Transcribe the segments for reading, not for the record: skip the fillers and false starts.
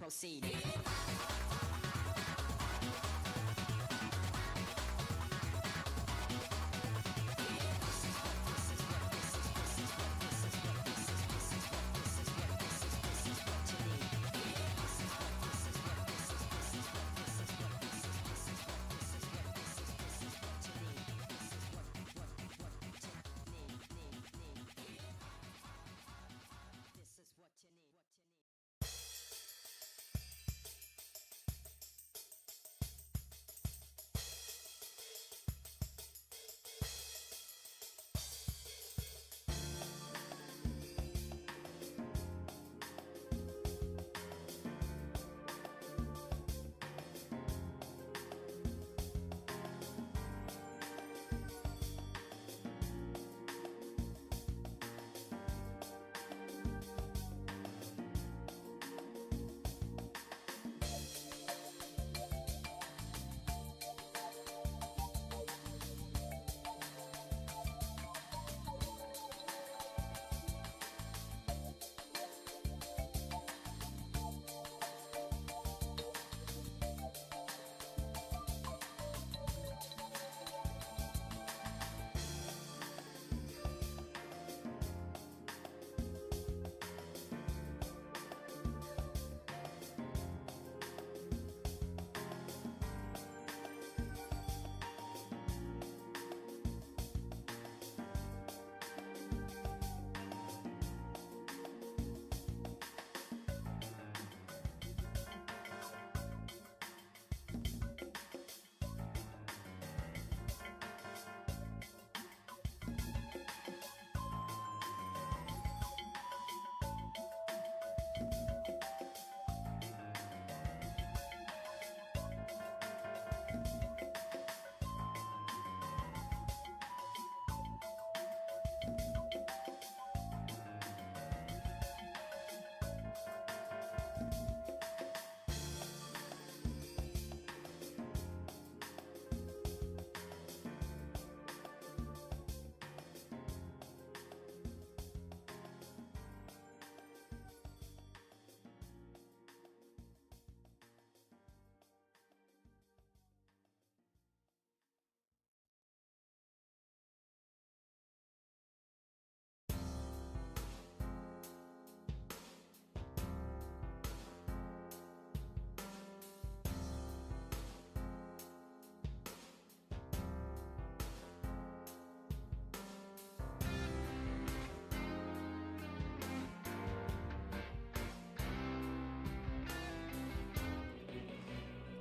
proceed.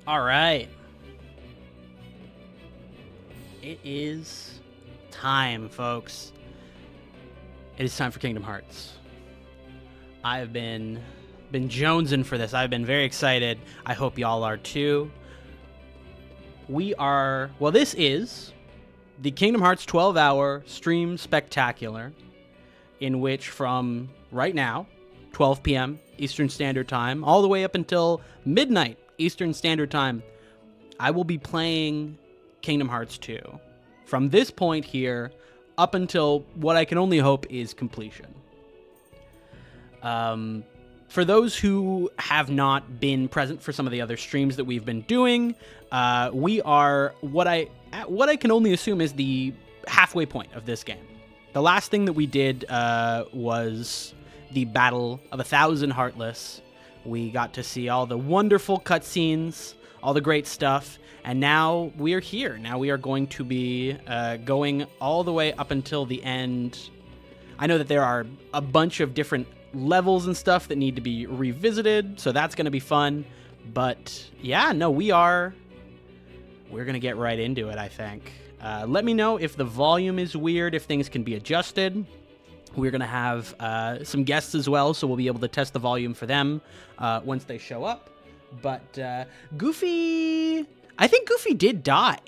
All right. It is time, folks. It is time for Kingdom Hearts. I've been jonesing for this. I've been very excited. I hope y'all are too. This is the Kingdom Hearts 12-hour stream spectacular, in which from right now, 12 p.m. Eastern Standard Time, all the way up until midnight Eastern Standard Time, I will be playing Kingdom Hearts 2. From this point here, up until what I can only hope is completion. For those who have not been present for some of the other streams that we've been doing, we are what I can only assume is the halfway point of this game. The last thing that we did was the Battle of 1,000 Heartless. We got to see all the wonderful cutscenes, all the great stuff, and now we are here. Now we are going to be going all the way up until the end. I know that there are a bunch of different levels and stuff that need to be revisited, so that's going to be fun. But yeah, no, we're going to get right into it, I think. Let me know if the volume is weird, if things can be adjusted. We're going to have some guests as well, so we'll be able to test the volume for them once they show up. But Goofy... I think Goofy did die.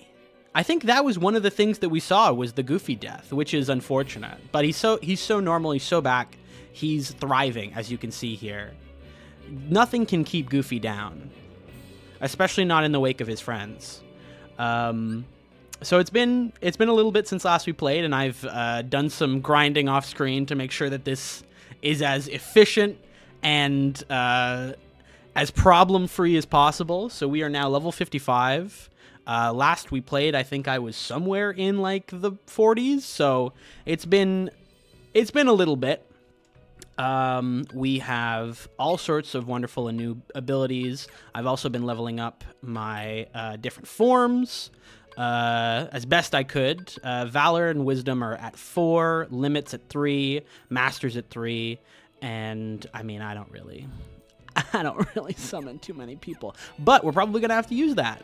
I think that was one of the things that we saw was the Goofy death, which is unfortunate. But he's so normal, he's so back, he's thriving, as you can see here. Nothing can keep Goofy down, especially not in the wake of his friends. So it's been a little bit since last we played, and I've done some grinding off screen to make sure that this is as efficient and as problem-free as possible. So we are now level 55. Last we played, I think I was somewhere in like the 40s. So it's been a little bit. We have all sorts of wonderful and new abilities. I've also been leveling up my different forms as best I could. Valor and Wisdom are at 4, Limits at 3, Masters at 3, and I mean, I don't really summon too many people, but we're probably gonna have to use that.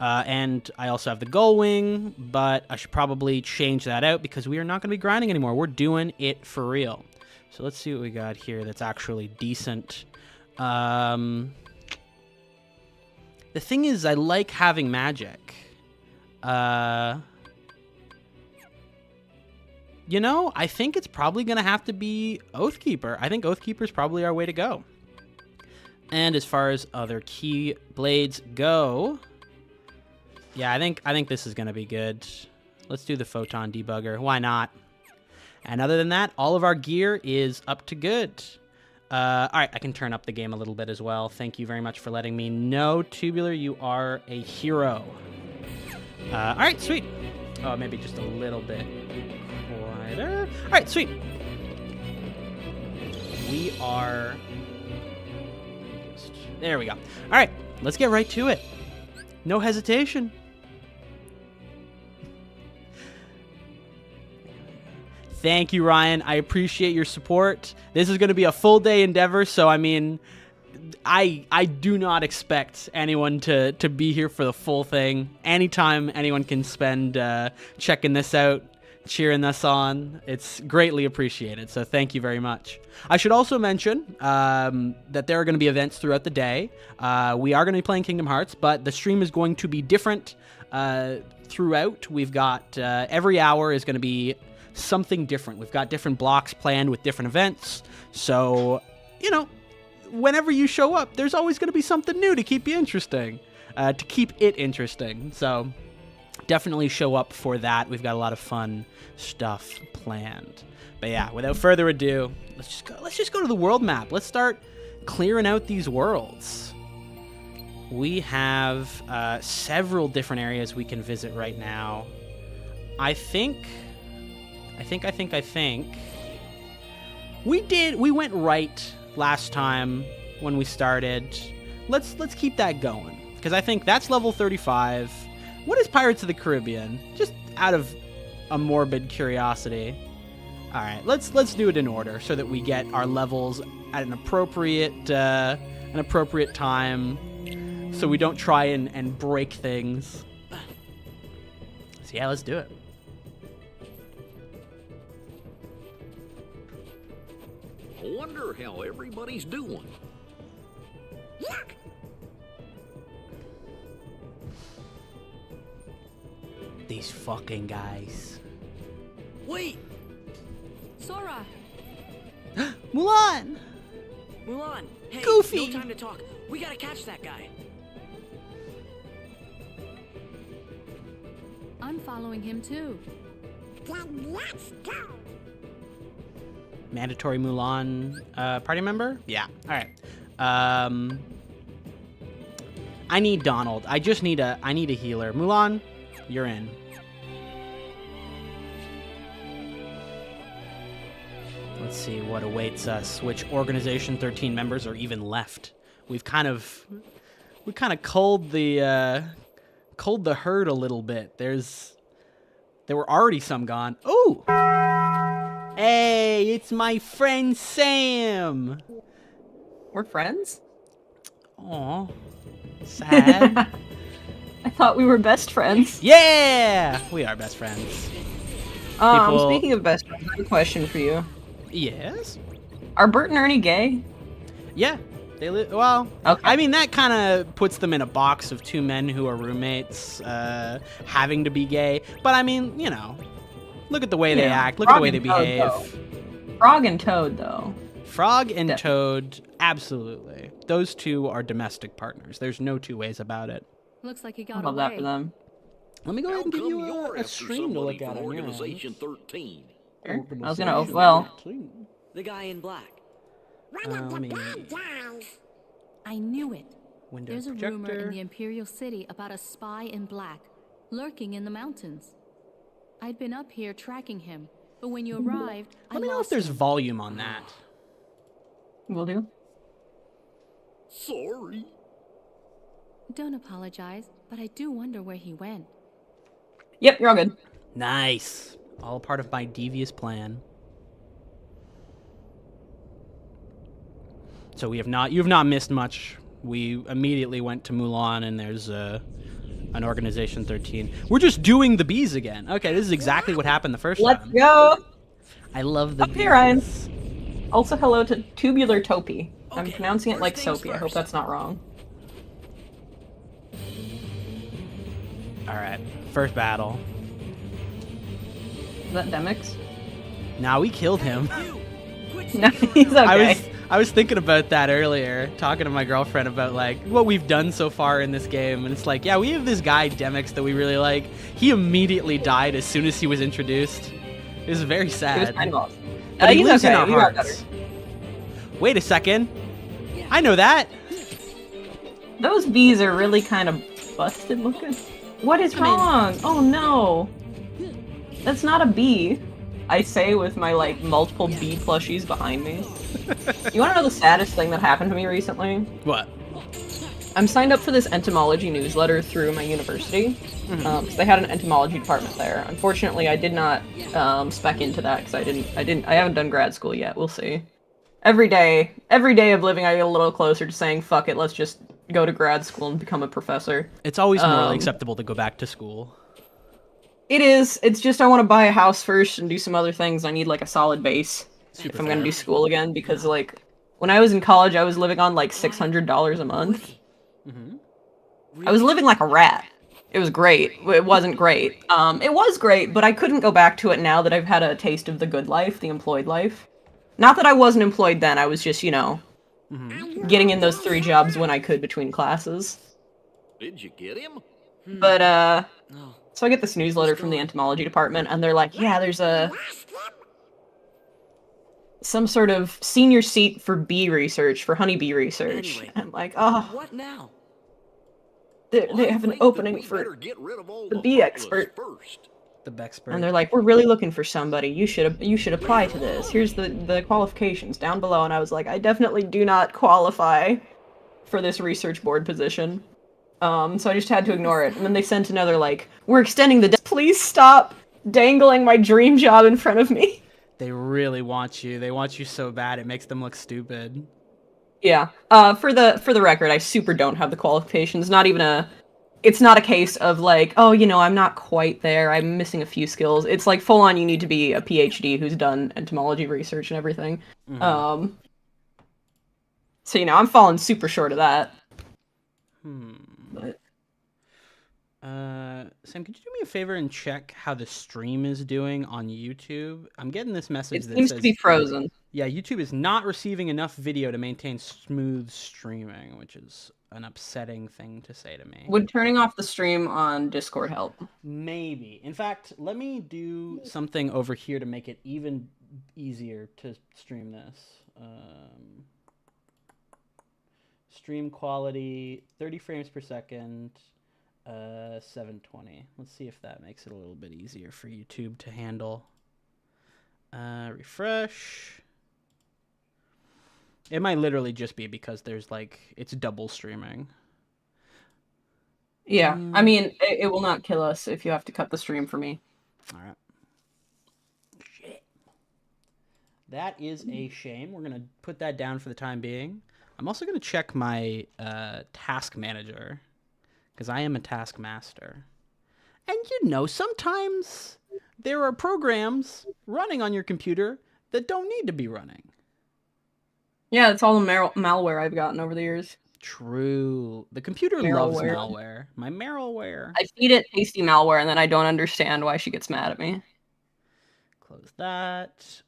And I also have the Gull Wing, but I should probably change that out because we are not gonna be grinding anymore. We're doing it for real. So let's see what we got here that's actually decent. The thing is, I like having magic. You know, I think it's probably going to have to be Oathkeeper. I think Oathkeeper is probably our way to go. And as far as other key blades go, yeah, I think this is going to be good. Let's do the Photon Debugger. Why not? And other than that, all of our gear is up to good. All right, I can turn up the game a little bit as well. Thank you very much for letting me know. Tubular, you are a hero. All right, sweet. Oh, maybe just a little bit quieter. All right, sweet. We are... There we go. All right, let's get right to it. No hesitation. Thank you, Ryan. I appreciate your support. This is going to be a full day endeavor, so I mean, I do not expect anyone to be here for the full thing. Anytime anyone can spend checking this out, cheering us on, it's greatly appreciated. So thank you very much. I should also mention that there are going to be events throughout the day. We are going to be playing Kingdom Hearts, but the stream is going to be different throughout. We've got every hour is going to be something different. We've got different blocks planned with different events. So, you know, whenever you show up, there's always going to be something new to keep you interesting, to keep it interesting. So definitely show up for that. We've got a lot of fun stuff planned. But yeah, without further ado, let's just go to the world map. Let's start clearing out these worlds. We have several different areas we can visit right now. I think we went right last time when we started. Let's keep that going, because I think that's level 35. What is Pirates of the Caribbean? Just out of a morbid curiosity. All right, let's do it in order so that we get our levels at an appropriate time, so we don't try and break things. So yeah, let's do it. I wonder how everybody's doing. These fucking guys. Wait! Sora! Mulan! Mulan! Hey, Goofy! No time to talk. We gotta catch that guy. I'm following him too. Then let's go. Mandatory Mulan party member? Yeah. All right. I need Donald. I need a healer. Mulan, you're in. Let's see what awaits us. Which Organization 13 members are even left? We kind of culled the herd a little bit. There were already some gone. Oh! Hey, it's my friend Sam. We're friends? Aw, sad. I thought we were best friends. Yeah, we are best friends. Speaking of best friends, I have a question for you. Yes? Are Bert and Ernie gay? Yeah, they live. Well, Okay. I mean, that kind of puts them in a box of two men who are roommates having to be gay. But I mean, you know, look at the way they act. Look at the way they behave. Frog and Toad, though. Frog and Toad, absolutely. Those two are domestic partners. There's no two ways about it. Looks like he I got love away. that for them. Let me go ahead and give How come you you're a after stream to somebody look at from on your Organization 13? Sure. I was gonna, well, The guy in black. One of the let me- bad guys. I knew it. Window There's a projector. rumor in the Imperial City about a spy in black, lurking in the mountains. I'd been up here tracking him, but when you arrived, I Let me know if lost there's him. volume on that. Will do. Sorry. Don't apologize, but I do wonder where he went. Yep, you're all good. Nice. All part of my devious plan. So you have not missed much. We immediately went to Mulan, and there's an Organization 13. We're just doing the bees again. Okay, this is exactly what happened the first Let's time. go. I love the Up bees. here, Ryan. Also, hello to Tubular Topi. I'm Okay, pronouncing it first like things Soapy. I hope first. that's not wrong. All right, first battle. Is that Demix? Now we killed him. You! Quit No, sneaking he's around. okay. I was thinking about that earlier, talking to my girlfriend about like what we've done so far in this game, and it's like, yeah, we have this guy Demix that we really like. He immediately died as soon as he was introduced. It was very sad. He was kind of awesome. But he He's lives in okay. our He got hearts. Wait a second. I know that. Those bees are really kind of busted looking. What is wrong? Oh no. That's not a bee. I say with my like multiple bee plushies behind me. You want to know the saddest thing that happened to me recently? What? I'm signed up for this entomology newsletter through my university because they had an entomology department there. Unfortunately, I did not spec into that because I haven't done grad school yet. We'll see. Every day of living, I get a little closer to saying, "Fuck it, let's just go to grad school and become a professor." It's always morally acceptable to go back to school. It is. It's just I want to buy a house first and do some other things. I need like a solid base if I'm gonna do school again because like when I was in college, I was living on like $600 a month. I was living like a rat. It was great. It wasn't great. It was great, but I couldn't go back to it now that I've had a taste of the good life, the employed life. Not that I wasn't employed then. I was just, you know, getting in those 3 jobs when I could between classes. Did you get him? But Oh, so I get this newsletter from the entomology department, and they're like, "Yeah, there's some sort of senior seat for bee research, for honeybee research." Anyway. And I'm like, "Oh, what now? they have an opening for the bee expert." First. The Bexpert. And they're like, "We're really looking for somebody. You should apply to this. Here's the qualifications down below." And I was like, "I definitely do not qualify for this research board position." So I just had to ignore it. And then they sent another like, "We're extending the please stop dangling my dream job in front of me." They really want you. They want you so bad it makes them look stupid. Yeah. For the record, I super don't have the qualifications. It's not a case of like, oh, you know, I'm not quite there. I'm missing a few skills. It's like full on. You need to be a PhD who's done entomology research and everything. So you know, I'm falling super short of that. But Sam, could you do me a favor and check how the stream is doing on YouTube? I'm getting this message it that seems says, to be frozen. yeah, YouTube is not receiving enough video to maintain smooth streaming, which is an upsetting thing to say to me. Would turning off the stream on Discord help? Maybe. In fact, let me do something over here to make it even easier to stream this. Stream quality, 30 frames per second, 720. Let's see if that makes it a little bit easier for YouTube to handle. Refresh. It might literally just be because there's like, it's double streaming. Yeah, I mean, it will not kill us if you have to cut the stream for me. All right. Shit. That is a shame. We're going to put that down for the time being. I'm also going to check my task manager because I am a task master. And you know, sometimes there are programs running on your computer that don't need to be running. Yeah, it's all the malware I've gotten over the years. True. The computer loves malware. My malware. I feed it tasty malware, and then I don't understand why she gets mad at me. Close that.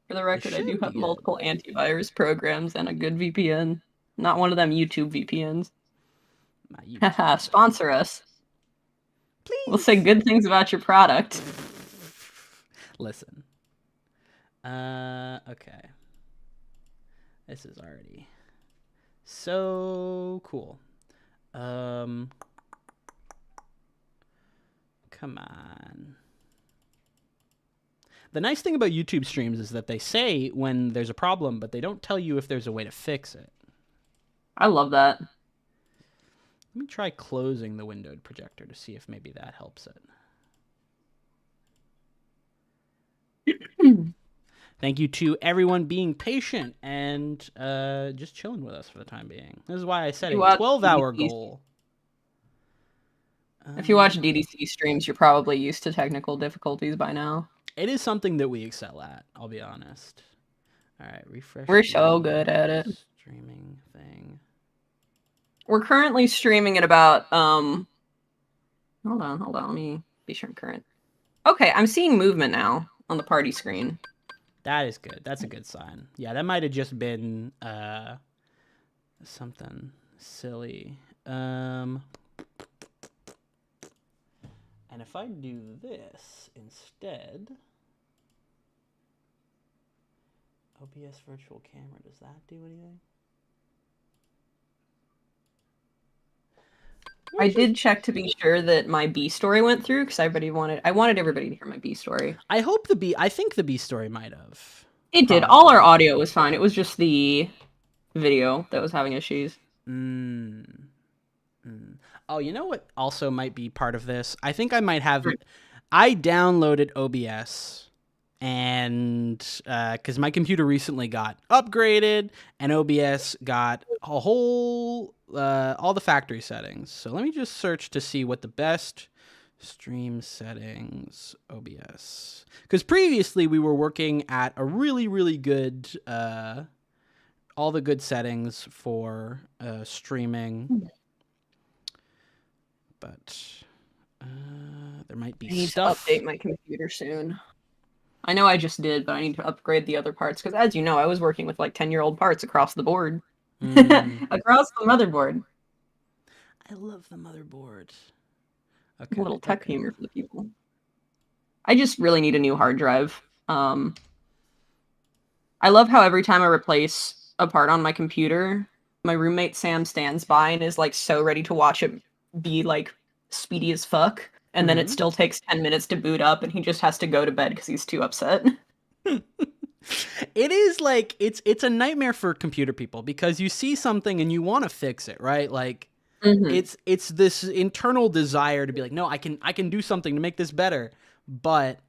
For the record, I do should have be multiple antivirus programs and a good VPN. Not one of them YouTube VPNs. My YouTube. Haha, sponsor us. Please. We'll say good things about your product. Listen. Okay. This is already so cool. Come on. The nice thing about YouTube streams is that they say when there's a problem, but they don't tell you if there's a way to fix it. I love that. Let me try closing the windowed projector to see if maybe that helps it. Thank you to everyone being patient and just chilling with us for the time being. This is why I set a 12-hour goal. If you watch DDC streams, you're probably used to technical difficulties by now. It is something that we excel at, I'll be honest. All right, refresh. We're so good at it. Streaming thing. We're currently streaming at about, hold on, let me be sure I'm current. Okay, I'm seeing movement now on the party screen. That is good. That's a good sign. Yeah, that might have just been something silly. And if I do this instead, OBS virtual camera, does that do anything? I did check to be sure that my B story went through because I wanted everybody to hear my B story. I think the B story might have. It did. All our audio was fine. It was just the video that was having issues. Oh, you know what also might be part of this? I think I might have... I downloaded OBS, and because my computer recently got upgraded, and OBS got a whole... all the factory settings. So let me just search to see what the best stream settings OBS. Because previously we were working at a really, really good... all the good settings for streaming. But there might be I need stuff. to update my computer soon. I know I just did, but I need to upgrade the other parts because, as you know, I was working with like 10-year-old parts across the board. Across the motherboard. I love the motherboard. Okay, a little tech humor for the people. I just really need a new hard drive. I love how every time I replace a part on my computer, my roommate Sam stands by and is like so ready to watch it be like speedy as fuck, and then it still takes 10 minutes to boot up and he just has to go to bed because he's too upset. It is like it's a nightmare for computer people because you see something and you want to fix it, right? Like it's this internal desire to be like, no, I can do something to make this better, but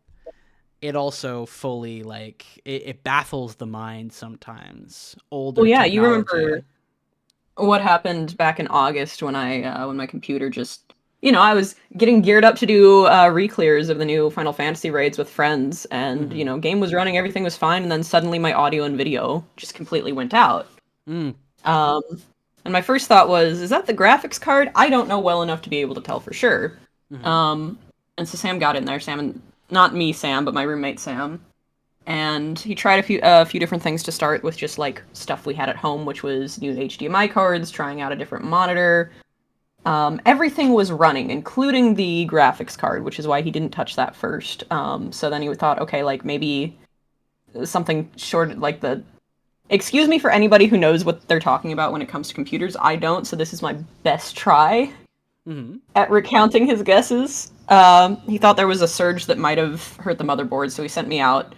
it also fully like it baffles the mind sometimes. Older well, yeah, technology. you remember what happened back in August when when my computer just, I was getting geared up to do re-clears of the new Final Fantasy raids with friends, and game was running, everything was fine, and then suddenly my audio and video just completely went out. And my first thought was, is that the graphics card? I don't know well enough to be able to tell for sure. And so Sam got in there, not me Sam, but my roommate Sam, and he tried a few different things to start with, just like stuff we had at home, which was new HDMI cards, trying out a different monitor. Everything was running, including the graphics card, which is why he didn't touch that first. So then he thought, okay, like maybe something short, like the... Excuse me for anybody who knows what they're talking about when it comes to computers. I don't, so this is my best try at recounting his guesses. He thought there was a surge that might have hurt the motherboard, so he sent me out.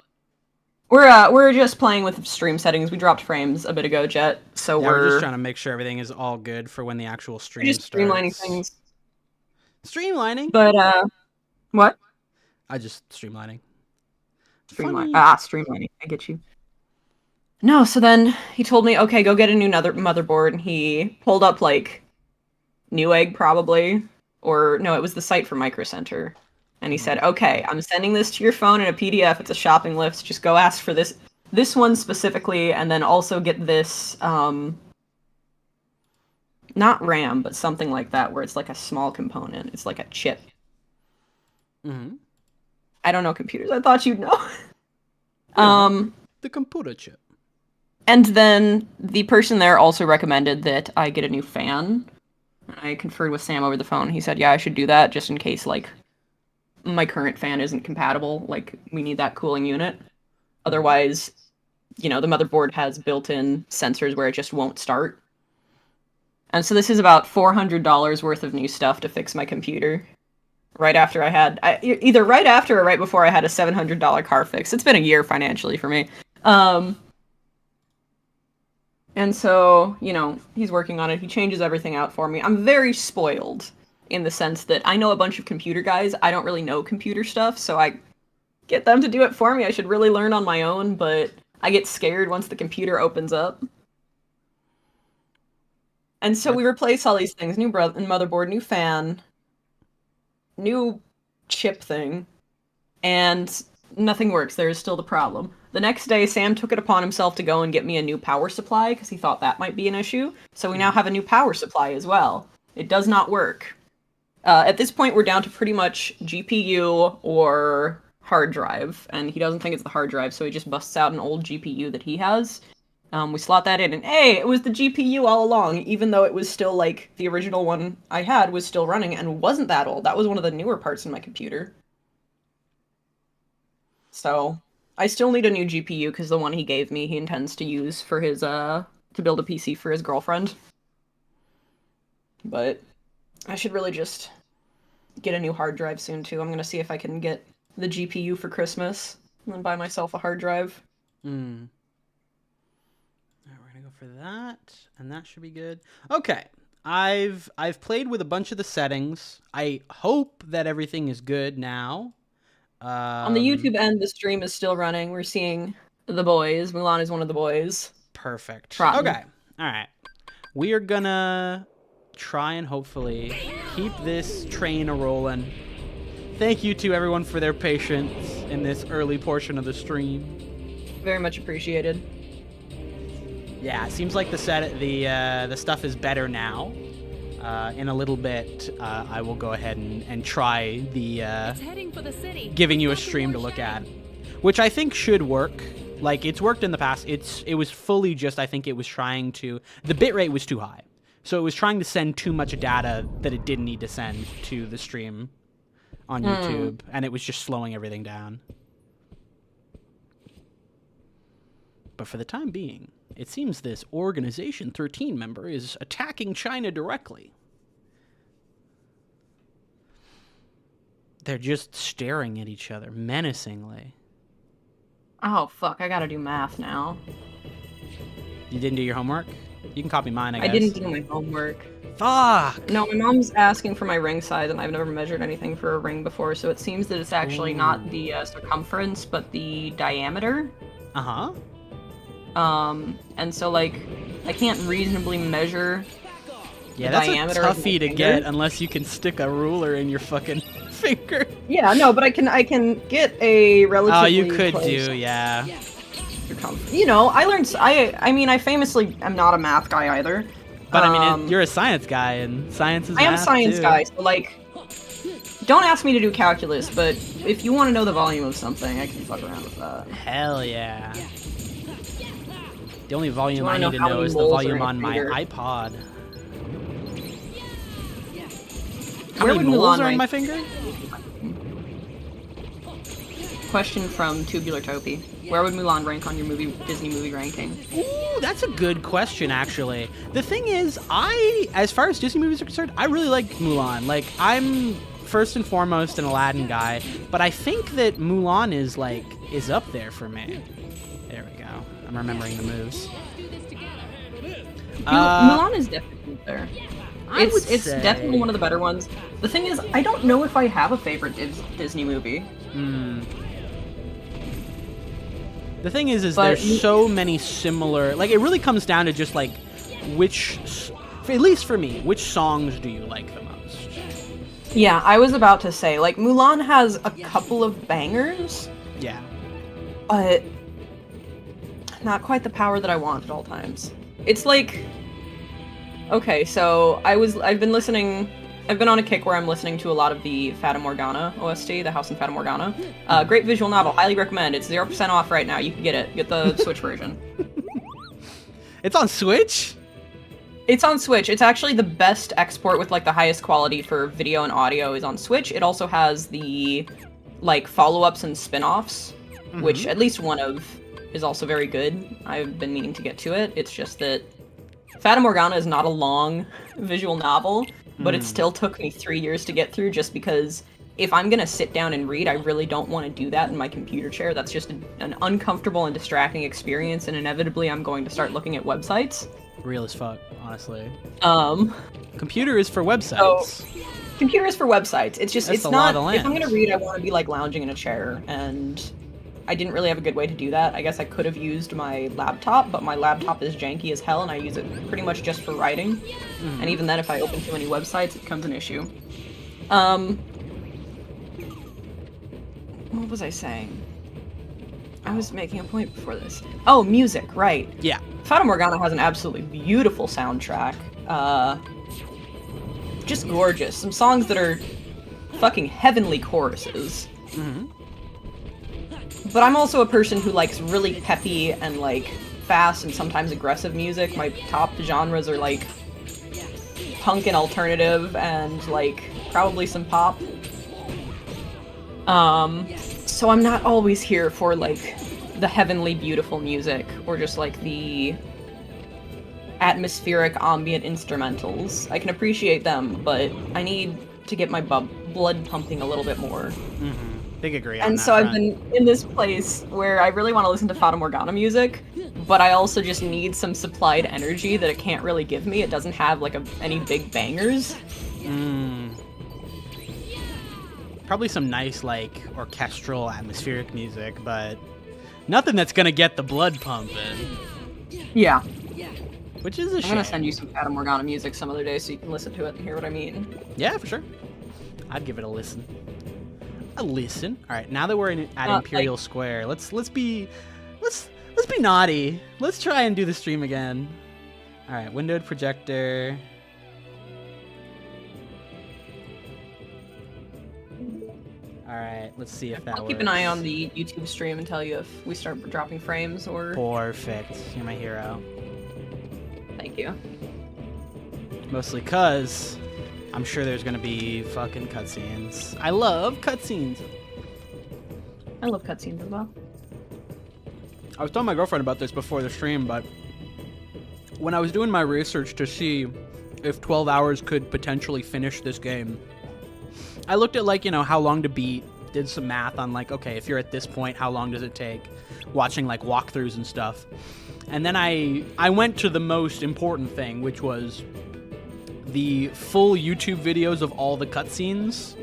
We're just playing with stream settings. We dropped frames a bit ago, Jet. So we're just trying to make sure everything is all good for when the actual stream starts. Streamlining things. Streamlining? But what? I just streamlining. Streamlining. I get you. No, so then he told me, okay, go get a new motherboard, and he pulled up like Newegg probably, or no, it was the site for Micro Center. And he said, okay, I'm sending this to your phone in a PDF. It's a shopping list. Just go ask for this one specifically, and then also get this, not RAM, but something like that, where it's like a small component. It's like a chip. I don't know computers. I thought you'd know. The computer chip. And then the person there also recommended that I get a new fan. I conferred with Sam over the phone. He said, yeah, I should do that just in case, like, my current fan isn't compatible. Like, we need that cooling unit. Otherwise, the motherboard has built-in sensors where it just won't start. And so this is about $400 worth of new stuff to fix my computer. Either right after or right before I had a $700 car fix. It's been a year financially for me. And so, he's working on it. He changes everything out for me. I'm very spoiled in the sense that I know a bunch of computer guys. I don't really know computer stuff, so I get them to do it for me. I should really learn on my own, but I get scared once the computer opens up. And so we replace all these things. New motherboard, new fan, new chip thing, and nothing works. There's still the problem. The next day, Sam took it upon himself to go and get me a new power supply because he thought that might be an issue. So we now have a new power supply as well. It does not work. At this point, we're down to pretty much GPU or hard drive, and he doesn't think it's the hard drive, so he just busts out an old GPU that he has. We slot that in, and hey, it was the GPU all along, even though it was still, the original one I had was still running and wasn't that old. That was one of the newer parts in my computer. So, I still need a new GPU, because the one he gave me, he intends to use for his, to build a PC for his girlfriend. But I should really just get a new hard drive soon, too. I'm gonna see if I can get the GPU for Christmas, and then buy myself a hard drive. Alright, we're gonna go for that, and that should be good. Okay, I've played with a bunch of the settings. I hope that everything is good now. On the YouTube end, the stream is still running. We're seeing the boys. Mulan is one of the boys. Perfect. Trotting. Okay, alright. We are gonna try and hopefully keep this train a-rolling. Thank you to everyone for their patience in this early portion of the stream. Very much appreciated. Yeah, it seems like the stuff is better now. In a little bit, I will go ahead and try the giving you a stream to look at, which I think should work. It's worked in the past. It was fully just, I think it was trying to, the bitrate was too high. So it was trying to send too much data that it didn't need to send to the stream on YouTube, and it was just slowing everything down. But for the time being, it seems this Organization 13 member is attacking China directly. They're just staring at each other menacingly. Oh, fuck, I gotta do math now. You didn't do your homework? You can copy mine, I guess. I didn't do my homework. Fuck! No, my mom's asking for my ring size, and I've never measured anything for a ring before, so it seems that it's actually not the circumference, but the diameter. Uh-huh. And so, I can't reasonably measure the diameter that's a toughie to get unless you can stick a ruler in your fucking finger. Yeah, no, but I can get a relatively Oh, you could do, yeah. Circumference. I learned, I famously am not a math guy either. But, you're a science guy, and science is math, I am a science too. guy, so, don't ask me to do calculus, but if you want to know the volume of something, I can fuck around with that. Hell yeah. The only volume I know need to how know many is the moles are volume in a on my finger? iPod. How Where many would moles Mulan are in rank? my finger? Question from Tubular Topi. Where would Mulan rank on your Disney movie ranking? Ooh, that's a good question, actually. The thing is, as far as Disney movies are concerned, I really like Mulan. I'm first and foremost an Aladdin guy, but I think that Mulan is up there for me. There we go. I'm remembering the moves. Mulan is definitely there. It's say... definitely one of the better ones. The thing is, I don't know if I have a favorite Disney movie. The thing is there's so many similar... it really comes down to just, which... At least for me, which songs do you like the most? Yeah, I was about to say, Mulan has a couple of bangers. Yeah. But... not quite the power that I want at all times. It's okay, so I've been on a kick where I'm listening to a lot of the Fata Morgana OST, the House in Fata Morgana. Great visual novel, highly recommend. It's 0% off right now. You can get it. Get the Switch version. It's on Switch? It's on Switch. It's actually the best export with the highest quality for video and audio is on Switch. It also has the follow-ups and spin-offs, which at least one of is also very good. I've been meaning to get to it. It's just that Fata Morgana is not a long visual novel, but it still took me 3 years to get through just because if I'm gonna sit down and read, I really don't want to do that in my computer chair. That's just an uncomfortable and distracting experience, and inevitably I'm going to start looking at websites. Real as fuck, honestly. Um, Computer is for websites. Computer is for websites. It's just, That's it's the law of not, the if I'm land. gonna read, I want to be like lounging in a chair, and I didn't really have a good way to do that. I guess I could have used my laptop, but my laptop is janky as hell, and I use it pretty much just for writing. And even then, if I open too many websites, it becomes an issue. What was I saying? I was making a point before this. Oh, music, right. Yeah. Fata Morgana has an absolutely beautiful soundtrack. Just gorgeous. Some songs that are fucking heavenly choruses. But I'm also a person who likes really peppy and like fast and sometimes aggressive music. My top genres are like punk and alternative and like probably some pop. So I'm not always here for like the heavenly beautiful music or just like the atmospheric ambient instrumentals. I can appreciate them, but I need to get my blood pumping a little bit more. Big agree on And that so I've front. been in this place where I really want to listen to Fata Morgana music, but I also just need some supplied energy that it can't really give me. It doesn't have like any big bangers. Probably some nice, like, orchestral, atmospheric music, but nothing that's gonna get the blood pumping. Yeah. Which is a I'm shame. gonna send you some Fata Morgana music some other day so you can listen to it and hear what I mean. Yeah, for sure. I'd give it a listen. A listen. All right, now that we're at Imperial Square, let's be naughty. Let's try and do the stream again. All right, windowed projector. All right, let's see if that I'll works. keep an eye on the YouTube stream and tell you if we start dropping frames or... Perfect. You're my hero. Thank you. Mostly cause I'm sure there's gonna be fucking cutscenes. I love cutscenes. I love cutscenes as well. I was telling my girlfriend about this before the stream, but when I was doing my research to see if 12 hours could potentially finish this game, I looked at, like, you know, how long to beat, did some math on, like, okay, if you're at this point, how long does it take? Watching, like, walkthroughs and stuff. And then I went to the most important thing, which was the full YouTube videos of all the cutscenes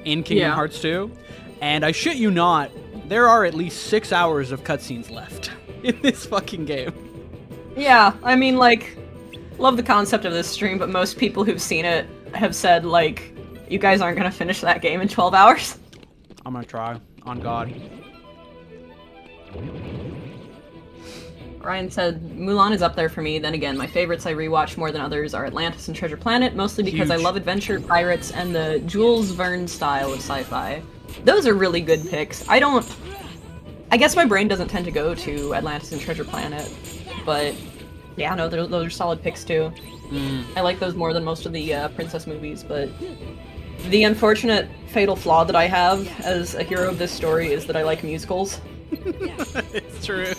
in Kingdom Hearts 2. And I shit you not, there are at least 6 hours of cutscenes left in this fucking game. Yeah, I mean, like, love the concept of this stream, but most people who've seen it have said, like, you guys aren't gonna finish that game in 12 hours. I'm gonna try, on God. Ryan said, Mulan is up there for me. Then again, my favorites I rewatch more than others are Atlantis and Treasure Planet, mostly because I Huge. love adventure, pirates, and the Jules Verne style of sci-fi. Those are really good picks. I guess my brain doesn't tend to go to Atlantis and Treasure Planet, but yeah, no, those are solid picks too. I like those more than most of the princess movies, but the unfortunate fatal flaw that I have as a hero of this story is that I like musicals. It's true.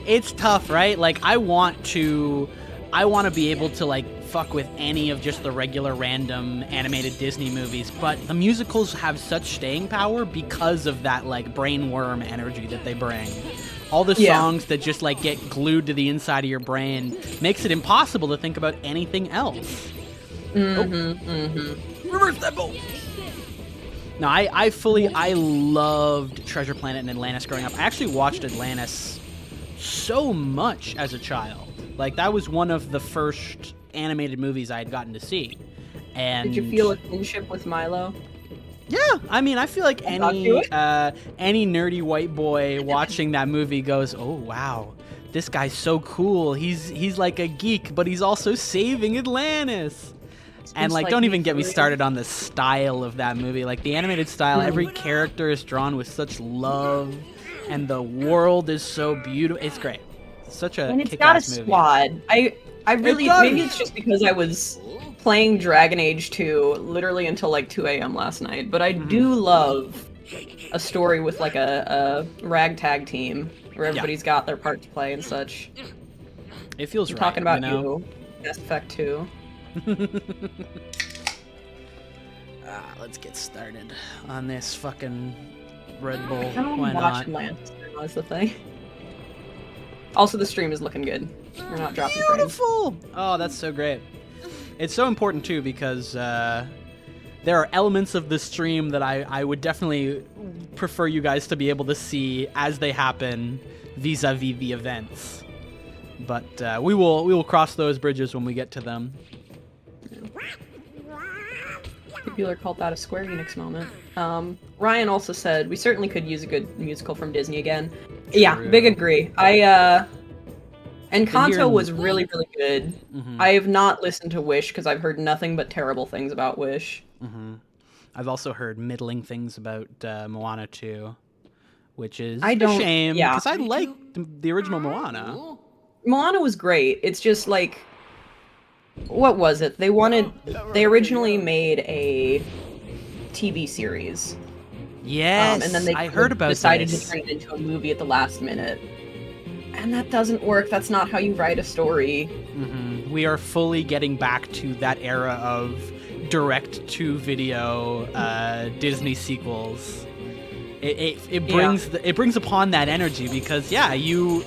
It's tough, right? Like, I want to be able to, like, fuck with any of just the regular random animated Disney movies, but the musicals have such staying power because of that, like, brainworm energy that they bring. All the songs that just, like, get glued to the inside of your brain makes it impossible to think about anything else. Reverse that bolt! No, I loved Treasure Planet and Atlantis growing up. I actually watched Atlantis so much as a child. Like, that was one of the first animated movies I had gotten to see. And Did you feel a kinship with Milo? yeah, I mean, I feel like any nerdy white boy watching that movie goes, "Oh wow, this guy's so cool. He's like a geek, but he's also saving Atlantis." And like, don't even get me started on the style of that movie. Like, the animated style, every character is drawn with such love, and the world is so beautiful. It's great. It's such a And it's got a kick-ass movie. squad. I really, does. maybe it's just because I was playing Dragon Age 2 literally until like 2 a.m. last night, but I do love a story with like a ragtag team where everybody's got their part to play and such. It feels I'm right. talking about you know? you, Mass Effect 2. Let's get started on this fucking Red Bull. I don't Why watch not? Atlantis, that's the thing. Also, the stream is looking good. We're not dropping frames. Beautiful! Oh, that's so great. It's so important, too, because there are elements of the stream that I would definitely prefer you guys to be able to see as they happen vis-a-vis the events. But we will cross those bridges when we get to them. People called that a Square Enix moment. Ryan also said, we certainly could use a good musical from Disney again. Yeah, True. big agree. Encanto was really, really good. I have not listened to Wish because I've heard nothing but terrible things about Wish. I've also heard middling things about Moana 2, which is I a don't- shame, yeah. because I liked the original Moana. Moana was great. It's just like, what was it? They originally made a TV series. Yes, and then they I heard about decided this. to turn it into a movie at the last minute. And that doesn't work. That's not how you write a story. We are fully getting back to that era of direct-to-video Disney sequels. It brings upon that energy because you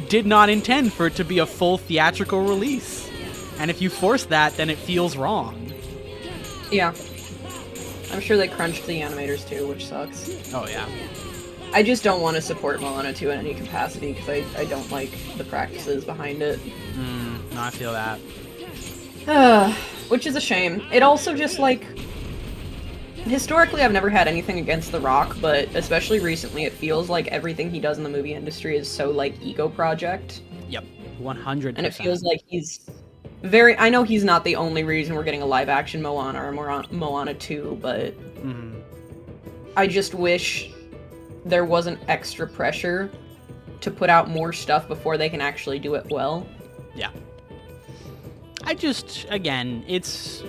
did not intend for it to be a full theatrical release, and if you force that, then it feels wrong. Yeah. I'm sure they crunched the animators too, which sucks. Oh yeah. I just don't want to support Moana 2 in any capacity because I don't like the practices behind it. No, I feel that. Which is a shame. It also just like... Historically, I've never had anything against The Rock, but especially recently, it feels like everything he does in the movie industry is so, like, ego project. Yep, 100%. And it feels like he's very... I know he's not the only reason we're getting a live-action Moana or Moana 2, but... I just wish there wasn't extra pressure to put out more stuff before they can actually do it well. Yeah. Again, it's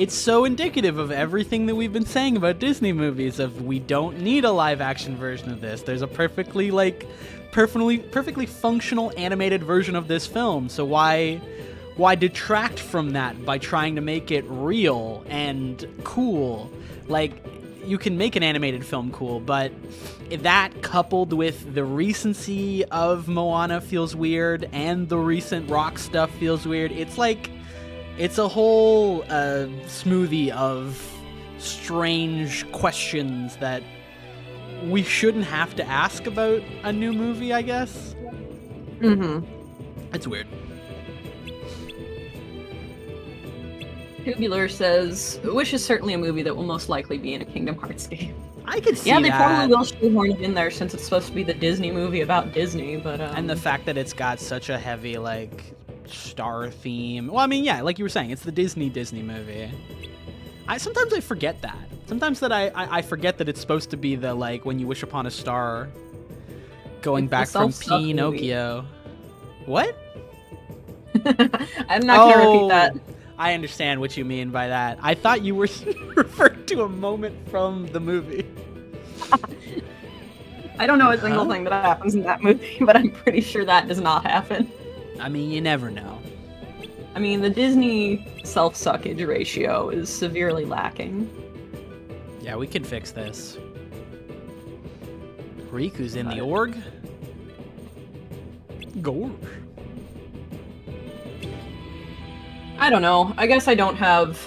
so indicative of everything that we've been saying about Disney movies of we don't need a live action version of this. There's a perfectly functional animated version of this film. So why detract from that by trying to make it real and cool? Like, you can make an animated film cool, but that coupled with the recency of Moana feels weird and the recent Rock stuff feels weird. It's a whole smoothie of strange questions that we shouldn't have to ask about a new movie, I guess. It's weird. Tubular says, Wish is certainly a movie that will most likely be in a Kingdom Hearts game. I could see Yeah, they that. probably will shoehorn it in there since it's supposed to be the Disney movie about Disney, but And the fact that it's got such a heavy, like, star theme. Well, I mean, yeah, like you were saying, it's the Disney movie. Sometimes I forget that. Sometimes that I forget that it's supposed to be the, like, when you wish upon a star going It's back the from self-suck Pinocchio. What? I'm not gonna repeat that. I understand what you mean by that. I thought you were referring to a moment from the movie. I don't know a single thing that happens in that movie, but I'm pretty sure that does not happen. I mean, you never know. I mean, the Disney self-suckage ratio is severely lacking. Yeah, we can fix this. Riku's in the org. Gorge. I don't know. I guess I don't have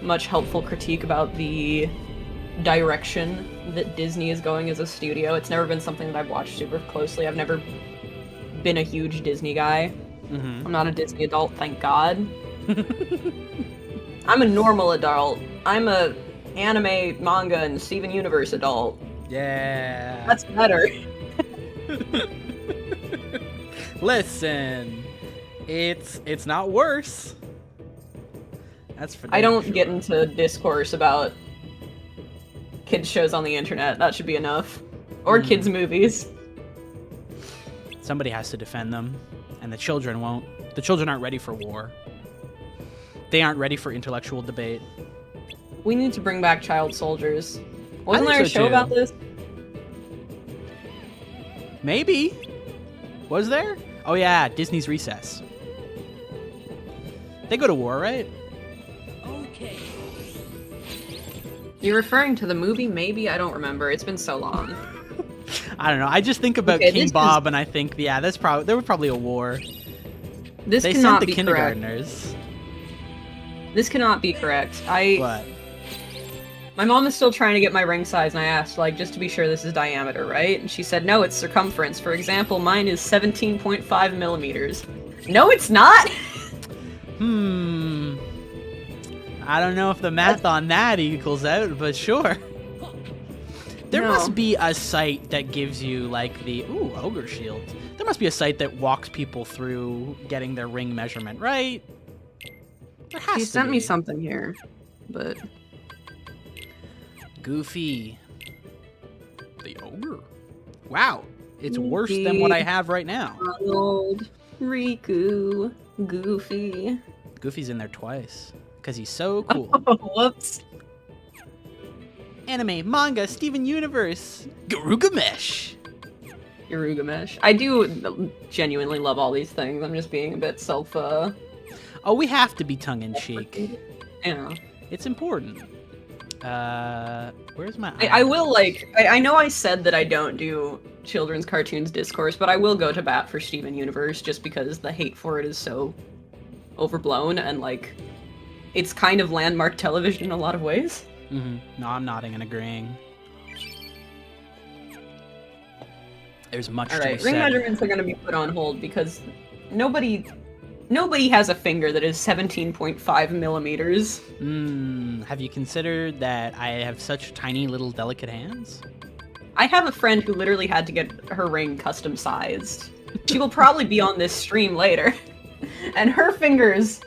much helpful critique about the direction that Disney is going as a studio. It's never been something that I've watched super closely. I've never been a huge Disney guy. I'm not a Disney adult, thank God. I'm a normal adult. I'm a anime, manga, and Steven Universe adult. Yeah. That's better. Listen, it's not worse. That's for I damn don't sure. get into discourse about kids shows on the internet. That should be enough. Or kids movies. Somebody has to defend them, and the children won't. The children aren't ready for war. They aren't ready for intellectual debate. We need to bring back child soldiers. Wasn't think there a so, show too. about this? Maybe. Was there? Oh yeah, Disney's Recess. They go to war, right? You're referring to the movie? Maybe? I don't remember. It's been so long. I don't know. I just think about Okay, King this Bob, and I think, yeah, there was probably a war. This They cannot sent the be kindergartners. correct. This cannot be correct. What? My mom is still trying to get my ring size, and I asked, like, just to be sure this is diameter, right? And she said, no, it's circumference. For example, mine is 17.5 millimeters. No, it's not! I don't know if the math on that equals out, but sure. There No. must be a site that gives you, like, the... Ooh, Ogre Shield. There must be a site that walks people through getting their ring measurement, right? There has She to sent me be. something here, but... Goofy. The Ogre. Wow. It's worse than what I have right now. Donald, Riku, Goofy. Goofy's in there twice. Because he's so cool. Whoops. Anime, manga, Steven Universe, Garugamesh. Garugamesh. I do genuinely love all these things. I'm just being a bit self, Oh, we have to be tongue-in-cheek. Yeah. It's important. Where's my I will, like, I know I said that I don't do children's cartoons discourse, but I will go to bat for Steven Universe just because the hate for it is so overblown and, like, it's kind of landmark television in a lot of ways. No, I'm nodding and agreeing. There's much to be Alright, ring said. measurements are going to be put on hold because nobody has a finger that is 17.5 millimeters. Have you considered that I have such tiny little delicate hands? I have a friend who literally had to get her ring custom sized. She will probably be on this stream later. And her fingers,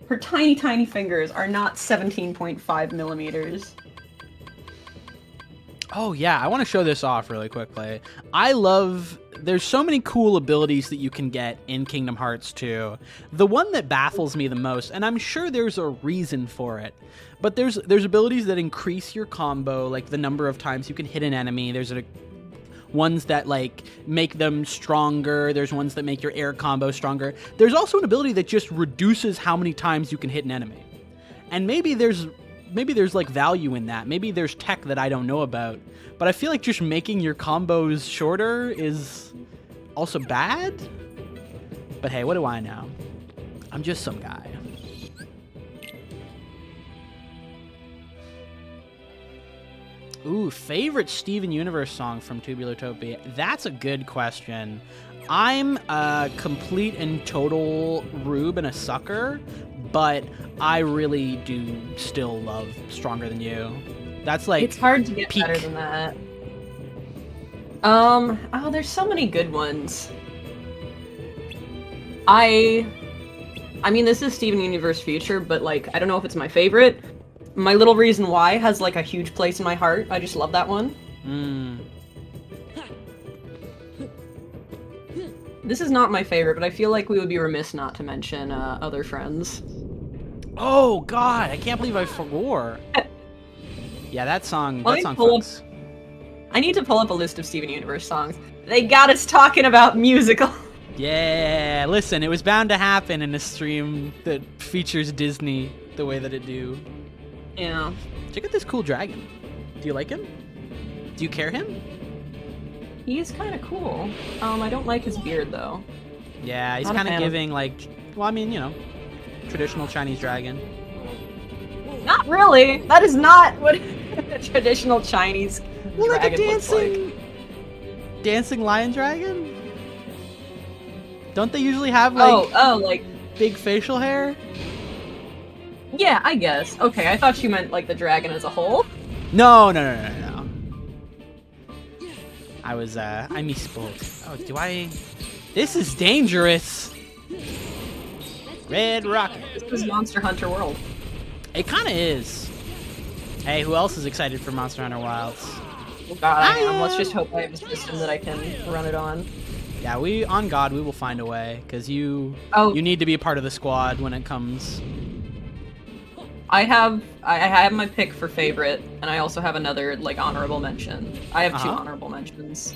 her tiny, tiny fingers, are not 17.5 millimeters. Oh yeah, I want to show this off really quickly. There's so many cool abilities that you can get in Kingdom Hearts 2. The one that baffles me the most, and I'm sure there's a reason for it, but there's abilities that increase your combo, like the number of times you can hit an enemy. There's ones that like make them stronger. There's ones that make your air combo stronger. There's also an ability that just reduces how many times you can hit an enemy. And maybe there's like value in that. Maybe there's tech that I don't know about. But I feel like just making your combos shorter is also bad. But hey, what do I know? I'm just some guy. Ooh, favorite Steven Universe song from Tubular Topia? That's a good question. I'm a complete and total rube and a sucker, but I really do still love Stronger Than You. That's like It's hard to get peak. better than that. Oh, there's so many good ones. I mean, this is Steven Universe Future, but like, I don't know if it's my favorite. My Little Reason Why has like a huge place in my heart. I just love that one. This is not my favorite, but I feel like we would be remiss not to mention Other Friends. Oh god, I can't believe I forgot. Yeah, that song. Let That me song pull up- fucks. I need to pull up a list of Steven Universe songs. They got us talking about musical. Yeah, listen, it was bound to happen in a stream that features Disney the way that it do. Yeah. Check out this cool dragon. Do you like him? Do you care him? He is kind of cool. I don't like his beard though. Yeah, he's Not a kind of fan of- giving like, well, I mean, you know, traditional Chinese dragon. Not really. That is not what a traditional Chinese Well, like a dragon looks like. dancing lion dragon. Don't they usually have like Like big facial hair? yeah, I guess. Okay, I thought you meant like the dragon as a whole. No. I misspoke. Oh, do I? This is dangerous. Red Rocket. This is Monster Hunter World. It kind of is. Hey, who else is excited for Monster Hunter Wilds? Oh god, I am. Let's just hope I have a system that I can run it on. Yeah, on God, we will find a way, because you Oh. you need to be a part of the squad when it comes. I have my pick for favorite, and I also have another like honorable mention. I have two Uh-huh. honorable mentions.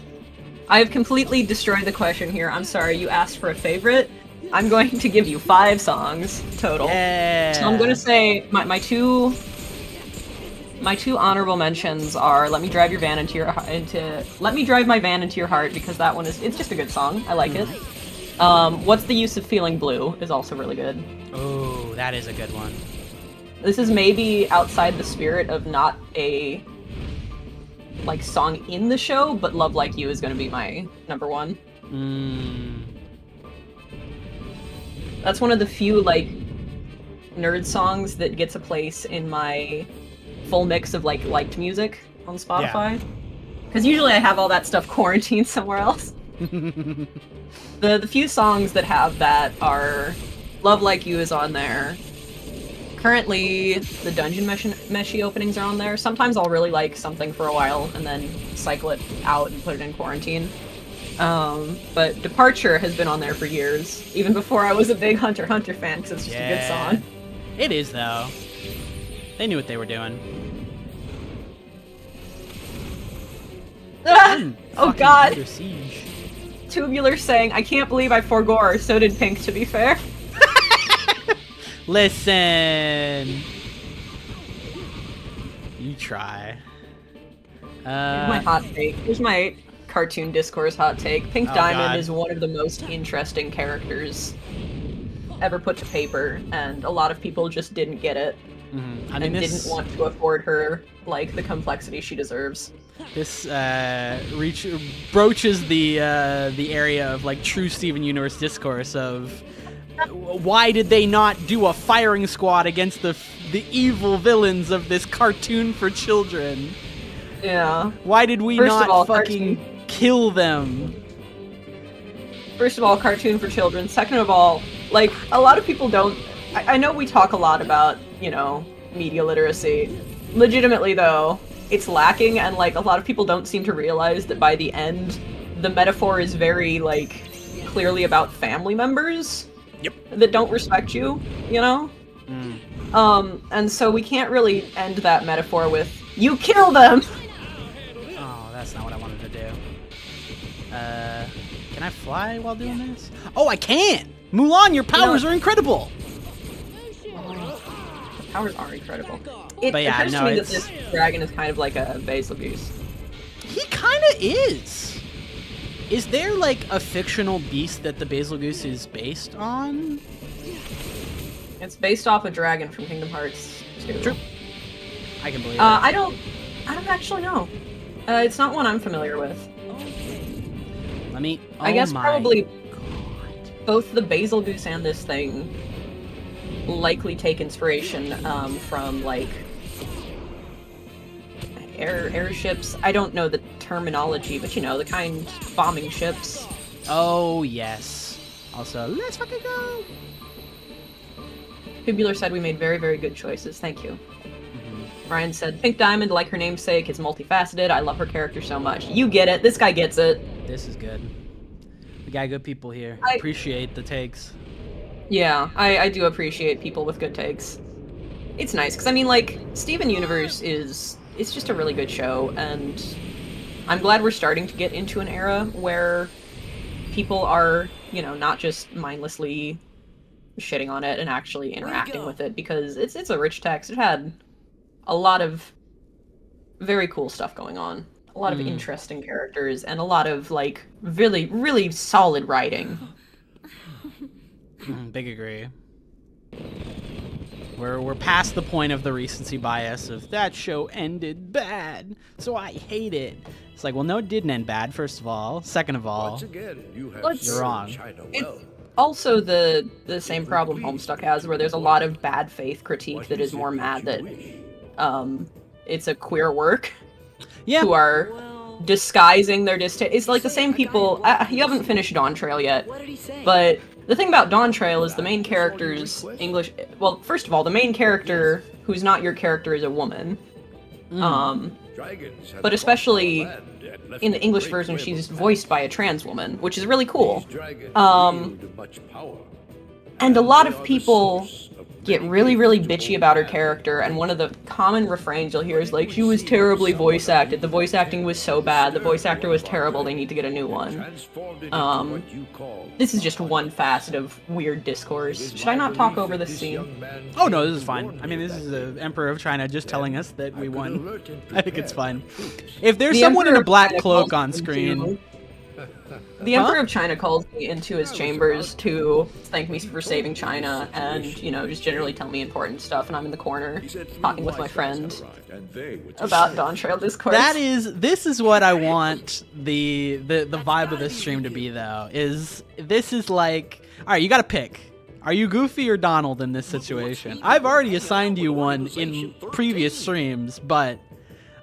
I have completely destroyed the question here. I'm sorry, you asked for a favorite. I'm going to give you 5 songs total. Yeah. So I'm gonna say my two honorable mentions are "Let Me Drive Your Van Let Me Drive My Van Into Your Heart" because that one it's just a good song. I like it. "What's the Use of Feeling Blue" is also really good. Oh, that is a good one. This is maybe outside the spirit of not a like song in the show, but "Love Like You" is gonna be my number 1. That's one of the few like nerd songs that gets a place in my full mix of like liked music on Spotify. Because usually I have all that stuff quarantined somewhere else. The few songs that have that are "Love Like You" is on there. Currently, the Dungeon Meshi openings are on there. Sometimes I'll really like something for a while and then cycle it out and put it in quarantine. But "Departure" has been on there for years, even before I was a big Hunter x Hunter fan, because it's just a good song. It is, though. They knew what they were doing. Oh god! Under siege. Tubular saying, "I can't believe I forgore, so did Pink, to be fair." Listen. You try. Here's my hot take. Here's my cartoon discourse hot take. Pink Diamond God. is one of the most interesting characters ever put to paper, and a lot of people just didn't get it. I mean, didn't want to afford her like the complexity she deserves. This broaches the area of like true Steven Universe discourse of why did they not do a firing squad against the evil villains of this cartoon for children? Yeah. Why did we First not of all, fucking kill them? First of all, cartoon for children. Second of all, like, a lot of people don't... I know we talk a lot about, you know, media literacy. Legitimately, though, it's lacking, and, like, a lot of people don't seem to realize that by the end, the metaphor is very, like, clearly about family members that don't respect you, you know? And so we can't really end that metaphor with, "You kill them!" Oh, that's not what I wanted to do. Can I fly while doing this? Oh, I can! Mulan, your powers are incredible! The powers are incredible. It But yeah, occurs no, to me that it's- this dragon is kind of like a Basil Goose. He kinda is! Is there, like, a fictional beast that the Basil Goose is based on? It's based off a dragon from Kingdom Hearts 2. True. I can believe it. I don't actually know. It's not one I'm familiar with. Let me... I oh guess my probably God. both the Basil Goose and this thing likely take inspiration from, like, airships. I don't know the terminology, but you know, the kind bombing ships. Oh, yes. Also, let's fucking go! Tubular said we made very, very good choices. Thank you. Ryan said, "Pink Diamond, like her namesake, is multifaceted. I love her character so much." You get it. This guy gets it. This is good. We got good people here. I- Appreciate the takes. Yeah, I do appreciate people with good takes. It's nice, because I mean, like, Steven Universe it's just a really good show, and I'm glad we're starting to get into an era where people are, you know, not just mindlessly shitting on it and actually interacting with it, because it's a rich text. It had a lot of very cool stuff going on. A lot of interesting characters, and a lot of, like, really, really solid writing. Big agree. We're past the point of the recency bias of that show ended bad, so I hate it. It's like, well, no, it didn't end bad, first of all. Second of all, Once again, you have Let's- you're wrong. China It's well. also the same problem Homestuck has, where there's a lot of bad faith critique that is more mad that it's a queer work Yeah. who are disguising their distaste. It's like the same people. You haven't finished Dawn Trail yet, but the thing about Dawn Trail is the main character's English. Well, first of all, the main character, who's not your character, is a woman. Dragons have But especially conquered our land and left in the a English great version, web she's of voiced by a trans woman, which is really cool. These dragons Um, wield much power, And a lot they of are the people source of get really, really bitchy about her character, and one of the common refrains you'll hear is like, she was terribly voice acted, the voice acting was so bad, the voice actor was terrible, they need to get a new one. This is just one facet of weird discourse. Should I not talk over this scene? Oh no, this is fine. I mean, this is the Emperor of China just telling us that we won. I think it's fine. If there's someone in a black cloak on screen... The Emperor of China calls me into his chambers to thank me for saving China and, you know, just generally tell me important stuff, and I'm in the corner talking with my friend about Dawn Trail Discourse. This is what I want the vibe of this stream to be, though, this is like, alright, you gotta pick. Are you Goofy or Donald in this situation? I've already assigned you one in previous streams, but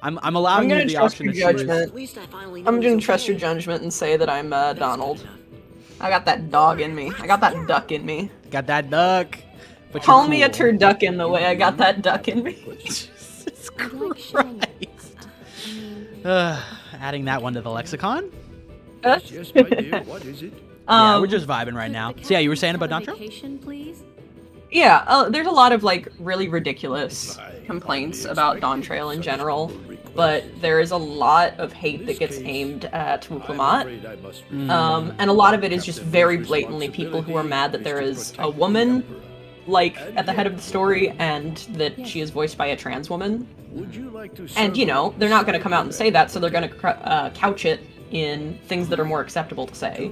I'm allowing you the option to choose. I'm gonna trust your judgment and say that I'm Donald. I got that dog in me. I got that duck in me. Got that duck. But call me a turducken the way I got that duck in me. Jesus Christ. Adding that one to the lexicon. Yes, my dear, what is it? Yeah, we're just vibing right now. So yeah, you were saying about Dawn Trail? Yeah, there's a lot of like really ridiculous complaints about Dawn Trail in general, but there is a lot of hate that gets aimed at Wuklamat, and a lot of it is just very blatantly people who are mad that there is a woman, like, at the head of the story, and that she is voiced by a trans woman. And, you know, they're not going to come out and say that, so they're going to couch it in things that are more acceptable to say.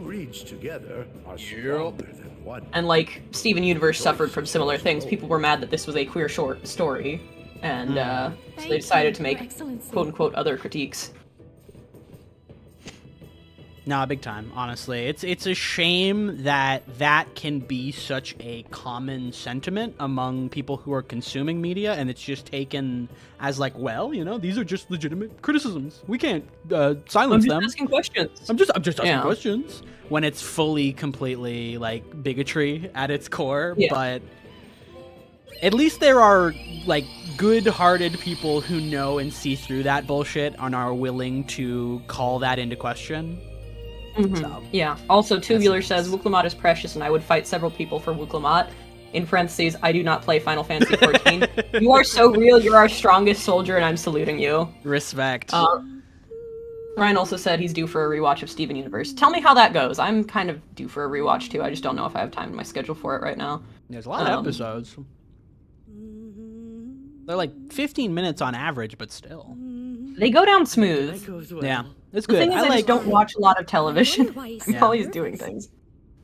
And, like, Steven Universe suffered from similar things. People were mad that this was a queer short story, and so they decided to make quote-unquote other critiques. Nah, big time, honestly. It's a shame that can be such a common sentiment among people who are consuming media, and it's just taken as like, well, you know, these are just legitimate criticisms. We can't silence them. I'm just asking questions. I'm just asking questions. When it's fully, completely, like, bigotry at its core, but at least there are, like, good-hearted people who know and see through that bullshit and are willing to call that into question. Mm-hmm. So, yeah. Also, Tubular says, Wuklamat is precious and I would fight several people for Wuklamat. In parentheses, I do not play Final Fantasy XIV. You are so real, you're our strongest soldier, and I'm saluting you. Respect. Ryan also said he's due for a rewatch of Steven Universe. Tell me how that goes. I'm kind of due for a rewatch, too. I just don't know if I have time in my schedule for it right now. There's a lot of episodes. They're like 15 minutes on average, but still. They go down smooth. Yeah, it's good. The thing is, I just don't watch a lot of television. I'm always doing things.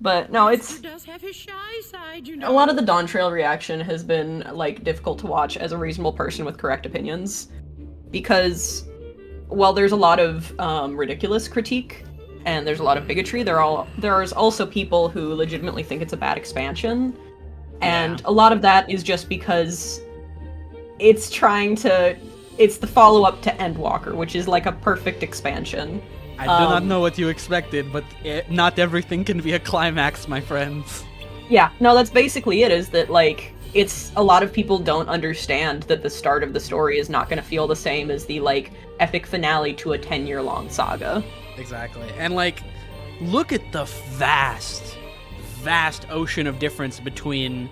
But no, it's... A lot of the Dawn Trail reaction has been, like, difficult to watch as a reasonable person with correct opinions. Because, while there's a lot of ridiculous critique, and there's a lot of bigotry, there's also people who legitimately think it's a bad expansion. And a lot of that is just because it's it's the follow-up to Endwalker, which is like a perfect expansion. I do not know what you expected, but not everything can be a climax, my friends. Yeah, no, that's basically it, is that, like, it's a lot of people don't understand that the start of the story is not going to feel the same as the, like, epic finale to a 10-year-long saga. Exactly. And, like, look at the vast ocean of difference between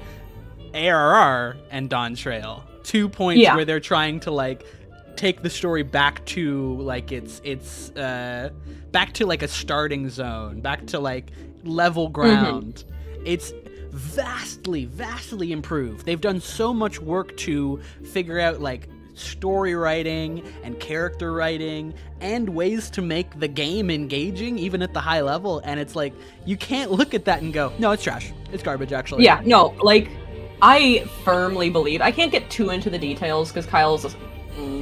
ARR and Dawn Trail. 2 points where they're trying to, like, take the story back to, like, it's back to, like, a starting zone, back to, like, level ground. It's vastly improved. They've done so much work to figure out, like, story writing and character writing and ways to make the game engaging even at the high level, and it's like, you can't look at that and go, no, it's trash, it's garbage, actually. Yeah, no, like, I firmly believe, I can't get too into the details because Kyle's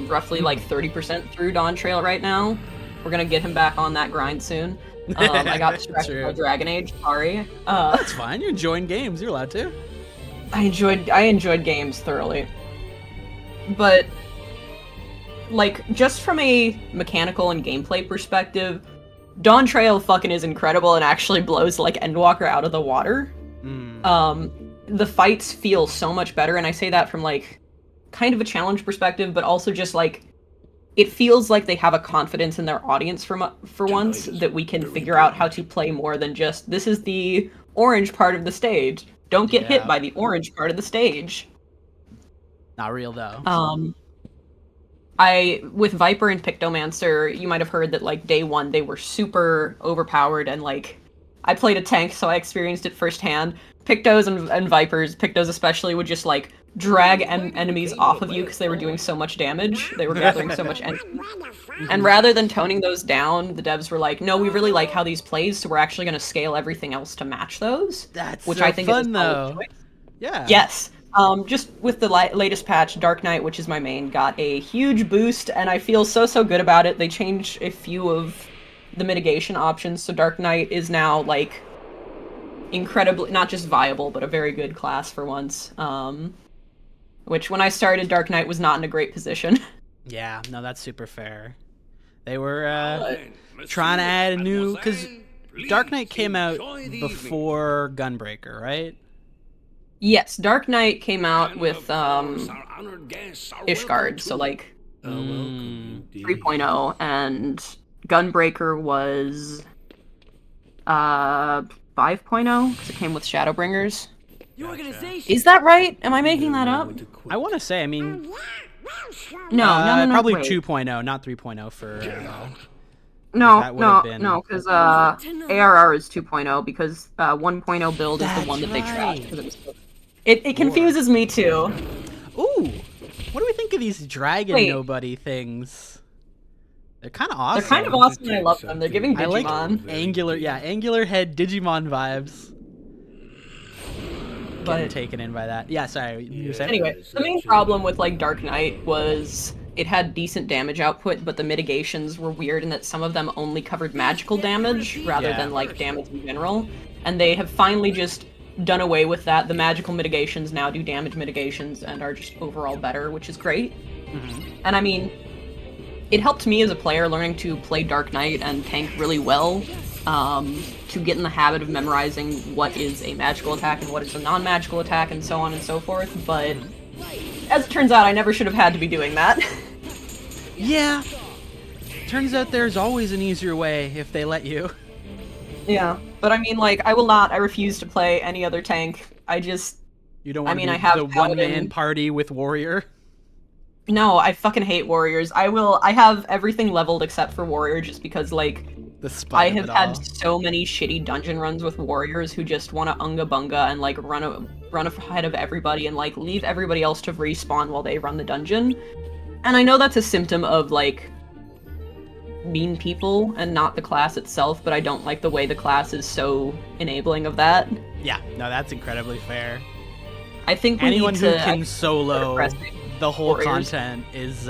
roughly like 30% through Dawn Trail right now. We're gonna get him back on that grind soon. I got distracted by Dragon Age, sorry. That's fine, you're enjoying games, you're allowed to. I enjoyed games thoroughly. But, like, just from a mechanical and gameplay perspective, Dawn Trail fucking is incredible and actually blows, like, Endwalker out of the water. The fights feel so much better, and I say that from, like, kind of a challenge perspective, but also just, like, it feels like they have a confidence in their audience for once, that we can figure out how to play more than just, this is the orange part of the stage. Don't get hit Yeah. by the orange part of the stage. Not real though. With Viper and Pictomancer, you might have heard that like day one they were super overpowered, and like I played a tank, so I experienced it firsthand. Pictos and Vipers, Pictos especially, would just like drag enemies off of you because they were doing so much damage. They were gathering so much energy. And rather than toning those down, the devs were like, no, we really like how these plays, so we're actually going to scale everything else to match those. That's which so I think fun is a solid though. choice. Yeah. Yes. Just with the latest patch, Dark Knight, which is my main, got a huge boost, and I feel so good about it. They changed a few of the mitigation options, so Dark Knight is now, like, incredibly, not just viable, but a very good class for once. Which, when I started, Dark Knight was not in a great position. Yeah, no, that's super fair. They were trying to add a new... Because Dark Knight came out before Gunbreaker, right? Yes, Dark Knight came out with Ishgard, so like 3.0, and Gunbreaker was 5.0 because it came with Shadowbringers. Is that right? Am I making that up? I want to say, I mean... No, probably wait. 2.0, not 3.0 for... No, because ARR is 2.0 because 1.0 build is the one that they right. trashed. 'Cause it confuses me too. Ooh! What do we think of these dragon Wait. nobody things? They're kind of awesome. They're kind of awesome and I love them. They're giving I like Digimon. angular head Digimon vibes. Getting But taken in by that. Yeah, sorry. You were saying? anyway, the main problem with like Dark Knight was it had decent damage output, but the mitigations were weird in that some of them only covered magical damage rather Yeah. than like damage in general. And they have finally just done away with that. The magical mitigations now do damage mitigations and are just overall better, which is great. And I mean, it helped me as a player learning to play Dark Knight and tank really well, to get in the habit of memorizing what is a magical attack and what is a non-magical attack and so on and so forth, but as it turns out, I never should have had to be doing that. Yeah. Turns out there's always an easier way if they let you. Yeah, but I mean, like, I refuse to play any other tank. You don't want to mean, be I have the Paladin. one-man party with warrior. No, I fucking hate warriors. I have everything leveled except for warrior just because, like, The spite I of have it had all. so many shitty dungeon runs with warriors who just want to unga bunga and like run ahead of everybody and like leave everybody else to respawn while they run the dungeon. And I know that's a symptom of like mean people and not the class itself, but I don't like the way the class is so enabling of that. Yeah, no, that's incredibly fair. I think we Anyone need who to can solo aggressive the whole warriors. content is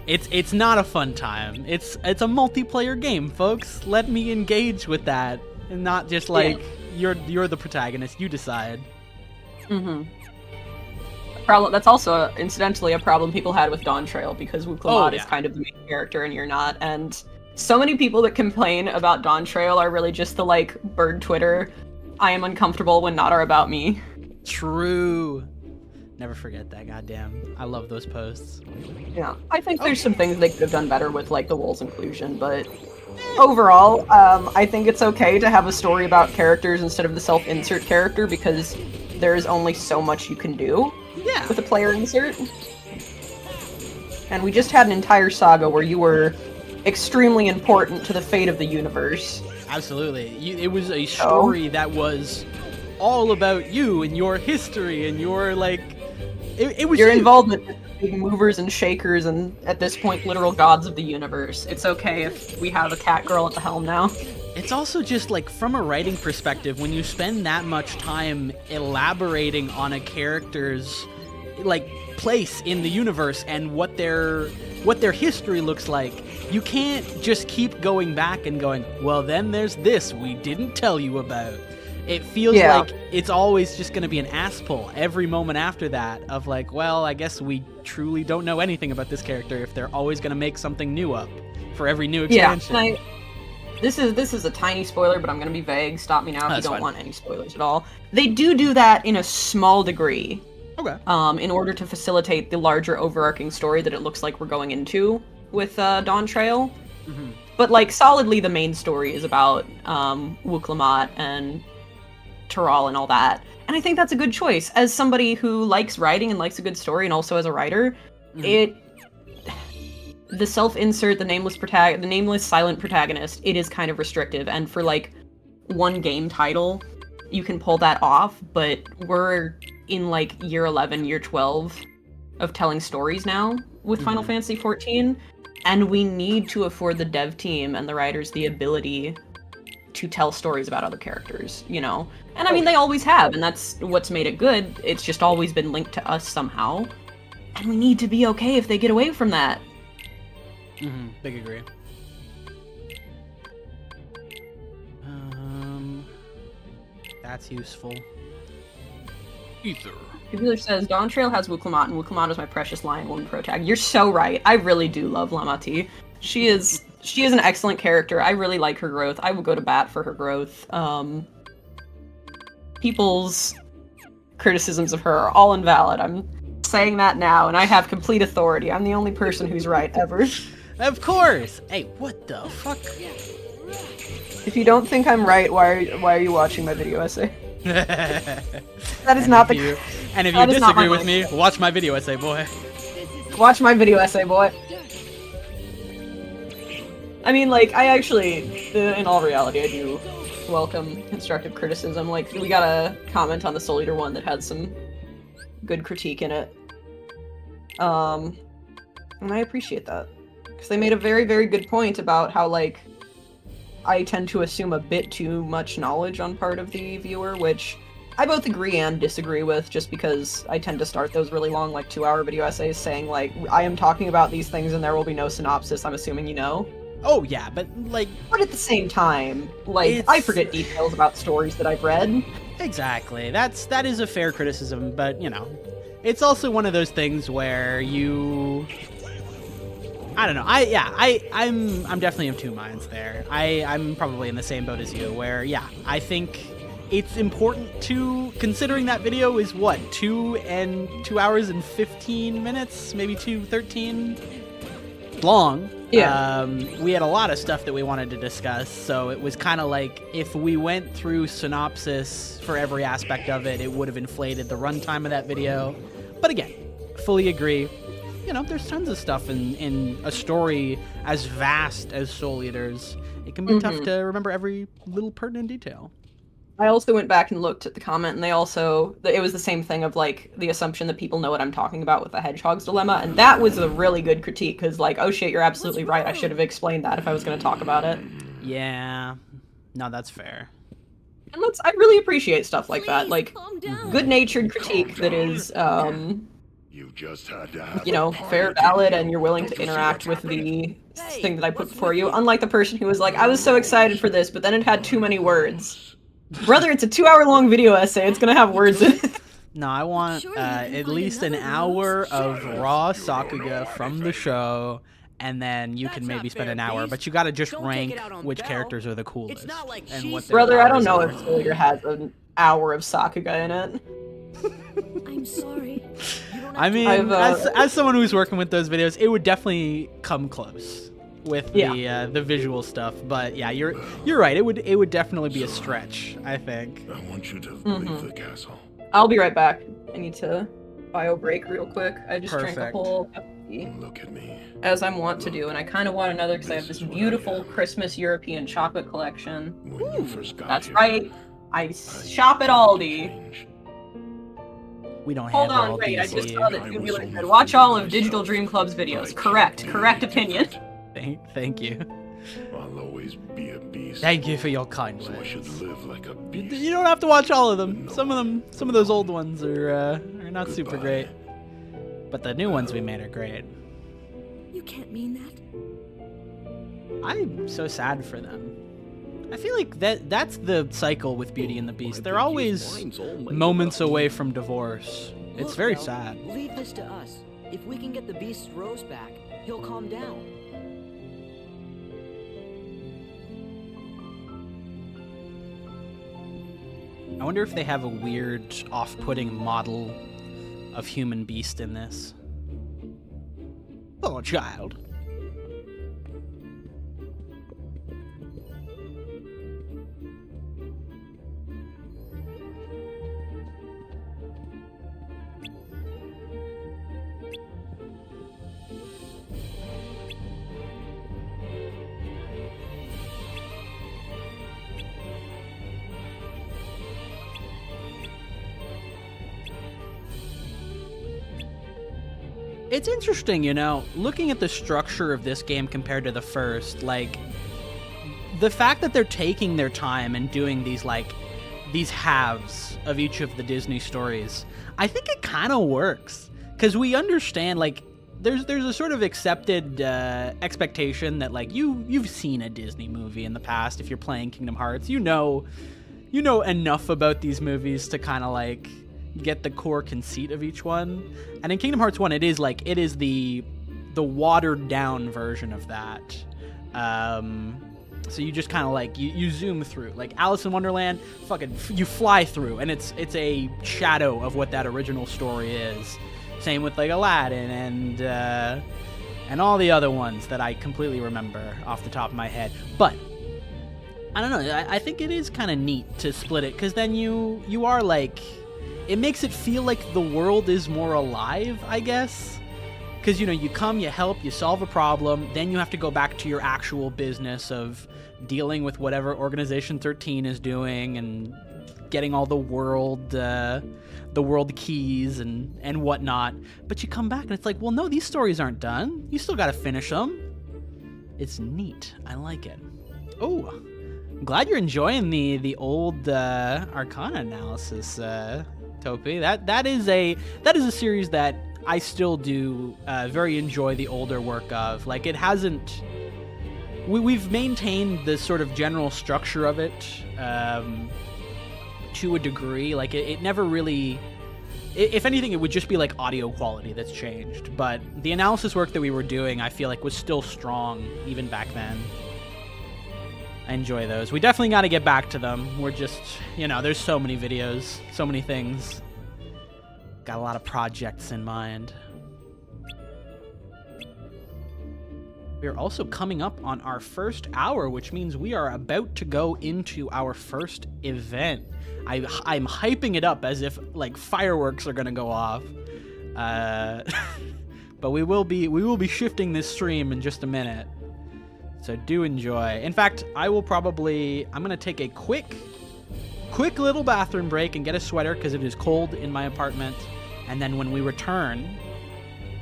it's not a fun time. It's a multiplayer game, folks. Let me engage with that and not just like you're the protagonist. You decide. Mm-hmm. That's also incidentally a problem people had with Dawn Trail because Wuklamat is yeah. kind of the main character and you're not, and so many people that complain about Dawn Trail are really just the like bird Twitter. I am uncomfortable when not are about me. True. Never forget that. Goddamn, I love those posts. Yeah, I think there's some things they could have done better with like the Wolves inclusion, but overall, I think it's okay to have a story about characters instead of the self-insert character because there is only so much you can do Yeah. with a player insert. And we just had an entire saga where you were extremely important to the fate of the universe. Absolutely. It was a story that was all about you and your history and your like. It was Your you. involvement with big movers and shakers and, at this point, literal gods of the universe. It's okay if we have a cat girl at the helm now. It's also just like from a writing perspective, when you spend that much time elaborating on a character's like place in the universe and what their history looks like, you can't just keep going back and going, well, then there's this we didn't tell you about. It feels like it's always just going to be an ass pull every moment after that of like, well, I guess we truly don't know anything about this character if they're always going to make something new up for every new expansion. Yeah, this is a tiny spoiler, but I'm going to be vague. Stop me now if you That's don't fine. want any spoilers at all. They do that in a small degree, Okay. in order to facilitate the larger overarching story that it looks like we're going into with Dawn Trail. But like solidly, the main story is about Wuklamat and Tural and all that. And I think that's a good choice. As somebody who likes writing and likes a good story, and also as a writer, the self-insert, the nameless silent protagonist, it is kind of restrictive. And for like one game title, you can pull that off, but we're in like year 11, year 12 of telling stories now with Final Fantasy XIV, and we need to afford the dev team and the writers the ability to tell stories about other characters, you know? And I mean, they always have, and that's what's made it good. It's just always been linked to us somehow. And we need to be okay if they get away from that. Big agree. That's useful. Ether. Computer says, Dawn Trail has Wuklamot, and Wuklamot is my precious lion woman protag. You're so right. I really do love Lamati. She is an excellent character. I really like her growth. I will go to bat for her growth. People's criticisms of her are all invalid. I'm saying that now, and I have complete authority. I'm the only person who's right ever. Of course! Hey, what the fuck? If you don't think I'm right, why are you watching my video essay? That is not the... And if you disagree with me, watch my video essay, boy. Watch my video essay, boy. I mean, like, I actually, in all reality, I do welcome constructive criticism. Like, we got a comment on the Soul Eater one that had some good critique in it. And I appreciate that. Because they made a very, very good point about how, like, I tend to assume a bit too much knowledge on part of the viewer, which I both agree and disagree with, just because I tend to start those really long, like, 2-hour video essays saying, like, I am talking about these things and there will be no synopsis, I'm assuming you know. Oh, yeah, but, like... But at the same time, like, I forget details about stories that I've read. Exactly. That is a fair criticism, but, you know, it's also one of those things where you... I don't know. I'm definitely of two minds there. I'm probably in the same boat as you, where, yeah, I think it's important to, considering that video is, what, 2 hours and 15 minutes? Maybe 2:13? Long. Yeah. We had a lot of stuff that we wanted to discuss, so it was kind of like, if we went through synopsis for every aspect of it, it would have inflated the runtime of that video. But again, fully agree. You know, there's tons of stuff in a story as vast as Soul Eater's. It can be tough to remember every little pertinent detail. I also went back and looked at the comment, and it was the same thing of, like, the assumption that people know what I'm talking about with the Hedgehog's Dilemma, and that was a really good critique, because, like, oh shit, you're absolutely right, I should have explained that if I was going to talk about it. Yeah. No, that's fair. And I really appreciate stuff like that, like, good-natured critique that is, You just had to have you know, fair, valid, and you're willing to interact with the thing that I put before you, unlike the person who was like, I was so excited for this, but then it had too many words. Brother, it's a 2-hour-long video essay, it's gonna have words in it. No, I want at least an hour of raw Sakuga from the show, and then you can maybe spend an hour, but you gotta just rank which characters are the coolest. And what Brother, I don't know if Soul Eater has an hour of Sakuga in it. I'm sorry. I mean, as someone who's working with those videos, it would definitely come close with the visual stuff. But yeah, you're right. It would definitely be a stretch, I think. I want you to leave the castle. I'll be right back. I need to bio break real quick. I just drank a whole cup of tea. Look at me. As I'm wont to do, and I kind of want another because I have this beautiful Christmas European chocolate collection. When you first got That's here, right. I shop at Aldi. We don't Hold have on, all wait, I these just here. saw that Tubular said, watch all of Digital Dream Club's videos. Correct opinion. Thank you. I'll always be a beast. Thank you for your kind So I should words. live like a beast. You don't have to watch all of them. Some of those old ones are not super great. But the new ones we made are great. You can't mean that. I'm so sad for them. I feel like that's the cycle with Beauty and the Beast. They're always moments away from divorce. It's very sad. Leave this to us. If we can get the Beast's rose back, he'll calm down. I wonder if they have a weird, off-putting model of human beast in this. Oh, child. It's interesting, you know, looking at the structure of this game compared to the first, like, the fact that they're taking their time and doing these, like, these halves of each of the Disney stories, I think it kind of works. Because we understand, like, there's a sort of accepted expectation that, like, you've seen a Disney movie in the past if you're playing Kingdom Hearts. You know enough about these movies to kind of, like, get the core conceit of each one. And in Kingdom Hearts 1, it is the watered down version of that. So you just kind of like you zoom through, like Alice in Wonderland, fucking you fly through, and it's a shadow of what that original story is. Same with like Aladdin and all the other ones that I completely remember off the top of my head. But I don't know, I think it is kind of neat to split it, because then you are like, it makes it feel like the world is more alive, I guess. Because, you know, you come, you help, you solve a problem, then you have to go back to your actual business of dealing with whatever Organization 13 is doing and getting all the world keys and whatnot. But you come back and it's like, well, no, these stories aren't done. You still got to finish them. It's neat. I like it. Oh, I'm glad you're enjoying the old Arcana analysis, Topi. That is a series that I still do very enjoy the older work of. Like, it hasn't... We've maintained the sort of general structure of it to a degree. Like, it never really... If anything, it would just be, like, audio quality that's changed. But the analysis work that we were doing, I feel like, was still strong even back then. I enjoy those. We definitely got to get back to them. We're just, you know, there's so many videos, so many things. Got a lot of projects in mind. We are also coming up on our first hour, which means we are about to go into our first event. I'm hyping it up as if like fireworks are gonna go off. But we will be shifting this stream in just a minute. So do enjoy. In fact, I'm gonna take a quick little bathroom break and get a sweater because it is cold in my apartment. And then when we return,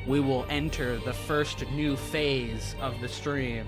we will enter the first new phase of the stream.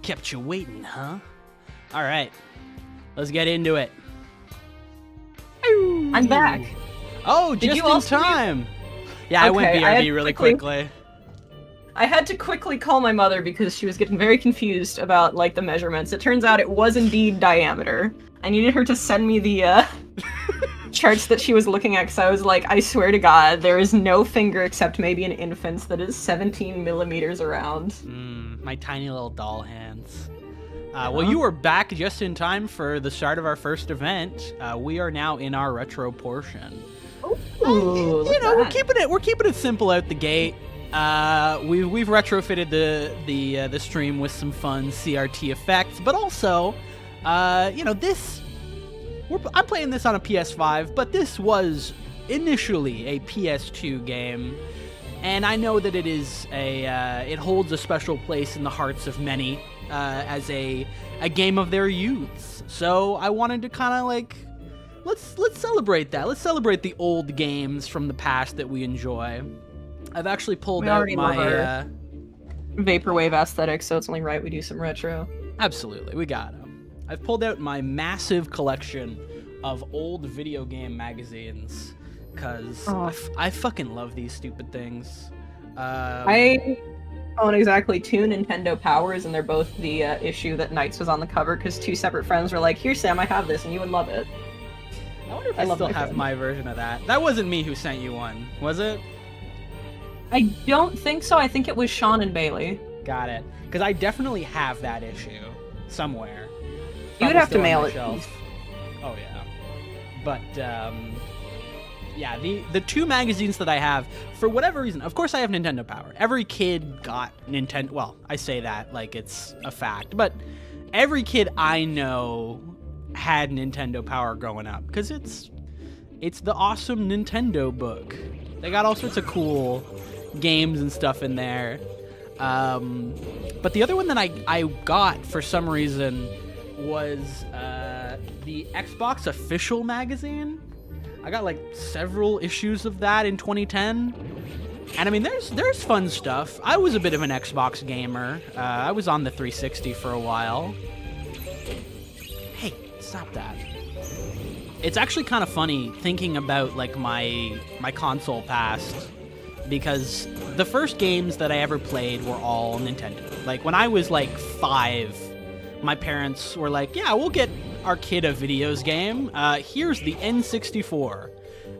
Kept you waiting, huh? All right, let's get into it. I'm back. Oh, just in time. Yeah, I went BRB really quickly. I had to quickly call my mother because she was getting very confused about like the measurements. It turns out it was indeed diameter. I needed her to send me the charts that she was looking at, because I was like, I swear to God, there is no finger except maybe an infant's that is 17 millimeters around. My tiny little doll hands. Well, you were back just in time for the start of our first event. We are now in our retro portion. Ooh, You know, we're keeping it simple out the gate. We've retrofitted the stream with some fun CRT effects, but also, you know, I'm playing this on a PS5, but this was initially a PS2 game, and I know that it holds a special place in the hearts of many as a game of their youths. So I wanted to kind of like, let's celebrate that. Let's celebrate the old games from the past that we enjoy. I've actually pulled out my vaporwave aesthetic, so it's only right we do some retro. Absolutely, we got them. I've pulled out my massive collection of old video game magazines because I fucking love these stupid things. I own exactly two Nintendo Powers, and they're both the issue that Knights was on the cover because two separate friends were like, "Here, Sam, I have this, and you would love it." I wonder if I love still my have friend. my version of that. That wasn't me who sent you one, was it? I don't think so. I think it was Sean and Bailey. Got it. Because I definitely have that issue somewhere. You would Probably have to still on mail my it. shelf. Oh yeah. But yeah, the two magazines that I have, for whatever reason, of course I have Nintendo Power. Every kid got Nintendo. Well, I say that like it's a fact, but every kid I know had Nintendo Power growing up because it's the awesome Nintendo book. They got all sorts of cool games and stuff in there. But the other one that I got for some reason was the Xbox official magazine. I got like several issues of that in 2010. And I mean, there's fun stuff. I was a bit of an Xbox gamer. I was on the 360 for a while. Hey, stop that. It's actually kind of funny thinking about like my console past, because the first games that I ever played were all Nintendo. Like when I was like 5, my parents were like, "Yeah, we'll get our kid a videos game. Here's the N64,"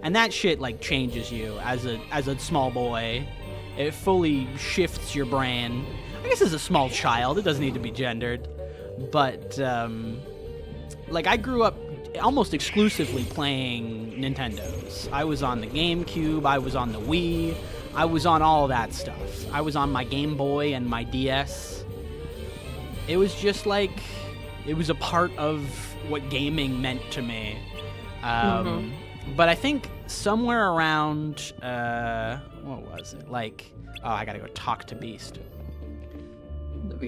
and that shit like changes you as a small boy. It fully shifts your brain. I guess as a small child, it doesn't need to be gendered, but like I grew up almost exclusively playing Nintendos. I was on the GameCube, I was on the Wii, I was on all that stuff. I was on my Game Boy and my DS. It was just like, it was a part of what gaming meant to me. But I think somewhere around, what was it? Like, oh, I gotta go talk to Beast.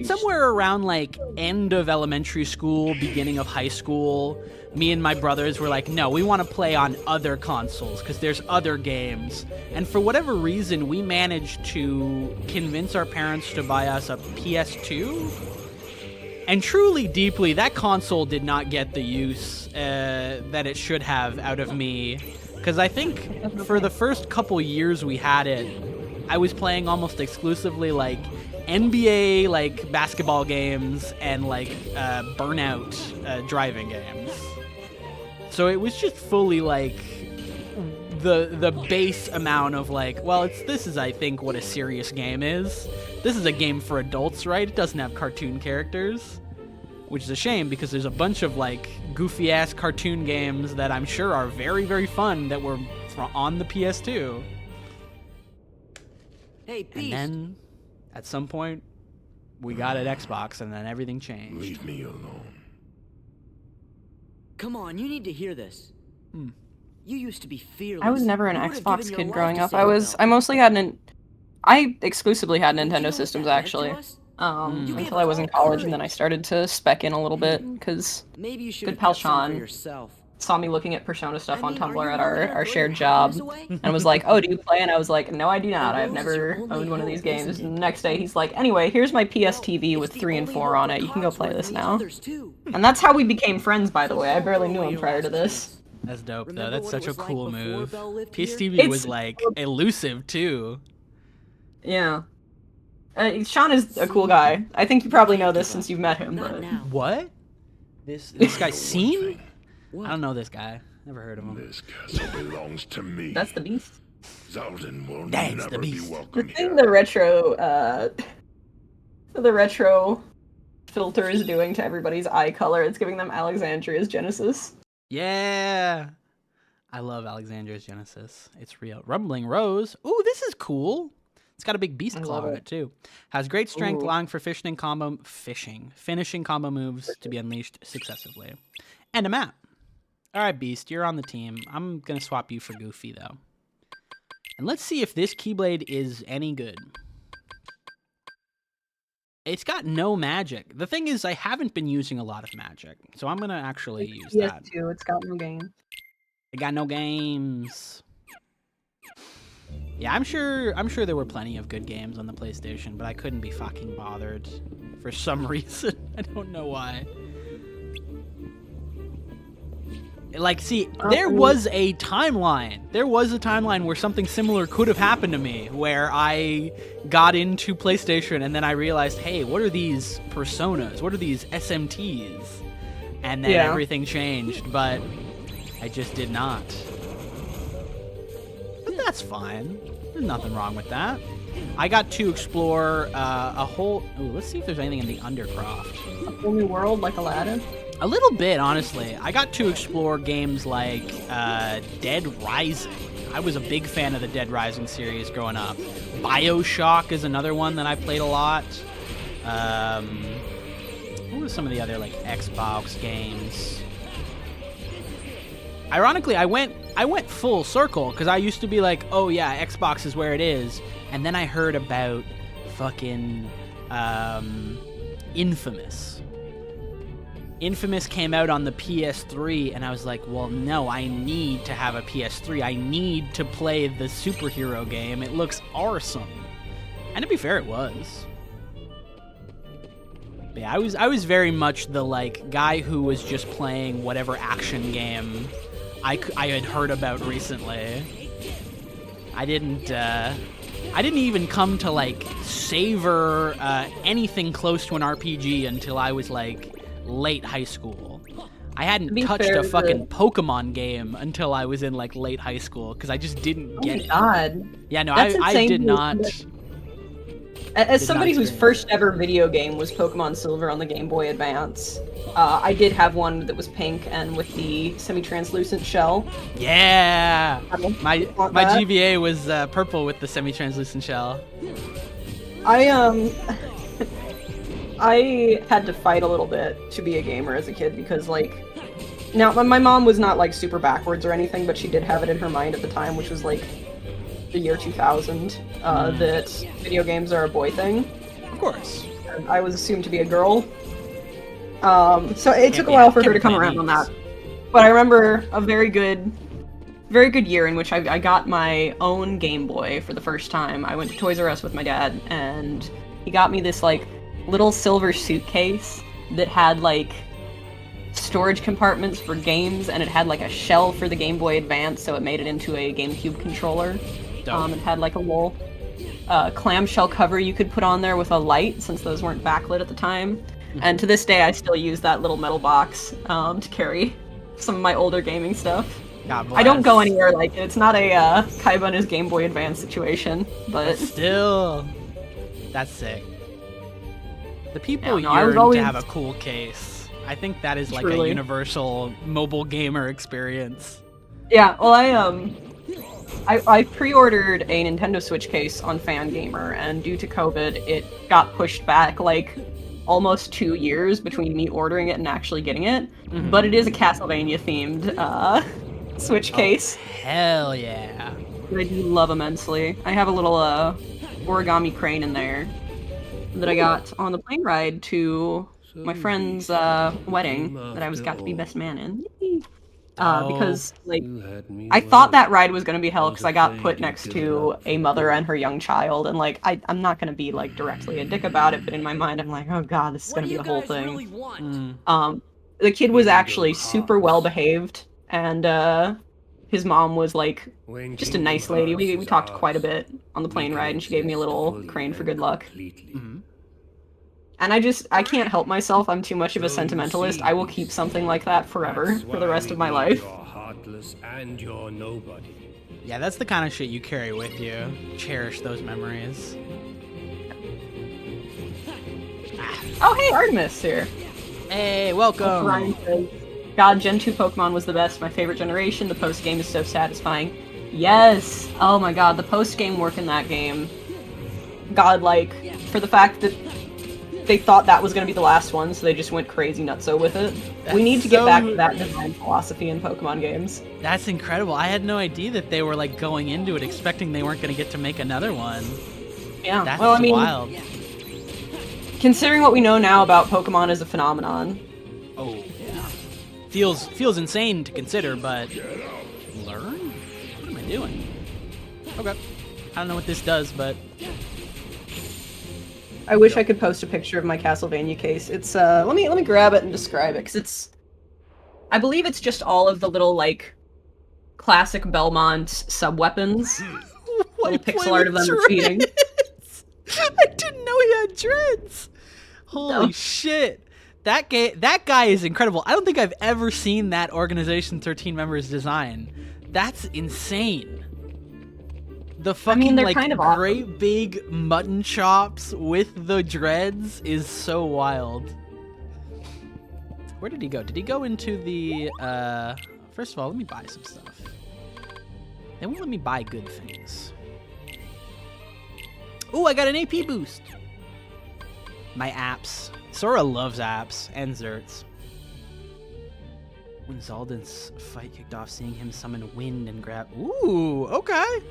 Somewhere around like end of elementary school, beginning of high school, me and my brothers were like, no, we want to play on other consoles because there's other games. And for whatever reason, we managed to convince our parents to buy us a PS2. And truly, deeply, that console did not get the use that it should have out of me. Because I think for the first couple years we had it, I was playing almost exclusively like NBA like basketball games and like Burnout driving games. So it was just fully like the base amount of like, well, this is I think what a serious game is. This is a game for adults, right? It doesn't have cartoon characters, which is a shame because there's a bunch of like goofy ass cartoon games that I'm sure are very, very fun that were on the PS2. Hey, Beast. And then at some point we got an Xbox and then everything changed. Leave me alone. Come on, you need to hear this. You used to be fearless. I was never an You would've Xbox given your kid life growing to up. save I mostly had I exclusively had them. You know Nintendo what systems that meant actually. to us? You gave Until I was us in all college, and then I courage. started to spec in a little bit because Maybe you should good have pal kept some for Sean yourself. saw me looking at Persona stuff I on mean, are Tumblr you at long enough our to shared learn job, happiness away? and was like, "Oh, do you play?" And I was like, "No, I do not. I've Rose is never your only owned one of these hope, games." isn't And it? the next day, he's like, "Anyway, here's my PS Well, TV with it's the 3 and only 4 hope on for it. You can go play Cogsworth this and the now." others, too. And that's how we became friends, by the way. I barely knew him prior to this. That's dope, though. Remember That's what such it a was like cool before move. Belle lived PS here? TV was It's- like elusive too. Yeah. Sean is a cool guy. I think you probably know this since you've met him, Not but now. What? This guy Scene? I don't know this guy. Never heard of him. This castle belongs to me. that's the beast. Zaldin will That's the never be beast. The welcome thing here. the retro filter is doing to everybody's eye color, it's giving them Alexandria's Genesis. Yeah. I love Alexandra's Genesis. It's real. Rumbling Rose. Ooh, this is cool. It's got a big beast I claw love on it. it too. Has great strength, Ooh. allowing for finishing combo moves to be unleashed successively. And a map. All right, Beast, you're on the team. I'm gonna swap you for Goofy though. And let's see if this Keyblade is any good. It's got no magic. The thing is, I haven't been using a lot of magic, so I'm gonna actually use that. PS2, it's got no game. It got no games. Yeah, I'm sure there were plenty of good games on the PlayStation, but I couldn't be fucking bothered for some reason. I don't know why. Like, see, there was a timeline. There was a timeline where something similar could have happened to me, where I got into PlayStation and then I realized, hey, what are these personas? What are these SMTs? And then everything changed, but I just did not. But that's fine. There's nothing wrong with that. I got to explore a whole... Ooh, let's see if there's anything in the Undercroft. A whole new world like Aladdin? A little bit, honestly. I got to explore games like Dead Rising. I was a big fan of the Dead Rising series growing up. BioShock is another one that I played a lot. What was some of the other like Xbox games? Ironically, I went full circle because I used to be like, oh yeah, Xbox is where it is, and then I heard about fucking Infamous. Infamous came out on the PS3, and I was like, well, no, I need to have a PS3. I need to play the superhero game. It looks awesome. And to be fair, it was. But yeah, I was very much the like guy who was just playing whatever action game I had heard about recently. I didn't even come to like savor anything close to an RPG until I was like late high school. I hadn't touched a fucking Pokemon game until I was in like late high school because I just didn't get it. Oh my god. Yeah, no, I did not. As somebody whose first ever video game was Pokemon Silver on the Game Boy Advance, I did have one that was pink and with the semi-translucent shell. Yeah! My GBA was purple with the semi-translucent shell. I had to fight a little bit to be a gamer as a kid because, like, now my mom was not like super backwards or anything, but she did have it in her mind at the time, which was like the year 2000, that video games are a boy thing. Of course. And I was assumed to be a girl. So it took a while for her to come around on that. But I remember a very good year in which I got my own Game Boy for the first time. I went to Toys R Us with my dad, and he got me this like little silver suitcase that had like storage compartments for games, and it had like a shell for the Game Boy Advance, so it made it into a GameCube controller. It had like a little clamshell cover you could put on there with a light, since those weren't backlit at the time. And to this day, I still use that little metal box to carry some of my older gaming stuff. I don't go anywhere like it. It's not a Kaiba and his Game Boy Advance situation, but still, that's sick. The people I was yearn always... to have a cool case. I think that is like Truly. a universal mobile gamer experience. Yeah, well, I pre-ordered a Nintendo Switch case on Fangamer, and due to COVID, it got pushed back like almost 2 years between me ordering it and actually getting it. Mm-hmm. But it is a Castlevania themed Switch case. Hell yeah! That I do love immensely. I have a little origami crane in there that I got on the plane ride to my friend's wedding that I got to be best man in. Because like I thought that ride was gonna be hell because I got put next to a mother and her young child, and like I'm not gonna be like directly a dick about it, but in my mind I'm like, oh god, this is gonna be the whole thing. Really the kid was actually super well behaved, and his mom was like just a nice lady. We talked quite a bit on the plane ride, and she gave me a little crane for good luck. Mm-hmm. And I can't help myself. I'm too much of a sentimentalist. I will keep something like that forever, for the rest of my life. Yeah, that's the kind of shit you carry with you. Cherish those memories. Oh, hey, Artemis here. Hey, welcome. Ryan says, God, Gen 2 Pokemon was the best. My favorite generation. The post-game is so satisfying. Yes! Oh my god, the post-game work in that game. God, like, for the fact that they thought that was going to be the last one, so they just went crazy nutso with it. We need to get back to that design philosophy in Pokemon games. That's incredible. I had no idea that they were like going into it expecting they weren't going to get to make another one. Yeah, that's well, I mean, wild. Considering what we know now about Pokemon as a phenomenon. Oh, yeah. Feels insane to consider, but learn? What am I doing? Okay. I don't know what this does, but I wish I could post a picture of my Castlevania case. It's let me grab it and describe it, because it's I believe it's just all of the little, like, classic Belmont sub-weapons. Little pixel art of them repeating. I didn't know he had dreads. Holy shit. That guy is incredible. I don't think I've ever seen that Organization 13 members design. That's insane. The fucking they're like kind of awesome. great big mutton chops with the dreads is so wild. Where did he go? Did he go into the first of all, let me buy some stuff. They won't let me buy good things. Oh, I got an AP boost. My apps. Sora loves apps and Zerts. When Zaldan's fight kicked off, seeing him summon wind and grab. Ooh, okay.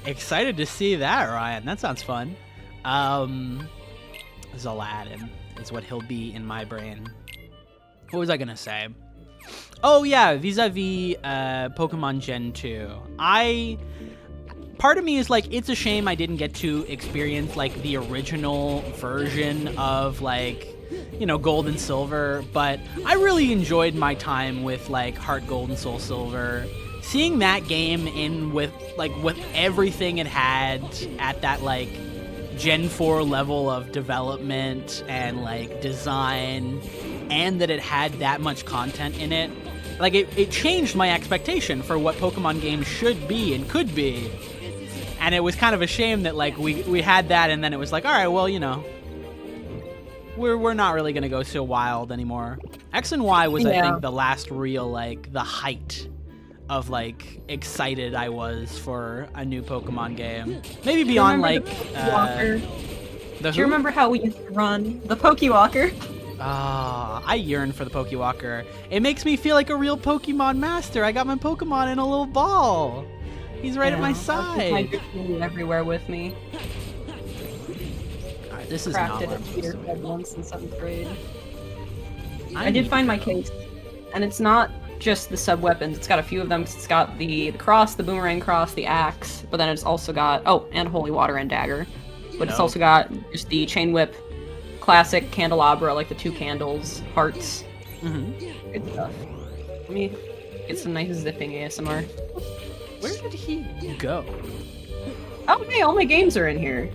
Excited to see that, Ryan. That sounds fun. Zaladin is what he'll be in my brain. What was I gonna say? Oh yeah, vis-a-vis Pokemon Gen 2. Part of me is like, it's a shame I didn't get to experience like the original version of like, you know, Gold and Silver, but I really enjoyed my time with like Heart Gold and Soul Silver. Seeing that game in with everything it had at that like Gen 4 level of development and like design, and that it had that much content in it, like it changed my expectation for what Pokemon games should be and could be. And it was kind of a shame that like we had that, and then it was like, all right, well, you know, we're not really gonna go so wild anymore. X and Y was, I think, the last real like the height of like excited I was for a new Pokemon game. Maybe beyond like Do you remember how we used to run the Pokewalker? Ah, I yearn for the Pokewalker. It makes me feel like a real Pokemon master. I got my Pokemon in a little ball. He's right at my side. Everywhere with me. Alright, this is Cracked not it what at I'm Peter supposed to Fed once in 7th grade. I I did find my case, and it's not just the sub weapons. It's got a few of them. It's got the cross, the boomerang cross, the axe, but then it's also got and holy water and dagger. But it's also got just the chain whip, classic candelabra, like the 2 candles, hearts. Good stuff. Let me get some nice zipping ASMR. Where did he go? Oh, hey, all my games are in here.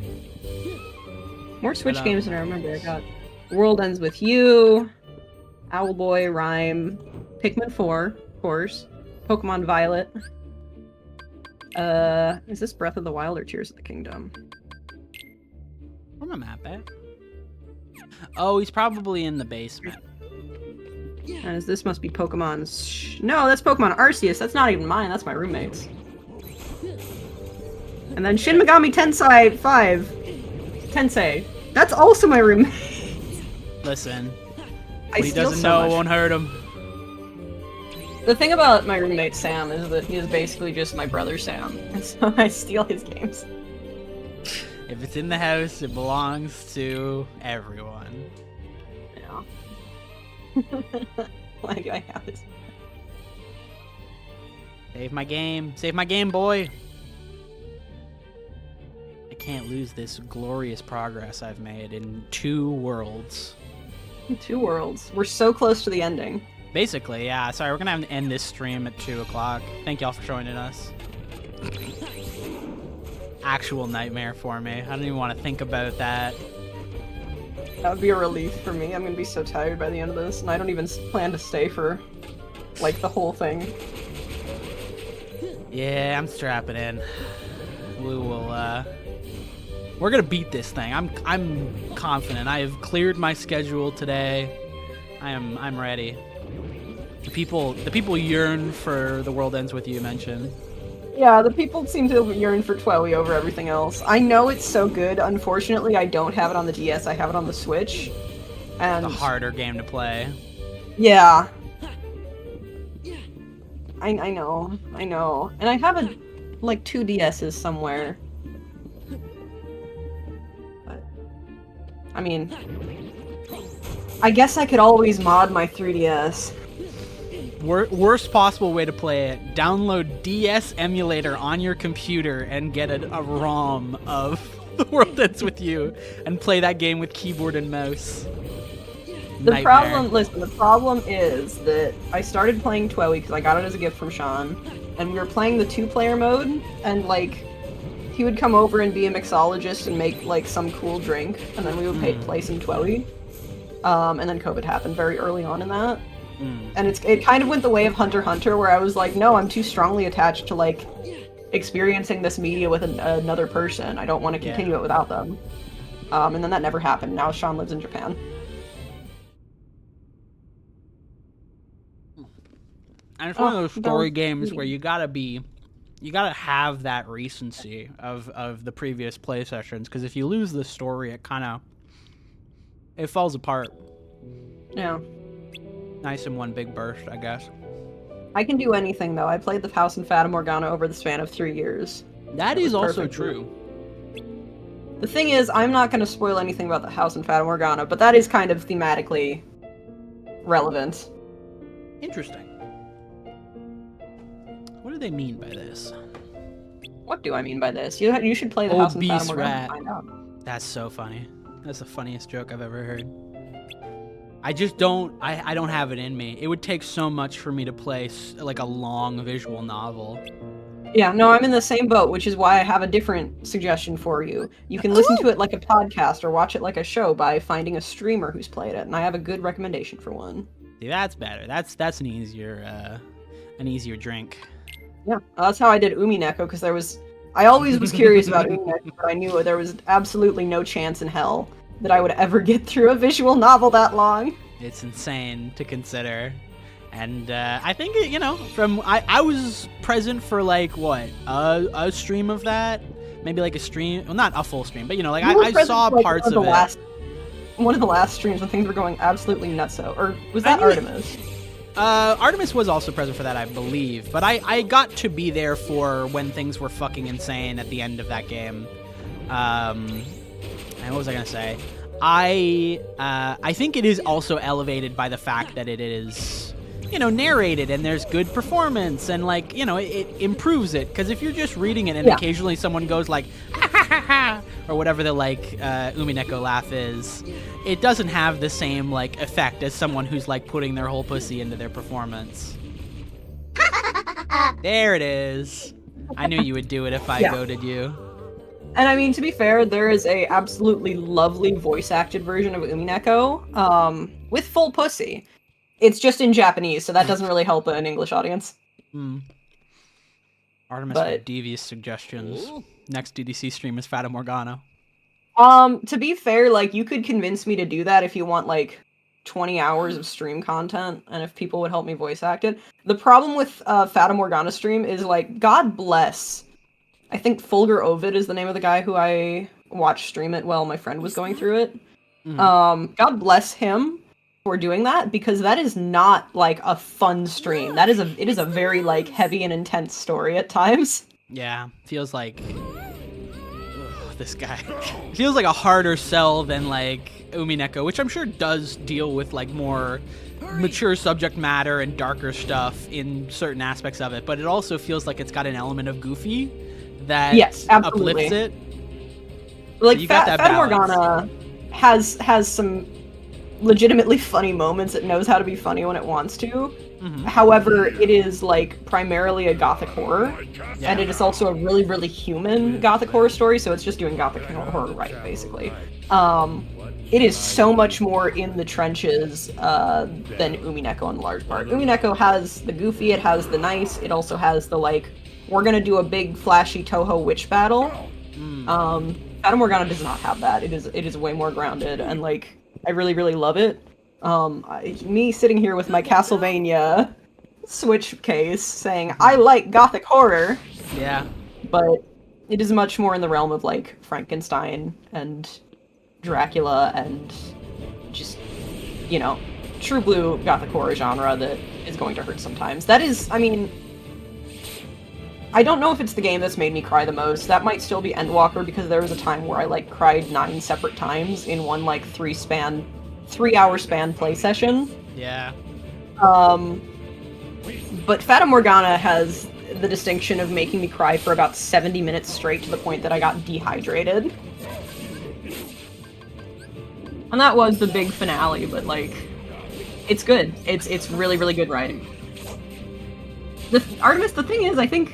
More Switch games than I remember. I got World Ends With You, Owlboy, Rhyme, Pikmin 4, of course, Pokemon Violet. Is this Breath of the Wild or Tears of the Kingdom? Where am I map at? Oh, he's probably in the basement. As this must be Pokemon's. No, that's Pokemon Arceus. That's not even mine. That's my roommate's. And then Shin Megami Tensei 5. Tensei. That's also my roommate. Listen, I what he doesn't know won't hurt him. The thing about my roommate Sam is that he is basically just my brother Sam, and so I steal his games. If it's in the house, it belongs to everyone. Yeah. Why do I have this? Save my game. Save my game, boy. I can't lose this glorious progress I've made in 2 worlds. 2 worlds. We're so close to the ending. Basically, yeah. Sorry, we're gonna have to end this stream at 2 o'clock. Thank y'all for joining us. Actual nightmare for me. I don't even want to think about that. That would be a relief for me. I'm gonna be so tired by the end of this, and I don't even plan to stay for, like, the whole thing. Yeah, I'm strapping in. We will, we're gonna beat this thing. I'm confident. I have cleared my schedule today. I'm ready. The people yearn for The World Ends With You mentioned. Yeah, the people seem to yearn for Twelly over everything else. I know it's so good. Unfortunately, I don't have it on the DS. I have it on the Switch. And The harder game to play. yeah. I know. And I have like 2 DSs somewhere. But, I mean, I guess I could always mod my 3DS. Worst possible way to play it: download DS emulator on your computer and get a ROM of The World Ends With You and play that game with keyboard and mouse. The problem is that I started playing Twowie because I got it as a gift from Sean, and we were playing the 2-player mode, and like, he would come over and be a mixologist and make like some cool drink, and then we would play some Twowie. And then COVID happened very early on in that. And it kind of went the way of Hunter x Hunter, where I was like, no, I'm too strongly attached to like experiencing this media with another person. I don't want to continue it without them. And then that never happened. Now Sean lives in Japan. And it's one of those story games where you gotta have that recency of the previous play sessions, because if you lose the story, it falls apart. Yeah. Nice in one big burst, I guess. I can do anything, though. I played the House and Fata Morgana over the span of 3 years. That is also true. The thing is, I'm not going to spoil anything about the House and Fata Morgana, but that is kind of thematically relevant. Interesting. What do they mean by this? What do I mean by this? You should play the House and Fata Morgana to find out. That's so funny. That's the funniest joke I've ever heard. I just don't. I don't have it in me. It would take so much for me to play like a long visual novel. Yeah, no, I'm in the same boat, which is why I have a different suggestion for you. You can listen to it like a podcast or watch it like a show by finding a streamer who's played it, and I have a good recommendation for one. See, that's better. That's an easier drink. Yeah, that's how I did Umineko, because I always was curious about Umineko, but I knew there was absolutely no chance in hell that I would ever get through a visual novel that long. It's insane to consider. And I think, I was present for like, what, a stream of that? Maybe like a stream, well, not a full stream, but I saw parts of it. One of the last streams when things were going absolutely nutso. Or was that Artemis? Artemis was also present for that, I believe. But I got to be there for when things were fucking insane at the end of that game. And what was I gonna say? I think it is also elevated by the fact that it is, narrated and there's good performance and it improves it. Because if you're just reading it and occasionally someone goes like, ha ha ha ha, or whatever the Umineko laugh is, it doesn't have the same effect as someone who's putting their whole pussy into their performance. There it is. I knew you would do it if I goaded you. And I mean, to be fair, there is a absolutely lovely voice-acted version of Umineko, with full pussy. It's just in Japanese, so that doesn't really help an English audience. Artemis with devious suggestions. Next DDC stream is Fata Morgana. To be fair, you could convince me to do that if you want, 20 hours of stream content, and if people would help me voice act it. The problem with Fata Morgana stream is, God bless. I think Fulgur Ovid is the name of the guy who I watched stream it while my friend was going through it. God bless him for doing that, because that is not, a fun stream. It is a very, heavy and intense story at times. Yeah, feels like... this guy. Feels like a harder sell than, Umineko, which I'm sure does deal with, more mature subject matter and darker stuff in certain aspects of it, but it also feels like it's got an element of goofy that uplifts it. So Fata Morgana has some legitimately funny moments. It knows how to be funny when it wants to. However, it is primarily a gothic horror, and it is also a really, really human gothic horror story, so it's just doing gothic horror right, basically. It is so much more in the trenches than Umineko in large part. Umineko has the goofy, it has the nice, it also has the we're gonna do a big flashy Toho witch battle. Fata Morgana does not have that. It is way more grounded, and I really, really love it. Me sitting here with my Castlevania Switch case saying, I like gothic horror. Yeah. But it is much more in the realm of Frankenstein and Dracula and just, true blue gothic horror genre that is going to hurt sometimes. That is, I don't know if it's the game that's made me cry the most. That might still be Endwalker, because there was a time where I cried 9 separate times in one 3-hour span play session. Yeah. But Fata Morgana has the distinction of making me cry for about 70 minutes straight, to the point that I got dehydrated. And that was the big finale, but like, it's good. It's really, really good writing. Artemis, the thing is, I think,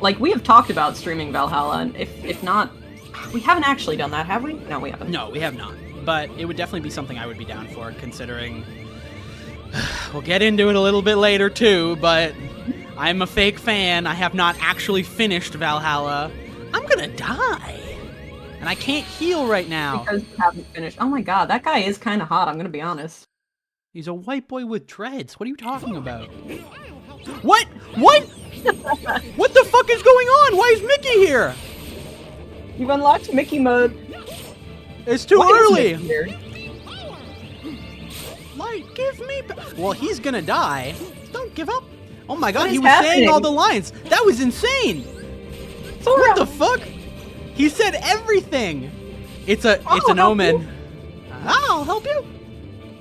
like, we have talked about streaming Valhalla, and if not, we haven't actually done that, have we? No, we haven't. No, we have not. But it would definitely be something I would be down for, considering... We'll get into it a little bit later, too, but I'm a fake fan. I have not actually finished Valhalla. I'm gonna die. And I can't heal right now. Because you haven't finished. Oh my god, that guy is kind of hot, I'm gonna be honest. He's a white boy with dreads. What are you talking about? What? What? What the fuck is going on? Why is Mickey here? You've unlocked Mickey mode. It's too Why is early. Mickey here? Like, give me... Well, he's gonna die. Don't give up. Oh my god, What he is was saying happening? all the lines. That was insane. Sora! What the fuck? He said everything. It's an help omen. you. I'll help you.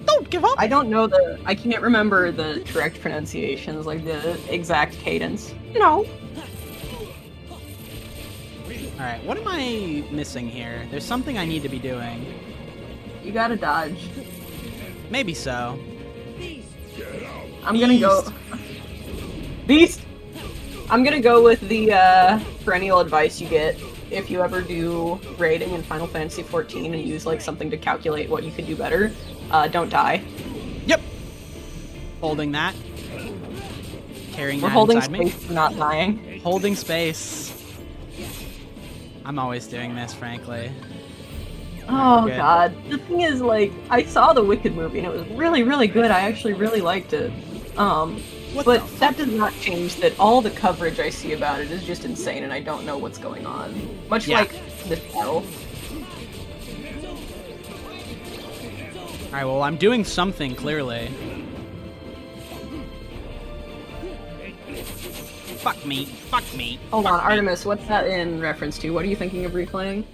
Don't give up. I don't know I can't remember the correct pronunciations, like the exact cadence. You know. Alright, what am I missing here? There's something I need to be doing. You gotta dodge. Maybe so. I'm gonna go... Beast! I'm gonna go with the perennial advice you get if you ever do raiding in Final Fantasy XIV and use like something to calculate what you could do better. Don't die. Yep. Holding that. Carrying We're that holding inside me. space, not dying. Holding space. I'm always doing this, frankly. Oh Good. god. The thing is, like, I saw the Wicked movie and it was really, really good. I actually really liked it. What But the that does not change that all the coverage I see about it is just insane and I don't know what's going on. Much Yeah. like this battle. Alright, well, I'm doing something, clearly. Fuck me. Fuck me. Hold on, fuck me. Artemis, what's that in reference to? What are you thinking of replaying?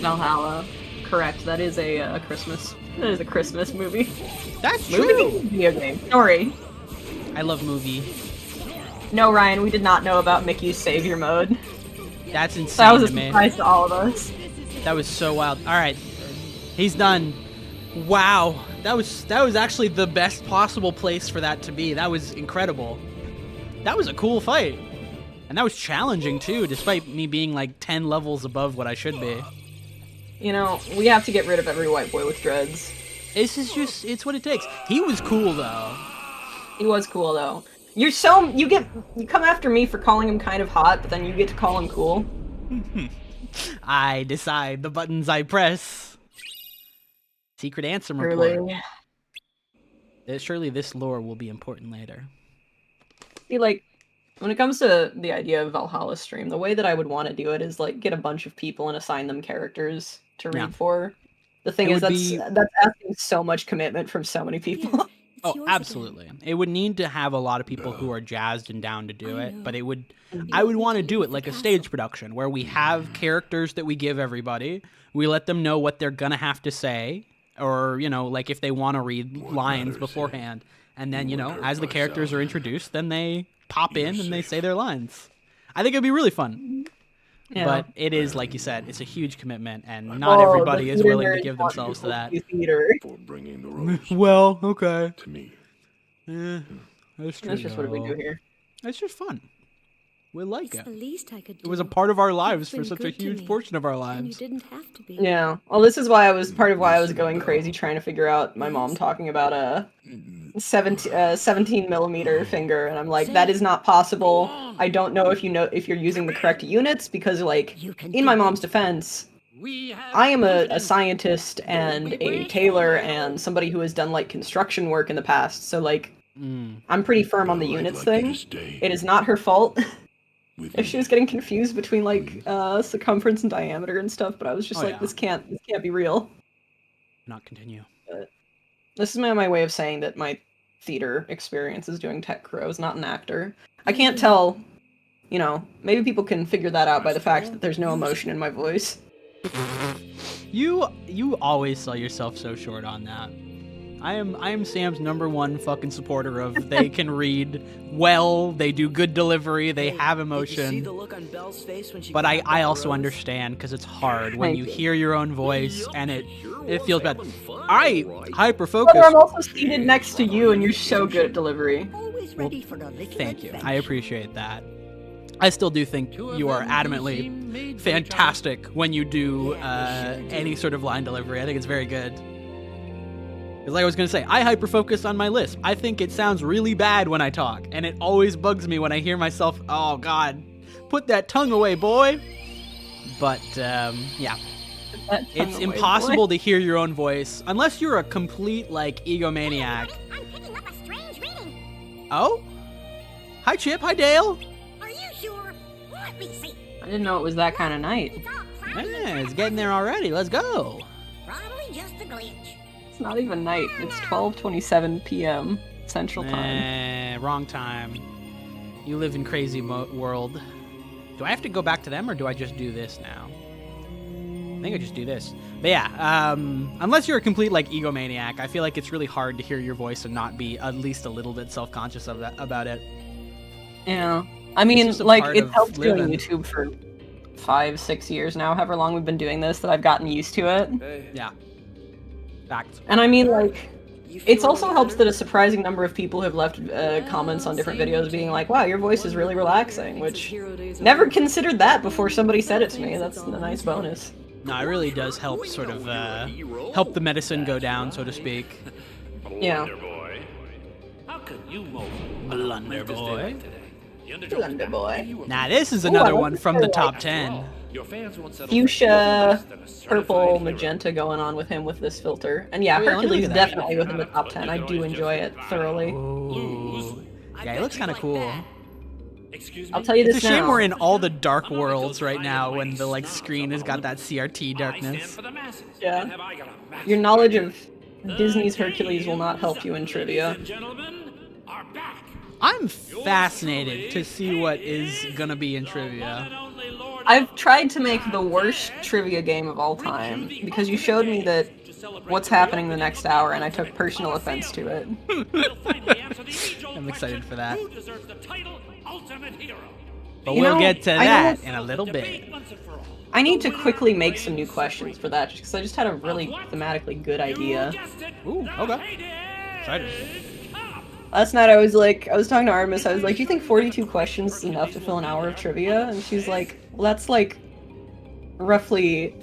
Valhalla. Correct, that is a Christmas. That is a Christmas movie. That's Movie? true. Video game. Sorry. I love movie. No, Ryan, we did not know about Mickey's Savior mode. That's insane That was a to me. surprise to all of us. That was so wild. Alright. He's done. Wow. That was actually the best possible place for that to be. That was incredible. That was a cool fight. And that was challenging too, despite me being like 10 levels above what I should be. You know, we have to get rid of every white boy with dreads. This is just, it's what it takes. He was cool though. He was cool though. You come after me for calling him kind of hot, but then you get to call him cool. I decide the buttons I press. Secret answer report. Really? Surely this lore will be important later. See, like, when it comes to the idea of Valhalla stream, the way that I would want to do it is, like, get a bunch of people and assign them characters to read Yeah. for. The thing It is, would that's asking so much commitment from so many people. Oh, absolutely. It would need to have a lot of people who are jazzed and down to do it, but I would want to do it like a stage production where we have characters that we give everybody. We let them know what they're gonna have to say, or, you know, like if they want to read lines beforehand. And then, you know, as the characters are introduced, then they pop in and they say their lines. I think it'd be really fun. Yeah. But it is, like you said, it's a huge commitment, and not everybody is willing to give themselves to that. Theater. For bringing the rose Well, okay. to me. Yeah, that's true. That's just what we do though. here. It's just fun. We like It's it. the least I could do. It was a part of our lives You've for been such a good to huge me, portion of our and you lives. didn't have to be. Yeah. Well, this is why part of why I was going crazy trying to figure out my mom talking about a 17 millimeter finger, and I'm like, that is not possible. I don't know if you're using the correct units, because, like, in my mom's defense, I am a scientist and a tailor and somebody who has done, like, construction work in the past, so, like, I'm pretty firm on the units thing. It is not her fault if she was getting confused between, like, circumference and diameter and stuff, but I was just Oh, like, yeah. this can't be real. Not continue. This is my way of saying that my theater experience is doing tech crew. I was not an actor. I can't tell, you know, maybe people can figure that out by the fact that there's no emotion in my voice. You always sell yourself so short on that. I am Sam's #1 fucking supporter of they can read well, they do good delivery, they have Did you see emotion. the look on Belle's face when she But grabbed I that also rose? understand because it's hard when Thank you you. hear your own voice and it feels bad. having fun, I all right. hyper But I'm focus. also seated next to you, and you're so good at delivery. Always ready for the little Thank you. adventure. I appreciate that. I still do think you are adamantly fantastic when you do any sort of line delivery. I think it's very good. Because like I was going to say, I hyper-focus on my lisp. I think it sounds really bad when I talk, and it always bugs me when I hear myself, oh god, put that tongue away, boy. But, yeah. It's impossible to hear your own voice, unless you're a complete, like, egomaniac. I'm picking up a strange reading. Oh? Hi, Chip. Hi, Dale. Are you sure? Let me see. I didn't know it was that kind of night. It's all cloudy. Yeah, it's getting there already. Let's go. Probably just a glitch. It's not even night. It's 12:27 p.m. Central Time. Wrong time. You live in crazy world. Do I have to go back to them, or do I just do this now? I think I just do this. But yeah, unless you're a complete like egomaniac, I feel like it's really hard to hear your voice and not be at least a little bit self-conscious of that about it. Yeah. I mean, just a like, part it's of helped doing living. YouTube for 5-6 years now, however long we've been doing this, that I've gotten used to it. Yeah. Fact. And I mean, like, You feel it's also any helps better? that a surprising number of people have left comments on different videos being like, wow, your voice is really relaxing, which never considered that before somebody said it to me. That's a nice bonus. No, it really does help sort of help the medicine go down, so to speak. Yeah. Boy. How could you mold Blunder boy. Blunder boy. Nah, this is Ooh, I another like one this from the very top much. 10. Your fans won't settle Fuchsia, for less than a purple, certified hero. magenta going on with him with this filter. And yeah, Oh, yeah, let me look Hercules at that. definitely within the top 10. I do enjoy it thoroughly. Ooh. Yeah, it looks kind of cool. Excuse me? I'll tell you It's this a shame now. we're in all the dark worlds right now when the like screen has got that CRT I stand darkness. for the masses. Yeah. And have I got a massive Your knowledge of The Disney's Hercules will not help you in Ladies trivia. and gentlemen are back. I'm fascinated to see what is gonna be in One trivia. and only Lord I've tried to make the worst trivia game of all time because you showed me that what's happening the next hour and I took personal offense to it. We'll finally answer the age-old I'm excited question, for that. Who deserves the title Ultimate Hero? But You we'll know, get to I that don't- in a little Debate bit. once and for all. I need to quickly make some new questions for that just because I just had a really thematically good You idea. guessed it, Ooh, the okay. Hayden Excited. Cup. Last night I was talking to Artemis, I was like, do you think 42 questions is enough to fill an hour of trivia? And she's like, well, that's like roughly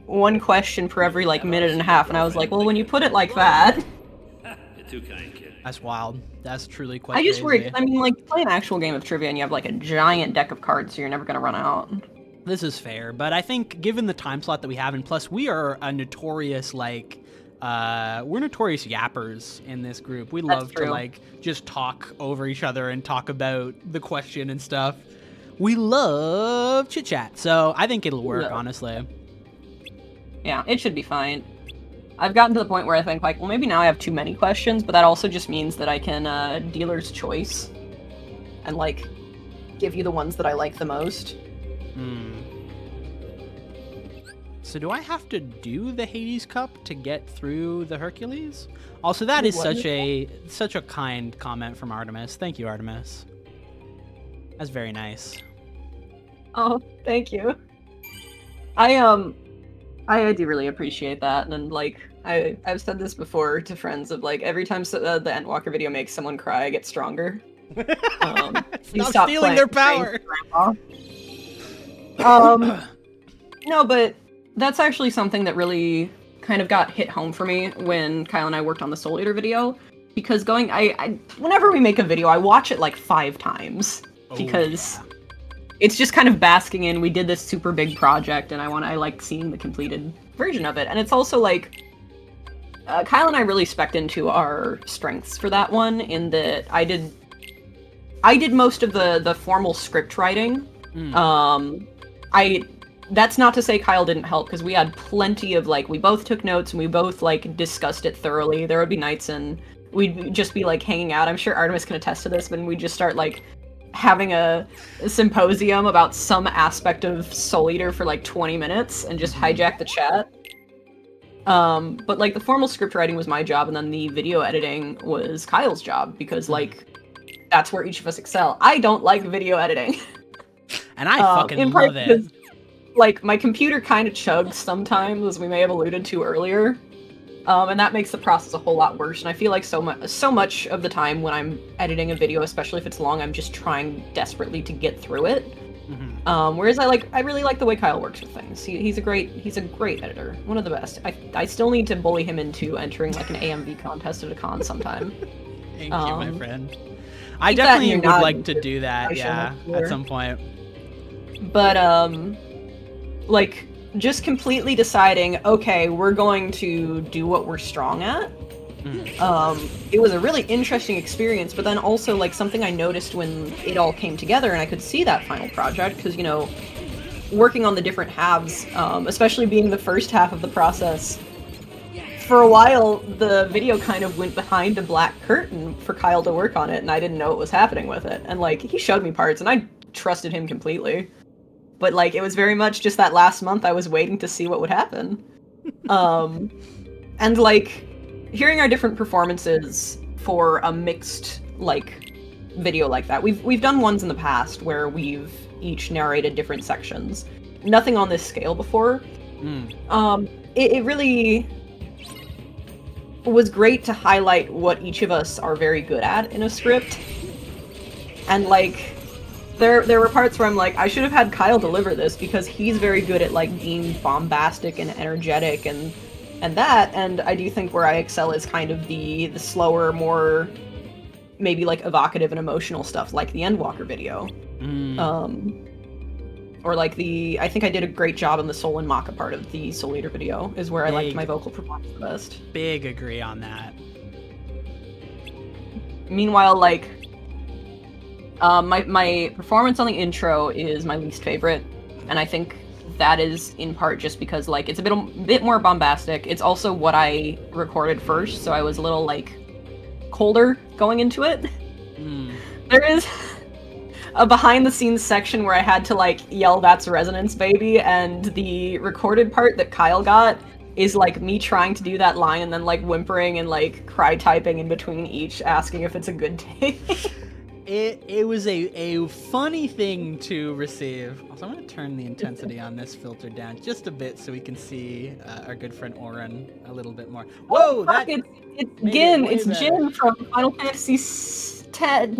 one question per every like minute and a half. And I was like, well, when you put it like that, You're too kind, kid. That's wild. That's truly quite I just worry. crazy. I mean, like, play an actual game of trivia and you have like a giant deck of cards, so you're never gonna run out. This is fair, but I think given the time slot that we have, and plus we are a notorious like we're notorious yappers in this group. We love to true. like just talk over each other and talk about the question and stuff. We love chit chat, so I think it'll work, Yeah. honestly. Yeah, it should be fine. I've gotten to the point where I think like, well, maybe now I have too many questions, but that also just means that I can dealer's choice and like give you the ones that I like the most. So do I have to do the Hades Cup to get through the Hercules? Also, that is What such a kind comment from Artemis. Thank you, Artemis. That's very nice. Oh, thank you. I do really appreciate that, and like I've said this before to friends of like every time the Endwalker video makes someone cry, I get stronger. You Stop stealing their playing power. Grandpa. No, but that's actually something that really kind of got hit home for me when Kyle and I worked on the Soul Eater video. Because I whenever we make a video, I watch it like 5 times because it's just kind of basking in. We did this super big project, and I like seeing the completed version of it. And it's also like Kyle and I really spec'd into our strengths for that one. In that I did most of the formal script writing. That's not to say Kyle didn't help, because we had plenty of, like, we both took notes and we both, like, discussed it thoroughly. There would be nights and we'd just be, like, hanging out. I'm sure Artemis can attest to this, but we'd just start, like, having a symposium about some aspect of Soul Eater for, like, 20 minutes and just hijack the chat. But like the formal script writing was my job, and then the video editing was Kyle's job because like that's where each of us excel. I don't like video editing. And I fucking in part love it. because, like, my computer kind of chugs sometimes, as we may have alluded to earlier. And that makes the process a whole lot worse. And I feel like so much of the time when I'm editing a video, especially if it's long, I'm just trying desperately to get through it. Whereas I really like the way Kyle works with things. He's a great editor, one of the best. I still need to bully him into entering like an AMV contest at a con sometime. Thank you, my friend. I keep that in definitely your would noggin like to for do that, yeah, sure. at some point. But like just completely deciding, okay, we're going to do what we're strong at. It was a really interesting experience, but then also like something I noticed when it all came together and I could see that final project, because, you know, working on the different halves, especially being the first half of the process, for a while the video kind of went behind a black curtain for Kyle to work on it, and I didn't know what was happening with it. And like, he showed me parts and I trusted him completely. But like, it was very much just that last month I was waiting to see what would happen. And like, hearing our different performances for a mixed like video like that. We've done ones in the past where we've each narrated different sections. Nothing on this scale before. It really was great to highlight what each of us are very good at in a script. And like, there were parts where I'm like, I should have had Kyle deliver this because he's very good at like being bombastic and energetic and that, and I do think where I excel is kind of the slower, more maybe like evocative and emotional stuff, like the Endwalker video. Or like I think I did a great job on the Soul and Maka part of the Soul Eater video, is where I liked my vocal performance the best. Big agree on that. Meanwhile, like, my performance on the intro is my least favorite, and I think that is in part just because like it's a bit more bombastic. It's also what I recorded first, so I was a little like colder going into it. There is a behind the scenes section where I had to like yell "That's Resonance, baby," and the recorded part that Kyle got is like me trying to do that line and then like whimpering and like cry typing in between each, asking if it's a good day. It was a funny thing to receive. Also, I'm going to turn the intensity on this filter down just a bit so we can see our good friend Oren a little bit more. Whoa, it's Gin. It's Jin from Final Fantasy 10.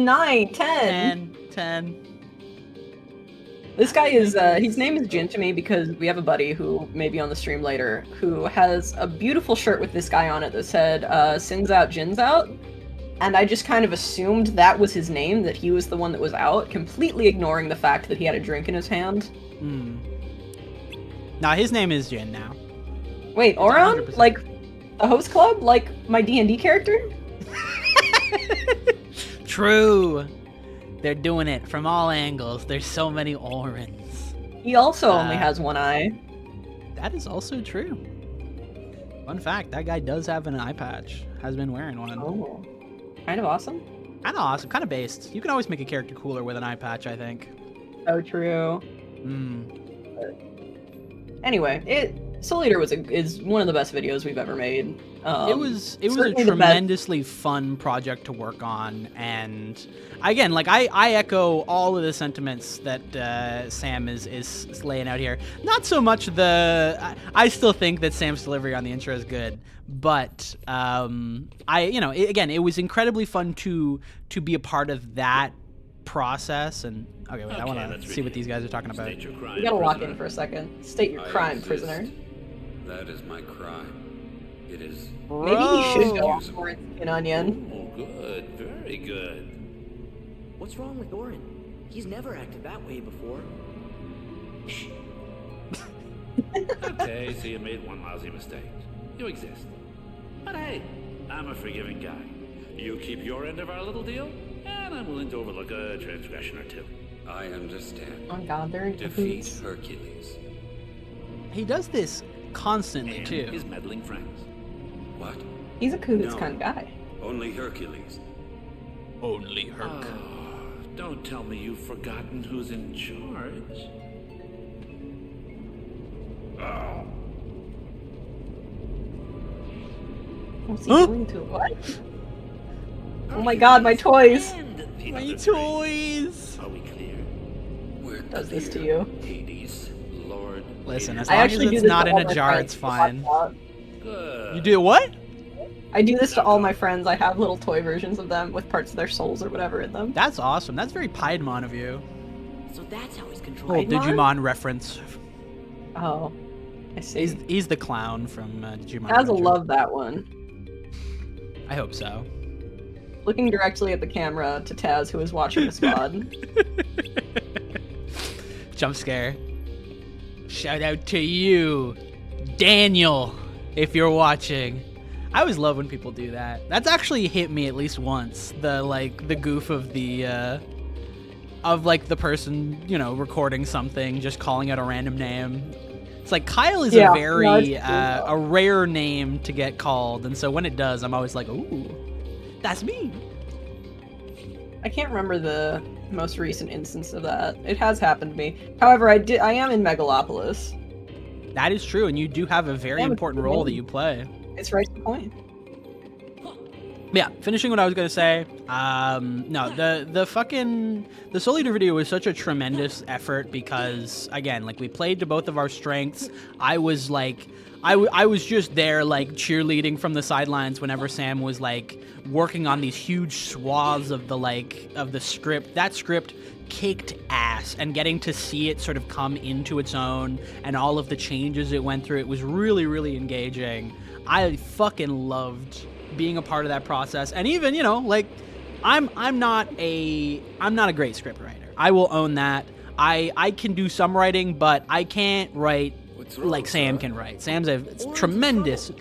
This guy is, his name is Jin to me because we have a buddy who may be on the stream later who has a beautiful shirt with this guy on it that said, Sins out, Jin's out. And I just kind of assumed that was his name, that he was the one that was out, completely ignoring the fact that he had a drink in his hand. Now his name is Jin now. Wait, Oron? Like the host club? Like my D&D character? True. They're doing it from all angles. There's so many Orens. He also only has one eye. That is also true. Fun fact, that guy does have an eye patch. Has been wearing one. Oh. Kind of awesome. Kind of awesome. Kind of based. You can always make a character cooler with an eye patch, I think. So true. Anyway, Soul Eater is one of the best videos we've ever made. It was a tremendously fun project to work on, and again, like I echo all of the sentiments that Sam is laying out here. Not so much I still think that Sam's delivery on the intro is good, but it was incredibly fun to be a part of that process. And okay, wait, I want to see what these guys are talking about. State your crime, You gotta lock prisoner. in for a second. State your crime, prisoner. That is my crime. It is. Maybe he should go off for an onion. Oh, good. Very good. What's wrong with Oren? He's never acted that way before. Okay, so you made one lousy mistake. You exist. But hey, I'm a forgiving guy. You keep your end of our little deal, and I'm willing to overlook a transgression or two. I understand. Oh god, they're in Defeat cahoots. Hercules. He does this constantly And too. his meddling friends. What? He's a cahoots No. kind of guy. Only Hercules. Only Herc. Oh, don't tell me you've forgotten who's in charge. What's he doing to it? What? Oh my god, my toys! My toys! Are we clear? We're Does this to clear. you? Hades, Lord. Listen, as I long as actually do it's this not to in all a my jar, friends it's to fine. watch Good. You do what? I do this to all my friends. I have little toy versions of them with parts of their souls or whatever in them. That's awesome. That's very Piedmon of you. So that's how he's Little controlling. Piedmon? Digimon reference. Oh, I see. He's the clown from Digimon. Taz will Adventure. love that one. I hope so. Looking directly at the camera to Taz, who is watching this VOD. Jump scare. Shout out to you, Daniel, if you're watching. I always love when people do that. That's actually hit me at least once. The goof of the person, recording something, just calling out a random name. It's like Kyle is Yeah, a very no, it's true. a rare name to get called, and so when it does, I'm always like, ooh, that's me. I can't remember the most recent instance of that. It has happened to me. However, I am in Megalopolis. That is true, and you do have a very Yeah, but important you role know. that you play. It's right to the point. Yeah, finishing what I was gonna say. No, the Soul Eater video was such a tremendous effort because, again, like, we played to both of our strengths. I was like, I was just there, like, cheerleading from the sidelines whenever Sam was like working on these huge swaths of the script. That script kicked ass, and getting to see it sort of come into its own and all of the changes it went through, it was really, really engaging. I fucking loved being a part of that process. And even, I'm not a great script writer. I will own that. I can do some writing, but I can't write like Sam can write. Sam's a tremendous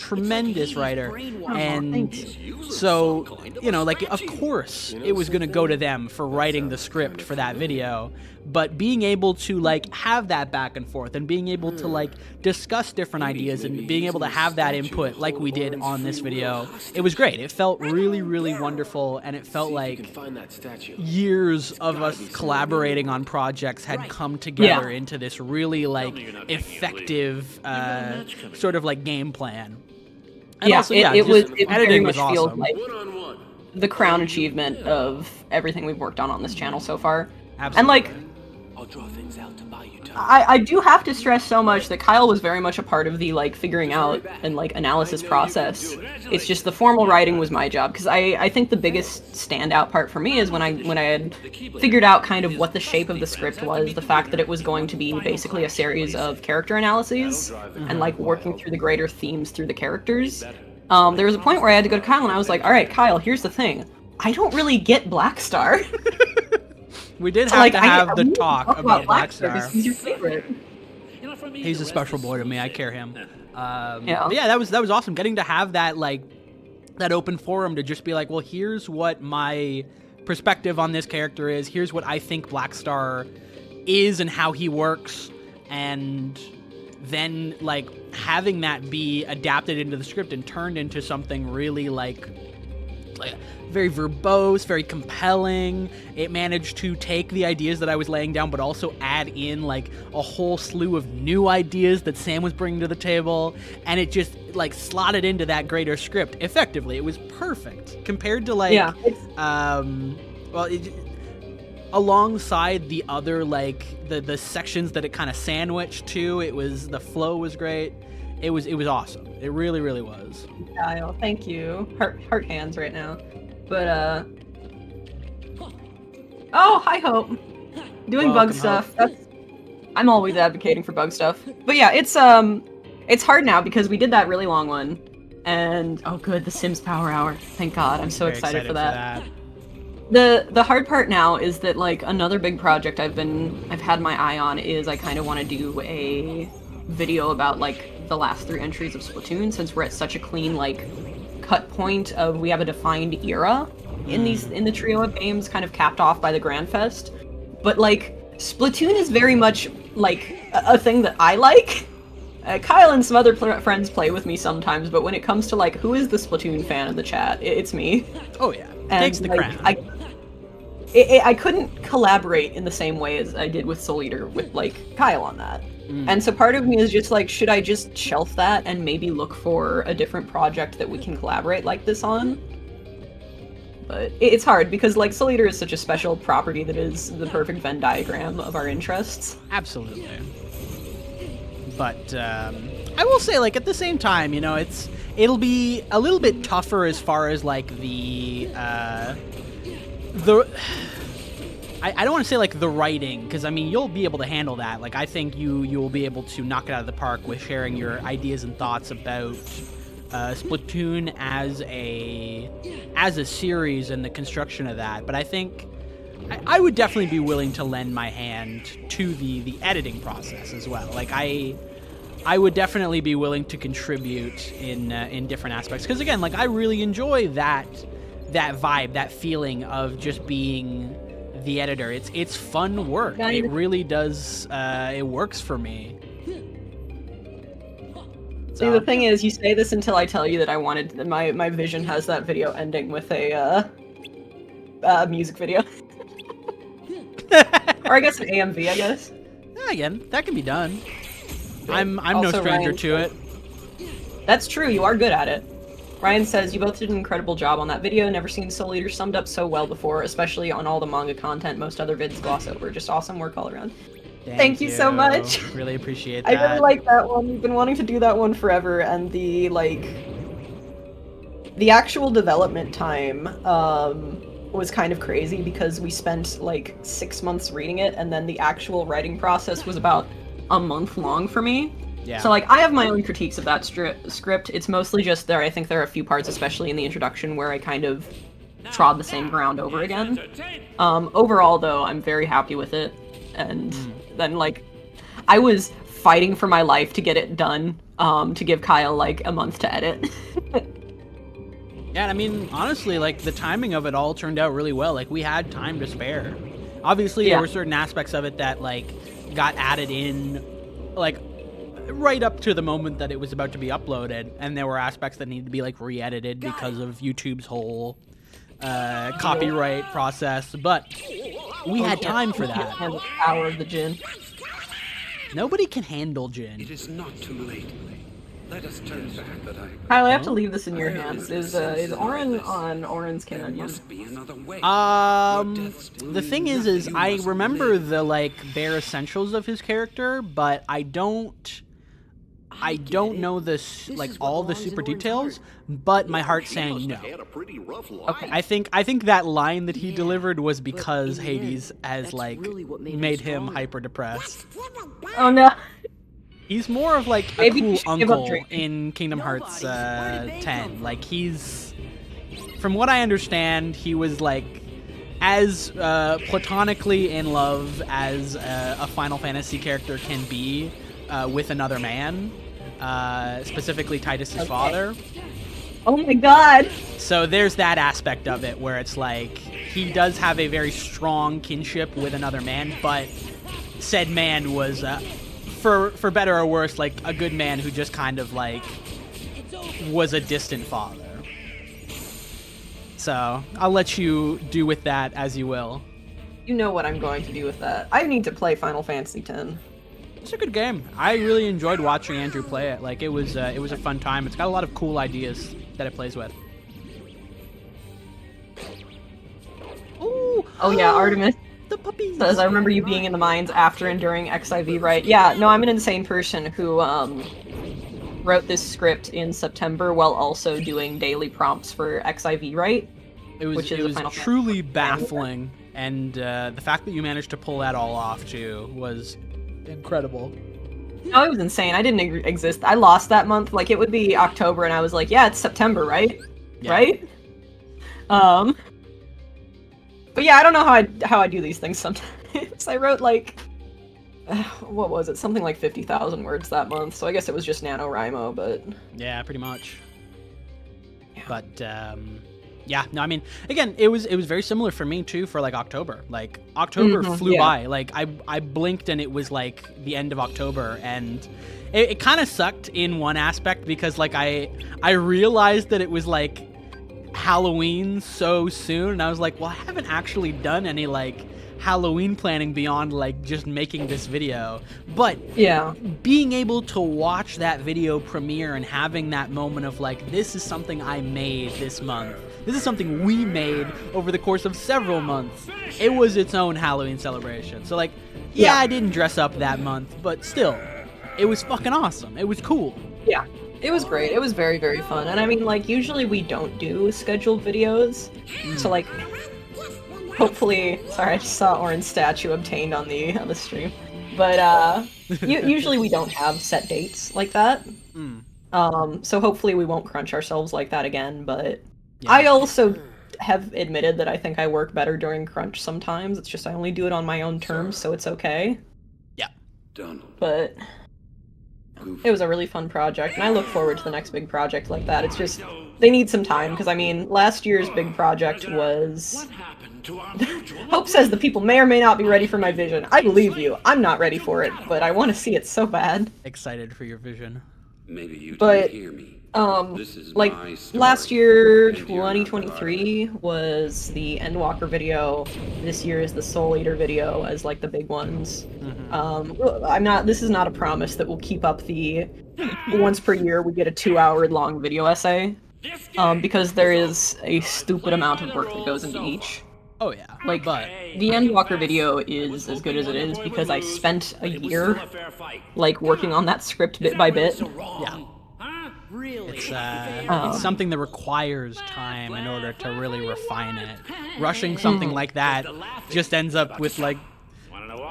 writer. And so, of course it was going to go to them for writing the script for that video. But being able to, like, have that back and forth and being able to, like, discuss different ideas and being able to have that input like we did on this video, it was great. It felt really, really wonderful, and it felt like years of us collaborating on projects had come together into this really, like, effective sort of, like, game plan. And Yeah, also, it very editing much was feels awesome. like the crown achievement of everything we've worked on this channel so far. Absolutely. And, like, I'll draw things out to buy you time. I do have to stress so much that Kyle was very much a part of the, like, figuring out and, like, analysis process. It's just the formal writing was my job, because I think the biggest standout part for me is when I had figured out kind of what the shape of the script was, the fact that it was going to be basically a series of character analyses and, like, working through the greater themes through the characters. There was a point where I had to go to Kyle and I was like, alright, Kyle, here's the thing. I don't really get Black Star. We did So, have like, to have the we need to talk about Black Star, Star. 'cause he's your favorite. He's a special boy to me. I care him. Yeah. But yeah, that was awesome. Getting to have that, like, that open forum to just be like, well, here's what my perspective on this character is. Here's what I think Black Star is and how he works, and then, like, having that be adapted into the script and turned into something really, like very verbose, very compelling. It managed to take the ideas that I was laying down, but also add in, like, a whole slew of new ideas that Sam was bringing to the table, and it just, like, slotted into that greater script effectively. It was perfect compared to, like, alongside the other, like, the sections that it kind of sandwiched to. The flow was great. It was awesome. It really, really was. Kyle, thank you. Heart hands right now. But oh, hi Hope. Doing bug Welcome, stuff. I'm always advocating for bug stuff. But yeah, it's hard now because we did that really long one. And oh good, the Sims Power Hour. Thank God. I'm so Very excited for that. that. The hard part now is that, like, another big project I've had my eye on is I kind of want to do a video about, like, the last 3 entries of Splatoon, since we're at such a clean, like, cut point of we have a defined era in the trio of games, kind of capped off by the Grand Fest. But, like, Splatoon is very much, like, a thing that I like. Kyle and some other friends play with me sometimes, but when it comes to, like, who is the Splatoon fan in the chat, it's me. Oh yeah, And, takes the like, crown. I couldn't collaborate in the same way as I did with Soul Eater with, like, Kyle on that. And so part of me is just like, should I just shelf that and maybe look for a different project that we can collaborate like this on? But it's hard because like Soul Eater is such a special property that is the perfect Venn diagram of our interests. Absolutely. But I will say, like, at the same time, you know, it'll be a little bit tougher as far as like I don't want to say like the writing, because I mean you'll be able to handle that. Like I think you'll be able to knock it out of the park with sharing your ideas and thoughts about Splatoon as a series and the construction of that. But I think I would definitely be willing to lend my hand to the editing process as well. Like I would definitely be willing to contribute in different aspects, because again, like I really enjoy that vibe, that feeling of just being the editor. It's fun work. It really does. It works for me. See, the thing is, you say this until I tell you that I wanted my vision has that video ending with a music video, or I guess an AMV. I guess. Yeah, again, that can be done. I'm no Also, stranger Ryan to it. That's true. You are good at it. Ryan says, you both did an incredible job on that video. Never seen Soul Eater summed up so well before, especially on all the manga content most other vids gloss over. Just awesome work all around. Thank you so much. Really appreciate that. I really like that one. We've been wanting to do that one forever, and the actual development time was kind of crazy because we spent like 6 months reading it, and then the actual writing process was about a month long for me. Yeah. So like I have my own critiques of that script. It's mostly just I think there are a few parts, especially in the introduction, where I kind of trod the same ground over again. Overall though, I'm very happy with it. And then like I was fighting for my life to get it done, to give Kyle like a month to edit. Yeah, I mean, honestly, like the timing of it all turned out really well. Like we had time to spare. Obviously, there were certain aspects of it that like got added in, like right up to the moment that it was about to be uploaded, and there were aspects that needed to be like re-edited because of YouTube's whole copyright process. But we had time for that. And the power of the Jin. Nobody can handle Jin. It is not too late. Let us turn back. But Kyle, I have to leave this in your hands. Is Oren on Oren's canon? must be another way. The thing is I remember the like bare essentials of his character, but I don't know this like all the super details, but my heart's saying no. Had a pretty rough life. Okay. I think that line that he delivered was because Hades has like made him hyper depressed. Oh no. He's more of like a Maybe you cool should give up uncle drinking. in Kingdom Hearts 10. Like he's, from what I understand, he was like as platonically in love as a Final Fantasy character can be with another man, specifically Titus's father. Oh my god. So there's that aspect of it where it's like he does have a very strong kinship with another man, but said man was for better or worse like a good man who just kind of like was a distant father. So I'll let you do with that as you will. You know what I'm going to do with that. I need to play Final Fantasy X. It's a good game. I really enjoyed watching Andrew play it. Like it was a fun time. It's got a lot of cool ideas that it plays with. Ooh, Oh yeah, Artemis the puppies. says, I remember you being in the mines after and during XIV, right? Yeah, no, I'm an insane person who wrote this script in September while also doing daily prompts for XIV, right? It was truly baffling, and the fact that you managed to pull that all off too was incredible. No, it was insane. I didn't exist. I lost that month. Like, it would be October, and I was like, yeah, it's September, right? Yeah. Right? But yeah, I don't know how I do these things sometimes. I wrote, like, what was it? Something like 50,000 words that month, so I guess it was just NaNoWriMo, but... Yeah, pretty much. Yeah. But, yeah, no, I mean, again, it was very similar for me, too, for, like, October. Like, October flew by. Like, I blinked and it was, like, the end of October, and it kind of sucked in one aspect because, like, I realized that it was, like, Halloween so soon, and I was like, well, I haven't actually done any, like, Halloween planning beyond like just making this video, but Yeah. being able to watch that video premiere and having that moment of like, this is something I made this month. This is something we made over the course of several months. It was its own Halloween celebration. So like, yeah, I didn't dress up that month, but still, it was fucking awesome. It was cool. Yeah. It was great. It was very, very fun. And I mean, like, usually we don't do scheduled videos. So, like, hopefully... Sorry, I just saw Orin's statue obtained on the stream. But, usually we don't have set dates like that. So hopefully we won't crunch ourselves like that again, but... Yeah. I also have admitted that I think I work better during crunch sometimes. It's just I only do it on my own terms, so it's okay. Yeah. Done. But... it was a really fun project, and I look forward to the next big project like that. It's just, they need some time, because, I mean, last year's big project was... Hope says the people may or may not be ready for my vision. I believe you. I'm not ready for it, but I want to see it so bad. Excited for your vision. Maybe you But, didn't hear me. This is like, my story, last year, and you're not part of 2023, it. was the Endwalker video. This year is the Soul Eater video as, like, the big ones. This is not a promise that we'll keep up the once per year we get a 2-hour long video essay, because there is a stupid amount of work that goes into each. Oh yeah, Like, but the Endwalker video is as good as it is because I spent a year, like, working on that script bit by bit. yeah, Really? it's something that requires time in order to really refine it. Rushing something like that just ends up with like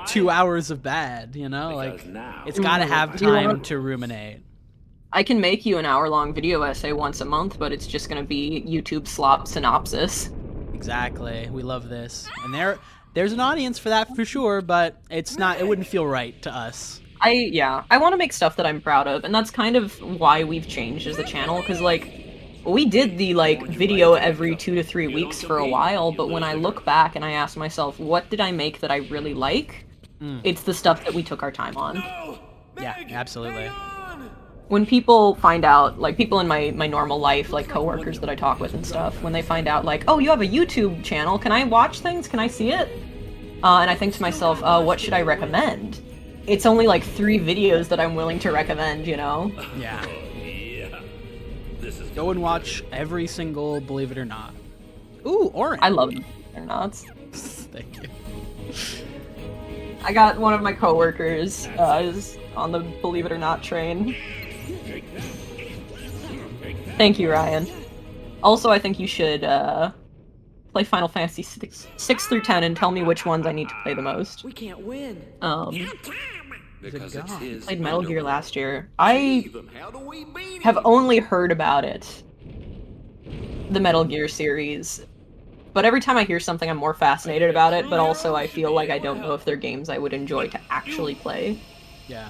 2 hours of bad, you know? Like, it's gotta have time to ruminate. I can make you an hour-long video essay once a month, but it's just gonna be YouTube slop synopsis. Exactly. We love this. And there's an audience for that for sure, but it's not, it wouldn't feel right to us. I want to make stuff that I'm proud of, and that's kind of why we've changed as a channel, because, like, we did the, like, video every 2 to 3 weeks for a while, but when I look back and I ask myself, what did I make that I really like? It's the stuff that we took our time on. Yeah, absolutely. When people find out, like, people in my normal life, like, coworkers that I talk with and stuff, when they find out, like, oh, you have a YouTube channel, can I watch things? Can I see it? And I think to myself, what should I recommend? It's only, like, 3 videos that I'm willing to recommend, you know? Yeah. Go and watch every single Believe It or Not. Ooh, Orin. I love Believe It or Not. Thank you. I got one of my coworkers is on the Believe It or Not train. Thank you, Ryan. Also, I think you should play Final Fantasy 6 through 10 and tell me which ones I need to play the most. We can't win. Because it's his Played Metal Gear window. last year. I have only heard about it. The Metal Gear series. But every time I hear something, I'm more fascinated about it, but also I feel like I don't know if they're games I would enjoy to actually play. Yeah.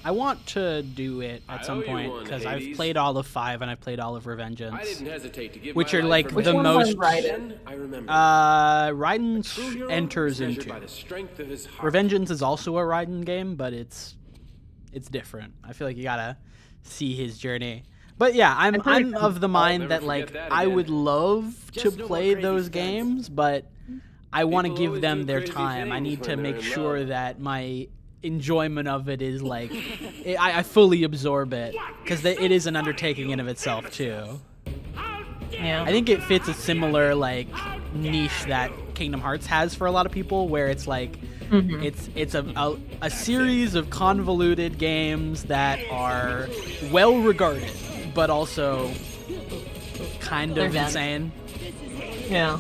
I want to do it at some point, because I've played all of 5 and I've played all of Revengeance. Which are like the most... Raiden? Raiden enters into. Revengeance is also a Raiden game, but it's different. I feel like you gotta see his journey. But yeah, I'm of the mind that like I would love to play those games, but I want to give them their time. I need to make sure that my enjoyment of it is like I fully absorb it, because it is an undertaking in of itself too. Yeah. I think it fits a similar like niche that Kingdom Hearts has for a lot of people, where it's like it's a series of convoluted games that are well regarded, but also kind of insane. Yeah.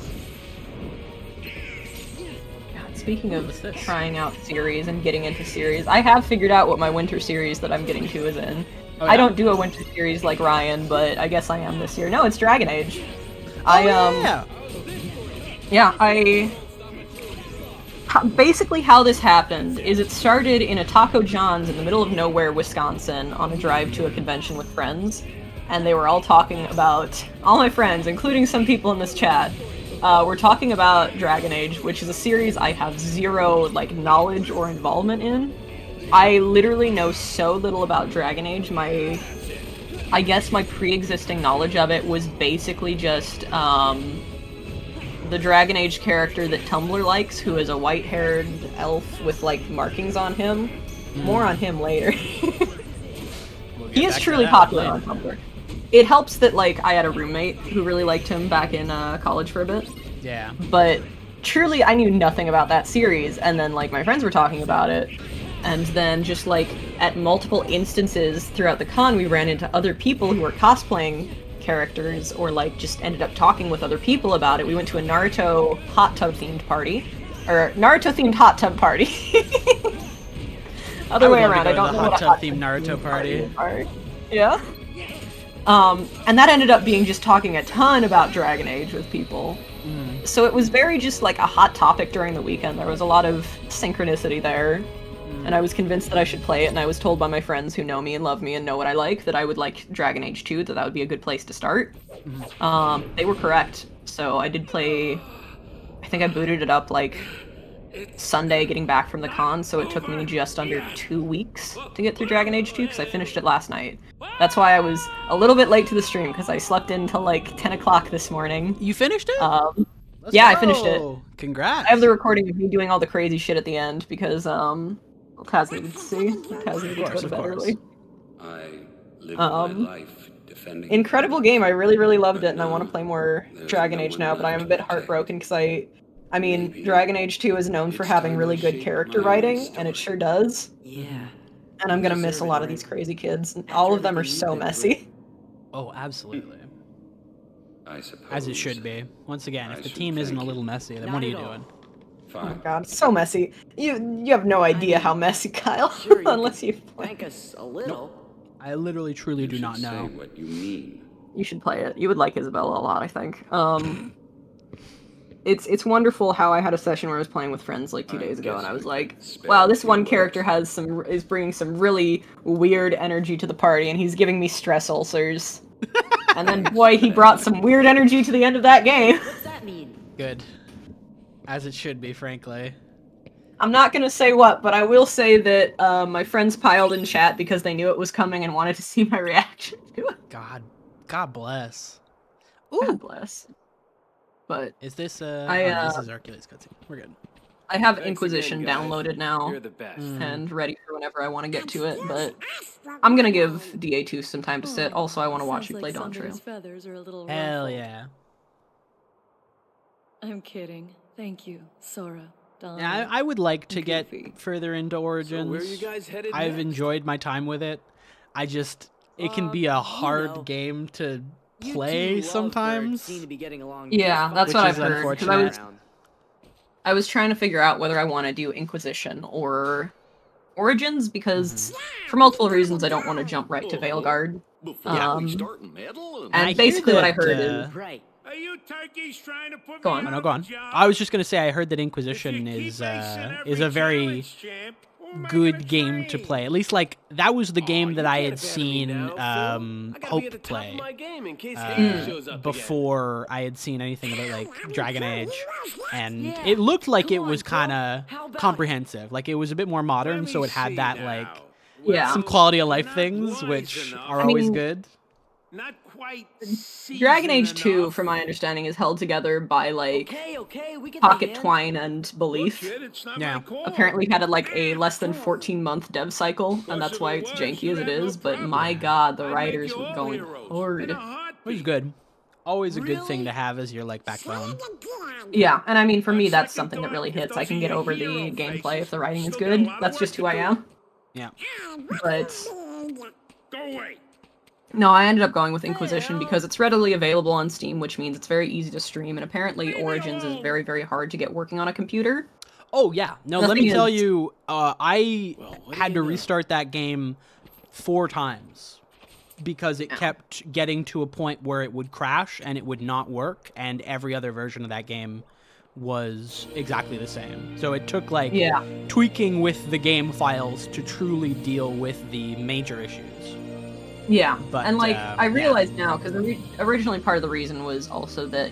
Speaking of trying out series and getting into series, I have figured out what my winter series that I'm getting to is in. Oh, yeah? I don't do a winter series like Ryan, but I guess I am this year. No, it's Dragon Age. Basically how this happened is it started in a Taco John's in the middle of nowhere, Wisconsin, on a drive to a convention with friends, and they were all talking about, all my friends, including some people in this chat, we're talking about Dragon Age, which is a series I have zero, like, knowledge or involvement in. I literally know so little about Dragon Age. I guess my pre-existing knowledge of it was basically just, the Dragon Age character that Tumblr likes, who is a white-haired elf with like markings on him. More on him later. He is truly popular on Tumblr. It helps that like I had a roommate who really liked him back in college for a bit. Yeah. But truly, I knew nothing about that series, and then like my friends were talking about it, and then just like at multiple instances throughout the con, we ran into other people who were cosplaying characters, or like just ended up talking with other people about it. We went to a Naruto hot tub themed party, or Naruto themed hot tub party. Other way around. I don't know what a hot tub themed Naruto party. Yeah. And that ended up being just talking a ton about Dragon Age with people. So it was very just like a hot topic during the weekend. There was a lot of synchronicity there. And I was convinced that I should play it, and I was told by my friends who know me and love me and know what I like that I would like Dragon Age 2, that would be a good place to start. They were correct. So I did play, I think I booted it up like Sunday getting back from the con, so it took me just under 2 weeks to get through Dragon Age 2 because I finished it last night. That's why I was a little bit late to the stream, because I slept in until like 10 o'clock this morning. You finished it? Yeah, I finished it. Congrats. I have the recording of me doing all the crazy shit at the end because Kaz needed to see. Kaz needed to go to bed early. I live my life defending. Incredible game. I really, really loved it, and I want to play more Dragon Age now, but I am a bit heartbroken because I mean, Dragon Age 2 is known for having really good character writing, and it sure does. Yeah. And I'm gonna miss a lot of these crazy kids. And all of them are so messy. Oh, absolutely. I suppose. As it should be. Once again, if the team isn't a little messy, then what are you doing? Oh my god, so messy. You have no idea how messy, Kyle, Sure, unless you play. Thank us a little. I literally, truly do not Say know. what you mean. You should play it. You would like Isabella a lot, I think. It's wonderful how I had a session where I was playing with friends like 2 days ago, and I was like, wow, this one character is bringing some really weird energy to the party, and he's giving me stress ulcers. And then, boy, he brought some weird energy to the end of that game. What's that mean? Good. As it should be, frankly. I'm not gonna say what, but I will say that my friends piled in chat because they knew it was coming and wanted to see my reaction to it. God bless. God bless. But Is this this is Hercules cutscene. We're good. I have Inquisition downloaded now You're the best. and ready for whenever I want to get to it, but I'm gonna give DA2 some time to sit. Also, I want to watch you play Dawn Trail. Feathers are a little Hell ruffled. yeah. I'm kidding. Thank you, Sora. Dawn. Yeah, I would like to get Goofy. further into Origins. So where are you guys headed I've next? enjoyed my time with it. It can be a hard know. game to You play two lovebirds sometimes. seem to be getting along Yeah, just that's fine. what Which I've is heard. 'Cause unfortunate. I was trying to figure out whether I want to do Inquisition or Origins because, for multiple reasons, I don't want to jump right to Veilguard. Before we start meddling. And I hear basically what I that, heard is Right. Are you turkeys trying to put Go me on. Oh, out no, of go a on. job? I was just gonna say I heard that If you Inquisition keep is acing every a very challenge, champ, who am I good gonna game to train? play. At least like that was the game Aw, that you I can't had abandon me seen now, fool. I gotta be at Hope the top play of my game in case Hayden shows up before I had seen anything about like Dragon Age, and Yeah. it looked like it Come on, was Phil. kind How of about comprehensive. Like it was a bit more modern, so it had that like Yeah. some quality of You're life not things, wise which enough. are I always mean, good. Not quite Dragon Age seasoned 2, enough. from my understanding, is held together by like Okay, we get pocket the hint. twine and belief. Bullshit, it's not Yeah. my call. Apparently had like a less than 14-month dev cycle, and that's why it's janky as it is, but my god, the I'd make writers you were all going heroes hard. in a heartbeat. Which is good. Always a good thing Really? to have as your like backbone. Yeah, and I mean, for me, that's Second something that thought, really if hits. those I can are get your over the hero gameplay if the faces, writing is still got a good. lot of That's work just to who I do. am. Yeah. But Go away. no, I ended up going with Inquisition because it's readily available on Steam, which means it's very easy to stream, and apparently Origins is very, very hard to get working on a computer. Oh yeah. No, The let me thing tell is- you, I what had do to you know? restart that game 4 times because it kept getting to a point where it would crash and it would not work, and every other version of that game was exactly the same. So it took like Yeah. tweaking with the game files to truly deal with the major issues. Yeah, But, and like I yeah. realize now because originally part of the reason was also that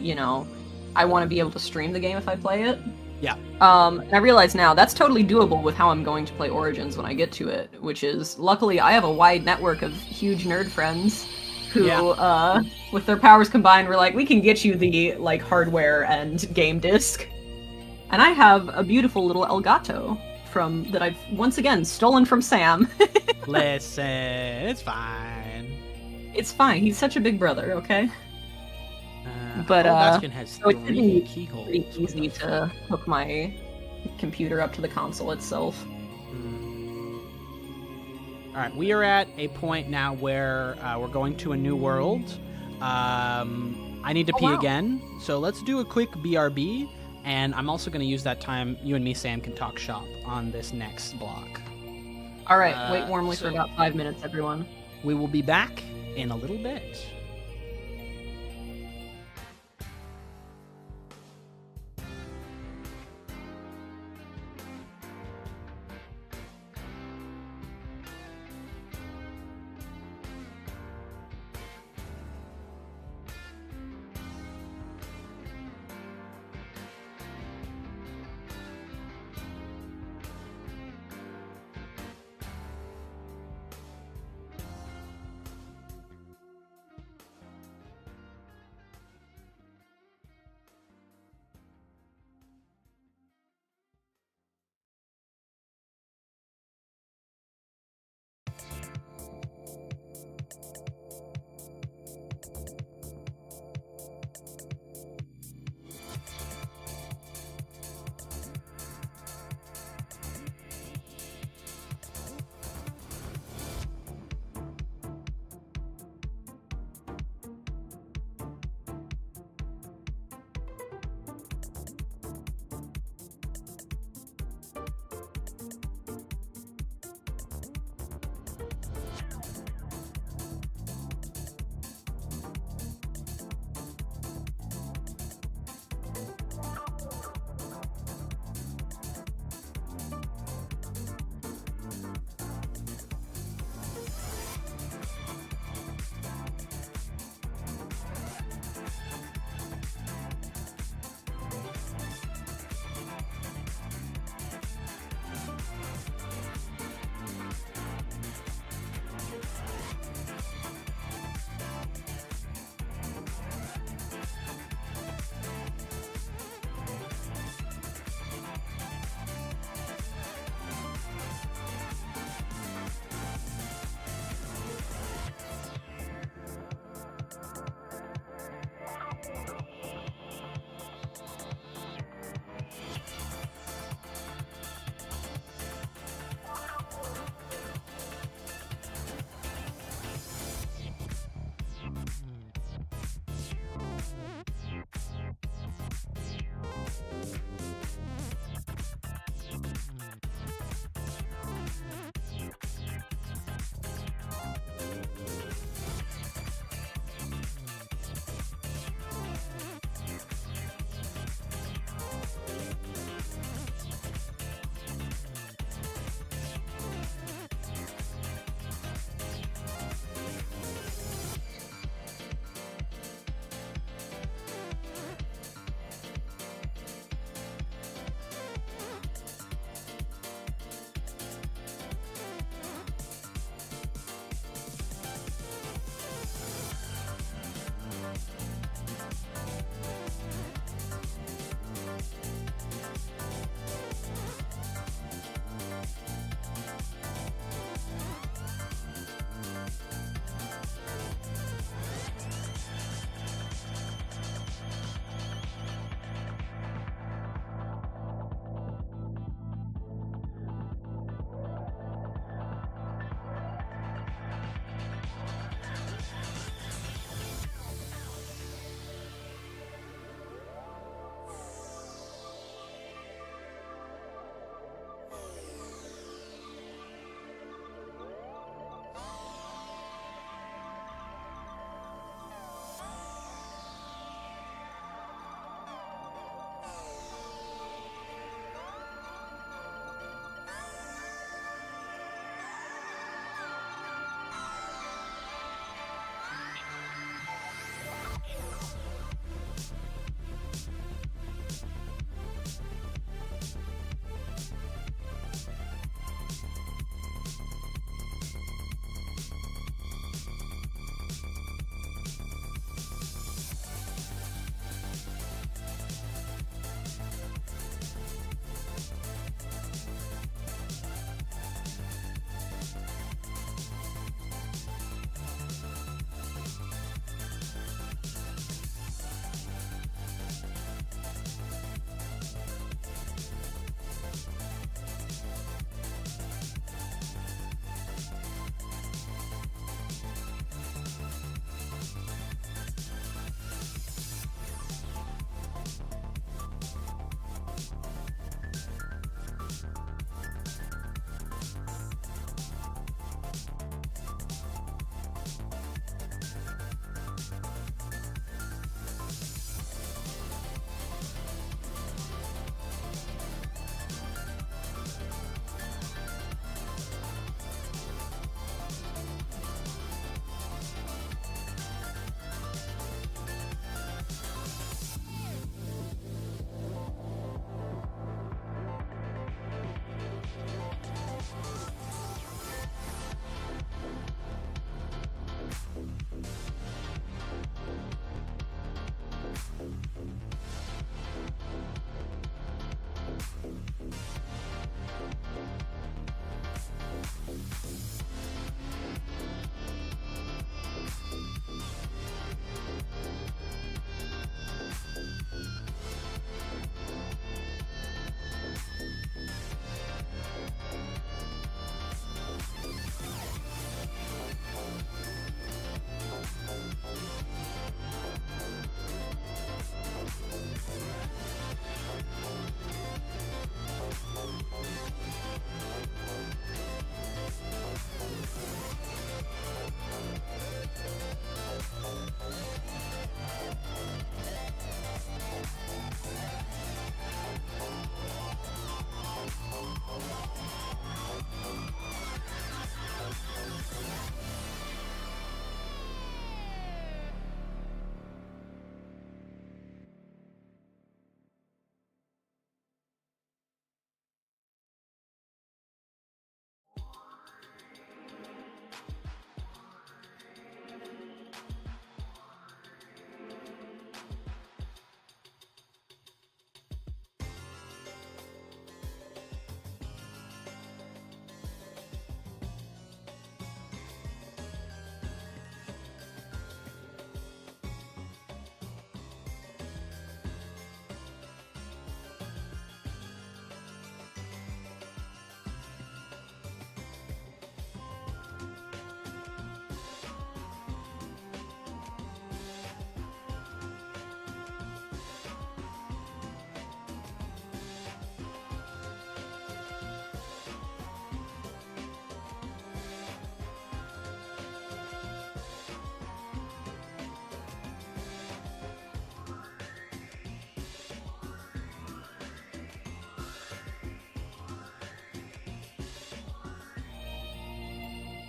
I want to be able to stream the game if I play it. Yeah. And I realize now that's totally doable with how I'm going to play Origins when I get to it, which is luckily I have a wide network of huge nerd friends who, Yeah. with their powers combined, were like, we can get you the, like, hardware and game disc. And I have a beautiful little Elgato that I've, once again, stolen from Sam. Listen, it's fine. It's fine, he's such a big brother, okay? But Bastion has so it's 3 keyholes. pretty easy to hook my computer up to the console itself. All right, we are at a point now where we're going to a new world. I need to pee again, so let's do a quick BRB, and I'm also going to use that time you and me, Sam, can talk shop on this next block. Alright, wait warmly for about 5 minutes, everyone. We will be back in a little bit.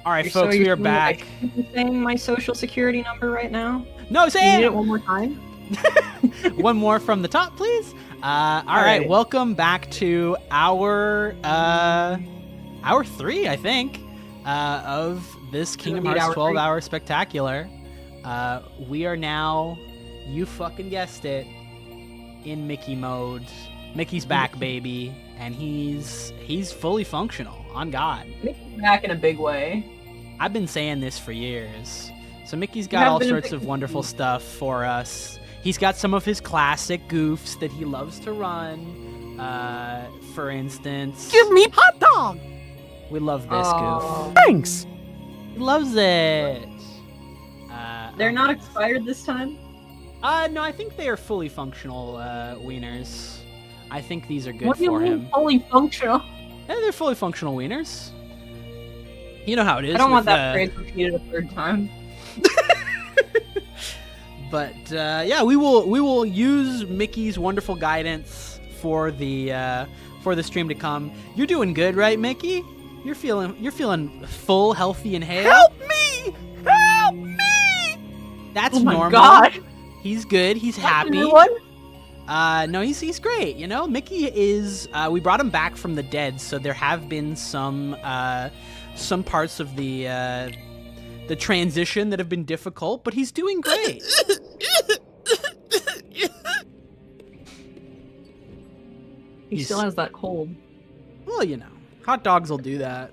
All right, You're folks, so we are used to back. I shouldn't be saying my social security number right now. No, Do you need it Sam! one more time? One more from the top, please. All right, welcome back to our 3, I think, of this Kingdom Hearts 12-hour spectacular. We are now, you fucking guessed it, in Mickey mode. Mickey's back, baby, and he's fully functional. On God. Mickey's back in a big way. I've been saying this for years. So Mickey's got all sorts of wonderful stuff for us. He's got some of his classic goofs that he loves to run. For instance, give me hot dog. We love this goof. Thanks. He loves it. They're not expired this time? No, I think they are fully functional wieners. I think these are good what do you for mean him. fully functional? Yeah, they're fully functional wieners. You know how it is. I don't want with, that phrase repeated a third time. But yeah, we will use Mickey's wonderful guidance for the stream to come. You're doing good, right, Mickey? You're feeling full, healthy, and hale. Help me! Help me! That's oh my normal. God. He's good. He's happy. Everyone? No, he's great. You know, Mickey is. We brought him back from the dead, so there have been some parts of the transition that have been difficult, but he's doing great. He still has that cold. Well, you know, hot dogs will do that.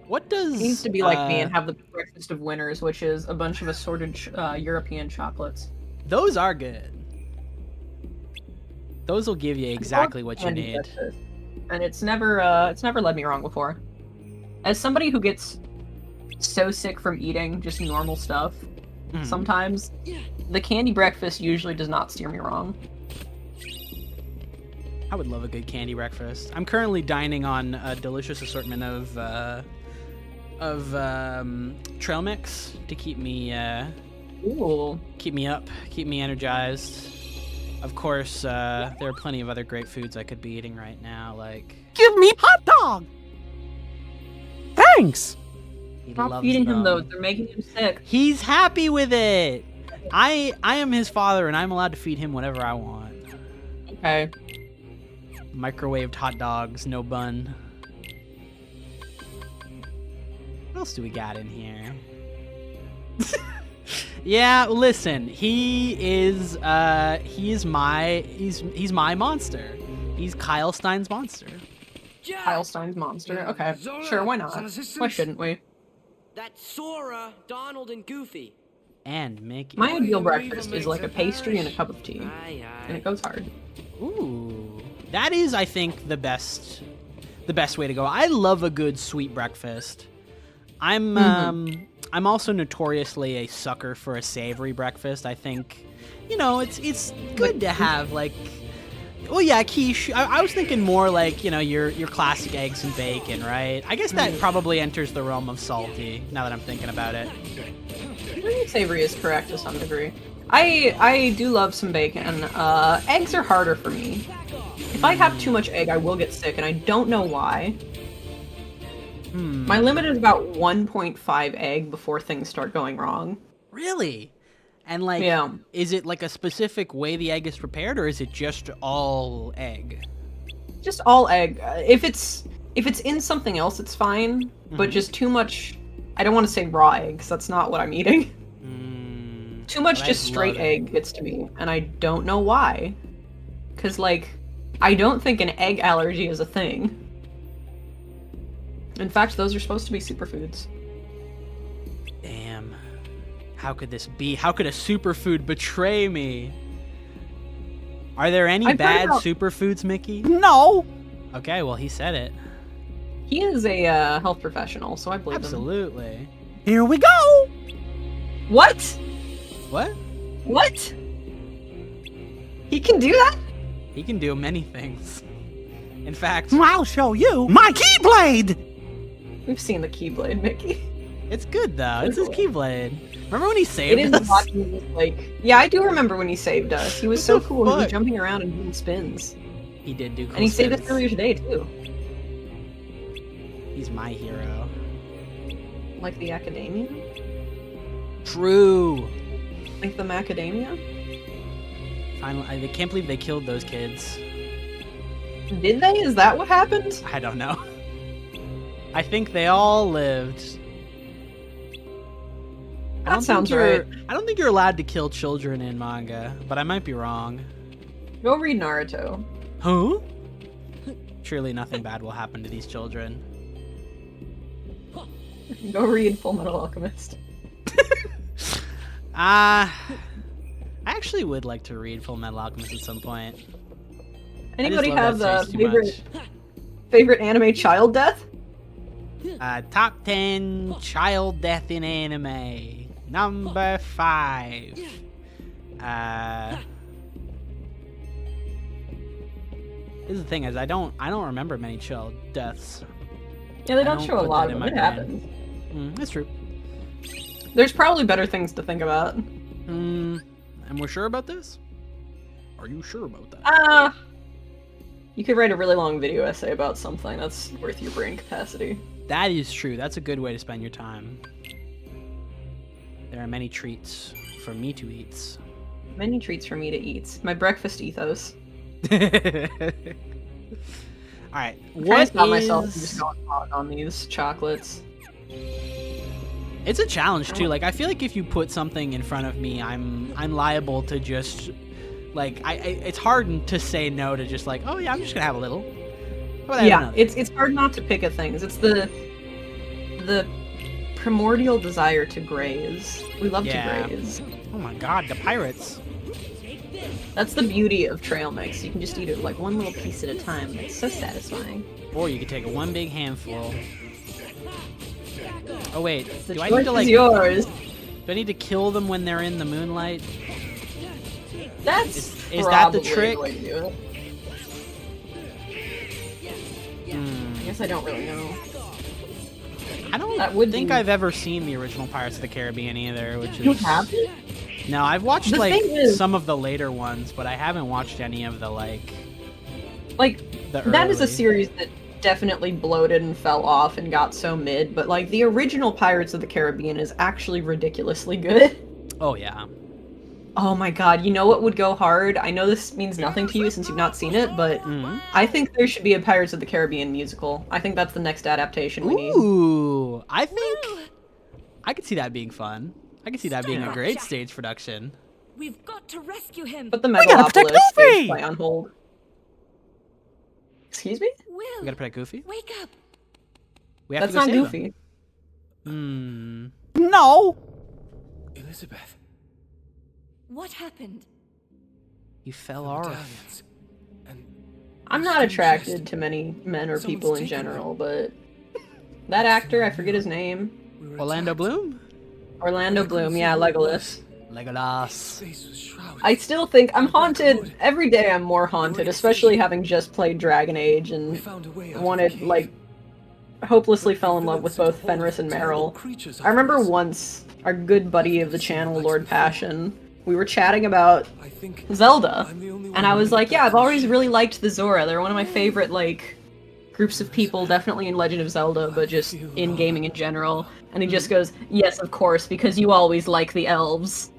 What does... He needs to be like me and have the breakfast of winners, which is a bunch of assorted European chocolates. Those are good. Those will give you exactly what you need. Breakfast. And it's never led me wrong before. As somebody who gets so sick from eating just normal stuff, sometimes the candy breakfast usually does not steer me wrong. I would love a good candy breakfast. I'm currently dining on a delicious assortment of trail mix to keep me keep me up, keep me energized. Of course, there are plenty of other great foods I could be eating right now, like... Give me hot dog! Thanks! Stop feeding him those, they're making him sick. He's happy with it! I am his father, and I'm allowed to feed him whatever I want. Okay. Microwaved hot dogs, no bun. What else do we got in here? Yeah, listen, he's my monster. He's Kyle Stein's monster. Kyle Stein's monster. Okay, sure, why not? Why shouldn't we? That's Sora, Donald, and Goofy. And Mickey. My ideal breakfast is like a pastry and a cup of tea. And it goes hard. Ooh. That is, I think, the best way to go. I love a good sweet breakfast. I'm also notoriously a sucker for a savory breakfast. I think, you know, it's good to have, like, well, yeah, quiche. I was thinking more like, you know, your classic eggs and bacon, right? I guess that probably enters the realm of salty, now that I'm thinking about it. I think savory is correct to some degree. I do love some bacon. Eggs are harder for me. If I have too much egg, I will get sick, and I don't know why. My limit is about 1.5 egg before things start going wrong. Really? And like, yeah. Is it like a specific way the egg is prepared, or is it just all egg? Just all egg. If it's in something else, it's fine. But just too much. I don't want to say raw egg, because that's not what I'm eating. Too much just straight egg gets to me, and I don't know why. Because like, I don't think an egg allergy is a thing. In fact, those are supposed to be superfoods. Damn. How could this be? How could a superfood betray me? Are there any bad superfoods, Mickey? No! Okay, well, he said it. He is a health professional, so I believe him. Absolutely. Here we go! What? What? What? He can do that? He can do many things. In fact... I'll show you my Keyblade! We've seen the Keyblade, Mickey. It's good, though. It's his Keyblade. Remember when he saved us? Yeah, I do remember when he saved us. He was so cool. He was jumping around and doing spins. He did do cool And he saved spins. us earlier today, too. He's my hero. Like the academia? True. Like the macadamia? Finally, I can't believe they killed those kids. Did they? Is that what happened? I don't know. I think they all lived. That sounds right. I don't think you're allowed to kill children in manga, but I might be wrong. Go read Naruto. Huh? Surely nothing bad will happen to these children. Go read Full Metal Alchemist. I actually would like to read Full Metal Alchemist at some point. Anybody love have that the series too favorite anime child death? Top 10 child death in anime. Number 5. This is the thing is I don't remember many child deaths. Yeah, they don't show a put lot that of in them. my It brain. happens. That's true. There's probably better things to think about. And we're sure about this? Are you sure about that? You could write a really long video essay about something that's worth your brain capacity. That is true. That's a good way to spend your time. There are many treats for me to eat. Many treats for me to eat. My breakfast ethos. Alright, I'm trying what to stop is... myself from just going hot on these chocolates. It's a challenge too. Like I feel like if you put something in front of me, I'm liable to just like it's hard to say no to just like, oh yeah, I'm just gonna have a little. Yeah, it's hard not to pick at things. It's the primordial desire to graze. We love to graze. Oh my god, the pirates. That's the beauty of trail mix. You can just eat it like one little piece at a time. It's so satisfying. Or you could take one big handful. Oh wait, The do I need to like? yours. Do I need to kill them when they're in the moonlight? That's is that the probably trick? way to do it. I guess I don't really know. I don't think I've ever seen the original Pirates of the Caribbean either, which is... You haven't? No, I've watched The like thing is- some of the later ones, but I haven't watched any of the like the that is a early. series that definitely bloated and fell off and got so mid, but like the original Pirates of the Caribbean is actually ridiculously good. Oh yeah. Oh my god, you know what would go hard? I know this means nothing to you since you've not seen it, but I think there should be a Pirates of the Caribbean musical. I think that's the next adaptation we need. Ooh, I think I could see that being fun. I could see that being a great stage production. We've got to rescue him. Put the gotta protect Megalopolis Goofy! stage play on hold. Excuse me? We gotta protect Goofy. Wake up. We have That's to go not save Goofy. him. No! Elizabeth. What happened? He fell off. Medallions. And I'm not attracted to many men or people in general, but that actor, I forget his name. Orlando Bloom? Orlando Bloom, yeah, Legolas. Legolas. I still think I'm haunted. Every day I'm more haunted, especially having just played Dragon Age and wanted, like, hopelessly fell in love with both Fenris and Meryl. I remember once, our good buddy of the channel, Lord Passion, we were chatting about Zelda, and I was like, yeah, I've always really liked the Zora. They're one of my favorite, like, groups of people, definitely in Legend of Zelda, but just in gaming in general. And he just goes, yes, of course, because you always like the elves.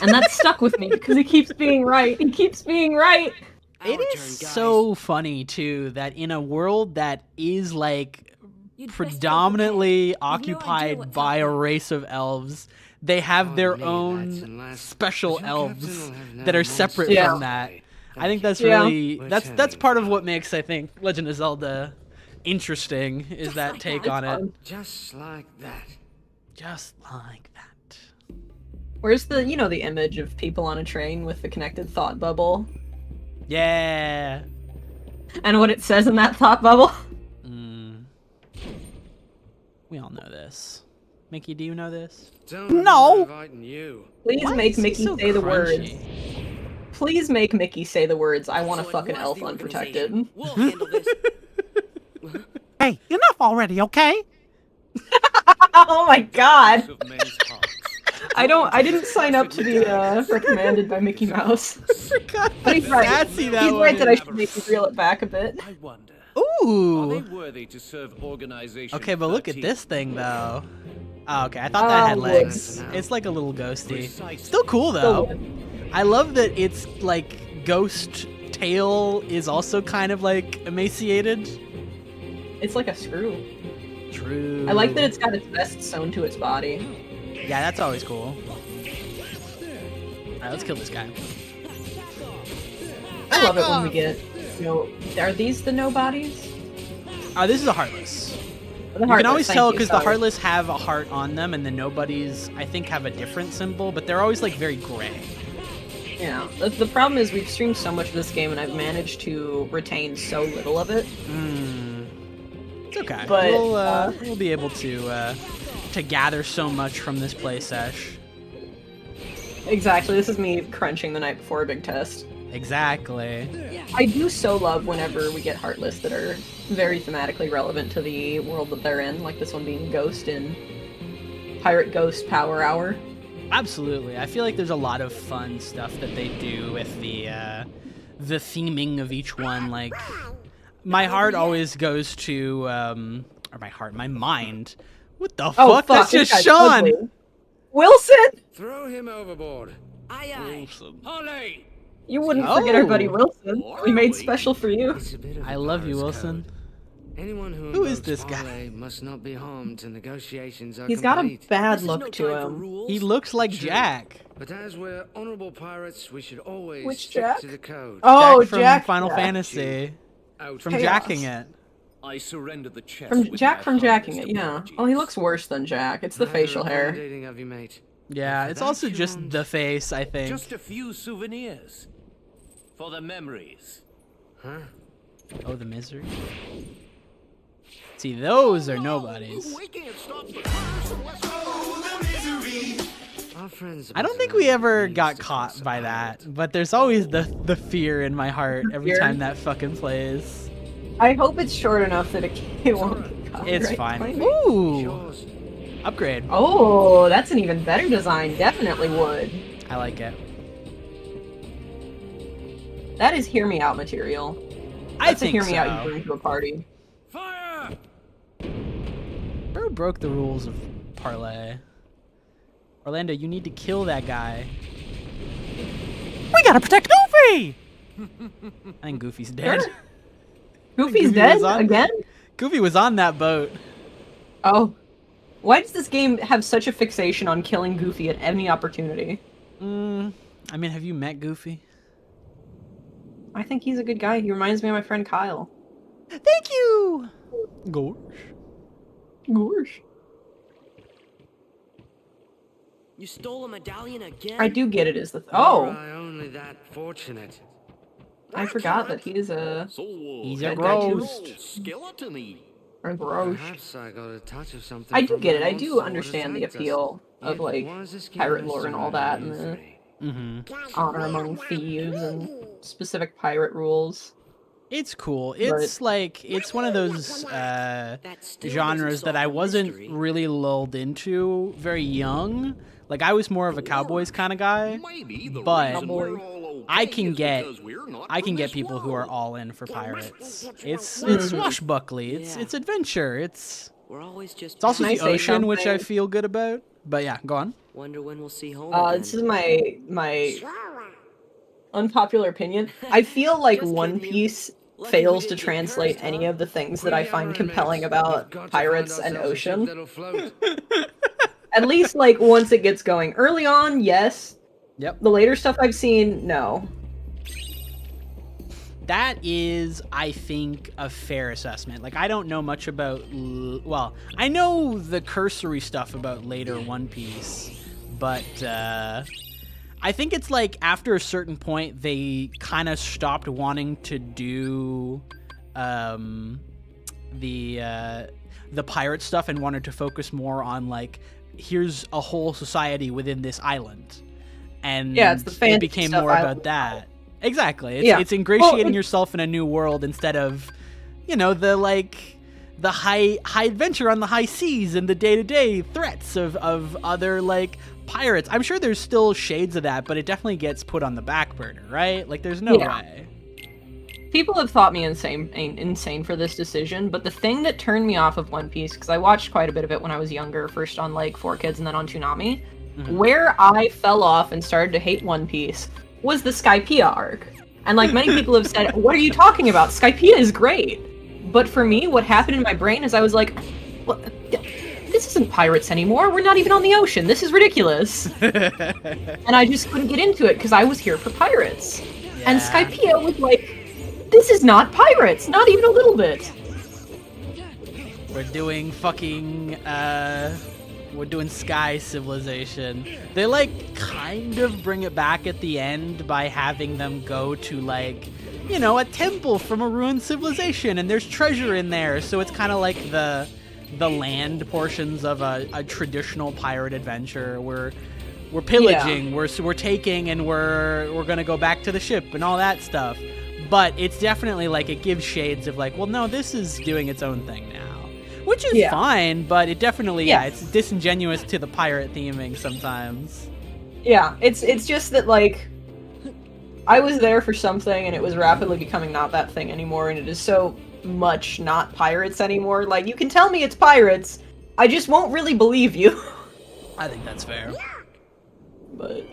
And that stuck with me, because he keeps being right. He keeps being right! It is so funny, too, that in a world that is, like, predominantly occupied by a race of elves, they have their own special elves that are separate from that. I think that's really that's part of what makes, I think, Legend of Zelda interesting, is that take on it. Just like that. Just like that. Where's the, you know, the image of people on a train with the connected thought bubble? Yeah. And what it says in that thought bubble? We all know this. Mickey, do you know this? No! Please Why make is he Mickey so say the words. crunchy? Please make Mickey say the words, I want a fucking elf unprotected. We'll handle this. Hey, enough already, okay? Oh my god! I didn't sign up to be recommended by Mickey Mouse. But he's right. Sassy that He's one right that I is. should make you reel it back a bit. I wonder Ooh. Are they worthy to serve organization Okay, but look at 13? this thing though. Oh, okay. I thought that had legs. It's like a little ghosty. Still cool though. I love that it's like ghost tail is also kind of like emaciated. It's like a screw. True. I like that it's got its vest sewn to its body. Yeah, that's always cool. Alright, let's kill this guy. I love it when we get, are these the no bodies? This is a Heartless. The You can Heartless, always thank tell you, because the sorry. Heartless have a heart on them and the Nobodies, I think, have a different symbol, but they're always like very gray. Yeah, the problem is we've streamed so much of this game and I've managed to retain so little of it. It's okay. But, We'll be able to gather so much from this play sesh. Exactly, this is me crunching the night before a big test. Exactly. I do so love whenever we get Heartless that are very thematically relevant to the world that they're in, like this one being Ghost in Pirate Ghost Power Hour. Absolutely. I feel like there's a lot of fun stuff that they do with the theming of each one. Like, my heart always goes to, my mind. What the fuck? That's this just guy's Sean! ugly. Wilson! Throw him overboard. Aye, aye. Holly! You wouldn't forget our buddy Oh. Wilson. We made special for you. I love you, Wilson. Anyone Who is this guy? parlay must not be harmed till negotiations are He's got a complete. bad This is look no to time for him. rules. He looks like Jack. But as we're honorable pirates, we should always Which stick Jack? to the code. Oh, Jack from Jack Final yeah. Fantasy. Out. From Chaos. jacking it. I surrender the chest. From with Jack my from jacking humblest it, yeah. apologies. Oh, he looks worse than Jack. It's the facial hair. Accommodating of you, mate. Yeah, For it's that also you just want- the face, I think. Just a few souvenirs. For the memories. Huh? Oh, the misery. See, those are nobodies. We can't stop the curse unless Our friends I don't think we ever got caught by that, but there's always the fear in my heart every Fear? time that fucking plays. I hope it's short enough that it won't get caught. It's right? fine. Ooh! Upgrade. Oh, that's an even better design. Definitely would. I like it. That is hear me out material. I That's a think hear me out so. you bring to a party. Fire! Bro broke the rules of parlay. Orlando, you need to kill that guy. We gotta protect Goofy! I think Goofy's dead. Sure. Goofy's Goofy dead was on- again? Goofy was on that boat. Oh. Why does this game have such a fixation on killing Goofy at any opportunity? I mean, have you met Goofy? I think he's a good guy. He reminds me of my friend Kyle. Thank you! Gorsh. Gosh. You stole a medallion again? I do get it as the... Were Oh! I only that fortunate? I forgot that he's a... He's a That guy too. ghost. skeleton-y. a gross. Perhaps I got a touch of something. I do from get it. my I own do sword understand the attacked us. appeal of, It like, was a pirate skillless lore and all that, and the surviving Mm-hmm. honor among thieves and specific pirate rules. It's cool. It's like, it's one of those genres that I wasn't really lulled into very young. Like, I was more of a Cowboys kind of guy, Maybe the but reason we're all okay I can is get because we're not I from can get this people who are world. all in for pirates. It's swashbuckly. It's adventure. It's We're always just also Can I the say ocean, which I something? feel good about. But yeah, go on. Wonder when we'll see home again. This is my unpopular opinion. I feel like Just One kidding. Piece Lucky fails we to didn't get translate cursed, any huh? of the things that I find compelling about pirates and ocean. At least, like, once it gets going. Early on, yes. Yep. The later stuff I've seen, no. That is, I think, a fair assessment. Like, I don't know much about... Well, I know the cursory stuff about later One Piece, but I think it's like after a certain point, they kind of stopped wanting to do the pirate stuff and wanted to focus more on, like, here's a whole society within this island. And Yeah, it's the it fantasy became stuff more I about like. that. Exactly. It's, Yeah. it's ingratiating Well, yourself in a new world instead of, you know, the high adventure on the high seas and the day-to-day threats of other, like, pirates. I'm sure there's still shades of that, but it definitely gets put on the back burner, right? Like, there's no Yeah. way. People have thought me insane for this decision, but the thing that turned me off of One Piece, because I watched quite a bit of it when I was younger, first on like 4Kids and then on Toonami, where I fell off and started to hate One Piece was the Skypiea arc. And like many people have said, what are you talking about? Skypiea is great. But for me, what happened in my brain is I was like, well, this isn't pirates anymore. We're not even on the ocean. This is ridiculous. And I just couldn't get into it because I was here for pirates. Yeah. And Skypiea was like, this is not pirates, not even a little bit. We're doing fucking, we're doing Sky Civilization. They, like, kind of bring it back at the end by having them go to, like, you know, a temple from a ruined civilization, and there's treasure in there, so it's kind of like the land portions of a traditional pirate adventure. We're pillaging, we're taking, and we're gonna go back to the ship and all that stuff. But it's definitely like it gives shades of like, well, no, this is doing its own thing now, which is fine. But it definitely, it's disingenuous to the pirate theming sometimes. Yeah, it's just that like I was there for something, and it was rapidly becoming not that thing anymore, and it is so much not pirates anymore. Like, you can tell me it's pirates, I just won't really believe you. I think that's fair. But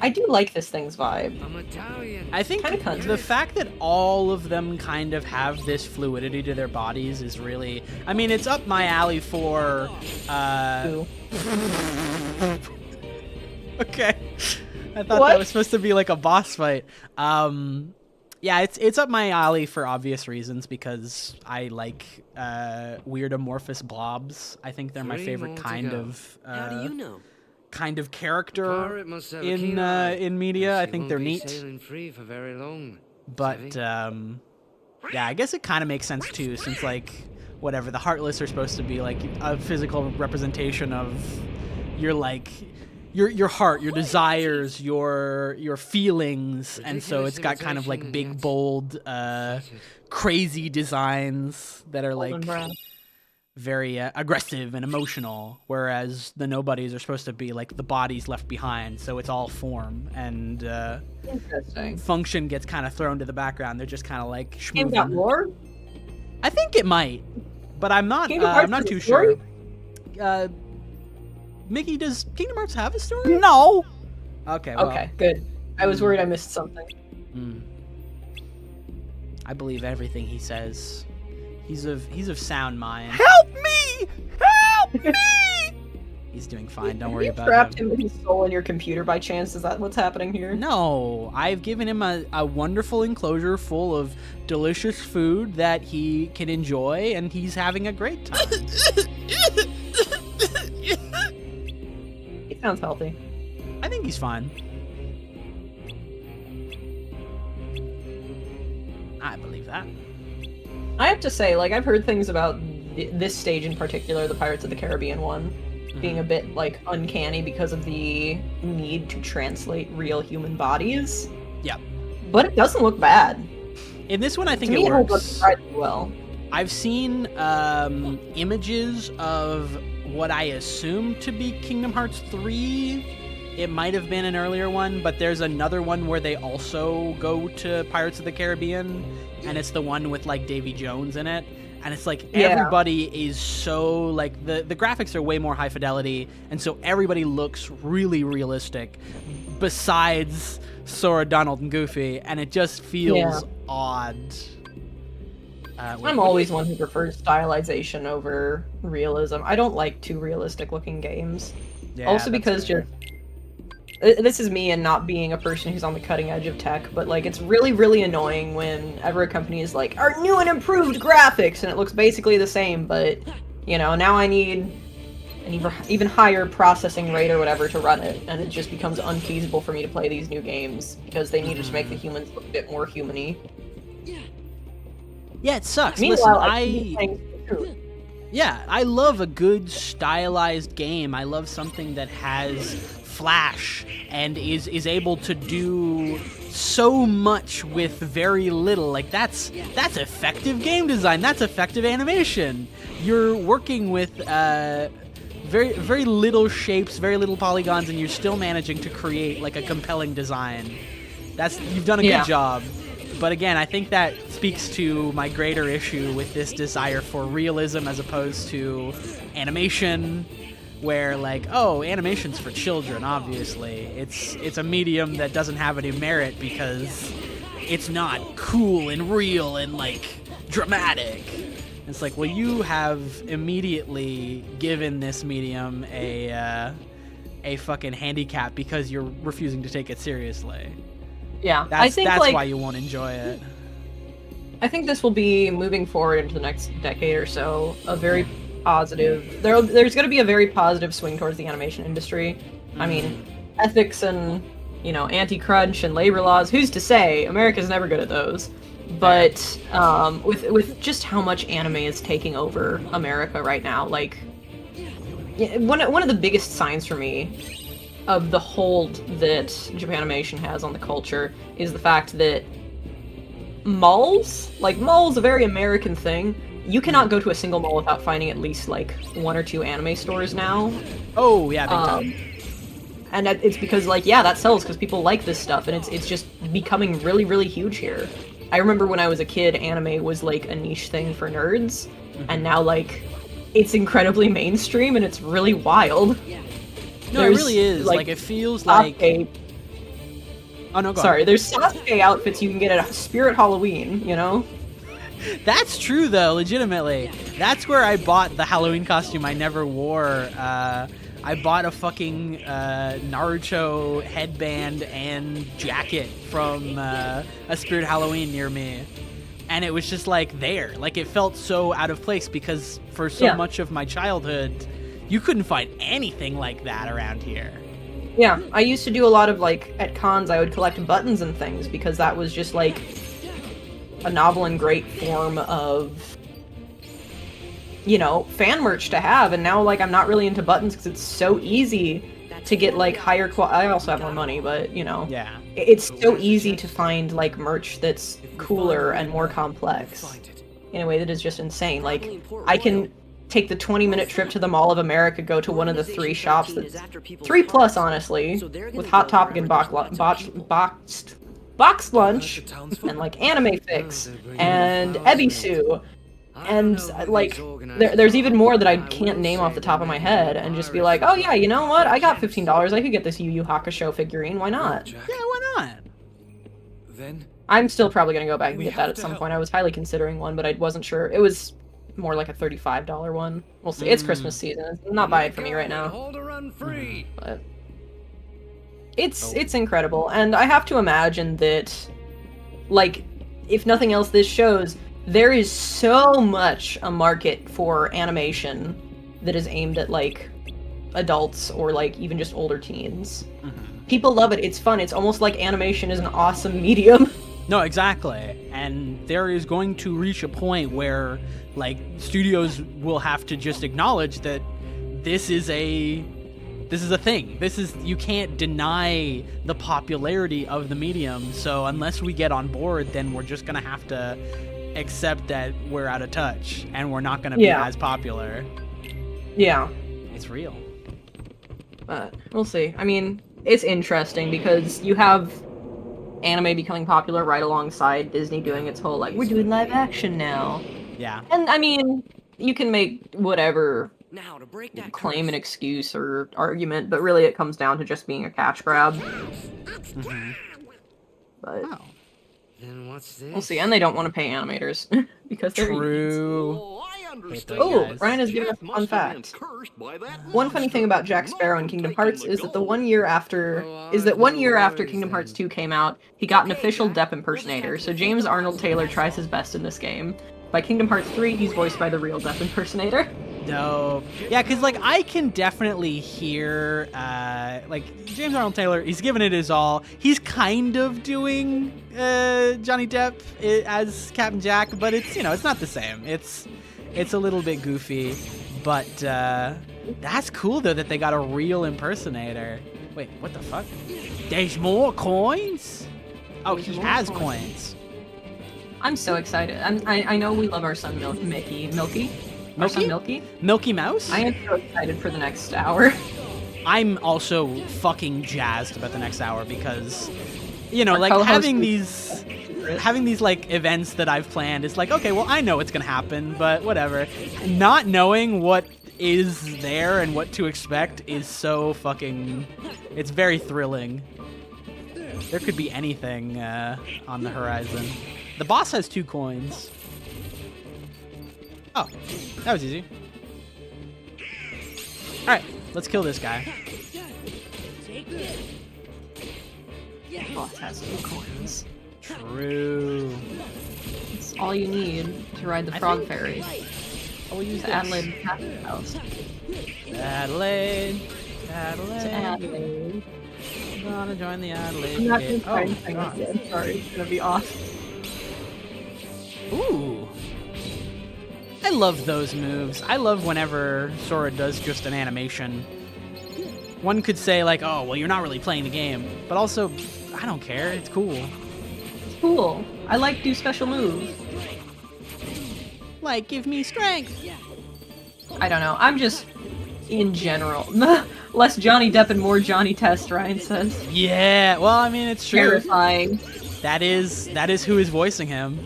I do like this thing's vibe. I'm Italian. I think the fact that all of them kind of have this fluidity to their bodies is really... I mean, it's up my alley for... Okay. I thought that was supposed to be like a boss fight. Yeah, it's up my alley for obvious reasons, because I like weird amorphous blobs. I think they're my favorite kind of... How do you know? Kind of character in media. I think they're neat. Sailing free for very long. But yeah, I guess it kind of makes sense too, since like whatever, the Heartless are supposed to be like a physical representation of your like your heart, your desires, your feelings, and so it's got kind of like big, bold, crazy designs that are like very aggressive and emotional, whereas the Nobodies are supposed to be like the bodies left behind, so it's all form, and function gets kind of thrown to the background. They're just kind of like schmoovin'. Got more? I think it might, but I'm not too sure. Mickey, does Kingdom Hearts have a story? No. Okay. Well, okay, good. I was worried I missed something. I believe everything he says. He's of sound mind. Help me! Help me! He's doing fine. Don't worry about trapped him with his soul in your computer by chance? Is that what's happening here? No, I've given him a wonderful enclosure full of delicious food that he can enjoy, and he's having a great time. He sounds healthy. I think he's fine. I believe that. I have to say, like, I've heard things about this stage in particular, the Pirates of the Caribbean one, being a bit, like, uncanny because of the need to translate real human bodies. Yeah. But it doesn't look bad. In this one, I think to it me, works. It holds up surprisingly well. I've seen images of what I assume to be Kingdom Hearts 3. It might have been an earlier one, but there's another one where they also go to Pirates of the Caribbean, and it's the one with like Davy Jones in it, and it's like everybody is so like the graphics are way more high fidelity, and so everybody looks really realistic besides Sora, Donald, and Goofy, and it just feels odd. I'm always one who prefers stylization over realism. I don't like too realistic looking games. Yeah, also because this is me and not being a person who's on the cutting edge of tech, but like it's really, really annoying whenever a company is like, our new and improved graphics, and it looks basically the same, but you know, now I need an even higher processing rate or whatever to run it, and it just becomes unfeasible for me to play these new games because they need to make the humans look a bit more human-y. Yeah, it sucks. Meanwhile, Listen, I love a good stylized game. I love something that has flash and is able to do so much with very little. Like that's effective game design. That's effective animation. You're working with very, very little shapes, very little polygons, and you're still managing to create like a compelling design. You've done a good job. But again, I think that speaks to my greater issue with this desire for realism as opposed to animation, where like, oh, animation's for children, obviously. It's a medium that doesn't have any merit because it's not cool and real and like dramatic. It's like, well, you have immediately given this medium a fucking handicap because you're refusing to take it seriously. Yeah, I think that's like, why you won't enjoy it. I think this will be, moving forward into the next decade or so, a very positive... There's going to be a very positive swing towards the animation industry. I mean, ethics and, anti-crunch and labor laws, who's to say? America's never good at those. But with just how much anime is taking over America right now, like, one of the biggest signs for me of the hold that Japanimation has on the culture is the fact that malls, a very American thing, you cannot go to a single mall without finding at least like 1 or 2 anime stores now. Oh yeah, big time. And it's because that sells because people like this stuff, and it's just becoming really, really huge here. I remember when I was a kid, anime was like a niche thing for nerds, and now like it's incredibly mainstream and it's really wild. No, it really is. Like it feels like. Oh no, go Sorry, on. there's Sasuke outfits you can get at Spirit Halloween. That's true though. Legitimately, that's where I bought the Halloween costume I never wore. I bought a fucking Naruto headband and jacket from a Spirit Halloween near me. And it was just like there. Like it felt so out of place because for so much of my childhood, you couldn't find anything like that around here. Yeah, I used to do a lot of at cons I would collect buttons and things because that was just like a novel and great form of fan merch to have, and now I'm not really into buttons because it's so easy to get higher quality. I also have more money, but it's so easy to find merch that's cooler and more complex in a way that is just insane. I can take the 20-minute trip to the Mall of America, go to one of the 3 shops that's 3+ honestly, with Hot Topic and boxed lunch and Anime Fix and Ebisu. And there's even more that I can't name off the top of my head, and just be like, oh yeah, you know what? I got $15. I could get this Yu Yu Hakusho figurine. Why not? Yeah, why not? Then I'm still probably gonna go back and get that at some point. I was highly considering one, but I wasn't sure. It was more like a $35 one. We'll see. It's Christmas season. It's not buying it for me right now. But it's incredible, and I have to imagine that, if nothing else, this shows there is so much a market for animation that is aimed at adults or even just older teens. People love it. It's fun. It's almost like animation is an awesome medium. No, exactly. And there is going to reach a point where studios will have to just acknowledge that this is a thing. You can't deny the popularity of the medium. So unless we get on board, then we're just gonna have to accept that we're out of touch and we're not gonna be as popular. Yeah. It's real. But we'll see. I mean, it's interesting because you have anime becoming popular right alongside Disney doing its whole we're doing live action now. Yeah. And I mean, you can make whatever claim an excuse or argument, but really it comes down to just being a cash grab. But Then what's this? we'll see. And they don't want to pay animators because they're True. Oh, Ryan has given us a fun fact. One funny thing about Jack Sparrow in Kingdom Hearts is that 1 year after Kingdom Hearts 2 came out, he got an official Depp impersonator. So James Arnold Taylor tries his best in this game. By Kingdom Hearts 3, he's voiced by the real Depp impersonator. No. Yeah, because I can definitely hear James Arnold Taylor, he's giving it his all. He's kind of doing Johnny Depp as Captain Jack, but it's it's not the same. It's a little bit goofy, but that's cool though that they got a real impersonator. Wait, what the fuck? There's more coins? Oh, he has coins. I'm so excited. I know we love our son Milky. Our son Milky? Milky Mouse? I am so excited for the next hour. I'm also fucking jazzed about the next hour because, you know, Our like co-host having is- these like events that I've planned is like, okay, well, I know what's gonna happen, but whatever. Not knowing what is there and what to expect is so fucking, it's very thrilling. There could be anything on the horizon. The boss has 2 coins. Oh, that was easy. All right, let's kill this guy. Boss has 2 coins. True. It's all you need to ride the frog ferry. I'll use To Adelaide Passive House. Adelaide. To Adelaide. Adelaide. I'm gonna join the Adelaide. I'm not Gate. gonna try Oh, anything God. with it. Sorry, it's gonna be awesome. Ooh. I love those moves. I love whenever Sora does just an animation. One could say like, oh, well, you're not really playing the game. But also, I don't care. It's cool. It's cool. I like do special moves. Like, give me strength. I don't know. I'm just, in general, less Johnny Depp and more Johnny Test, Ryan says. Yeah, well, I mean, it's true. Terrifying. That is who is voicing him.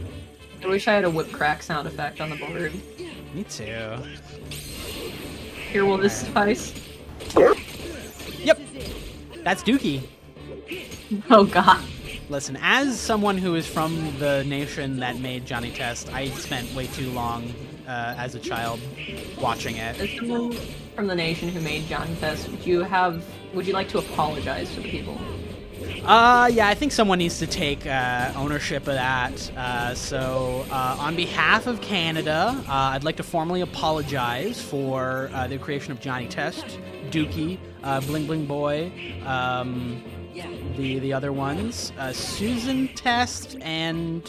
I wish I had a whip crack sound effect on the board. Me too. Here, will this suffice? Yep. That's Dookie. Oh god. Listen, as someone who is from the nation that made Johnny Test, I spent way too long as a child watching it. As someone from the nation who made Johnny Test, would you like to apologize to the people? Yeah, I think someone needs to take ownership of that. So, on behalf of Canada, I'd like to formally apologize for the creation of Johnny Test, Dookie, Bling Bling Boy, the other ones, Susan Test, and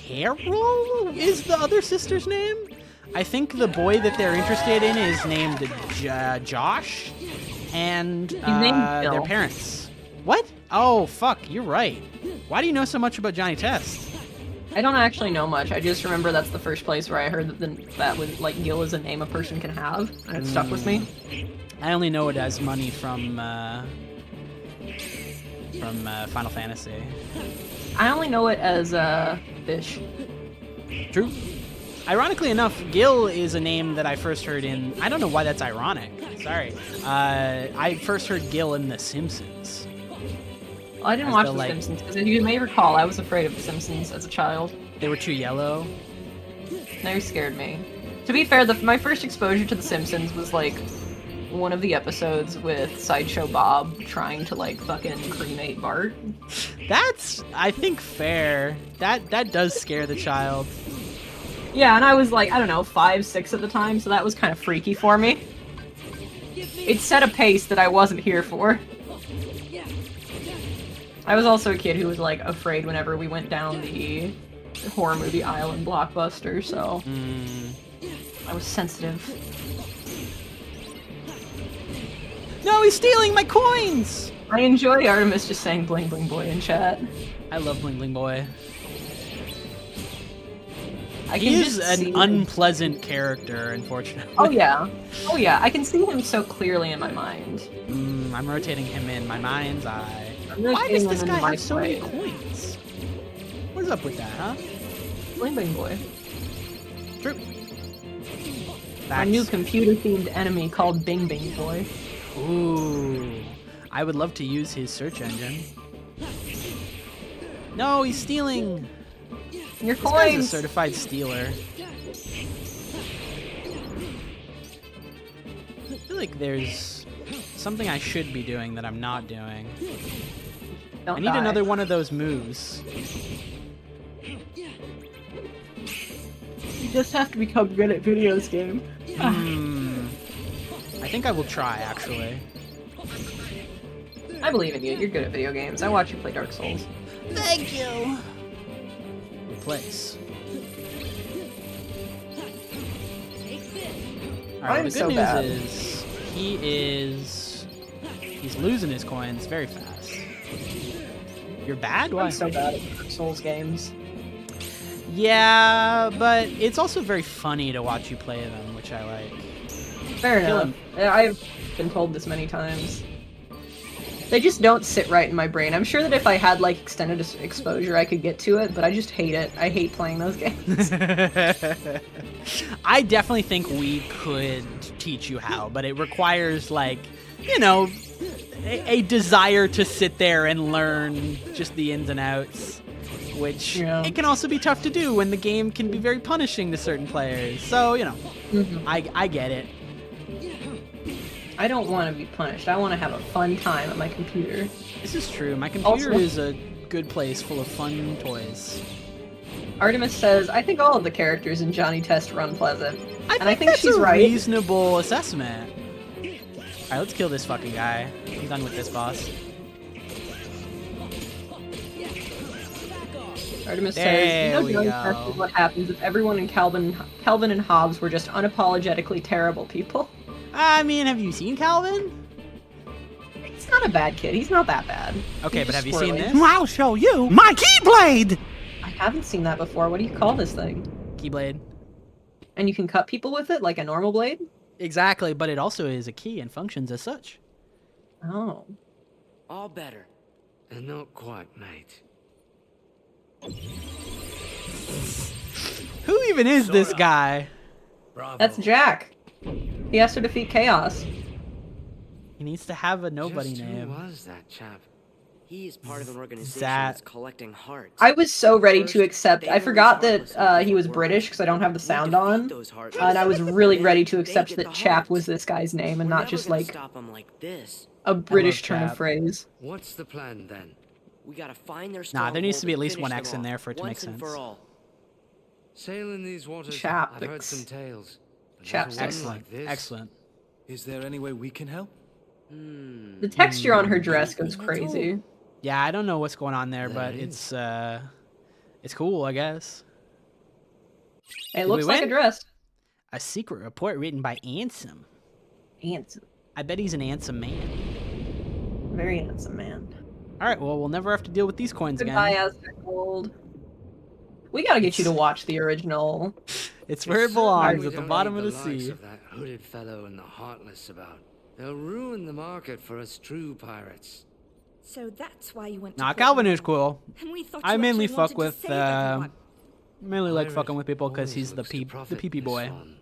Carol is the other sister's name. I think the boy that they're interested in is named Josh, and their parents. What? Oh, fuck, you're right. Why do you know so much about Johnny Test? I don't actually know much. I just remember that's the first place where I heard that was like Gil is a name a person can have, and it stuck with me. I only know it as money from Final Fantasy. I only know it as fish. True. Ironically enough, Gil is a name that I first heard in... I don't know why that's ironic. Sorry. I first heard Gil in The Simpsons. Well, I didn't watch The Simpsons, because as you may recall, I was afraid of The Simpsons as a child. They were too yellow? They scared me. To be fair, my first exposure to The Simpsons was, like, one of the episodes with Sideshow Bob trying to, like, fucking cremate Bart. That's, I think, fair. That does scare the child. Yeah, and I was, like, I don't know, 5, 6 at the time, so that was kind of freaky for me. It set a pace that I wasn't here for. I was also a kid who was, like, afraid whenever we went down the horror movie aisle in Blockbuster, so... I was sensitive. No, he's stealing my coins! I enjoy Artemis just saying Bling Bling Boy in chat. I love Bling Bling Boy. He is an unpleasant character, unfortunately. Oh yeah. Oh yeah, I can see him so clearly in my mind. I'm rotating him in my mind's eye. Why Why does this guy have so many coins? What's up with that, huh? Bling Bling Boy. True. A new computer-themed enemy called Bing Bing Boy. Ooh. I would love to use his search engine. No, he's stealing! Your This guy's a coins! certified stealer. I feel like there's something I should be doing that I'm not doing. Don't I need die. another one of those moves. You just have to become good at videos game. I think I will try, actually. I believe in you. You're good at video games. I watch you play Dark Souls. Thank you! Replace. Alright, I'm the good so news bad. is he's losing his coins very fast. You're bad? Why? I'm so bad at Dark Souls games. Yeah, but it's also very funny to watch you play them, which I like. Fair Kill enough. I've been told this many times. They just don't sit right in my brain. I'm sure that if I had like extended exposure, I could get to it, but I just hate it. I hate playing those games. I definitely think we could teach you how, but it requires, like, you know, a desire to sit there and learn just the ins and outs, which it can also be tough to do when the game can be very punishing to certain players. So, you know, I get it. I don't want to be punished. I want to have a fun time at my computer. This is true. My computer is a good place full of fun toys. Artemis says, I think all of the characters in Johnny Test run pleasant. I think that's she's a right. reasonable assessment. Alright, let's kill this fucking guy. I'm done with this boss. Artemis says, you know Johnny Test is what happens if everyone in Calvin and Hobbes were just unapologetically terrible people. I mean, have you seen Calvin? He's not a bad kid. He's not that bad. Okay, but have you seen this? I'll show you my Keyblade! I haven't seen that before. What do you call this thing? Keyblade. And you can cut people with it like a normal blade? Exactly, but it also is a key and functions as such. Oh. All better. And not quite, mate. Who even is this guy? Bravo. That's Jack. He has to defeat Chaos. He needs to have a nobody Just name. Who was that chap? He is part of an organization Zat. that's collecting hearts. I was so ready to First, accept. they I release forgot heartless that people he was for British because I don't have the We sound defeat on. those hearts. And I was really Then ready to they accept get that the Chap hearts. was this guy's name and We're not never just gonna like stop 'em like this. a British turn Chap. of phrase. What's the plan then? We gotta find their Nah, there needs to be at stronghold least and one finish X them in off, there for it to make once and sense. for all. Sailing these waters, Chapix. I've heard some tales. But Chapsticks. never one Excellent. like this. Excellent. Is there any way we can help? The texture on her dress goes crazy. Yeah, I don't know what's going on there, but There it's cool, I guess. It Did looks we like a win? dress. A secret report written by Ansem. Handsome. I bet he's an handsome man. Very handsome man. All right, well, we'll never have to deal with these coins Goodbye, again. Aztec Gold. We gotta get you to watch the original. It's where it Certainly belongs, we at the don't bottom need of the likes sea. Of that hooded fellow and the Heartless about. They'll ruin the market for us true pirates. So that's why you went to Nah, Britain. Calvin is cool. And we thought I you mainly actually fuck wanted to with, save everyone. mainly like Pirate fucking with people because always he's the looks to the profit pee-pee in boy. fun.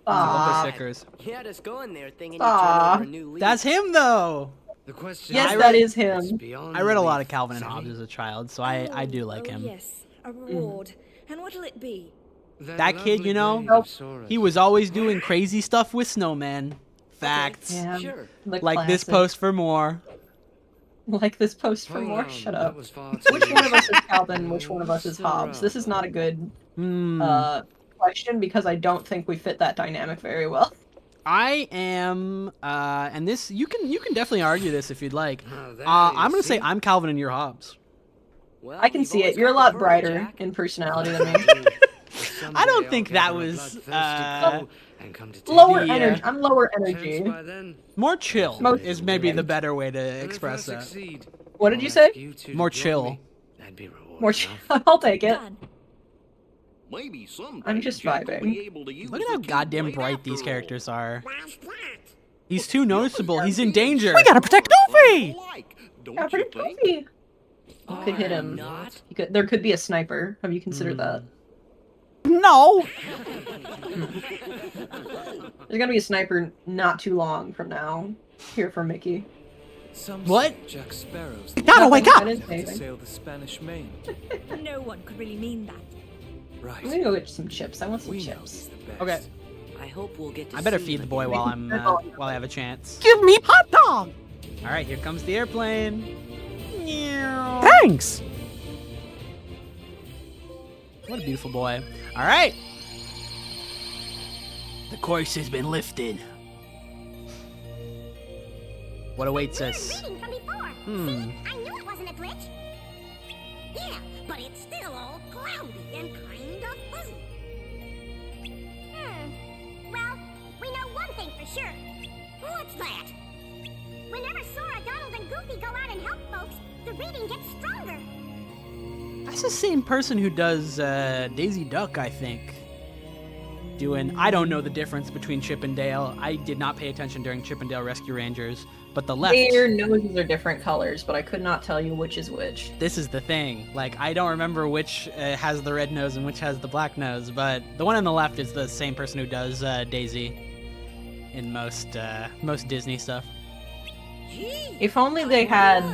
Love the Aww. stickers. You had us going there thinking you Aw. turned over a new leaf. That's him, though. The question Yes, is, that is what's him. beyond I read a lot of belief, Calvin and Sammy? Hobbes as a child, so I do like Oh, him. yes, a reward. And what'll it be? That kid, lovely you know, grave of Sora. he was always doing crazy stuff with snowmen. Facts. Yeah. Sure. The Like this classic. post for more. Like this post for Hold more? on, Shut that up. was far Which too one of us is easy. Calvin? Which one of us is Hobbes? This is not a good Hmm. question because I don't think we fit that dynamic very well. I am, and this you can definitely argue this if you'd like. there I'm you gonna say see. I'm Calvin and you're Hobbes. Well, I can you've see it. always You're a got lot the pearl, brighter Jack. in personality than me. I don't Someday think I'll that gather a was, bloodthirsty crew and come to take Lower you. Yeah. energy. I'm lower Chance energy. by then, More chill Most- is maybe the better way to and if I express that. succeed, What did I'll you say? ask you two to More join chill. me. That'd be rewarding More enough. I'll take it. Done. Maybe someday I'm just Jack will vibing. be able to use Look at the how goddamn Keyblade bright after these all. characters are. Why's that? He's too noticeable. He's in danger. We gotta protect Goofy! Like, don't Yeah, you pretty think? goofy. You could hit him. Not. There could be a sniper. Have you considered that? No! There's gonna be a sniper not too long from now. Here for Mickey. Some What? say Jack Sparrow's Gotta wake Nothing, up! I didn't say to anything. sail the Spanish Main. No one could really mean that. Right. I'm gonna go get some chips. I want some We know chips. he's the best. Okay, I hope we'll get to I better see feed him the boy again. while I have a chance. Give me hot dog! All right, here comes the airplane. Meow. Thanks! What a beautiful boy. All right. The curse has been lifted. What awaits us? Reading from before. Hmm. See, I knew it wasn't a glitch. Yeah, but it's still all cloudy and kind of fuzzy. Well, we know one thing for sure. What's that? Whenever Sora, Donald, and Goofy go out and help folks, the reading gets stronger. That's the same person who does Daisy Duck, I think. doing. I don't know the difference between Chip and Dale. I did not pay attention during Chip and Dale Rescue Rangers, but the left. Their noses are different colors, but I could not tell you which is which. This is the thing. Like, I don't remember which has the red nose and which has the black nose, but the one on the left is the same person who does Daisy in most Disney stuff. If only they had.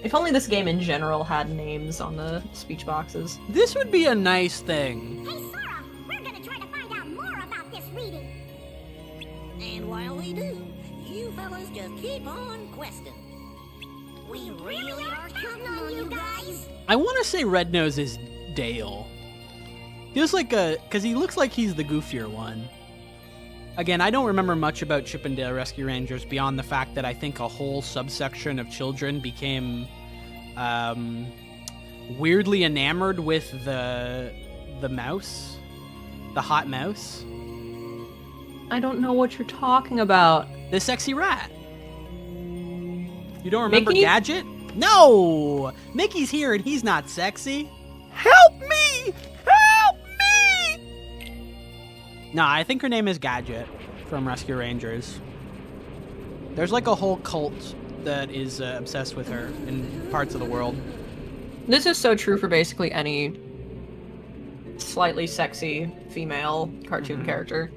If only this game in general had names on the speech boxes. This would be a nice thing. Hey, Sora, we're gonna try to find out more about this reading. And while we do, you fellas just keep on questing. We really are counting on you guys. I want to say Red Nose is Dale. Feels like because he looks like he's the goofier one. Again, I don't remember much about Chip and Dale Rescue Rangers beyond the fact that I think a whole subsection of children became weirdly enamored with the mouse, the hot mouse. I don't know what you're talking about. The sexy rat. You don't remember Mickey? Gadget? No! Mickey's here and he's not sexy. Help me! Help me! No, I think her name is Gadget from Rescue Rangers. There's like a whole cult that is obsessed with her in parts of the world. This is so true for basically any slightly sexy female cartoon character.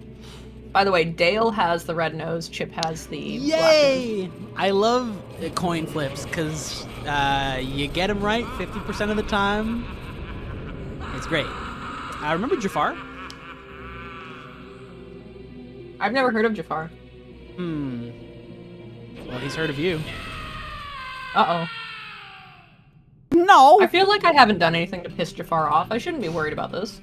By the way, Dale has the red nose, Chip has the black Yay! I love coin flips because you get them right 50% of the time. It's great. I remember Jafar. I've never heard of Jafar. Well, he's heard of you. Uh-oh. No! I feel like I haven't done anything to piss Jafar off. I shouldn't be worried about this.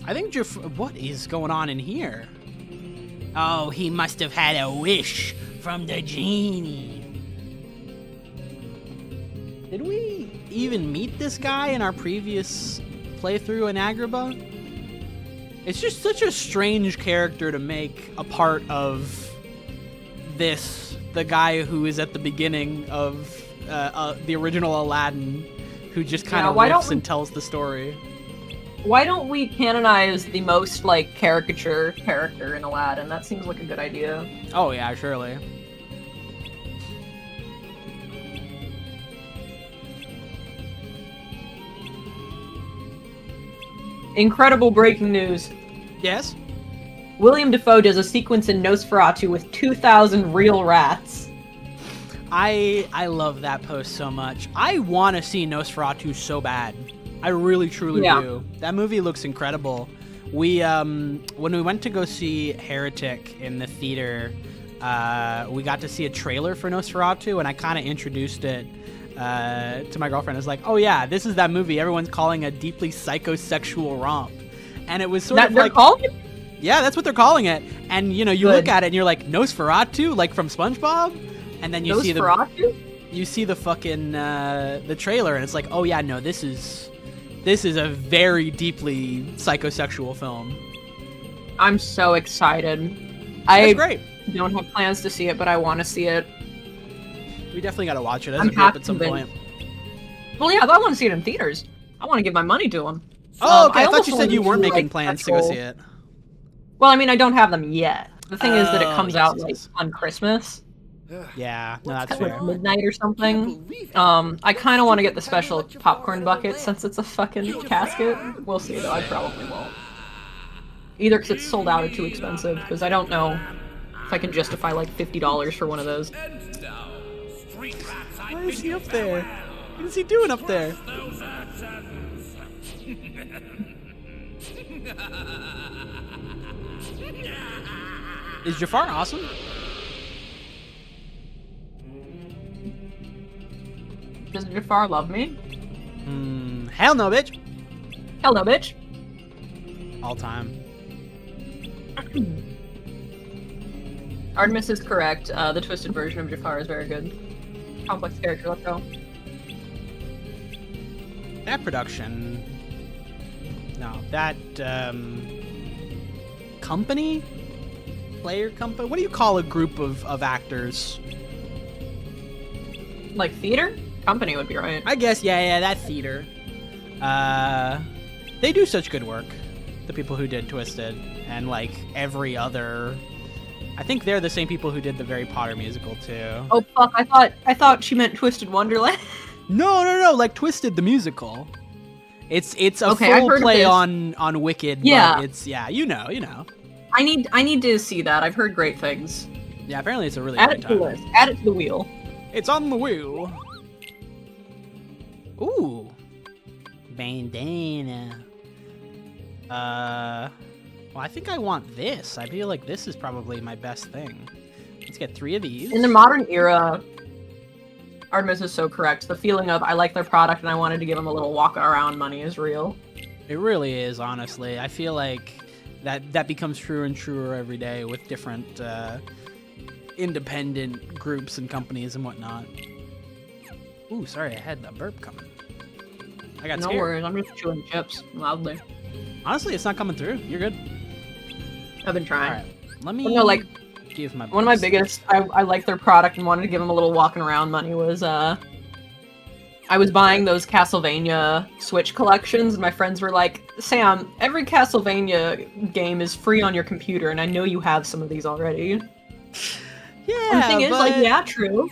I think what is going on in here? Oh, he must have had a wish from the genie. Did we even meet this guy in our previous playthrough in Agrabah? It's just such a strange character to make a part of this, the guy who is at the beginning of the original Aladdin, who just kind of riffs and tells the story. Why don't we canonize the most, like, caricature character in Aladdin? That seems like a good idea. Oh yeah, surely. Incredible breaking news. Yes? William Dafoe does a sequence in Nosferatu with 2,000 real rats. I love that post so much. I want to see Nosferatu so bad. I really, truly do. That movie looks incredible. We when we went to go see Heretic in the theater, we got to see a trailer for Nosferatu, and I kind of introduced it to my girlfriend. I was like, oh yeah, this is that movie everyone's calling a deeply psychosexual romp. And it was sort of like... Yeah, that's what they're calling it. And, you know, you look at it and you're like, Nosferatu? Like from SpongeBob? And then you see the fucking, the trailer, and it's like, oh yeah, no, this is a very deeply psychosexual film. I'm so excited. That's great. Don't have plans to see it, but I want to see it. We definitely got to watch it as a group at some point. Well, yeah, I want to see it in theaters. I want to give my money to them. Oh, okay. I thought you said you weren't making plans to go see it. Well, I mean, I don't have them yet. The thing is that it comes out like on Christmas. Yeah, no, that's fair. Like midnight or something. I kind of want to get the special popcorn bucket since it's a fucking casket. We'll see, though. I probably won't. Either because it's sold out or too expensive, because I don't know if I can justify like $50 for one of those. Why is he up there? What is he doing up there? Is Jafar awesome? Does Jafar love me? Hell no, bitch. Hell no, bitch. All time. Artemis is correct. The twisted version of Jafar is very good. Complex character, let's go. That production... No, that, company? Player company? What do you call a group of actors? Like theater? Company would be right. I guess, yeah, that theater. They do such good work. the people who did Twisted, and like every other. I think they're the same people who did the Harry Potter musical too. Oh fuck! I thought she meant Twisted Wonderland. No, like Twisted the musical. It's a Okay, I've full heard of play this. on Wicked. Yeah. But it's you know. I need to see that. I've heard great things. Yeah, apparently it's a really Add great it to the time. list. Add it to the wheel. It's on the wheel. Ooh. Bandana. Well, I think I want this. I feel like this is probably my best thing. Let's get 3 of these. In the modern era, Artemis is so correct. The feeling of I like their product and I wanted to give them a little walk around money is real. It really is, honestly. I feel like that becomes truer and truer every day with different independent groups and companies and whatnot. Ooh, sorry, I had a burp coming. I got No scared. worries, I'm just chewing chips loudly. Honestly, it's not coming through. You're good. I've been trying. All right, let me. But no, like give my one of my best. biggest. I like their product and wanted to give them a little walking around money was I was buying those Castlevania Switch collections, and my friends were like, "Sam, every Castlevania game is free on your computer, and I know you have some of these already." Yeah, And the thing is, like, but yeah, true.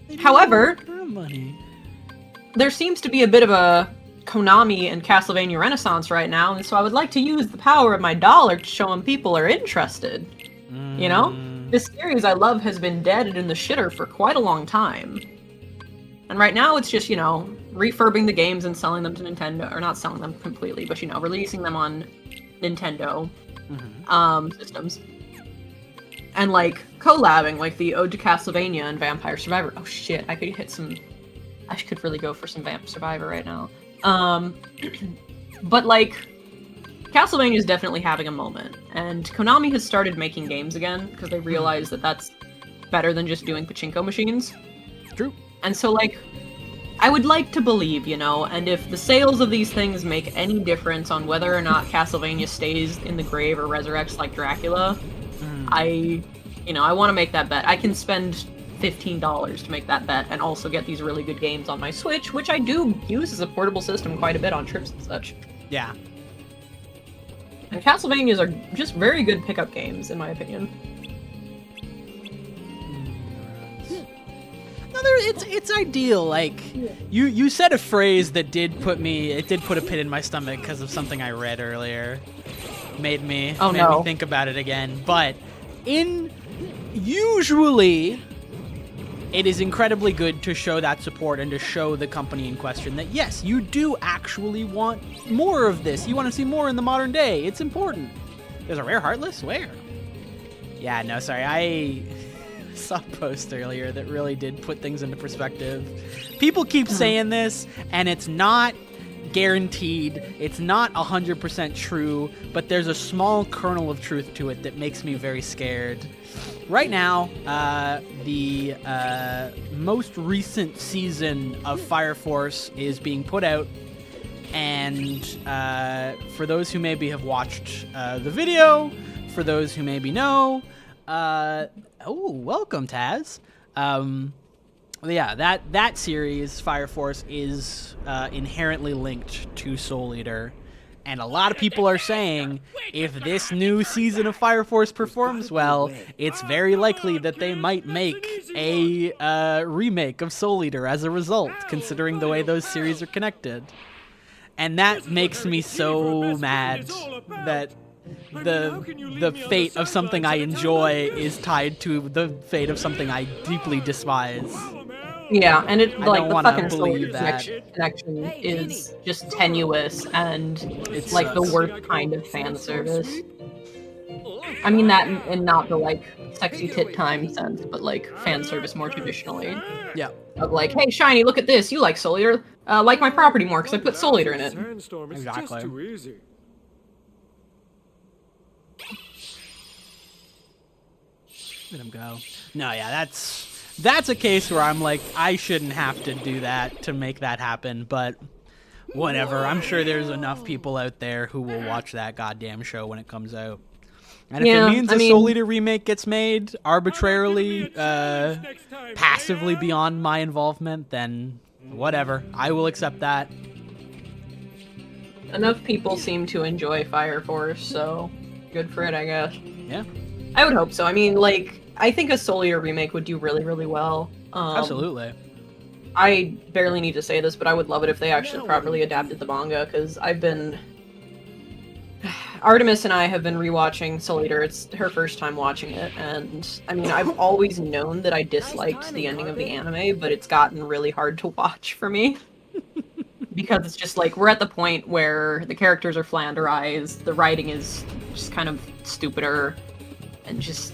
they do However, want our money. there seems to be a bit of a Konami and Castlevania renaissance right now, and so I would like to use the power of my dollar to show them people are interested. You know? This series I love has been dead and in the shitter for quite a long time. And right now it's just, refurbing the games and selling them to Nintendo, or not selling them completely, but, releasing them on Nintendo systems. And, like, collabing, like the Ode to Castlevania and Vampire Survivor. Oh shit, I could really go for some Vamp Survivor right now. But, like, Castlevania is definitely having a moment, and Konami has started making games again, because they realize that that's better than just doing pachinko machines. True. And so, like, I would like to believe, and if the sales of these things make any difference on whether or not Castlevania stays in the grave or resurrects like Dracula, I want to make that bet. I can spend $15 to make that bet and also get these really good games on my Switch, which I do use as a portable system quite a bit on trips and such. Yeah. And Castlevanias are just very good pickup games, in my opinion. No, it's ideal. Like you said a phrase that did put a pit in my stomach because of something I read earlier. Made me think about it again. But usually it is incredibly good to show that support and to show the company in question that yes, you do actually want more of this. You want to see more in the modern day. It's important. There's a rare Heartless? Where? Yeah, no, sorry. I saw a post earlier that really did put things into perspective. People keep saying this, and it's not guaranteed. It's not 100% true, but there's a small kernel of truth to it that makes me very scared. Right now, the most recent season of Fire Force is being put out, and for those who maybe have watched the video, for those who maybe know, welcome Taz. Yeah, that series, Fire Force, is inherently linked to Soul Eater. And a lot of people are saying if this new season of Fire Force performs well, it's very likely that they might make a remake of Soul Eater as a result, considering the way those series are connected. And that makes me so mad that the fate of something I enjoy is tied to the fate of something I deeply despise. Yeah, and it like the fucking Soul believe Eater connection is just tenuous, and it's like the worst kind of fan service. I mean that in not the like sexy tit time sense, but like fan service more traditionally. Yeah. Of like, hey Shiny, look at this. You like Soul Eater? Like my property more because I put Soul Eater in it. Exactly. Let him go. No, yeah, that's a case where I'm like, I shouldn't have to do that to make that happen, but whatever. I'm sure there's enough people out there who will watch that goddamn show when it comes out. And if it means a Soul Eater remake gets made arbitrarily, passively beyond my involvement, then whatever. I will accept that. enough people seem to enjoy Fire Force, so good for it, I guess. Yeah. I would hope so. I mean, like, I think a Soul Eater remake would do really, really well. Absolutely. I barely need to say this, but I would love it if they actually properly adapted the manga, because Artemis and I have been rewatching Soul Eater. It's her first time watching it, and I mean, I've always known that I disliked the ending of the anime, but it's gotten really hard to watch for me. Because it's just like, we're at the point where the characters are flanderized, the writing is just kind of stupider, and just...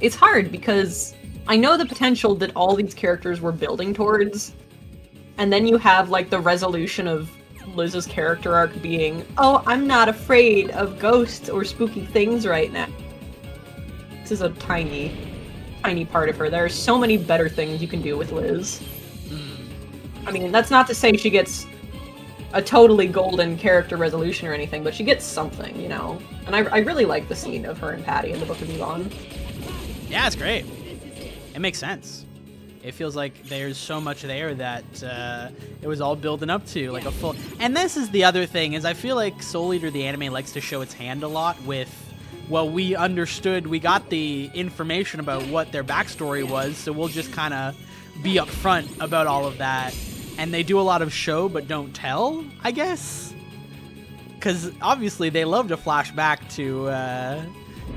It's hard, because I know the potential that all these characters were building towards, and then you have, like, the resolution of Liz's character arc being, oh, I'm not afraid of ghosts or spooky things right now. This is a tiny, tiny part of her. There are so many better things you can do with Liz. I mean, that's not to say she gets a totally golden character resolution or anything, but she gets something, you know? And I really like the scene of her and Patty in the Book of Yvonne. Yeah, it's great. It makes sense. It feels like there's so much there that it was all building up to, like a full... And this is the other thing, is I feel like Soul Eater, the anime, likes to show its hand a lot with, well, we got the information about what their backstory was, so we'll just kind of be upfront about all of that. And they do a lot of show but don't tell, I guess. Because obviously they love to flash back to,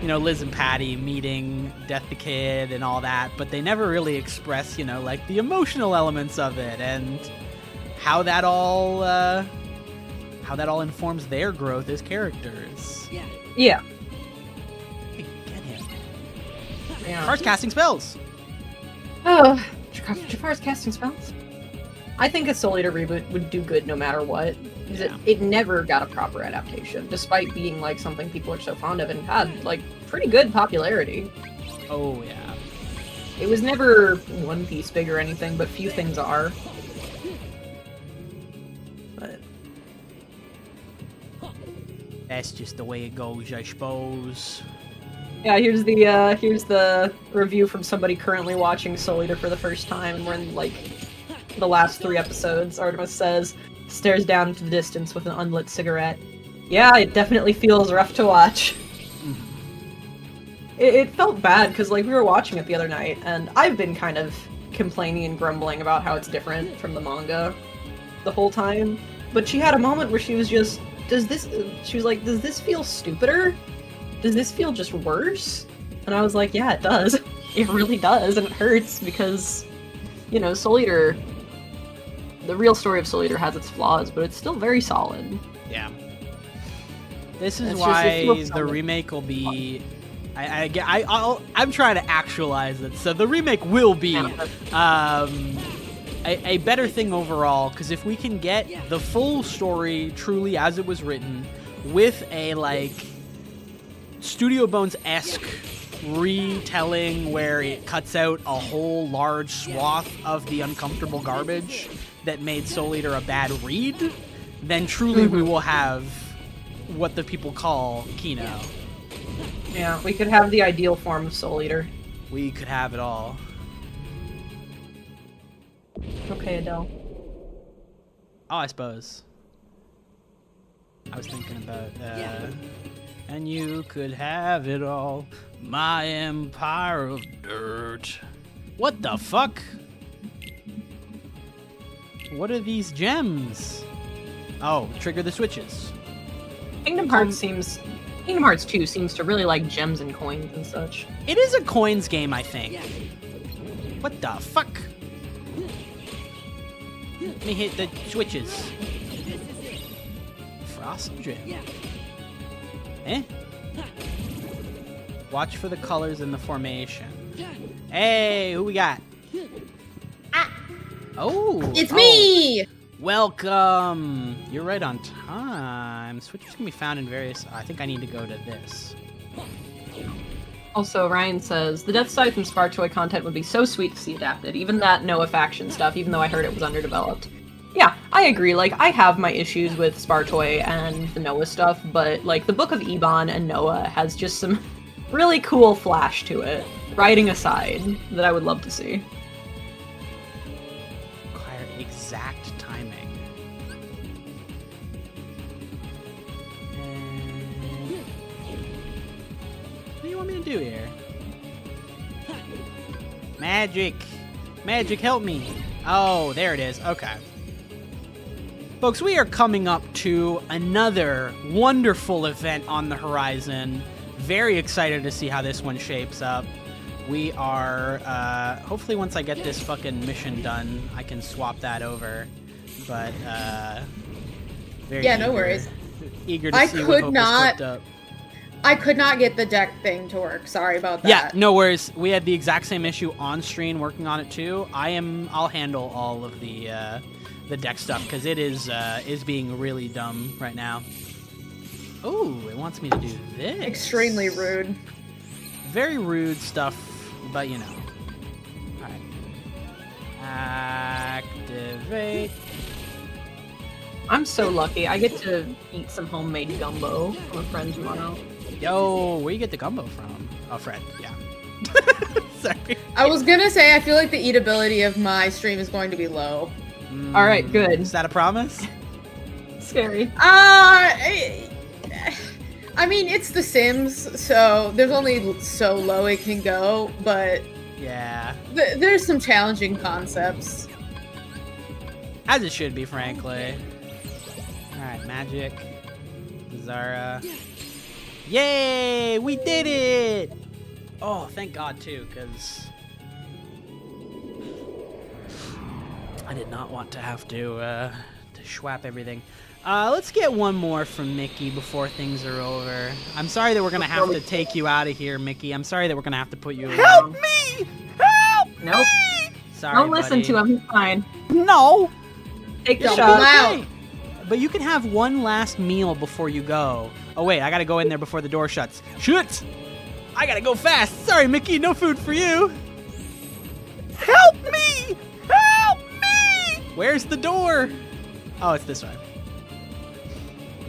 Liz and Patty meeting Death the Kid and all that, but they never really express, like the emotional elements of it and how that all informs their growth as characters. Yeah. Hey, get him. Yeah. Jafar's casting spells. Oh, Jafar's casting spells? I think a Soul Eater reboot would do good no matter what. Because it never got a proper adaptation, despite being like something people are so fond of and had like pretty good popularity. Oh yeah. It was never One Piece big or anything, but few things are. But that's just the way it goes, I suppose. Yeah, here's the review from somebody currently watching Soul Eater for the first time, and we're in like the last 3 episodes. Artemis says, stares down into the distance with an unlit cigarette. Yeah, it definitely feels rough to watch. It felt bad, because like we were watching it the other night, and I've been kind of complaining and grumbling about how it's different from the manga the whole time. But she had a moment where she was just, does this feel stupider? Does this feel just worse? And I was like, yeah, it does. It really does, and it hurts, because, Soul Eater... The real story of Soul Eater has its flaws, but it's still very solid. Yeah. This is why the remake will be... I'm trying to actualize it. So the remake will be a better thing overall, because if we can get the full story truly as it was written, with a, like, Studio Bones-esque retelling where it cuts out a whole large swath of the uncomfortable garbage that made Soul Eater a bad read, then truly we will have what the people call Kino. Yeah, we could have the ideal form of Soul Eater. We could have it all. Okay, Adele. Oh, I suppose. I was thinking about, and you could have it all, my empire of dirt. What the fuck? What are these gems? Oh, trigger the switches. Kingdom Hearts 2 seems to really like gems and coins and such. It is a coins game, I think. What the fuck? Let me hit the switches. Frost drip. Eh? Watch for the colors in the formation. Hey, who we got? Oh! It's me! Welcome! You're right on time. Switches can be found in various... I think I need to go to this. Also, Ryan says, the Death Scythe and Spartoy content would be so sweet to see adapted. Even that Noah faction stuff, even though I heard it was underdeveloped. Yeah, I agree. Like, I have my issues with Spartoy and the Noah stuff, but, like, the Book of Eban and Noah has just some really cool flash to it, writing aside, that I would love to see. Require exact timing. gonna do here? Magic! Magic, help me! Oh, there it is. Okay. Folks, we are coming up to another wonderful event on the horizon. Very excited to see how this one shapes up. We are, hopefully once I get this fucking mission done, I can swap that over. But, very yeah, no worries. Eager to see what Hope has cooked up. I could not get the deck thing to work. Sorry about that. Yeah, no worries. We had the exact same issue on stream working on it too. I'll handle all of the deck stuff because it is being really dumb right now. Oh, it wants me to do this. Extremely rude. Very rude stuff, but you know. All right. Activate. I'm so lucky. I get to eat some homemade gumbo from a friend tomorrow. Yo, where you get the gumbo from? Oh, Fred. Yeah. Sorry. I was gonna say I feel like the eatability of my stream is going to be low. All right, good. Is that a promise? Scary. I mean, it's The Sims, so there's only so low it can go, but yeah, there's some challenging concepts. As it should be, frankly. All right, magic. Zara. Yay! We did it! Oh, thank God, too, because I did not want to have to schwap everything. Let's get one more from Mickey before things are over. I'm sorry that we're going to have to take you out of here, Mickey. I'm sorry that we're going to have to put you away. Help me! Help Nope. me! Sorry, Don't listen buddy. to him. He's fine. No! Take the Dump shot. him out. But you can have one last meal before you go. Oh, wait, I gotta go in there before the door shuts. Shoot! I gotta go fast. Sorry, Mickey, no food for you. Help me! Help me! Where's the door? Oh, it's this way.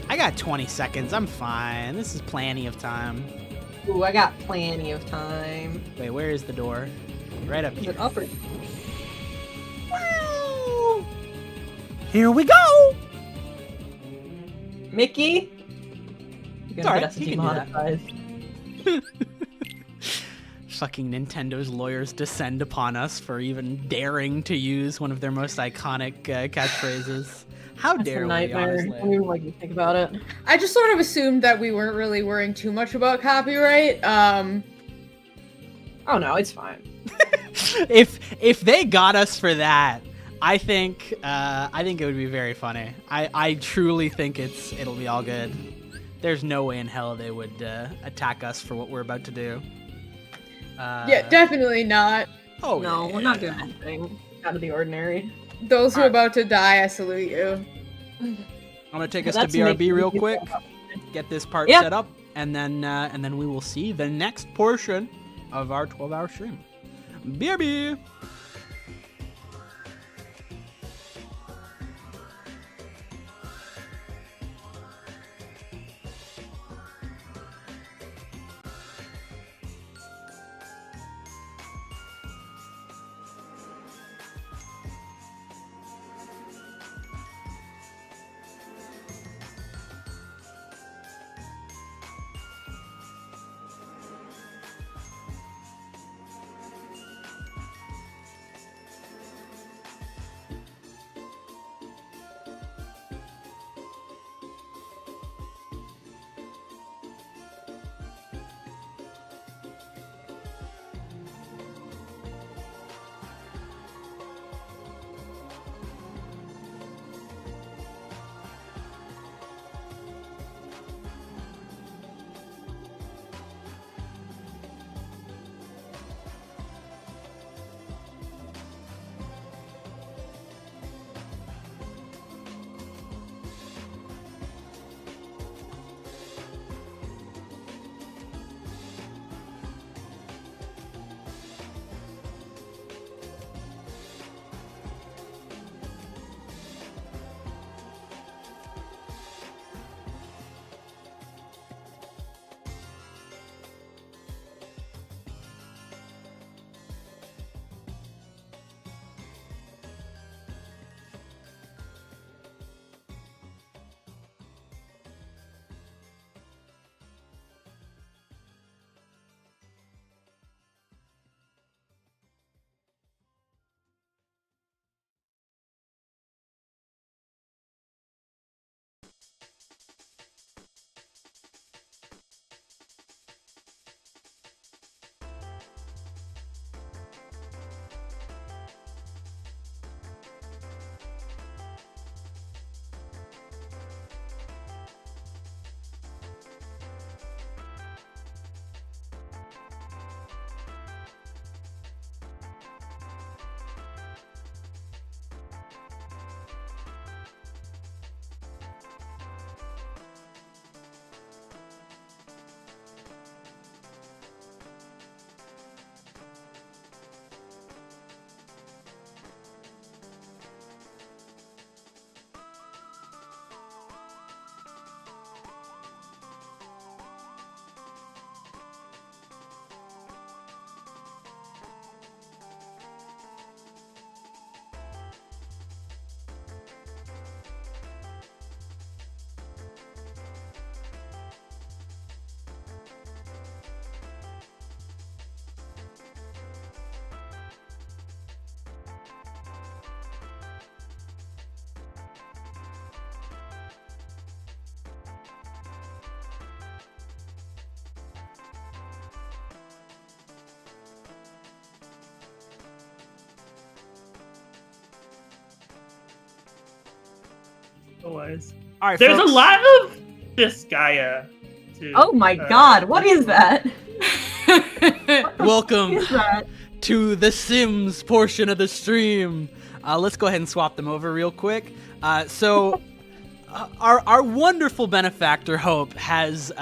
I got 20 seconds. I'm fine. This is plenty of time. Ooh, I got plenty of time. Wait, where is the door? Right up Is here. it up or... Wow. Here we go! Mickey? You're gonna Alright, get us a he team can do of five. Fucking Nintendo's lawyers descend upon us for even daring to use one of their most iconic catchphrases. How That's dare a we, nightmare. I honestly? don't even like to think about it. I just sort of assumed that we weren't really worrying too much about copyright. Oh no, it's fine. If they got us for that, I think it would be very funny. I truly think it'll be all good. There's no way in hell they would attack us for what we're about to do. Yeah, definitely not. Oh no, yeah. we're not doing anything out of the ordinary. Those who are about to die, I salute you. I'm gonna take us to That's BRB making real me quick, feel get this part Yep. set up, and then we will see the next portion of our 12-hour stream. BRB. was. All right, There's folks. a lot of Disgaea. Too. Oh my god, what is that? Welcome What is that? to the Sims portion of the stream. Let's go ahead and swap them over real quick. Our wonderful benefactor Hope has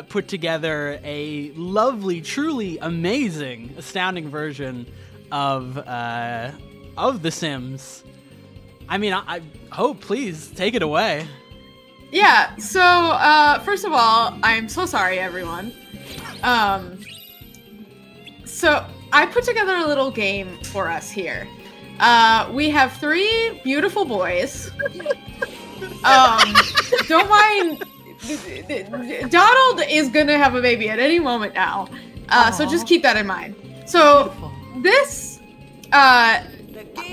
put together a lovely, truly amazing, astounding version of The Sims. I mean, I Hope, please take it away. Yeah, so, first of all, I'm so sorry, everyone. So, I put together a little game for us here. We have 3 beautiful boys. Don't mind... Donald is gonna have a baby at any moment now. So just keep that in mind. So, this...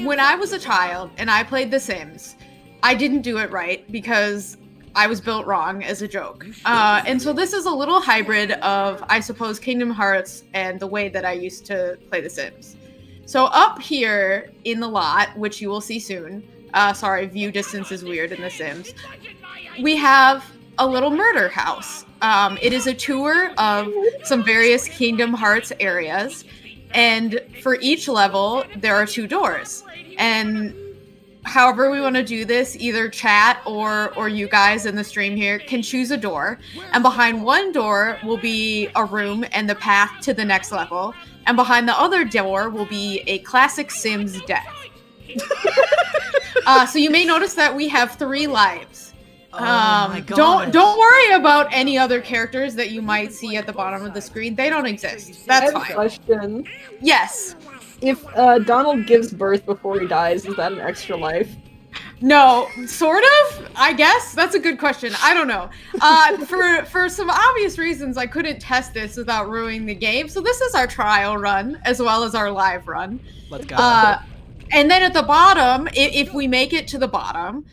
when I was a child and I played The Sims, I didn't do it right because I was built wrong as a joke. And so this is a little hybrid of, I suppose, Kingdom Hearts and the way that I used to play The Sims. So up here in the lot, which you will see soon, sorry, view distance is weird in The Sims, we have a little murder house. It is a tour of some various Kingdom Hearts areas, and for each level, there are 2 doors. And however we want to do this, either chat or you guys in the stream here can choose a door, and behind one door will be a room and the path to the next level, and behind the other door will be a classic Sims death. So you may notice that we have 3 lives. my gosh. Don't worry about any other characters that you might see at the bottom of the screen. They don't exist. That's I have a fine. question. Yes. If Donald gives birth before he dies, is that an extra life? No, sort of. I guess that's a good question. I don't know. For some obvious reasons, I couldn't test this without ruining the game. So this is our trial run as well as our live run. Let's go. And then at the bottom, if we make it to the bottom,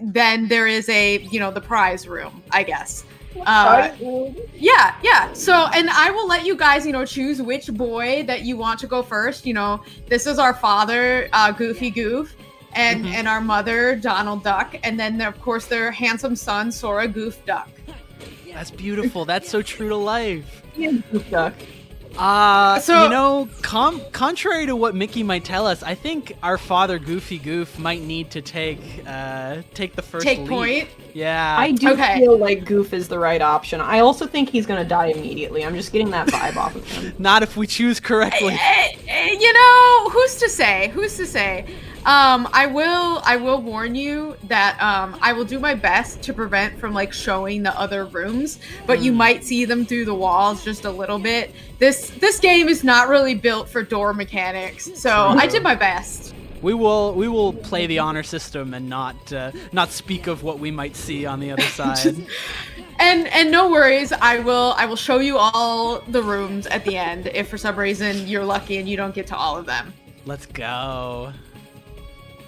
then there is the prize room, I guess. Yeah. So, and I will let you guys, choose which boy that you want to go first. This is our father, Goofy Goof, and our mother, Donald Duck, and then of course their handsome son, Sora Goof Duck. That's beautiful. That's so true to life. Goof Duck. Contrary to what Mickey might tell us, I think our father Goofy Goof might need to take the first leap. Point. Yeah. I do feel like Goof is the right option. I also think he's gonna die immediately. I'm just getting that vibe off of him. Not if we choose correctly. Who's to say? I will warn you that I will do my best to prevent from showing the other rooms, but you might see them through the walls just a little bit. This game is not really built for door mechanics, so I did my best. We will play the honor system and not speak of what we might see on the other side. And no worries, I will show you all the rooms at the end if for some reason you're lucky and you don't get to all of them. Let's go.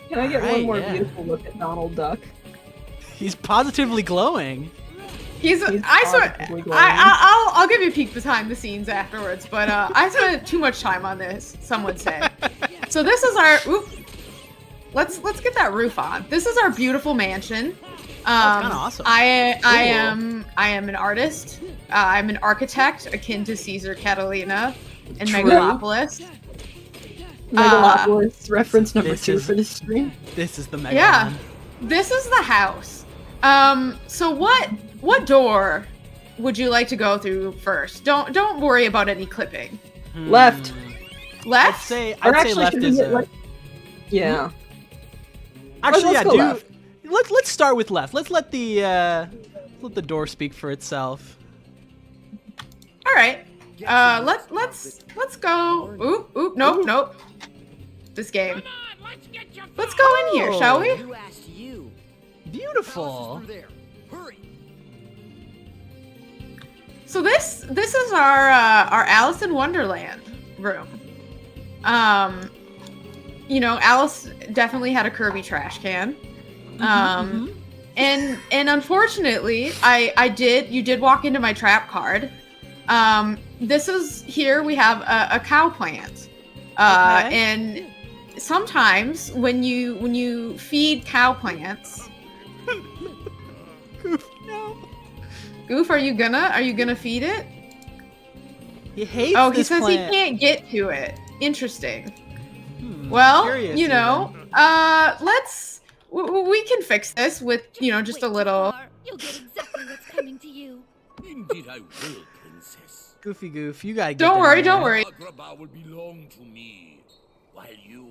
Can I get one more beautiful look at Donald Duck? He's positively glowing. I'll give you a peek behind the scenes afterwards, but I spent too much time on this, some would say. So this is our let's get that roof on. This is our beautiful mansion. That's kind of awesome. I am an artist. I'm an architect akin to Caesar Catalina and Megalopolis. Megalopolis, reference number 2 for this stream. This is the Megalon. Yeah, this is the house. So what door would you like to go through first? Don't worry about any clipping. Left. Left? I'd say left is yeah. Actually, let's go left. Let's start with left. Let's let the door speak for itself. All right. Let's go. Nope. This game. Let's go in here, shall we? Beautiful. So this is our Alice in Wonderland room. Alice definitely had a Kirby trash can. And unfortunately, you did walk into my trap card. This is here we have a cow plant. And sometimes when you feed cow plants, Goof, are you gonna feed it? He hates Oh, he this says plant. he can't get to it. Interesting. Well, curious you know, we can fix this with, you know, just a little. You'll get exactly what's coming to you. Indeed I will, princess. Goofy Goof, you gotta get Don't down worry, there. don't worry. Agrabah will belong to me, while you...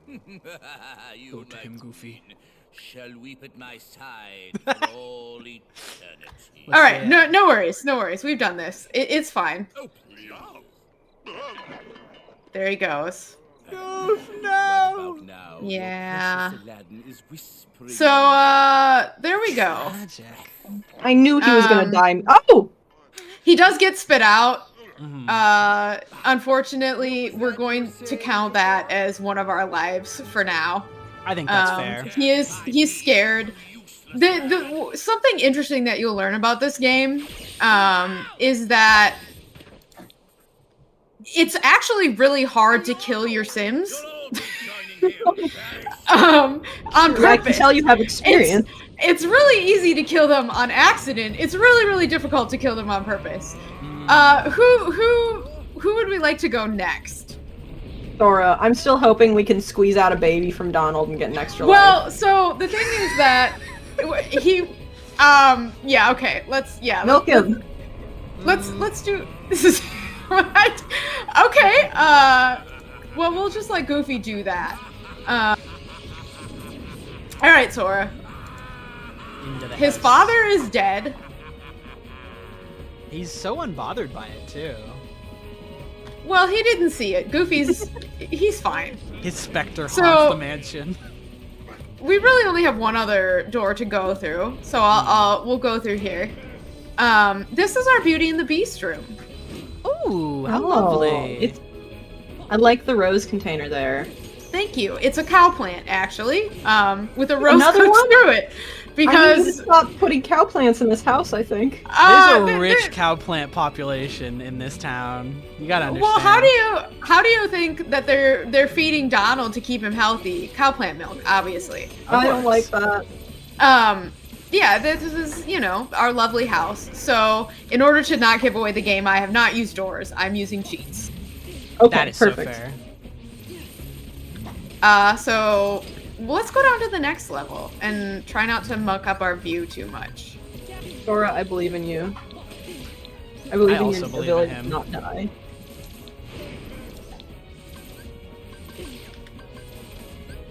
you, Go to my him, Goofy. queen, shall weep at my side for all eternity. All right, no worries, no worries. We've done this. It's fine. Oh, please. There he goes. Goof, no! Now, Yeah. precious Aladdin is whispering. So, there we go. I knew he was gonna die. Oh! He does get spit out. Mhm. Unfortunately, we're going to count that as one of our lives for now. I think that's fair. He's scared. Something interesting that you'll learn about this game is that it's actually really hard to kill your Sims. On purpose. I can tell you have experience. It's really easy to kill them on accident. It's really, really difficult to kill them on purpose. Who would we like to go next? Sora, I'm still hoping we can squeeze out a baby from Donald and get an extra life. Well, so the thing is that he, yeah, okay, Milk him. Let's do this is what? Okay, well, we'll just let Goofy do that. All right, Sora. His father is dead. He's so unbothered by it too. Well, he didn't see it. He's fine. His specter So- haunts the mansion. We really only have one other door to go through, so we'll go through here. This is our Beauty and the Beast room. Ooh, how Oh, lovely. I like the rose container there. Thank you. It's a cow plant, actually, with a rose Another cooked one? through it. I need Because to stop putting cow plants in this house, I think. There's a rich cow plant population in this town. You gotta understand. well, how do you think that they're feeding Donald to keep him healthy? Cow plant milk, obviously. I don't like that. Yeah, this is, you know, our lovely house. So, in order to not give away the game, I have not used doors. I'm using cheats. Okay, That is perfect. so fair. So let's go down to the next level and try not to muck up our view too much. Sora, I believe in you. I believe in also your believe in ability him. to not die.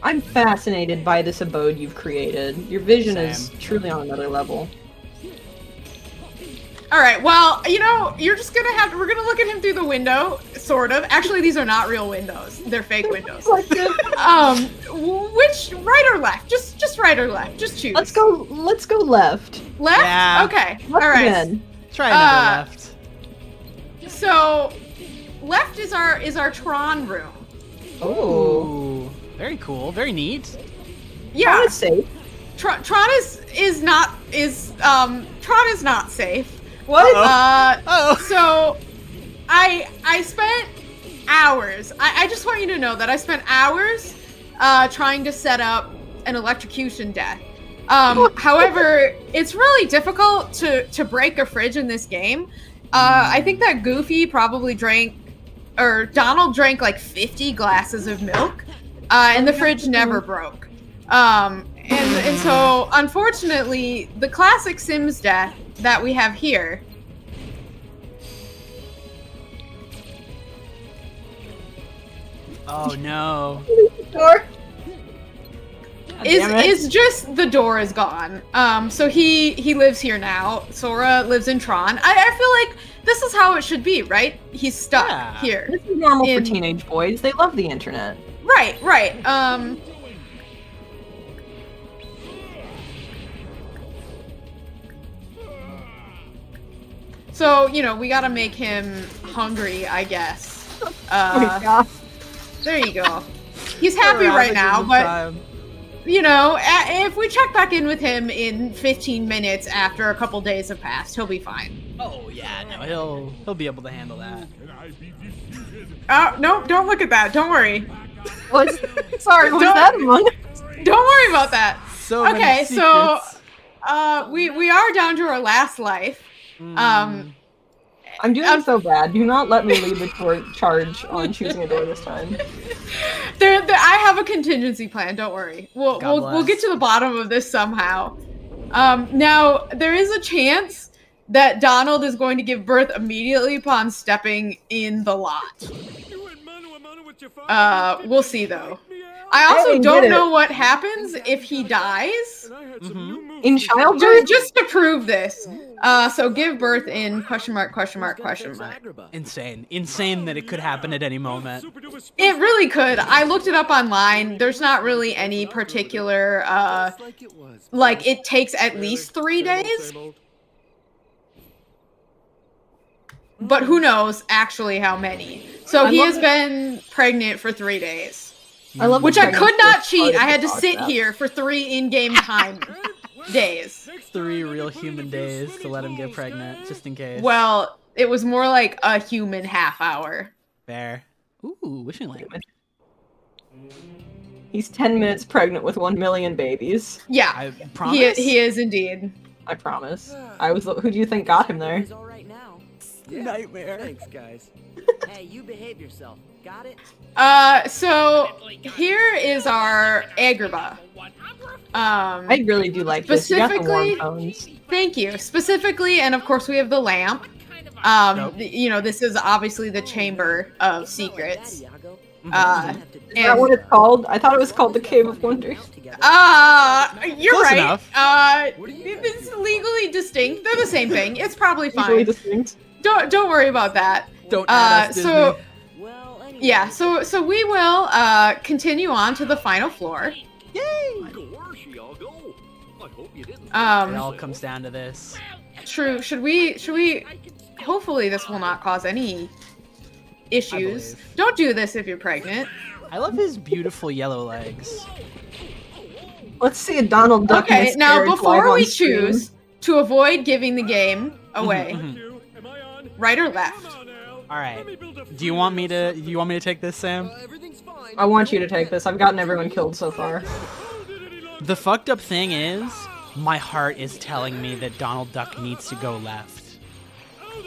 I'm fascinated by this abode you've created. Your vision is truly on another level. All right, well, you know, you're just gonna we're gonna look at him through the window, sort of. Actually, these are not real windows. They're fake windows. Which, right or left? Just right or left. Just choose. Let's go left. Left? Yeah. Okay. Left All right. again. Try another left. So, left is our Tron room. Ooh, very cool, very neat. Yeah. Tron is safe. Tron is not safe. What? So I spent hours. I just want you to know that I spent hours trying to set up an electrocution death. However, it's really difficult to break a fridge in this game. I think that Goofy probably Donald drank like 50 glasses of milk, and the fridge never broke. And so, unfortunately, the classic Sims death that we have here Oh no. is just the door is gone. So he lives here now. Sora lives in Tron. I feel like this is how it should be, right? He's stuck here. This is normal for teenage boys. They love the internet. Right. So, you know, we gotta make him hungry, I guess. There you go. He's happy right now, but, you know, if we check back in with him in 15 minutes after a couple days have passed, he'll be fine. Oh yeah, no, he'll be able to handle that. Oh, no, don't look at that. Don't worry. Sorry, was that among? Don't worry about that. So many okay, so secrets. we are down to our last life. I'm doing so bad. Do not let me lead the charge on choosing a door this time. I have a contingency plan. Don't worry. We'll get to the bottom of this somehow. Now there is a chance that Donald is going to give birth immediately upon stepping in the lot. We'll see though. I also don't know what happens if he dies in childbirth. Just to prove this. So give birth in ? Insane that it could happen at any moment. It really could. I looked it up online. There's not really any particular like it takes at least 3 days. But who knows actually how many. So he has been pregnant for 3 days. I love which I could not cheat. I had to sit here for 3 in-game time days. 3 real human days to let him get pregnant, just in case. Well, it was more like a human half hour. Fair. Ooh, wishing lamp. He's 10 minutes pregnant with 1 million babies. Yeah, I promise. He is indeed. I promise. Who do you think got him there? Nightmare. Thanks, guys. Hey, you behave yourself. Got it? So here is our Agrabah. I really do like this. You got the warm tones. Thank you. Specifically, and of course we have the lamp. You know, this is obviously the Chamber of Secrets. Is that what it's called? I thought it was called the Cave of Wonders. You're Close right. enough. It's legally distinct. They're the same thing. It's probably fine. Legally distinct. Don't worry about that. Don't add us, so Disney. yeah, so we will continue on to the final floor. Yay! It all comes down to this. True. Should we hopefully this will not cause any issues. Don't do this if you're pregnant. I love his beautiful yellow legs. Let's see a Donald Duck. Okay, now before we choose to avoid giving the game away, right or left? All right. Do you want me to take this, Sam? I want you to take this. I've gotten everyone killed so far. The fucked up thing is, my heart is telling me that Donald Duck needs to go left.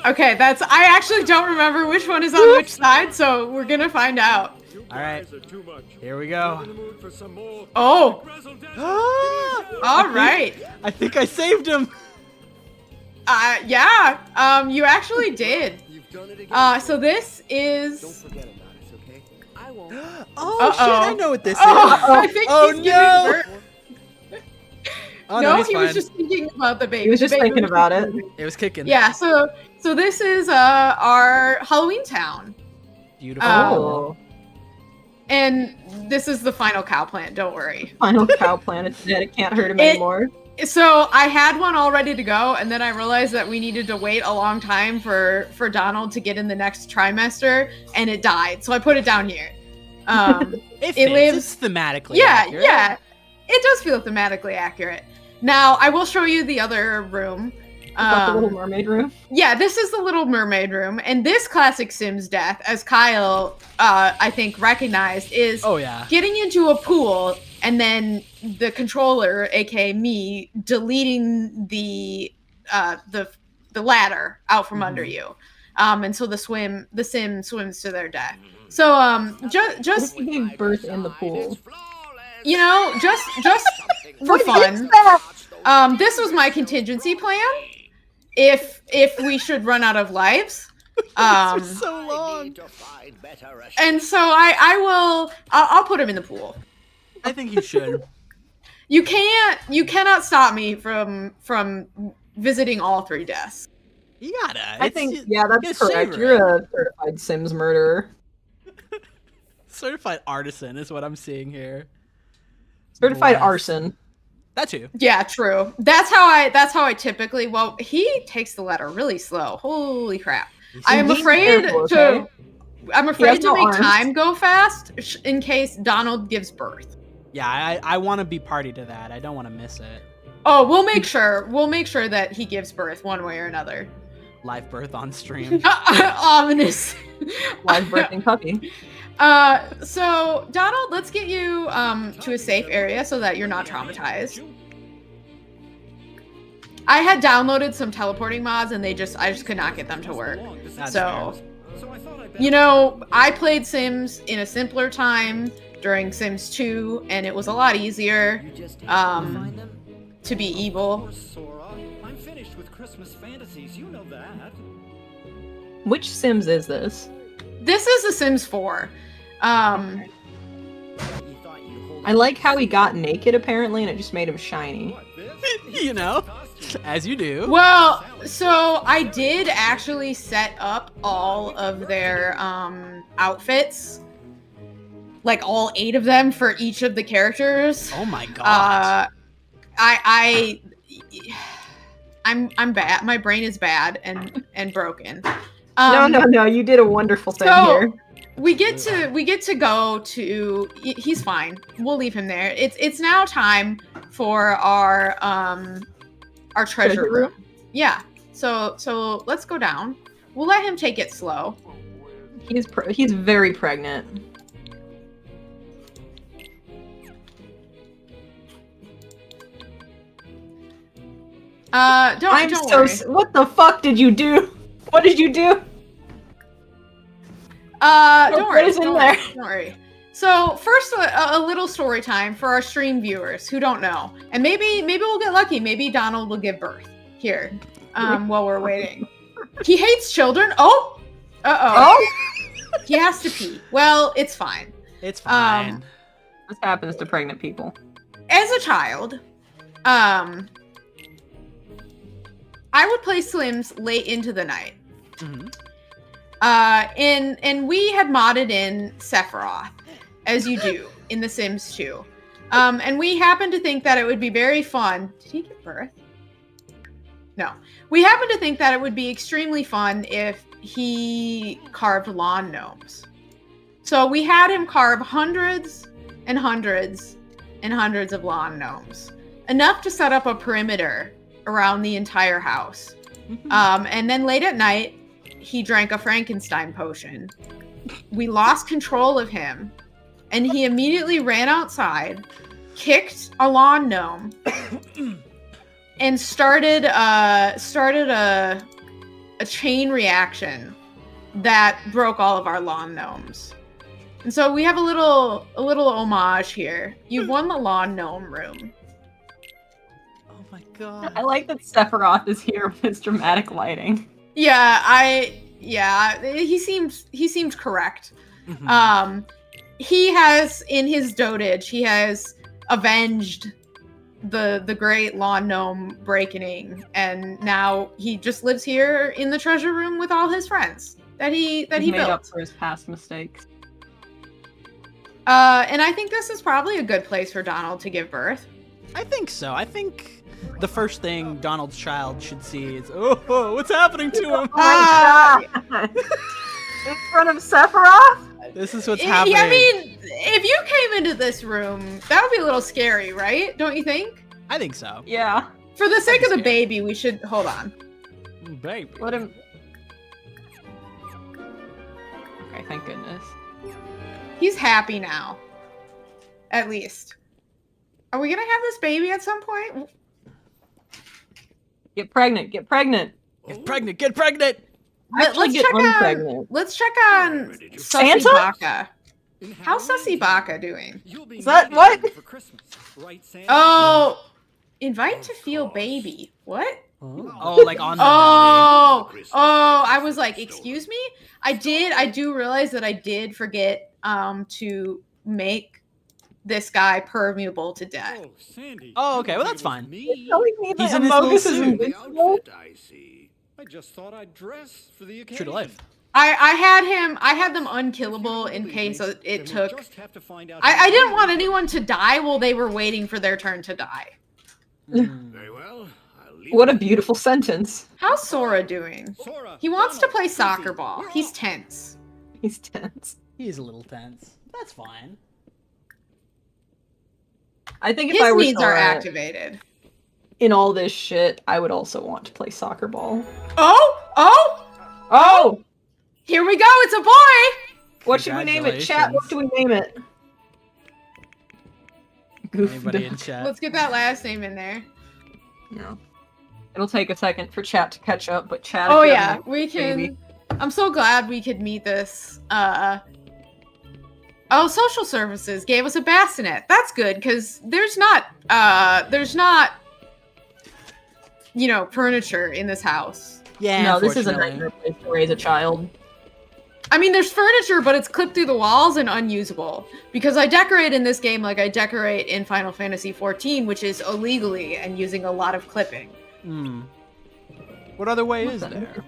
Okay, I actually don't remember which one is on which side, so we're gonna find out. All right, here we go. Oh! All right. I think I saved him. Yeah. You actually did. So this is. Don't forget about it, okay? I won't. Oh shit! I know what this is. I think he's giving no! birth. Oh, no, he's he fine. was just thinking about the baby. He was just thinking about it. It was kicking. Yeah. So this is our Halloween town. Beautiful. And this is the final cow plant. Don't worry. Final cow plant. It's dead. It can't hurt him anymore. So I had one all ready to go, and then I realized that we needed to wait a long time for Donald to get in the next trimester, and it died. So I put it down here. It lives. It's thematically accurate. Yeah. It does feel thematically accurate. Now I will show you the other room. The Little Mermaid room? Yeah, this is the Little Mermaid room, and this classic Sims death, as Kyle, I think, recognized, is getting into a pool and then the controller, aka me, deleting the ladder out from under you, and so the sim swims to their death. So just gave birth in the pool. You know, just for fun. This was my contingency plan. If we should run out of lives, so long. And so I'll put him in the pool. I think you should. You cannot stop me from visiting all 3 deaths. You gotta. I think that's correct. You're a certified Sims murderer. Certified artisan is what I'm seeing here. Certified arson. That too. Yeah, true. That's how I typically. Well, he takes the ladder really slow. Holy crap! I'm afraid to make time go fast in case Donald gives birth. Yeah, I want to be party to that. I don't want to miss it. Oh, we'll make sure that he gives birth one way or another. Live birth on stream. Ominous. Live birthing puppy. So Donald, let's get you to a safe area so that you're not traumatized. I had downloaded some teleporting mods and I just could not get them to work. That's So, you know, I played Sims in a simpler time during Sims 2, and it was a lot easier to be evil. I'm finished with Christmas fantasies, you know that. Which Sims is this? This is The Sims 4. I like how he got naked apparently, and it just made him shiny. You know, as you do. Well, so I did actually set up all of their outfits, like all 8 of them for each of the characters. Oh my god. I'm bad. My brain is bad and broken. No, you did a wonderful thing here. We get to go to. He's fine. We'll leave him there. It's now time for our treasure room. Yeah. So let's go down. We'll let him take it slow. He's very pregnant. Don't worry. What the fuck did you do? What did you do? Don't worry. What is in Don't there? worry. Don't worry. So first, a little story time for our stream viewers who don't know, and maybe we'll get lucky. Maybe Donald will give birth here while we're waiting. He hates children. Oh, he has to pee. Well, it's fine. It's fine. This happens to pregnant people. As a child, I would play Sims late into the night. Mm-hmm. And we had modded in Sephiroth, as you do in The Sims 2. And we happened to think that it would be very fun. Did he give birth? No. We happened to think that it would be extremely fun if he carved lawn gnomes. So we had him carve hundreds and hundreds and hundreds of lawn gnomes. Enough to set up a perimeter around the entire house. And then late at night, he drank a Frankenstein potion. We lost control of him, and he immediately ran outside, kicked a lawn gnome, and started a chain reaction that broke all of our lawn gnomes. And so we have a little homage here. You won the lawn gnome room. Oh my god. I like that Sephiroth is here with his dramatic lighting. Yeah, he seemed correct. He has, in his dotage, he has avenged the great lawn gnome breaking, and now he just lives here in the treasure room with all his friends that he made built up for his past mistakes. And I think this is probably a good place for Donald to give birth. I think so. I think the first thing Donald's child should see is, oh, what's happening to him? In front of Sephiroth? This is what's happening. Yeah, I mean, if you came into this room, that would be a little scary, right? Don't you think? I think so. Yeah. For the sake of the baby, we should hold on. Baby. Let him. Okay, thank goodness. He's happy now. At least. Are we gonna have this baby at some point? Get pregnant. Get pregnant. Get pregnant. Get pregnant. Let's check on Sussy Santa? Baka. How's Sussy Baka doing? Is that what? Oh, invite to feel baby. What? Oh, like on the belly. I was like, excuse me? I do realize that I did forget to make this guy permeable to death. Oh, okay. Well, that's fine. He's He's in his little suit. I see. I just thought I'd dress for the occasion. True to life. I had them unkillable in case it took. I didn't want anyone to die while they were waiting for their turn to die. Very well. What a beautiful sentence. How's Sora doing? He wants to play soccer ball. He's tense. He's tense. He's a little tense. That's fine. I think if His I were needs are Sora, activated. in all this shit, I would also want to play soccer ball. Oh! Here we go. It's a boy. What should we name it? Chat. What do we name it? Anybody in chat? Let's get that last name in there. No. It'll take a second for chat to catch up, but chat. Oh if you yeah, have we a can. baby. I'm so glad we could meet this. Oh, social services gave us a bassinet. That's good because there's not, furniture in this house. Yeah. No, this is a unfortunately. nightmare place to raise a child. I mean, there's furniture, but it's clipped through the walls and unusable. Because I decorate in this game like I decorate in Final Fantasy XIV, which is illegally and using a lot of clipping. Hmm. What other way is there?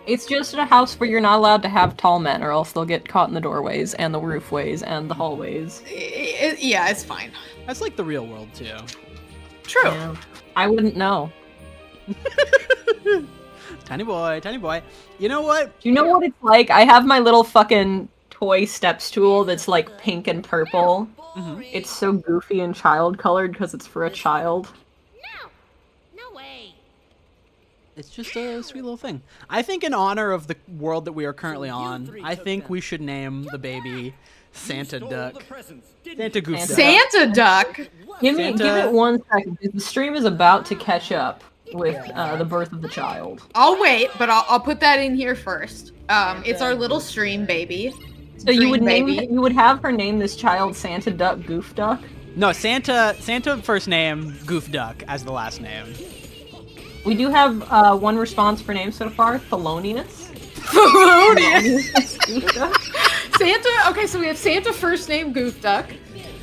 It's just a house where you're not allowed to have tall men, or else they'll get caught in the doorways and the roofways and the hallways. Yeah, it's fine. That's like the real world too. True. Yeah. I wouldn't know. Tiny boy, tiny boy. You know what? Do you know what it's like? I have my little fucking toy step stool that's like pink and purple. Mm-hmm. It's so goofy and child colored because it's for a child. No way. It's just a sweet little thing. I think in honor of the world that we are currently on, I think we should name the baby Santa Duck. Santa Goose Duck. Santa Duck? Give it 1 second. The stream is about to catch up with the birth of the child. I'll wait, but I'll put that in here first. It's our little stream baby. So you would baby. you would have her name this child Santa Duck Goof Duck? No, Santa first name, Goof Duck as the last name. We do have one response for names so far, Thelonious. Santa, okay, so we have Santa first name Goof Duck.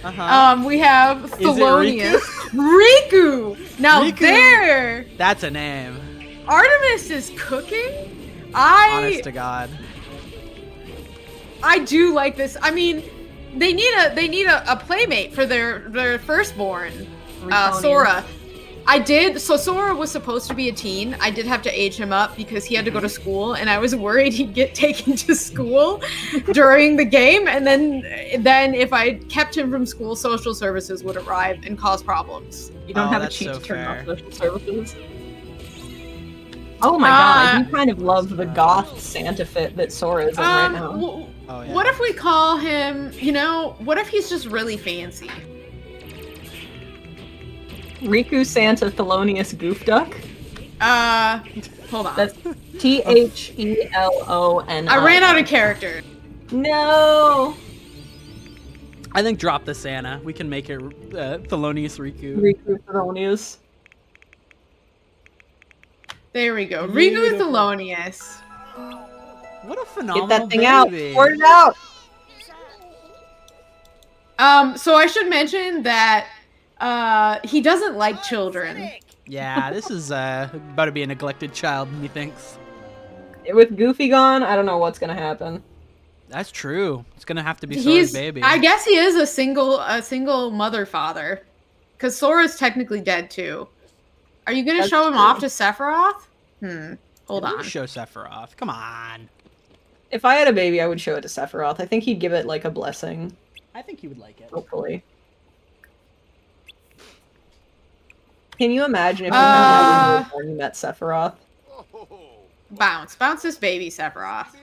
Uh-huh. We have Is it Thelonious. Riku! Now Riku. there! That's a name. Artemis is cooking? Honest to God. I do like this. I mean, they need a playmate for their firstborn, Sora. So Sora was supposed to be a teen. I did have to age him up because he had to go to school, and I was worried he'd get taken to school during the game, and then if I kept him from school, social services would arrive and cause problems. You don't have a that's cheat so to turn fair. off social services. Oh my god, you kind of love the goth Santa fit that Sora is in right now. What if we call him, what if he's just really fancy? Riku Santa Thelonious Goof Duck? Hold on. That's Theloni. I ran out of character. No! I think drop the Santa. We can make it Thelonious Riku. Riku Thelonious. There we go. Riku Thelonious. What a phenomenal Get that thing baby. out! Pour it out! So I should mention that he doesn't like children. Yeah, this is about to be a neglected child, methinks. With Goofy gone, I don't know what's gonna happen. That's true. It's gonna have to be Sora's baby. I guess he is a single mother father, because Sora's technically dead too. Are you gonna show him off to Sephiroth? Hold on. Show Sephiroth. Come on. If I had a baby, I would show it to Sephiroth. I think he'd give it like a blessing. I think he would like it. Hopefully. Can you imagine if you had when you met Sephiroth? Bounce this baby, Sephiroth.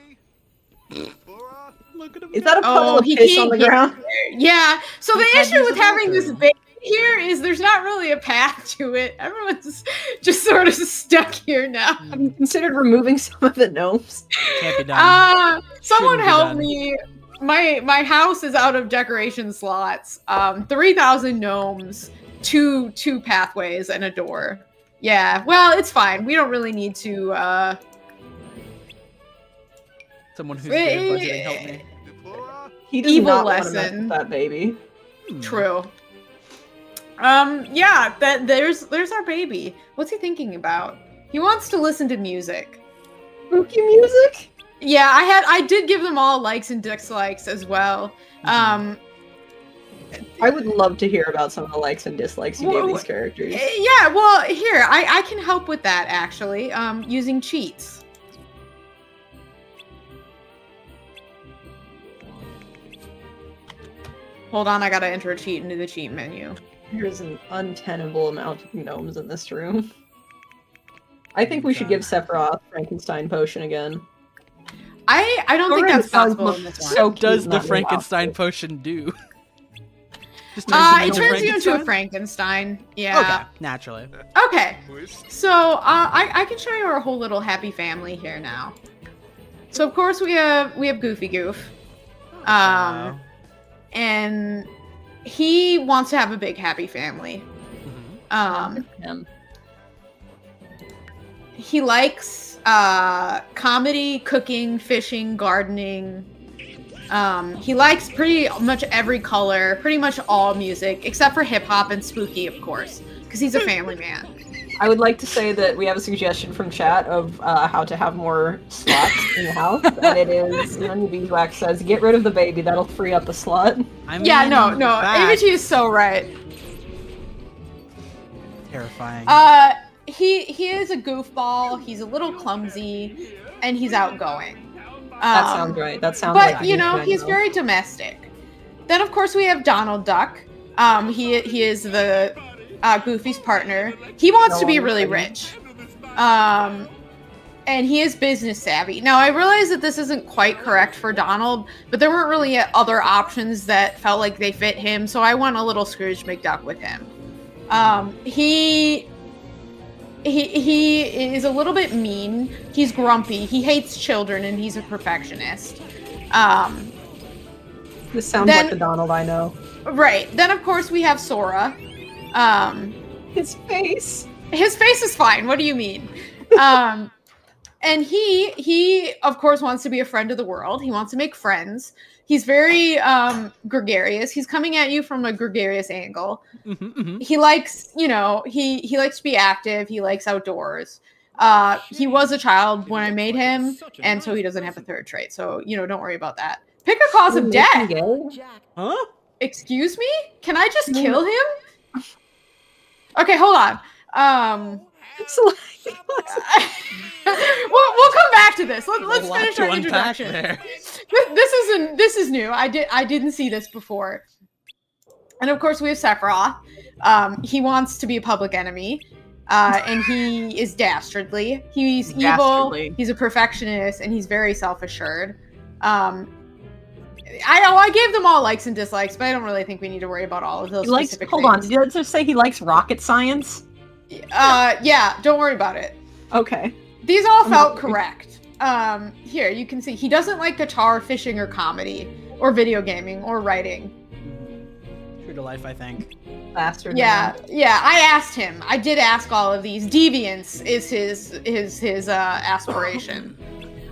Is that a puddle of piss on the ground? Yeah. So the issue with having this baby here is there's not really a path to it. Everyone's just sort of stuck here now. Have you considered removing some of the gnomes? Can't be done. Someone help me. My house is out of decoration slots. 3,000 gnomes, two pathways, and a door. Yeah, well, it's fine. We don't really need to. Someone who's good at budgeting, help me. He does Evil not want to mess lesson. with that baby. True. Yeah, there's our baby. What's he thinking about? He wants to listen to music. Spooky music? Yeah, I did give them all likes and dislikes as well. I would love to hear about some of the likes and dislikes you gave these characters. Yeah, well, here, I can help with that actually, using cheats. Hold on, I gotta enter a cheat into the cheat menu. There's an untenable amount of gnomes in this room. I think we should give Sephiroth Frankenstein potion again. I don't think that's possible in this one. What does the Frankenstein potion do? It turns you into a Frankenstein. Yeah. Okay, naturally. Okay. So I can show you our whole little happy family here now. So of course we have Goofy Goof, and he wants to have a big happy family. He likes comedy, cooking, fishing, gardening. He likes pretty much every color, pretty much all music, except for hip hop and spooky, of course, because he's a family man. I would like to say that we have a suggestion from chat of how to have more slots in the house, and it is Nanya Beeswax says, "Get rid of the baby. That'll free up a slot." Yeah, no, Amici is so right. Terrifying. He is a goofball. He's a little clumsy, and he's outgoing. That sounds right. That sounds. But like he's very domestic. Then of course we have Donald Duck. He is the Goofy's partner. He wants to be really rich. And he is business savvy. Now I realize that this isn't quite correct for Donald, but there weren't really other options that felt like they fit him, so I went a little Scrooge McDuck with him. He is a little bit mean. He's grumpy. He hates children, and he's a perfectionist. This sounds like the Donald I know. Right. Then of course we have Sora. His face. His face is fine. What do you mean? And he of course wants to be a friend of the world. He wants to make friends. He's very gregarious. He's coming at you from a gregarious angle. He likes, he likes to be active. He likes outdoors. He was a child when I made him, and so he doesn't have a third trait. So, don't worry about that. Pick a cause of death. Huh? Excuse me? Can I just kill him? Okay, hold on. We'll come back to this. Let's finish our introduction. This is new. I didn't see this before. And of course we have Sephiroth. He wants to be a public enemy. And he is dastardly. He's evil. He's a perfectionist, and he's very self-assured. I gave them all likes and dislikes, but I don't really think we need to worry about all of those specific things. Hold on, did you just say he likes rocket science? Yeah, don't worry about it. Okay. These all felt correct. Here, you can see he doesn't like guitar, fishing, or comedy, or video gaming, or writing. True to life, I think. Bastard. Yeah, I asked him. I did ask all of these. Deviance is his aspiration.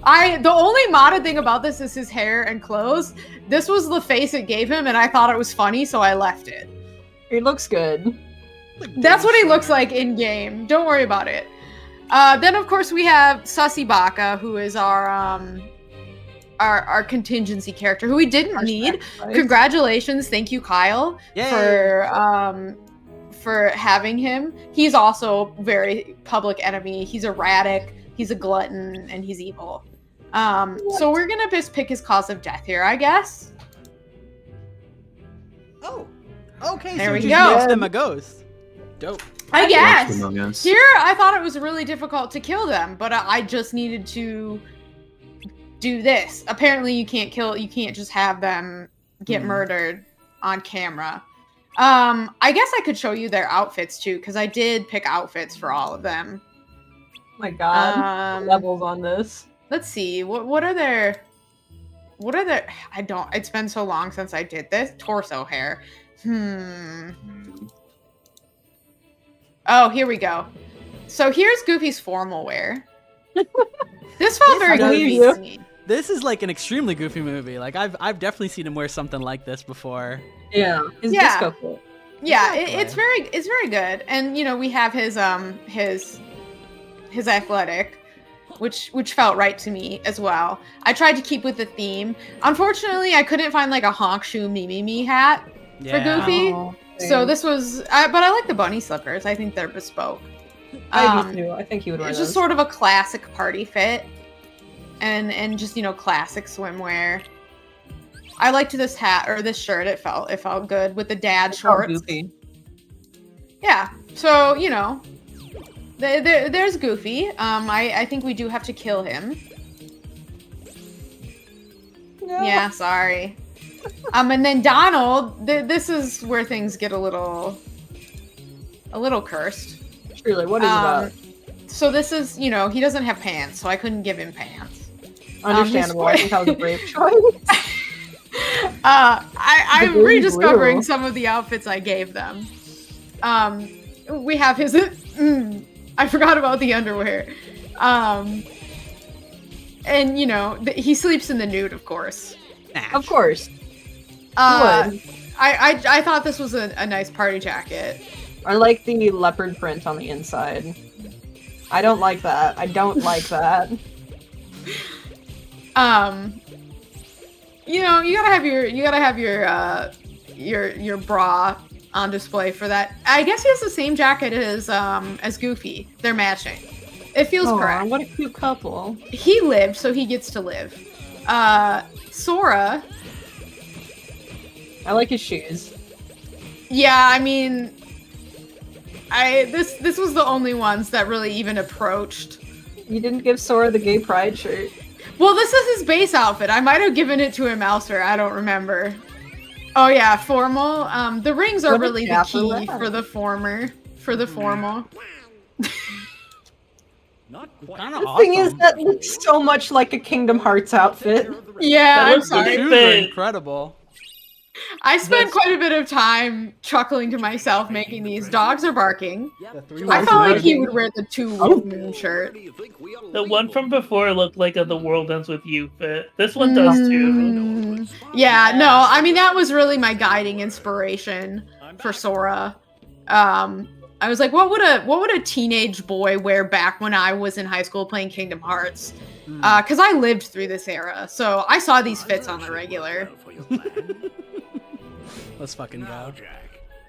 The only modded thing about this is his hair and clothes. This was the face it gave him, and I thought it was funny, so I left it. He looks good. That's what he looks like in game. Don't worry about it. Then of course we have Sussy Baka, who is our contingency character, who we didn't need. Congratulations, thank you, Kyle, for having him. He's also very public enemy. He's erratic. He's a glutton, and he's evil. So we're gonna just pick his cause of death here, I guess. Oh, okay. There so we just go. makes them a ghost. Dope. I guess. Here, I thought it was really difficult to kill them, but I just needed to do this. Apparently, you can't just have them get murdered on camera. I guess I could show you their outfits too, because I did pick outfits for all of them. My God, levels on this. Let's see. What are their? I don't. It's been so long since I did this. Torso hair. Oh, here we go. So here's Goofy's formal wear. This felt very Goofy to me. This is like an extremely Goofy movie. Like I've definitely seen him wear something like this before. Yeah, his disco fit. Yeah, it's very good. And we have his athletic, which felt right to me as well. I tried to keep with the theme. Unfortunately, I couldn't find like a honk shoe me hat for Goofy. So this was, but I like the bunny slippers. I think they're bespoke. I do too. I think he would wear It's those. just sort of a classic party fit, and just classic swimwear. I liked this hat or this shirt. It felt good with the dad shorts. Goofy. Yeah. So there's Goofy. I think we do have to kill him. No. Yeah. Sorry. And then Donald, this is where things get a little cursed. Truly, what is about? So this is, he doesn't have pants, so I couldn't give him pants. Understandable. I think that was a brave choice. I'm rediscovering some of the outfits I gave them. We have his. I forgot about the underwear. And he sleeps in the nude, of course. Of course. I thought this was a nice party jacket. I like the leopard print on the inside. I don't like that. I don't like that. You gotta have your bra on display for that. I guess he has the same jacket as Goofy. They're matching. It feels correct. What a cute couple. He lived, so he gets to live. Sora. I like his shoes. Yeah, I mean, this was the only ones that really even approached. You didn't give Sora the gay pride shirt. Well, this is his base outfit. I might have given it to him elsewhere. I don't remember. Oh yeah, formal. The rings are really the key for the formal. The thing is, that looks so much like a Kingdom Hearts outfit. Yeah, I'm sorry. Shoes are incredible. I spent quite a bit of time chuckling to myself making these. Dogs are barking. I felt like he would wear the 2 Moon shirt. The one from before looked like a The World Ends With You fit. This one does too. Yeah, no, I mean, that was really my guiding inspiration for Sora. I was like, what would a teenage boy wear back when I was in high school playing Kingdom Hearts? Because I lived through this era, so I saw these fits on the regular. Let's fucking go.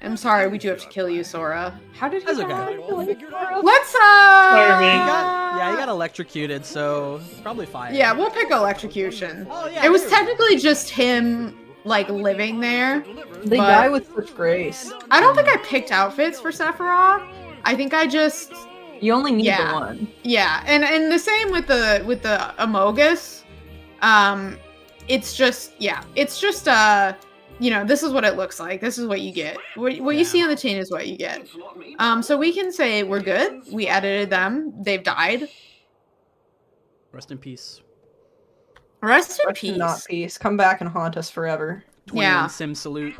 I'm sorry, we do have to kill you, Sora. How did he That's okay. Let's He got electrocuted, so probably fine. Yeah, we'll pick electrocution. Oh, yeah, it was technically just him, like, living there. They die with such grace. I don't think I picked outfits for Sephiroth. I think I just... You only need the one. Yeah, and the same with the Amogus. It's just this is what it looks like. This is what you get. What you see on the tin is what you get. So we can say we're good. We edited them. They've died. Rest in peace. Rest in peace. Not peace. Come back and haunt us forever. 21 Sim salute.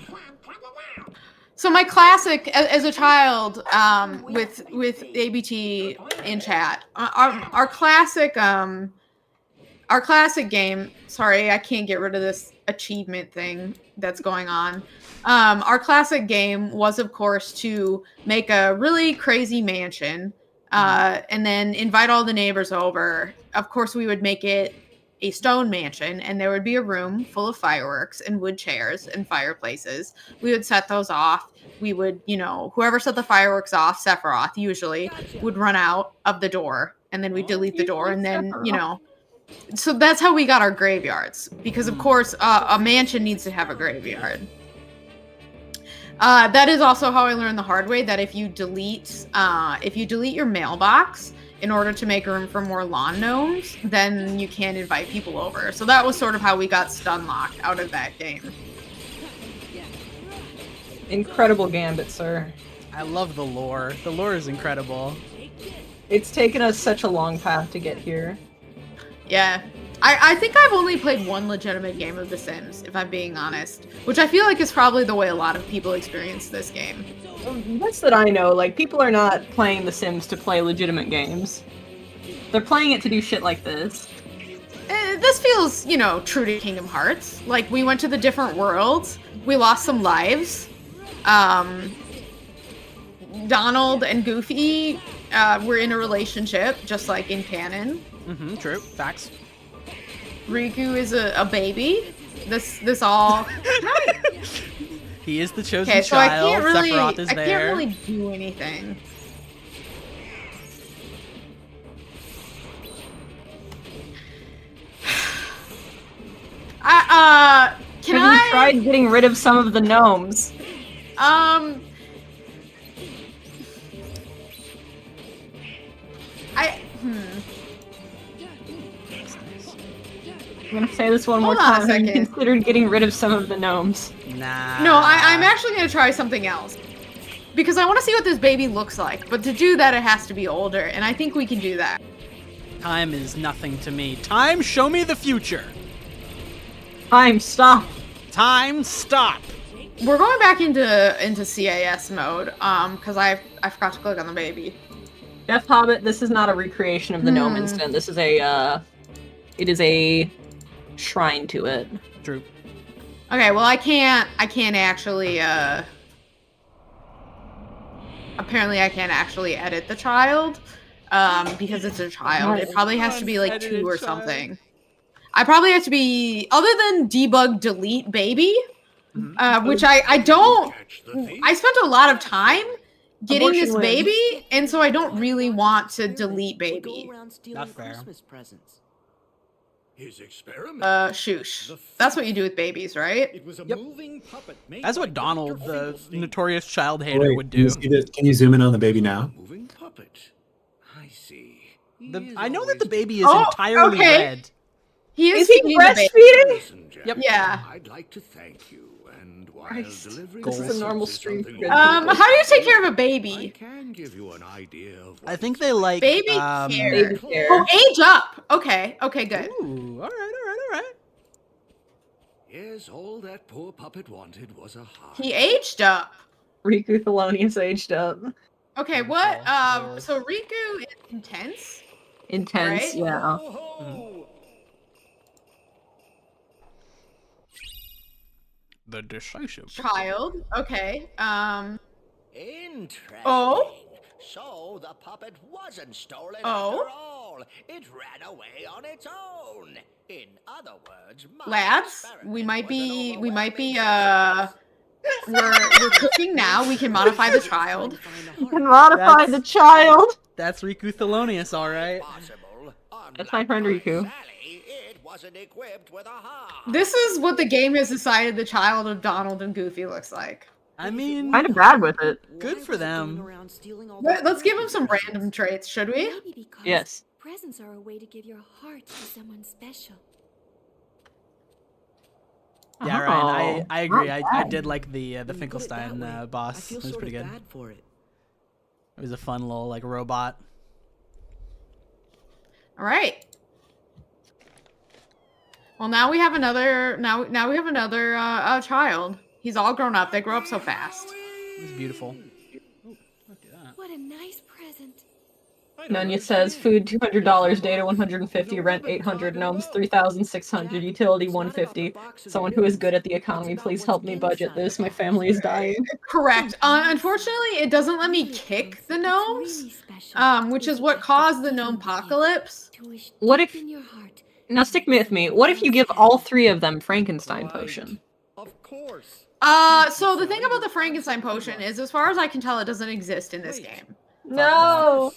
So my classic, as a child, with ABT in chat, our classic game. Sorry, I can't get rid of this achievement thing that's going on. Our classic game was, of course, to make a really crazy mansion, and then invite all the neighbors over. Of course, we would make it a stone mansion, and there would be a room full of fireworks and wood chairs and fireplaces. We would set those off. We would, whoever set the fireworks off, Sephiroth usually, would run out of the door, and then we'd delete the door, and then, So that's how we got our graveyards, because of course a mansion needs to have a graveyard. That is also how I learned the hard way that if you delete your mailbox in order to make room for more lawn gnomes, then you can't invite people over. So that was sort of how we got stun locked out of that game. Incredible gambit, sir. I love the lore. The lore is incredible. It's taken us such a long path to get here. Yeah. I think I've only played one legitimate game of The Sims, if I'm being honest. Which I feel like is probably the way a lot of people experience this game. That's that I know. Like, people are not playing The Sims to play legitimate games. They're playing it to do shit like this. This feels, true to Kingdom Hearts. Like, we went to the different worlds. We lost some lives. Donald and Goofy were in a relationship, just like in canon. Mm-hmm, true. Facts. Riku is a baby. This all... He is the chosen okay, so child. Sephiroth is I there. can't really do anything. Have you tried getting rid of some of the gnomes? I'm gonna say this one more Hold on a time. Have you second. considered getting rid of some of the gnomes? Nah. No, I'm actually gonna try something else. Because I want to see what this baby looks like. But to do that, it has to be older, and I think we can do that. Time is nothing to me. Time, show me the future. Time, stop. Time, stop. We're going back into CAS mode, because I forgot to click on the baby. Death Hobbit, this is not a recreation of the gnome incident. This is a, it is a shrine to it. True. Okay, well I can't actually, apparently I can't actually edit the child, because it's a child. It probably has to be like 2 or something. I probably have to be, other than debug delete baby, which I don't, I spent a lot of time getting this baby, and so I don't really want to delete baby. Not fair. His experiment. Shoosh. That's what you do with babies, right? It was a moving puppet made That's by what Donald, Dr. the Finkelstein. notorious child hater, Wait, would Can you, do. see this? Can you zoom in on the baby now? Moving puppet. I see. I know that the baby is Oh, entirely okay. red. He Is he feeding the baby. breastfeeding? Listen, Jack, Yep. Yeah. I'd like to thank you, and while Christ. delivering This is a presents normal is stream something for good all people. How do you take care of a I baby? can give you an idea of what I think is they like Baby care. Baby care. Oh, age up. Okay, good. Ooh, all right. Yes, all that poor puppet wanted was a heart. He aged up. Riku Thelonious aged up. Okay, what? So Riku is intense. Intense, Right? yeah. Oh, The decisive. Child. Okay. Interesting. Oh? So the puppet wasn't stolen Oh? after all. It ran away on its own. In other words, my Lads, we experiment might was be an we're overwhelming cooking now. We can modify the child. You can modify the child. That's Riku Thelonious, all right. possible. That's my friend Riku. Sally, it wasn't equipped with a heart. This is what the game has decided the child of Donald and Goofy looks like. I mean, Kind of bad with it. good for them. Let's give him some random traits, should we? Maybe because Yes. presents are a way to give your heart to someone special. Yeah, Ryan, I agree. not I bad. did like the Finkelstein boss. I feel It was sort pretty of good. bad for it. It was a fun little like robot. All right. Well, now we have another. Now we have another child. He's all grown up. They grow up so fast. It's beautiful. What a nice present. Nunya says food $200, data 150, rent 800, gnomes 3,600, utility 150. Someone who is good at the economy, please help me budget this. My family is dying. Correct. Unfortunately, it doesn't let me kick the gnomes, which is what caused the gnome apocalypse. What if? Now stick with me. What if you give all 3 of them Frankenstein potion? Of course. So the thing about the Frankenstein potion is, as far as I can tell, it doesn't exist in this game. No.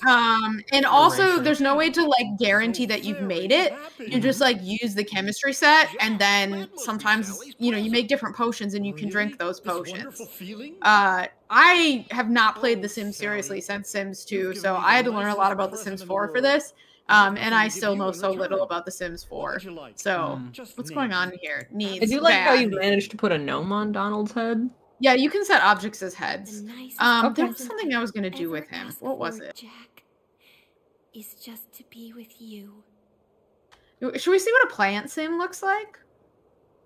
And also, there's no way to like guarantee that you've made it. You just like use the chemistry set, and then sometimes you make different potions, and you can drink those potions. I have not played The Sims seriously since Sims 2, so I had to learn a lot about The Sims 4 for this. And I still know so little about The Sims 4. So, what's going on here? I do like how you managed to put a gnome on Donald's head. Yeah, you can set objects as heads. Okay. There was something I was going to do with him. What was it? Jack, is just to be with you. Should we see what a plant sim looks like?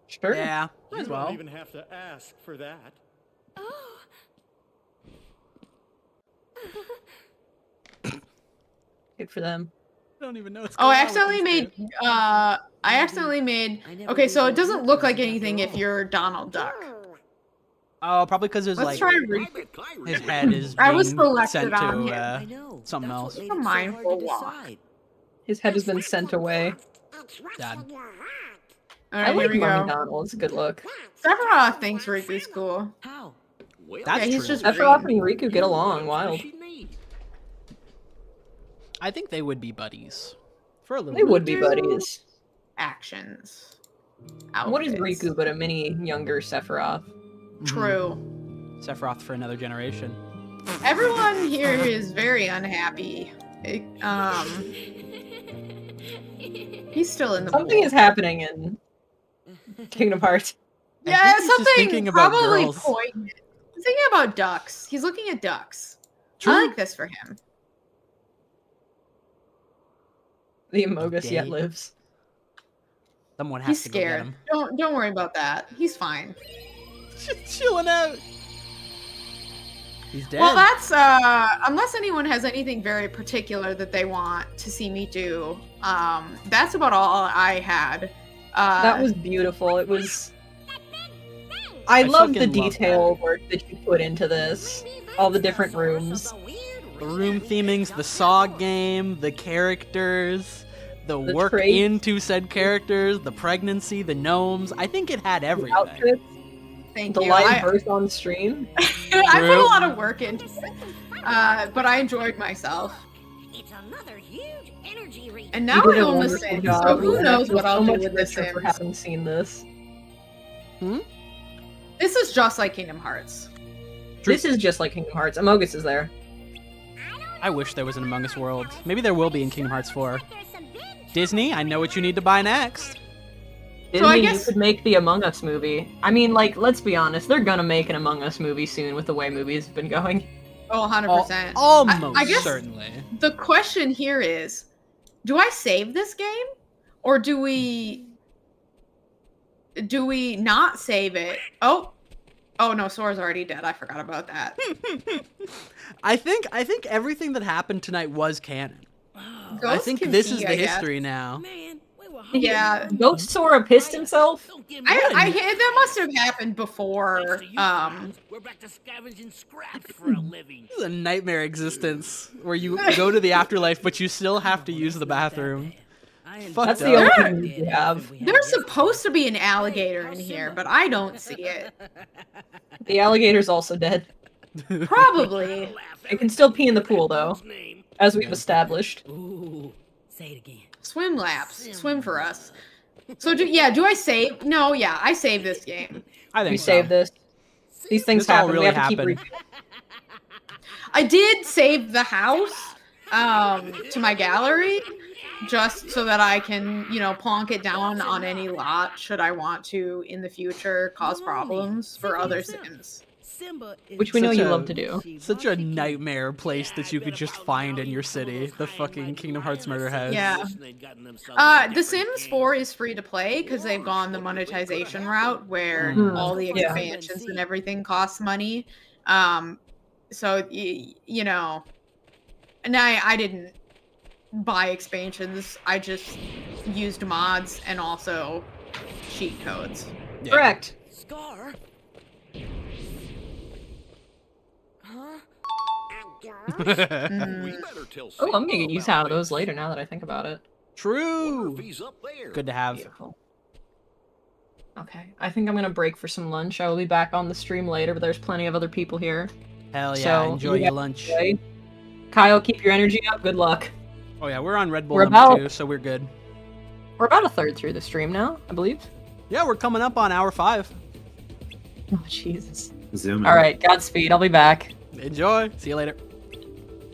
Sure. Yeah, You might as don't well. even have to ask for that. Oh. Good for them. I don't even know. What's Oh, going I on with accidentally these made. I accidentally made. Okay, so it doesn't look like anything if you're Donald Duck. Oh, probably because there's Let's like try his head is I was being selected sent on to him. something else. A mindful walk. His head has been sent away. Dad. All I right, here like we Mommy go. Donald. It's a good look. Sephiroth thinks Riku's cool. How? That's yeah, he's true. just Sephiroth green. and Riku get along. Wild. I think they would be buddies for a little. They bit. would be buddies. Actions. What is Outfits. Riku but a mini younger Sephiroth? True. Sephiroth for another generation. Everyone here is very unhappy. He's still in the Something pool. is happening in Kingdom Hearts. Yeah, think he's just something thinking about probably girls. poignant. He's thinking about ducks. He's looking at ducks. True. I like this for him. The Amogus yet Dang. lives. Someone has He's to go get scared. him. Don't worry about that. He's fine. Just chilling out. He's dead. Well, that's unless anyone has anything very particular that they want to see me do. That's about all I had. That was beautiful. It was. I love the fucking love detail work that you put into this. All the different rooms. the room themings, the Saw game, the characters, the work traits. into said characters, the pregnancy, the gnomes. I think it had everything. Outfits. Thank The you. live burst on stream. I put a lot of work into it, but I enjoyed myself. It's another huge energy read. And now You I did a own the wonderful Sims, job, so who and I knows feel what I'll so do much with the richer for Sims. having seen this. This is just like Kingdom Hearts. This is just like Kingdom Hearts. Amogus is there. I wish there was an Among Us world. Maybe there will be in Kingdom Hearts 4. Disney, I know what you need to buy next. Disney, I you guess- could make the Among Us movie. I mean, like, let's be honest, they're gonna make an Among Us movie soon with the way movies have been going. Oh, 100%. Almost I guess certainly. the question here is, do I save this game? Or do we not save it? Oh no, Sora's already dead. I forgot about that. I think everything that happened tonight was canon. I Ghost think can this pee, is the I guess. history now. Yeah. Ghost Sora pissed himself? That must have happened before. We're back to scavenging scraps for a living. This is a nightmare existence where you go to the afterlife, but you still have to use the bathroom. Fucked That's the up. only thing we have. There's supposed to be an alligator in here, but I don't see it. The alligator's also dead. Probably. It can still pee in the pool, though, as we've established. Say it again. Swim laps. Swim for us. So, do I save? No, yeah, I save this game. I think We so. save this. These things This all happen. really we have happened. to keep I did save the house to my gallery, just so that I can, plonk it down on any lot should I want to in the future cause problems for other Sims. Which we know Such you a- love to do. Such a nightmare place that you could just find in your city. The fucking Kingdom Hearts murder house. Yeah. The Sims 4 is free to play because they've gone the monetization route where all the Yeah. expansions and everything costs money. So, and I didn't buy expansions. I just used mods and also cheat codes. Yeah. Correct. Scar? Huh? We better tell Oh, I'm gonna Santa get use about out of those later now that I think about it. True. if he's up there. Good to have. Beautiful. Okay, I think I'm gonna break for some lunch. I will be back on the stream later, but there's plenty of other people here. Hell yeah, So, enjoy you your guys lunch. enjoy. Kyle, keep your energy up. Good luck. Oh yeah, we're on Red Bull We're number about- 2, so we're good. We're about a third through the stream now, I believe. Yeah, we're coming up on hour 5. Oh, Jesus. Zoom in. All right, Godspeed. I'll be back. Enjoy. See you later.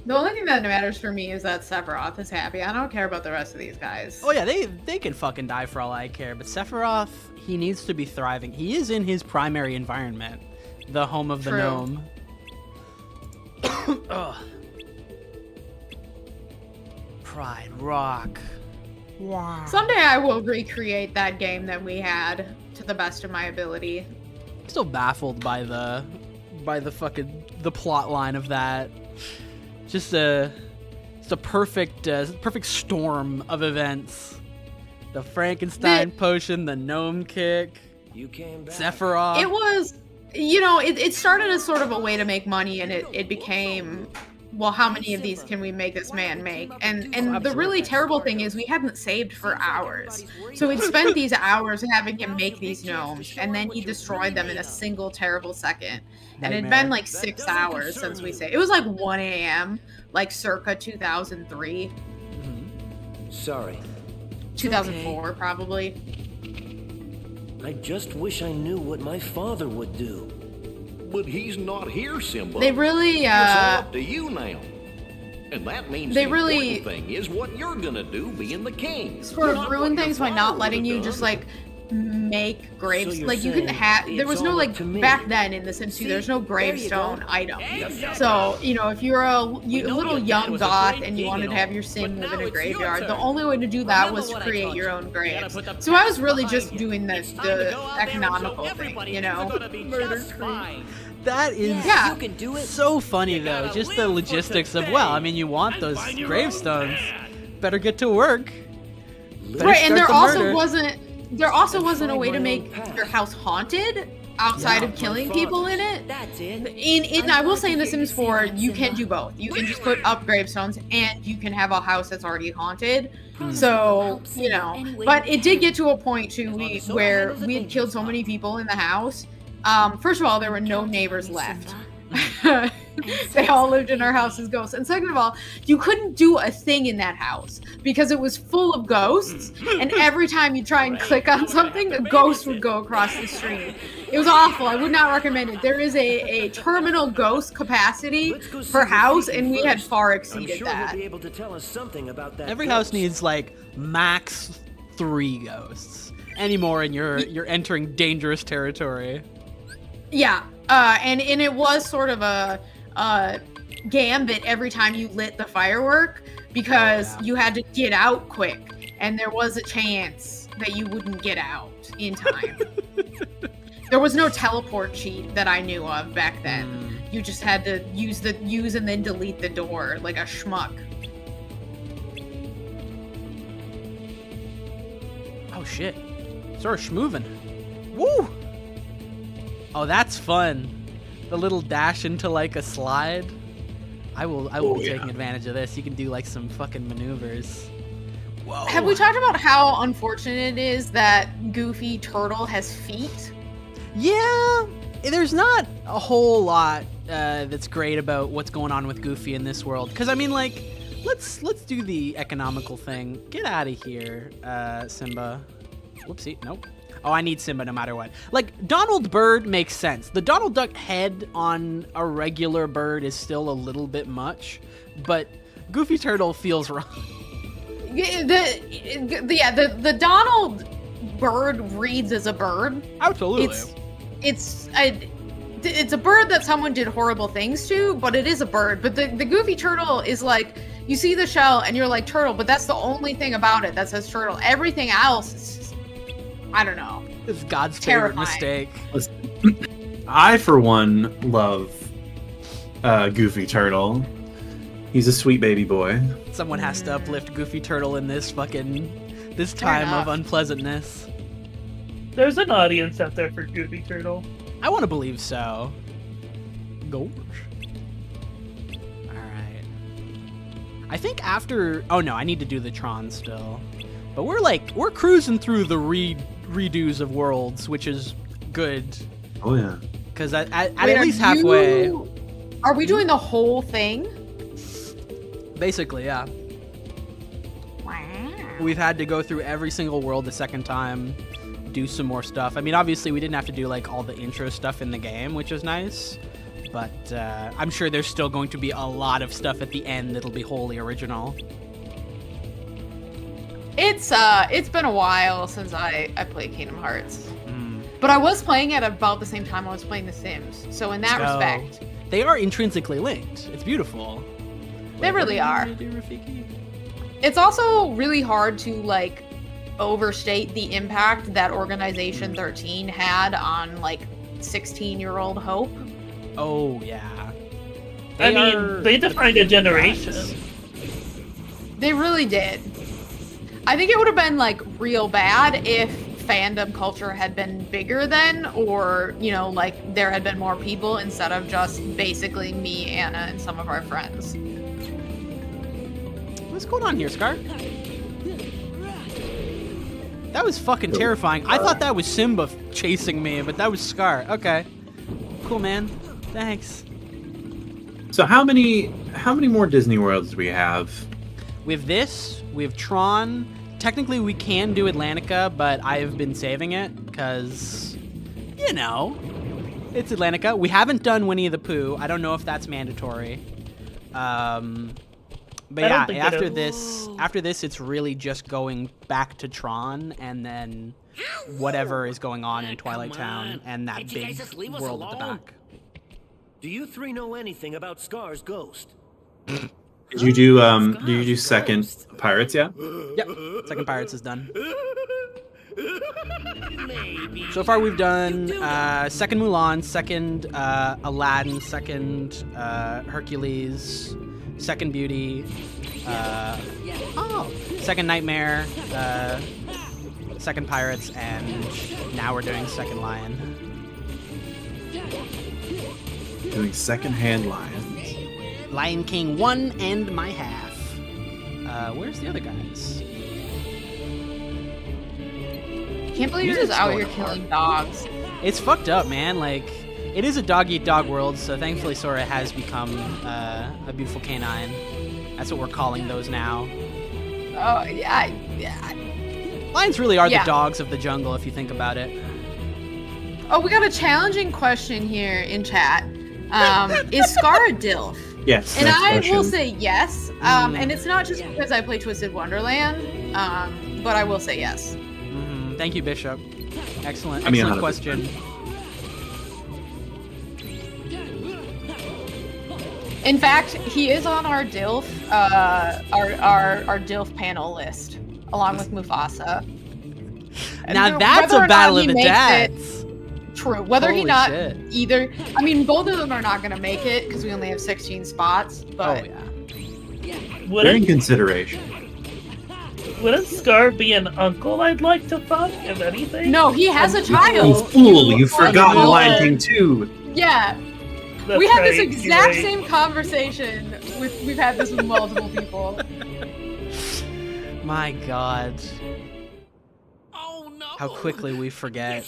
The only thing that matters for me is that Sephiroth is happy. I don't care about the rest of these guys. Oh yeah, they can fucking die for all I care, but Sephiroth, he needs to be thriving. He is in his primary environment, the home of the True. gnome. Ugh. Pride Rock. Wow. Someday I will recreate that game that we had to the best of my ability. I'm still baffled by the fucking the plot line of that. Just a perfect storm of events. The Frankenstein potion, the gnome kick, You came back. Sephiroth. It was, it started as sort of a way to make money, and it became, well, how many of these can we make this man make? And the really terrible thing is we hadn't saved for hours. So we'd spent these hours having him make these gnomes, and then he destroyed them in a single terrible second. And it'd Nightmare. been like 6 hours since we saved. It was like 1 a.m., like circa 2003, Sorry. 2004 probably. I just wish I knew what my father would do. But he's not here, Simba. They really, It's all up to you now. And that means they the really important thing is what you're gonna do being the king. sort of Not ruin what your things by father not letting would've you just done. like make graves. you're Like you can saying have. There it's was no all like up to me. back then in The Sims 2. There's no gravestone item. So you know if you're a little young goth and you wanted to have your sim live in a graveyard, the only way to do that was to create your own graves. So I was really just doing the economical thing, you know. That is Yeah. so funny though. Just the logistics of, well, I mean, you want those gravestones. Better get to work. Better Right, and start there the also murder. wasn't a way to make your house haunted outside of killing people in it. That's it. In I will say in The Sims 4, you can do both. You can just put up gravestones and you can have a house that's already haunted. So, you know, but it did get to a point too where we had killed so many people in the house. First of all, there were no neighbors left. They all lived in our house as ghosts. And second of all, you couldn't do a thing in that house because it was full of ghosts. And every time you try and click on something, a ghost would go across the screen. It was awful. I would not recommend it. There is a terminal ghost capacity per house, and we had far I'm exceeded sure that. he'll be able to tell us something about that. Every house ghost. needs like max 3 ghosts. Any more and you're entering dangerous territory. Yeah, and it was sort of a gambit every time you lit the firework because you had to get out quick, and there was a chance that you wouldn't get out in time. There was no teleport cheat that I knew of back then. You just had to use and then delete the door like a schmuck. Oh shit. Start schmoovin'. Woo! Oh, that's fun. The little dash into like a slide. I will be taking advantage of this. You can do like some fucking maneuvers. Whoa. Have we talked about how unfortunate it is that Goofy Turtle has feet? Yeah, there's not a whole lot that's great about what's going on with Goofy in this world. Because I mean, like, let's do the economical thing. Get out of here, Simba. Whoopsie, nope. Oh, I need Simba no matter what. Like, Donald Bird makes sense. The Donald Duck head on a regular bird is still a little bit much, but Goofy Turtle feels wrong. The Donald Bird reads as a bird. Absolutely. It's a bird that someone did horrible things to, but it is a bird. But the Goofy Turtle is like, you see the shell and you're like, turtle, but that's the only thing about it that says turtle. Everything else is just, I don't know. It's God's Terrifying. favorite mistake. I, for one, love Goofy Turtle. He's a sweet baby boy. Someone has to uplift Goofy Turtle in this time of unpleasantness. There's an audience out there for Goofy Turtle. I want to believe so. Gosh. Alright. I think after... Oh no, I need to do the Tron still. But we're cruising through the redos of worlds, which is good. Oh yeah. Because at Wait, least halfway... Are we doing the whole thing? Basically, yeah. Wow. We've had to go through every single world a second time, do some more stuff. I mean, obviously, we didn't have to do, like, all the intro stuff in the game, which is nice. But I'm sure there's still going to be a lot of stuff at the end that'll be wholly original. It's been a while since I played Kingdom Hearts. But I was playing it about the same time I was playing The Sims. So in that respect... They are intrinsically linked. It's beautiful. They really are. It's also really hard to, like, overstate the impact that Organization 13 had on, like, 16-year-old Hope. Oh, yeah. They defined a generation. They really did. I think it would have been, like, real bad if fandom culture had been bigger then, or, you know, like, there had been more people instead of just basically me, Anna, and some of our friends. What's going on here, Scar? That was fucking terrifying. I thought that was Simba chasing me, but that was Scar. Okay. Cool, man. Thanks. So how many more Disney worlds do we have? We have this. We have Tron. Technically, we can do Atlantica, but I've been saving it because, you know, it's Atlantica. We haven't done Winnie the Pooh. I don't know if that's mandatory. But yeah, after this, it's really just going back to Tron and then whatever is going on in Twilight Town and that big world at the back. Do you three know anything about Scar's ghost? Did you do second Pirates yet? Yep, second Pirates is done. So far we've done second Mulan, second Aladdin, second Hercules, second Beauty, second Nightmare, second Pirates, and now we're doing second Lion. Doing second-hand Lions. Lion King 1 and my half. Where's the other guys? Can't believe you're just out here killing dogs. It's fucked up, man. Like, it is a dog-eat-dog world, so thankfully Sora has become a beautiful canine. That's what we're calling those now. Oh, yeah. Lions really are the dogs of the jungle, if you think about it. Oh, we got a challenging question here in chat. Is Scar a DILF? Yes. And I will say yes. And it's not just because I play Twisted Wonderland, but I will say yes. Thank you, Bishop. Excellent question. In fact, he is on our DILF, our DILF panel list, along with Mufasa. Now that's a battle of the dads. True. Whether Holy he not shit. either, I mean, both of them are not going to make it because we only have 16 spots. But They're in consideration. Wouldn't Scar be an uncle I'd like to fuck, if anything? No, he has a child. You fool! You've forgotten Lion King 2. Yeah. That's we had this right, exact you're right. same conversation. We've had this with multiple people. My God. How quickly we forget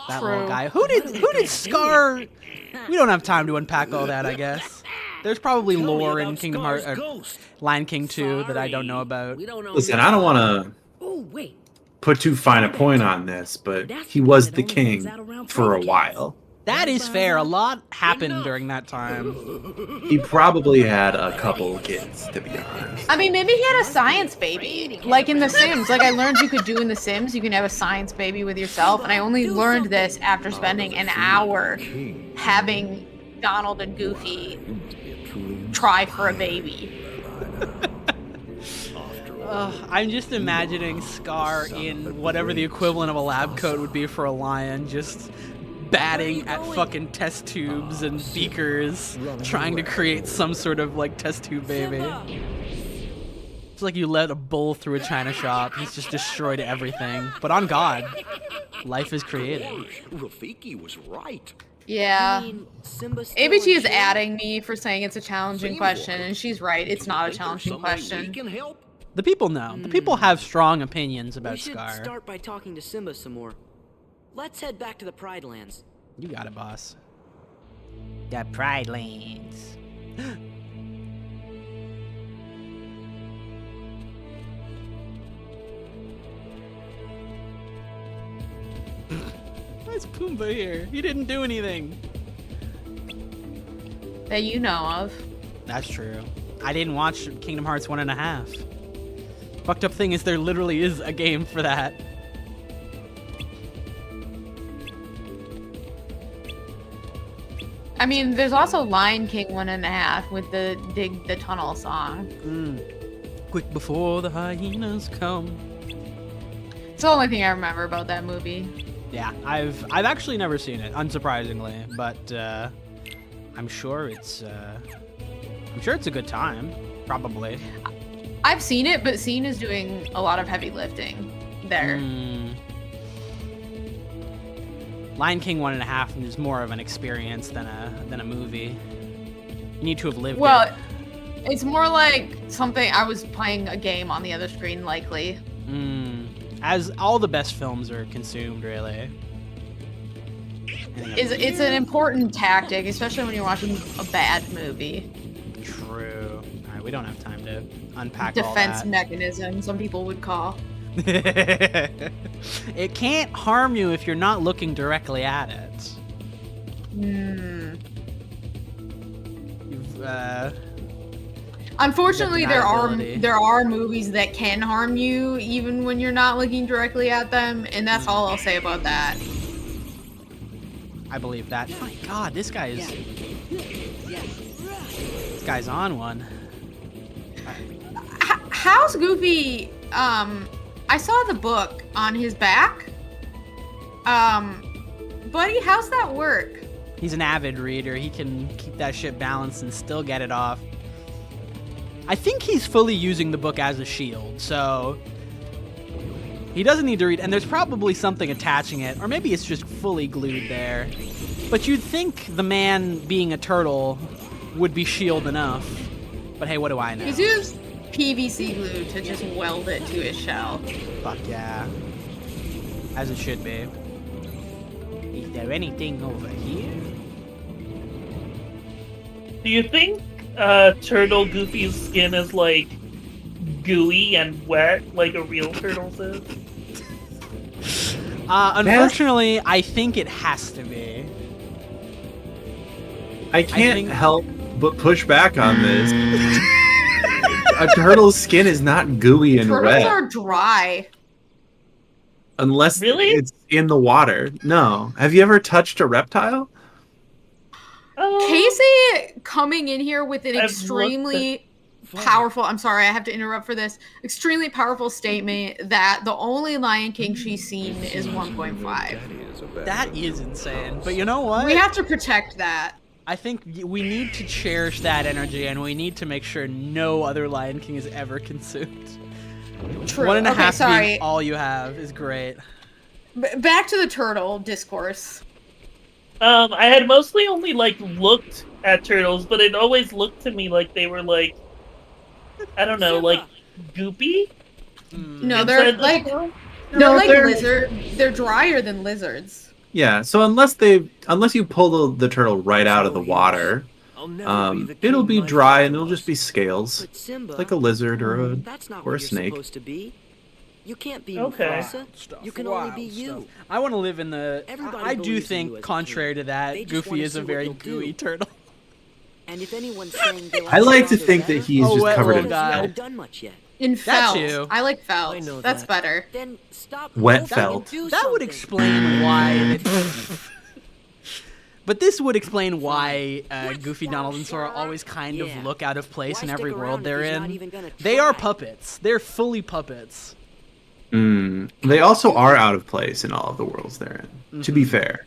that little guy. Who did Scar? We don't have time to unpack all that, I guess. There's probably lore in Kingdom Hearts, Lion King 2 that I don't know about. Listen, I don't want to put too fine a point on this, but he was the king for a while. That is fair. A lot happened during that time. He probably had a couple kids, to be honest. I mean, maybe he had a science baby, like in The Sims. Like I learned you could do in The Sims. You can have a science baby with yourself, and I only learned this after spending an hour having Donald and Goofy try for a baby. I'm just imagining Scar in whatever the equivalent of a lab coat would be for a lion, just batting at fucking test tubes and beakers, trying to create some sort of like test tube baby. It's like you let a bull through a china shop. He's just destroyed everything. But on God, life is created. Rafiki was right. Yeah. I mean, Simba's still ABT in is jail. adding me for saying it's a challenging question, and she's right. It's not a challenging question. The people know. The people have strong opinions about We should Scar. start by talking to Simba some more. Let's head back to the Pride Lands. You got it, boss. The Pride Lands. Why's Pumbaa here? He didn't do anything. That you know of. That's true. I didn't watch Kingdom Hearts 1.5. Fucked up thing is there literally is a game for that. I mean, there's also Lion King 1.5 with the Dig the Tunnel song. Quick before the hyenas come. It's the only thing I remember about that movie. Yeah, I've actually never seen it, unsurprisingly, but I'm sure it's a good time, probably. I've seen it, but Scene is doing a lot of heavy lifting there. Lion King 1.5 is more of an experience than a movie. You need to have lived it. It's more like something I was playing a game on the other screen, likely. As all the best films are consumed, really. It's an important tactic, especially when you're watching a bad movie. True. All right, we don't have time to unpack Defense all that. mechanism, some people would call. It can't harm you if you're not looking directly at it. Unfortunately, deniability. there are movies that can harm you even when you're not looking directly at them, and that's all I'll say about that. I believe that. My God, this guy's on one. How's Goofy? I saw the book on his back. Buddy, how's that work? He's an avid reader. He can keep that shit balanced and still get it off. I think he's fully using the book as a shield, so he doesn't need to read. And there's probably something attaching it, or maybe it's just fully glued there. But you'd think the man being a turtle would be shield enough. But hey, what do I know? He's used PVC glue to just weld it to his shell. Fuck yeah. As it should be. Is there anything over here? Do you think Turtle Goofy's skin is like gooey and wet like a real turtle's is? Unfortunately, I think it has to be. I can't help but push back on this. A turtle's skin is not gooey and Turtles wet. are dry. Unless it's in the water. No. Have you ever touched a reptile? Casey coming in here with an I've extremely powerful, I'm sorry, I have to interrupt for this, extremely powerful statement that the only Lion King she's seen is 1.5. That is insane. But you know what? We have to protect that. I think we need to cherish that energy, and we need to make sure no other Lion King is ever consumed. True. 1.5 Okay, being all you have is great. Back to the turtle discourse. I had mostly only like looked at turtles, but it always looked to me like they were like, I don't know, like goopy. No, they're like lizard. They're drier than lizards. Yeah, so unless you pull the turtle right out of the water, it'll be dry and it'll just be scales, like a lizard or a snake. You can't be okay. Mufasa. You can only be you. I want to live in the. I do believes in you think, as contrary to that, They just Goofy wanna is see a what very you'll do. gooey turtle. And if anyone's saying they I like to stronger think that better, he's just covered in guy. haven't felt. done much yet. In felt. you. I like felt. I know That's that. better. Then stop. Wet moping felt. and do That would something. explain why. But this would explain why Goofy, Donald, and Sora always kind of look out of place in every world they're in. They are puppets. They're fully puppets. They also are out of place in all of the worlds they're in, to be fair.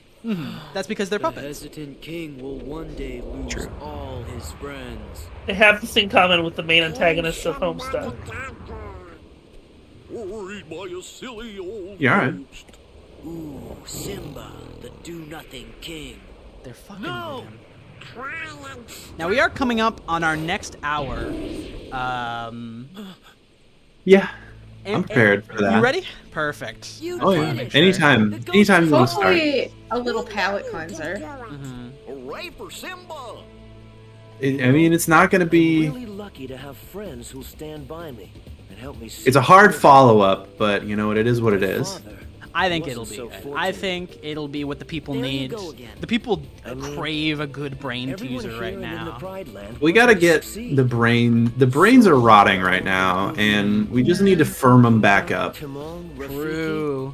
That's because they're The puppets. hesitant king will one day lose all his friends. They have this in common with the main antagonist of Homestuck. Worried by a silly old You alright? Ooh, Simba, the do-nothing king. They're fucking with him. Now we are coming up on our next hour. Yeah, I'm prepared for that. You ready? Perfect. Oh yeah, anytime you want to start. Hopefully, a little palate cleanser. Hooray for Simba! I mean, it's not going to be. I'm really lucky to have friends who'll stand by me and help me. It's a hard follow-up, but you know what? It is what it is. I think it'll be good. I think it'll be what the people need. The people crave a good brain teaser right now. We got to get the brain. The brains are rotting right now, and we just need to firm them back up. True.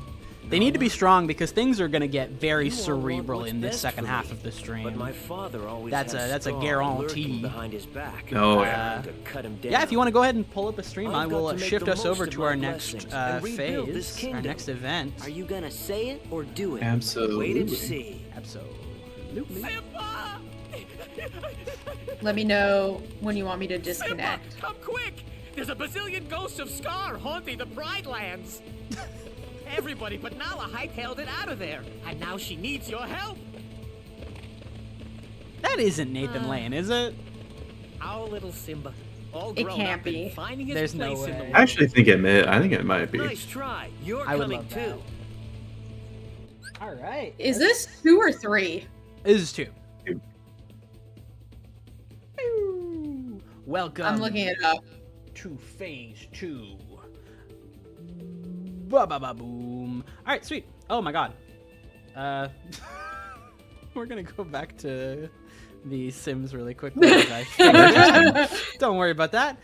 They need to be strong because things are going to get very cerebral in this second half of the stream. That's a guarantee. Oh yeah. Yeah, if you want to go ahead and pull up a stream, I will shift us over to our next phase, our next event. Are you gonna say it or do it? Absolutely. Wait and see. Absolutely. Let me know when you want me to disconnect. Simba, come quick! There's a bazillion ghosts of Scar haunting the Pride Lands. Everybody but Nala hightailed it out of there, and now she needs your help. That isn't Nathan Lane, is it? Our little Simba, all It grown can't up and be. finding his There's no place in the way. world. I actually think I think it might be. Nice try. You're I would coming love too. that. All right. Is this 2 or 3? This is 2. Welcome. I'm looking it up. To phase 2. Ba-ba-ba-boom. All right, sweet. Oh my god. We're gonna go back to the Sims really quickly. As I figured out. Don't worry about that.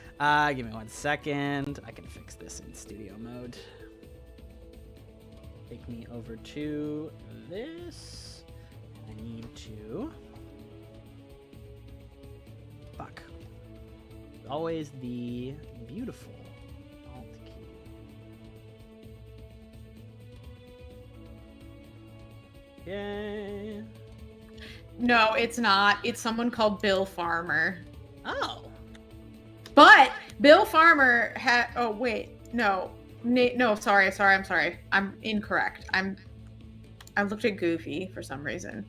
Give me 1 second. I can fix this in studio mode. Take me over to this. I need to. Fuck. Always the beautiful Alt key. Yay. No, it's not. It's someone called Bill Farmer. Oh. But Bill Farmer had. Oh wait, no, no. Sorry. I'm sorry. I'm incorrect. I looked at Goofy for some reason.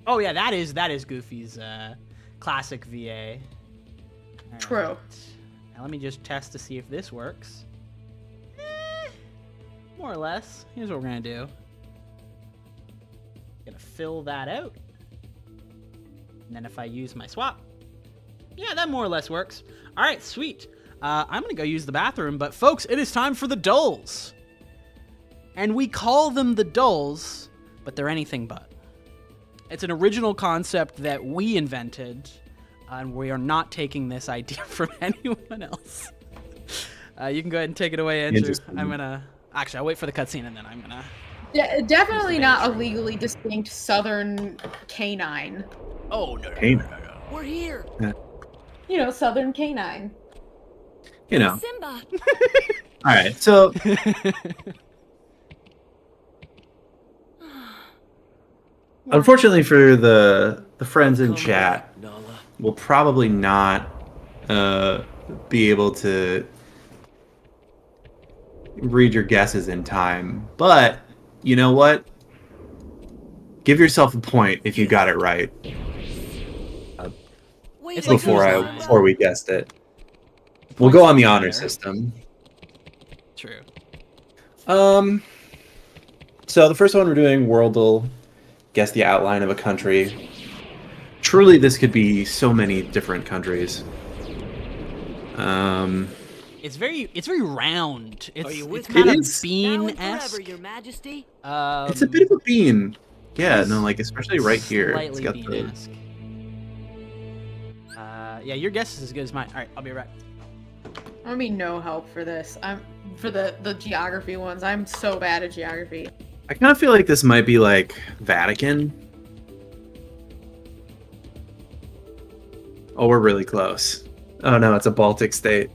Oh yeah, that is Goofy's classic VA. All True. right. Now let me just test to see if this works. More or less. Here's what we're gonna do. Gonna fill that out. And then if I use my swap, yeah, that more or less works. All right, sweet. I'm gonna go use the bathroom, but folks, it is time for the dulls. And we call them the dulls, but they're anything but. It's an original concept that we invented, and we are not taking this idea from anyone else. You can go ahead and take it away, Andrew. Actually, I'll wait for the cutscene, and then I'm gonna... Definitely not a legally distinct Southern canine. Oh, no. We're here. You know, Southern canine. You know. Simba. All right, so unfortunately for the friends in chat, we'll probably not be able to read your guesses in time. But you know what? Give yourself a point if you got it right. Before we guessed it. We'll go on the honor system. True. So the first one we're doing, Worldle, guess the outline of a country. Truly, this could be so many different countries. It's very round. It's kind of bean-esque. Your Majesty. It's a bit of a bean. Yeah, no, like especially right here. It's got bean-esque. Yeah, your guess is as good as mine. All right, I'll be right. I mean, no help for this. I'm for the geography ones. I'm so bad at geography. I kind of feel like this might be like Vatican. Oh, we're really close. Oh no, it's a Baltic state.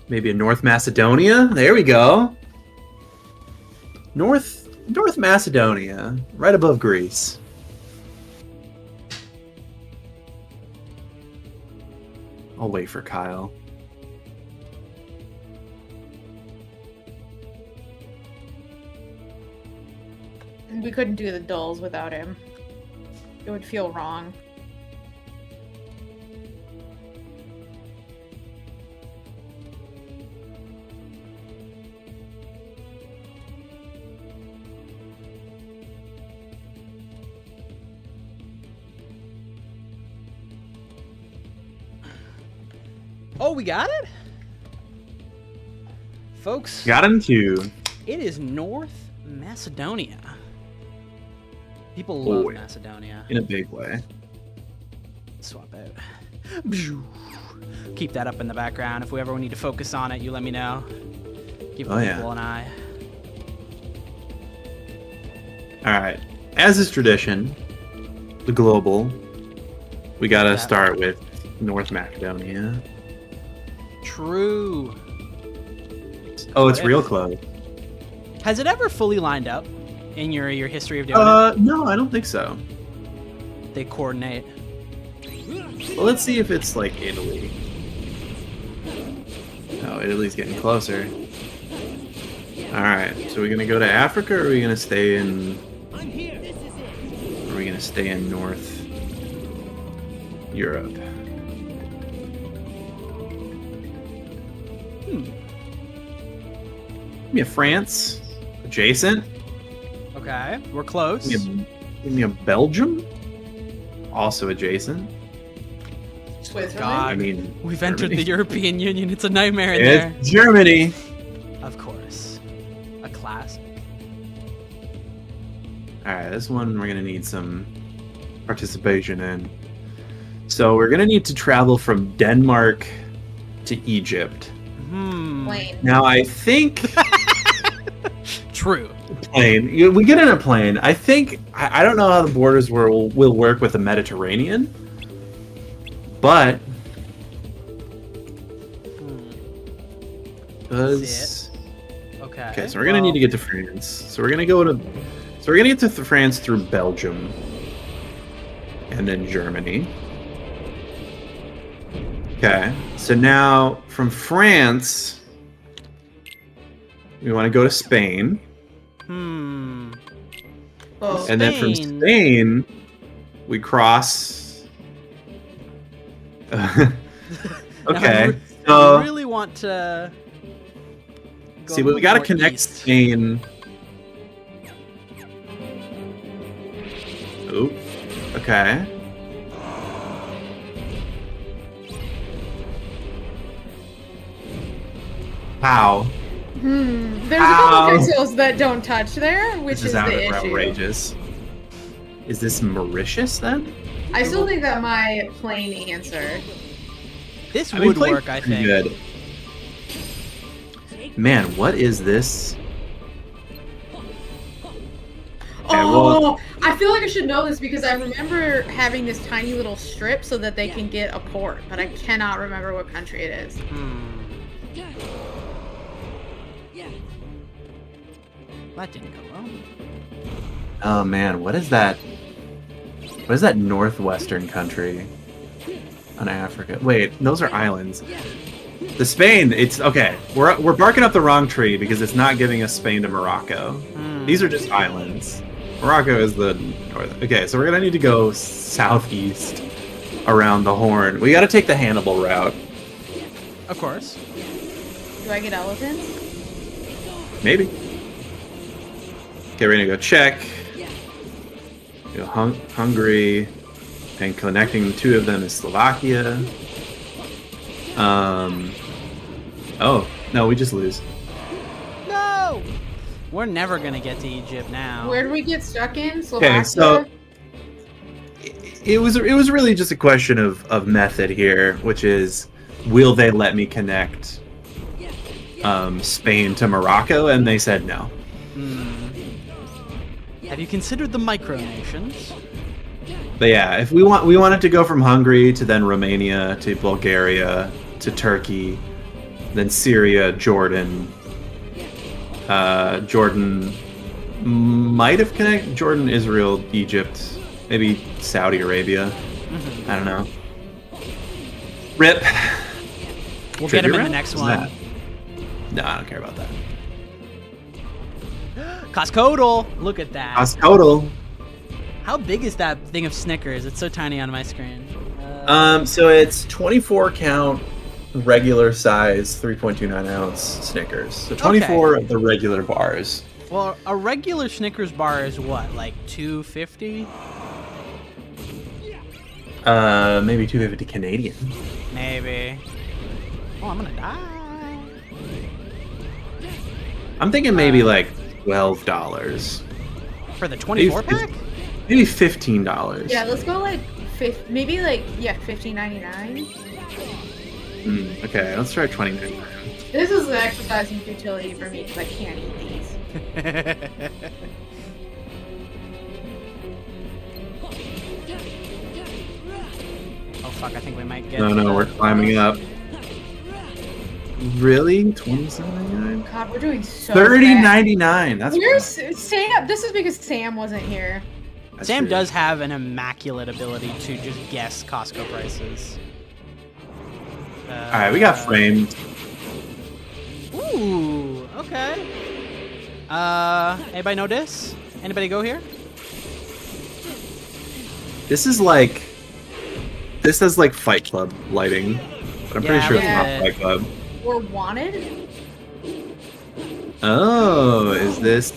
Maybe a North Macedonia? There we go. North Macedonia, right above Greece. I'll wait for Kyle. We couldn't do the dulls without him. It would feel wrong. Oh, we got it? Folks. Got him too. It is North Macedonia. People love Macedonia. In a big way. Swap out. Keep that up in the background. If we ever need to focus on it, you let me know. Keep an eye. Alright. As is tradition, the global, we gotta start with North Macedonia. True. Oh, it's real close. Has it ever fully lined up in your history of doing it? No, I don't think so. They coordinate. Well, let's see if it's like Italy. Oh, Italy's getting closer. Alright, so we're gonna go to Africa, or are we gonna stay in... Or are we gonna stay in North Europe? Give me a France. Adjacent. Okay, we're close. Give me a Belgium. Also adjacent. Switzerland. God, I mean, we've entered the European Union. It's a nightmare in it's there. Germany. Of course. A classic. Alright, this one we're gonna need some participation in. So we're gonna need to travel from Denmark to Egypt. Plane. Now I think True. plane. We get in a plane. I think I don't know how the borders will work with the Mediterranean, but Okay. So we're gonna need to get to France. So we're gonna get to France through Belgium, and then Germany. Okay. So now from France, we want to go to Spain. Oh, And then from Spain, we cross. Okay. Now, I really want to. See, but we gotta connect Spain. Oop. Okay. Wow. There's a couple pixels that don't touch there, which This is is the issue. outrageous. Is this Mauritius then? I still think that my plain answer. This I mean, would plane's work, I pretty think. Good. Man, what is this? Oh, I feel like I should know this because I remember having this tiny little strip so that they can get a port, but I cannot remember what country it is. That didn't go well. Oh man, what is that? What is that northwestern country on Africa? Wait, those are islands. The Spain, it's okay. We're barking up the wrong tree because it's not giving us Spain to Morocco. These are just islands. Morocco is the north. Okay, so we're gonna need to go southeast around the Horn. We got to take the Hannibal route. Of course. Do I get elephants? Maybe. Okay, we're gonna go Czech. Go Hungary, and connecting the two of them is Slovakia. Oh no, we just lose. No! We're never gonna get to Egypt now. Where do we get stuck in? Slovakia? Okay, so it was really just a question of method here, which is, will they let me connect Spain to Morocco? And they said no. Have you considered the micronations? But yeah, if we wanted to go from Hungary to then Romania to Bulgaria to Turkey, then Syria, Jordan. Jordan might have connected Jordan, Israel, Egypt, maybe Saudi Arabia. I don't know. Rip. We'll get him in the round? next What's one. that? No, I don't care about that. Costcodal! Look at that. Costcodal. How big is that thing of Snickers? It's so tiny on my screen. So it's 24 count, regular size, 3.29 ounce Snickers. So 24 of the regular bars. Well, a regular Snickers bar is what, like $2.50? Maybe 250 Canadian. Maybe. Oh, I'm gonna die. I'm thinking maybe like $12 for the 24 pack. Maybe $15. Yeah, let's go like maybe like $15.99. Okay, let's try 29. This is an exercise in futility for me because I can't eat these. Oh fuck! I think we might get. No, we're climbing up. Really? $27.99? God, we're doing so $30.99. That's Where's Sam? This is because Sam wasn't here. Sam does have an immaculate ability to just guess Costco prices. All right, we got framed. Ooh, okay. Anybody know this? Anybody go here? This has like Fight Club lighting, but I'm pretty sure it's not Fight Club. Or wanted? Oh, is this?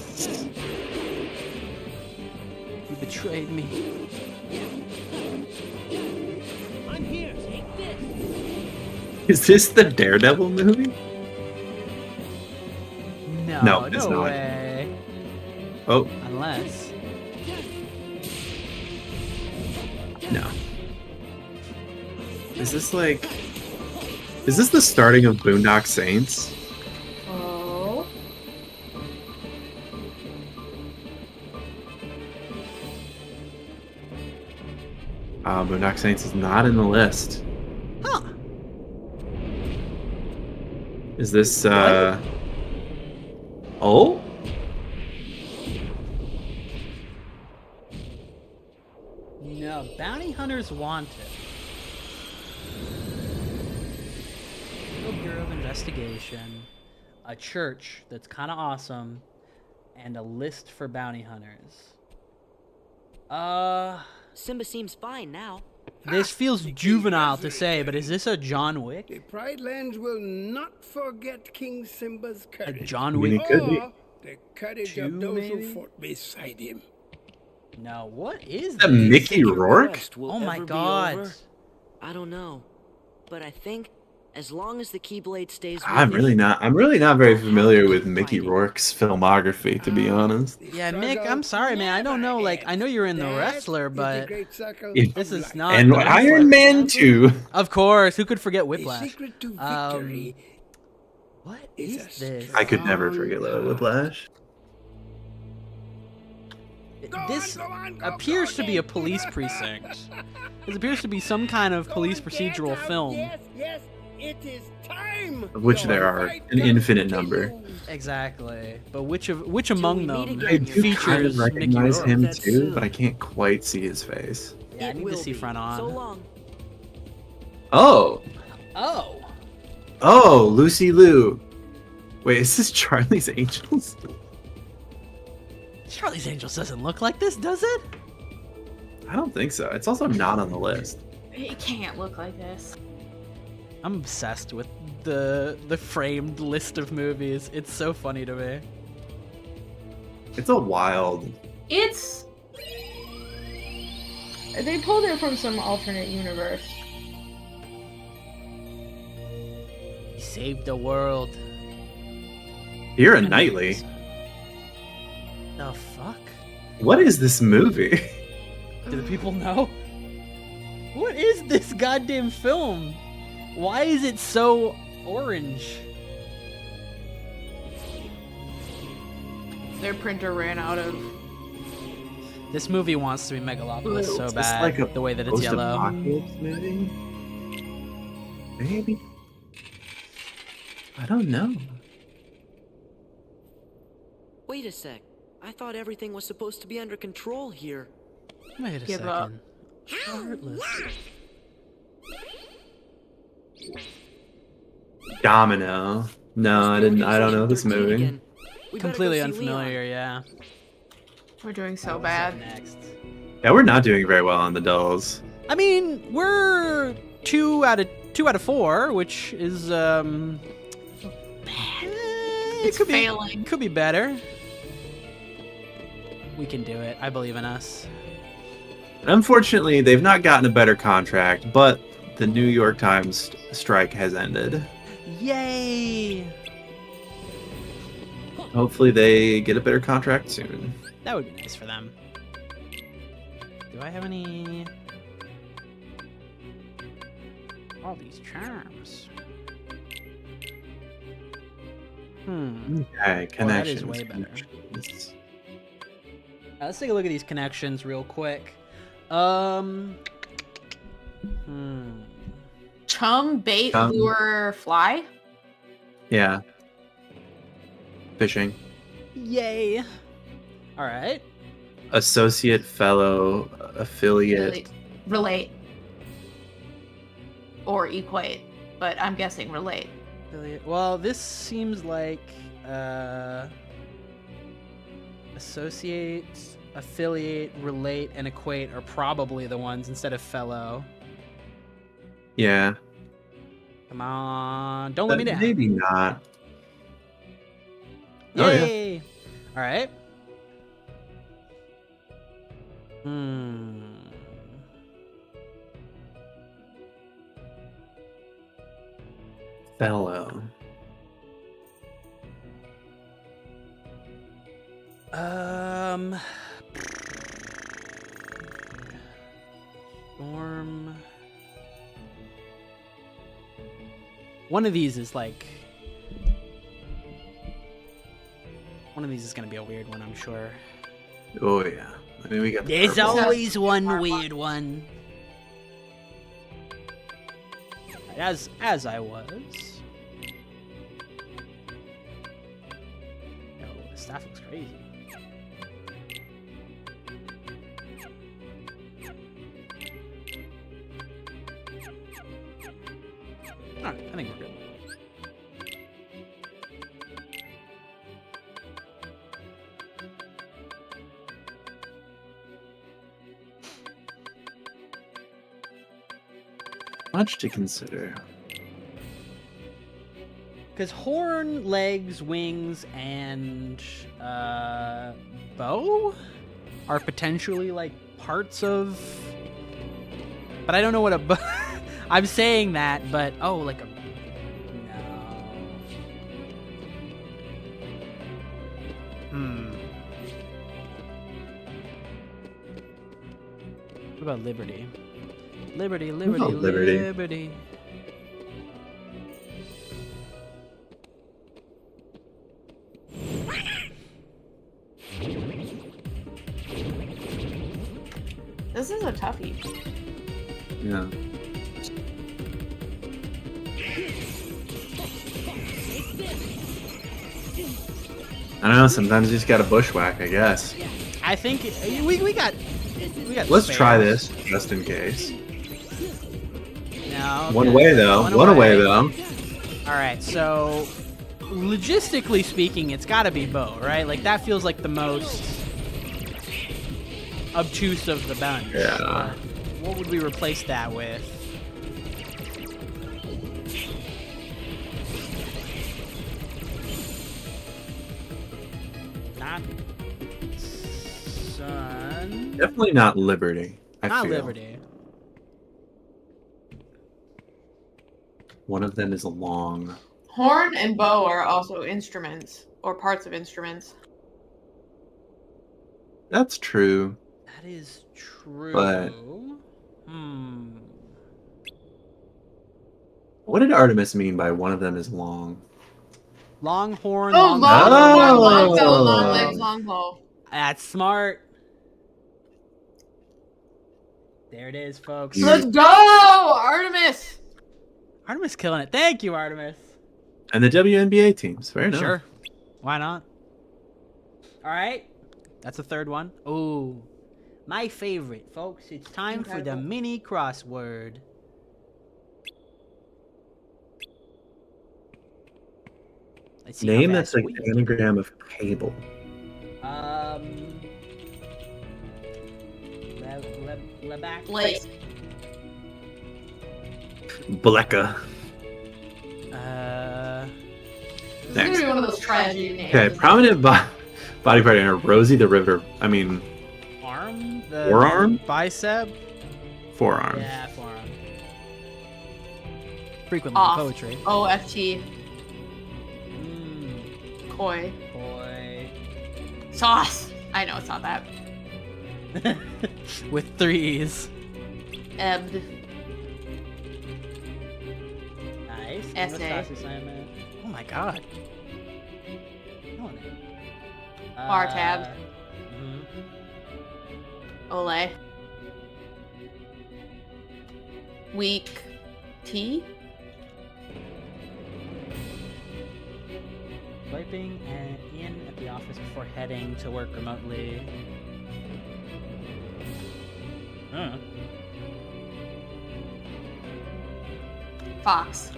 You betrayed me. I'm here. Take this. Is this the Daredevil movie? No, it's not. way. Oh. Unless. No. Is this like... Is this the starting of Boondock Saints? Oh. Boondock Saints is not in the list. Huh. Is this, Oh? No, Bounty Hunters Wanted. Bureau of Investigation, a church that's kind of awesome, and a list for bounty hunters. Simba seems fine now. This feels juvenile to say, but is this a John Wick? The Pride Lands will not forget King Simba's courage. A John Wick? Or the courage Two, of those maybe? who fought beside him. No, what is that? this? Mickey Rourke? Oh my god. Over? I don't know, but I think as long as the Keyblade stays with I'm me, really not very familiar with Mickey Rourke's filmography, to be honest. Yeah, Mick, I'm sorry, man. I don't know. Like, I know you're in The Wrestler, but this is not. And The Wrestler. Iron Man 2. Of course. Who could forget Whiplash? Secret to victory what is this? I could never forget Whiplash. This appears to be a police precinct. This appears to be some kind of police procedural film. Yes, it is time. Of which there are an infinite number. Exactly. But which among them I do kind features of recognize Mickey him Rourke? too, but I can't quite see his face. Yeah, I need to see front on. So long. Oh! Oh! Oh, Lucy Liu. Wait, is this Charlie's Angels? Charlie's Angels doesn't look like this, does it? I don't think so. It's also not on the list. It can't look like this. I'm obsessed with the framed list of movies. It's so funny to me. It's a wild. It's... They pulled it from some alternate universe. He saved the world. You're a Knightley. The fuck? What is this movie? Do the people know? What is this goddamn film? Why is it so orange? Their printer ran out of... This movie wants to be Megalopolis so Is this bad, like a the way that it's yellow. post-apocalypse movie? Maybe. I don't know. Wait a sec. I thought everything was supposed to be under control here. Wait a Give second. up. Heartless. Domino. No, I didn't. I don't know this movie. Completely unfamiliar, yeah. We're doing so bad. Next. Yeah, we're not doing very well on the dolls. I mean, we're 2 out of 4, which is It's failing. Could be better. We can do it. I believe in us. Unfortunately, they've not gotten a better contract, but the New York Times strike has ended. Yay! Hopefully they get a better contract soon. That would be nice for them. Do I have any... All these charms. Okay, connections. Oh, that is way better. Let's take a look at these connections real quick. Chum, bait, lure, fly? Yeah. Fishing. Yay! All right. Associate, fellow, affiliate. Relate. Or equate, but I'm guessing relate. Affiliate. Well, this seems like associate, affiliate, relate, and equate are probably the ones instead of fellow. Yeah. Come on, don't let me down. Maybe not. Yay! Oh, yeah. All right. Fellow. Storm. One of these is like... One of these is going to be a weird one, I'm sure. Oh, yeah. I mean, we got the There's purple. always one weird one. As I was. Yo, the staff looks crazy. Alright, I think we're good. Much to consider. Because horn, legs, wings, and bow are potentially like parts of. But I don't know what a bow. I'm saying that, but oh, like a. No. What about Liberty? Liberty, liberty, Liberty? liberty. This is a toughie. Yeah. I don't know, sometimes you just gotta bushwhack, I guess. I think we got Let's spares. try this, just in case. No, One okay. away, though. One away, though. Alright, so logistically speaking, it's gotta be bow, right? Like that feels like the most obtuse of the bunch. Yeah. What would we replace that with? Not Sun. Definitely not Liberty. I Not feel. Liberty. One of them is a long. Horn and bow are also instruments, or parts of instruments. That's true. That is true. But what did Artemis mean by one of them is long? Long horn, Oh, long long bow. horn, long bow, long legs, long bow. That's smart. There it is, folks. Let's go, Artemis! Artemis killing it. Thank you, Artemis. And the WNBA teams. Fair enough. Sure. Why not? All right. That's the third one. Ooh. My favorite, folks. It's time for the mini crossword. Let's see how Name fast that's like we- an anagram of cable. Leback. Lace. Blecka. This is Next. gonna be one of those tragedy names. Okay, prominent body part owner, Rosie the River. I mean, Arm? Forearm? Bicep? forearm. Yeah, forearm. Frequently in Off. poetry. OFT. Koi. Boy. Sauce. I know it's not that. With threes. Ebbed. Nice. Essay. Class assignment. Oh my god. Killing it. Bar tab. mhm. Ole. Weak. T. Swiping and in at the office before heading to work remotely. Huh. Fox.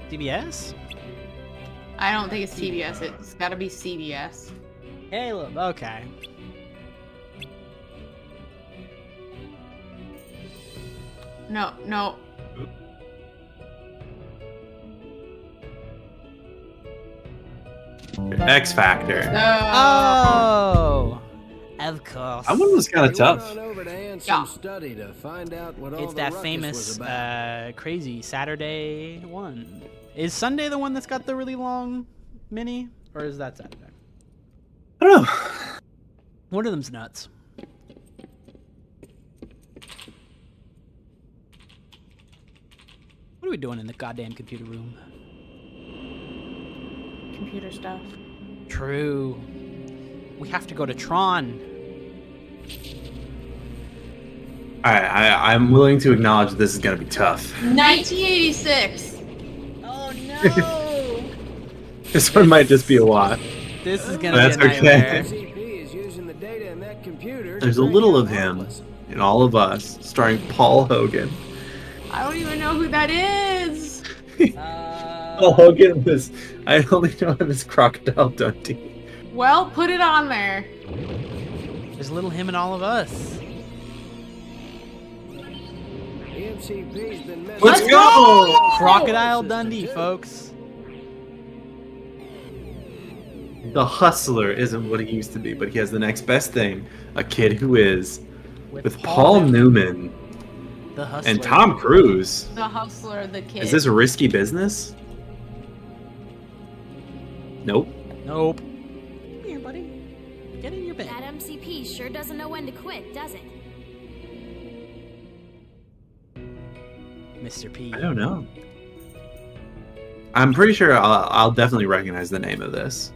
CBS? I don't think it's TBS. It's gotta be CBS. Caleb, okay. No, no. X Factor. Oh! Of course. That one was kind of tough. Study to find out what all It's the that ruckus famous, was about. crazy Saturday one. Is Sunday the one that's got the really long mini? Or is that Saturday? I don't know. One of them's nuts. What are we doing in the goddamn computer room? Computer stuff. True. We have to go to Tron. I'm willing to acknowledge that this is gonna be tough. 1986. Oh no! This one might just be a lot. This is gonna That's be a nightmare. okay. There's a little of him in all of us, starring Paul Hogan. I don't even know who that is. Paul Hogan was. I only know him as Crocodile Dundee. Well, put it on there. There's a little him in all of us. Let's go! Crocodile Dundee, folks. The hustler isn't what he used to be, but he has the next best thing: a kid who is, with Paul Newman The Hustler. and Tom Cruise. The Hustler, the kid. Is this a risky business? Nope. Nope. Come here, buddy. Get in your bed. That MCP sure doesn't know when to quit, does it? Mr. P. I don't know. I'm pretty sure I'll definitely recognize the name of this.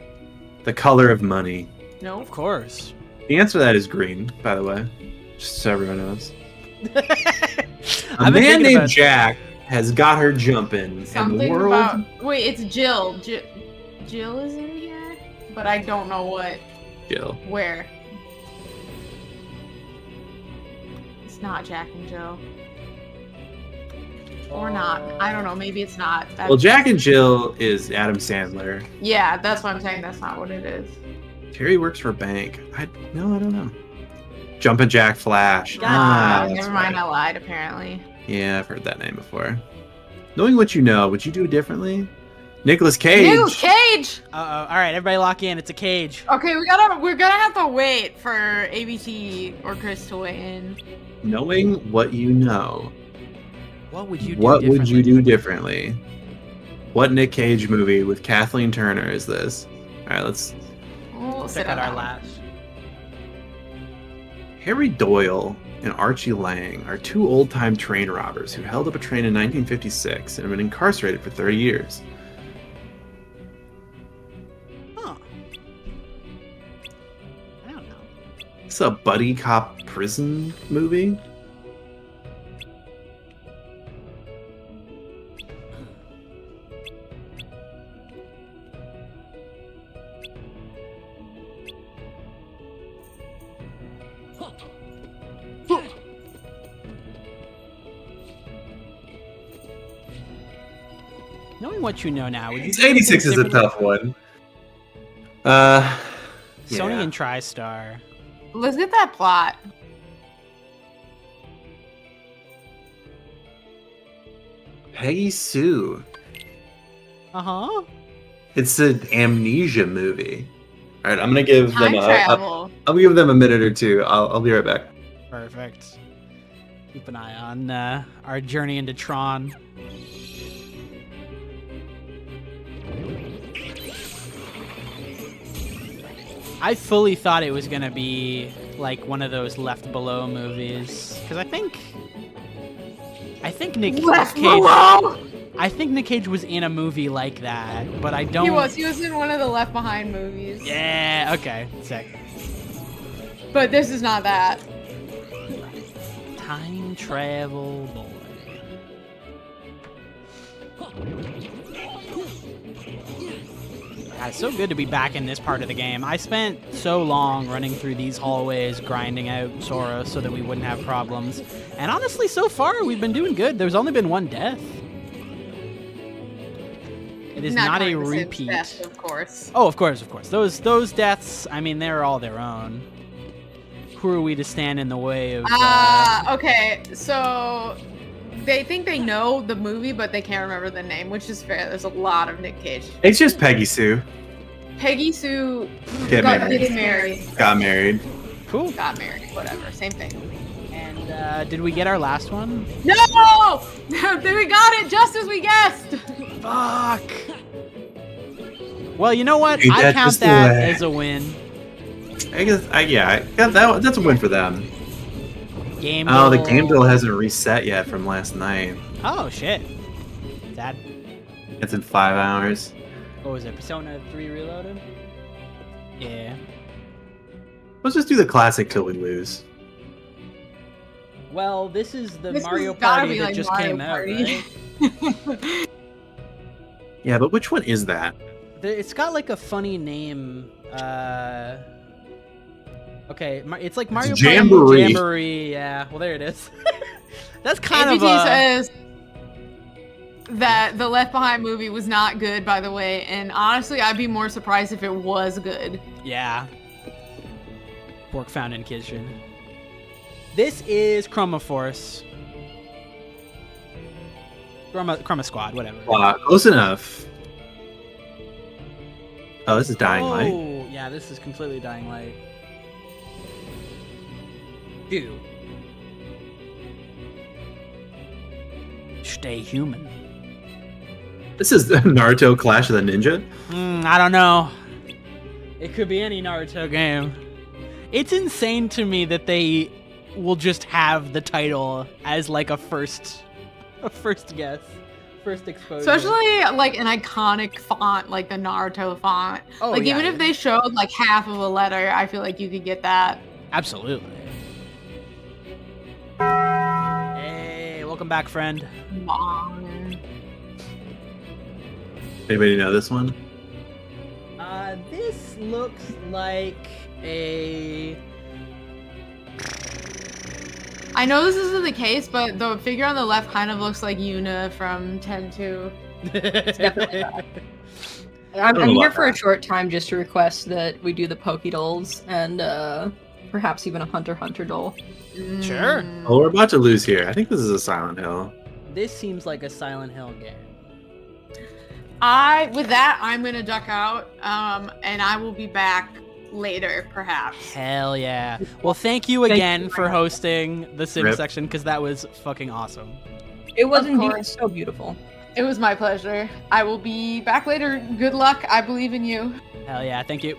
The Color of Money. No. Of course. The answer to that is green, by the way. Just so everyone knows. A I've been man thinking named about- Jack has got her jumping, and the Something world. about. Wait, it's Jill. Jill is in here, but I don't know what. Jill. Where. It's not Jack and Jill. Or not. I don't know. Maybe it's not. Well, Jack and Jill is Adam Sandler. Yeah, that's what I'm saying. That's not what it is. Terry works for a bank. I don't know. Jumpin' Jack Flash. Never That's mind. right. I lied. Apparently. Yeah, I've heard that name before. Knowing what you know, would you do it differently? Nicolas Cage. Nicolas Cage. Uh-oh. All right, everybody lock in. It's a cage. Okay, we're gonna have to wait for ABT or Chris to weigh in. Knowing what you know, What would you do what would you differently? do differently? What Nick Cage movie with Kathleen Turner is this? All right, let's We'll sit Check out on our that one. last. Harry Doyle and Archie Lang are two old-time train robbers who held up a train in 1956 and have been incarcerated for 30 years. Huh. I don't know. It's a buddy cop prison movie. Knowing what you know now, would you It's do anything 86 is a differently? tough one. Sony yeah. and TriStar. Let's get that plot. Peggy Sue. Uh-huh. It's an amnesia movie. All right, I'm gonna give Time them travel. I'll give them a minute or two. I'll be right back. Perfect. Keep an eye on our journey into Tron. I fully thought it was gonna be like one of those Left Below movies because I think Nick Left Cage. Below! I think Nick Cage was in a movie like that, but I don't. He was in one of the Left Behind movies. Yeah. Okay. Sick. But this is not that. Time travel boy. God, it's so good to be back in this part of the game. I spent so long running through these hallways, grinding out Sora so that we wouldn't have problems. And honestly, so far, we've been doing good. There's only been one death. It is not a counting the Sims repeat. death, of course. Oh, of course, of course. Those deaths, I mean, they're all their own. Who are we to stand in the way of... Okay, so they think they know the movie, but they can't remember the name, which is fair. There's a lot of Nick Cage. It's just Peggy Sue. Peggy Sue Get got married. married. Got married. Cool. Got married. Whatever. Same thing. And did we get our last one? No! We got it just as we guessed. Fuck. Well, you know what? Ain't I that count just the that way? as a win. I guess, yeah, that's a win for them. Game Oh, the Bill. game bill hasn't reset yet from last night. Oh shit. That. It's in 5 hours. What was it? Persona 3 Reloaded? Yeah. Let's just do the classic till we lose. Well, this is the This Mario has gotta Party be that like just Mario came out, Party. right? Yeah, but which one is that? It's got like a funny name. Okay, it's like Mario Jamboree. Party Jamboree. Yeah, well there it is. That's kind ABT of says that the Left Behind movie was not good, by the way, and honestly, I'd be more surprised if it was good. Yeah. Pork Fountain Kitchen. This is Chroma Force. Chroma Squad, whatever. Close enough. Oh, this is Dying Light. Oh, yeah, this is completely Dying Light. Dude. Stay human. This is Naruto Clash of the Ninja. I don't know. It could be any Naruto game. It's insane to me that they will just have the title as like a first guess, first exposure. Especially like an iconic font like the Naruto font. Oh, like yeah, even if they showed like half of a letter, I feel like you could get that. Absolutely. Hey, welcome back, friend. Anybody know this one? This looks like a... I know this isn't the case, but the figure on the left kind of looks like Yuna from 10-2. It's definitely that. I'm here for a short time just to request that we do the Poké-Dolls and perhaps even a Hunter x Hunter doll. Sure. Oh, we're about to lose here. I think this is a Silent Hill. This seems like a Silent Hill game. With that, I'm gonna duck out, and I will be back later, perhaps. Hell yeah. Well, thank you again for hosting the Sim section, because that was fucking awesome. It was Of indeed course. so beautiful. It was my pleasure. I will be back later. Good luck. I believe in you. Hell yeah, thank you.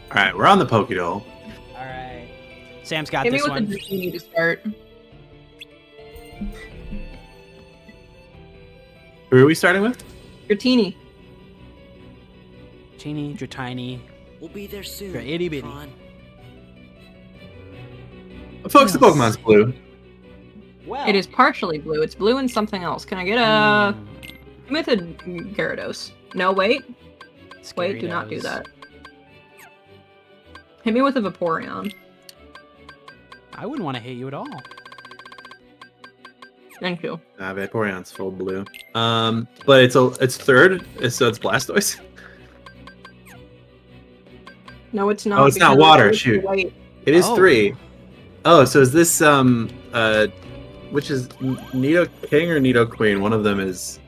Alright, we're on the Poké-Doll. Alright. Sam's got Hit me this with one. the you need to start. Who are we starting with? Dratini. Teeny, Dratini. We'll be there soon. You're itty bitty. Tron. Folks, the Pokemon's blue. Well, It is partially blue. It's blue and something else. Can I get a Method Gyarados? No, wait. Wait, do not do that. Hit me with a Vaporeon. I wouldn't want to hit you at all. Thank you. Vaporeon's full blue. But it's third, so it's Blastoise. No, it's not. Oh, it's not because water. it's Shoot, white. it is Oh. 3. Oh, so is this which is Nido King or Nido Queen? One of them is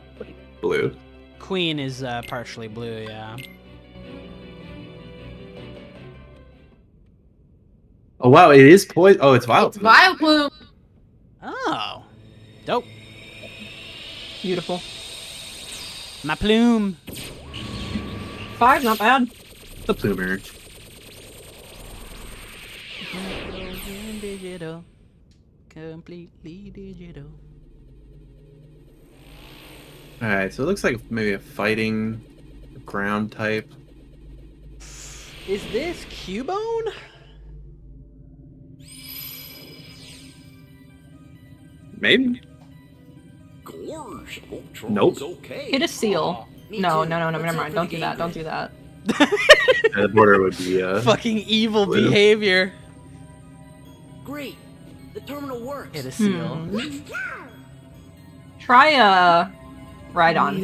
blue. Queen is partially blue, yeah. Oh wow, it is poison. Oh, it's Violet. It's Vileplume. Oh. Dope. Beautiful. My plume. 5, not bad. The Plumer. Digital. Completely digital. All right, so it looks like maybe a fighting ground type. Is this Cubone? Maybe. Gorge. Hope Nope. Tron's okay. Hit a seal. Me No, too. never Let's mind. hope Don't for do the that. Don't game do that. The border would be Fucking evil blue. behavior. Great. The terminal works. Hit a seal. Try a Rhydon.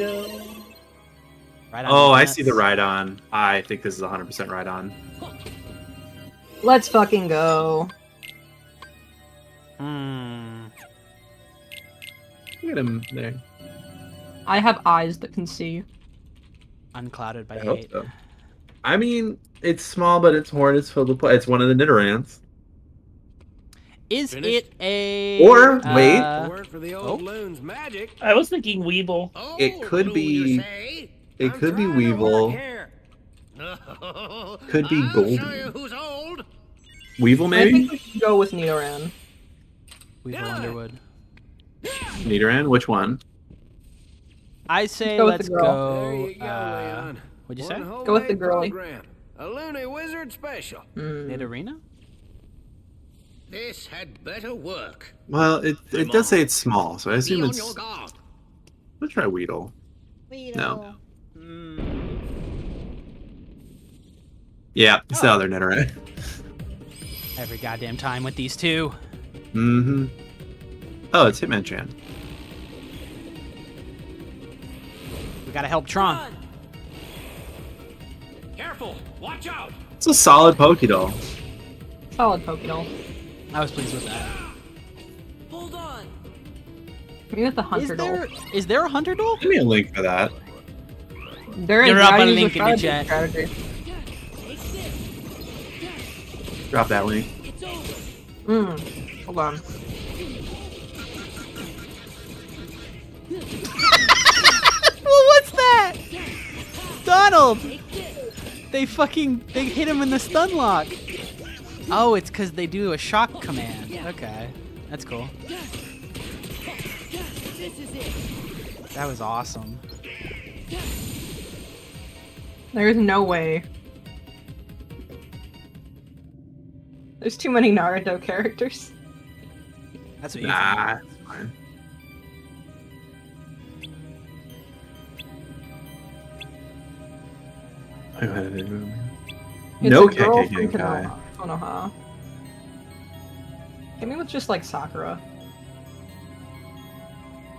Right on Oh, the I nuts. see the Rhydon. I think this is 100% Rhydon. Let's fucking go. Look at him there. I have eyes that can see. Unclouded by I hope hate. so. I mean, it's small, but its horn is filled with play. It's one of the Nidorans. Is Finished? it a... Or, wait. Weren't for the old loon's magic. I was thinking Weevil. It could be. It could be Weevil. Could be I'll show you Goldie. who's old. Weevil, I maybe? think we should go with Nidoran. Weevil Underwood. Nidoran? Which one? I say go with let's the girl. go. There you go, Leon. What'd you say? One Go with the homemade girly. program. A Looney Wizard special. Nidorina? This had better work. Well, it does say it's small, so I Be assume on it's... your guard. Let's try Weedle. No. Yeah, it's the other Nidoran. Every goddamn time with these two. Mm-hmm. Oh, it's Hitmonchan. We gotta help Tron. Careful! Watch out! It's a solid Pokédoll. Solid Pokédoll. I was pleased with that. Hold on. Give me with the Hunter Doll. Is there a Hunter Doll? Give me a link for that. There is. Drop I a use link in the chat. strategy. Drop that link. Hold on. Well, what's that? Donald! They hit him in the stun lock. Oh, it's because they do a shock command. Okay, that's cool. That was awesome. There's no way. There's too many Naruto characters. That's what you Nah, think. it's fine. No It's a girl Keke from Genkai. Konoha. Hit me with just like Sakura.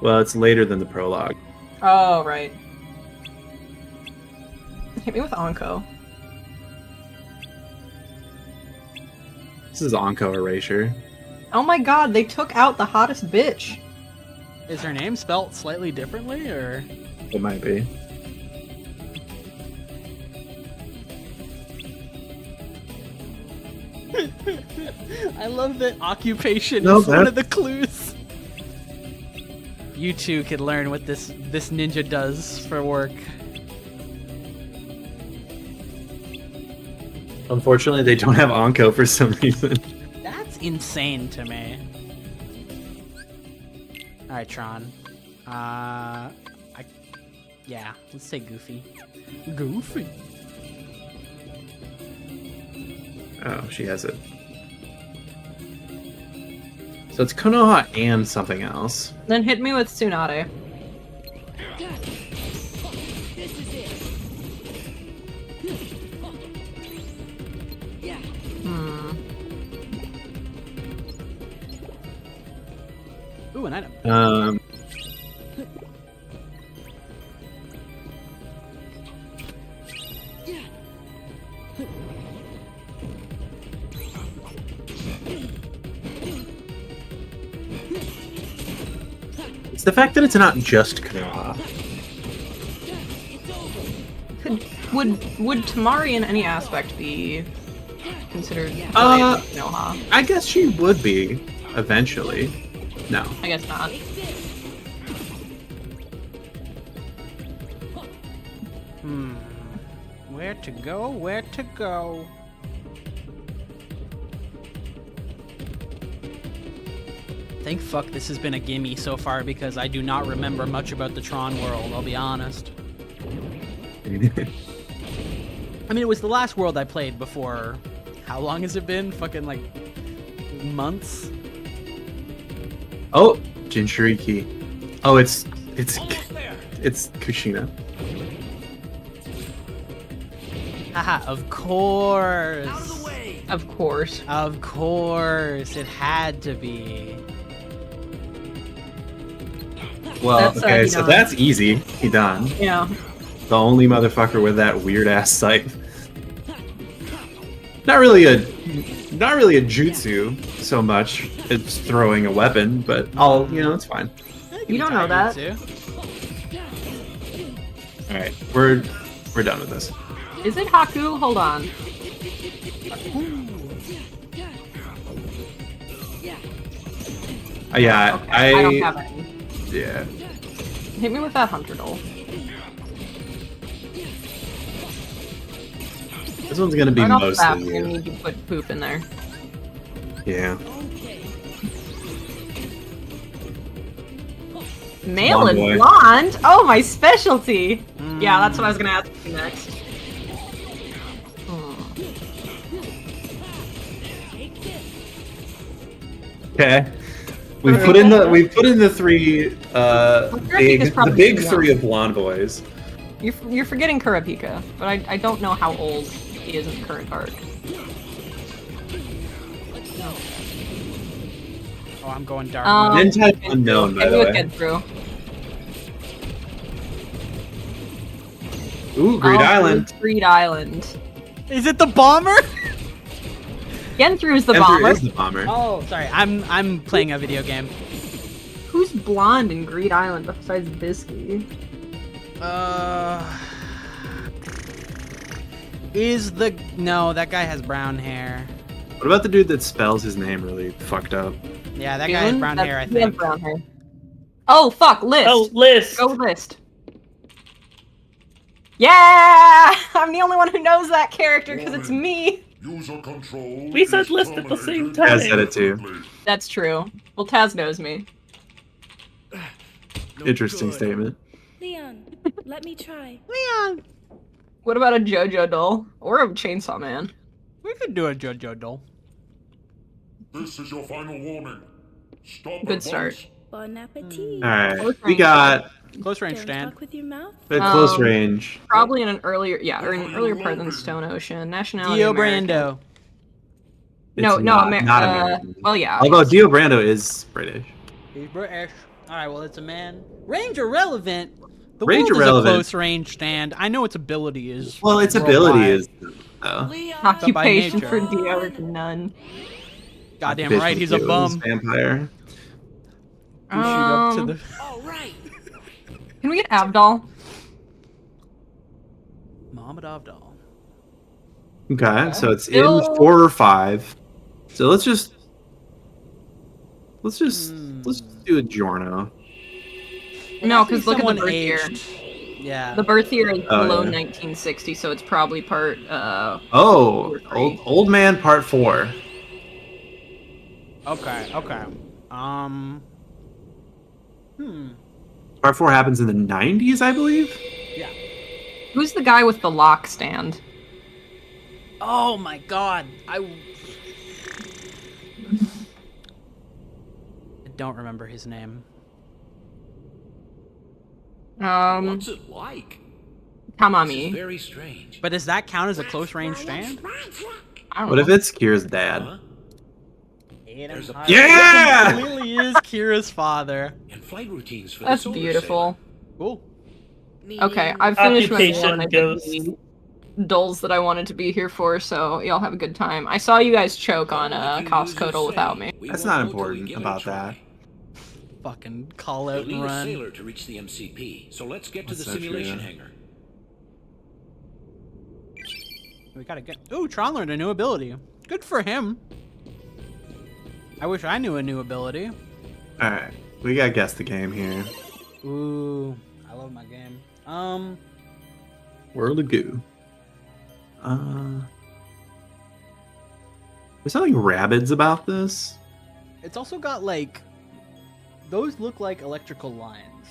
Well, it's later than the prologue. Oh, right. Hit me with Anko. This is Anko Erasure. Oh my god, they took out the hottest bitch. Is her name spelt slightly differently, or? It might be. I love that occupation No, is one that- of the clues. You too could learn what this ninja does for work. Unfortunately, they don't have Anko for some reason. That's insane to me. All right, Tron. Yeah, let's say Goofy. Goofy. Oh, she has it. So it's Konoha and something else. Then hit me with Tsunade. Ooh, an item. It's the fact that it's not just Konoha. Would Tamari in any aspect be considered Konoha? I guess she would be eventually. No. I guess not. Where to go? Where to go? Thank fuck this has been a gimme so far because I do not remember much about the Tron world, I'll be honest. I mean, it was the last world I played before. How long has it been? Fucking like months? Oh, Jinchuriki. Oh, it's Kushina. Haha, of course. Of course. Of course. It had to be. Well, That's, okay, so Hidan. that's easy. Hidan. Yeah. The only motherfucker with that weird ass scythe. Not really a jutsu so much. It's throwing a weapon, but it's fine. You don't know that. All right, we're done with this. Is it Haku? Hold on. Yeah, Okay, I don't have any. Yeah. Hit me with that Hunter Doll. This one's gonna be Right off the bat, mostly we're gonna you. need to put poop in there. Yeah. Male and boy. blonde? Oh, my specialty! Yeah, that's what I was gonna ask you next. Okay. We've put in the three probably big young. three of blonde boys. You're forgetting Kurapika, but I don't know how old he is in the current arc. Oh, I'm going dark. N-type unknown, by the way. Get through. Ooh, Greed Island. Greed Island. Is it the bomber? Genthru is the Genthru bomber. is the bomber. Oh, sorry. I'm playing a video game. Who's blonde in Greed Island besides Bisky? No, that guy has brown hair. What about the dude that spells his name really fucked up? Yeah, that guy has brown hair, I He has think. brown hair. Oh fuck, List. Oh, List. Go List. Yeah, I'm the only one who knows that character because it's me. We said List at the same time. Taz said it too. That's true. Well, Taz knows me. Interesting statement. Leon, let me try. Leon! What about a JoJo doll or a Chainsaw Man? We could do a JoJo doll. This is your final warning. Stop Good at start. once. Bon appetit. Alright, we got Close range Don't stand. talk with your mouth. a close range. Probably in an earlier, or in an earlier part than Stone Ocean. Nationality. Dio American. Brando. No, It's no, not American. well, yeah. Although Dio Brando is British. He's British. Alright, well, it's a man. Range irrelevant. The Range world irrelevant. is a close range stand. I know its ability is. Well, its worldwide. ability is. Occupation nature. for Dio is none. Goddamn right, he's a Dio is bum. Vampire. You shoot up to the. Can we get Abdal? Muhammad Abdal. Okay, so it's in Still- 4 or 5. So let's just do a Giorno. No, because look at the Someone birth year. aged. Yeah. The birth year is Oh, below yeah. 1960, so it's probably part. Oh, old man part 4. Okay. Part 4 happens in the 90s, I believe. Yeah. Who's the guy with the lock stand? Oh my god. I don't remember his name. What's it like? Tamami. Very strange. But does that count as a close range stand? I don't What know. if it's Kira's dad? There's a Yeah! It completely is Kira's father. and flight routines for That's the solar beautiful. Cool. Okay, I've finished my Occupation one. I ghost. picked the dolls that I wanted to be here for, so y'all have a good time. I saw you guys choke on Costco without me. That's not important about that. Fucking call out We'll and need a run. sailor to reach the MCP, so let's get to That's the so true. simulation hangar. We gotta get. Ooh, Tron learned a new ability. Good for him. I wish I knew a new ability. Alright, we gotta guess the game here. Ooh, I love my game. World of Goo. There's something Rabbids about this. It's also got like. Those look like electrical lines.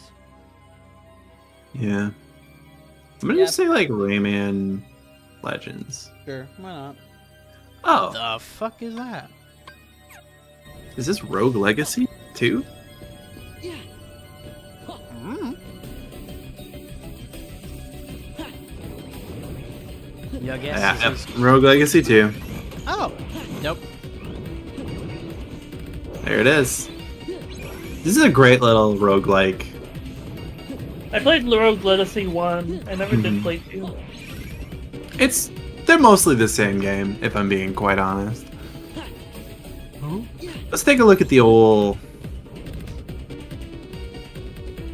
Yeah. I'm gonna just say like Rayman Legends. Sure, why not? Oh, The fuck is that? is this Rogue Legacy too? Yeah, I guess. Yeah, this is- Rogue Legacy 2. Oh, nope. There it is. This is a great little roguelike. I played Rogue Legacy 1. I never did Mhm. play 2. They're mostly the same game, if I'm being quite honest. Let's take a look at the old.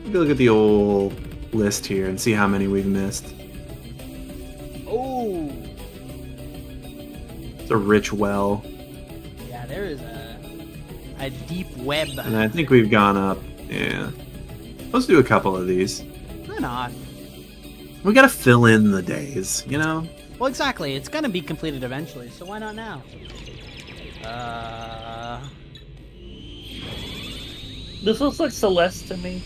Take a look at the old list here and see how many we've missed. Oh, It's a rich well, yeah, there is a deep web. and I think we've gone up. Yeah, let's do a couple of these. Why not? We gotta fill in the days, you know. Well, exactly. It's gonna be completed eventually, so why not now? This looks like Celeste to me.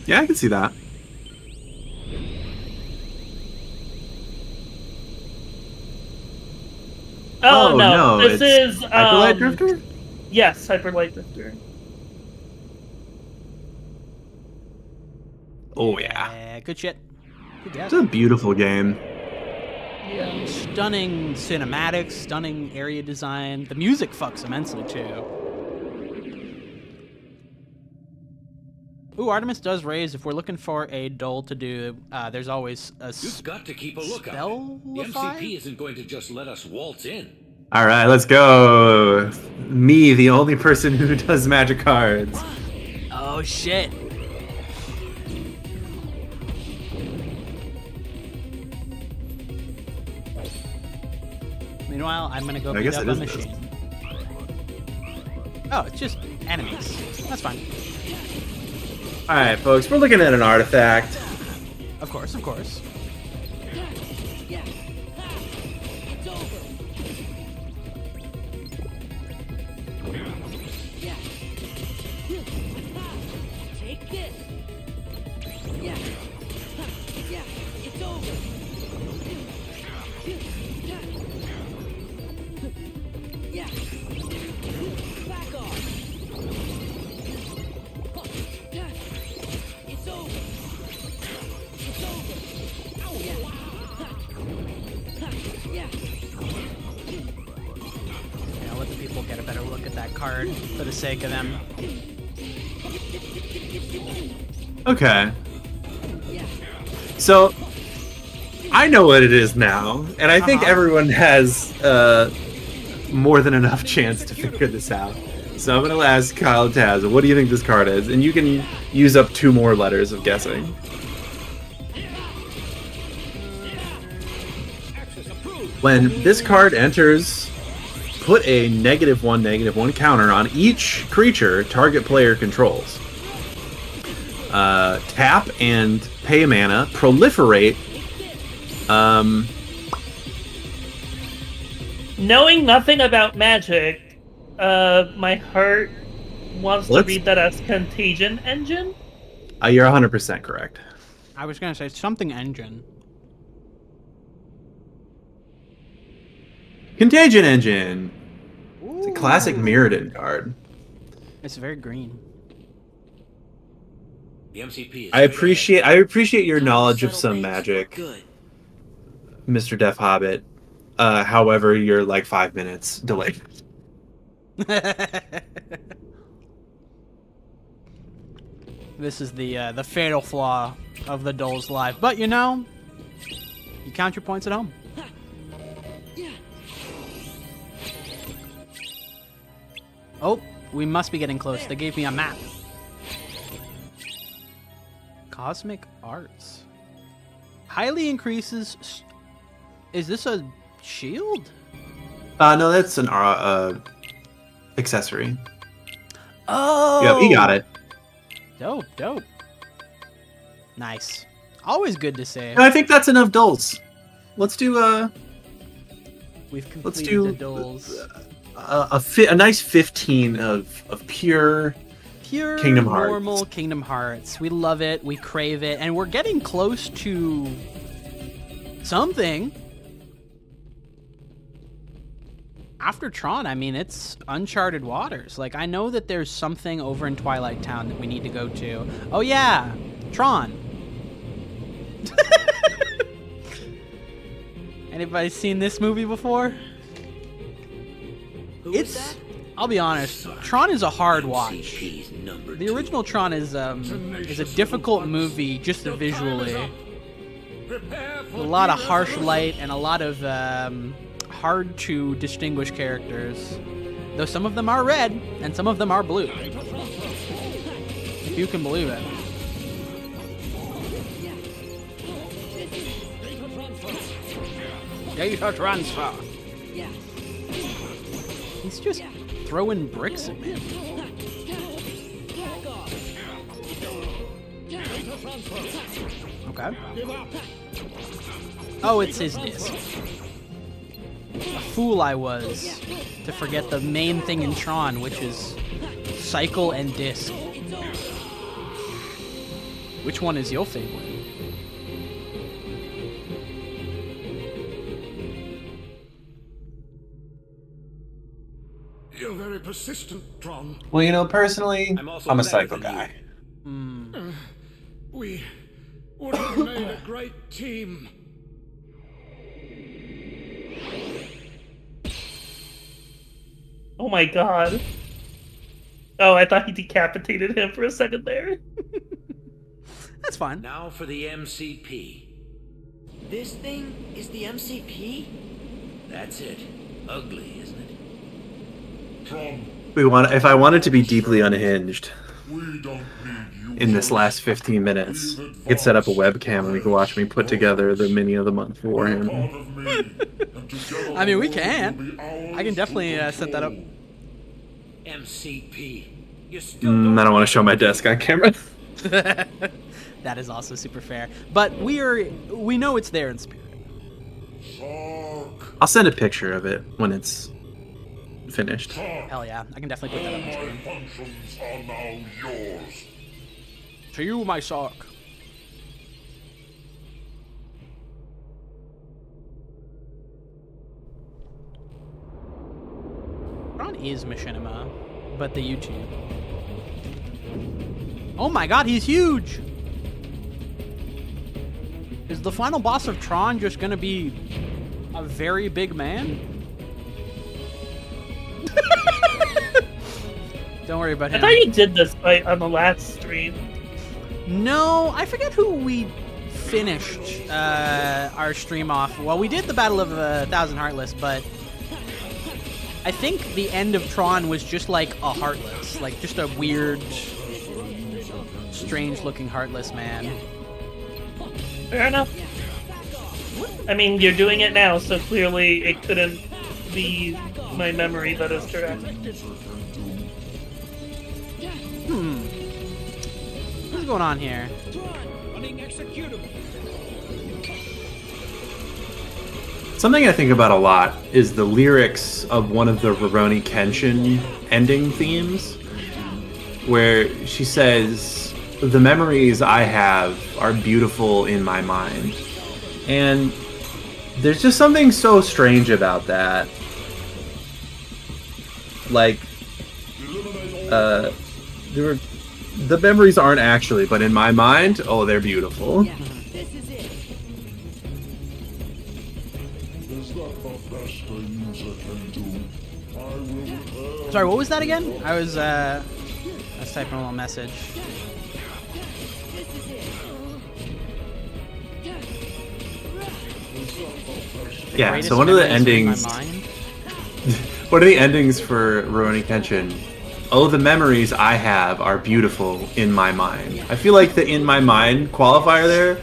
Yeah, I can see that. Oh, no. This is Hyperlight Drifter? Yes, Hyperlight Drifter. Oh yeah. Yeah, good shit. Good guess. It's a beautiful game. Yeah. Stunning cinematics, stunning area design. The music fucks immensely too. Ooh, Artemis does raise. If we're looking for a dull to do, there's always a You've got to keep a lookout. The spellify? MCP isn't going to just let us waltz in. All right, let's go. Me, the only person who does magic cards. Oh shit. Meanwhile, I'm gonna go beat up a machine. Oh, it's just enemies. That's fine. All right, folks, we're looking at an artifact. Of course, of course. Take this. Yeah. Yeah. It's over. Yeah. Back off. It's over. It's over. Oh yeah. Yeah. I'll let the people get a better look at that card for the sake of them. Okay. So, I know what it is now, and I think everyone has more than enough chance to figure this out. So I'm going to ask Kyle Taz, what do you think this card is? And you can use up 2 more letters of guessing. When this card enters, put a -1/-1 counter on each creature target player controls. Tap and pay mana, proliferate. Knowing nothing about magic, my heart wants to read that as Contagion Engine. You're 100% correct. I was gonna say something engine. Contagion Engine. It's a classic Mirrodin card. It's very green. The MCP is I appreciate your knowledge of some magic, Mr. Deaf Hobbit. However, you're like 5 minutes delayed. This is the fatal flaw of the Dole's life. But you know, you count your points at home. Oh, we must be getting close. They gave me a map. Cosmic Arts. Highly increases... Is this a shield? No, that's an accessory. Oh! Yep, you got it. Dope, dope. Nice. Always good to say. No, I think that's enough dulls. Let's do We've completed let's do the dulls. A nice 15 of pure Kingdom Hearts. Normal Kingdom Hearts. We love it. We crave it, and we're getting close to something. After Tron, I mean, it's uncharted waters. Like, I know that there's something over in Twilight Town that we need to go to. Oh yeah, Tron. Anybody seen this movie before? I'll be honest, Tron is a hard watch. The original Tron is a difficult movie just visually. A lot of harsh light and a lot of hard to distinguish characters. Though some of them are red and some of them are blue. If you can believe it. Data transfer. He's just throwing bricks at me. Okay. Oh, it's his disc. A fool I was to forget the main thing in Tron, which is cycle and disc. Which one is your favorite? You're very persistent, Tron. Well, you know, personally, I'm a cycle guy. We would have made a great team. Oh my god. Oh, I thought he decapitated him for a second there. That's fine. Now for the MCP. This thing is the MCP? That's it. Ugly, isn't it? If I wanted to be deeply unhinged in this last 15 minutes, you could set up a webcam and we could watch me put together the mini of the month for him. I mean, we can. I can definitely set that up. MCP. I don't want to show my desk on camera. That is also super fair. But we know it's there in spirit. I'll send a picture of it when it's finished. Hell yeah, I can definitely put that up on screen. Functions are now yours. To you, my sock. Ron is Machinima, but the YouTube. Oh my god, he's huge! Is the final boss of Tron just gonna be a very big man? Don't worry about him. I thought you did this fight on the last stream. No, I forget who we finished our stream off. Well, we did the Battle of 1,000 Heartless, but I think the end of Tron was just like a Heartless. Like, just a weird, strange-looking Heartless man. Fair enough. I mean, you're doing it now, so clearly it couldn't be my memory that is correct. What's going on here? Something I think about a lot is the lyrics of one of the Rurouni Kenshin ending themes, where she says, "The memories I have are beautiful in my mind." And there's just something so strange about that. Like, the memories aren't actually, but in my mind, oh, they're beautiful. Sorry, what was that again? I was typing a little message. Yeah, so one of the endings... one of the endings for Rurouni Kenshin, "Oh, the memories I have are beautiful in my mind." I feel like the "in my mind" qualifier there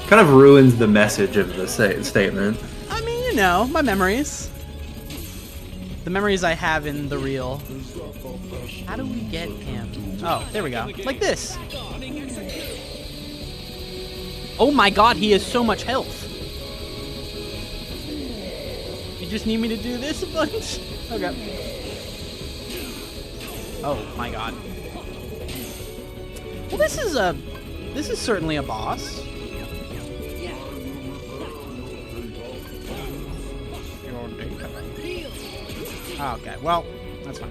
kind of ruins the message of the statement. I mean, you know, my memories. The memories I have in the real. How do we get him? Oh, there we go. Like this. Oh my god, he has so much health. You just need me to do this a bunch? Okay. Oh my god. Well, this is certainly a boss. Okay, well, that's fine.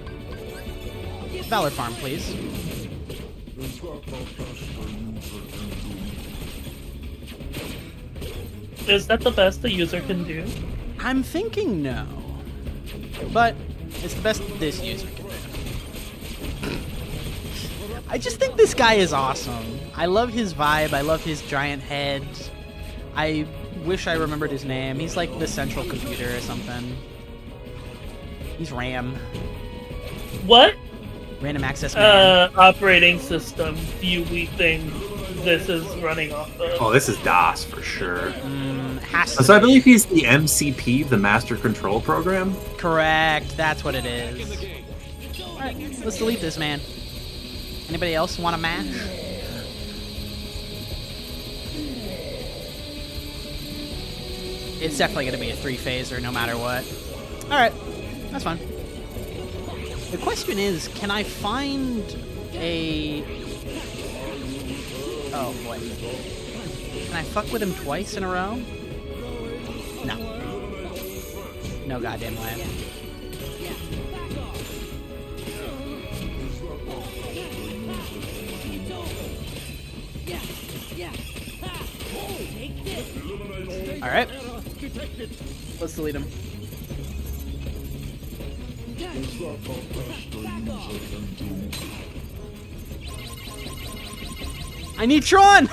Valor Farm, please. Is that the best the user can do? I'm thinking no. But it's the best this user can do. I just think this guy is awesome. I love his vibe. I love his giant head. I wish I remembered his name. He's like the central computer or something. He's RAM. What? Random access man. Operating system view thing this is running off of. Oh, this is DOS for sure. Has to so I be. believe he's the MCP, the Master Control Program. Correct. That's what it is. Alright, let's delete this man. Anybody else want a match? it's definitely going to be a 3-phaser no matter what. Alright, that's fine. The question is, can I find a... Oh, boy. Can I fuck with him twice in a row? No. No goddamn way. Alright. Let's delete him. I need Tron!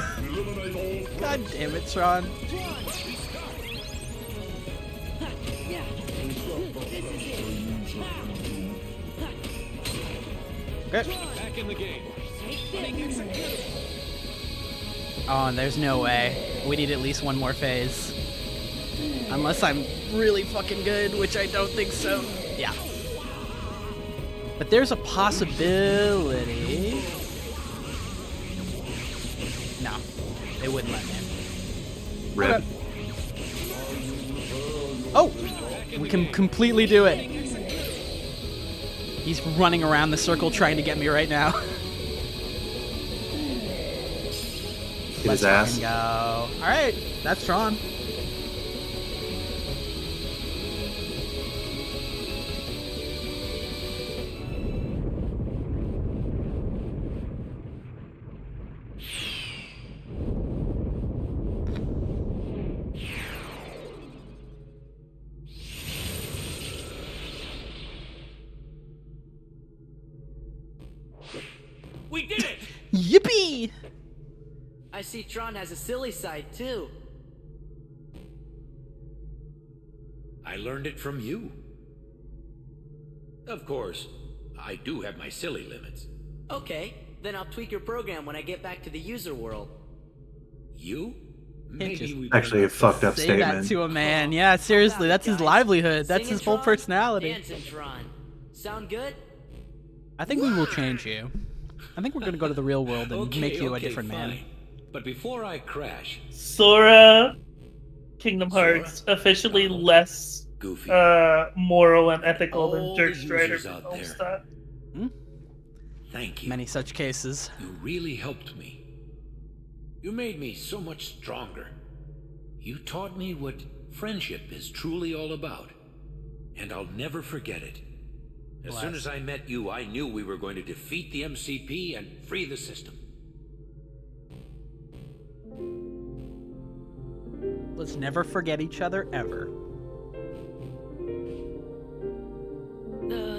God damn it, Tron. Okay. Back in the game. Oh, and there's no way. We need at least one more phase. Unless I'm really fucking good, which I don't think so. Yeah. But there's a possibility. No, they wouldn't let me. Rip. Okay. Oh, we can completely do it. He's running around the circle trying to get me right now. Get his ass. Go. All right, that's Tron. We did it! Yippee! I see Tron has a silly side too. I learned it from you. Of course, I do have my silly limits. Okay, then I'll tweak your program when I get back to the user world. You? Maybe we Actually a fucked up Say statement. that to a man. Yeah, seriously, that's his livelihood. That's his whole personality. Dancing Tron. Sound good? I think we will change you. I think we're gonna go to the real world and Okay, make you a okay, different man. fine. But before I crash, Sora, Kingdom Hearts, officially less Goofy, moral and ethical than all Dirk the Strider users out there. stuff. Thank you. Many such cases. You really helped me. You made me so much stronger. You taught me what friendship is truly all about. And I'll never forget it. As soon as I met you, I knew we were going to defeat the MCP and free the system. Let's never forget each other ever.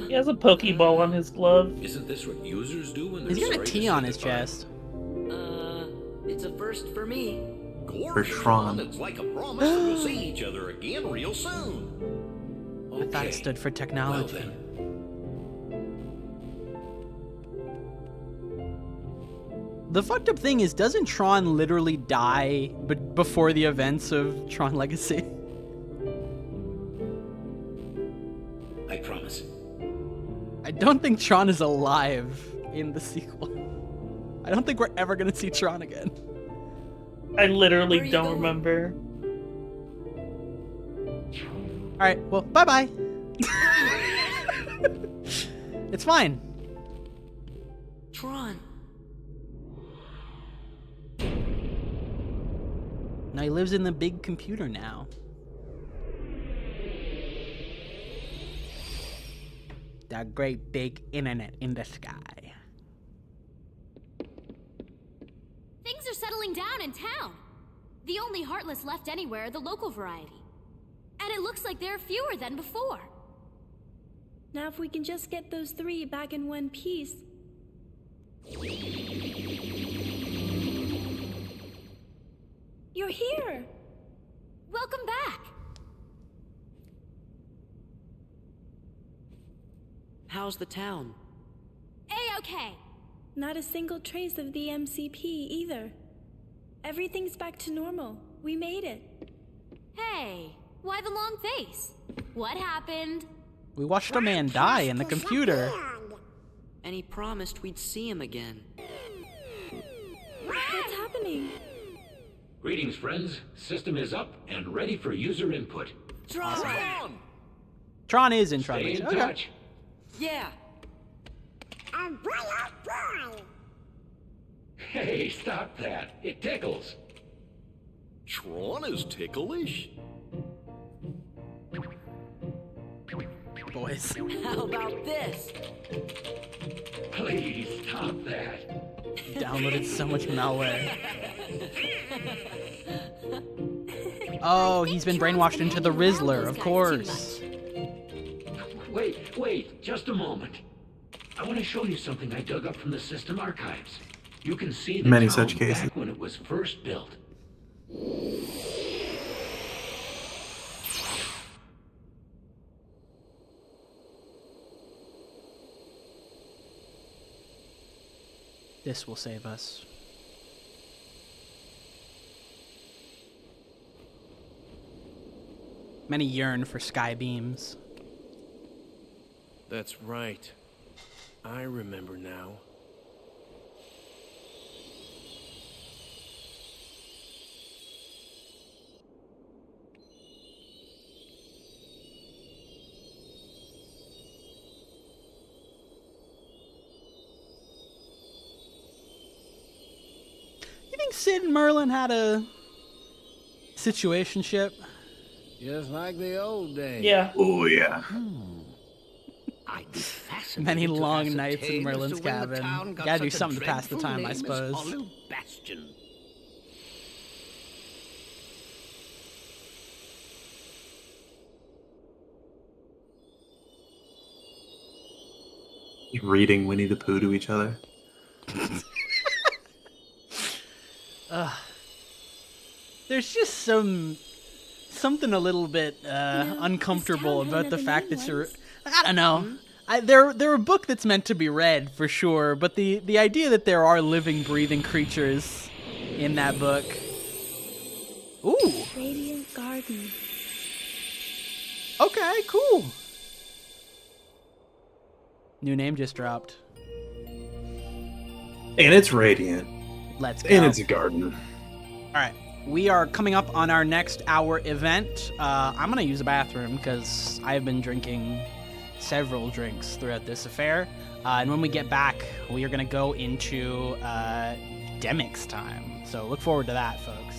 He has a Pokeball on his glove. Isn't this what users do when they're He's got a sorry to T say on his goodbye? chest. It's a first for me. For Tron. It's like a promise that we'll see each other again real soon. I thought it stood for technology. Well, The fucked up thing is, doesn't Tron literally die before the events of Tron Legacy? I promise. I don't think Tron is alive in the sequel. I don't think we're ever gonna see Tron again. I literally don't remember. Alright, well, bye-bye. It's fine. Tron. Now he lives in the big computer now. The great big internet in the sky. Things are settling down in town. The only Heartless left anywhere are the local variety. And it looks like there are fewer than before. Now if we can just get those 3 back in one piece. You're here! Welcome back! How's the town? A-okay. Not a single trace of the MCP either. Everything's back to normal. We made it. Hey, why the long face? What happened? We watched a man die in the computer. And he promised we'd see him again. What's happening? Greetings, friends. System is up and ready for user input. Tron! Tron is in Tron Stay Base. in Okay. touch. Yeah. Hey, stop that. It tickles. Tron is ticklish? Boys. How about this? Please stop that. Downloaded so much malware. Oh, he's been brainwashed into the Rizzler, of course. Wait, just a moment. I want to show you something I dug up from the system archives. You can see the Many town such cases. back when it was first built. This will save us. Many yearn for sky beams. That's right. I remember now. You think Sid and Merlin had a situationship? Just like the old days. Yeah. Oh, yeah. I'd be fascinated Many to long nights in ascertain as Merlin's to when the cabin. town got Gotta do such a something to pass the dreadful time, I name as suppose. Hollow Bastion. Reading Winnie the Pooh to each other. There's just something a little bit uncomfortable about the fact that you're. I don't know. They're a book that's meant to be read for sure, but the idea that there are living, breathing creatures in that book. Ooh. Radiant Garden. Okay, cool. New name just dropped. And it's radiant. Let's go. And it's a garden. All right. We are coming up on our next hour event. I'm going to use a bathroom because I've been drinking several drinks throughout this affair. And when we get back, we are going to go into Demix time. So look forward to that, folks.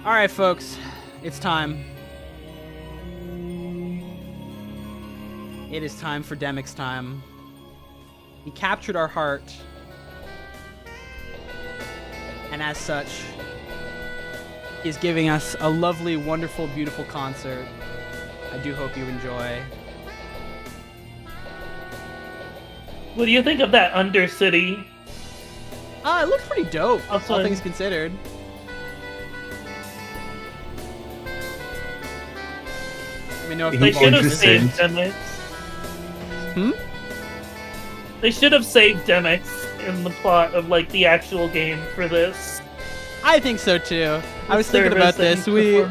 All right, folks, it's time. It is time for Demic's time. He captured our heart, and as such, is giving us a lovely, wonderful, beautiful concert. I do hope you enjoy. What do you think of that Undercity? It looks pretty dope, Also, all things considered. Let me know if they the should have volume's saved interesting. Demix. Hmm? They should have saved Demix in the plot of like the actual game for this. I think so too. I was thinking about this. We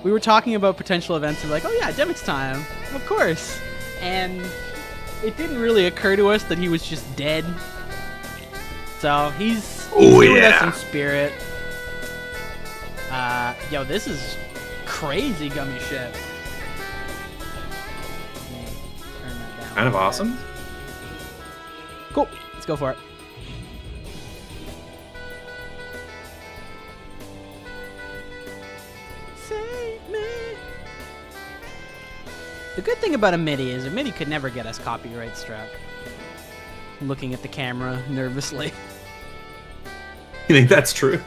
were talking about potential events and like, oh yeah, Demic's time, of course. And it didn't really occur to us that he was just dead. So he's here with us in spirit. Yo, this is crazy gummy shit. Turn that down. Kind of awesome. Cool. Let's go for it. Save me. The good thing about a MIDI is a MIDI could never get us copyright struck. Looking at the camera nervously. You think that's true?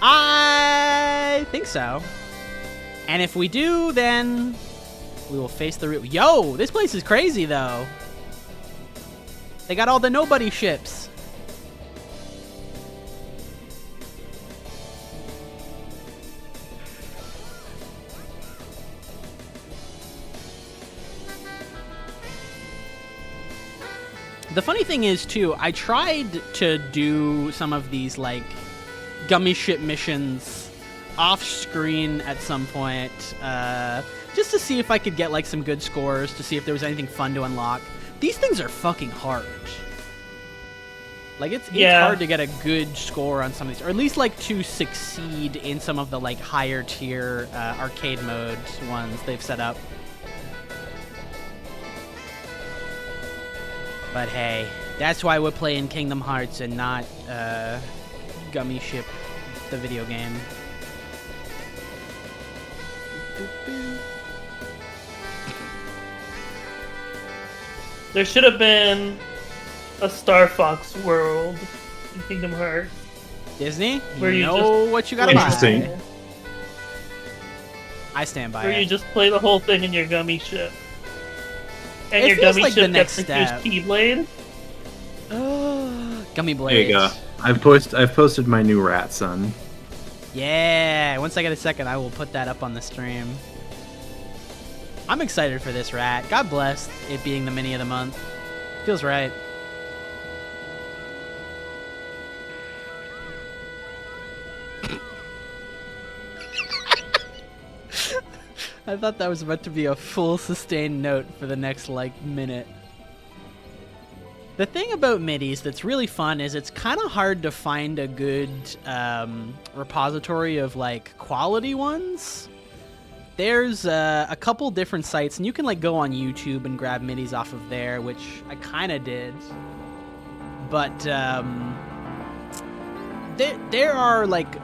I think so. And if we do, then we will face the real. Yo, this place is crazy though. They got all the nobody ships. The funny thing is, too, I tried to do some of these, like, gummy ship missions off-screen at some point, just to see if I could get, like, some good scores, to see if there was anything fun to unlock. These things are fucking hard. Like, it's hard to get a good score on some of these, or at least, like, to succeed in some of the, like, higher-tier arcade mode ones they've set up. But hey, that's why we're playing Kingdom Hearts and not Gummy Ship, the video game. There should have been a Star Fox world in Kingdom Hearts. Disney, where you know what you gotta Interesting. buy. I stand by Where it. you just play the whole thing in your gummy ship. And It your feels gummy like the ship next gets a huge step. Keyblade. Gummy There blades. you go. I've posted my new rat, son. Yeah, once I get a second, I will put that up on the stream. I'm excited for this rat. God bless it being the mini of the month. Feels right. I thought that was about to be a full sustained note for the next, like, minute. The thing about MIDIs that's really fun is it's kind of hard to find a good repository of, like, quality ones. There's a couple different sites, and you can, like, go on YouTube and grab MIDIs off of there, which I kind of did. But there are, like,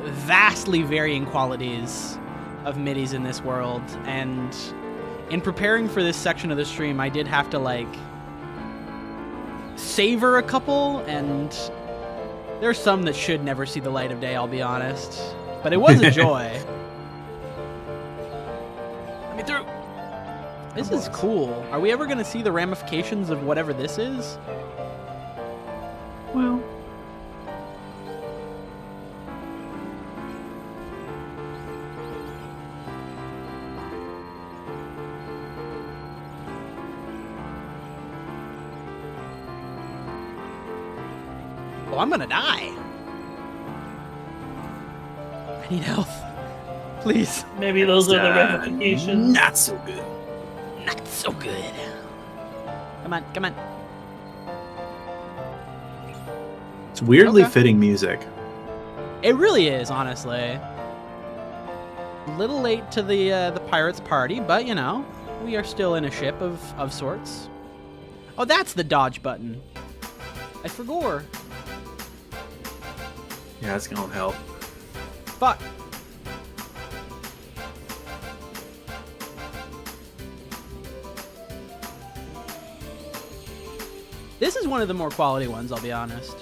vastly varying qualities of MIDIs in this world, and in preparing for this section of the stream, I did have to, like, savor a couple, and there's some that should never see the light of day, I'll be honest. But it was a joy. Let me through! This is cool. Are we ever going to see the ramifications of whatever this is? Well... Oh, I'm gonna die. I need health. Please. Maybe those are the ramifications. Not so good. Not so good. Come on, come on. It's weirdly Okay. fitting music. It really is, honestly. A little late to the pirates' party, but you know, we are still in a ship of sorts. Oh, that's the dodge button. I forgot. Yeah, it's gonna help. Fuck. This is one of the more quality ones, I'll be honest.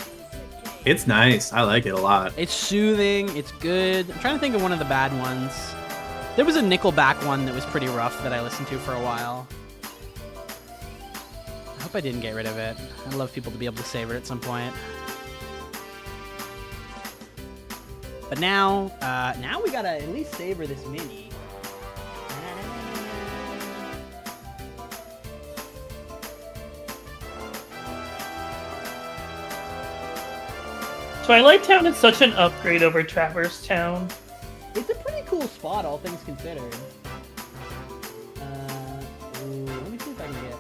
It's nice. I like it a lot. It's soothing. It's good. I'm trying to think of one of the bad ones. There was a Nickelback one that was pretty rough that I listened to for a while. I hope I didn't get rid of it. I'd love people to be able to savor it at some point. But now we gotta at least savor this mini. Twilight Town is such an upgrade over Traverse Town. It's a pretty cool spot, all things considered. Let me see if I can get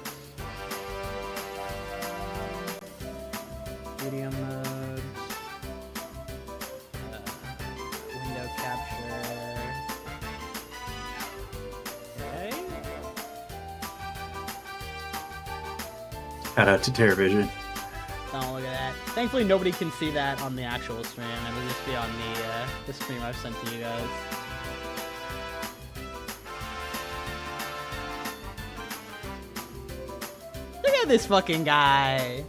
medium mode, window capture. Okay. Shout out to TerraVision. Oh, look at that. Thankfully, nobody can see that on the actual stream. It'll just be on the stream I've sent to you guys. Look at this fucking guy.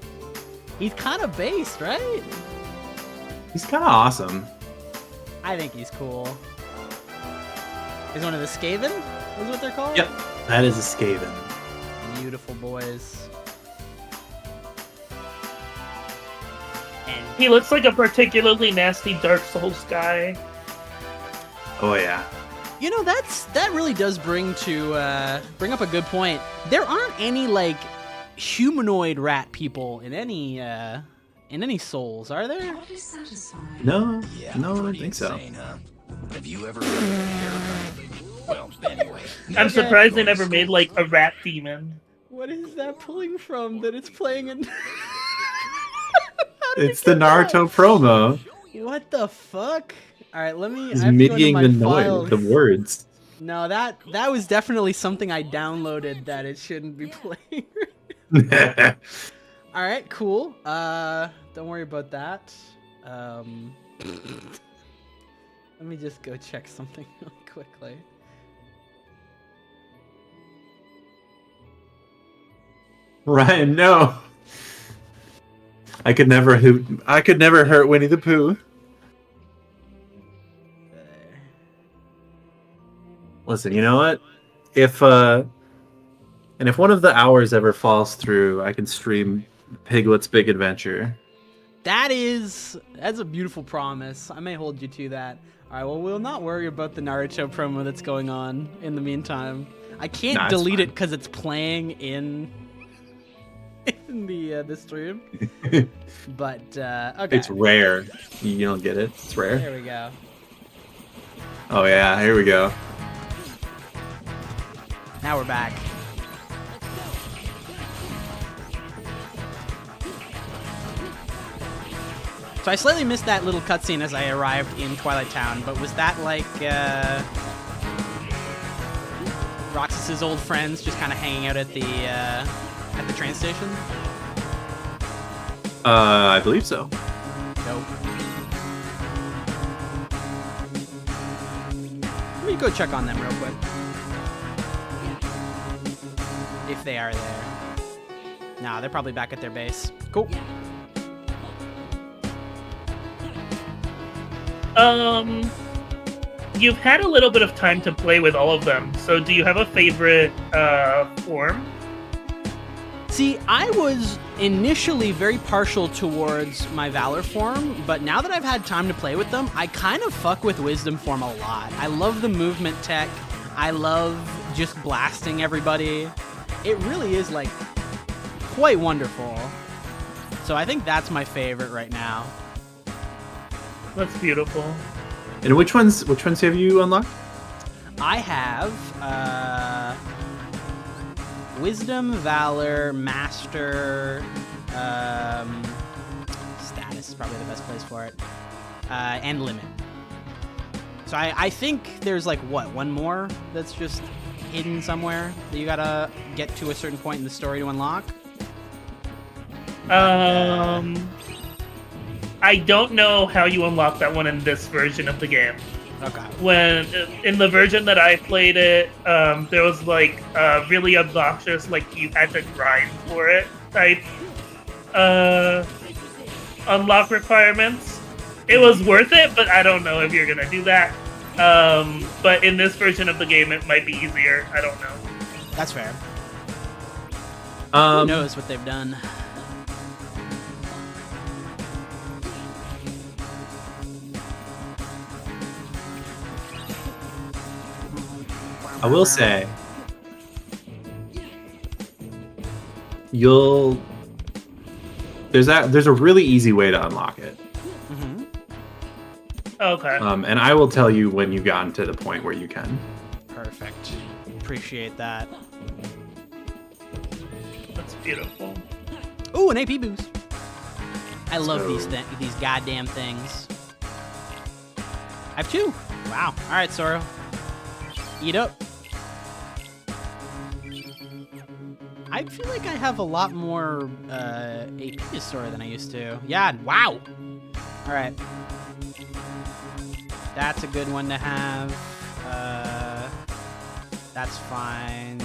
He's kind of based, right? He's kind of awesome. I think he's cool. He's one of the Skaven, is what they're called? Yep, that is a Skaven. Beautiful boys. He looks like a particularly nasty Dark Souls guy. Oh yeah. You know, that really does bring up a good point. There aren't any like humanoid rat people in any Souls, are there? No, no, I don't think so. Have you ever well, anyway. I'm surprised they never made like a rat demon. What is that pulling from that it's playing in? It's the Naruto promo. What the fuck? All right, let me. He's I have to go into middying my the noise, files. the words. No, that was definitely something I downloaded that it shouldn't be playing. All right, cool. Don't worry about that. Let me just go check something really quickly. Ryan, no. I could never hurt Winnie the Pooh. Listen, you know what? If one of the hours ever falls through, I can stream Piglet's Big Adventure. That's a beautiful promise. I may hold you to that. All right, well, we'll not worry about the Naruto promo that's going on in the meantime. I can't delete it because it's playing in the stream. But okay. It's rare. You don't get it. It's rare. There we go. Oh yeah, here we go. Now we're back. So I slightly missed that little cutscene as I arrived in Twilight Town, but was that like Roxas's old friends just kind of hanging out at the train station? I believe so. Nope. Let me go check on them real quick. If they are there. Nah, they're probably back at their base. Cool. You've had a little bit of time to play with all of them, so do you have a favorite form? See, I was initially very partial towards my Valor form, but now that I've had time to play with them, I kind of fuck with Wisdom form a lot. I love the movement tech. I love just blasting everybody. It really is, like, quite wonderful. So I think that's my favorite right now. That's beautiful. And which ones have you unlocked? I have Wisdom, Valor, Master, Status is probably the best place for it, and Limit. So I think there's like, what, one more that's just hidden somewhere that you gotta get to a certain point in the story to unlock? I don't know how you unlock that one in this version of the game. Okay. When in the version that I played it, there was like really obnoxious, like you had to grind for it type unlock requirements. It was worth it, but I don't know if you're gonna do that. But in this version of the game, it might be easier. I don't know. That's fair. Who knows what they've done? I will say, there's a really easy way to unlock it. Mm-hmm. Okay. And I will tell you when you've gotten to the point where you can. Perfect. Appreciate that. That's beautiful. Ooh, an AP boost. I love these goddamn things. I have 2. Wow. All right, Sora. Eat up. I feel like I have a lot more AP to Sora than I used to. Yeah, wow. All right. That's a good one to have. That's fine.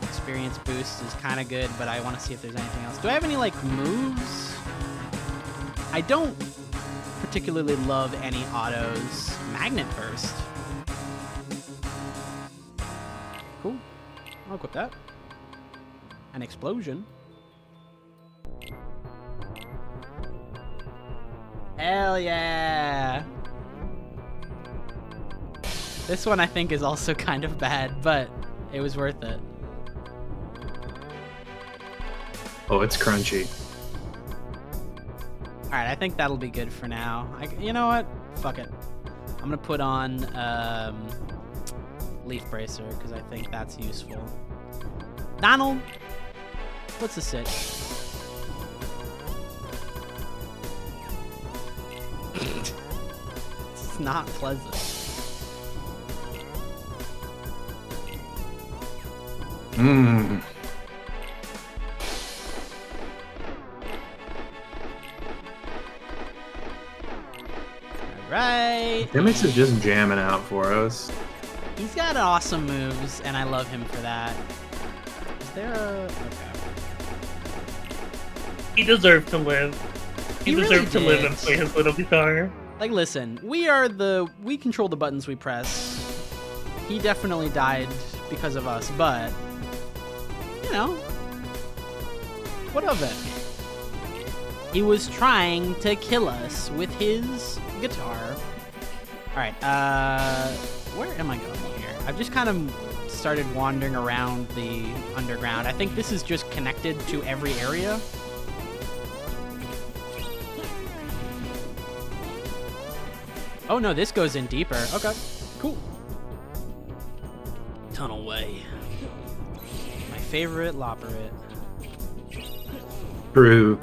Experience boost is kind of good, but I want to see if there's anything else. Do I have any, like, moves? I don't particularly love any autos. Magnet burst. Cool. I'll equip that. An explosion. Hell yeah! This one I think is also kind of bad, but it was worth it. Oh, it's crunchy. Alright, I think that'll be good for now. You know what? Fuck it. I'm gonna put on Leaf Bracer, because I think that's useful. Donald! What's the sit? It's not pleasant. Mmm. Right. Demix is just jamming out for us. He's got awesome moves, and I love him for that. Is there a... Okay. He deserved to live. He deserved really to live did. and play his little guitar. Like, listen, we control the buttons we press. He definitely died because of us, but, you know, what of it? He was trying to kill us with his guitar. Alright, where am I going here? I've just kind of started wandering around the underground. I think this is just connected to every area. Oh no, this goes in deeper. Okay, cool. Tunnel Way. My favorite Loperit. True.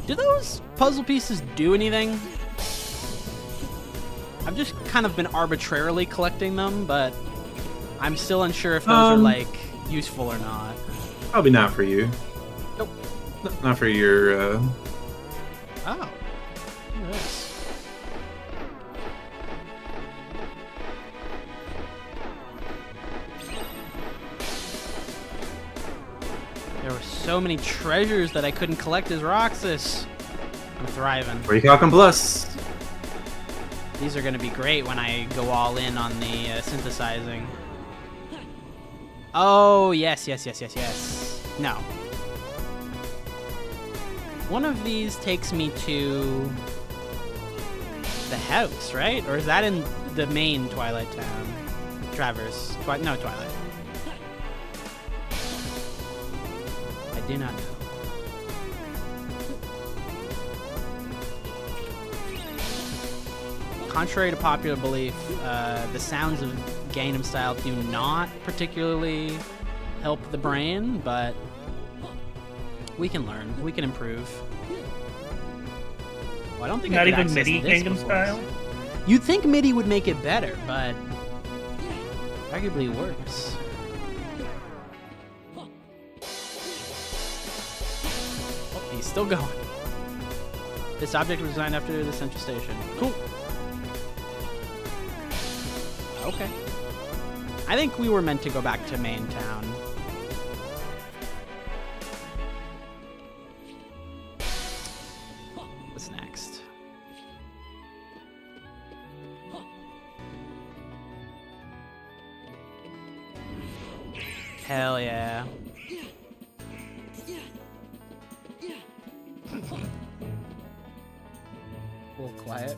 Do those puzzle pieces do anything? I've just kind of been arbitrarily collecting them, but I'm still unsure if those are, like, useful or not. Probably not for you. Nope. Not for your, Oh. Look at this. There were so many treasures that I couldn't collect as Roxas. I'm thriving. Recalcum Plus. These are going to be great when I go all in on the synthesizing. Oh, yes. No. One of these takes me to the house, right? Or is that in the main Twilight Town? Traverse. No, Twilight. I do not know. Contrary to popular belief, the sounds of Gangnam Style do not particularly help the brain, but we can learn. We can improve. Well, I don't think Not I could even access MIDI this Gangnam before. Style? You'd think MIDI would make it better, but arguably worse. Oh, he's still going. This object was designed after the central station. Cool. Okay. I think we were meant to go back to main town. What's next? Hell yeah. A little quiet.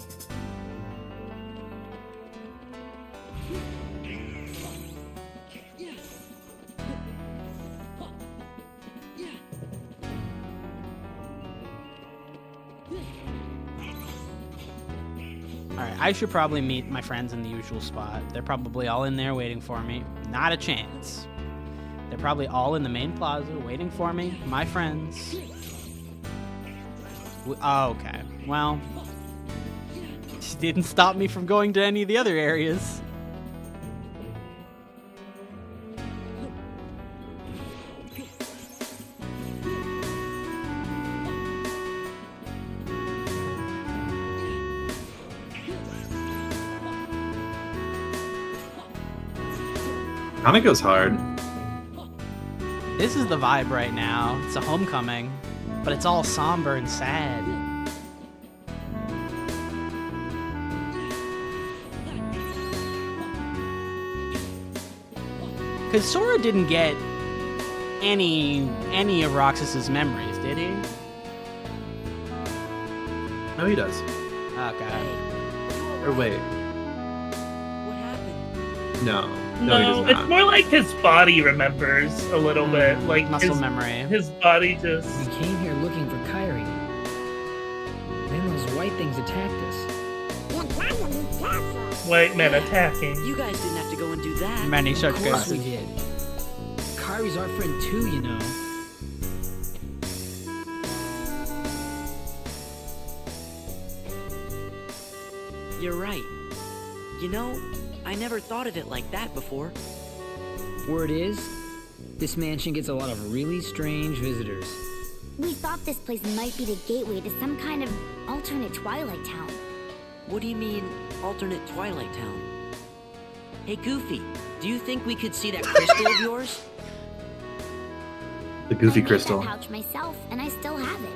Alright, I should probably meet my friends in the usual spot. They're probably all in there waiting for me. Not a chance. They're probably all in the main plaza waiting for me. My friends. Oh, okay. Well, this didn't stop me from going to any of the other areas. Kinda goes hard. This is the vibe right now. It's a homecoming, but it's all somber and sad. Because Sora didn't get any of Roxas's memories, did he? No, he does. Okay. Or wait. What happened? No. No, he does it's not. more like his body remembers a little bit. Like muscle memory. His body just. We came here looking for Kyrie. Then those white things attacked us. White men attacking. You guys didn't have to go and do that. Many such Of course we cases. did. Kyrie's our friend too, you know. You're right. You know, I never thought of it like that before. Word is, this mansion gets a lot of really strange visitors. We thought this place might be the gateway to some kind of alternate Twilight Town. What do you mean, alternate Twilight Town? Hey, Goofy, do you think we could see that crystal of yours? The Goofy I made crystal. that pouch myself, and I still have it.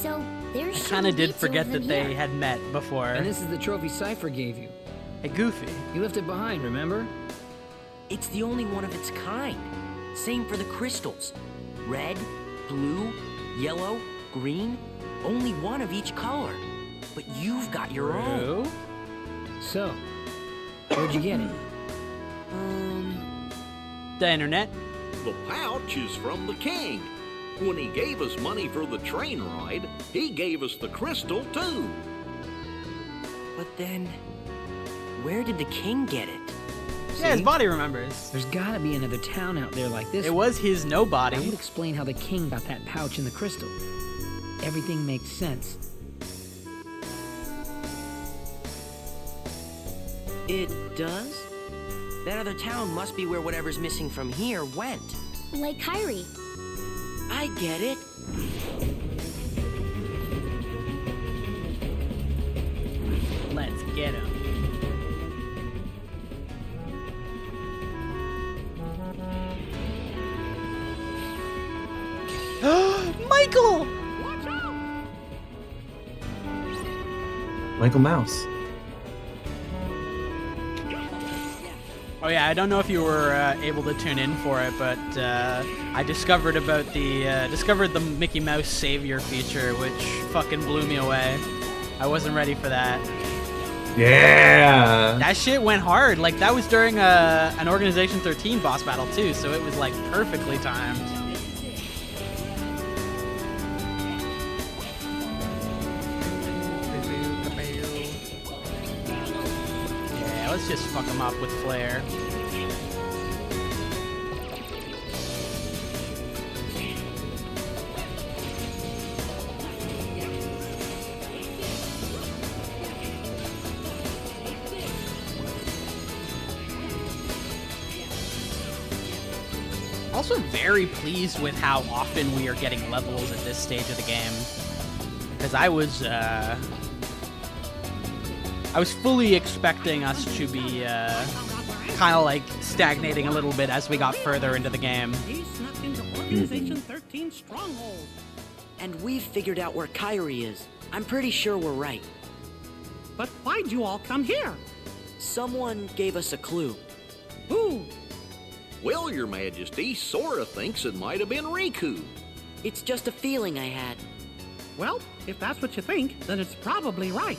So there's. I kind of did forget that they had met before. And this is the trophy Cypher gave you. Hey, Goofy. You left it behind, remember? It's the only one of its kind. Same for the crystals. Red, blue, yellow, green. Only one of each color. But you've got your own. So, where'd you get it? The internet. The pouch is from the king. When he gave us money for the train ride, he gave us the crystal too. But then, where did the king get it? Yeah, his body remembers. There's gotta be another town out there like this. It was his nobody. That would explain how the king got that pouch in the crystal. Everything makes sense. It does? That other town must be where whatever's missing from here went. Like Kyrie. I get it. Let's get him. Michael! Michael Mouse. Oh yeah, I don't know if you were able to tune in for it, but I discovered about discovered the Mickey Mouse Savior feature, which fucking blew me away. I wasn't ready for that. Yeah. That shit went hard. Like that was during an Organization 13 boss battle too, so it was like perfectly timed. Yeah, let's just fuck him up with flair. Also very pleased with how often we are getting levels at this stage of the game. Because I was fully expecting us to be kind of like stagnating a little bit as we got further into the game. He snuck into Organization 13 Stronghold. And we've figured out where Kyrie is. I'm pretty sure we're right. But why'd you all come here? Someone gave us a clue. Who? Well, Your Majesty, Sora thinks it might have been Riku. It's just a feeling I had. Well, if that's what you think, then it's probably right.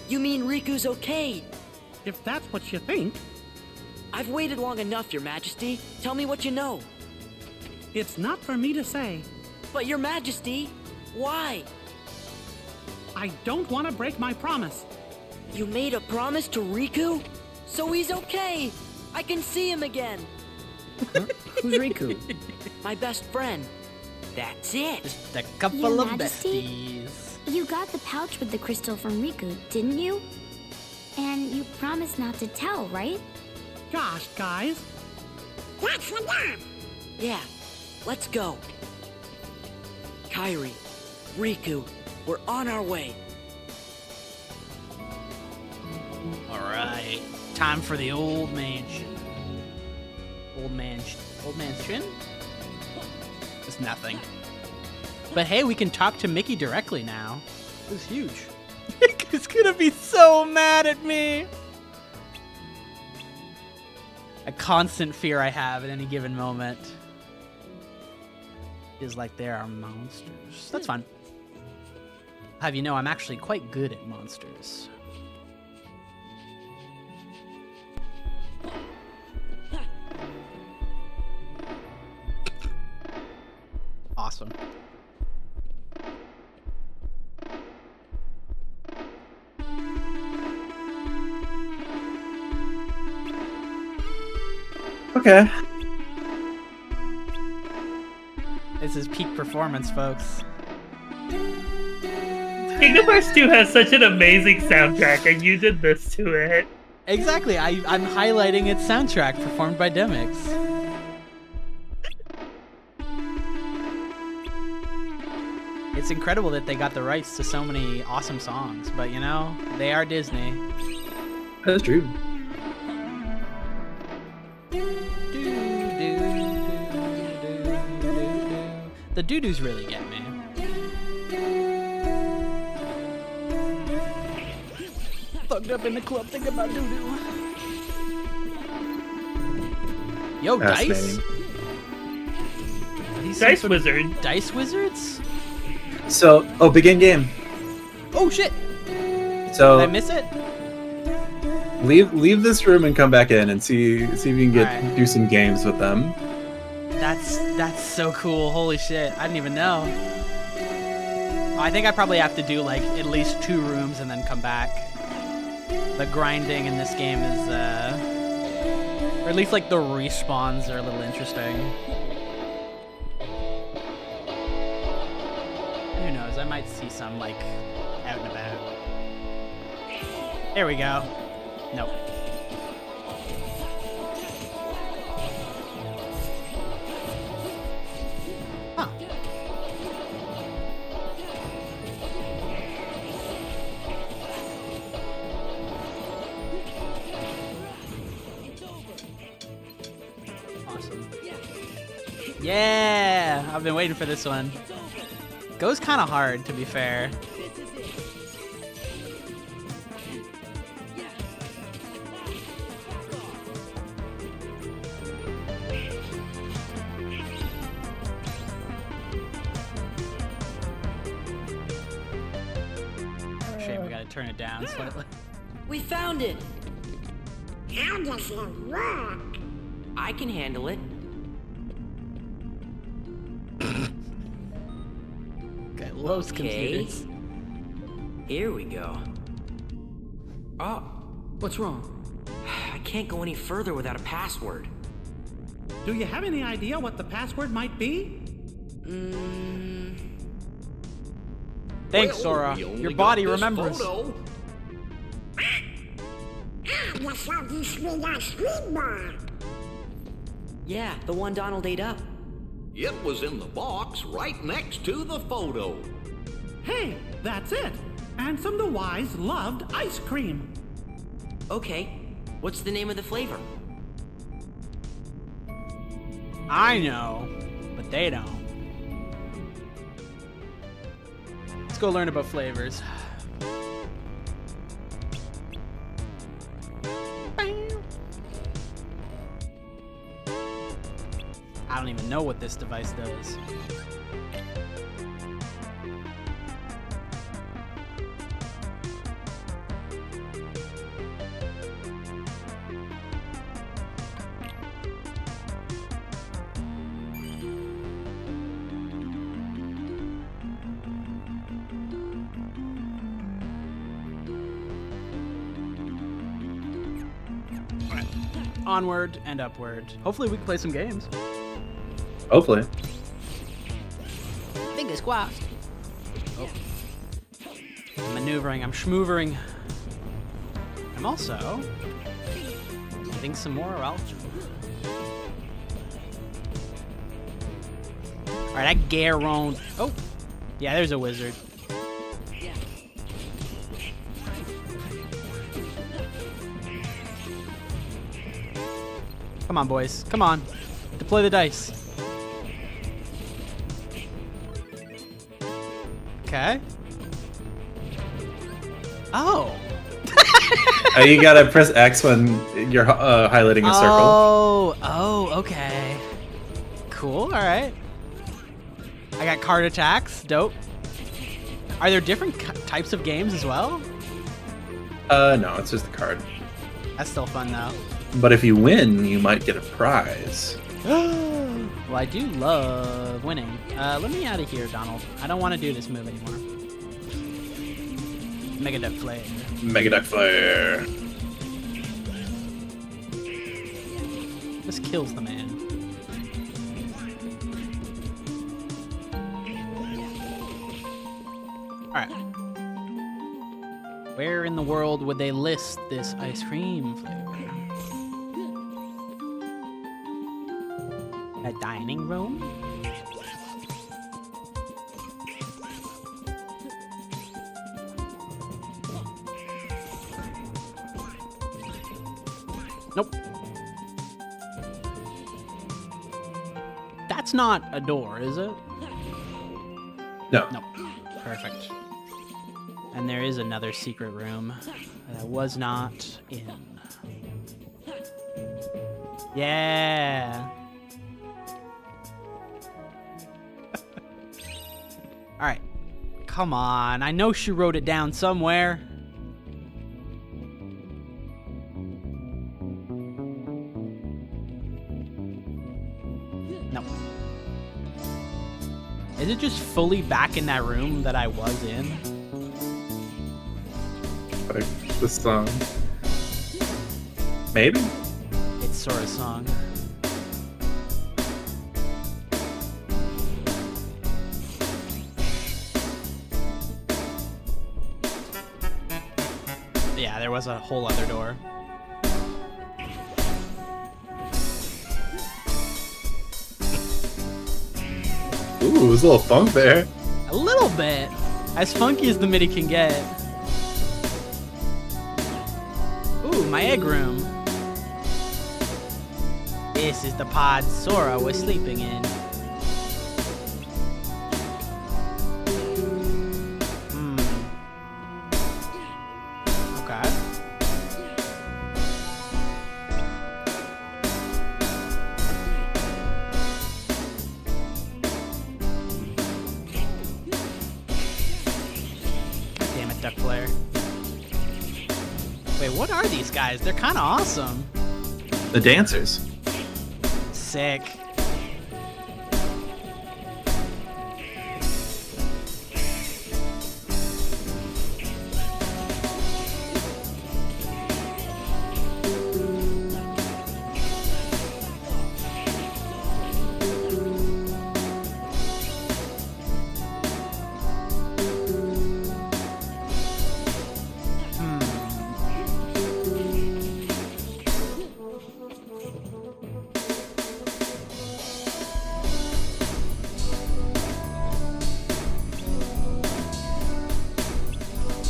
You mean Riku's okay? If that's what you think. I've waited long enough, Your Majesty. Tell me what you know. It's not for me to say. But Your Majesty, why? I don't want to break my promise. You made a promise to Riku? So he's okay. I can see him again. Who's Riku? My best friend. That's it. Just a couple Your of Majesty? besties. You got the pouch with the crystal from Riku, didn't you? And you promised not to tell, right? Gosh, guys. That's the job. Yeah, let's go. Kyrie, Riku, we're on our way. Alright, time for the old mansion. Old man's chin? It's nothing. But hey, we can talk to Mickey directly now. This is huge. Mickey's gonna be so mad at me. A constant fear I have at any given moment is like there are monsters. That's fun. Have you know I'm actually quite good at monsters. Awesome. Okay. This is peak performance, folks. Kingdom Hearts 2 has such an amazing soundtrack, and you did this to it. Exactly, I'm highlighting its soundtrack performed by Demix. It's incredible that they got the rights to so many awesome songs, but you know, they are Disney. That's true. The doo-doos really get me. Fucked up in the club, think about doo-doo. Yo, That's Dice? Dice Wizard. Dice Wizards? So, begin game. Oh shit! So Did I miss it? leave this room and come back in and see if you can do some games with them. That's so cool. Holy shit. I didn't even know. I think I probably have to do like at least 2 rooms and then come back. The grinding in this game is or at least like the respawns are a little interesting. Who knows? I might see some like out and about. There we go. Nope. Huh. Awesome. Yeah! I've been waiting for this one. Goes kind of hard, to be fair. Shame we gotta turn it down slightly. We found it. How does it work? I can handle it. Guy loves computers. Here we go. Oh, what's wrong? I can't go any further without a password. Do you have any idea what the password might be? Thanks, Well, Sora. we only Your got body this remembers. photo. Yeah, the one Donald ate up. It was in the box right next to the photo. Hey, that's it. Ansem the Wise loved ice cream. Okay, what's the name of the flavor? I know, but they don't. Let's go learn about flavors. I don't even know what this device does. Onward and upward. Hopefully we can play some games. Hopefully. Fingers crossed. Oh. I'm maneuvering, I'm schmoovering. I'm also getting some more algebra. Alright, I guarantee. Oh! Yeah, there's a wizard. Come on, boys. Come on. Deploy the dice. Okay. Oh. You gotta press X when you're highlighting a circle. Oh, okay. Cool, alright. I got card attacks. Dope. Are there different types of games as well? No, it's just a card. That's still fun, though. But if you win, you might get a prize. Well, I do love winning. Let me out of here, Donald. I don't want to do this move anymore. Mega Duck Flare. Mega Duck Flare. This kills the man. Alright. Where in the world would they list this ice cream flavor? A dining room? Nope. That's not a door, is it? No. Nope. Perfect. And there is another secret room that I was not in. Yeah. Alright. Come on. I know she wrote it down somewhere. No. Is it just fully back in that room that I was in? Like the song. Maybe? It's sort of song. Yeah, there was a whole other door. Ooh, there's a little funk there. A little bit. As funky as the MIDI can get. Ooh, my egg room. This is the pod Sora was sleeping in. Okay. Damn it, Duck Player. Wait, what are these guys? They're kind of awesome. The dancers. Sick.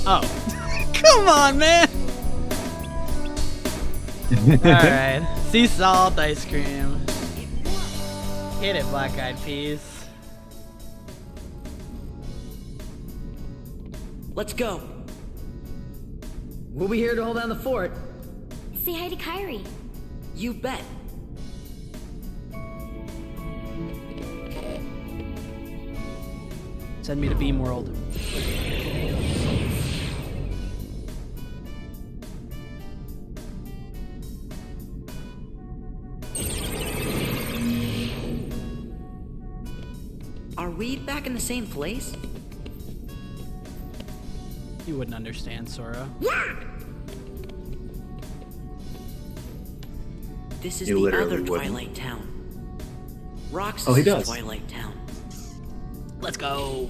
Oh. Come on, man! Alright. Sea salt ice cream. Hit it, Black Eyed Peas. Let's go. We'll be here to hold down the fort. Say hi to Kyrie. You bet. Send me to Beam World. Are we back in the same place? You wouldn't understand, Sora. Yeah! This is You the literally other wouldn't. Twilight Town. Roxas Oh, he does. Twilight Town. Let's go.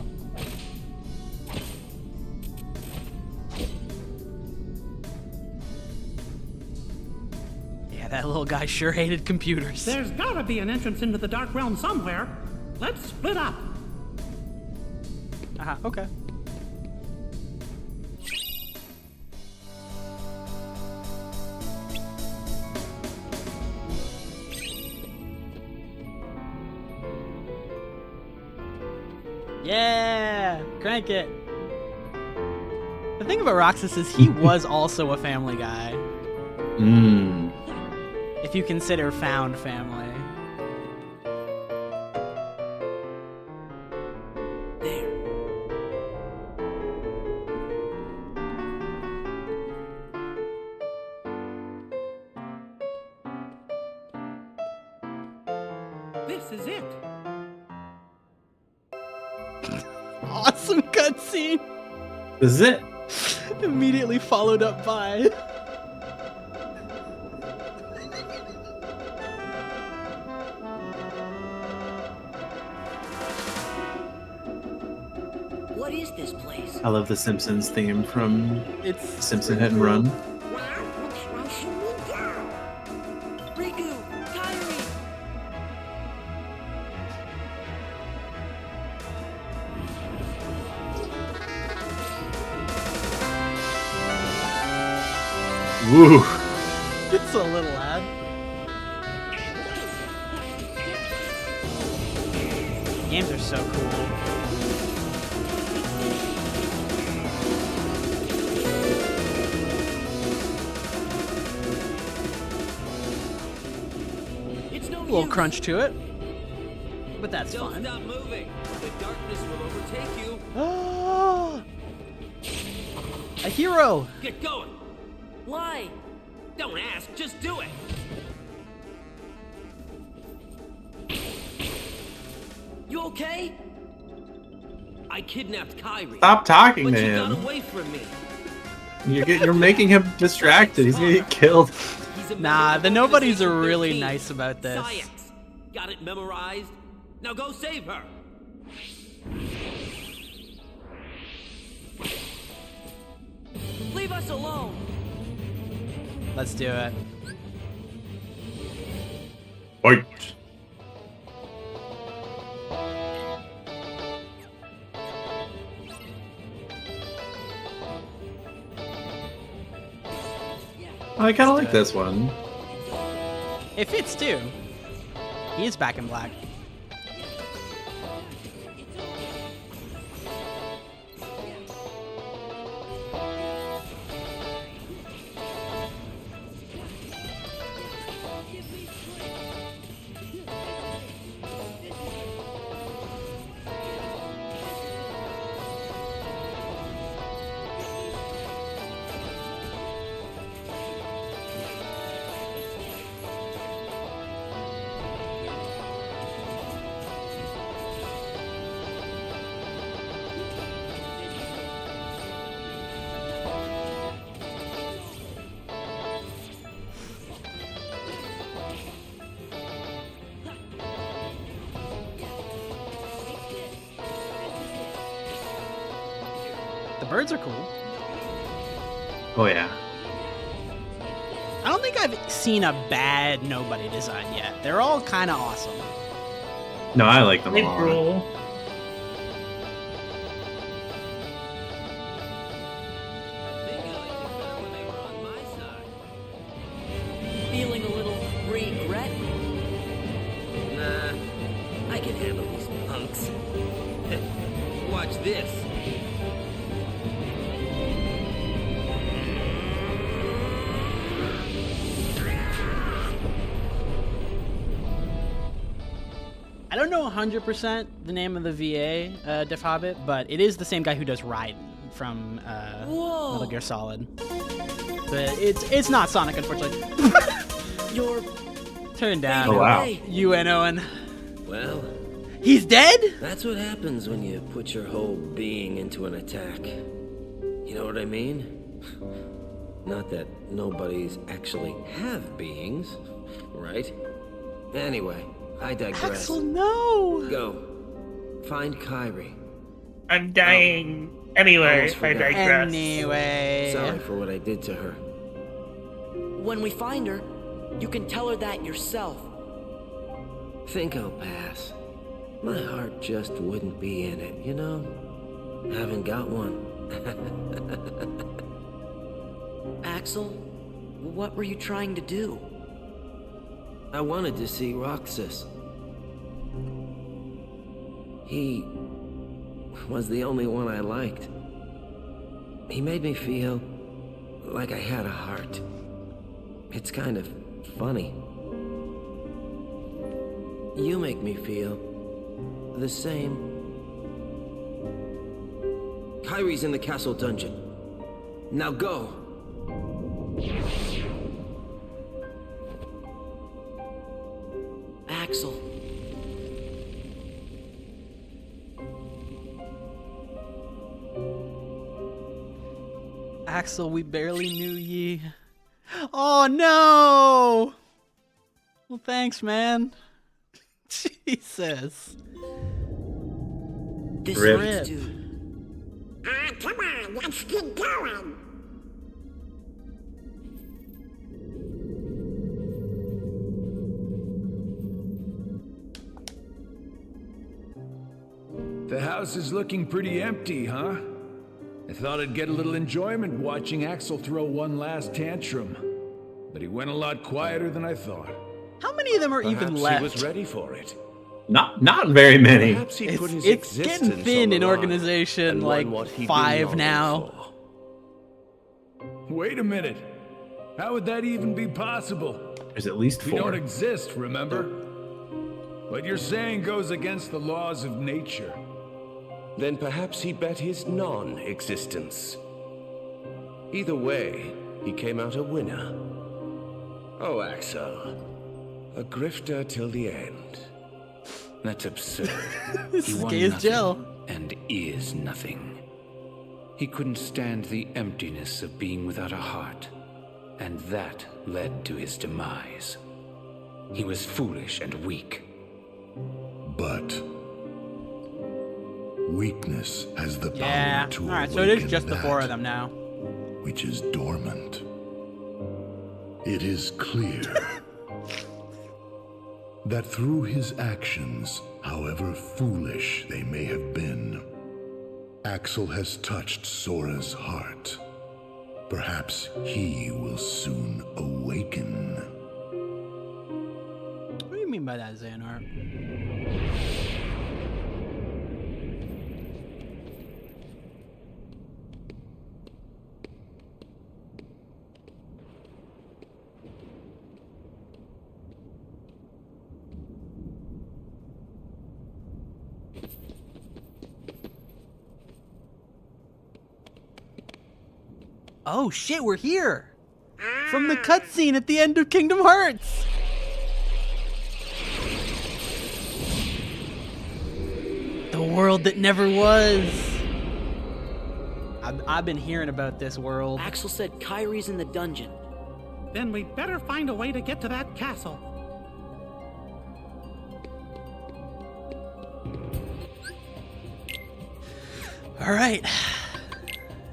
Yeah, that little guy sure hated computers. There's gotta be an entrance into the Dark Realm somewhere. Let's split up. Okay. Yeah! Crank it! The thing about Roxas is he was also a family guy. Mmm. If you consider found family. This is it. Awesome cutscene! This is it. Immediately followed up by... What is this place? I love the Simpsons theme from It's Simpson Hit and Run. Riku! Kyrie! Woo! It's a little loud. Games are so cool. It's no A little use. crunch to it. But that's Don't fun. stop moving. The darkness will overtake you. A hero! Get going. Why? Don't ask, just do it. You okay? I kidnapped Kyrie. Stop talking but to you him. got away from me. You're making him distracted. He's gonna get killed. Nah, the nobodies are really nice about this. Science. Got it memorized? Now go save her. Leave us alone. Let's do it. Fight. I kind of like this one. It fits too. He is back in black. The birds are cool. Oh yeah. I don't think I've seen a bad nobody design yet. They're all kind of awesome. No, I like them They a lot. rule. Watch this. I don't know 100% the name of the VA, Def Hobbit, but it is the same guy who does Raiden from Metal Gear Solid. But it's not Sonic, unfortunately. You're... Turn down. Oh, wow. UN Owen. Well... He's dead? That's what happens when you put your whole being into an attack. You know what I mean? Not that nobodies actually have beings, right? Anyway, I digress. Axel, no! Go. Find Kyrie. I'm dying. Anyway, I digress. Anyway. Sorry for what I did to her. When we find her, you can tell her that yourself. Think I'll pass. My heart just wouldn't be in it, you know? Haven't got one. Axel, what were you trying to do? I wanted to see Roxas. He was the only one I liked. He made me feel like I had a heart. It's kind of funny. You make me feel the same. Kyrie's in the castle dungeon. Now go! Axel. Axel, we barely knew ye. Oh no! Well, thanks, man. Jesus. This Rip. dude. Come on, let's get going. The house is looking pretty empty, huh? I thought I'd get a little enjoyment watching Axel throw one last tantrum. But he went a lot quieter than I thought. How many of them are even Perhaps left? he was ready for it. Not very many. Perhaps he put his It's getting existence thin on the in line organization, and like won what he'd been 5 longing now. for. Wait a minute. How would that even be possible? There's at least We 4. don't exist, remember? What you're saying goes against the laws of nature. Then perhaps he bet his non-existence. Either way, he came out a winner. Oh, Axel. A grifter till the end. That's absurd. This He is won gay as nothing Jill. and is nothing. He couldn't stand the emptiness of being without a heart, and that led to his demise. He was foolish and weak. But weakness has the Yeah. power to Alright, so it is awaken just the that 4 of them now. which is dormant. It is clear that through his actions, however foolish they may have been, Axel has touched Sora's heart. Perhaps he will soon awaken. What do you mean by that, Xehanort? Oh shit, we're here! From the cutscene at the end of Kingdom Hearts! The world that never was! I've been hearing about this world. Axel said Kyrie's in the dungeon. Then we'd better find a way to get to that castle. Alright.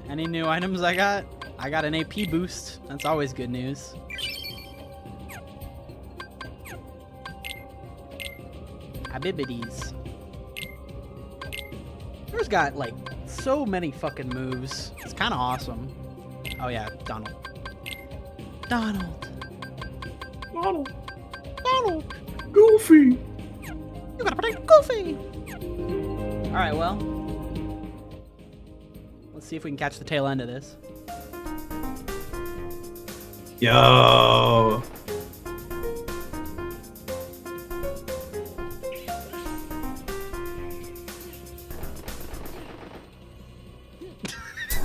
Any new items I got? I got an AP boost. That's always good news. Abibbities. There's got like so many fucking moves. It's kind of awesome. Oh yeah, Donald. Donald. Donald. Donald. Goofy. You gotta protect Goofy. All right, well, Let's see if we can catch the tail end of this. Yo.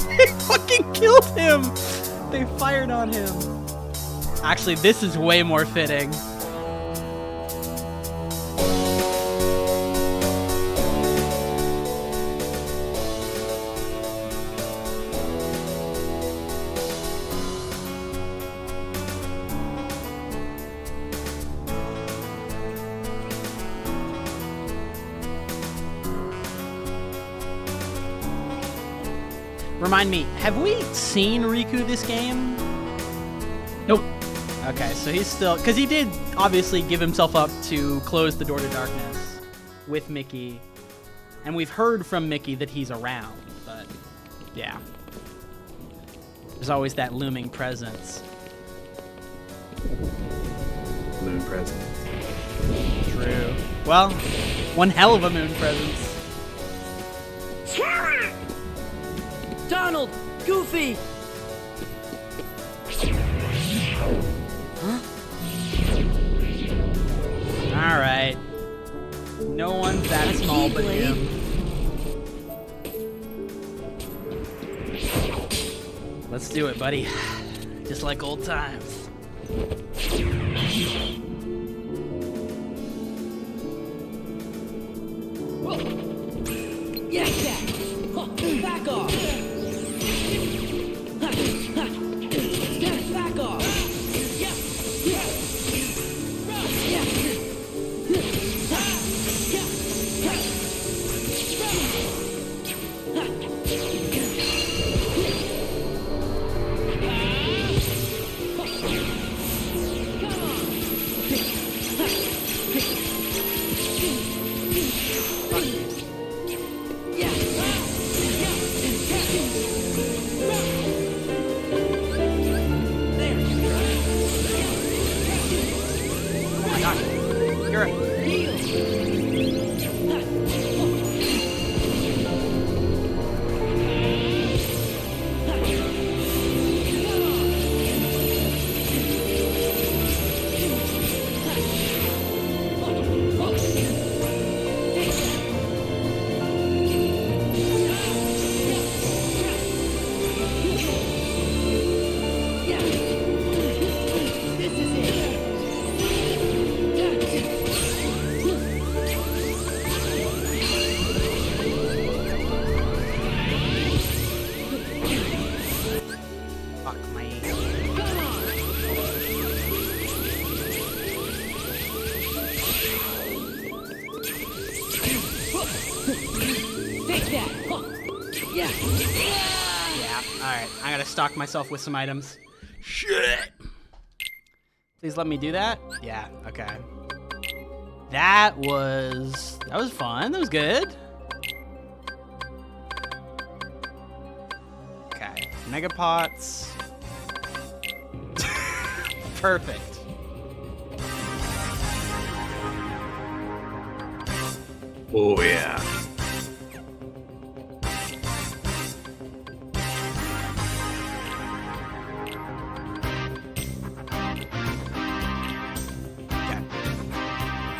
They fucking killed him! They fired on him. Actually, this is way more fitting. Remind me, have we seen Riku this game? Nope. Okay, so he's still... Because he did obviously give himself up to close the door to darkness with Mickey. And we've heard from Mickey that he's around, but yeah. There's always that looming presence. Moon presence. True. Well, one hell of a moon presence. Donald! Goofy! Huh? Alright. No one's that small but him. Let's do it, buddy. Just like old times. Yes, Dad! Back off! Back off! Stock myself with some items. Shit! Please let me do that. Yeah, okay. That was fun. That was good. Okay, mega pots. Perfect. Oh yeah.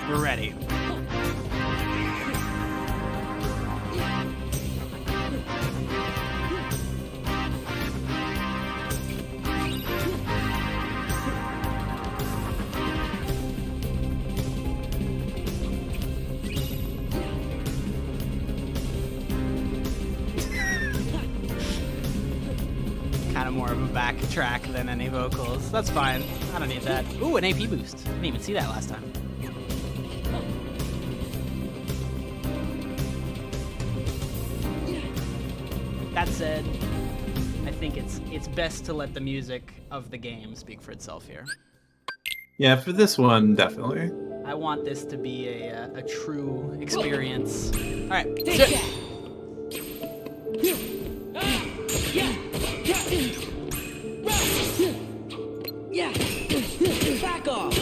We're ready. Kind of more of a backtrack than any vocals. That's fine. I don't need that. Ooh, an AP boost. I didn't even see that last time. That said, I think it's best to let the music of the game speak for itself here. Yeah, for this one, definitely. I want this to be a true experience. All right, back off!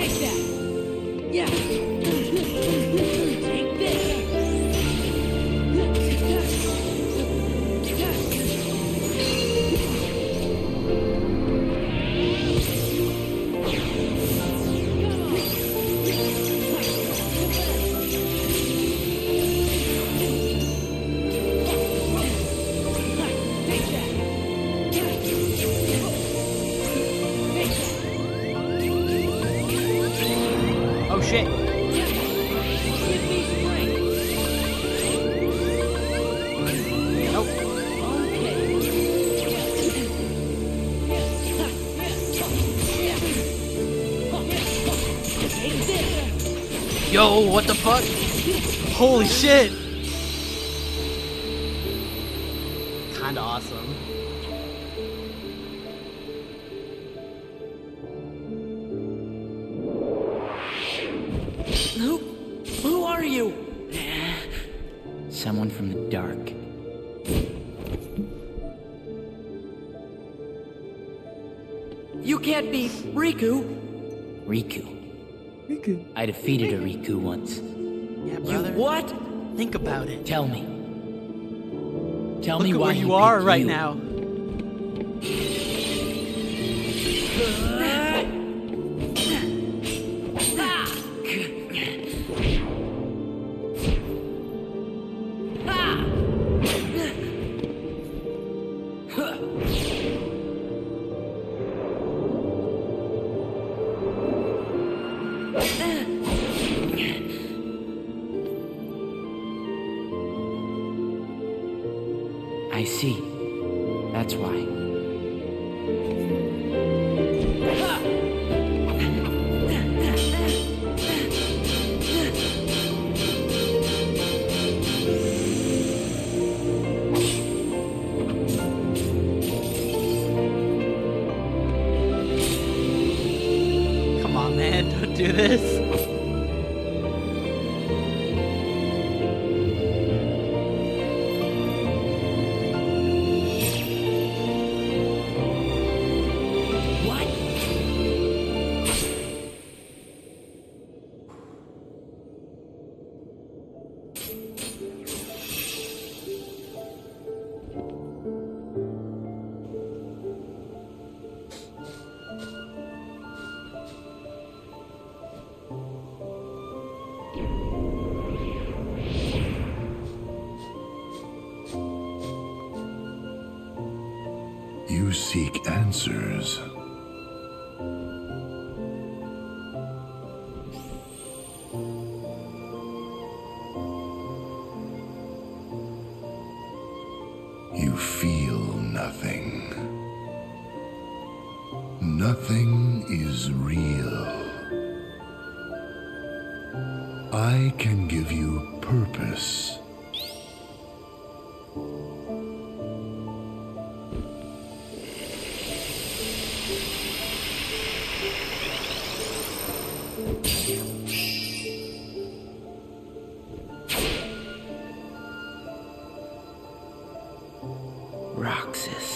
Take that! Yeah! Take this! Oh shit. Yo, what the fuck? Holy shit! Kinda awesome. Who are you? Someone from the dark. You can't be Riku. Riku. I defeated a Riku once. Yeah, brother. You what? Think about it. Tell me. Tell Look me at why where you are picked right you. now. I see. That's why. Come on, man, don't do this. You seek answers. You feel nothing. Nothing is real. I can give you purpose. Roxas.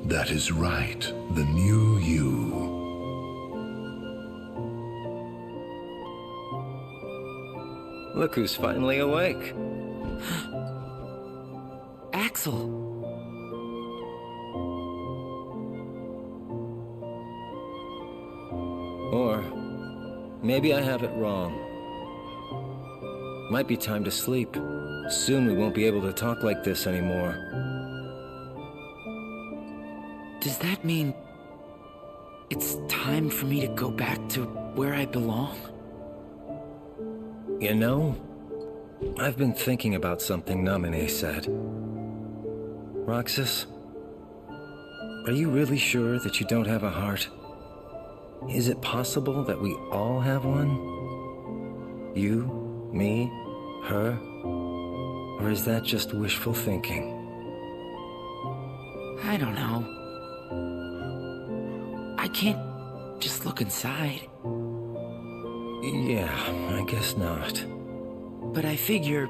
That is right, the new you. Look who's finally awake. Axel. Or maybe I have it wrong. Might be time to sleep. Soon we won't be able to talk like this anymore. Does that mean it's time for me to go back to where I belong? You know, I've been thinking about something Namine said. Roxas, are you really sure that you don't have a heart? Is it possible that we all have one? You, me, her? Or is that just wishful thinking? I don't know. I can't just look inside. Yeah, I guess not. But I figure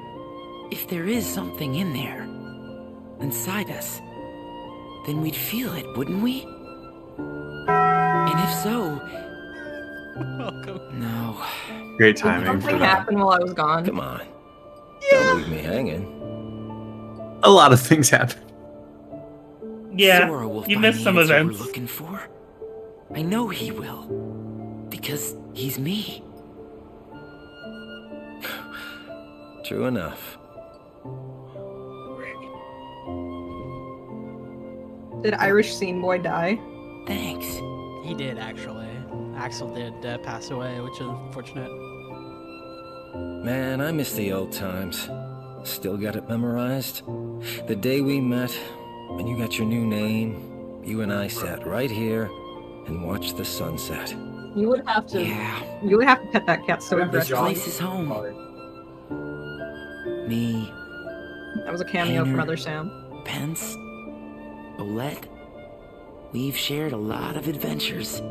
if there is something in there, inside us, then we'd feel it, wouldn't we? And if so, Welcome. No. Great timing for Something that. happened while I was gone. Come on. Don't leave me hanging. A lot of things happen. Sora Yeah, will you find missed the some answer events. we're looking for. I know he will. Because he's me. True enough. Did Irish Scene Boy die? Thanks. He did, actually. Axel did pass away, which is unfortunate. Man, I miss the old times. Still got it memorized? The day we met, when you got your new name, you and I sat right here and watched the sunset. You would have to. Yeah. You would have to pet that cat so This aggressively. place is home. Me, That was a cameo from Tanner. Other Sam. Pence, Olette. We've shared a lot of adventures.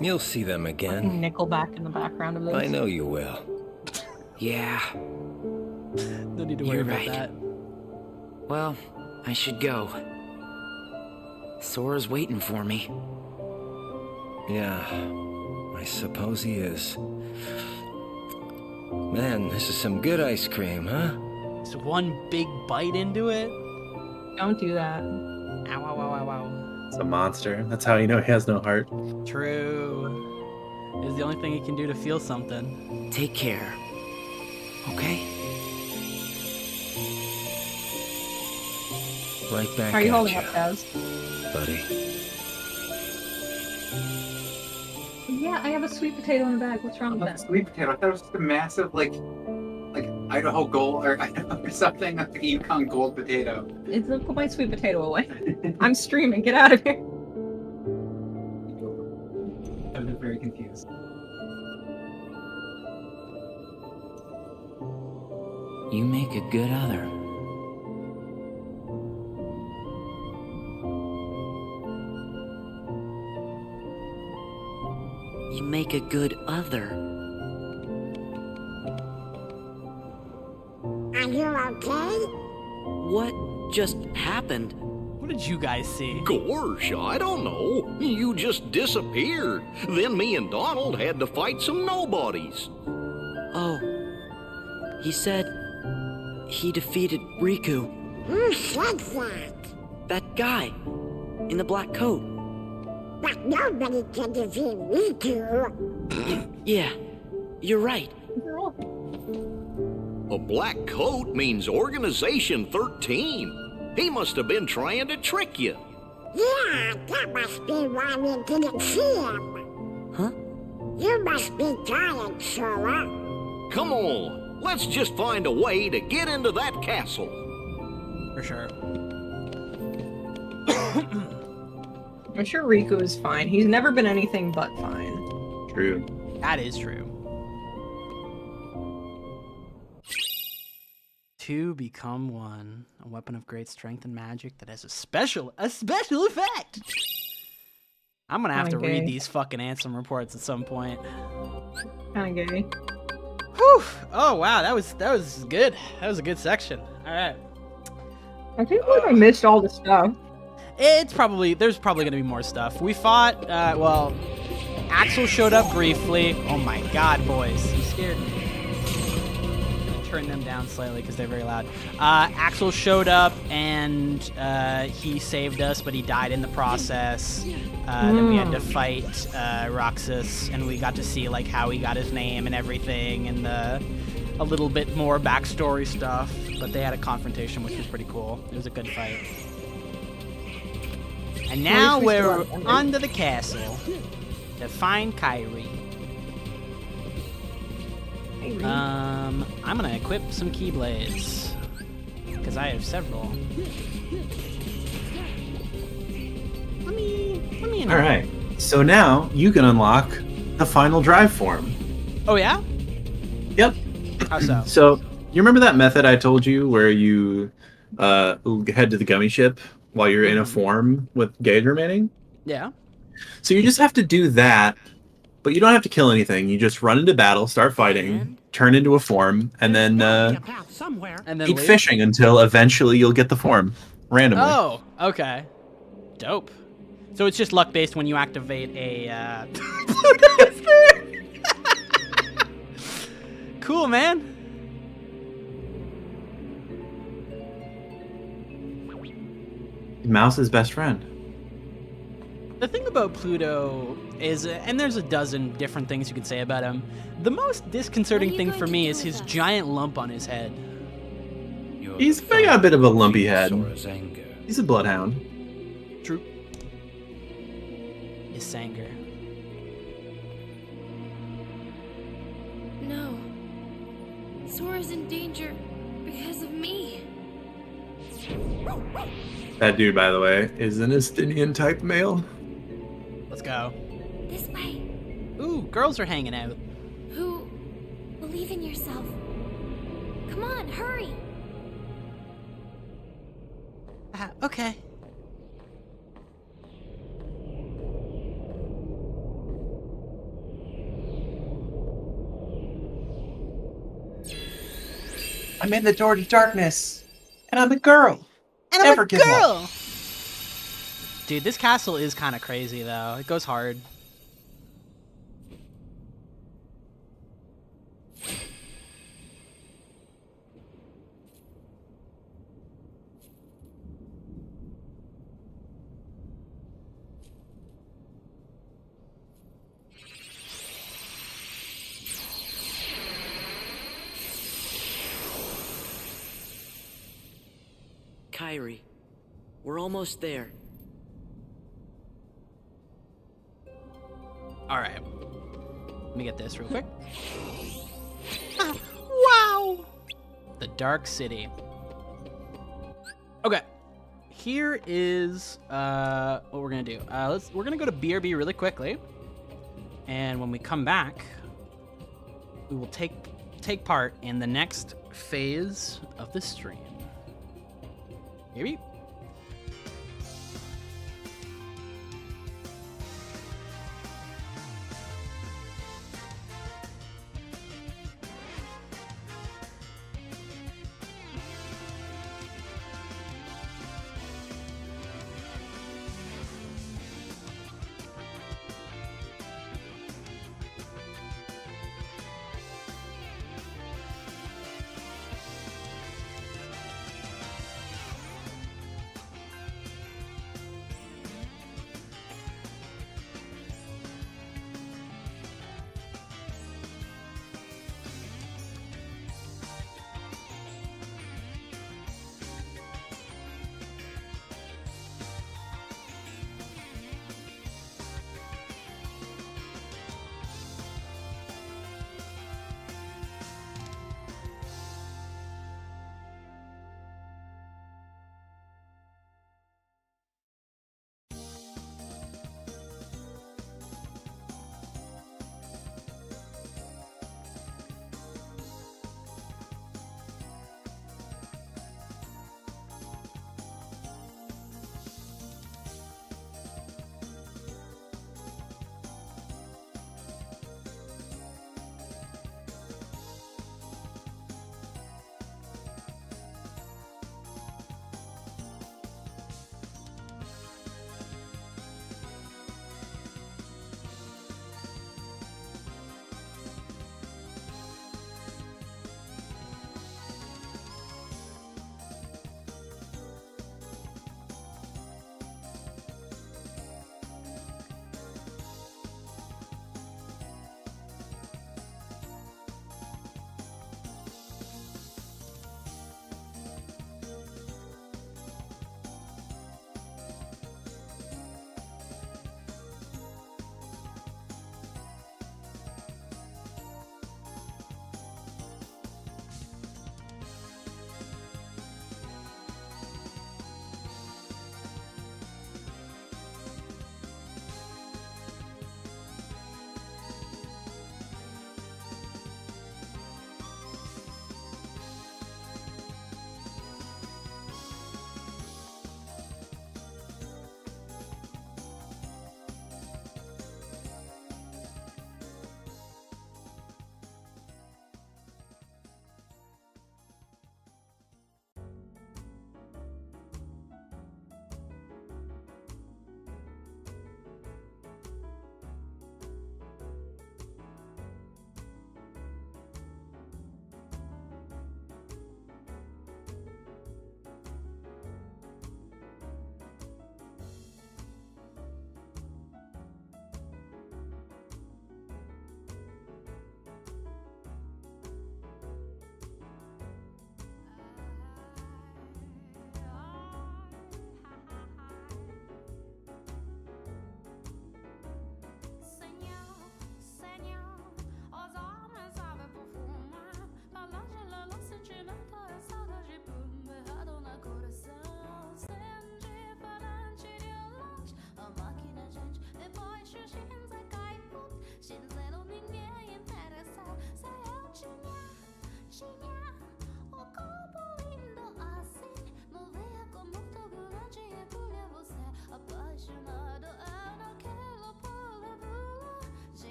You'll see them again. Nickelback in the background of this. I know you will. Yeah. No need to worry You're about right. that. Well, I should go. Sora's waiting for me. Yeah, I suppose he is. Man, this is some good ice cream, huh? Just one big bite into it. Don't do that. Ow, ow, ow, ow, ow. It's a monster. That's how you know he has no heart. True. It's the only thing he can do to feel something. Take care. Okay? Right back How are you at holding ya, up, Taz? buddy. Yeah, I have a sweet potato in the bag. What's wrong with that? Sweet potato. I thought it was just a massive, like Idaho gold or Idaho or something, like a Yukon gold potato. It's put my sweet potato away. I'm streaming. Get out of here. I was very confused. You make a good other. You make a good other. Are you okay? What just happened? What did you guys see? Gosh, I don't know. You just disappeared. Then me and Donald had to fight some nobodies. Oh. He said he defeated Riku. Who said that? That guy in the black coat. But nobody can defeat Riku. Yeah, you're right. A black coat means Organization 13. He must have been trying to trick you. Yeah, that must be why we didn't see him. Huh? You must be tired, Sora. Come on, let's just find a way to get into that castle. For sure. I'm sure Riku is fine. He's never been anything but fine. True. That is true. Two become one. A weapon of great strength and magic that has a special effect. I'm gonna have to Kinda read gay. these fucking Ansem reports at some point. Kinda gay. Whew. Oh wow, that was good. That was a good section. All right. I can't believe I missed all the stuff. There's probably gonna be more stuff. We fought. Well, Axel showed up briefly. Oh my God, boys, you scared me. Turn them down slightly because they're very loud. Axel showed up and he saved us, but he died in the process. Then we had to fight Roxas, and we got to see like how he got his name and everything, and a little bit more backstory stuff. But they had a confrontation, which was pretty cool. It was a good fight. And now we're onto the castle to find Kyrie. I'm gonna equip some Keyblades because I have several. Let me. All right. So now you can unlock the final drive form. Oh yeah. Yep. How so? So you remember that method I told you where you head to the gummy ship while you're in a form with gauge remaining? Yeah. So you just have to do that, but you don't have to kill anything. You just run into battle, start fighting, turn into a form, and then keep leave? fishing until eventually you'll get the form randomly. Oh, okay. Dope. So it's just luck based when you activate a Pluto's there! Cool, man. Mouse's best friend. The thing about Pluto is, and there's a dozen different things you could say about him, the most disconcerting thing for me is his giant lump on his head. He's got a bit of a lumpy head. He's a bloodhound. True. His anger. No. Sora's in danger because of me. That dude, by the way, is an Estinian type male. Let's go. This way. Ooh, girls are hanging out. Who? Believe in yourself. Come on, hurry. Okay. I'm in the door to darkness, and I'm a girl. And Never I'm a give up. girl! Dude, this castle is kind of crazy, though. It goes hard. Kairi, we're almost there. Alright. Let me get this real quick. Wow! The Dark City. Okay. Here is what we're gonna do. We're gonna go to BRB really quickly. And when we come back, we will take part in the next phase of the stream. Maybe.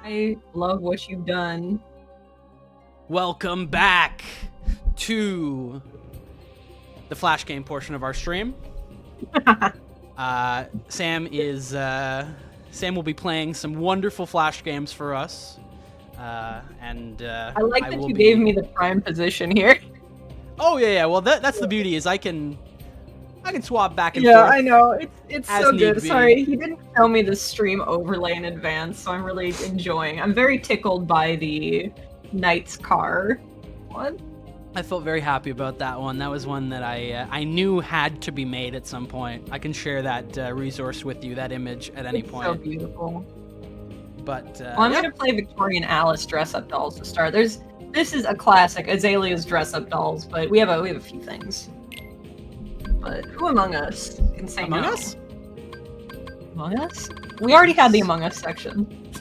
I love what you've done. Welcome back to the Flash game portion of our stream. Sam will be playing some wonderful Flash games for us. I like that you gave me the prime position here. Oh yeah. Well, that's the beauty is I can swap back and yeah, forth. I know. It's so good. Be. Sorry, he didn't tell me the stream overlay in advance, so I'm really enjoying. I'm very tickled by the Knight's car one. I felt very happy about that one. That was one that I knew had to be made at some point. I can share that resource with you, that image, at any point. So beautiful. But well, I'm gonna play Victorian Alice dress-up dolls to start. This is a classic, Azalea's dress-up dolls, but we have a few things. But who among us can say Among no? Us? Among Us? We already had the Among Us section.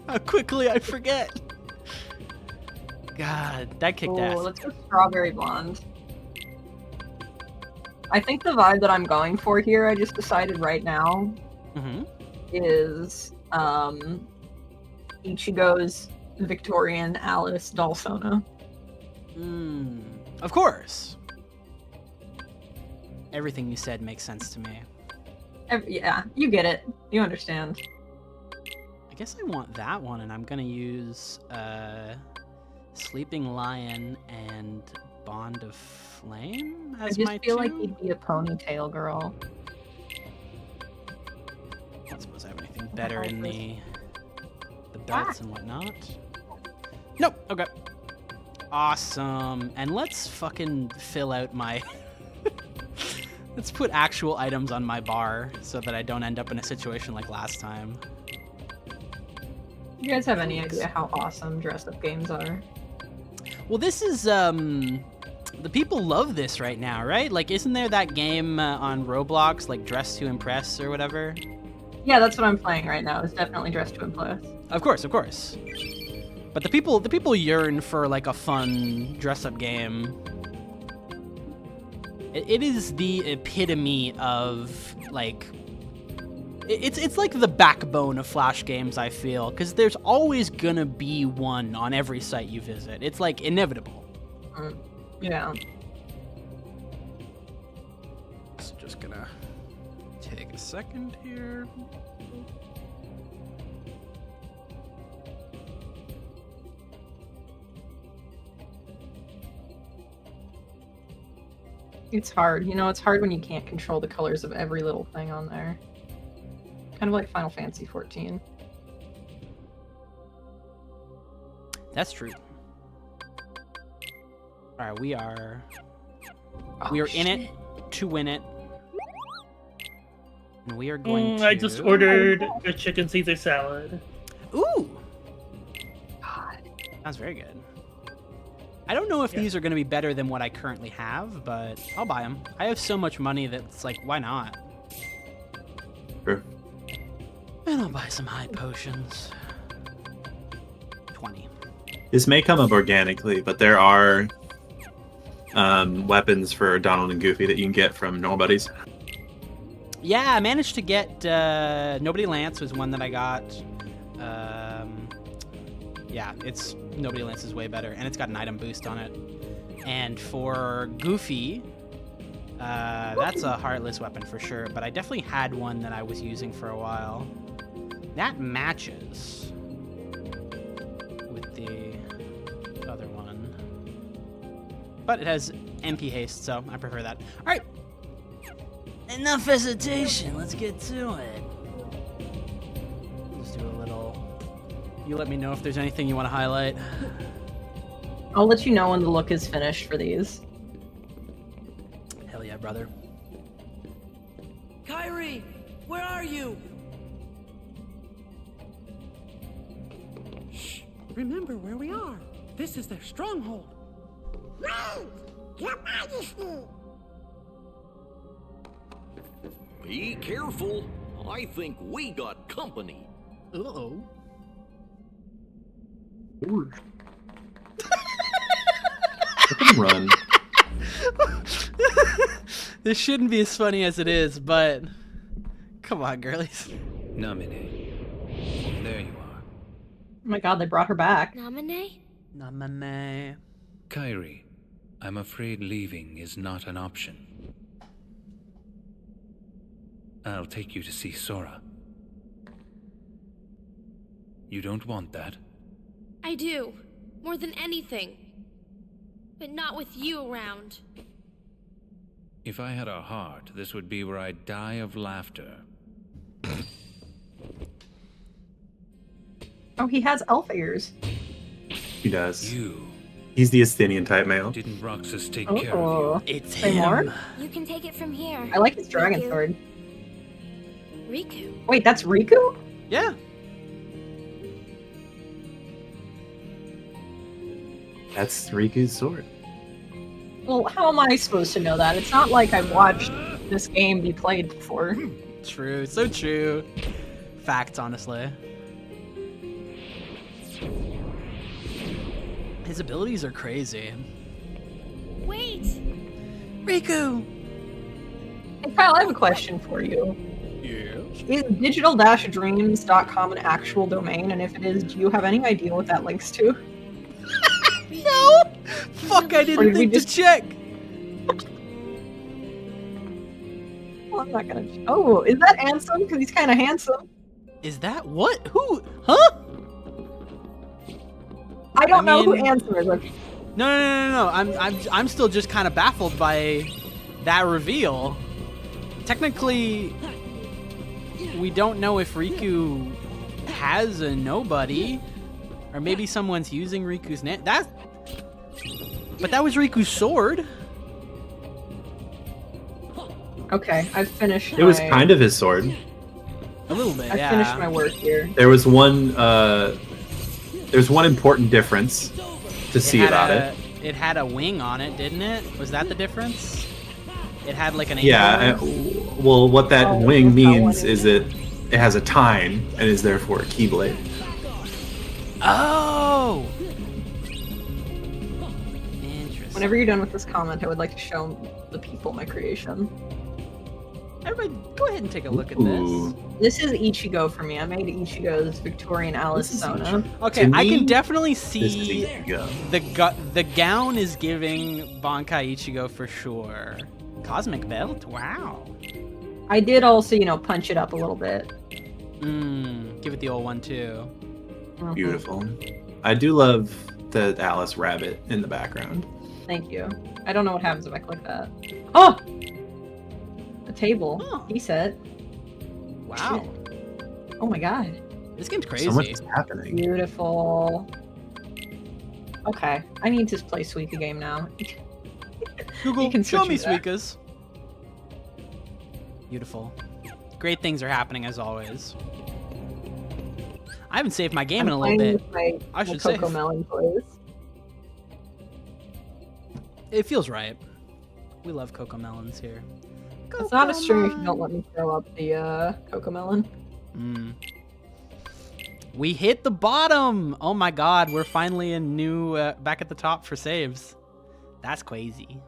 How quickly I forget. God, that kicked ass. Let's go Strawberry Blonde. I think the vibe that I'm going for here, I just decided right now, is Ichigo's Victorian Alice Dollsona. Of course. Everything you said makes sense to me. Yeah, you get it. You understand. I guess I want that one, and I'm gonna use Sleeping Lion and Bond of Flame as my two. I just feel like he'd be a ponytail girl. I don't suppose I have anything better in the belts and whatnot. Nope. Okay. Awesome. And let's fucking fill out my... Let's put actual items on my bar so that I don't end up in a situation like last time. You guys have any idea how awesome dress-up games are? Well, this is, the people love this right now, right? Like, isn't there that game on Roblox, like Dress to Impress or whatever? Yeah, that's what I'm playing right now. It's definitely Dress to Impress. Of course, of course. But the people yearn for like a fun dress-up game. It is the epitome of like. It's like the backbone of Flash games, I feel, because there's always gonna be one on every site you visit. It's like inevitable. Yeah. So just gonna take a second here. It's hard. You know, it's hard when you can't control the colors of every little thing on there. Kind of like Final Fantasy 14. That's true. All right, we are in it to win it, and we are going to. I just ordered a chicken Caesar salad. Ooh. God, sounds very good. I don't know if these are going to be better than what I currently have, but I'll buy them. I have so much money that it's like, why not? Sure. And I'll buy some high potions. 20. This may come up organically, but there are weapons for Donald and Goofy that you can get from normal buddies. Yeah, I managed to get Nobody Lance was one that I got. Yeah, it's Nobody Lance is way better, and it's got an item boost on it. And for Goofy, that's a heartless weapon for sure, but I definitely had one that I was using for a while. That matches with the other one. But it has MP haste, so I prefer that. Alright. Enough hesitation, let's get to it. Just do a little... You let me know if there's anything you want to highlight. I'll let you know when the look is finished for these. Hell yeah, brother. Kyrie, where are you? Shh! Remember where we are. This is their stronghold. No! Your Majesty! Be careful. I think we got company. Uh-oh. Let them run. This shouldn't be as funny as it is, but come on, girlies. Namine. There you are. Oh my god, they brought her back. Namine? Namane. Kairi, I'm afraid leaving is not an option. I'll take you to see Sora. You don't want that? I do. More than anything. But not with you around. If I had a heart, this would be where I'd die of laughter. Oh, he has elf ears. He does. You. He's the Athenian type male. Didn't Roxas take Oh. care of you? It's Say him. more? You can take it from here. I like his dragon Riku. sword. Riku. Wait, that's Riku? Yeah. That's Riku's sword. Well, how am I supposed to know that? It's not like I've watched this game be played before. True. So true. Facts, honestly. His abilities are crazy. Wait! Riku! Hey Kyle, I have a question for you. Yeah. Is digital-dreams.com an actual domain? And if it is, do you have any idea what that links to? No! Fuck, I Or didn't did we think just- to check! Well, I'm not gonna... Oh, is that Ansem? Because he's kind of handsome. Is that what? Who? Huh? I don't know who mean- Ansem is. Like, No. I'm still just kind of baffled by that reveal. Technically, we don't know if Riku has a nobody, or maybe someone's using Riku's name. But that was Riku's sword. okay, I've finished It was my- kind of his sword. A little bit, I've yeah. finished my work here. There was one. There's one important difference to see about it. It had a wing on it, didn't it? Was that the difference? It had like an Yeah. angle. Well, what that Oh, wing that's not means what it is it has a tine and is therefore a keyblade. Oh! Interesting. Whenever you're done with this comment, I would like to show the people my creation. Everybody, go ahead and take a look at Ooh. this. This is Ichigo for me. I made Ichigo's Victorian Alice This is Sona. Okay, To I me, can definitely This is see Ichigo. the gown is giving Bankai Ichigo for sure. Cosmic belt, wow. I did also, punch it up a little bit. Give it the old one too. Beautiful. I do love the Alice rabbit in the background. Thank you. I don't know what happens if I click that. Oh! A table. He said. Wow. Oh my god. This game's crazy. So much is happening. Beautiful. Okay, I need to play Suika game now. Google, You can show switch me me that. Suikas. Beautiful. Great things are happening as always. I haven't saved my game in a little playing bit. with my I should Coco save. Melon toys. It feels right. We love Coco Melons here. It's not a stream if you don't let me throw up the Coco Melon. We hit the bottom! Oh my god, we're finally in new, back at the top for saves. That's crazy.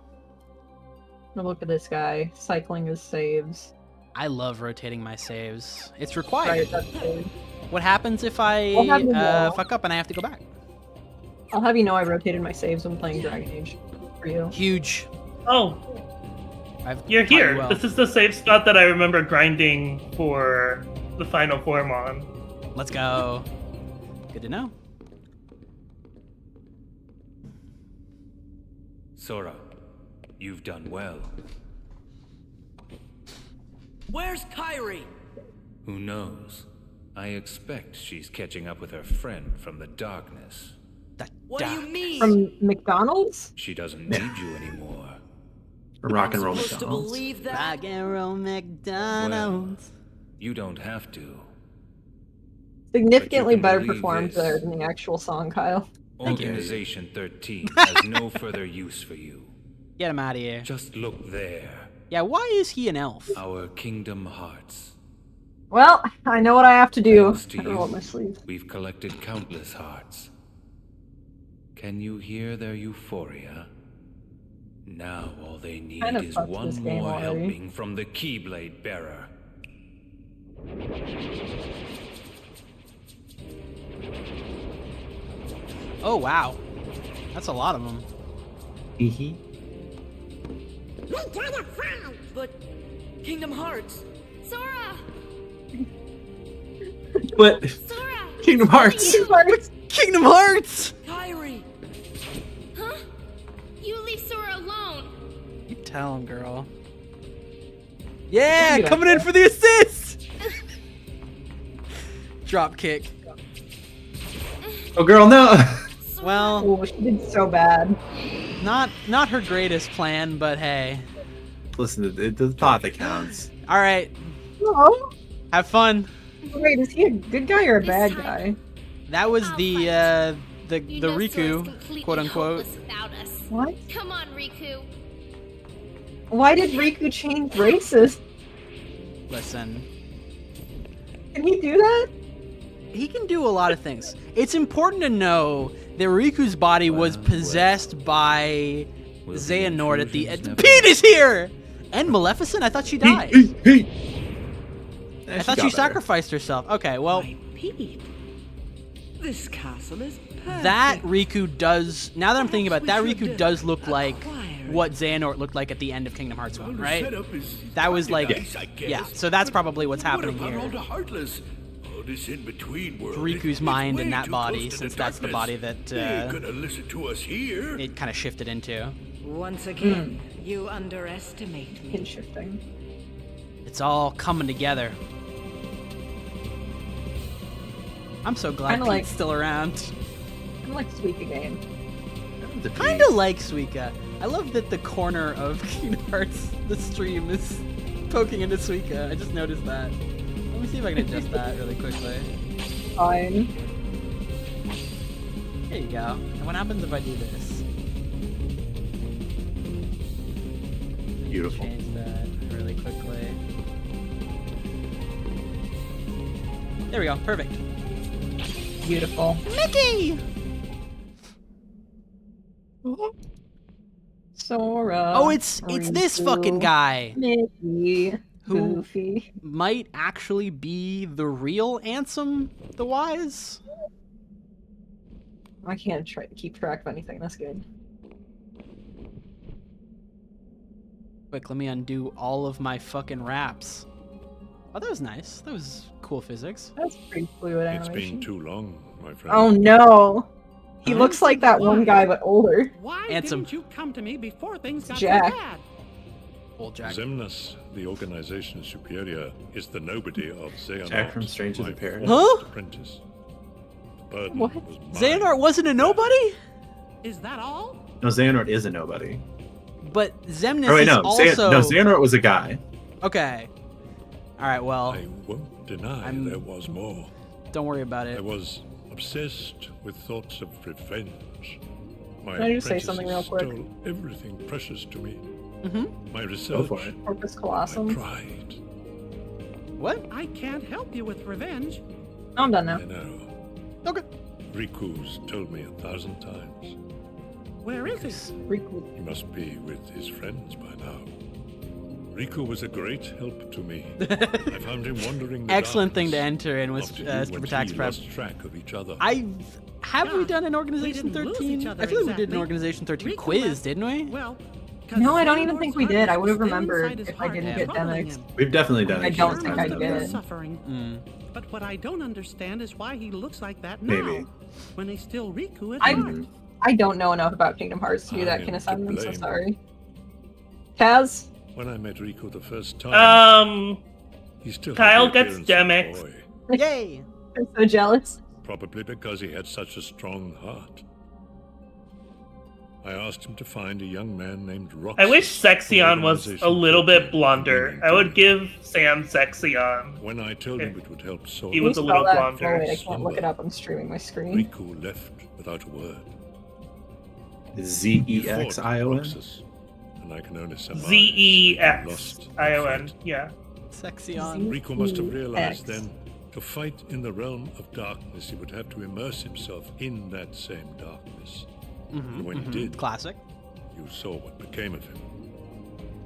Now look at this guy, cycling his saves. I love rotating my saves. It's required. Right, that's good. What happens if I I'll have you know. fuck up and I have to go back? I'll have you know I rotated my saves when playing Dragon Age for you. Huge. Oh, you're taught you here. well. This is the safe spot that I remember grinding for the final form on. Let's go. Good to know. Sora, you've done well. Where's Kairi? Who knows? I expect she's catching up with her friend from the darkness. What do you mean? From McDonald's? She doesn't need you anymore. Rock and roll supposed to McDonald's. believe that? Rock and roll McDonald's. You don't have to. Significantly can better believe performed this. there than the actual song, Kyle. Organization 13 has no further use for you. Get him out of here. Just look there. Yeah, why is he an elf? Our kingdom hearts. Well, I know what I have to do. Thanks to I roll up you, my sleeves. we've collected countless hearts. Can you hear their euphoria? Now all they need Kind of is fucked this one game more already. helping from the Keyblade bearer. Oh, wow. That's a lot of them. Hee We gotta find. But Kingdom Hearts. Sora! What? Sora! Kingdom Hearts! Kingdom Hearts! Kyrie! Huh? You leave Sora alone. You tell him, girl. Yeah, coming in for the assist! Drop kick. Oh, girl, no! Well, Oh, she did so bad. not her greatest plan, but hey. Listen, it's the thought that counts. All right, Oh, have fun. wait, is he a good guy or a bad guy? That was the You know Sora's Riku, completely quote unquote. helpless without us. What? Come on, Riku. Why did Riku change races? Listen, Can he do that? he can do a lot of things. It's important to know that Riku's body was possessed by Xehanort at the end. Pete is here! And Maleficent? I thought she died. I thought she sacrificed herself. Okay, well, Pete, this castle is perfect. that Riku does... Now that I'm thinking about it, that Riku does look like what Xehanort looked like at the end of Kingdom Hearts 1, right? That was like... Yeah, so that's probably what's happening here. Riku's mind in that body, since that's the body that it kind of shifted into. Once again, you underestimate me. Pin shifting. It's all coming together. I'm so glad Kinda Pete's still around. I like Suika game. Kinda like Suika. I love that the corner of Kingdom Hearts, the stream, is poking into Suika. I just noticed that. Let me see if I can adjust that really quickly. Fine. There you go. And what happens if I do this? Beautiful. Change that really quickly. There we go. Perfect. Beautiful. Mickey! Sora. Oh, it's this fucking guy. Mickey. Who Goofy. might actually be the real Ansem the Wise. I can't keep track of anything. That's good. Quick, let me undo all of my fucking raps. Oh, that was nice. That was cool physics. That's pretty fluid It's animation. been too long, my friend. Oh no! He looks like that one guy, but older. Why Ansem. didn't you come to me before things got Jack. so bad? Old Jack. Xemnas, the organization superior, is the nobody of Xehanort. Jack from Strangers in Paradise. Huh? Apprentice. The burden What? was mine. Xehanort wasn't a nobody? Is that all? No, Xehanort is a nobody. But Xemnas Oh wait, is no. also... Xehanort was a guy. Okay. Alright, well, I won't deny there was more. don't worry about I it. was obsessed with thoughts of revenge. My Can I just say something real apprentices quick? stole everything precious to me. Mm-hmm. My research, for it. Corpus my Colossum. pride. What? I can't help you with revenge. I'm done now. I know. Okay. Riku's told me 1,000 times. Where is he? Riku. He must be with his friends by now. Riku was a great help to me. I found him wandering the Excellent thing to darkness enter in with after you Super and Tax he Prep. lost track of each other. Have we done an Organization didn't lose 13? each other I feel like we did an exactly. Organization 13 Riku quiz, left- didn't we? Well, No, I don't even think we did. I would have remembered if I didn't get Demix. We've definitely done it. I don't think I did. Suffering. Mm. But what I don't understand is why he looks like that now. Maybe. When he's still Riku at I heart. I don't know enough about Kingdom Hearts to do I that am kind of to stuff. I'm so blame. sorry. Taz? When I met Riku the first time, he still had Kyle the gets appearance of a Demix. boy. Yay! I'm so jealous. Probably because he had such a strong heart. I asked him to find a young man named Roxas. I wish Sexion was Organization a little bit 13 blonder. meaning I to would me. give Sam Sexion. When I told him it would help Sora, He was a Can you little spell that? blonder. Oh, wait, I can't look it up. I'm streaming my screen. Riku left without a word. Z-E-X-I-O-N? Roxas, and I can only surmise Z-E-X-I-O-N. Yeah. Sexy on. Riku must have realized X. then, to fight in the realm of darkness, he would have to immerse himself in that same darkness. And when he did, Classic. you saw what became of him.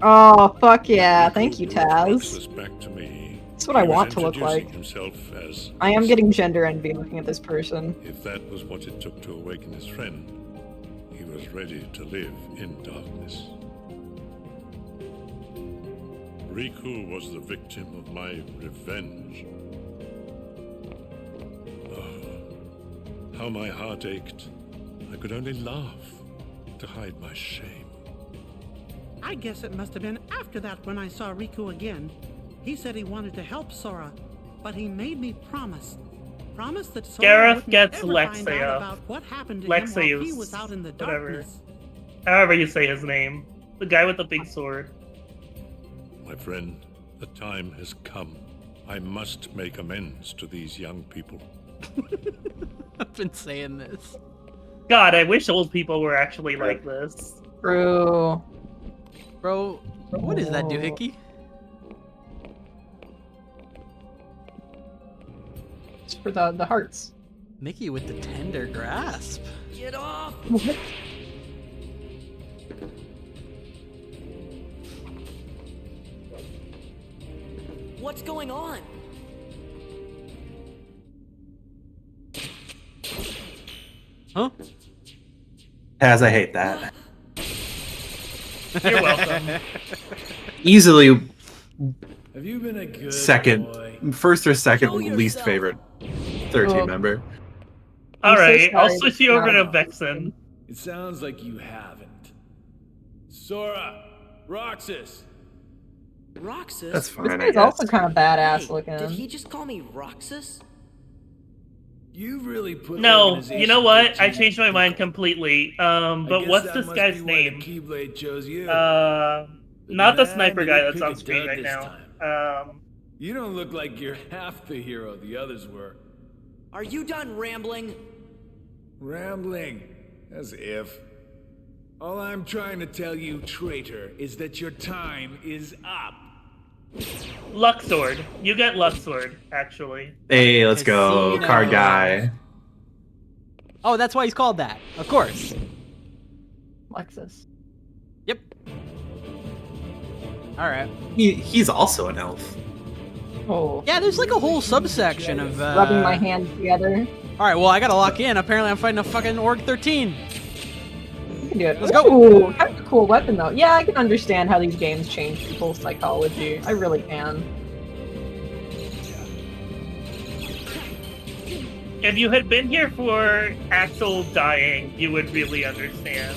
Oh, fuck yeah. Thank you, Riku brought Taz. Roxas back to me, That's what I He was want to look introducing like. himself as I am getting gender envy looking at this person. If that was what it took to awaken his friend, he was ready to live in darkness. Riku was the victim of my revenge. Oh, how my heart ached. I could only laugh to hide my shame. I guess it must have been after that when I saw Riku again. He said he wanted to help Sora, but he made me promise. Promise that Sora Gareth wouldn't gets ever find Lexia. out about what happened to him while he Lexius, was out in the whatever. darkness. However you say his name. The guy with the big sword. My friend, the time has come. I must make amends to these young people. I've been saying this. God, I wish old people were actually like this. Bro. Bro, what is that Oh. doohickey? It's for the hearts. Mickey with the tender grasp. Get off! What? What's going on? Huh? Taz, I hate that. You're welcome. Easily Have you been a good second, boy? first or second Show least yourself. favorite 13 Oh. member. I'm so Alright, I'll sorry, switch you over to not- Vexen. It sounds like you haven't. Sora, Roxas. Roxas? That's This fine, I guy's guess. also kind of badass Hey, looking. did he just call me Roxas? You really put No, organization you know what? I 13 changed my mind completely. I But guess what's that this must guy's be why the name? Keyblade chose you. Not the Man, sniper they guy didn't that's on pick a screen dud right this now. You don't look like you're half the hero the others were. Are you done rambling? Rambling, as if. All I'm trying to tell you, traitor, is that your time is up. Luxord. You get Luxord, actually. Hey, let's go. Casino. Card guy. Oh, that's why he's called that. Of course. Lexus. Yep. Alright. He's also an elf. Oh. Yeah, there's like a whole subsection of Rubbing my hands together. Alright, well I gotta lock in. Apparently I'm fighting a fucking Org 13. You can do it. Let's go. Ooh, kind of a cool weapon though. Yeah, I can understand how these games change people's psychology. I really can. If you had been here for Axel dying, you would really understand.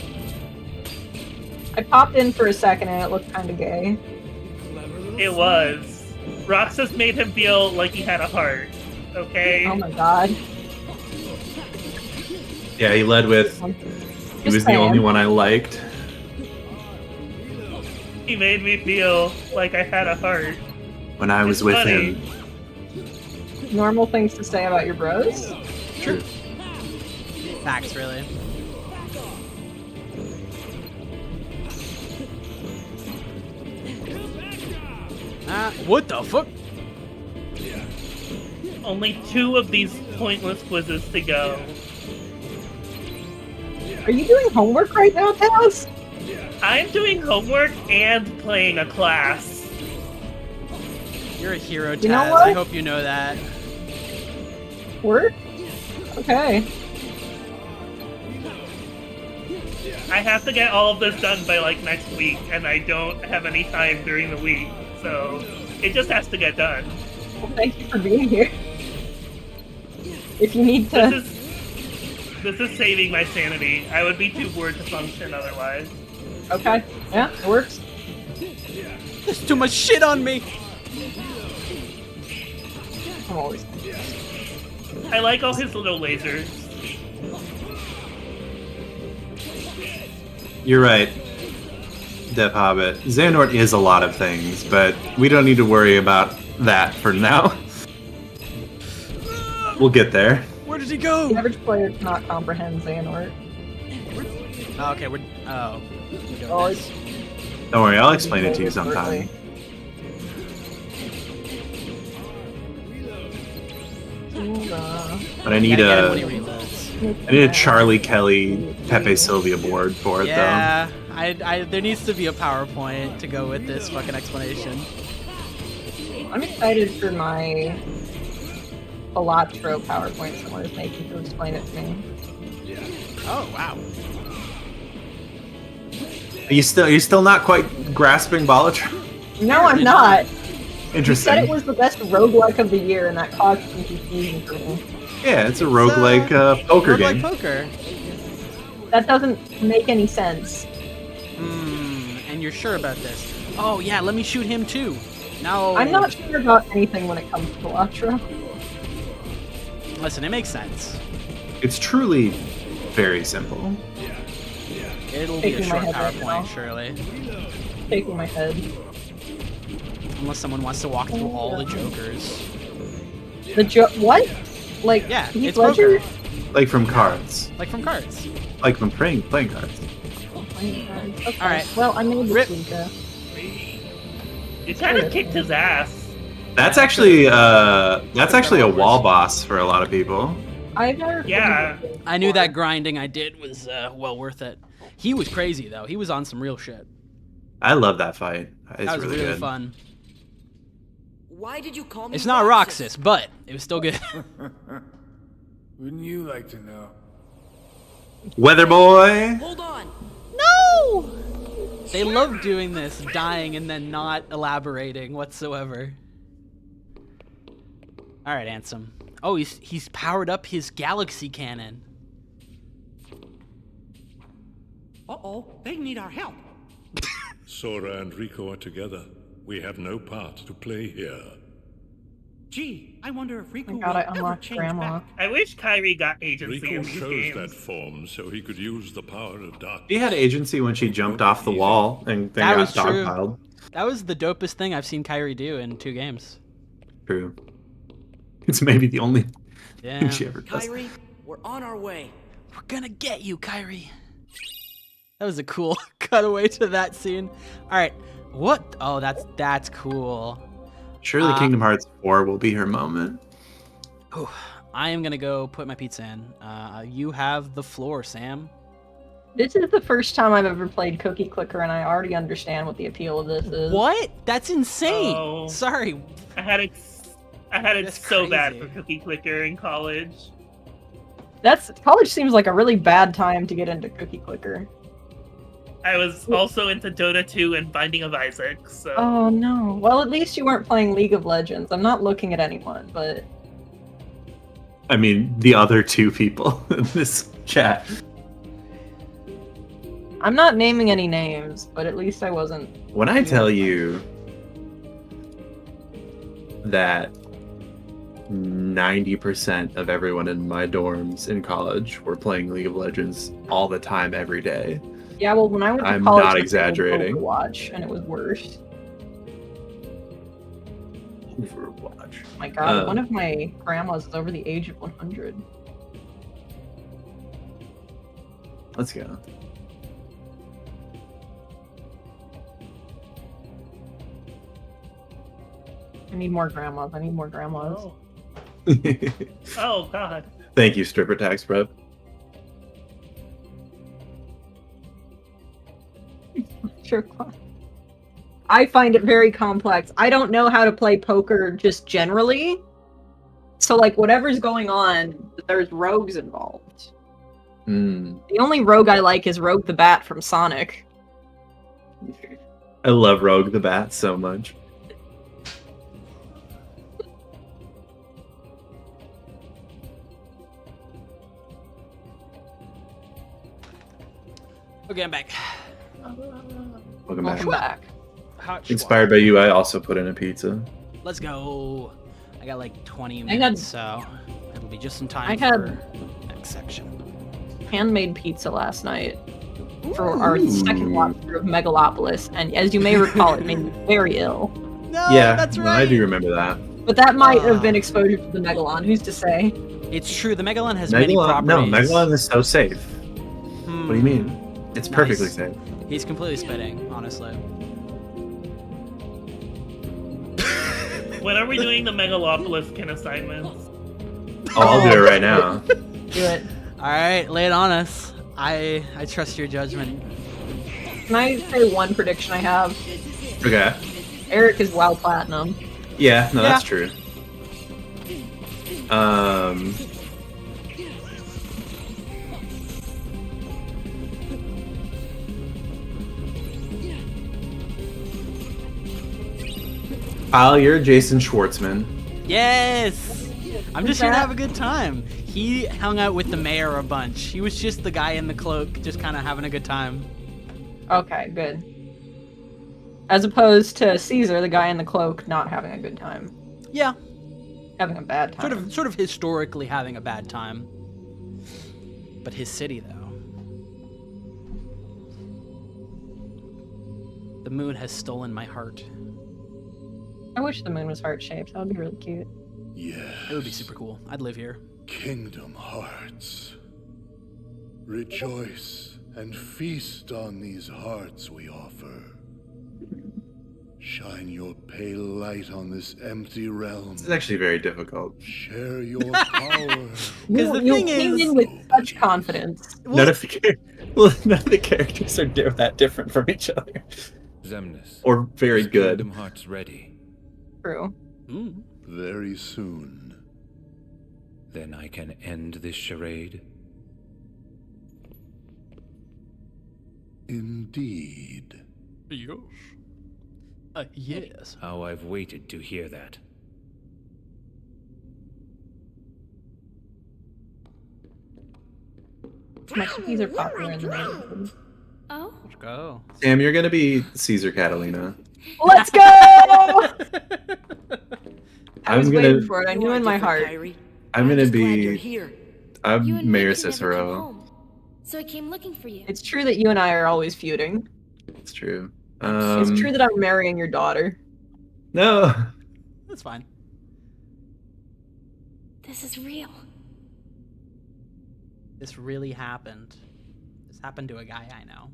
I popped in for a second and it looked kind of gay. It was. Roxas made him feel like he had a heart. Okay? Oh my god. Yeah, he led with. He was the only one I liked. He made me feel like I had a heart. When I was It's with funny. him. Normal things to say about your bros? True. Facts, really. What the fuck? Only 2 of these pointless quizzes to go. Are you doing homework right now, Taz? I'm doing homework and playing a class. You're a hero, Taz. You know what? I hope you know that. Work? Okay. I have to get all of this done by like next week, and I don't have any time during the week, so it just has to get done. Well, thank you for being here. If you need to... This is saving my sanity. I would be too bored to function otherwise. Okay. Yeah, it works. There's too much shit on me. I'm always... I like all his little lasers. You're right, Dev Hobbit. Xehanort is a lot of things, but we don't need to worry about that for now. We'll get there. Where did he go? The average player cannot comprehend Xehanort. Oh, okay, we're... Oh. Oh, it's... Don't worry, I'll explain it to you sometime. But I need a Charlie Kelly Pepe Sylvia board for it Yeah, there needs to be a PowerPoint to go with this fucking explanation. I'm excited for my Elatro PowerPoint someone's making to explain it to me. Oh wow. Are you still not quite grasping Balatron? No, I'm not. Interesting. You said it was the best roguelike of the year, and that caused some confusion for me. Yeah, it's a roguelike poker game. Poker. That doesn't make any sense. And you're sure about this? Oh yeah, let me shoot him too. No. I'm not sure about anything when it comes to Elatro. Listen, it makes sense. It's truly very simple. It'll be a Shaking my short head right now. PowerPoint, surely. Shaking my head. Unless someone wants to walk through all the jokers. What? Like, Yeah, Heath it's Ledger? poker. Like from cards. Like from cards. Like from playing cards. Okay. Alright. Well, I made Rip. this week. You kind of kicked his ass. That's actually a wall boss for a lot of people. I've never. Yeah. I knew that grinding I did was well worth it. He was crazy though. He was on some real shit. I love that fight. It's That was really good. fun. Why did you call me It's not Roxas, but it was still good. Wouldn't you like to know? Weather boy. Hold on. No! They love doing this, dying and then not elaborating whatsoever. All right, Ansem. Oh, he's powered up his galaxy cannon. Uh-oh, they need our help. Sora and Rico are together. We have no part to play here. Gee, I wonder if Riku God, I will ever unlocked change Grandma. back. I wish Kyrie got agency Rico in these chose games. that form so he could use the power of darkness. She had agency when she jumped off the wall and then That got was true. dogpiled. That was the dopest thing I've seen Kyrie do in 2 games. True. It's maybe the only Yeah. thing she ever does. Kyrie, we're on our way. We're gonna get you, Kyrie. That was a cool cutaway to that scene. All right, what? Oh, that's cool. Surely Kingdom Hearts 4 will be her moment. I am gonna go put my pizza in. You have the floor, Sam. This is the first time I've ever played Cookie Clicker, and I already understand what the appeal of this is. What? That's insane. Oh. Sorry. I had it That's so bad crazy. for Cookie Clicker in college. College seems like a really bad time to get into Cookie Clicker. I was also into Dota 2 and Binding of Isaac, so... Oh no. Well, at least you weren't playing League of Legends. I'm not looking at anyone, but... I mean, the other 2 people in this chat. I'm not naming any names, but at least I wasn't... When I tell you that 90% of everyone in my dorms in college were playing League of Legends all the time, every day. Yeah, well, when I went to I'm college, not I played exaggerating. Overwatch, and it was worse. Overwatch. Oh my god, one of my grandmas is over the age of 100. Let's go. I need more grandmas. I need more grandmas. Oh, oh god. Thank you, Stripper Tax Prep. Sure. I find it very complex. I don't know how to play poker just generally. So, like, whatever's going on, there's rogues involved. The only rogue I like is Rogue the Bat from Sonic. I love Rogue the Bat so much. Okay, I'm back. Welcome back. Hot Inspired by you, I also put in a pizza. Let's go. I got like 20 I minutes, had- so it'll be just some time I for had- next section. Handmade pizza last night for our second walkthrough of Megalopolis, and as you may recall, it made me very ill. No, yeah, that's no, right. I do remember that. But that might have been exposure to the Megalon. Who's to say? It's true. The Megalon has many Megalon, no, properties. Megalon is so safe. What do you mean? It's perfectly Nice. safe. He's completely spitting, honestly. When are we doing the Megalopolis kin assignments? Oh, I'll do it right now. Do it. All right, lay it on us. I trust your judgment. Can I say one prediction I have? Okay. Eric is WoW Platinum. Yeah, no, that's true. Kyle, you're Jason Schwartzman. Yes! I'm just here to have a good time. He hung out with the mayor a bunch. He was just the guy in the cloak, just kind of having a good time. Okay, good. As opposed to Caesar, the guy in the cloak, not having a good time. Yeah. Having a bad time. Sort of historically having a bad time. But his city, though. The moon has stolen my heart. I wish the moon was heart-shaped. That would be really cute. Yes. It would be super cool. I'd live here. Kingdom Hearts. Rejoice and feast on these hearts we offer. Shine your pale light on this empty realm. This is actually very difficult. Share your power. Because the thing came is, in with such confidence. None of the characters are that different from each other. Xemnas. Or very good. Kingdom Hearts ready. True. Very soon. Then I can end this charade. Indeed. Yes. Yes. How I've waited to hear that. Mushrooms are popular in the neighborhood. Oh? Let's go. Sam, you're gonna be Caesar Catalina. Let's go! I was waiting for it. I knew in my heart. I'm gonna be. You I'm and Mayor me can never come Cicero. home, so I came looking for you. It's true that you and I are always feuding. It's true. It's true that I'm marrying your daughter. No. That's fine. This is real. This really happened. This happened to a guy I know.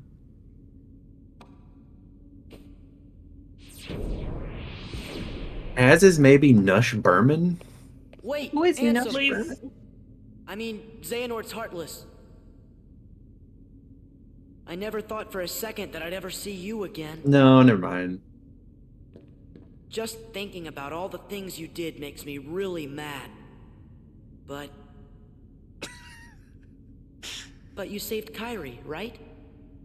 As is maybe Nush Berman. Wait, Who is answer. Nush? I mean, Xehanort's heartless. I never thought for a second that I'd ever see you again. No, never mind. Just thinking about all the things you did makes me really mad. But... but you saved Kairi, right?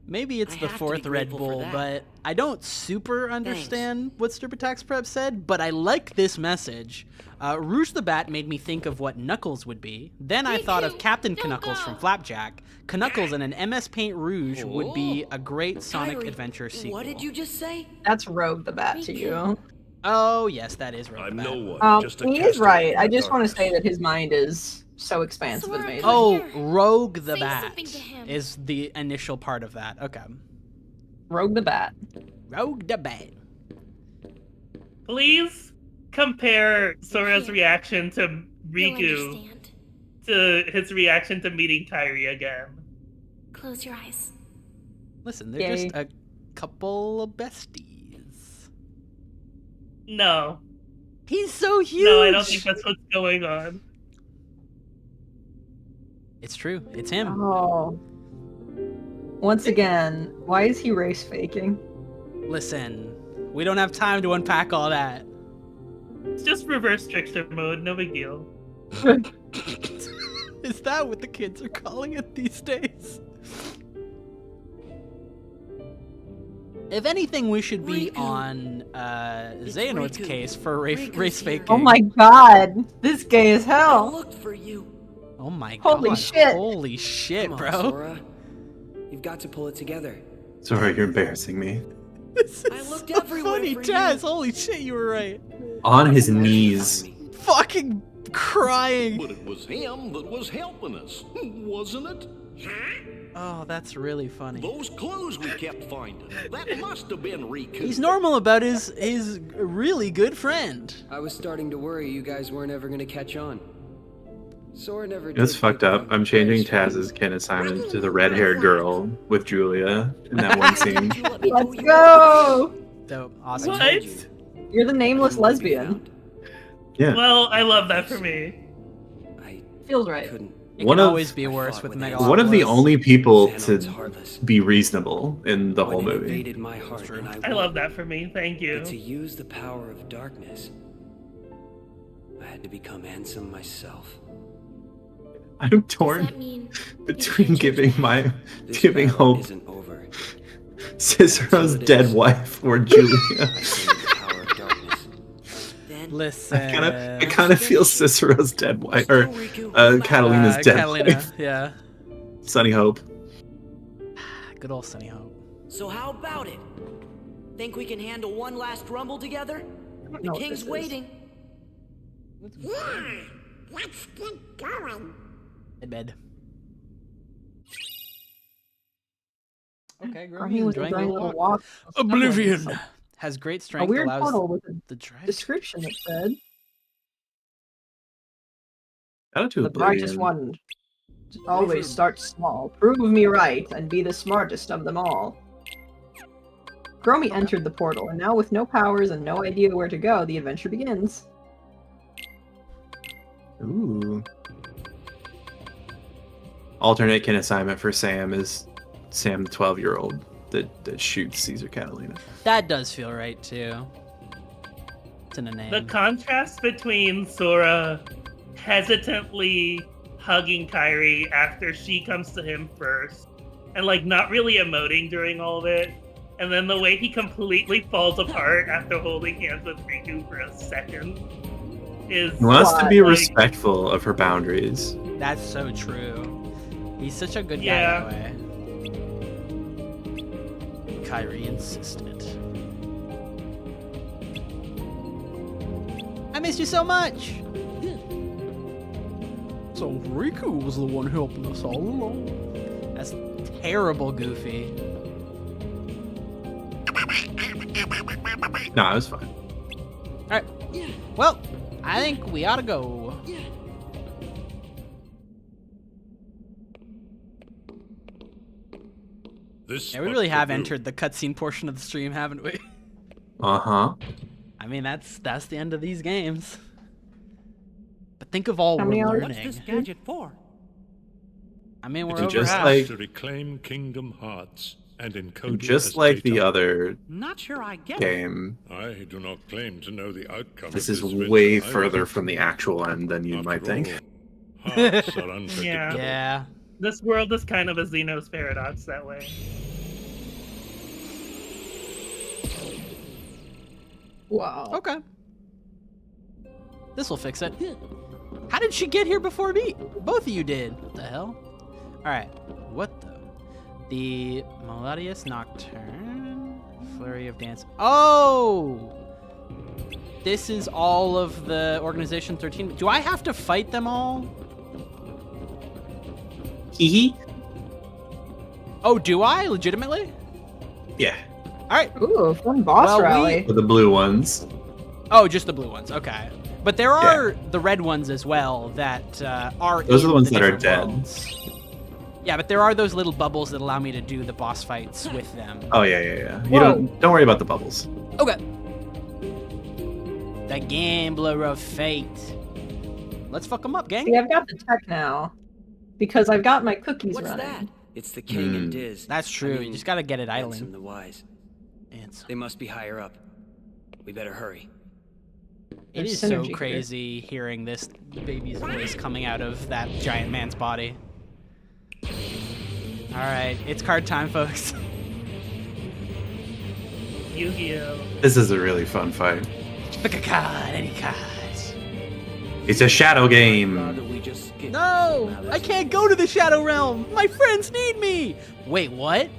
Maybe it's I the have to fourth be Red grateful for Bull, that. but I don't super understand what Sturpatax Prep said, but I like this message. Rouge the Bat made me think of what Knuckles would be. Then I thought of Captain Knuckles from Flapjack. Knuckles and an MS Paint Rouge would be a great Sonic Kairi, Adventure sequel. What did you just say? That's Rogue the Bat to you. Oh, yes, that is Rogue the Bat. No one, just a He is right. castaway I in just want to darkness. say that his mind is so expansive and amazing. Oh, Rogue the Say Bat something to him. is the initial part of that. Okay. Rogue the Bat. Rogue the Bat. Please compare Sora's reaction to You'll Riku understand. to his reaction to meeting Kairi again. Close your eyes. Listen, they're Yay. just a couple of besties. No. He's so huge. No, I don't think that's what's going on. It's true. It's him. Oh. Once again, why is he race faking? Listen, we don't have time to unpack all that. It's just reverse trickster mode, no big deal. Is that what the kids are calling it these days? If anything, we should be on Xehanort's Riku. case for Riku's race here. faking. Oh my god, this gay as I hell. looked for you. Oh my Holy god. shit. Holy shit, Come on, bro. Sora. You've got to pull it together. Sorry, you're embarrassing me. This I is looked so everywhere funny, for Taz. you. Holy shit, you were right. On his knees. Fucking crying. But it was him that was helping us, wasn't it? Oh, that's really funny. Those clues we kept finding, that must have been Riku. He's normal about his really good friend. I was starting to worry you guys weren't ever going to catch on. Sora never did. It's fucked up. I'm changing Taz's Ken assignment to the red-haired girl with Julia in that one scene. Let's go! Dope. Awesome. What? You're the nameless lesbian. Yeah. Well, I love that for me. Feels right. It One can of- always be worse with Mega. One of the only people Xenon's to heartless. be reasonable in the whole When it movie. invaded my heart, and I love that for me. Thank you. But to use the power of darkness, had to become handsome myself. I'm torn between giving hope Isn't over. Cicero's dead wife or Julia. Listen. I kind of feel Cicero's dead wife or Catalina's dead wife. Yeah. Sunny Hope. Good old Sunny Hope. So how about it? Think we can handle one last rumble together? The know what king's this is. waiting. Yeah, let's get going. Bed. Okay, Grummy was enjoying enjoying the a little walk. walk. Oblivion has great A strength. weird allows portal with a the drive. description that said Out to the brightest one always starts small. Prove me right and be the smartest of them all. Gromy entered the portal, and now with no powers and no idea where to go, the adventure begins. Ooh. Alternate kin assignment for Sam is Sam, the 12-year-old that shoots Caesar Catalina. That does feel right too. It's in a name. The contrast between Sora hesitantly hugging Kyrie after she comes to him first, and like not really emoting during all of it, and then the way he completely falls apart after holding hands with Riku for a second is. He wants to be respectful of her boundaries. That's so true. He's such a good guy Yeah. that way. Kyrie insisted. I missed you so much! So Riku was the one helping us all along. That's terrible, Goofy. No, it was fine. Alright. Well, I think we ought to go. This Yeah, we really have entered the cutscene portion of the stream, haven't we? Uh-huh. I mean, that's the end of these games. But think of all How we're many hours? learning. What's this gadget for? I mean, we're And over just half. like- to reclaim Kingdom Hearts and encode Just as like the data. other Not sure I get game, I do not claim to know the outcome. this of is venture way either. further from the actual end than you might think. Hearts are unpredictable. Yeah. This world is kind of a Xenos paradox that way. Wow. Okay. This'll fix it. How did she get here before me? Both of you did. What the hell? Alright. What the? The Melodious Nocturne. Flurry of Dance. Oh! This is all of the Organization 13. Do I have to fight them all? Hee. Oh, do I? Legitimately? Yeah. Alright. Ooh, fun boss rally. For the blue ones. Oh, just the blue ones. Okay. But there are the red ones as well that are Those are the in ones that are different dead. worlds. Yeah, but there are those little bubbles that allow me to do the boss fights with them. Oh yeah. You Whoa. don't worry about the bubbles. Okay. The Gambler of Fate. Let's fuck them up, gang. See, I've got the tech now. Because I've got my cookies What's running. that? It's the king and Diz. That's true. I mean, You just gotta get it Ansem idling. the wise. Ansem. They must be higher up. We better hurry. It There's is so synergy here. crazy hearing this baby's voice coming out of that giant man's body. Alright, it's card time, folks. Yu-Gi-Oh! This is a really fun fight. Pick a card, any card. It's a shadow game. No! I can't go to the Shadow Realm! My friends need me! Wait, what?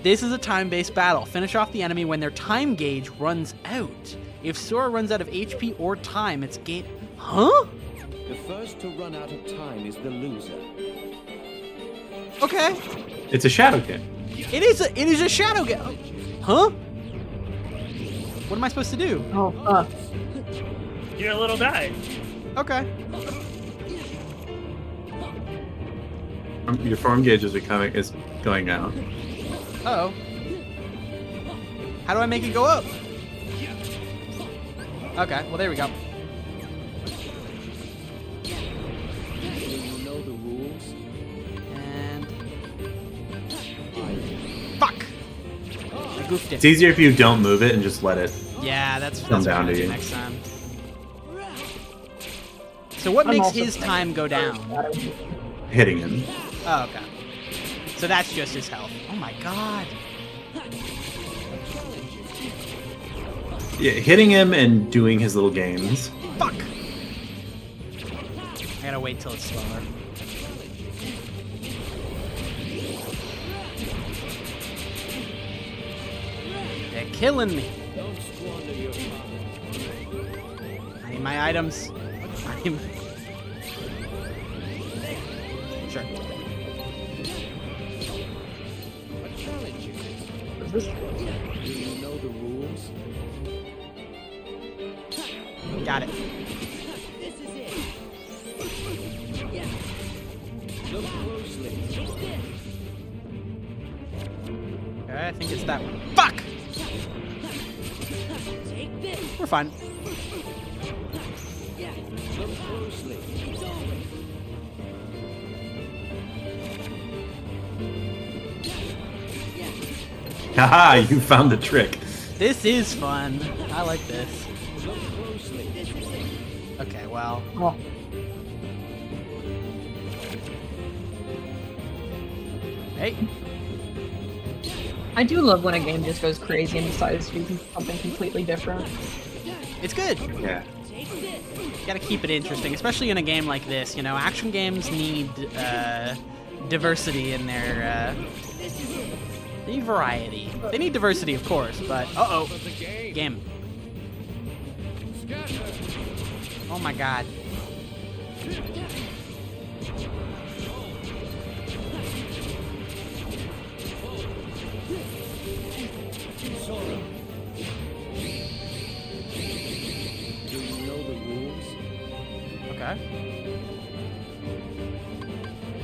This is a time-based battle. Finish off the enemy when their time gauge runs out. If Sora runs out of HP or time, it's game... Huh? The first to run out of time is the loser. Okay. It's a shadow game. It is a Shadow game. Huh? What am I supposed to do? Oh, fuck. You're a little guy. Okay. Your form gauge is going out. Uh-oh. How do I make it go up? Okay, well there we go. You know the rules. And... Fuck! I goofed it. It's easier if you don't move it and just let it Yeah, that's come what down I'll to do you. next time. So what I'm makes also his time go down? Hitting him. Oh, okay. So that's just his health. Oh my god. Yeah, hitting him and doing his little games. Fuck! I gotta wait till it's slower. They're killing me. I need my items. Sure. Do you know the rules? Got it. This is it. Yeah. Look closely. Okay, I think it's that one. Fuck! Take this. We're fine. Yeah. Look closely. It's over. Haha, you found the trick. This is fun. I like this. Okay, well. Oh. Hey. I do love when a game just goes crazy and decides to do something completely different. It's good. Yeah. You gotta keep it interesting, especially in a game like this. You know, action games need diversity in their they need variety. They need diversity, of course, but uh-oh. Game. Oh my god. Do you know the rules? Okay.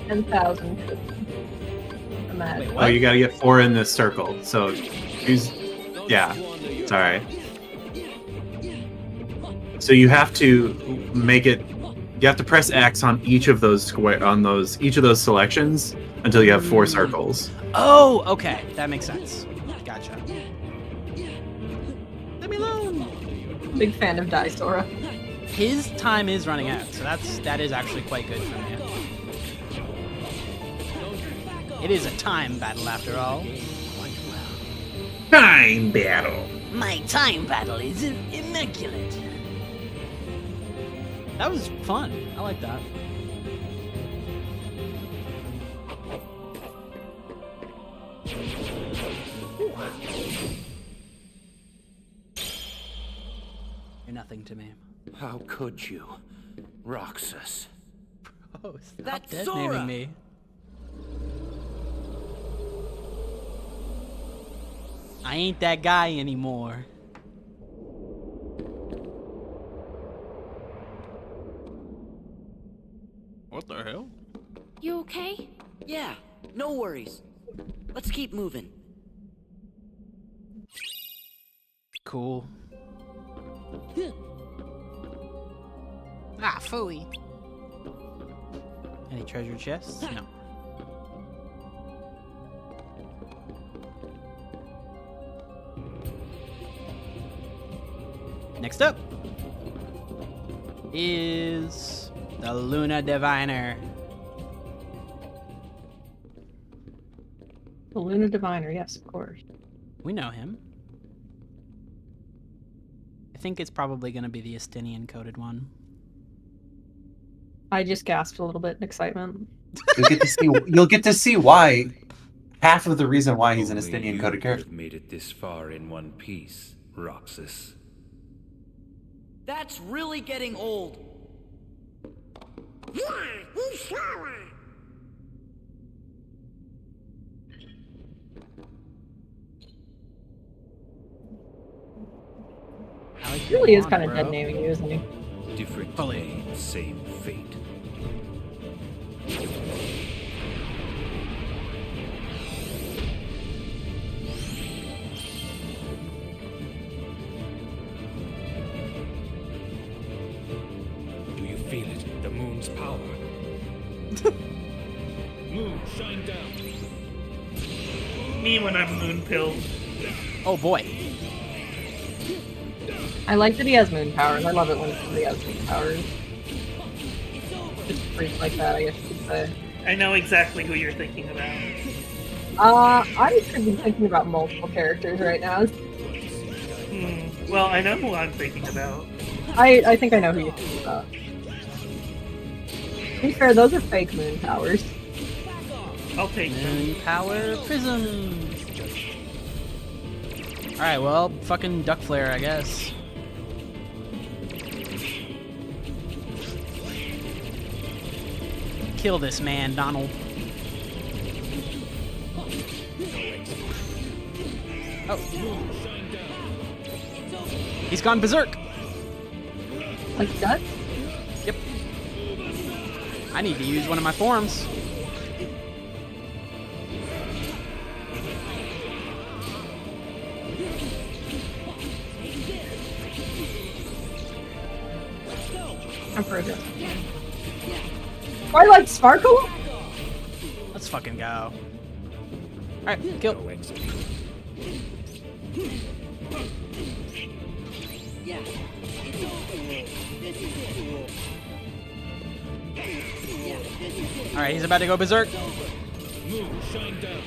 10,000. Imagine. Oh, you gotta get 4 in this circle. So, use. Yeah, it's alright. So you have to make it. You have to press X on each of those each of those selections until you have 4 circles. Oh, okay. That makes sense. Gotcha. Leave me alone. Big fan of Dysora. His time is running out, so that is actually quite good for me. It is a time battle after all. Time battle. My time battle is immaculate. That was fun. I like that. You're nothing to me. How could you, Roxas? Bro, stop That's detonaming Sora! me. I ain't that guy anymore. What the hell? You okay? Yeah, no worries. Let's keep moving. Cool. Ah, phooey. Any treasure chests? No. Next up is the Luna Diviner. The Luna Diviner, yes, of course. We know him. I think it's probably going to be the Estinian coded one. I just gasped a little bit in excitement. You'll get to see why. Half of the reason why he's an Only Estinian you coded character. have made it this far in one piece, Roxas. That's really getting old. Yeah, he's Sora. He really is kind of dead naming you, isn't he? Different name, same fate. Do you feel it? The moon's power. Moon, shine down. Me when I'm moon pilled. Oh boy. I like that he has moon powers. I love it when somebody has moon powers. Just freak like that, I guess you could say. I know exactly who you're thinking about. I could be thinking about multiple characters right now. Well, I know who I'm thinking about. I think I know who you're thinking about. To be fair, those are fake moon powers. I'll take them. Moon power prism. Alright, well, fucking duck flare, I guess. Kill this man, Donald. Oh. He's gone berserk. Like that? Yep. I need to use one of my forms. I'm frozen. Twilight Sparkle? Let's fucking go. Alright, kill. Alright, he's about to go berserk. Shine down.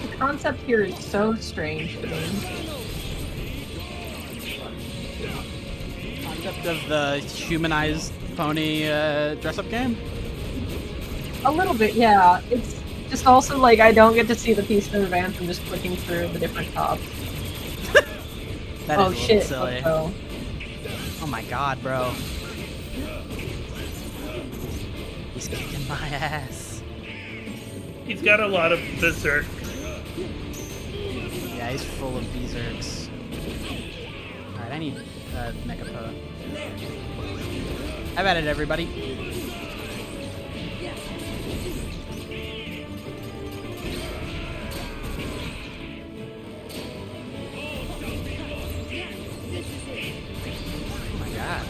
The concept here is so strange to me. Concept of the humanized pony dress-up game? A little bit, yeah. It's just also like I don't get to see the piece in advance from just clicking through the different tops. That oh is a shit! little silly. Oh. Oh my god, bro. He's kicking my ass. He's got a lot of berserk. Yeah, he's full of berserks. Alright, I need Mecha Po. Have at it, everybody. Oh my god.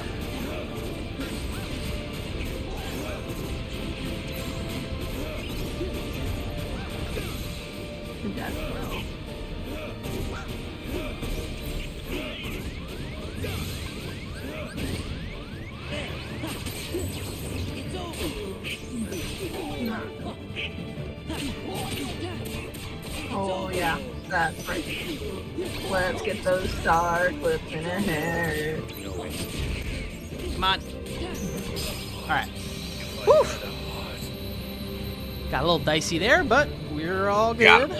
Oh yeah, that's right. Let's get those star clips in her hair. Come on. Alright. Whew. Got a little dicey there, but we're all good.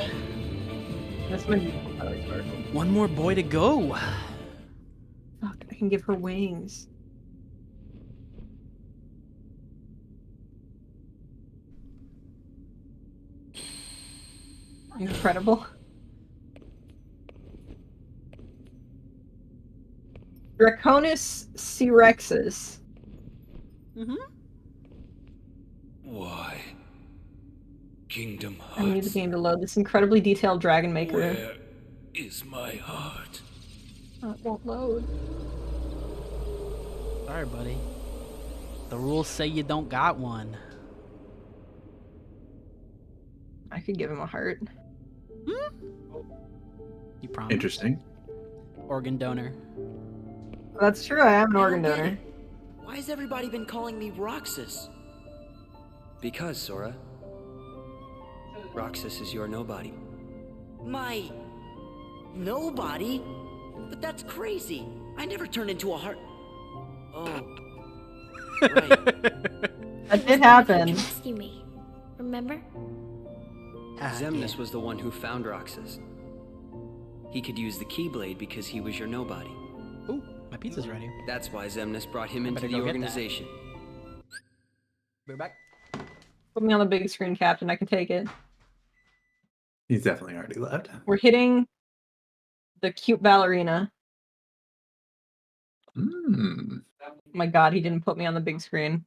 That's my one more boy to go. Fuck, I can give her wings. Incredible. Draconis Cyrexis. Why? Kingdom I need the Hearts. game to load this incredibly detailed Dragon Maker. Where is my heart? Oh, it won't load. Sorry, buddy. The rules say you don't got one. I could give him a heart. You promise? Interesting. Organ donor. That's true, I am an organ donor. Why has everybody been calling me Roxas? Because, Sora. Roxas is your nobody. My... nobody? But that's crazy. I never turned into a heart... Oh. Right. That did happen. Rescue me. Remember? Xemnas was the one who found Roxas. He could use the Keyblade because he was your nobody. Ooh, my pizza's ready. That's why Xemnas brought him into better the go get that. organization. We're back. Put me on the big screen, Captain. I can take it. He's definitely already left. We're hitting the cute ballerina. Mm. Oh my god, he didn't put me on the big screen.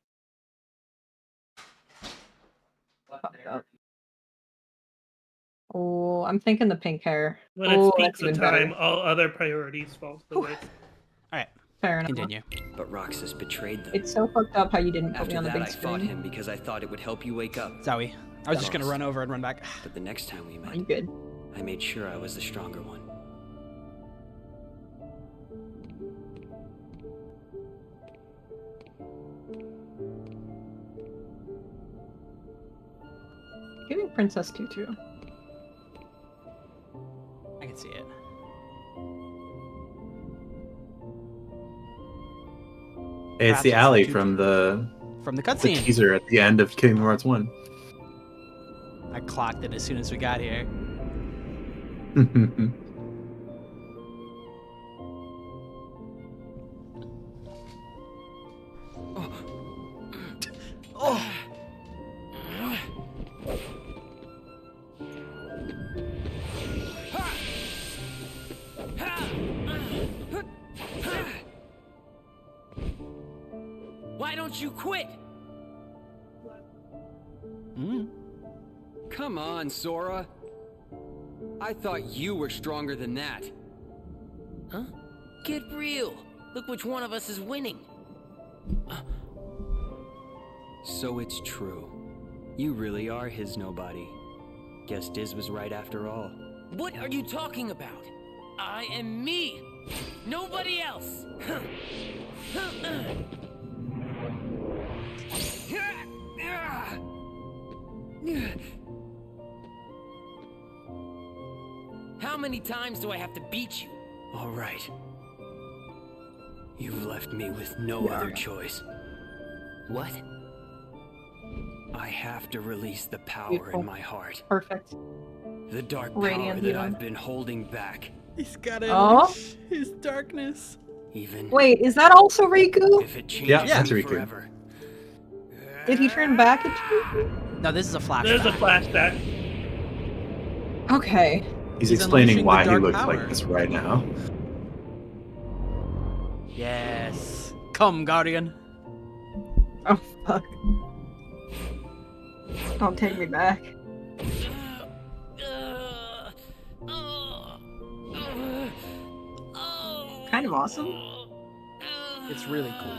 Fucked up. Oh, I'm thinking the pink hair. When oh, it's that's pizza even time, better. all other priorities fall to the wayside. Alright. Fair enough. Continue. But Roxas betrayed them. It's so fucked up how you didn't put After me on the that, big I fought screen. him because I thought it would help you wake up. Zowie, I was just gonna run over and run back. But the next time we met, You good? I made sure I was the stronger one. Giving Princess Tutu. I can see it. It's the alley from the cutscene. teaser at the end of Kingdom Hearts 1. I clocked it as soon as we got here. Oh. Why don't you quit? Come on, Sora. I thought you were stronger than that. Huh? Get real. Look which one of us is winning. So it's true. You really are his nobody. Guess Diz was right after all. What are you talking about? I am me. Nobody else. How many times do I have to beat you? All right. You've left me with no other choice. What? I have to release the power Beautiful. in my heart. Perfect. The dark Radiant power that healing. I've been holding back. He's got his darkness. Even Wait, is that also Riku? if it changes Yeah, me that's Riku. forever. Did he turn back into Riku? No, this is a flashback. There's a flashback. Okay. He's He's explaining unleashing why the he dark looks power. like this right now. Yes. Come, Guardian. Oh, fuck. Don't take me back. Kind of awesome. It's really cool.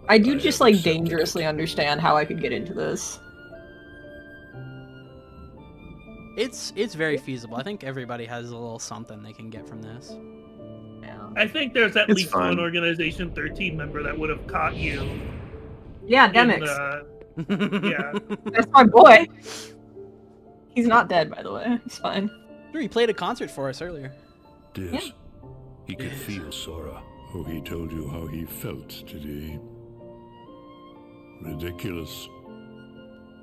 I do just like dangerously understand how I could get into this. It's very feasible. I think everybody has a little something they can get from this. I think there's at It's least fun. one Organization 13 member that would have caught you. Yeah, in Demix. Yeah. That's my boy. He's not dead, by the way. He's fine. Sure, he played a concert for us earlier. Diz, Yeah. he could feel Sora. Oh, he told you how he felt, did he? Ridiculous.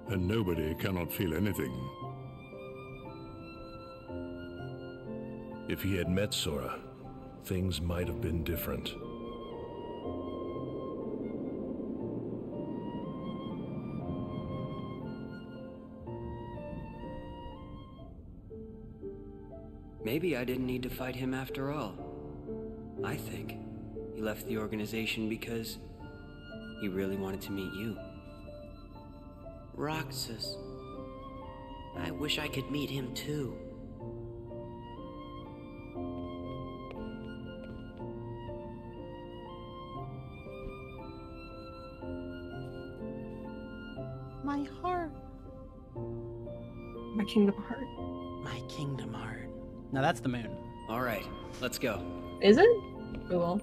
And nobody cannot feel anything. If he had met Sora, things might have been different. Maybe I didn't need to fight him after all. I think he left the organization because he really wanted to meet you. Roxas. I wish I could meet him too. My heart. My Kingdom Heart. My Kingdom Heart. Now that's the moon. All right, let's go. Is it? Cool.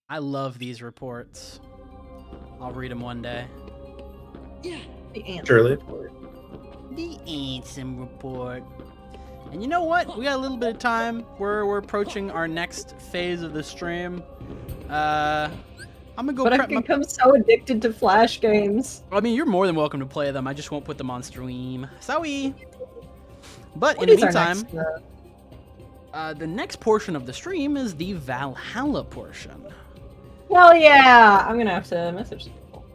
I love these reports. I'll read them one day. The Anthem Surely. report. The Ansem report. And you know what? We got a little bit of time. We're approaching our next phase of the stream. I'm gonna go But I've prep my... become so addicted to Flash games. I mean, you're more than welcome to play them. I just won't put them on stream. Sorry. But What in the is our meantime, next, the next portion of the stream is the Valhalla portion. Well, yeah. I'm gonna have to message some people.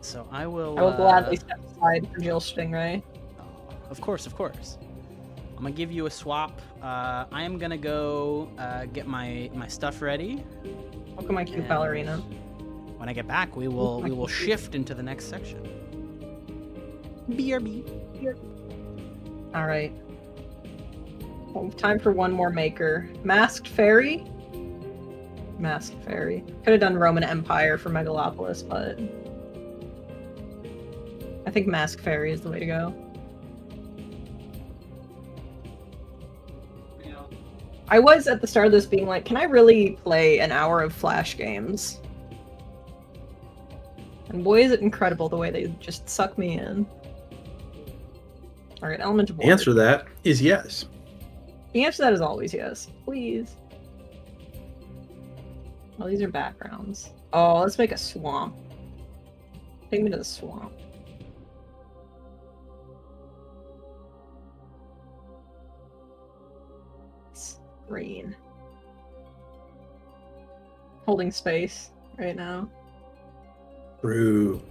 So I will. I will gladly step aside for Jill Stingray. Of course, of course. I'm gonna give you a swap. I am gonna go get my stuff ready. Look at my cute ballerina. When I get back, we will shift into the next section. BRB. Alright. Well, time for one more maker. Masked Fairy? Masked Fairy. Could have done Roman Empire for Megalopolis, but I think Masked Fairy is the way to go. I was at the start of this being like, can I really play an hour of Flash games? And boy, is it incredible the way they just suck me in. Alright, element of The answer to that is yes. The answer to that is always yes. Please. Oh, these are backgrounds. Oh, let's make a swamp. Take me to the swamp. It's green. Holding space right now. True.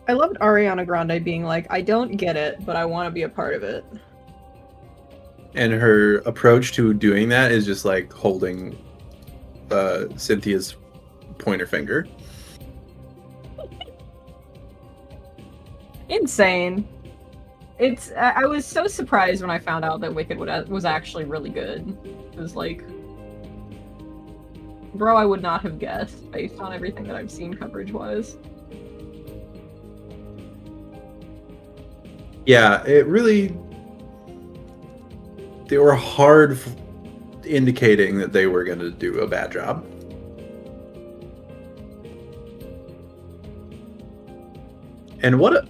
I loved Ariana Grande being like, I don't get it, but I want to be a part of it. And her approach to doing that is just like holding Cynthia's pointer finger. Insane. I was so surprised when I found out that Wicked was actually really good. It was like, bro, I would not have guessed based on everything that I've seen coverage-wise. Yeah, it really... They were hard indicating that they were going to do a bad job. And what a...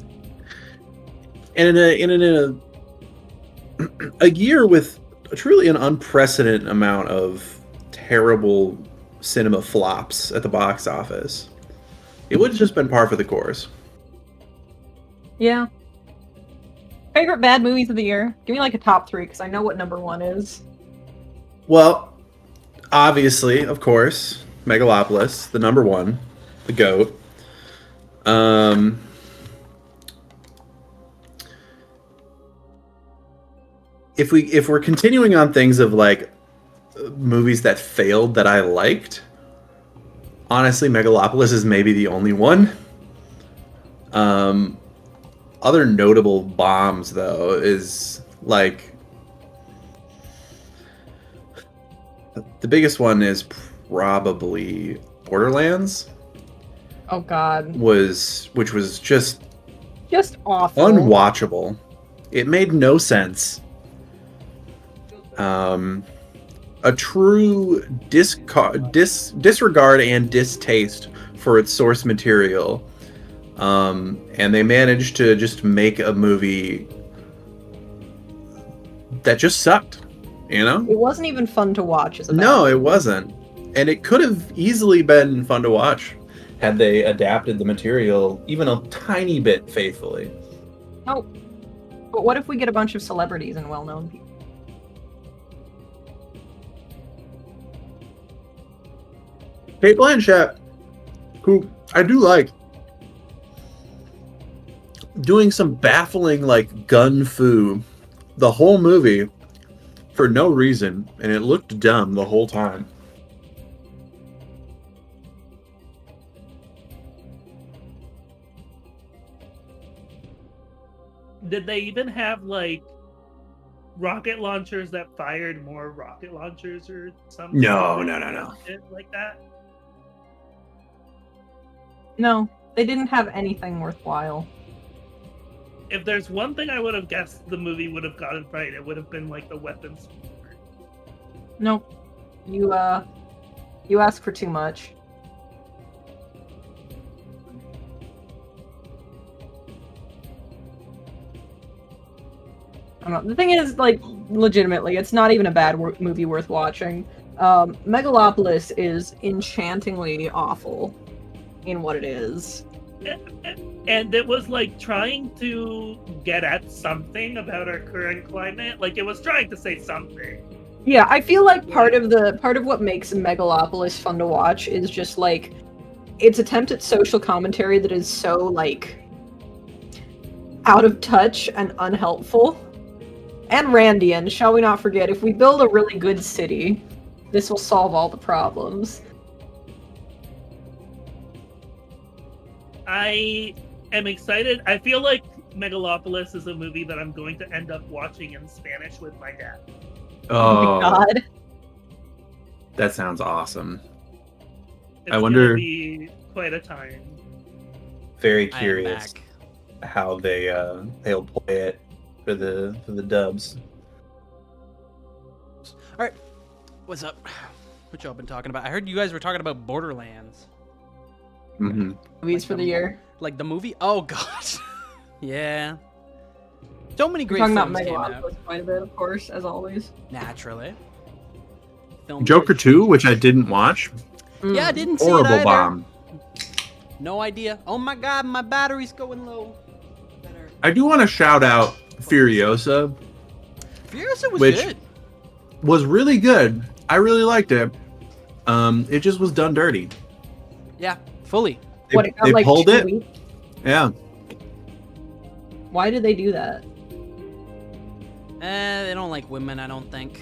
And in a year with truly an unprecedented amount of terrible cinema flops at the box office, it would have just been par for the course. Yeah. Favorite bad movies of the year? Give me like a top 3, because I know what number 1 is. Well, obviously, of course, Megalopolis, the number 1, the GOAT. If we're continuing on things of like movies that failed that I liked, honestly, Megalopolis is maybe the only one. Other notable bombs, though, is like the biggest one is probably Borderlands. Oh God. Which was just awful, unwatchable. It made no sense. A true disregard and distaste for its source material. And they managed to just make a movie that just sucked, you know? It wasn't even fun to watch as a No, it wasn't. And it could have easily been fun to watch had they adapted the material even a tiny bit faithfully. Oh, but what if we get a bunch of celebrities and well-known people? Kate Blanchett, who I do like, doing some baffling like gun fu the whole movie for no reason, and it looked dumb the whole time. Did they even have like rocket launchers that fired more rocket launchers or something? No. Shit like that? No, they didn't have anything worthwhile. If there's one thing I would have guessed the movie would have gotten right, it would have been like the weapons. Nope. You ask for too much. I don't know. The thing is, like, legitimately, it's not even a bad movie worth watching. Megalopolis is enchantingly awful in what it is. And it was like trying to get at something about our current climate. Like it was trying to say something. Yeah, I feel like part of what makes Megalopolis fun to watch is just like its attempt at social commentary that is so like out of touch and unhelpful. And Randian, shall we not forget, if we build a really good city, this will solve all the problems. I am excited. I feel like Megalopolis is a movie that I'm going to end up watching in Spanish with my dad. Oh, my God. That sounds awesome. It's I wonder. gonna be quite a time. Very curious how they'll play it for the dubs. All right, what's up? What y'all been talking about? I heard you guys were talking about Borderlands. Mm-hmm. Movies for the year. Like the movie? Oh god. Yeah. So many great We're talking films about came out. Megalopolis quite a bit, of course, as always. Naturally. Joker 2, which I didn't watch. Yeah, I didn't see Horrible it either. bomb. No idea. Oh my god, my battery's going low. I do want to shout out Furiosa. Furiosa was which good. Was really good. I really liked it. It just was done dirty. Yeah, fully. They pulled it. Yeah. Why did they do that? They don't like women, I don't think.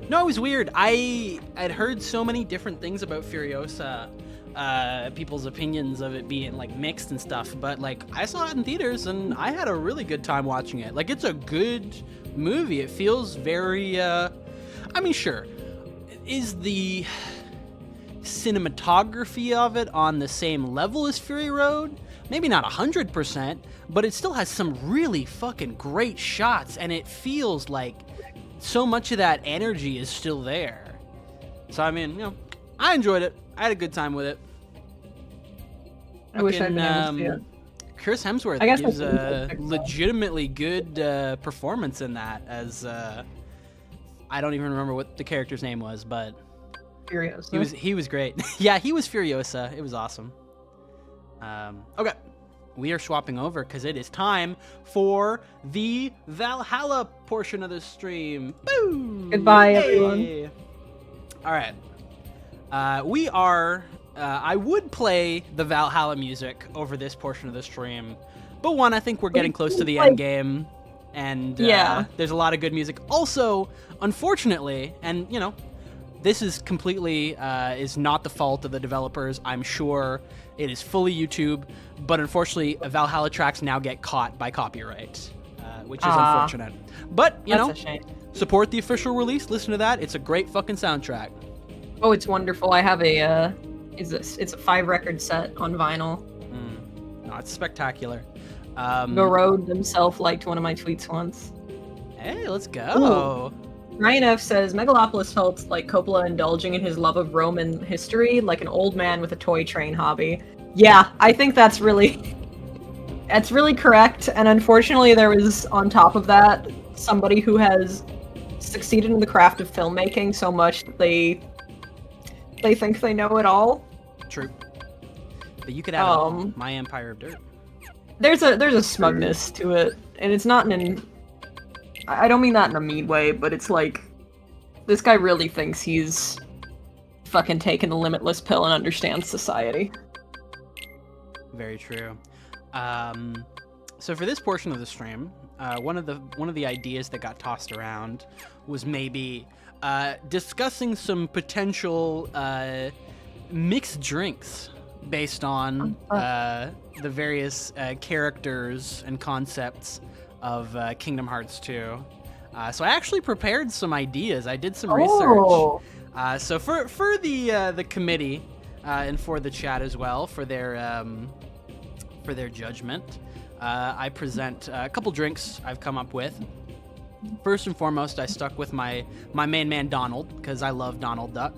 No, it was weird. I'd heard so many different things about Furiosa, people's opinions of it being like mixed and stuff, but like I saw it in theaters and I had a really good time watching it. Like it's a good movie. It feels very I mean, sure. Is the cinematography of it on the same level as Fury Road? Maybe not 100%, but it still has some really fucking great shots, and it feels like so much of that energy is still there. So, I mean, you know, I enjoyed it. I had a good time with it. I wish I'd been able to see it. Chris Hemsworth gives a legitimately good performance in that as, I don't even remember what the character's name was, but Furiosa. He was great. Yeah, he was Furiosa. It was awesome. Okay, we are swapping over because it is time for the Valhalla portion of the stream. Boo! Goodbye, everyone. All right. We are... I would play the Valhalla music over this portion of the stream, but one, I think we're getting close to the end game, and there's a lot of good music. Also, unfortunately, and, you know, this is completely is not the fault of the developers. I'm sure it is fully YouTube, but unfortunately, Valhalla tracks now get caught by copyright, which is unfortunate. But, you know, support the official release. Listen to that. It's a great fucking soundtrack. Oh, it's wonderful. I have a, it's a 5-record set on vinyl. No, it's spectacular. Go Road himself liked one of my tweets once. Hey, let's go. Ooh. Ryan F. says, Megalopolis felt like Coppola indulging in his love of Roman history, like an old man with a toy train hobby. Yeah, I think that's really correct, and unfortunately there was, on top of that, somebody who has succeeded in the craft of filmmaking so much that they think they know it all. True. But you could have My Empire of Dirt. There's a smugness to it, and it's not I don't mean that in a mean way, but it's like, this guy really thinks he's fucking taken the limitless pill and understands society. Very true. So for this portion of the stream, one of the ideas that got tossed around was maybe discussing some potential mixed drinks based on the various characters and concepts of Kingdom Hearts 2. So I actually prepared some ideas. I did some research. So for the committee and for the chat as well, for their judgment, I present a couple drinks I've come up with. First and foremost, I stuck with my main man Donald, because I love Donald Duck.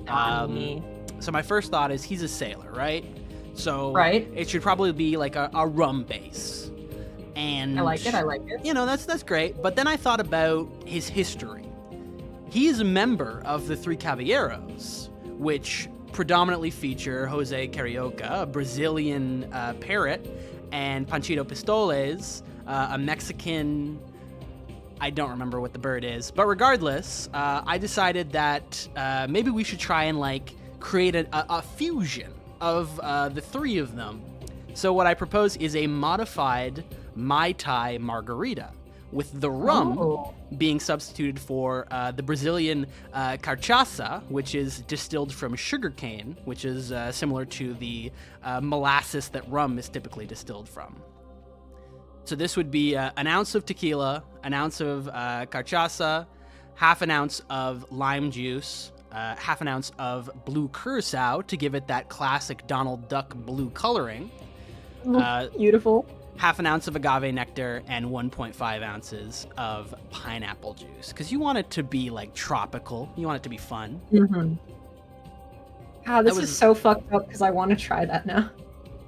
So my first thought is he's a sailor, right? So it should probably be like a rum base. And I like it. You know, that's great. But then I thought about his history. He is a member of the Three Caballeros, which predominantly feature Jose Carioca, a Brazilian parrot, and Panchito Pistoles, a Mexican... I don't remember what the bird is. But regardless, I decided that maybe we should try and, like, create a fusion of the three of them. So what I propose is a modified Mai Tai margarita, with the rum being substituted for the Brazilian cachaça, which is distilled from sugarcane, which is similar to the molasses that rum is typically distilled from. So this would be an ounce of tequila, an ounce of cachaça, half an ounce of lime juice, half an ounce of blue curacao to give it that classic Donald Duck blue coloring. Beautiful. Half an ounce of agave nectar and 1.5 ounces of pineapple juice. Because you want it to be like tropical. You want it to be fun. Mm-hmm. God, this is so fucked up because I want to try that now.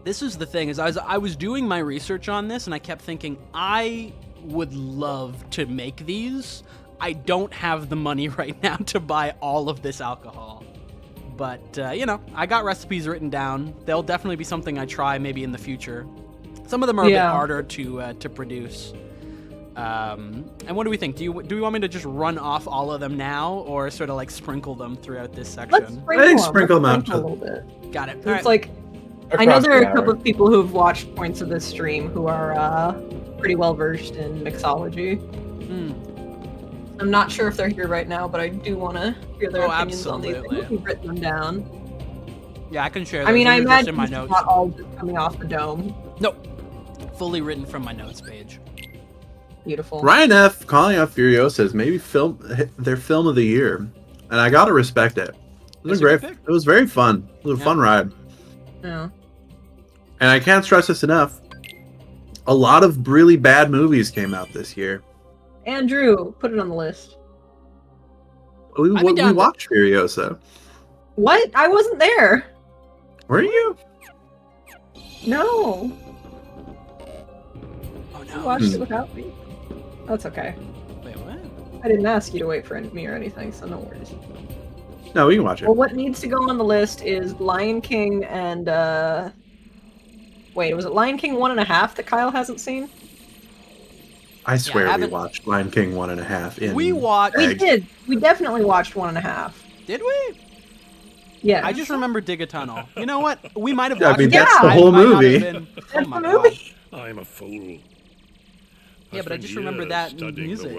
This is the thing, is I was doing my research on this and I kept thinking, I would love to make these. I don't have the money right now to buy all of this alcohol. But, I got recipes written down. They'll definitely be something I try maybe in the future. Some of them are a bit harder to produce. And what do we think? Do we want me to just run off all of them now, or sort of like sprinkle them throughout this section? I think sprinkle them out a little bit. Got it. It's right. like, I know there are a couple of people who have watched points of this stream who are pretty well versed in mixology. I'm not sure if they're here right now, but I do want to hear their opinions on these. I think we've written them down. Yeah, I can share those. I mean, I imagine in my it's notes. not all just coming off the dome. Nope. Fully written from my notes page. Beautiful. Ryan F. calling out Furiosa as maybe their film of the year, and I gotta respect it. It was great. It was very fun. It was a fun ride. Yeah. And I can't stress this enough. A lot of really bad movies came out this year. Andrew, put it on the list. We watched Furiosa. What? I wasn't there. Were you? No. Oh no. You watched it without me. That's okay. Wait, what? I didn't ask you to wait for me or anything, so no worries. No, we can watch it. Well, what needs to go on the list is Lion King and wait, was it Lion King 1.5 that Kyle hasn't seen? I swear we watched Lion King 1.5. We watched. We did. We definitely watched 1.5. Did we? Yeah. I just remember Dig a Tunnel. You know what? We might have I watched mean, it. that's the whole movie. That's the movie. I'm a fool. Yeah, but I just remember that music.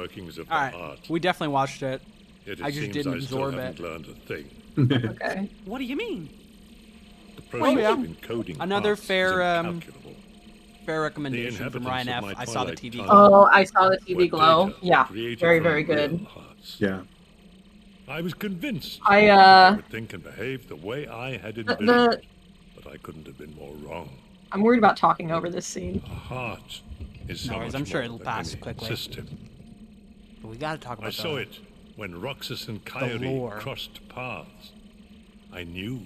All right, we definitely watched it. I just didn't absorb it. Learned a thing. Okay. What do you mean? The process of encoding Another parts fair is incalculable. fair recommendation from Ryan F. I saw the TV Glow. Oh, I saw the TV Glow. Yeah, very, very good. Yeah. I was convinced I would think and behave the way I had envisioned, but I couldn't have been more wrong. I'm worried about talking over this scene. A heart is so No worries, much I'm sure more it'll than pass any quickly. system. But we gotta talk about I saw it when Roxas and Coyote lore. crossed paths. I knew,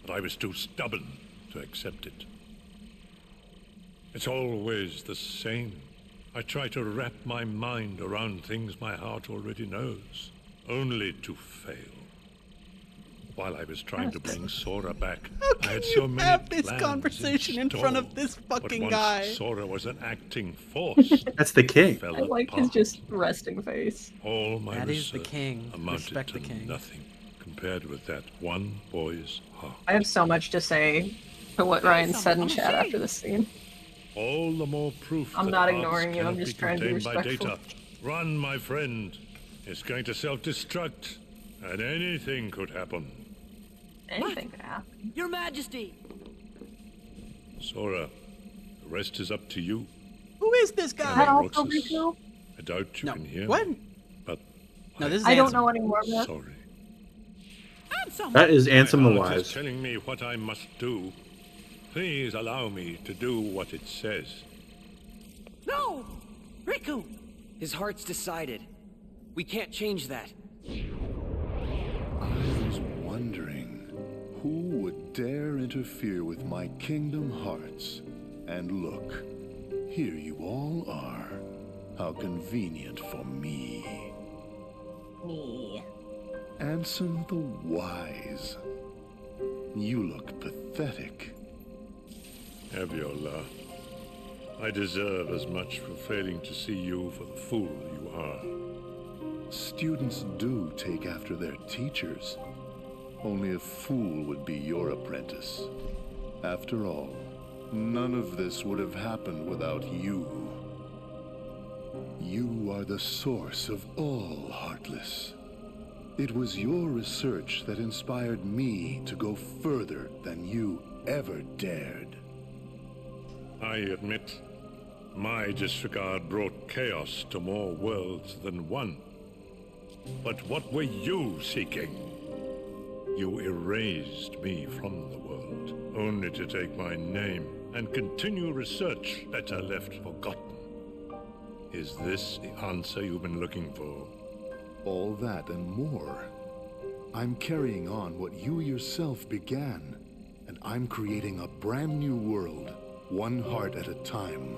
but I was too stubborn to accept it. It's always the same. I try to wrap my mind around things my heart already knows, only to fail. While I was trying to bring Sora back, I had so many have this plans conversation in front of this fucking but once guy? Sora was an acting force. That's the king. Fell I like his apart. just resting face. All my That is the research king. amounted Respect to the king. nothing compared with that one boy's heart. I have so much to say to what Ryan said in chat after this scene. All the more proof. I'm that not hearts ignoring you, I'm cannot just be trying to be contained by respectful. data. Run, my friend. It's going to self-destruct, and anything could happen. Anything could happen. Your Majesty! Sora, the rest is up to you. Who is this guy? Is that also Roxas, Riku? I doubt you can hear What? me, but No, this is I don't Ansem. know anymore of that. sorry. That is Ansem the My heart is Wise. telling me what I must do. Please allow me to do what it says. No! Riku! His heart's decided. We can't change that. I was wondering who would dare interfere with my kingdom hearts. And look, here you all are. How convenient for me. Me. Ansem the Wise. You look pathetic. Aviola, I deserve as much for failing to see you for the fool you are. Students do take after their teachers. Only a fool would be your apprentice. After all, none of this would have happened without you. are the source of all Heartless. It was your research that inspired me to go further than you ever dared. I admit, my disregard brought chaos to more worlds than one. But what were you seeking? You erased me from the world, only to take my name and continue research better left forgotten. Is this the answer you've been looking for? All that and more. I'm carrying on what you yourself began, and I'm creating a brand new world, one heart at a time.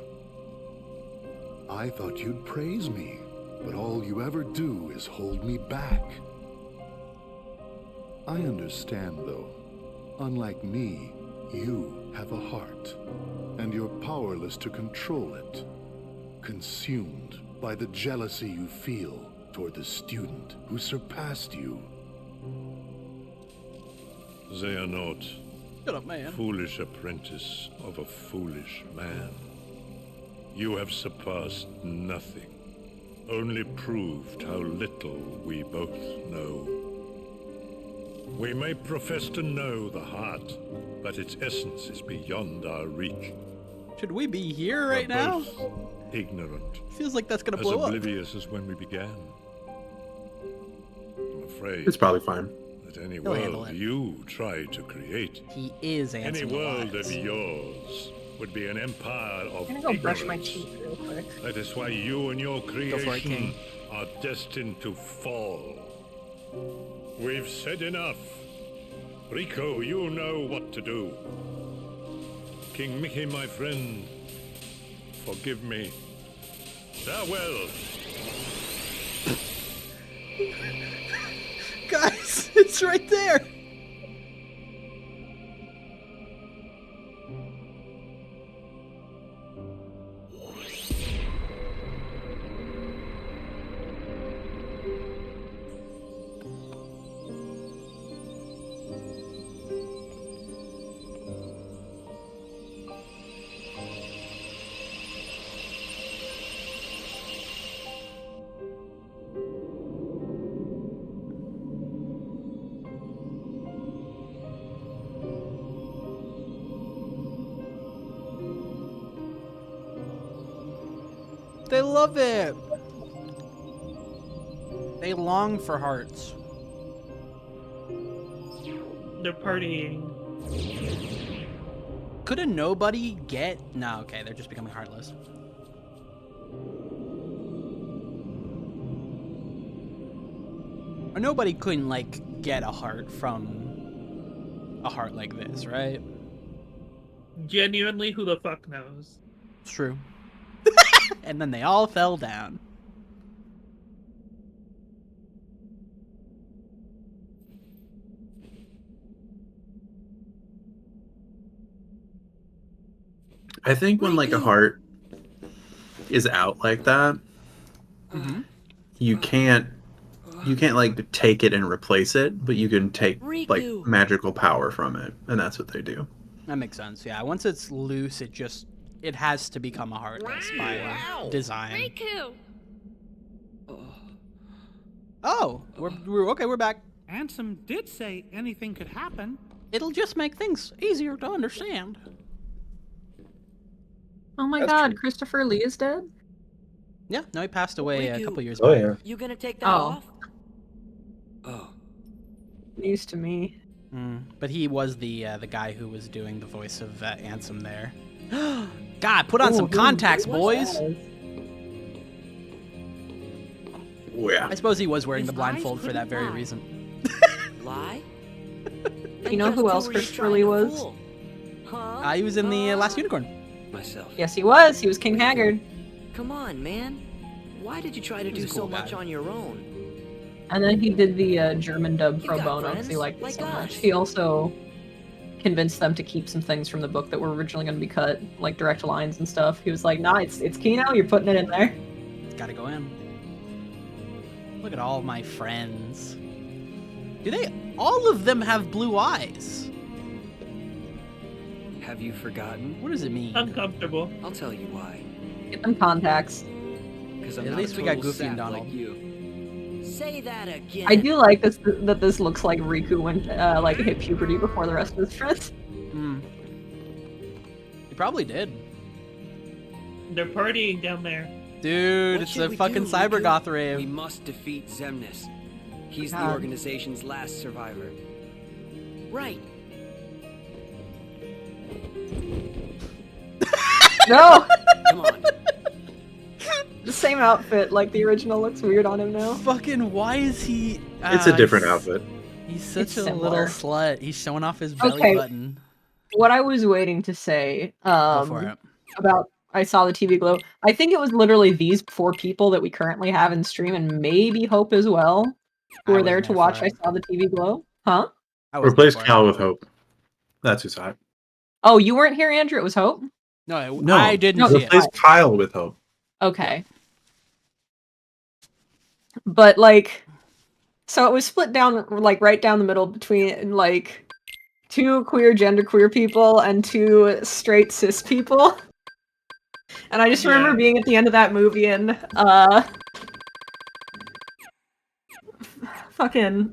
I thought you'd praise me, but all you ever do is hold me back. I understand, though. Unlike me, you have a heart, and you're powerless to control it. Consumed by the jealousy you feel toward the student who surpassed you. Xehanort, shut up, man. Foolish apprentice of a foolish man. You have surpassed nothing, only proved how little we both know. We may profess to know the heart, but its essence is beyond our reach. Should we be here right We're now? both ignorant. Feels like that's gonna blow as up. oblivious as when we began. I'm afraid It's probably fine. that any He'll handle world it. you try to create, He is any answering the world lies. of yours would be an empire of I'm gonna go brush my ignorance. teeth real quick. That is why you and your for it, creation King. are destined to fall. We've said enough. Rico, you know what to do. King Mickey, my friend, forgive me. Farewell. Guys, it's right there. They love it. They long for hearts. They're partying. Could a nobody get... No, okay, they're just becoming heartless. A nobody couldn't, like, get a heart from a heart like this, right? Genuinely, who the fuck knows? It's true. And then they all fell down. I think when like a heart is out like that, you can't like take it and replace it, but you can take like magical power from it, and that's what they do. That makes sense, yeah. Once it's loose, it has to become a heartless by design. Riku! Oh, we're back. Ansem did say anything could happen. It'll just make things easier to understand. Oh my god, Christopher Lee is dead? Yeah, no, he passed away a couple years Oh, back. yeah. You gonna take that Oh. off? Oh. News to me. But he was the guy who was doing the voice of Ansem there. God, put on some contacts, boys. Oh, yeah. I suppose he was wearing His the blindfold eyes for that couldn't very lie. reason. Lie? You know who else Christopher Lee was? Huh? He was in the Last Unicorn. Myself. Yes, he was. He was King Haggard. Come on, man. Why did you try to He was do a so cool much guy. on your own? And then he did the German dub pro got bono because he friends, liked it like so much. us. He also convinced them to keep some things from the book that were originally going to be cut, like direct lines and stuff. He was like, nah, it's Kino, you're putting it in there. It's gotta go in. Look at all my friends. All of them have blue eyes. Have you forgotten? What does it mean? Uncomfortable. I'll tell you why. Get them contacts. because I'm At not least a we got total Goofy and sap Donald. like you. Say that again. I do like this that this looks like Riku went like hit puberty before the rest of his friends. Hmm. He probably did. They're partying down there. Dude, What it's should a we fucking do, cyber Riku? goth We rave. must defeat Xemnas. He's the God. organization's last survivor. Right. No! Come on. The same outfit, like the original looks weird on him now. Fucking, why is he... It's a different outfit. He's such It's a similar. little slut. He's showing off his belly Okay. button. What I was waiting to say Go for it. about I saw the TV glow. I think it was literally these 4 people that we currently have in stream, and maybe Hope as well, who I were there wasn't to there watch for I it. saw the TV glow. Huh? I wasn't Replace there for it. Cal with Hope. That's who saw it. Oh, you weren't here, Andrew. It was Hope. No, No, I didn't No, see it. replace Kyle with Hope. Okay. But like, so it was split down, like right down the middle between like 2 queer, genderqueer people and 2 straight cis people. And I just remember being at the end of that movie and fucking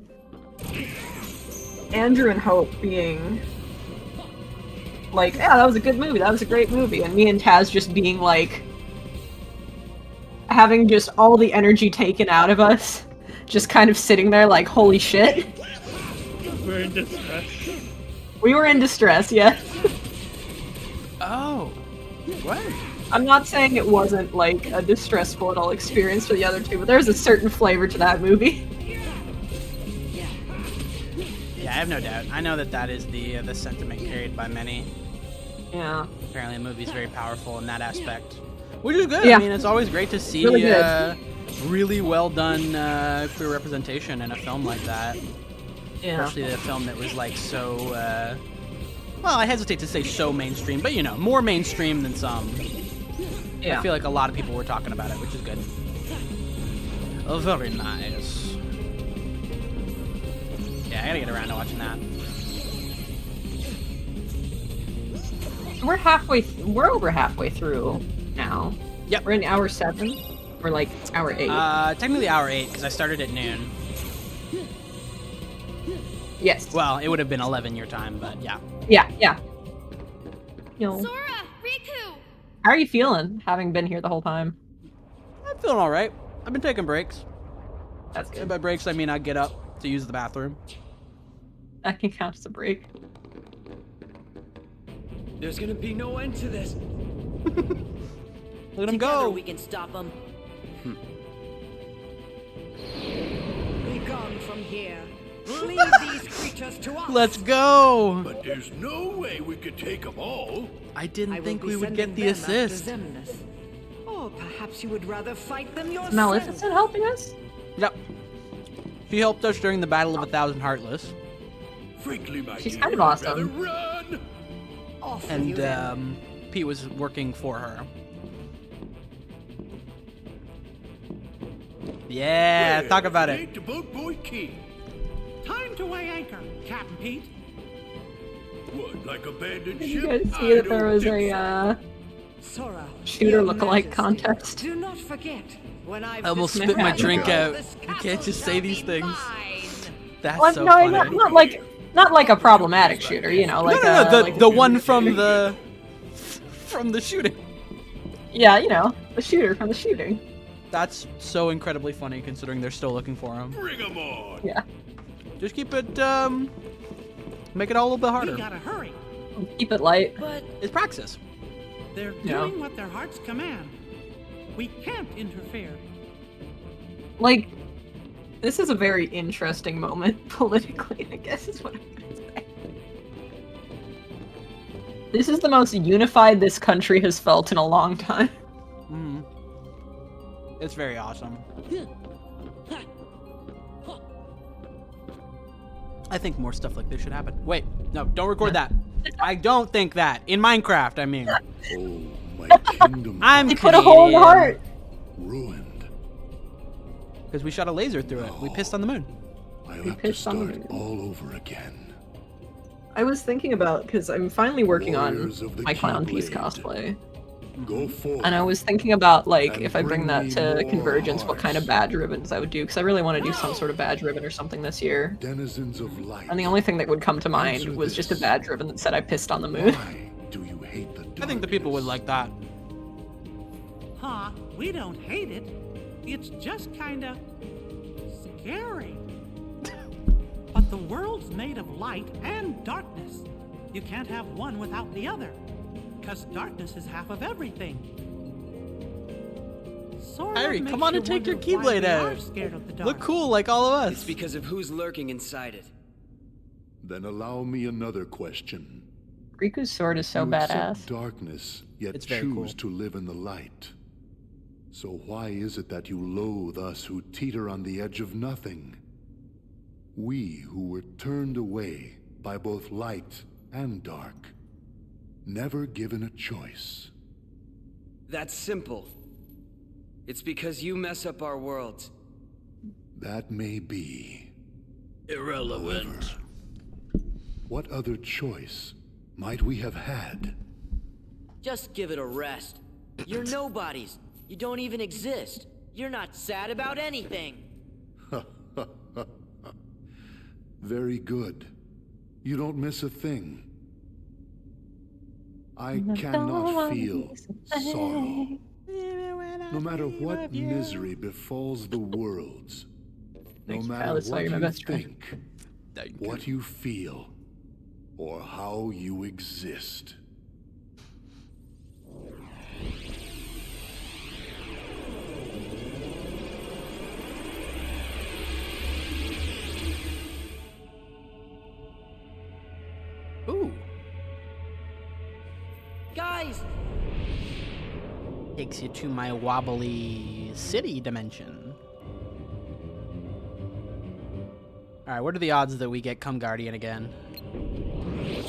Andrew and Hope being like, yeah, that was a good movie, that was a great movie, and me and Taz just being like, having just all the energy taken out of us, just kind of sitting there like, holy shit. We're in distress. We were in distress, yeah. Oh. What? I'm not saying it wasn't like a distressful at all experience for the other 2, but there's a certain flavor to that movie. Yeah, I have no doubt. I know that that is the sentiment carried by many. Yeah. Apparently the movie's very powerful in that aspect. Which is good. Yeah. I mean, it's always great to see Really good. really well done queer representation in a film like that. Yeah. Especially a film that was like so, well, I hesitate to say so mainstream, but you know, more mainstream than some. Yeah. I feel like a lot of people were talking about it, which is good. Oh, very nice. Yeah, I gotta get around to watching that. We're over halfway through now. Yep. We're in hour 7. Or like hour 8. Technically hour 8, because I started at noon. Yes. Well, it would have been 11 your time, but yeah. Yeah. Yo. Sora! Riku! How are you feeling, having been here the whole time? I'm feeling alright. I've been taking breaks. That's good. And by breaks, I mean I get up to use the bathroom. That can count as a break. There's gonna be no end to this. Look at him Together go! we can stop them. Be gone from here. Leave these creatures to us. Let's go! But there's no way we could take them all. I didn't I will think be we would sending get the them after assist. Xemnas. Or perhaps you would rather fight them yourself. Maleficent helping us? Yep. She helped us during the Battle of 1,000 Heartless. Frankly, my She's dear, kind of I'd awesome. rather run. Off with you then. And Pete was working for her. Yeah, Well, talk about it it. ain't the boat boy king. Time to weigh anchor, Captain Pete. What, like abandoned Did you ship? guys see that I there don't was think a Sora, shooter Your lookalike Majesty, contest? Do not forget when I've I almost discovered spit my Yeah. drink out. this You can't castle just shall say these be things. mine. That's Well, so no, funny. not like a problematic shooter, you know, like no, the like the one from the shooting. yeah, you know, the shooter from the shooting. That's so incredibly funny considering they're still looking for him. Bring 'em on. Yeah. Just keep it make it all a little bit harder. We gotta hurry. Keep it light. But It's praxis. They're Yeah. doing what their hearts command. We can't interfere. Like, this is a very interesting moment politically, I guess is what I'm gonna say. This is the most unified this country has felt in a long time. Mm. It's very awesome. I think more stuff like this should happen. Wait, no, don't record that. I don't think that. In Minecraft, I mean. Oh, my kingdom I'm They put a hole in the heart. ruined. Because we shot a laser through it. We pissed on the moon. I'll We have to pissed on start the all over again. I was thinking about, because I'm finally working Warriors on of the my Clown Piece Keyblade. cosplay. Go forth. And I was thinking about, like, if I bring that to Convergence, what kind of badge ribbons I would do, because I really want to do some sort of badge ribbon or something this year. Denizens of light. And the only thing that would come to mind was just a badge ribbon that said I pissed on the moon. Do you hate the I think the people would like that. Huh, we don't hate it. It's just kinda scary. But the world's made of light and darkness. You can't have one without the other. Because darkness is half of everything. Sora Harry, makes come on you and take your wonder why Keyblade we are out. scared of the dark. Look cool like all of us. It's because of who's lurking inside it. Then allow me another question. Riku's sword is so You accept badass. darkness, yet It's very choose cool. to live in the light. So why is it that you loathe us who teeter on the edge of nothing? We who were turned away by both light and dark, never given a choice. That's simple. It's because you mess up our worlds. That may be. Irrelevant. However, what other choice might we have had? Just give it a rest. You're nobodies. You don't even exist. You're not sad about anything. Very good. You don't miss a thing. I cannot feel sorrow. No matter what misery befalls the worlds, no matter what you think, what you feel, or how you exist. Ooh. Guys! Takes you to my wobbly city dimension. Alright, what are the odds that we get Come Guardian again?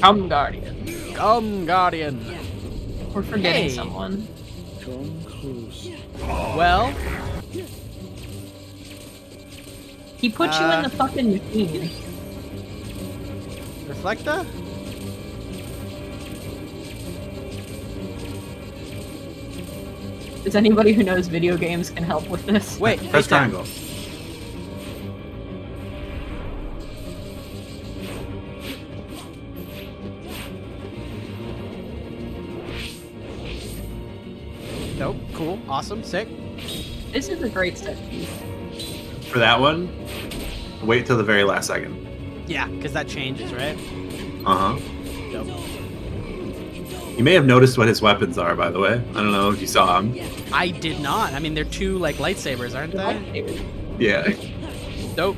Come Guardian. Come Guardian! We're forgetting Hey. someone. Come close. Well, He put you in the fucking machine. Reflecta? Does anybody who knows video games can help with this? Wait, Press triangle. Nope. Cool. Awesome. Sick. This is a great set piece. For that one, wait till the very last second. Yeah, because that changes, right? Uh-huh. Dope. You may have noticed what his weapons are, by the way. I don't know if you saw them. I did not. I mean, they're two, like, lightsabers, aren't they? Yeah. Dope.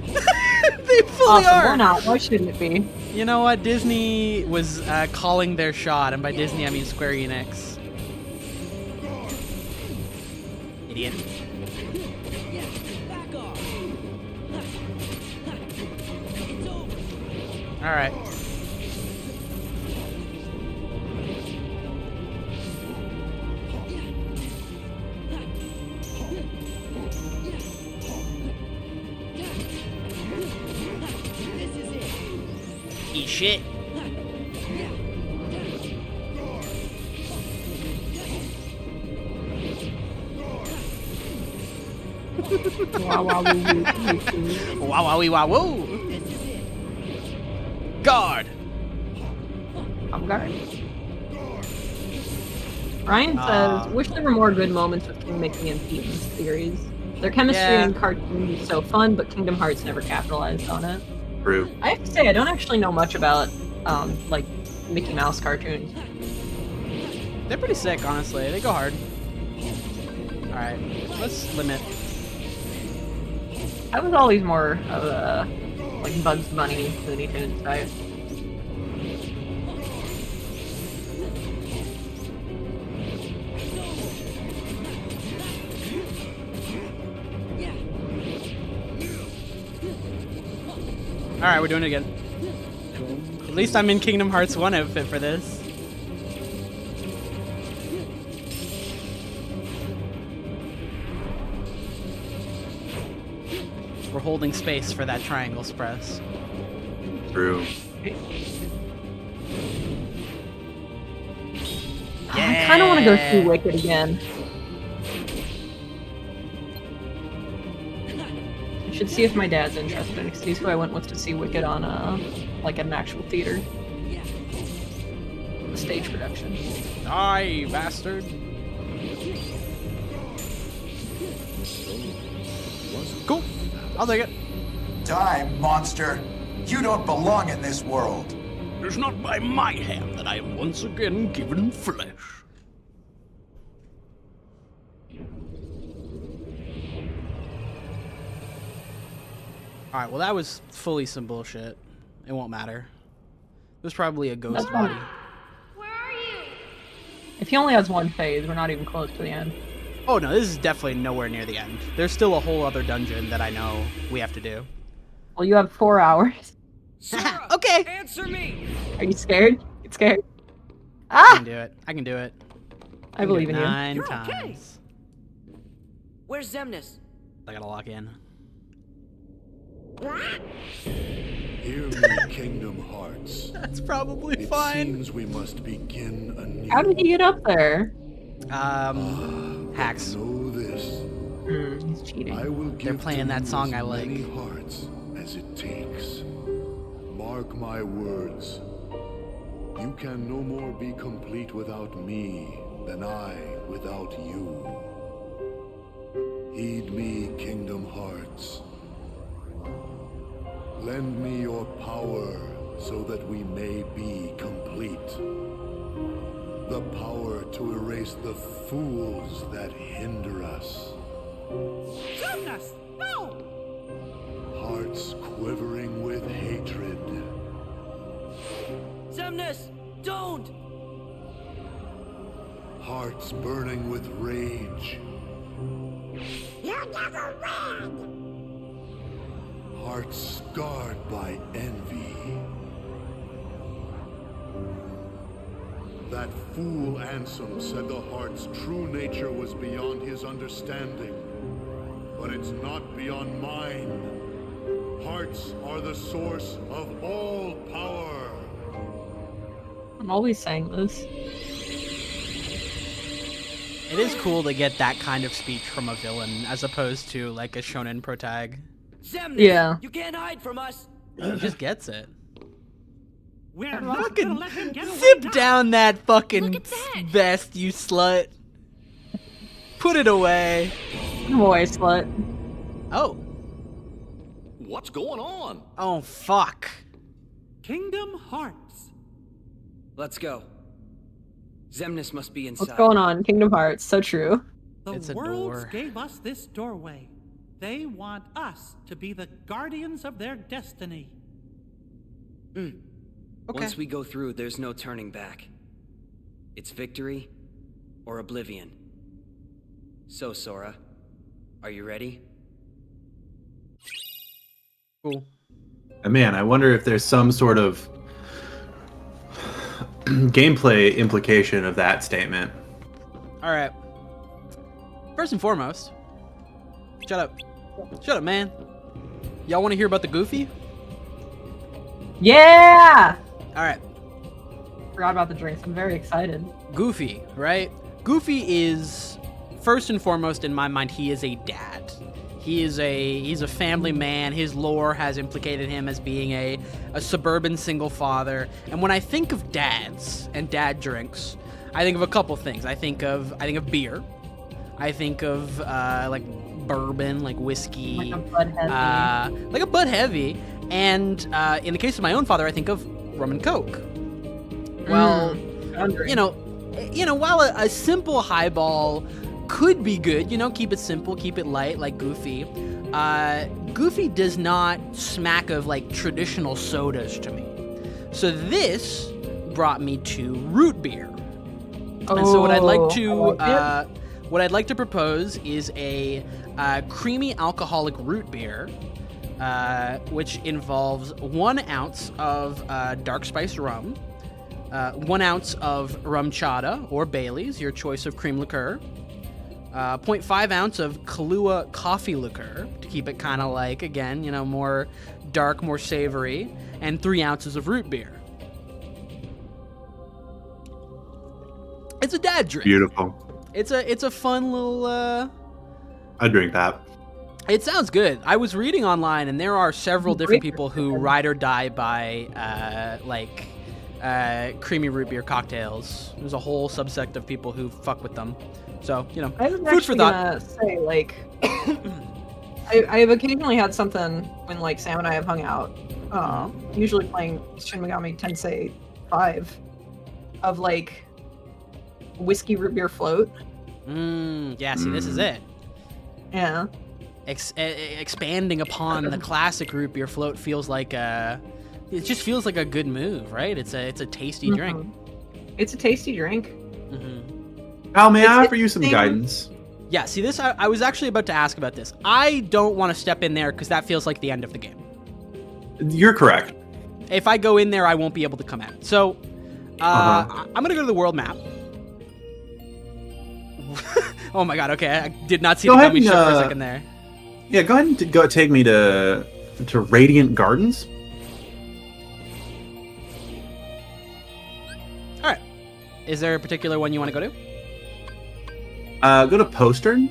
They fully Awesome. are. Why not? Why shouldn't it be? You know what? Disney was calling their shot, and by Disney I mean Square Enix. Idiot. All right. Eat shit. Wow, wow, woo, woo, woo, woo. Wow, wow, wow, woo. Guard. I'm guard. Ryan says, wish there were more good moments with King Mickey and Pete in this series. Their chemistry Yeah. in cartoons is so fun, but Kingdom Hearts never capitalized on it. True. I have to say, I don't actually know much about, like, Mickey Mouse cartoons. They're pretty sick, honestly. They go hard. All right, let's limit. I was always more of a, like, Bugs Bunny, Looney Tunes type. All right, we're doing it again. At least I'm in Kingdom Hearts 1 outfit for this. We're holding space for that triangle press. True. Yeah. I kind of want to go see Wicked again. I should see if my dad's interested, because he's who I went with to see Wicked on, like, an actual theater. A stage production. Die, bastard. Cool. I'll take it. Die, monster! You don't belong in this world! It is not by my hand that I am once again given flesh. Alright, well that was fully some bullshit. It won't matter. It was probably a ghost body. If he only has one phase, we're not even close to the end. Oh no, this is definitely nowhere near the end. There's still a whole other dungeon that I know we have to do. Well, you have 4 hours. Okay. Answer me. Are you scared? You scared? I can do it. I can do it. I believe in you. 9 You're times. okay. Where's Zemnis? I gotta lock in. Hear me, Kingdom Hearts. That's probably it fine. Seems we must begin anew. How did he get up there? Hacks. Know this. He's cheating. I will They're give playing that to song as I like. many hearts as it takes. Mark my words. You can no more be complete without me than I without you. Heed me, Kingdom Hearts. Lend me your power so that we may be complete. The power to erase the fools that hinder us. Goodness, no! Hearts quivering with hatred. Zemnis, don't! Hearts burning with rage. You never win! Hearts scarred by envy. That fool Ansem said the heart's true nature was beyond his understanding. But it's not beyond mine. Hearts are the source of all power. I'm always saying this. It is cool to get that kind of speech from a villain as opposed to like a shonen protag. Zemnis, Yeah. you can't hide from us. He just gets it. We're not Fucking gonna let him get away zip now. down that fucking vest, you slut. Put it away. Boy, slut. Oh. What's going on? Oh, fuck. Kingdom Hearts. Let's go. Zemnis must be inside. What's going on? Kingdom Hearts. So true. The It's a worlds door. gave us this doorway. They want us to be the guardians of their destiny. Okay. Once we go through, there's no turning back. It's victory or oblivion. So, Sora, are you ready? Cool. Man, I wonder if there's some sort of gameplay implication of that statement. All right. First and foremost, shut up. Shut up, man. Y'all want to hear about the Goofy? Yeah! All right. Forgot about the drinks. I'm very excited. Goofy, right? Goofy is, first and foremost in my mind, he is a dad. He's a family man. His lore has implicated him as being a suburban single father. And when I think of dads and dad drinks, I think of a couple things. I think of beer. I think of like bourbon, like whiskey, Like a Bud Heavy. like a Bud Heavy. And in the case of my own father, I think of rum and Coke. Well, you know, while a simple highball could be good, keep it simple, keep it light, like Goofy. Goofy does not smack of like traditional sodas to me. So this brought me to root beer. And so what I'd like to propose is a creamy alcoholic root beer, which involves 1 ounce of dark spiced rum, 1 ounce of rum chata or Bailey's, your choice of cream liqueur, 0.5 ounce of Kahlua coffee liqueur to keep it kind of like, again, more dark, more savory, and 3 ounces of root beer. It's a dad bad drink. Beautiful. It's a fun little. I'd drink that. It sounds good. I was reading online, and there are several different people who ride or die by creamy root beer cocktails. There's a whole subsect of people who fuck with them. So, I was food for thought. Gonna say, like, I've occasionally had something when, like, Sam and I have hung out, usually playing Shin Megami Tensei 5, of, like, whiskey root beer float. Yeah, see, this is it. Yeah. Expanding upon the classic root beer float feels like it just feels like a good move, right? It's a tasty drink. It's a tasty drink. Al, may I offer you some guidance? Yeah, see this, I was actually about to ask about this. I don't want to step in there because that feels like the end of the game. You're correct. If I go in there, I won't be able to come out. So, I'm going to go to the world map. Oh my god, okay, I did not see the gummy ship for a second there. Yeah, go ahead and take me to Radiant Gardens. Alright. Is there a particular one you want to go to? Go to Postern.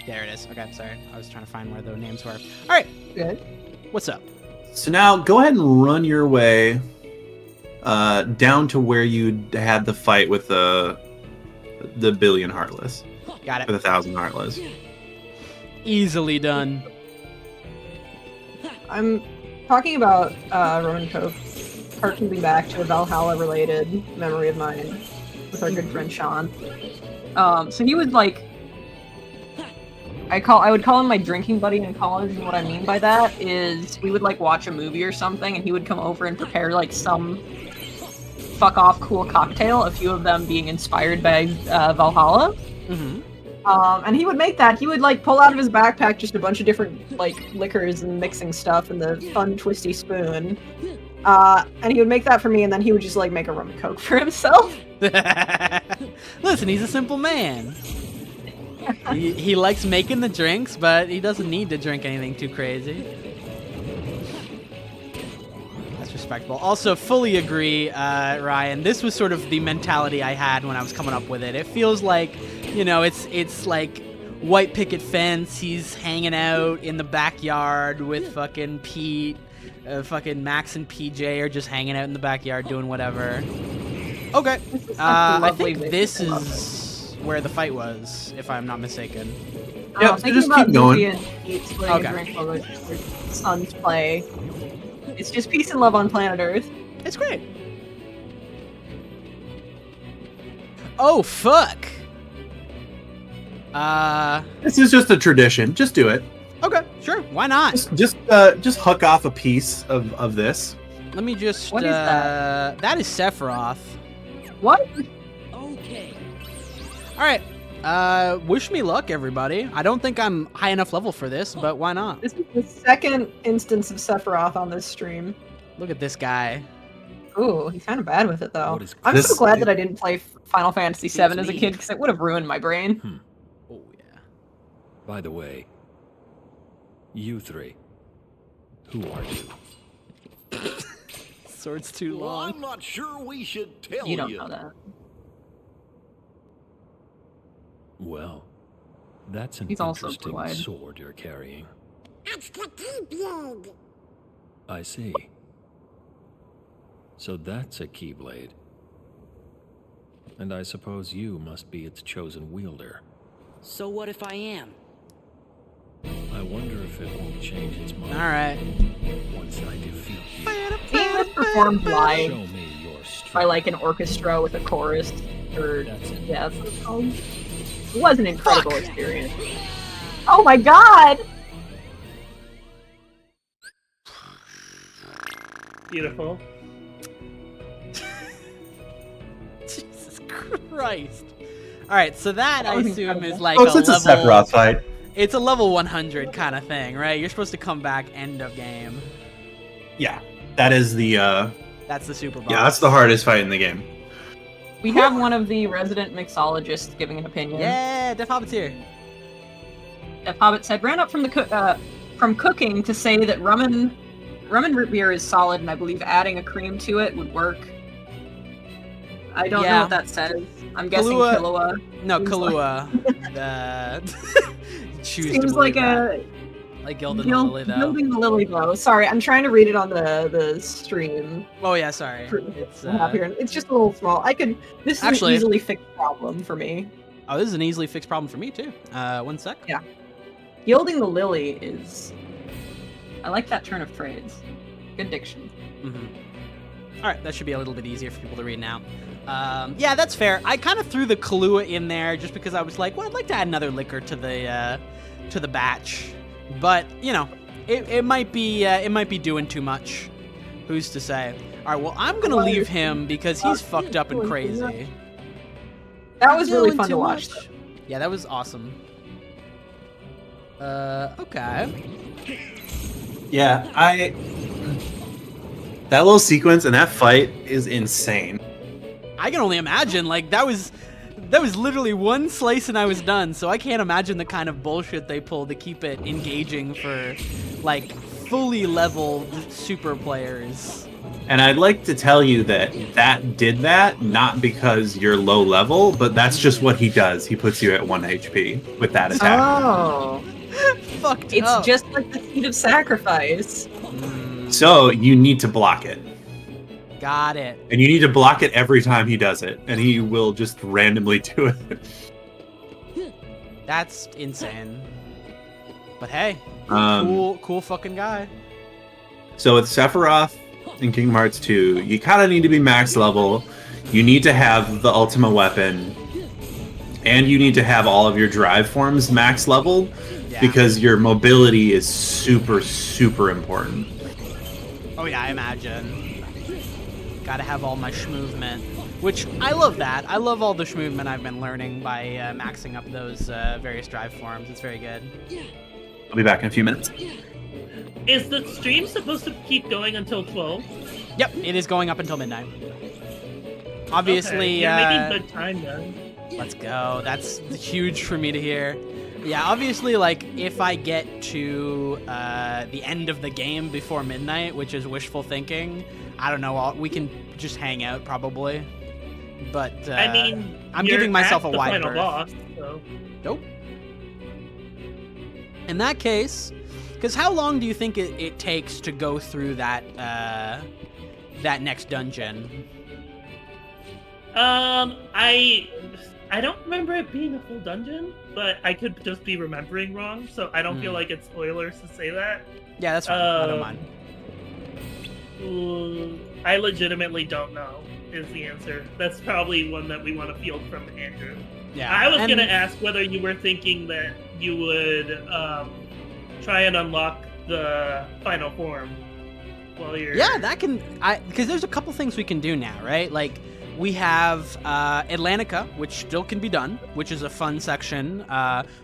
There it is. Okay, sorry. I was trying to find where the names were. Alright. Good. What's up? So now go ahead and run your way down to where you had the fight with the Billion Heartless. Got it. With 1,000 Heartless. Easily done. I'm talking about Roman Coke harkening back to a Valhalla-related memory of mine with our good friend Sean. So he was like, I would call him my drinking buddy in college, and what I mean by that is we would like watch a movie or something, and he would come over and prepare like some fuck off cool cocktail, a few of them being inspired by Valhalla. Mm-hmm. And he would make that. He would like pull out of his backpack just a bunch of different like liquors and mixing stuff in the fun twisty spoon. And he would make that for me, and then he would just like make a rum and coke for himself. Listen, he's a simple man. He likes making the drinks, but he doesn't need to drink anything too crazy. That's respectable. Also, fully agree, Ryan. This was sort of the mentality I had when I was coming up with it. It feels like, it's like white picket fence. He's hanging out in the backyard with fucking Pete. Fucking Max and PJ are just hanging out in the backyard doing whatever. Okay. I think this is where the fight was, if I'm not mistaken. Yeah, so just keep going. Okay. Sons play. It's just peace and love on planet Earth. It's great. Oh, fuck. This is just a tradition. Just do it. Okay, sure. Why not? Just hook off a piece of this. Let me just. What is that? That is Sephiroth. What? Okay. All right. Wish me luck, everybody. I don't think I'm high enough level for this, but why not? This is the second instance of Sephiroth on this stream. Look at this guy. Ooh, he's kind of bad with it, though. I'm so glad that I didn't play Final Fantasy VII as a kid, because it would have ruined my brain. Oh, yeah. By the way, you three, who are you? Sword's too Well, long. I'm not sure we should tell you. You don't know that. Well, that's an He's also interesting blue-eyed. sword you're carrying. It's the Keyblade. I see. So that's a Keyblade. And I suppose you must be its chosen wielder. So what if I am? I wonder if it won't change its mind. All right. Once I defeat you. Seeing this performed live Show me your strength. by like an orchestra with a chorus, or yeah, that's what it's called. It was an incredible experience. Oh my god! Beautiful. Jesus Christ. All right, so that I was assume incredible. is like Oh, a it's a level. Sephiroth fight. It's a level 100 kind of thing, right? You're supposed to come back end of game. Yeah, that is the. That's the super boss. Yeah, that's the hardest fight in the game. We have one of the resident mixologists giving an opinion. Yeah, Def Hobbit's here. Def Hobbit said, ran up from the from cooking to say that rum and root beer is solid, and I believe adding a cream to it would work. I don't know what that says. I'm guessing Killua. No, Killua. Choose Seems to like that. Like Gilding the Lily, though. Gilding the Lily, though. Sorry, I'm trying to read it on the stream. Oh yeah, sorry. It's just a little small. This is an easily fixed problem for me. Oh, this is an easily fixed problem for me too. 1 sec. Yeah. Gilding the Lily is. I like that turn of phrase. Good diction. All right, that should be a little bit easier for people to read now. Yeah, that's fair. I kind of threw the Kahlua in there just because I was like, well, I'd like to add another liquor to the batch, but you know, it might be doing too much. Who's to say? All right, well, I'm gonna leave him because he's fucked up and crazy. That was really fun to watch. Yeah, that was awesome. Okay. Yeah, that little sequence and that fight is insane. I can only imagine, like, that was literally one slice and I was done, so I can't imagine the kind of bullshit they pulled to keep it engaging for, like, fully leveled super players. And I'd like to tell you that did that, not because you're low level, but that's just what he does. He puts you at 1 HP with that attack. Oh. Fucked it's up. Just like the Seed of Sacrifice. So you need to block it. Got it. And you need to block it every time he does it, and he will just randomly do it. That's insane. But hey, cool fucking guy. So with Sephiroth in Kingdom Hearts 2, you kind of need to be max level. You need to have the Ultima weapon, and you need to have all of your drive forms max level, because your mobility is super, super important. Oh yeah, I imagine. Gotta have all my schmovement, which I love that. I love all the schmovement I've been learning by maxing up those various drive forms. It's very good. I'll be back in a few minutes. Is the stream supposed to keep going until 12? Yep, it is going up until midnight. Obviously, you're making good time then. Let's go. That's huge for me to hear. Yeah, obviously, like, if I get to the end of the game before midnight, which is wishful thinking, I don't know, we can just hang out probably. But I mean, I'm giving myself a wide final berth. Boss, so. Nope. In that case, because how long do you think it takes to go through that that next dungeon? I don't remember it being a full dungeon, but I could just be remembering wrong, so I don't feel like it's spoilers to say that. Yeah, that's fine. I don't mind. I legitimately don't know, is the answer. That's probably one that we want to field from Andrew. Yeah. I was going to ask whether you were thinking that you would try and unlock the final form while you're... Yeah, that can... Because there's a couple things we can do now, right? Like, we have Atlantica, which still can be done, which is a fun section.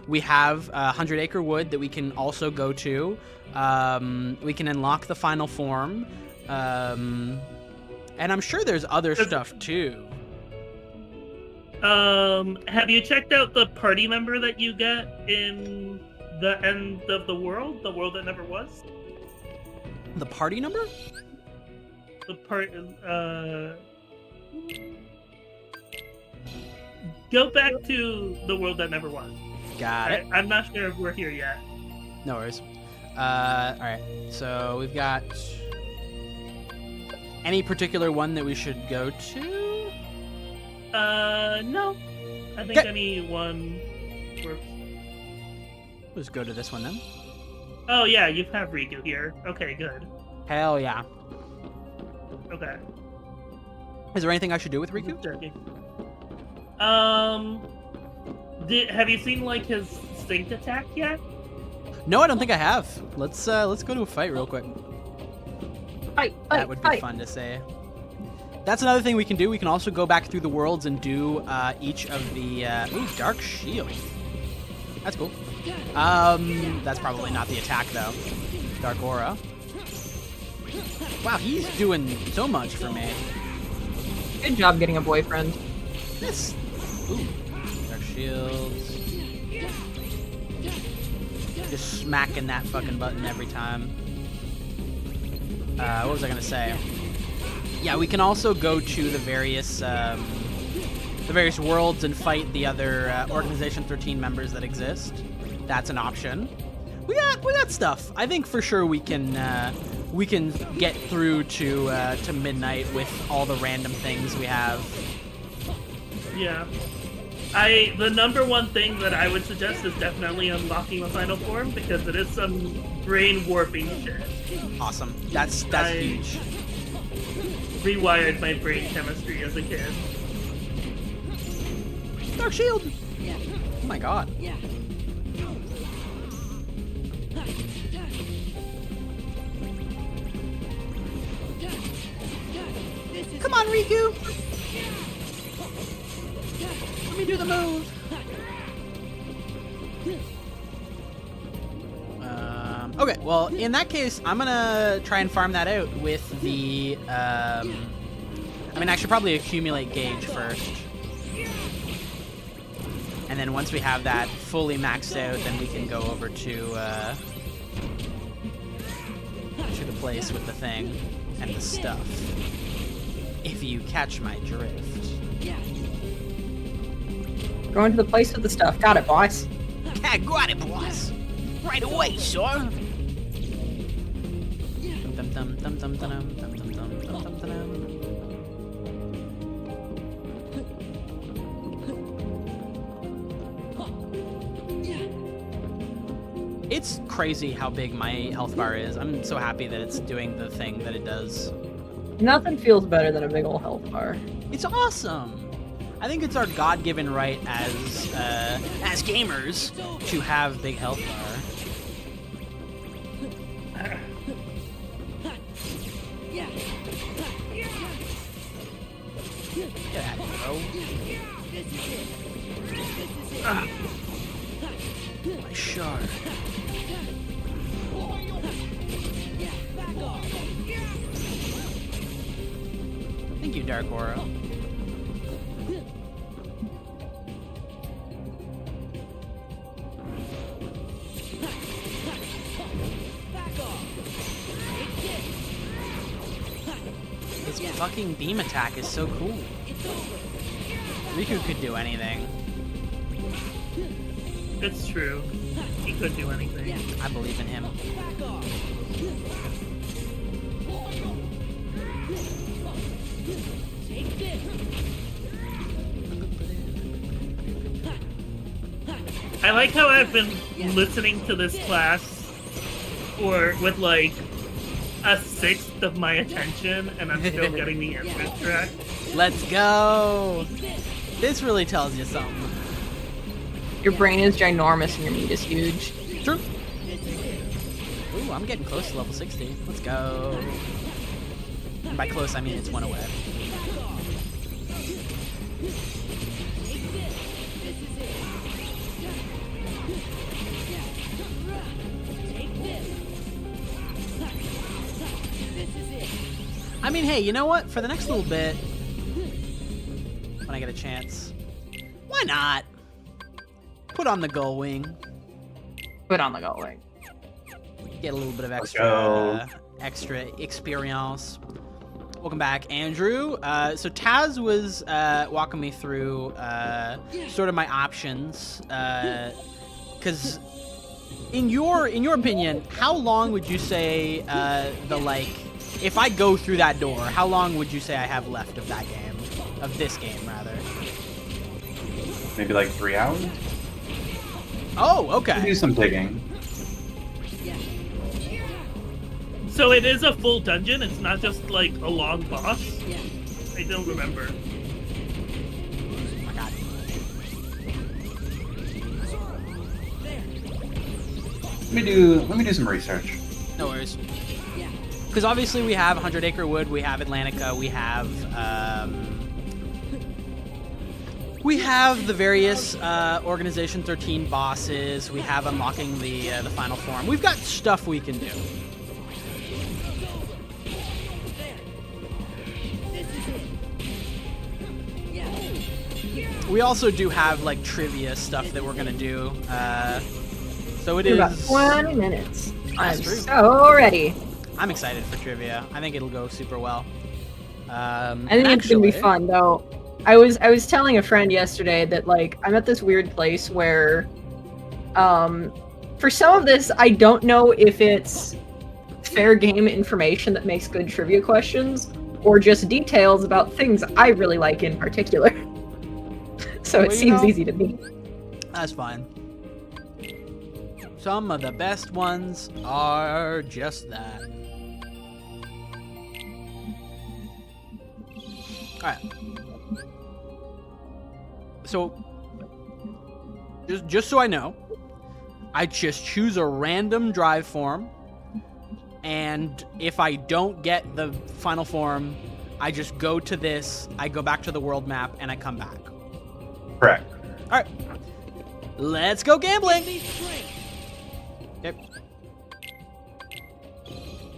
We have 100 Acre Wood that we can also go to. We can unlock the final form. And I'm sure there's other stuff too. Have you checked out the party member that you get in the end of the world that never was? The party number? Go back to the world that never was. Got it. I'm not sure if we're here yet. No worries. Alright, so we've got... Any particular one that we should go to? No. I think any one works. Let's go to this one then. Oh yeah, you have Riku here. Okay, good. Hell yeah. Okay. Is there anything I should do with Riku? Have you seen like his Sync attack yet? No, I don't think I have. Let's go to a fight real quick. That would be fun to say. That's another thing we can do. We can also go back through the worlds and do each of the... Ooh, Dark Shield. That's cool. That's probably not the attack, though. Dark Aura. Wow, he's doing so much for me. Good job getting a boyfriend. This... Ooh. Dark Shields. Just smacking that fucking button every time. What was I gonna say? Yeah, we can also go to the various various worlds and fight the other Organization 13 members that exist. That's an option. We got stuff. I think for sure we can get through to midnight with all the random things we have. Yeah. The number one thing that I would suggest is definitely unlocking the final form, because it is some brain warping shit. Awesome. That's huge. Rewired my brain chemistry as a kid. Dark Shield! Oh my god. Come on, Riku! Let me do the move. Okay, well, in that case, I'm gonna try and farm that out with the, I mean, I should probably accumulate gauge first. And then once we have that fully maxed out, then we can go over to the place with the thing and the stuff. If you catch my drift. Going to the place with the stuff. Got it, boss. Yeah, got it, boss. Right away, sir. It's crazy how big my health bar is. I'm so happy that it's doing the thing that it does. Nothing feels better than a big old health bar. It's awesome. I think it's our God-given right as gamers to have big health bar. Get out of here, bro. My shard. Thank you, Dark Aura. His fucking beam attack is so cool. Riku could do anything. It's true. He could do anything. I believe in him. I like how I've been listening to this class with like a sixth of my attention, and I'm still getting the answers correct. Let's go! This really tells you something. Your brain is ginormous and your meat is huge. True. Ooh, I'm getting close to level 60. Let's go. And by close, I mean it's one away. I mean, hey, you know what? For the next little bit, when I get a chance, why not? Put on the gull wing. Put on the gull wing. Get a little bit of extra experience. Welcome back, Andrew. So Taz was walking me through sort of my options, because in your opinion, how long would you say if I go through that door, how long would you say I have left of that game, of this game rather? Maybe like 3 hours. Oh, okay. Do some digging. So it is a full dungeon? It's not just like a long boss? I don't remember. Oh my god. Let me do some research. No worries. Because obviously we have 100 Acre Wood, we have Atlantica, we have the various Organization 13 bosses. We have unlocking the final form. We've got stuff we can do. We also do have like trivia stuff that we're gonna do. So it is about 20 minutes. I'm true. so ready. I'm excited for trivia. I think it'll go super well. I think it's gonna be fun though. I was telling a friend yesterday that like I'm at this weird place where for some of this I don't know if it's fair game information that makes good trivia questions or just details about things I really like in particular. So it seems easy to me. That's fine. Some of the best ones are just that. Alright. So, just so I know, I just choose a random drive form, and if I don't get the final form, I just go to this, I go back to the world map, and I come back. Correct. Alright. Let's go gambling! Yep.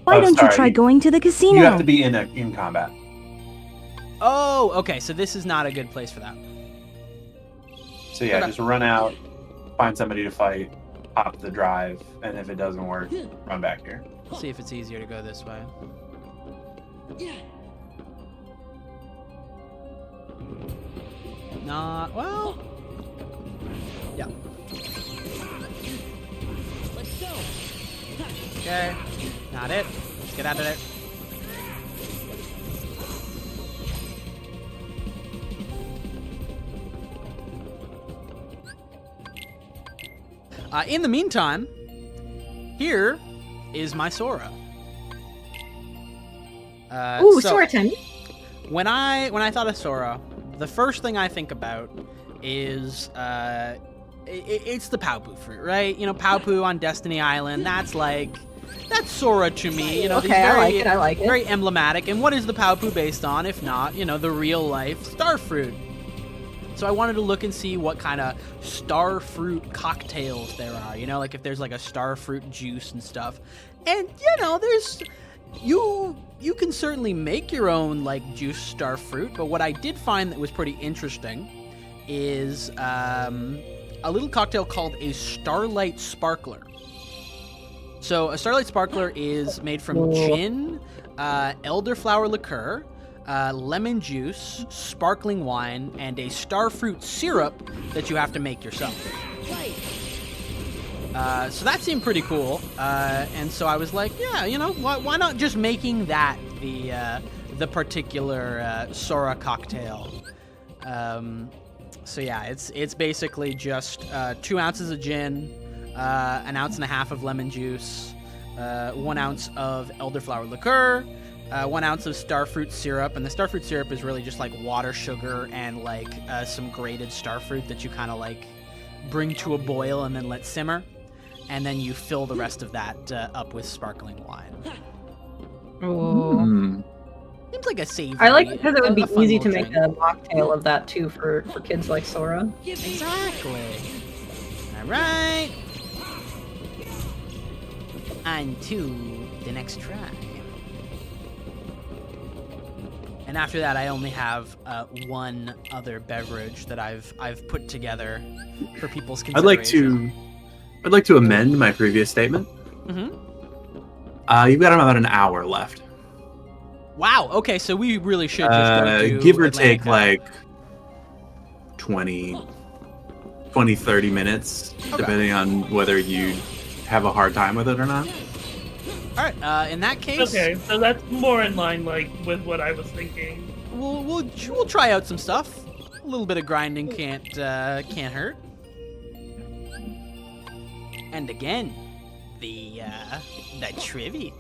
Why don't you try going to the casino? You have to be in combat. Oh, okay, so this is not a good place for that. So yeah, Okay. just run out, find somebody to fight, hop the drive, and if it doesn't work, run back here. Let's see if it's easier to go this way. Not, well... Yeah. Let's go. Okay, not it. Let's get out of there. In the meantime, here is my Sora. Ooh, Sora time. When I thought of Sora, the first thing I think about is it's the Paupu fruit, right? You know, Paupu on Destiny Island. That's Sora to me. You know, Okay, these very, I like it. Very emblematic. And what is the Paupu based on, if not, you know, the real life star fruit? So I wanted to look and see what kind of star fruit cocktails there are. You know, like if there's like a star fruit juice and stuff. And you know, there's you can certainly make your own like juice star fruit. But what I did find that was pretty interesting is a little cocktail called a Starlight Sparkler. So a Starlight Sparkler is made from gin, elderflower liqueur, lemon juice, sparkling wine, and a starfruit syrup that you have to make yourself. So that seemed pretty cool, and so I was like, yeah, you know, why not just making that the particular Sora cocktail? So yeah, it's basically just 2 ounces of gin, 1.5 ounces of lemon juice, 1 ounce of elderflower liqueur, 1 ounce of starfruit syrup, and the starfruit syrup is really just like water, sugar, and like some grated starfruit that you kind of like bring to a boil and then let simmer, and then you fill the rest of that up with sparkling wine. Ooh. Seems like a savory. I like it because it would be a fun easy to little make drink. a mocktail of that too for kids like Sora. Exactly. All right. On to the next try. And after that, I only have one other beverage that I've put together for people's consideration. I'd like to amend my previous statement. Mm-hmm. You've got about an hour left. Wow. Okay, so we really should just go to give or Atlantica. take like 20, 30 minutes, depending on whether you have a hard time with it or not. All right. In that case, Okay, so that's more in line like with what I was thinking. we'll try out some stuff. A little bit of grinding can't hurt. And again, the trivia.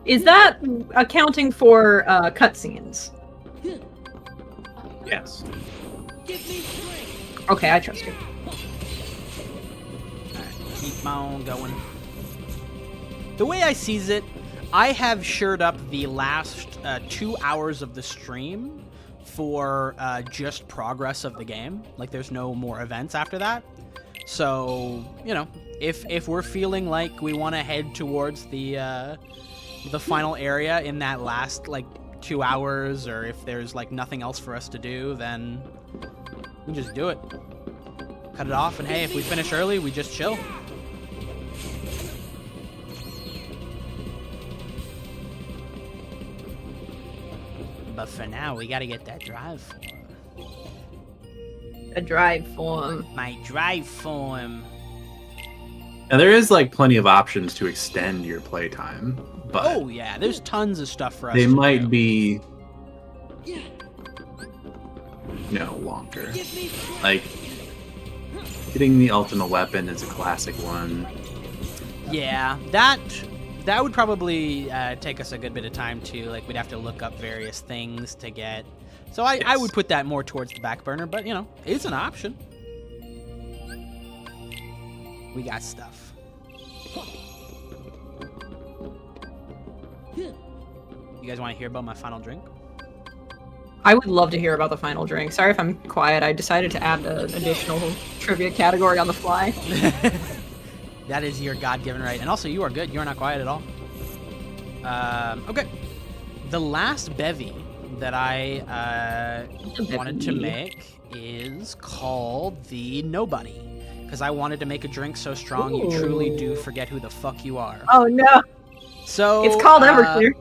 Is that accounting for cutscenes? Yes. Okay, I trust you. Keep on going. The way I sees it, I have shored up the last 2 hours of the stream for just progress of the game. Like, there's no more events after that. So, you know, if we're feeling like we want to head towards the final area in that last, like, 2 hours, or if there's, like, nothing else for us to do, then we just do it. Cut it off, and hey, if we finish early, we just chill. But for now, we gotta get that drive. A drive form. My drive form. And there is like plenty of options to extend your playtime, but Oh yeah, there's tons of stuff for us. they to might do. be longer. Like getting the ultimate weapon is a classic one. Yeah, that would probably take us a good bit of time too. Like we'd have to look up various things to get. So I would put that more towards the back burner, but it's an option. We got stuff. You guys want to hear about my final drink? I would love to hear about the final drink. Sorry if I'm quiet. I decided to add an additional trivia category on the fly. That is your God-given right. And also, you are good. You are not quiet at all. Okay. The last bevy that I wanted to make is called the Nobody. Because I wanted to make a drink so strong you truly do forget who the fuck you are. Oh, no. So it's called Everclear.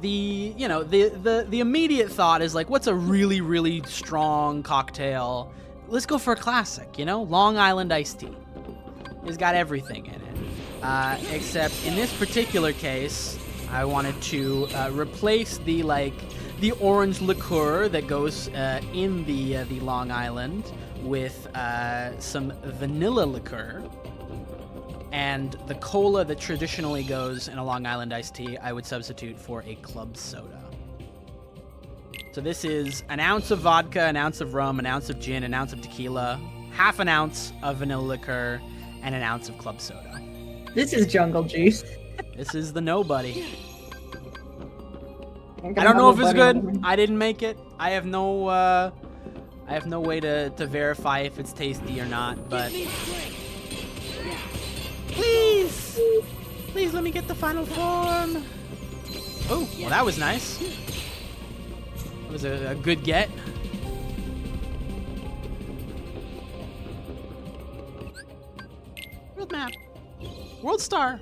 The immediate thought is like, what's a really, really strong cocktail? Let's go for a classic, Long Island iced tea. It's got everything in it. Except in this particular case, I wanted to replace the orange liqueur that goes in the Long Island with some vanilla liqueur. And the cola that traditionally goes in a Long Island iced tea, I would substitute for a club soda. So this is an ounce of vodka, an ounce of rum, an ounce of gin, an ounce of tequila, half an ounce of vanilla liqueur, and an ounce of club soda. This is jungle juice. This is the Nobody. I don't know if it's good. I didn't make it. I have no way to verify if it's tasty or not, but please let me get the final form. Oh, well that was nice. That was a good get. World map. World star.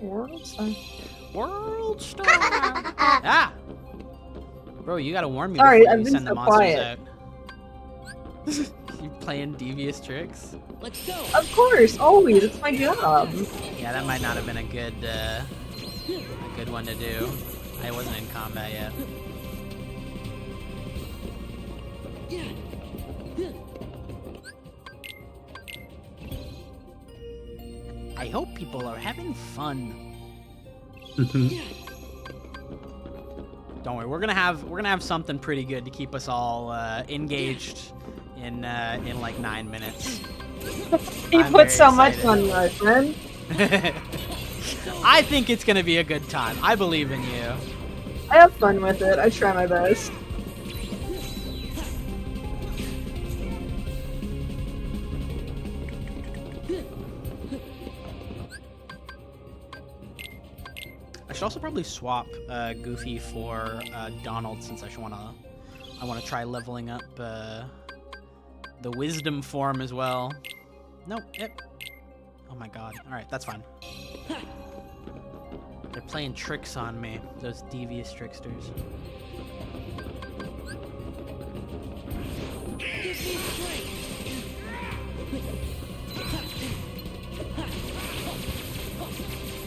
World star. World star. Ah. Bro, you gotta warn me Sorry, before I've you been send so the monsters quiet. out. You playing devious tricks? Let's go. Of course, always. It's my job. Yeah, that might not have been a good one to do. I wasn't in combat yet. I hope people are having fun. Don't worry, we're gonna have something pretty good to keep us all engaged in like 9 minutes. You I'm put very so much excited. on my friend. I think it's gonna be a good time. I believe in you. I have fun with it. I try my best. I should also probably swap Goofy for Donald, since I wanna try leveling up the Wisdom form as well. Nope. Yep. Oh my god. All right, that's fine. They're playing tricks on me, those devious tricksters.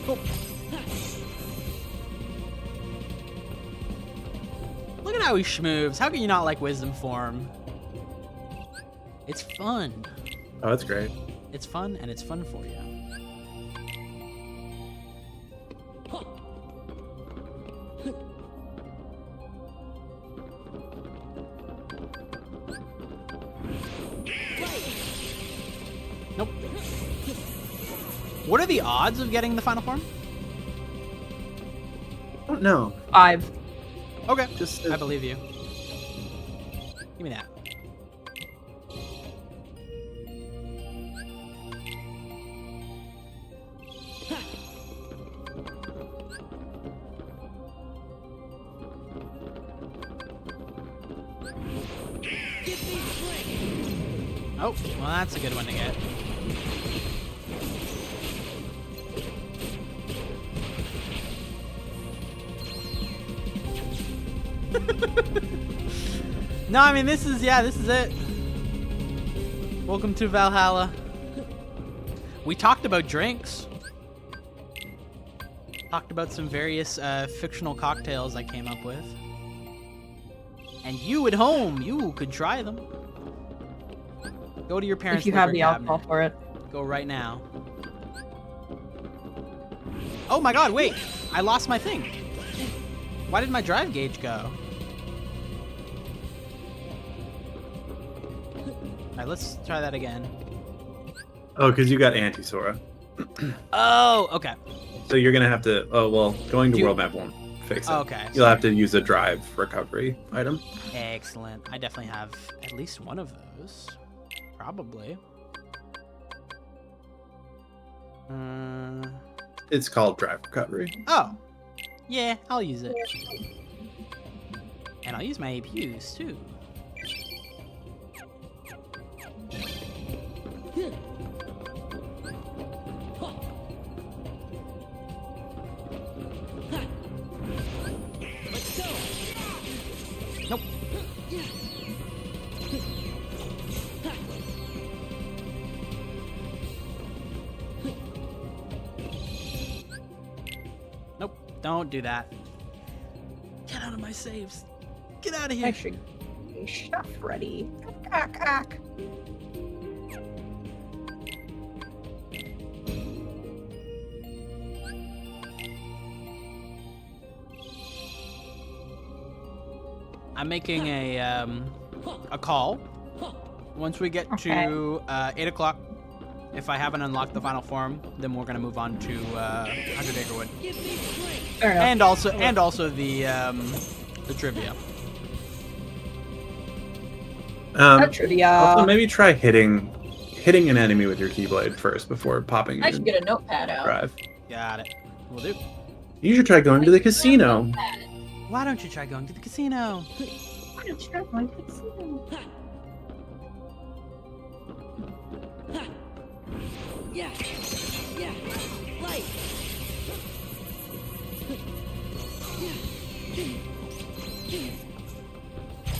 Oh. Look at how he schmoves. How can you not like Wisdom form? It's fun. Oh, that's great. It's fun, and it's fun for you. Nope. What are the odds of getting the final form? I don't know. 5. Okay, I believe you. Give me that. Oh, well that's a good one to get. No, I mean, this is it. Welcome to Valhalla. We talked about drinks. Talked about some various fictional cocktails I came up with. And you at home, you could try them. Go to your parents' If you have liquor the cabinet. alcohol for it. Go right now. Oh my god, wait! I lost my thing. Why did my drive gauge go? Alright, let's try that again. Oh, because you got anti-Sora. Oh, okay. So you're gonna have to. Oh well, going to world map won't fix it. Okay. You'll have to use a drive recovery item. Excellent. I definitely have at least one of those. Probably. It's called drive recovery. Oh. Yeah, I'll use it. And I'll use my APUs too. Let's go. Nope. Nope. Don't do that. Get out of my saves. Get out of here. Actually, chef ready. Ack, ack. I'm making a call. Once we get to 8 o'clock, if I haven't unlocked the final form, then we're gonna move on to 100 Acrewood, and also the trivia. Trivia. Also, maybe try hitting an enemy with your keyblade first before popping. I should get a notepad out. Drive. Got it. Will do. You should try going to the casino. Why don't you try going to the casino? Why don't you try going to the casino? Yeah. Yeah. Light.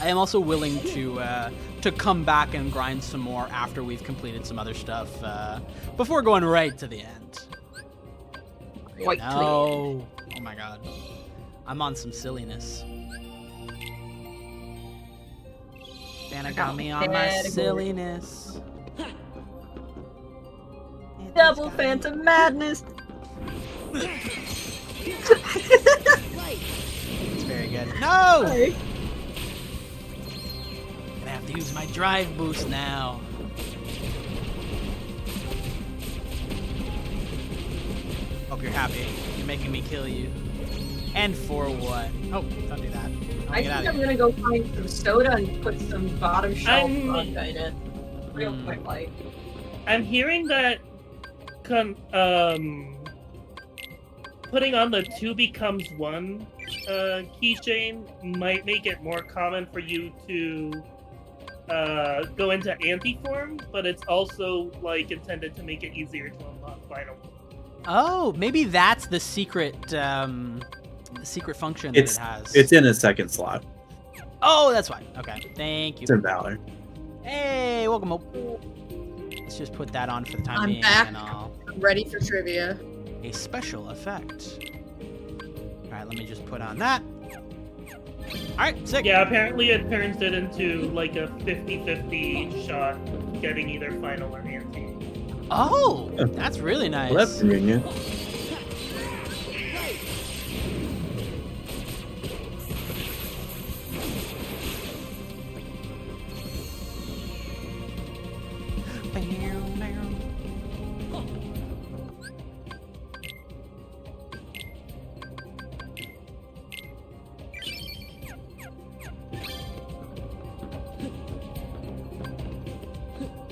I am also willing to come back and grind some more after we've completed some other stuff before going right to the end. Right to the end. Oh my god. I'm on some silliness. Santa got me on my silliness. Double Phantom Madness. It's very good. No! Sorry. Gonna have to use my drive boost now. Hope you're happy. You're making me kill you. And for what? Oh, don't do that. I think I'm gonna go find some soda and put some bottom shelf vodka in it. Real quick, like. I'm hearing that putting on the 2 becomes 1 keychain might make it more common for you to go into anti-form, but it's also like intended to make it easier to unlock final. Oh, maybe that's the secret function that it has. It's in a second slot. Oh, that's fine. Okay, thank you. It's in Valor. Hey, welcome up. Let's just put that on for the time I'm being. back. And I'll... I'm ready for trivia. A special effect. Alright, let me just put on that. Alright, sick. Yeah, apparently it turns it into like a 50-50 shot getting either final or anti. Oh, that's really nice. Well, that's convenient.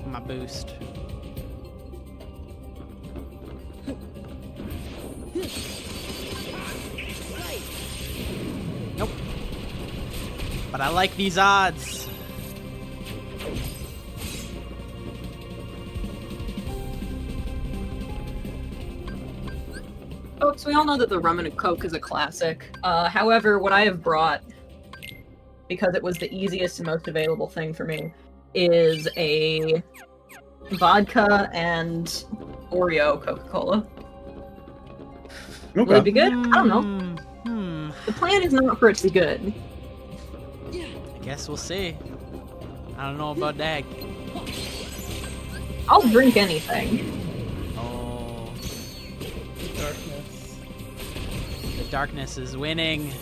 My boost. Nope. But I like these odds. Folks, we all know that the rum and a Coke is a classic. However, what I have brought because it was the easiest and most available thing for me, is a vodka and Oreo Coca-Cola. Okay. Would it be good? I don't know. The plan is not for it to be good. I guess we'll see. I don't know about that. I'll drink anything. Oh. Darkness. The darkness is winning.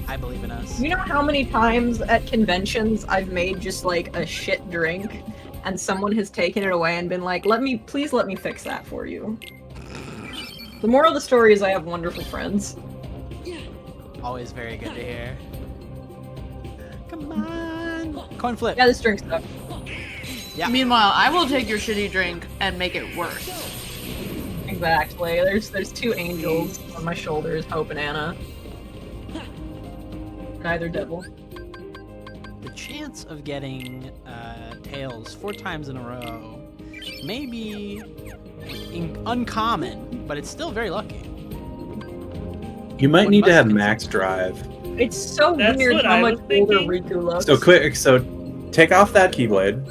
I believe in us. You know how many times at conventions I've made just like a shit drink and someone has taken it away and been like, please let me fix that for you. The moral of the story is I have wonderful friends. Always very good to hear. Come on. Coin flip. Yeah, this drink's stuff. Yeah. Meanwhile, I will take your shitty drink and make it worse. Exactly. There's two angels on my shoulders, Hope and Anna. Neither devil. The chance of getting tails 4 times in a row may be uncommon, but it's still very lucky. You might need to have max drive. It's so That's weird what how I much was thinking. older Riku looks. So quick, so take off that Keyblade.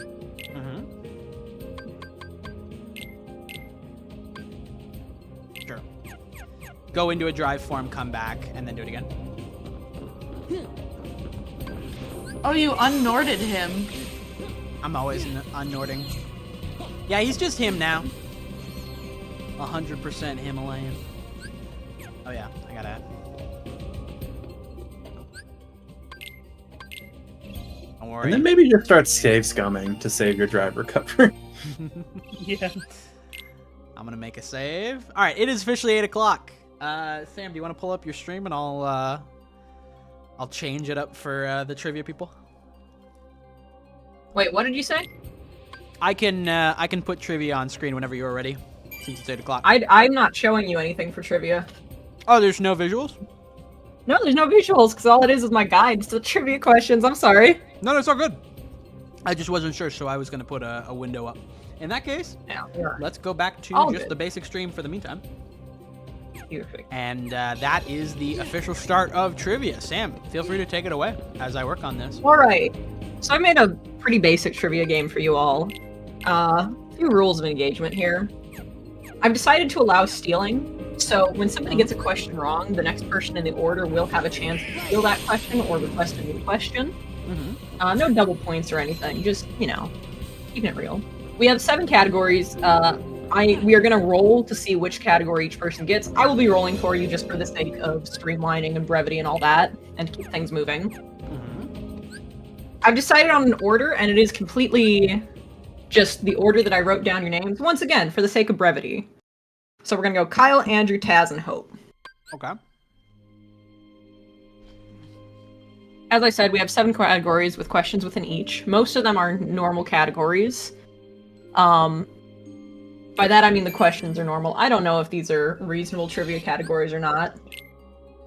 Sure. Go into a drive form, come back, and then do it again. Oh, you unnorded him. I'm always unnording. Yeah, he's just him now. 100% Himalayan. Oh yeah, I gotta... Don't worry. And then maybe just start save scumming to save your drive recovery. Yeah. I'm gonna make a save. All right, it is officially 8 o'clock. Sam, do you want to pull up your stream and I'll change it up for the trivia people. Wait, what did you say? I can put trivia on screen whenever you're ready. Since it's 8 o'clock. I'm not showing you anything for trivia. Oh, there's no visuals? No, there's no visuals because all it is my guides to the trivia questions. I'm sorry. No, it's all good. I just wasn't sure, so I was gonna put a window up. In that case, yeah. Let's go back to All just good. the basic stream for the meantime. Perfect. And that is the official start of trivia. Sam, feel free to take it away as I work on this. All right. So I made a pretty basic trivia game for you all. A few rules of engagement here. I've decided to allow stealing. So when somebody gets a question wrong, the next person in the order will have a chance to steal that question or request a new question. No double points or anything. Just, keeping it real. We have 7 categories. We are going to roll to see which category each person gets. I will be rolling for you just for the sake of streamlining and brevity and all that, and to keep things moving. I've decided on an order, and it is completely just the order that I wrote down your names, once again, for the sake of brevity. So we're going to go Kyle, Andrew, Taz, and Hope. Okay. As I said, we have 7 categories with questions within each. Most of them are normal categories. By that I mean the questions are normal. I don't know if these are reasonable trivia categories or not.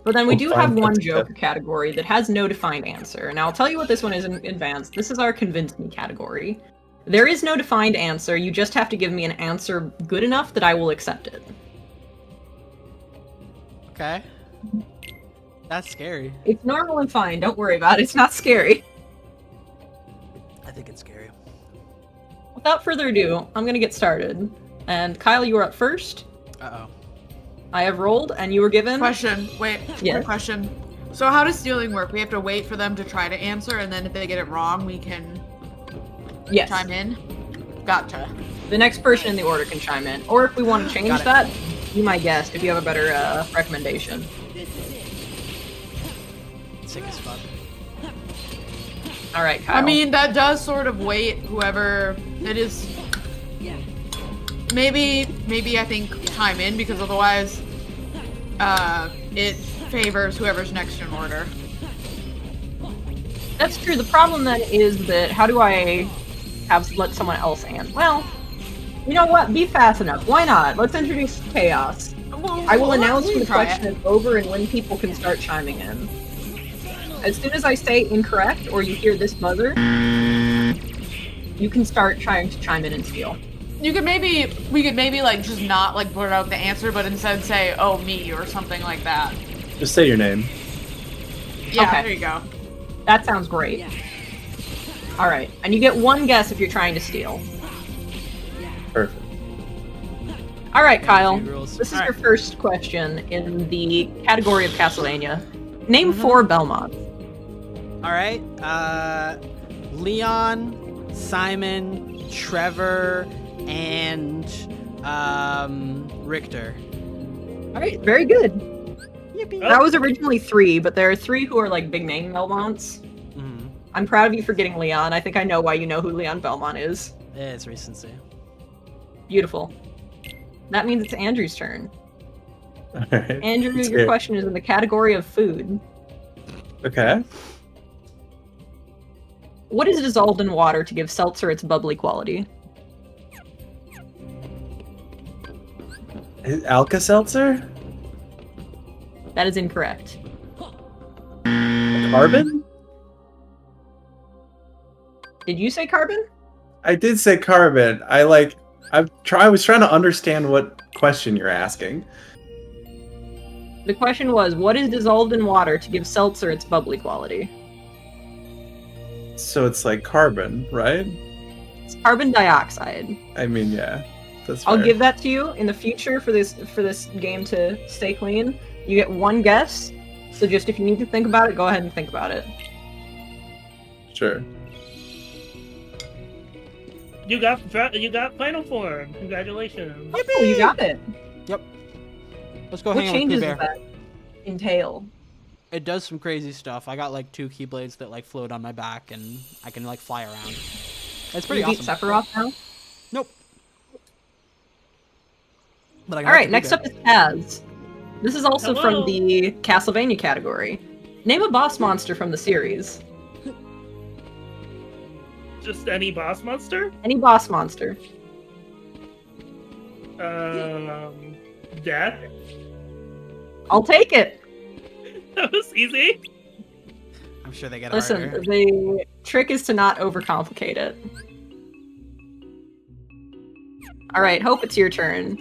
But then we do have one Joker category that has no defined answer. And I'll tell you what this one is in advance. This is our Convince Me category. There is no defined answer. You just have to give me an answer good enough that I will accept it. Okay. That's scary. It's normal and fine. Don't worry about it. It's not scary. I think it's scary. Without further ado, I'm going to get started. And Kyle, you are up first. Uh-oh. I have rolled, and you were given... Question. Wait. Yes. Question. So how does stealing work? We have to wait for them to try to answer, and then if they get it wrong, we can chime in? Gotcha. The next person in the order can chime in. Or if we want to change that, be my guest if you have a better recommendation. Sick as fuck. Alright, Kyle. I mean, that does sort of weight whoever it is. Maybe I think time in, because otherwise it favors whoever's next in order. That's true. The problem then is that how do I let someone else in? Well, you know what? Be fast enough. Why not? Let's introduce chaos. I will announce when the question is over and when people can start chiming in. As soon as I say incorrect or you hear this buzzer, you can start trying to chime in and steal. We could maybe like just not like blurt out the answer, but instead say, "Oh, me" or something like that. Just say your name. Yeah, Okay. there you go. That sounds great. All right, and you get one guess if you're trying to steal. Perfect. All right, Kyle. rules. This is All your right. first question in the category of Castlevania. Name 4 Belmonts. All right. Leon, Simon, Trevor, and Richter. All right, very good. Yippee. That was originally 3, but there are 3 who are like big name Belmonts. Mhm. I'm proud of you for getting Leon. I think I know why you know who Leon Belmont is. Yeah, it's recency. Beautiful. That means it's Andrew's turn. All right. Andrew, Let's your hear it. question is in the category of food. Okay. What is dissolved in water to give seltzer its bubbly quality? Alka-Seltzer? That is incorrect. Carbon? Did you say carbon? I did say carbon. I was trying to understand what question you're asking. The question was, what is dissolved in water to give seltzer its bubbly quality? So it's like carbon, right? It's carbon dioxide. I mean, yeah. That's I'll fair. give that to you in the future for this game to stay clean. You get one guess, so just if you need to think about it, go ahead and think about it. Sure. You got final form. Congratulations. Oh, you got it. Yep. Let's go What hang out with changes Pooh does Bear. that entail? It does some crazy stuff. I got like 2 keyblades that like float on my back, and I can like fly around. It's pretty you beat awesome. Sephiroth now? Nope. But I got All right, Pooh next Bear. up is Taz. This is also Hello. from the Castlevania category. Name a boss monster from the series. Just any boss monster? Any boss monster. Death? I'll take it. That was easy. I'm sure they get Listen, harder. the trick is to not overcomplicate it. All right, Hope, it's your turn.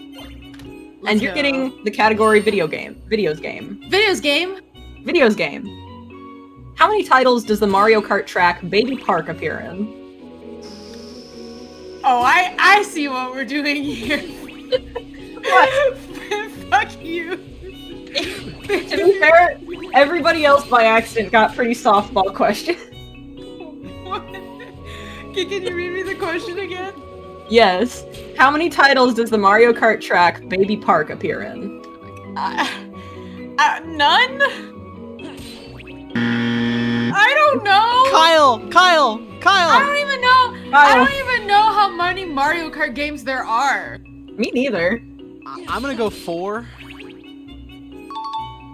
And you're go. getting the category video game. Videos game. Videos game. Videos game. How many titles does the Mario Kart track Baby Park appear in? Oh, I see what we're doing here. What? Fuck you. To be fair, everybody else by accident got pretty softball questions. What? Can you read me the question again? Yes. How many titles does the Mario Kart track Baby Park appear in? None? I don't know. Kyle! I don't even know. Kyle. I don't even know how many Mario Kart games there are. Me neither. I'm gonna go 4.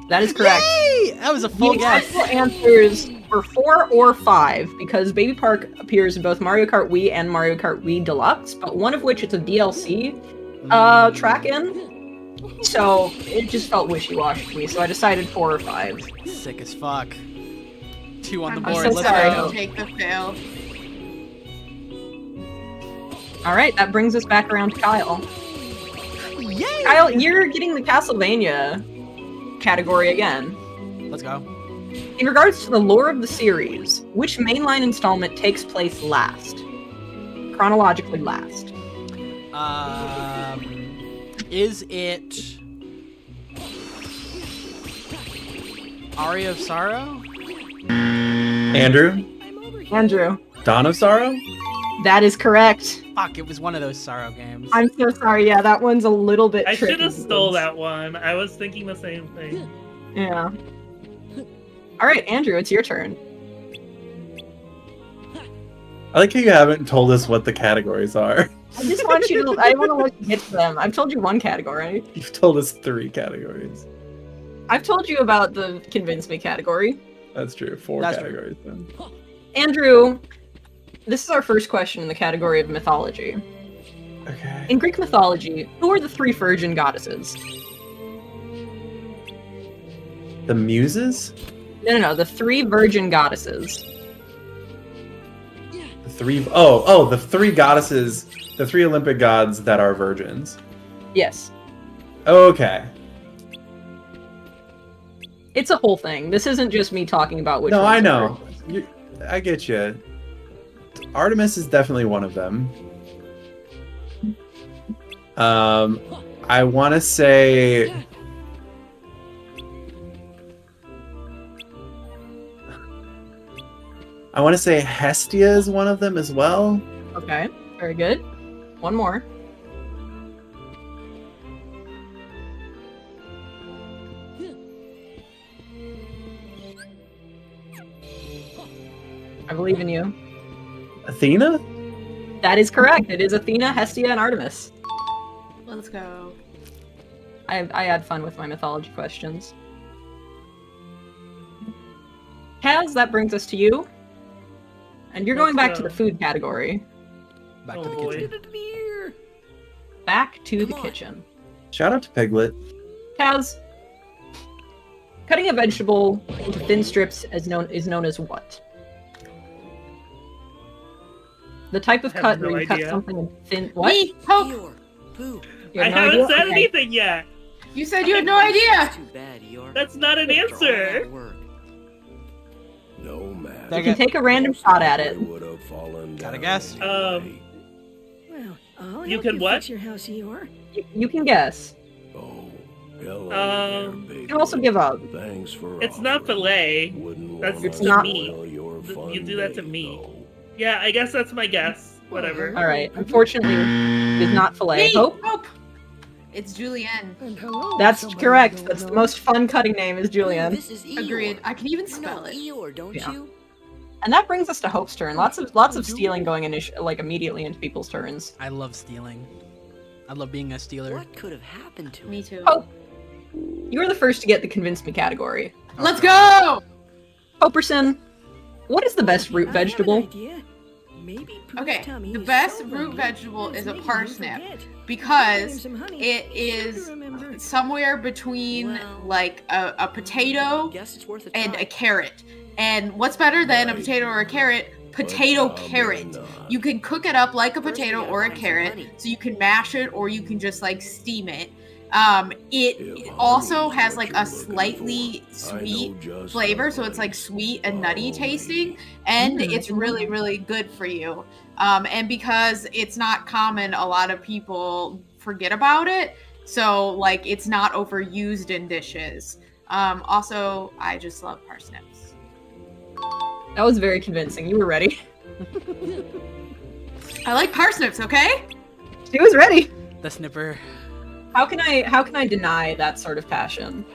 That is correct. Yay! That was a full The guess. actual answers were 4 or 5 because Baby Park appears in both Mario Kart Wii and Mario Kart Wii Deluxe, but one of which it's a DLC track in. So it just felt wishy-washy to me, so I decided 4 or 5. Sick as fuck. 2 on the I'm board. so Let's sorry. go. Take the fail. Alright, that brings us back around to Kyle. Yay! Kyle, you're getting the Castlevania category again. Let's go. In regards to the lore of the series, which mainline installment takes place last? Chronologically last. Is it Aria of Sorrow? Andrew? Andrew. Dawn of Sorrow? That is correct. Fuck, it was one of those Sorrow games. I'm so sorry. Yeah, that one's a little bit I tricky. should have stole that one. I was thinking the same thing. Yeah. All right, Andrew, it's your turn. I like how you haven't told us what the categories are. I just want you to. I want to let you get to them. I've told you one category. You've told us 3 categories. I've told you about the convince me category. That's true. 4 That's categories then. Andrew, this is our first question in the category of mythology. Okay. In Greek mythology, who are the 3 virgin goddesses? The Muses? No, the 3 virgin goddesses. The 3 the 3 goddesses, the 3 Olympic gods that are virgins. Yes. Okay. It's a whole thing. This isn't just me talking about which. No, ones I are know. first. I get you. Artemis is definitely one of them. I want to say. I want to say Hestia is one of them as well. Okay, very good. One more. I believe in you. Athena? That is correct. It is Athena, Hestia, and Artemis. Let's go. I had fun with my mythology questions. Kaz, that brings us to you. And you're going back to the food category. Back to the kitchen. Back to the kitchen. Shout out to Piglet. Kaz, cutting a vegetable into thin strips is known as what? The type of cut where you cut something in thin. What? Me, Poke. You I have no haven't idea? said Okay. anything yet. You said you had no idea. That's not an answer. No matter. You can take a random shot at it. Gotta guess. Well, I'll You help can what? fix your house, Eeyore. You can guess. Um, You can also give up. Thanks for it's not fillet. That's It's to not- me. You do that to me. Yeah, I guess that's my guess. Whatever. All right. Unfortunately, it's not fillet. Me, Hope. Hope. It's Julienne. That's correct. That's the most fun cutting name is Julian. Agreed. I can even spell it. Eeyore, don't Yeah. you? And that brings us to Hope's turn. Lots of stealing going immediately into people's turns. I love stealing. I love being a stealer. What could have happened to Me too. Hope, you were the first to get the convince me category. Let's go. Hoperson, what is the best root vegetable? Okay, the best root vegetable is a parsnip because it is somewhere between like a potato and a carrot. And what's better than a potato or a carrot? Potato carrot. You can cook it up like a potato or a carrot, so you can mash it or you can just like steam it. It also has like a slightly sweet flavor, so it's like sweet and nutty tasting, and it's really, really good for you. And because it's not common, a lot of people forget about it, so like it's not overused in dishes. Also, I just love parsnips. That was very convincing. You were ready. I like parsnips, okay? She was ready. The snipper. How can I deny that sort of passion?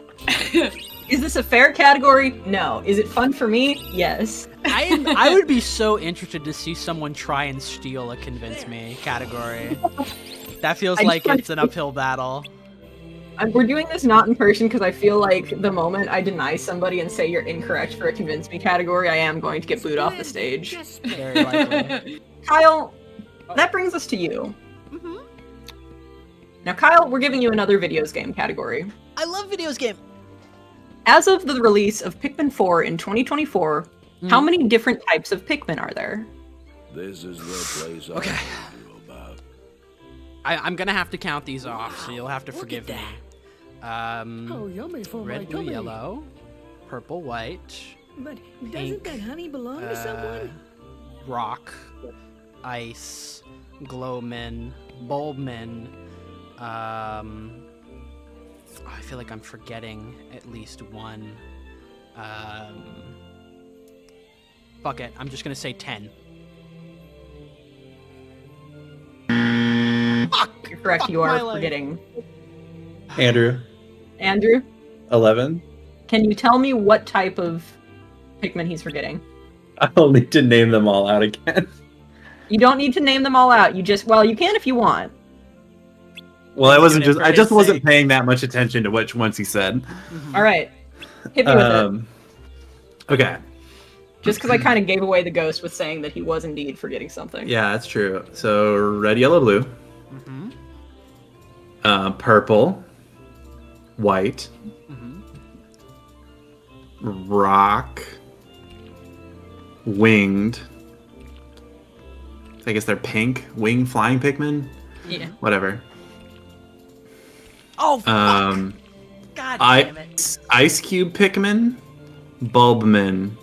Is this a fair category? No. Is it fun for me? Yes. I would be so interested to see someone try and steal a convince me category. That feels like it's an uphill battle. We're doing this not in person because I feel like the moment I deny somebody and say you're incorrect for a convince me category, I am going to get booed off the stage. Very likely. Kyle, that brings us to you. Now, Kyle, we're giving you another videos game category. I love videos game. As of the release of Pikmin 4 in 2024, how many different types of Pikmin are there? This is the place Okay. I told you about. I'm gonna have to count these off, so you'll have to forgive me. Oh, yummy for Red, my blue, tummy. yellow, purple, white, But pink, doesn't that honey belong to someone? rock, ice, glowmin, bulbmin. I feel like I'm forgetting at least one. Fuck it. I'm just gonna say 10. You're correct. You are forgetting. Andrew. Andrew, 11. can you tell me what type of Pikmin he's forgetting? I'll need to name them all out again. You don't need to name them all out. You can if you want. Well, I just wasn't paying that much attention to which ones he said. All right. Hit me with it. Okay. Just because I kind of gave away the ghost with saying that he was indeed forgetting something. Yeah, that's true. So red, yellow, blue. Purple. White. Rock. Winged. I guess they're pink. Wing flying Pikmin? Yeah. Whatever. Oh, fuck. God God damn it. Ice Cube Pikmin, Bulbmin,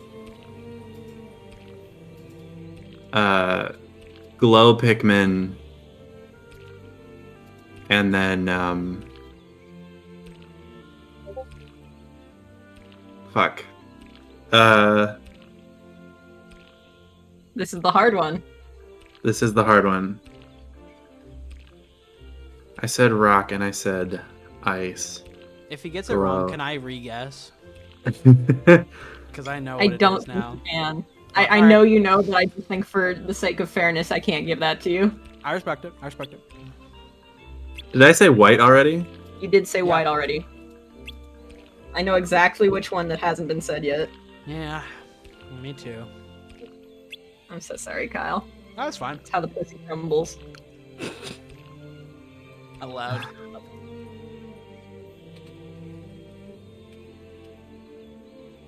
Glow Pikmin, and then fuck. This is the hard one. This is the hard one. I said rock and I said ice. If he gets it wrong, can I re-guess? Because I know what I don't it is now. understand. I know you know, but I just think for the sake of fairness, I can't give that to you. I respect it. I respect it. Did I say white already? You did say white already. I know exactly which one that hasn't been said yet. Yeah, me too. I'm so sorry, Kyle. That's fine. That's how the pussy crumbles. Allowed.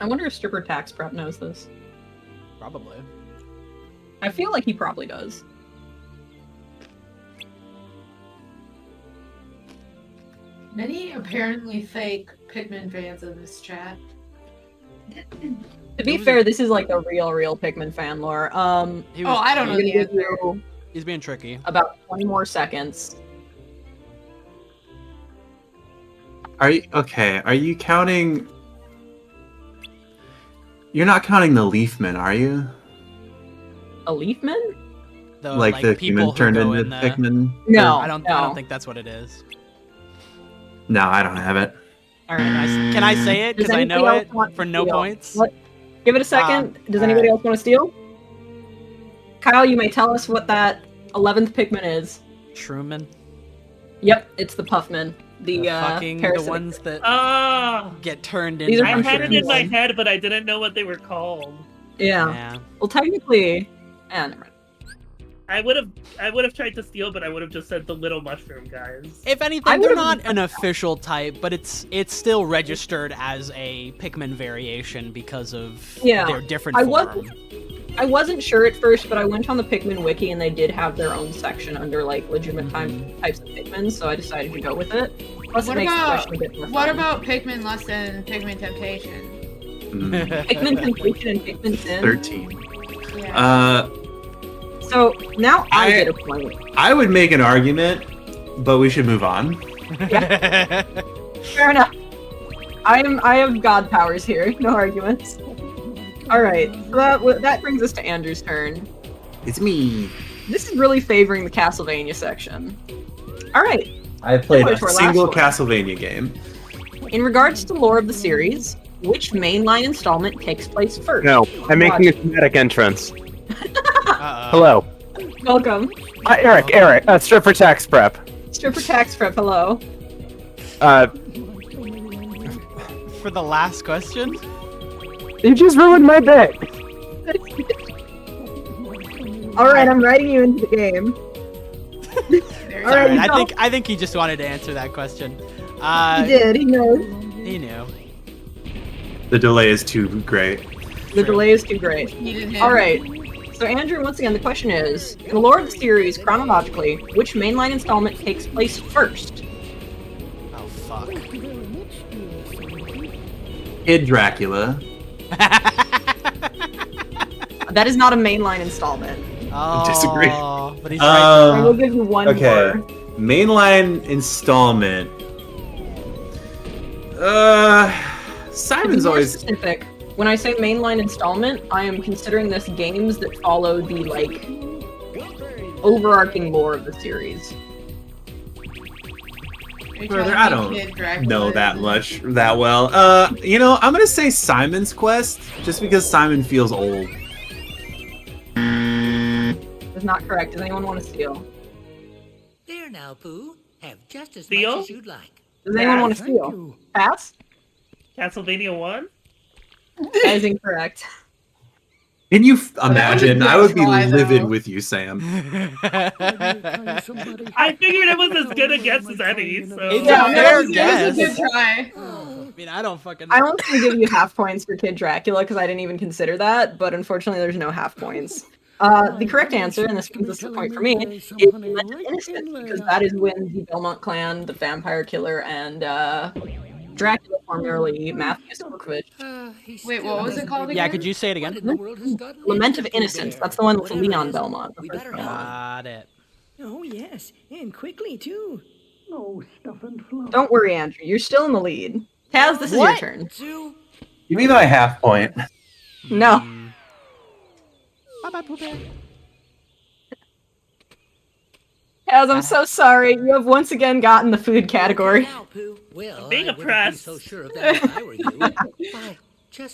I wonder if Stripper Tax Prep knows this. Probably. I feel like he probably does. Many apparently fake Pikmin fans in this chat. To be fair, this is like the real Pikmin fan lore. I don't know the answer. He's being tricky. About 20 more seconds. Are you okay? Are you counting? You're not counting the Leafman, are you? A Leafman? Like the people human turned who into go in Pikmin? No, I don't think that's what it is. No, I don't have it. All right, nice. Can I say it? Because I know it for no points. Give it a second. Does anybody else want to steal? Kyle, you may tell us what that 11th Pikmin is. Truman. Yep, it's the Puffman. The ones that get turned into. I had it in my head, but I didn't know what they were called. Yeah. Well, technically, never mind. I would have tried to steal, but I would have just said the little mushroom guys. If anything, they're not an official type, but it's still registered as a Pikmin variation because of their different form. I wasn't sure at first, but I went on the Pikmin wiki and they did have their own section under like legitimate types of Pikmin, so I decided to go with it. Plus, it makes the question a bit more What fun. about Pikmin less than Pikmin Temptation? Pikmin Temptation and Pikmin Sin? 13. Yeah. So now I get a point. I would make an argument, but we should move on. Fair enough. I have god powers here. No arguments. All right, so that brings us to Andrew's turn. It's me. This is really favoring the Castlevania section. All right. I played a to our last single one. Castlevania game. In regards to lore of the series, which mainline installment takes place first? No, I'm making a thematic entrance. Hello. Welcome. Eric, Stripper Tax Prep. Stripper Tax Prep, hello. For the last question? You just ruined my bit. Alright, I'm writing you into the game. Sorry, I think he just wanted to answer that question. He did, he knows. He knew. The delay is too great. The delay is too great. Alright, so Andrew, once again, the question is, in the lore of the series, chronologically, which mainline installment takes place first? Oh, fuck. Kid Dracula. That is not a mainline installment. Oh, Disagree. But he's right. I will give you one more. Mainline installment. Simon's always specific. When I say mainline installment, I am considering this games that follow the like overarching lore of the series. Further, I don't know that well. I'm gonna say Simon's Quest, just because Simon feels old. That's not correct. Does anyone want to steal? There now, Pooh. Have just as Steal? much as you'd like. Does anyone want to steal? Pass? Castlevania 1? That is incorrect. Can you imagine? I would be try, livid though. with you, Sam. I figured it was as good a guess as any, so... It's a fair guess. It was a good try. I mean, I don't fucking... I want to give you half points for Kid Dracula because I didn't even consider that, but unfortunately there's no half points. The correct answer, and this gives us a point for me, is Legend of Innocence, because that is when the Belmont clan, the vampire killer, and Dracula, formerly Matthew Storkovich. Wait, what was it called again? Yeah, could you say it again? Lament of Innocence. That's the one with Leon Belmont. Got it. Oh, yes, and quickly, too. No stuff and fluff. Don't worry, Andrew. You're still in the lead. Taz, this is your turn. Give me my half point. No. Bye-bye, Pooh Bear. Taz, I'm so sorry. You have once again gotten the food category. I'm being oppressed.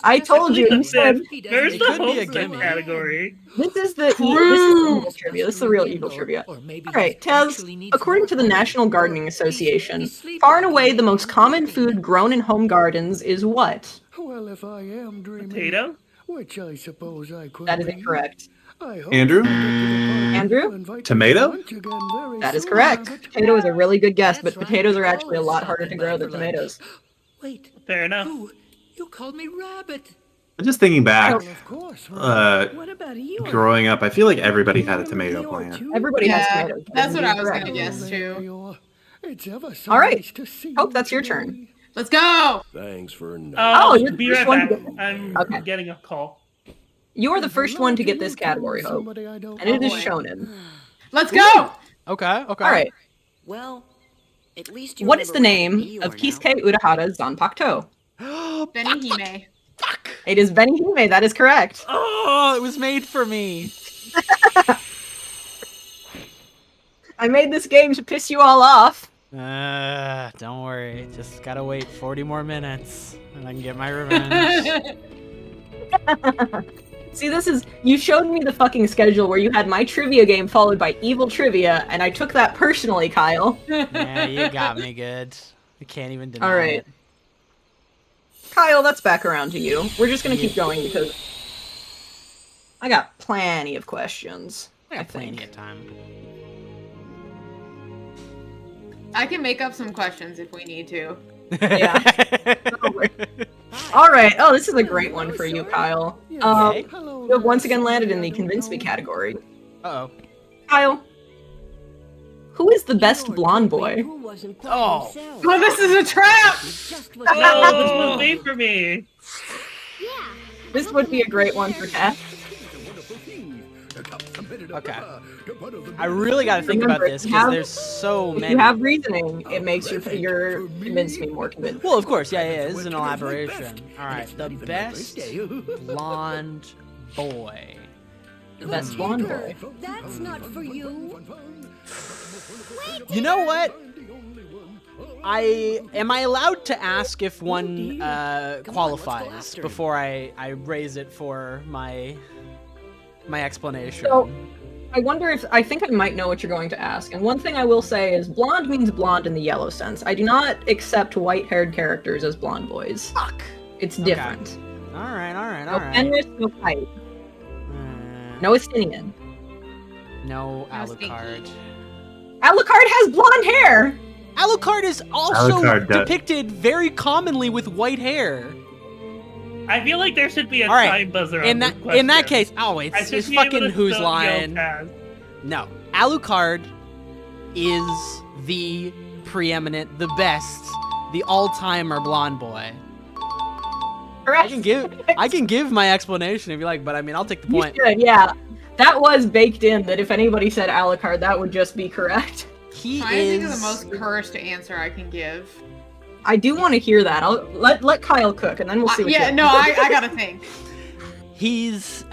I told you. You said Where's the wholesome category? this is the evil trivia. This is the real evil trivia. All right, Taz. According to the National Gardening Association, far and away the most common food grown in home gardens is what? Well, if I am dreaming, Potato? which I suppose I could. That is incorrect. Andrew? Andrew? Tomato? That is correct. Potato is a really good guess, but potatoes are actually a lot harder to grow than tomatoes. Wait. Fair enough. You called me Rabbit. I'm just thinking back. What about you? Growing up, I feel like everybody had a tomato plant. Everybody has tomatoes. That's what I was gonna guess too. All right. Hope that's your turn. Let's go. Thanks for you're the be first right one. back. I'm getting a call. You're the first one to get this category, Hope. And it is Shonen. Let's go. Okay. All right. Well, at least What is the name of Kisuke Urahara's Zanpakuto? Benihime. It is Benihime. That is correct. Oh, it was made for me. I made this game to piss you all off. Don't worry. Just gotta wait 40 more minutes, and I can get my revenge. See, you showed me the fucking schedule where you had my trivia game followed by evil trivia, and I took that personally, Kyle. Yeah, you got me good. I can't even deny All right. it. Kyle, that's back around to you. We're just gonna keep going because I got plenty of questions. I got plenty of time. I can make up some questions if we need to. Yeah. All right. Oh, this is a great one for you, Kyle. You have once again landed in the Convince Me category. Uh-oh. Kyle, who is the best blonde boy? Oh. Well, this is a trap! No, this was made for me. This would be a great one for Kat. Okay. I really got to think about this because there's so many. If you have reasoning, it makes your Convince Me more convincing. Well, of course, yeah. This is an elaboration. All right, the best blonde boy. The best blonde boy. That's not for you. You know what? Am I allowed to ask if one qualifies before I raise it for my explanation? So, I think I might know what you're going to ask. And one thing I will say is blonde means blonde in the yellow sense. I do not accept white-haired characters as blonde boys. Fuck. It's different. All right. No Fenris, no Kite. No Estinian. No Alucard. Alucard has blonde hair! Alucard is also depicted very commonly with white hair. I feel like there should be a All right. time buzzer in on that in that case. Oh, it's fucking Who's Line. No, Alucard is the preeminent, the best, the all-timer blonde boy. Correct. I can give my explanation if you like, but I mean I'll take the point. You should, yeah. That was baked in that if anybody said Alucard, that would just be correct. I think of the most cursed answer I can give. I do want to hear that. I'll let Kyle cook, and then we'll see what I gotta think. He's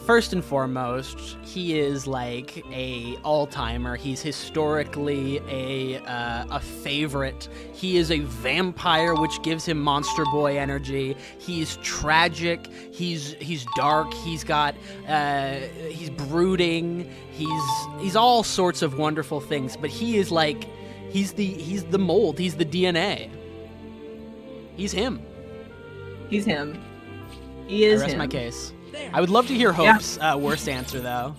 first and foremost, he is like a all-timer. He's historically a favorite. He is a vampire, which gives him Monster Boy energy. He's tragic. He's dark. He's brooding. He's all sorts of wonderful things. But he is like he's the mold. He's the DNA. He's him. He's him. He is I rest him. my case. I would love to hear Hope's worst answer, though.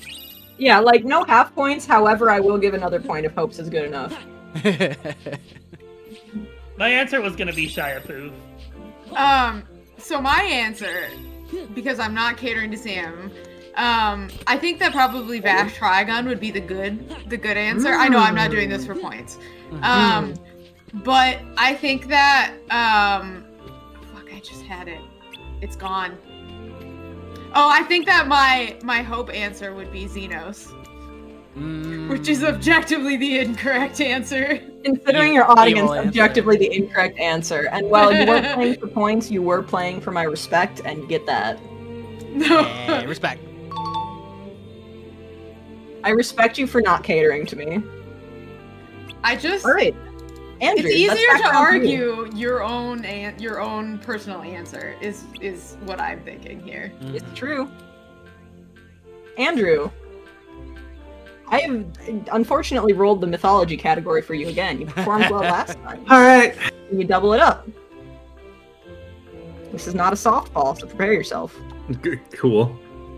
Yeah, like, no half points. However, I will give another point if Hope's is good enough. My answer was going to be Shia Poo. So my answer, because I'm not catering to Sam, I think that probably Vash Trigun would be the good answer. I know I'm not doing this for points. but I think that fuck, I just had it. It's gone. Oh, I think that my hope answer would be Xenos. Which is objectively the incorrect answer. Considering your audience, objectively the incorrect answer. And while you were playing for points, you were playing for my respect, and get that. No. Hey, respect. I respect you for not catering to me. I just... Alright. Andrew, it's easier let's to back down argue your own personal answer is what I'm thinking here. It's true. Andrew, I have unfortunately rolled the mythology category for you again. You performed well last time. Alright. Can you double it up? This is not a softball, so prepare yourself. Cool.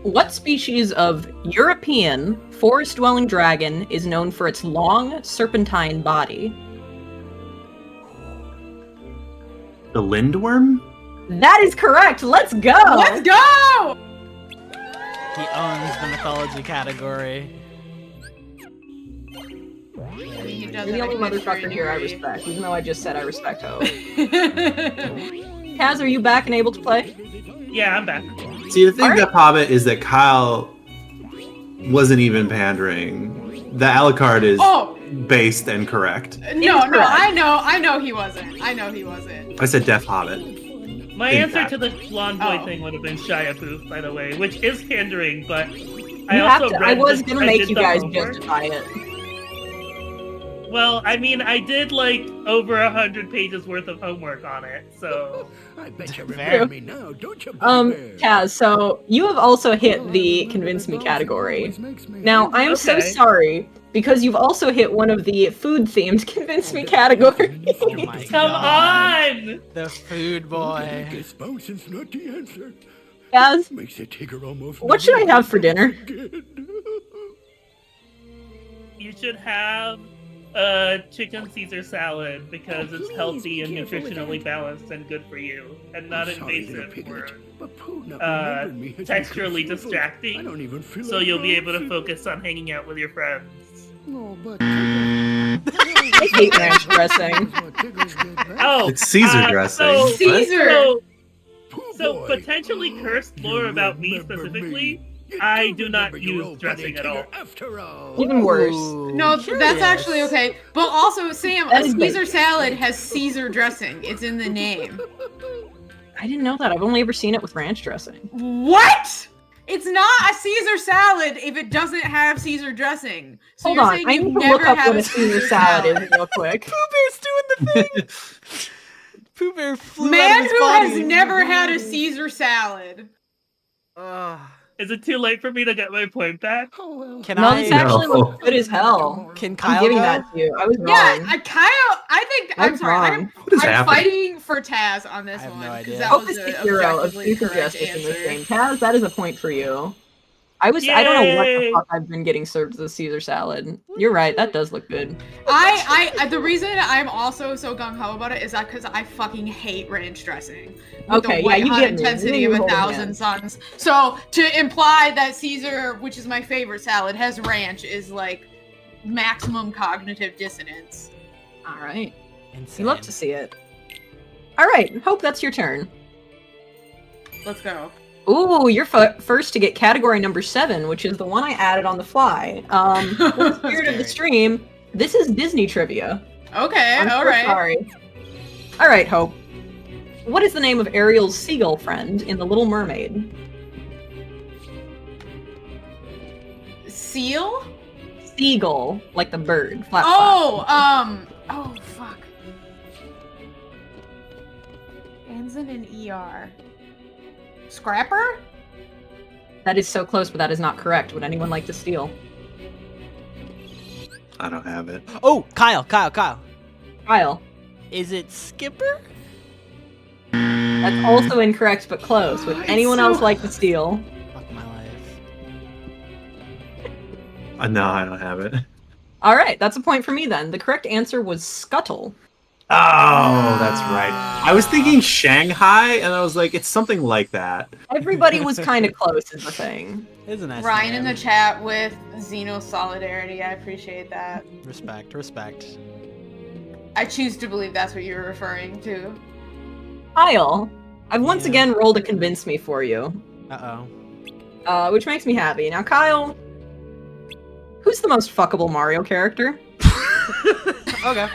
What species of European forest-dwelling dragon is known for its long, serpentine body? The lindworm? That is correct! Let's go! Let's go! He owns the mythology category. You're the only motherfucker here I respect, even though I just said I respect Hope. Kaz, are you back and able to play? Yeah, I'm back. See, the thing about Hobbit is that Kyle wasn't even pandering. The Alucard is based and correct. No, I know he wasn't. I said Deaf Hobbit. My answer to the blonde boy thing would have been Shia Booth, by the way, which is pandering, but I was gonna make you guys justify it. Well, I mean, I did like over 100 pages worth of homework on it, so. I bet you remember me now, don't you? Kaz, so you have also hit the convince me category. Now, I am so sorry because you've also hit one of the food-themed convince me categories. Oh my Come on! The food boy. Dysfunction's not the answer. Kaz, Makes the tiger almost what should I have for dinner? You should have chicken Caesar salad because it's healthy and nutritionally balanced and good for you, and not invasive or texturally distracting. So you'll be able to focus on hanging out with your friends. I hate ranch dressing. Oh, It's Caesar dressing. So potentially cursed lore about me specifically. I do not use dressing at all. Even worse. No, that's actually okay. But also, Sam, a Caesar salad has Caesar dressing. It's in the name. I didn't know that. I've only ever seen it with ranch dressing. What? It's not a Caesar salad if it doesn't have Caesar dressing. So Hold on, I need to look up what a Caesar salad is real quick. Pooh Bear's doing the thing! Pooh Bear flew Man out of his who body. has never had a Caesar salad. Is it too late for me to get my point back? Can No, I? this actually looks good as hell. Can Kyle I'm giving go? that to you. I was wrong. Yeah, Kyle, I think, I'm sorry, wrong. I'm fighting for Taz on this one. no idea. That Hope was is the a hero of objectively truth and correct justice in this answer. game. Kaz, that is a point for you. I don't know what the fuck I've been getting served as a Caesar salad. You're right, that does look good. The reason I'm also so gung-ho about it is that because I fucking hate ranch dressing. With Okay, the yeah, white you hot get me. intensity You of hold 1,000 hands. suns. So to imply that Caesar, which is my favorite salad, has ranch is like maximum cognitive dissonance. All right. Insane. You love to see it. All right, Hope, that's your turn. Let's go. Ooh, you're first to get category number 7, which is the one I added on the fly. For the spirit of the stream, this is Disney trivia. Okay, I'm so alright. sorry. All right, Hope. What is the name of Ariel's seagull friend in The Little Mermaid? Seal? Seagull, like the bird. Flap, Oh, fuck. Ends in an ER. Scrapper? That is so close, but that is not correct. Would anyone like to steal? I don't have it. Oh, Kyle. Kyle. Is it Skipper? That's also incorrect, but close. Would anyone else like to steal? Fuck my life. No, I don't have it. All right, that's a point for me then. The correct answer was Scuttle. Oh, that's right. I was thinking Shanghai, and I was like, it's something like that. Everybody was kind of close, is the thing. It's a nice Ryan name. in the chat with Xeno Solidarity. I appreciate that. Respect. I choose to believe that's what you're referring to. Kyle, I've once again rolled a convince me for you. Uh-oh. Which makes me happy. Now, Kyle, who's the most fuckable Mario character? Okay.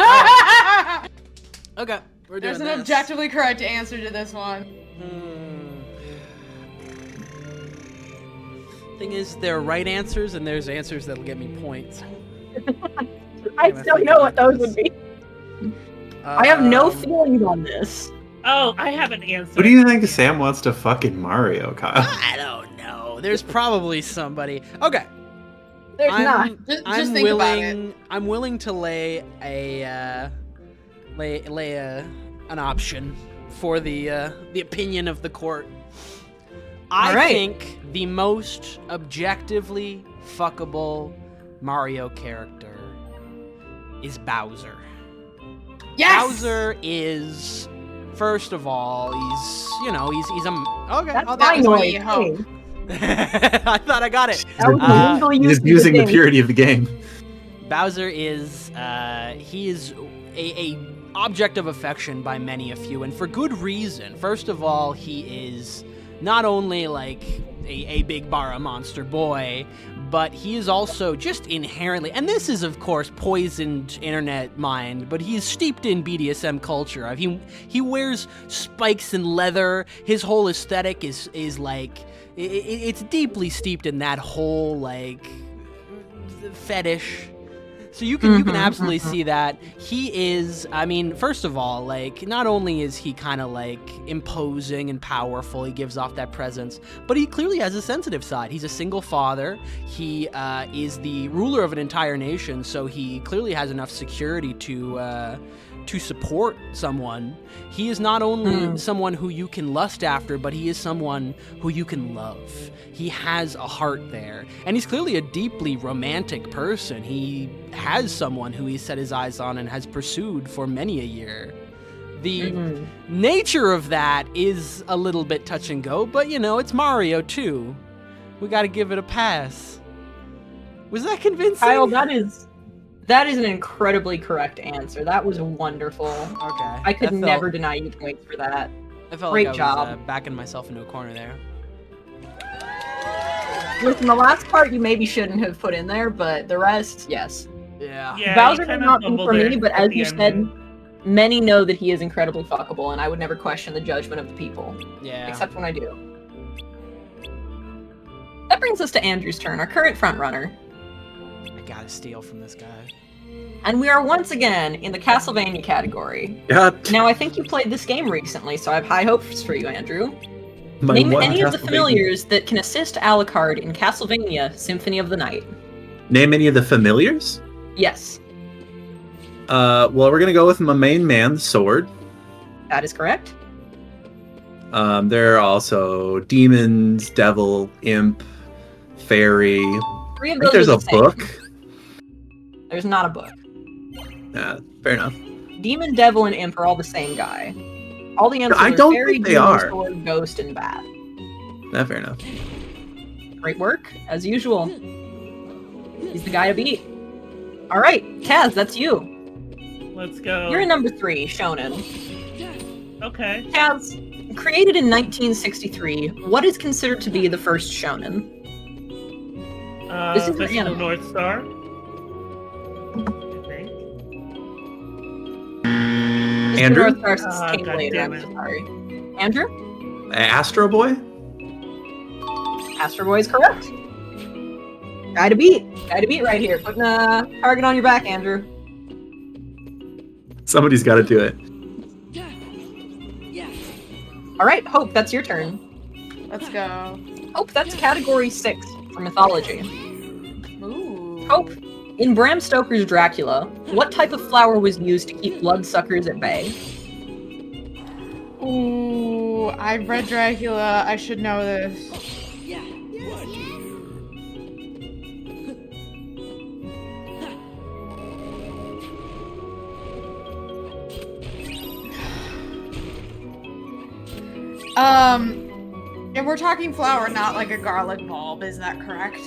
Okay, we're doing There's an this. objectively correct answer to this one. Thing is, there are right answers and there's answers that'll get me points. I still know what those would be. I have no feelings on this. Oh, I have an answer. Who do you think Sam wants to fucking Mario, Kyle? I don't know. There's probably somebody. Okay. There's not. Just think about it. I'm willing to lay an option for the opinion of the court. I think the most objectively fuckable Mario character is Bowser. Yes! Bowser is, first of all, he's a okay. That's oh, my that was noise. me. I thought I got it. He's abusing the purity of the game. Bowser is he is a object of affection by many a few, and for good reason. First of all, he is not only like a big Bara monster boy, but he is also just inherently, and this is of course poisoned internet mind, but he is steeped in BDSM culture. He wears spikes and leather. His whole aesthetic is like it's deeply steeped in that whole like fetish. So you can absolutely see that. He is, I mean, first of all, like, not only is he kind of like imposing and powerful, he gives off that presence, but he clearly has a sensitive side. He's a single father. He is the ruler of an entire nation, so he clearly has enough security to support someone. He is not only someone who you can lust after, but he is someone who you can love. He has a heart there. And he's clearly a deeply romantic person. He has someone who he's set his eyes on and has pursued for many a year. The nature of that is a little bit touch and go, but you know, it's Mario too. We gotta give it a pass. Was that convincing? Kyle, that is an incredibly correct answer. That was wonderful. Okay. I could never deny you points for that. I felt Great like I job. was backing myself into a corner there. Listen, the last part you maybe shouldn't have put in there, but the rest, yes. Yeah. Bowser did not be for me, but as you said, many know that he is incredibly fuckable, and I would never question the judgment of the people. Yeah. Except when I do. That brings us to Andrew's turn, our current frontrunner. I gotta steal from this guy. And we are once again in the Castlevania category. Yep. Now, I think you played this game recently, so I have high hopes for you, Andrew. My Name one any of the Castlevania- familiars that can assist Alucard in Castlevania Symphony of the Night. Name any of the familiars? Yes, Well, we're gonna go with my main man, the sword. that is correct. There are also demons, devil, imp, fairy. Three of I think those there's are a the same. book. There's not a book. Yeah, fair enough. Demon, devil, and imp are all the same guy. All the answers I are don't fairy, think they demon, are. sword, ghost, and bat. Yeah, fair enough. Great work, as usual. He's the guy to beat. All right, Kaz, that's you. Let's go. You're in number 3, Shonen. Okay. Kaz, created in 1963, what is considered to be the first Shonen? This is an Fist of anime. North Star. Andrew? North Star came God later, damn I'm it. so sorry. Andrew? Astro Boy? Astro Boy is correct. Guy to beat. Guy to beat right here. Putting a target on your back, Andrew. Somebody's got to do it. All right, Hope, that's your turn. Let's go. Hope, that's category 6 for mythology. Ooh. Hope, in Bram Stoker's Dracula, what type of flower was used to keep bloodsuckers at bay? Ooh, I've read Dracula. I should know this. If we're talking flower, not like a garlic bulb, is that correct?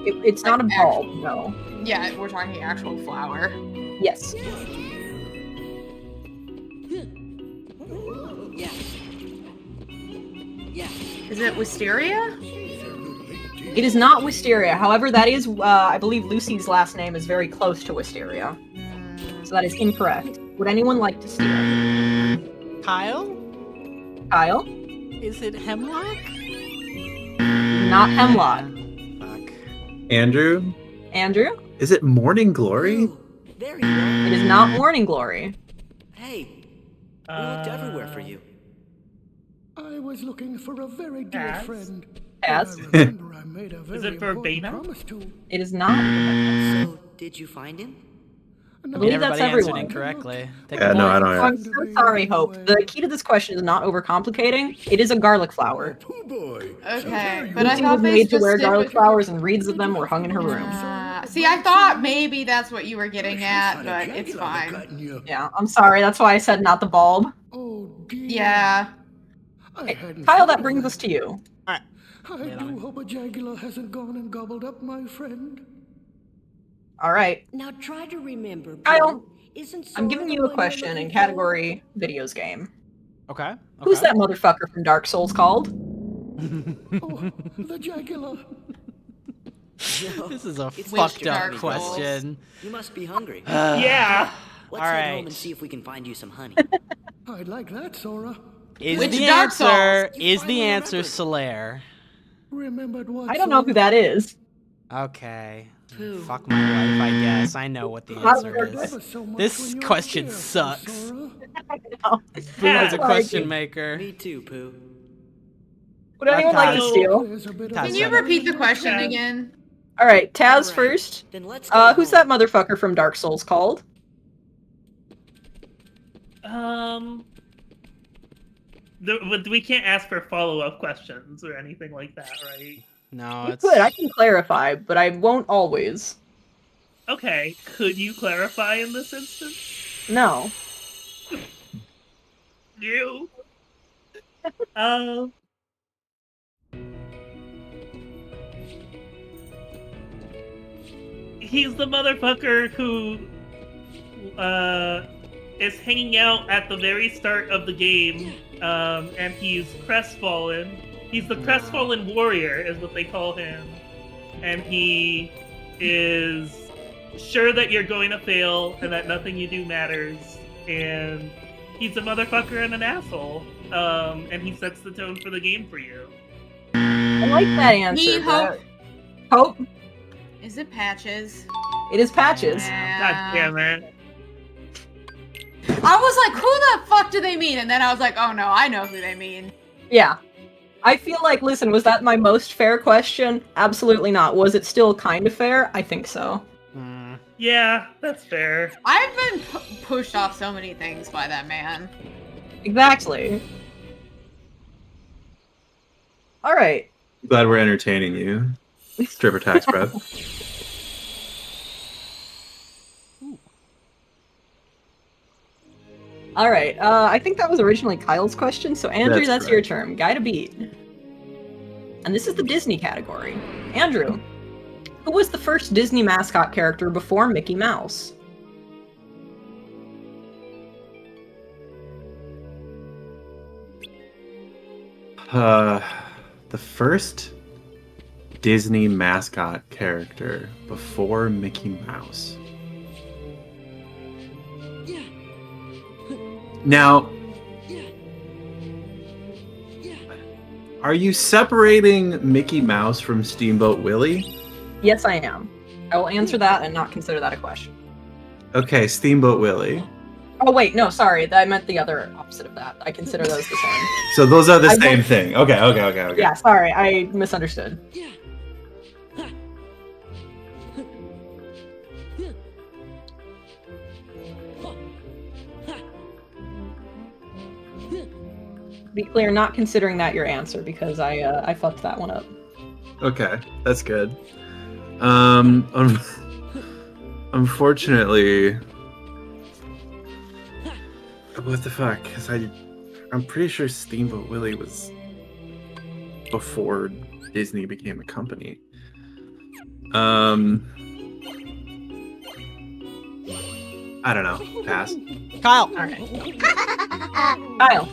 It's not a bulb, no. Yeah, we're talking actual flower. Yes. Is it Wisteria? It is not Wisteria. However, that is, I believe Lucy's last name is very close to Wisteria. So that is incorrect. Would anyone like to steal? Kyle? Kyle? Is it Hemlock? Not Hemlock. Andrew? Andrew? Is it Morning Glory? There you are. It is not Morning Glory. Hey, we looked everywhere for you. I was looking for a very dear friend. Yes. Is it Verbena? It is not. So, did you find him? I believe that's Everybody answered everyone. incorrectly. Take Yeah, a no, point. I don't I'm so sorry, Hope. The key to this question is not overcomplicating. It is a garlic flower. Okay, but I Lucy thought was they made to wear garlic specific- flowers, and wreaths of them were hung in her room. See, I thought maybe that's what you were getting at, but it's fine. Yeah, I'm sorry. That's why I said not the bulb. Yeah. Hey, Kyle, that brings us to you. I do hope a Jagular hasn't gone and gobbled up my friend. All right. Now try to remember. Kyle, Isn't I'm giving you a Sora question in category videos game. Okay. Who's that motherfucker from Dark Souls called? The Jagular. This is a It's fucked Mr. up Dark question. You must be hungry. Yeah. Let's All head right. home and see if we can find you some honey. I'd like that, Sora. Is Which the Dark answer Souls? is the answer Solaire? Remembered what? I don't know who that is. Okay. Pooh. Fuck my life, I guess. I know what the answer is. This question sucks. Pooh is a question maker. Me too, Pooh. Would anyone like to steal? Can you repeat the question again? All right, Taz first. Then let's go Who's home. that motherfucker from Dark Souls called? We can't ask for follow-up questions or anything like that, right? No, You it's could. I can clarify, but I won't always. Okay, could you clarify in this instance? No. You. He's the motherfucker who is hanging out at the very start of the game, and he's crestfallen. He's the crestfallen warrior, is what they call him, and he is sure that you're going to fail and that nothing you do matters, and he's a motherfucker and an asshole, and he sets the tone for the game for you. I like that answer. Hope. Hope. Is it Patches? It is Patches. God damn it. I was like, who the fuck do they mean? And then I was like, oh no, I know who they mean. Yeah. I feel like, listen, was that my most fair question? Absolutely not. Was it still kind of fair? I think so. Yeah, that's fair. I've been pushed off so many things by that man. Exactly. All right. Glad we're entertaining you. Stripper tax prep. All right. I think that was originally Kyle's question. So Andrew, that's your turn. Guy to beat. And this is the Disney category. Andrew, who was the first Disney mascot character before Mickey Mouse? The first Disney mascot character before Mickey Mouse. Now, are you separating Mickey Mouse from Steamboat Willie? Yes, I am. I will answer that and not consider that a question. Okay, Steamboat Willie. Oh, wait, no, sorry. I meant the other opposite of that. I consider those the same. So those are the same thing. Okay. Yeah, sorry. I misunderstood. Be clear, not considering that your answer because I fucked that one up. Okay, that's good. Unfortunately, what the fuck? Because I'm pretty sure Steamboat Willie was before Disney became a company. I don't know. Pass. Kyle. All right. Kyle.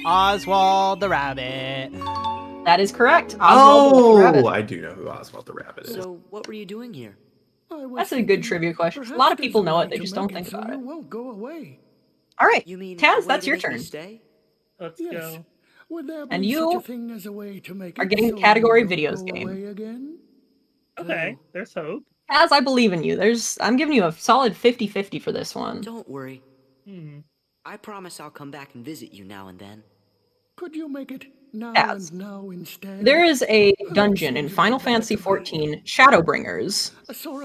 Oswald the Rabbit. That is correct. Oswald the Rabbit. I do know who Oswald the Rabbit is. So, what were you doing here? That's a good trivia question. A lot of people know it, they just don't think about it. Won't go away. All right, You mean Taz, way that's to your make me turn. stay? Let's Yes. go. Would there And be you such a thing as a way to make are it getting so the category you don't videos go game. away again? Okay, there's hope. Taz, I believe in you. I'm giving you a solid 50-50 for this one. Don't worry. Hmm. I promise I'll come back and visit you now and then. Could you make it now Taz. and now instead? There is a dungeon in Final Fantasy XIV, Shadowbringers,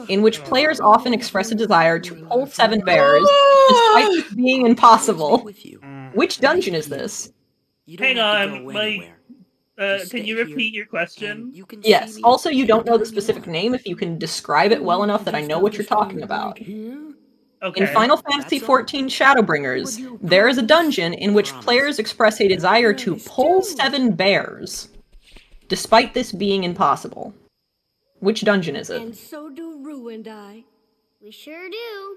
in which players often express a desire to pull 7 bears, despite this being impossible. Which dungeon is this? Hang on, can you repeat your question? Yes. Also, you don't know the specific name. If you can describe it well enough that I know what you're talking about. Okay. In Final Fantasy XIV Shadowbringers, there is a dungeon in which players express a desire to pull 7 bears, despite this being impossible. Which dungeon is it? And so do Rue and I. We sure do.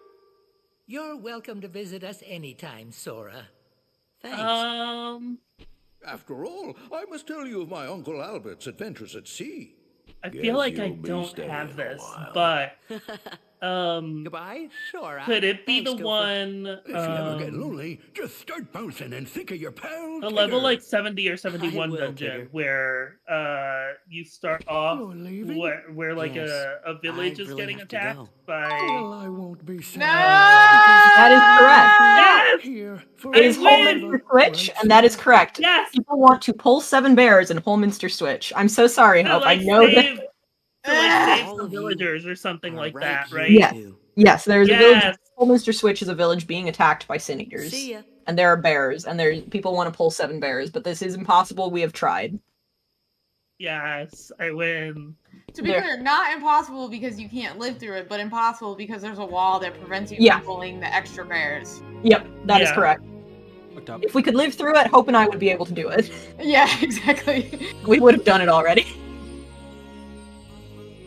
You're welcome to visit us anytime, Sora. Thanks. After all, I must tell you of my Uncle Albert's adventures at sea. I feel like I don't have this, but Goodbye, Sora. could it be Thanks, the Gopher. one If you ever get lonely, just start bouncing and think of your pal. the level Tigger. like 70 or 71 will, dungeon Tigger. where you start off You're leaving? where like Yes, a village I is really getting have to attacked go. by Well, I won't be sad. That is correct. Yes! Here for It is I win! Holminster Switch, and that is correct. Yes! People want to pull 7 bears in Holminster Switch. I'm so sorry, to Hope. like I know that. save, to like save All some of you villagers or something like right that, here right? Yes. too. Yes, there's a village. Yes. Holminster Switch is a village being attacked by sin eaters. See ya. And there are bears, and people want to pull 7 bears, but this is impossible. We have tried. Yes, I win. To be There. clear, not impossible because you can't live through it, but impossible because there's a wall that prevents you Yeah. from pulling the extra bears. Yep, that is Yeah. correct. Looked up. If we could live through it, Hope and I would be able to do it. Yeah, exactly. We would have done it already.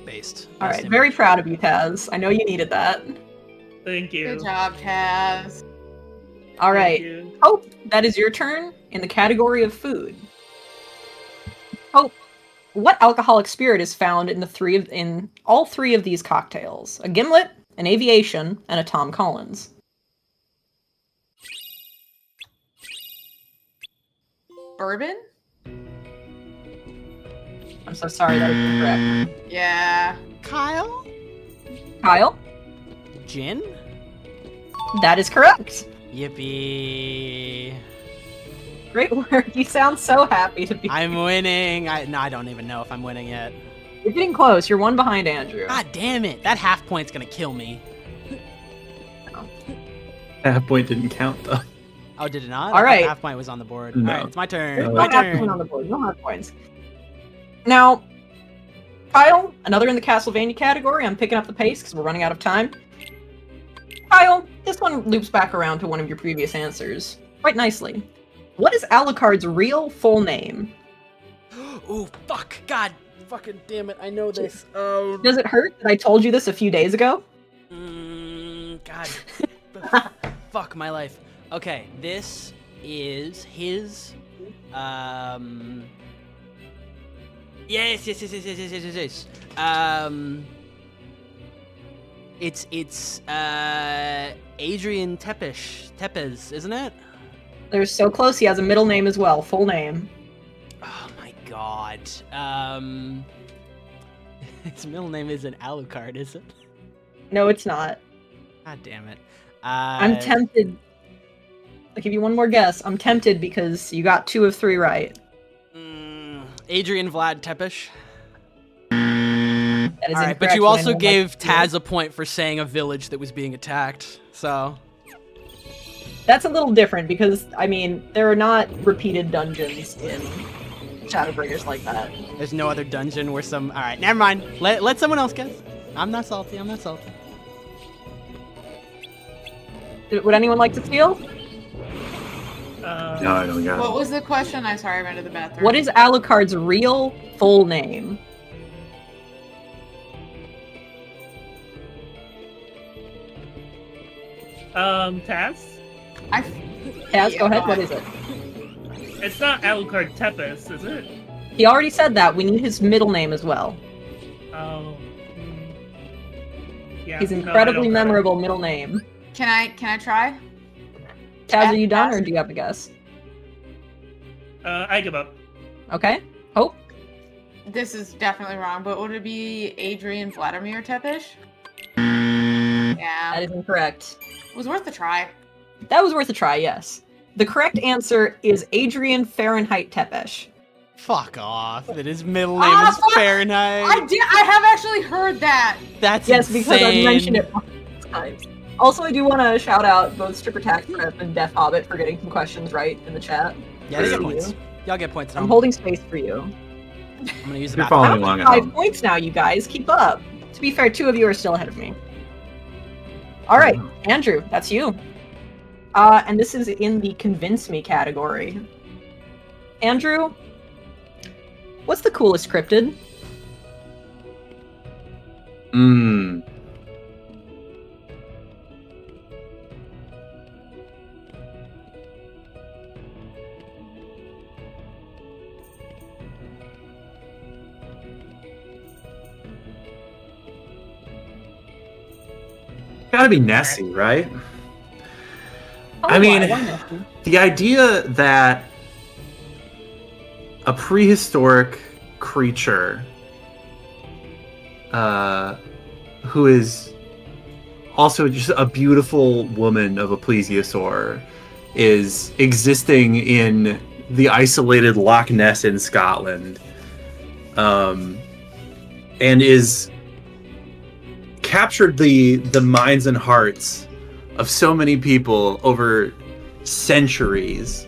Based. All right, very proud of you, Taz. I know you needed that. Thank you. Good job, Taz. All Thank right, you. Hope, that is your turn in the category of food. Hope, what alcoholic spirit is found in all 3 of these cocktails? A gimlet, an aviation, and a Tom Collins. Bourbon? I'm so sorry, that is incorrect. Yeah. Kyle? Kyle, Jin? that is correct. Yippee. Great work. You sound so happy to be. I'm winning. I don't even know if I'm winning yet. You're getting close. You're 1 behind Andrew. God damn it. That half point's gonna kill me. Half point didn't count though. Oh, did it not? All I thought right. Half point was on the board. No. Alright, it's my turn. No. My You don't have turn. point on the board. You don't have points. Now, Kyle, another in the Castlevania category. I'm picking up the pace because we're running out of time. Kyle, this one loops back around to one of your previous answers quite nicely. What is Alucard's real full name? Oh, fuck. God. Fucking damn it. I know this. Does it hurt that I told you this a few days ago? God. Fuck my life. Okay, this is his. Yes. It's Adrian Tepes, isn't it? They're so close. He has a middle name as well. Full name. Oh my god. His middle name isn't Alucard, is it? No, it's not. God damn it. I'm tempted. I'll give you one more guess. I'm tempted because you got 2 of 3 right. Adrian Vlad Tepish. That is Alright, but incorrect, you also Randall. gave Taz a point for saying a village that was being attacked, so. That's a little different because, I mean, there are not repeated dungeons in Shadowbringers like that. There's no other dungeon where some. Alright, never mind. Let someone else guess. I'm not salty. Would anyone like to steal? No, I don't got What it. was the question? I'm sorry, I went to the bathroom. What is Alucard's real full name? Taz? Taz, go ahead. What is it? It's not Alucard Tepes, is it? He already said that. We need his middle name as well. Oh. Yeah. His incredibly memorable middle name. Can I try? Taz, are you done, or do you have a guess? I give up. Okay. Hope? This is definitely wrong, but would it be Adrian Vladimir Tepish? Yeah. That is incorrect. It was worth a try. That was worth a try, yes. The correct answer is Adrian Fahrenheit Tepesh. Fuck off. That his middle name is Fahrenheit. I have actually heard that. That's yes, insane. because I mentioned it multiple times. Also, I do want to shout out both Stripper Tax Prep and Death Hobbit for getting some questions right in the chat. Yeah, they get points. Y'all get points. I'm holding space for you. I'm gonna use the You're map. following along at 5 home. points now, you guys. Keep up. To be fair, 2 of you are still ahead of me. All right, Andrew, that's you. And this is in the Convince Me category. Andrew, what's the coolest cryptid? Gotta be Nessie, right? Oh, I mean, want Nessie. the idea that a prehistoric creature who is also just a beautiful woman of a plesiosaur is existing in the isolated Loch Ness in Scotland, and is captured the minds and hearts of so many people over centuries,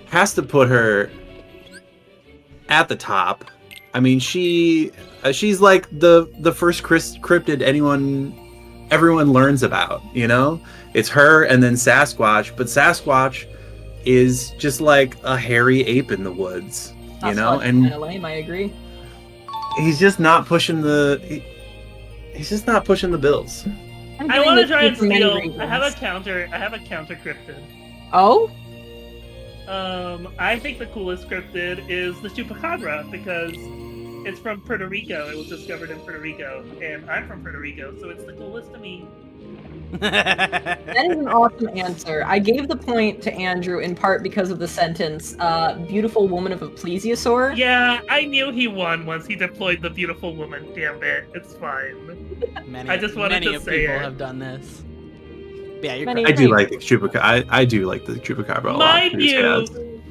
has to put her at the top. I mean, she's like the first cryptid everyone learns about, you know? It's her and then Sasquatch, but Sasquatch is just like a hairy ape in the woods, you know? And kind of lame, I agree. he's just not pushing he's just not pushing the bills. I want to try and steal. I have a counter cryptid. Oh? I think the coolest cryptid is the chupacabra because it's from Puerto Rico. It was discovered in Puerto Rico, and I'm from Puerto Rico, so it's the coolest to me. That is an awesome answer. I gave the point to Andrew in part because of the sentence, beautiful woman of a plesiosaur. Yeah, I knew he won once he deployed the beautiful woman. Damn it, it's fine. Many, I just wanted many to of say people it. have done this. Yeah, you're Many- correct. I do like the chupacabra. I do like the chupacabra a lot.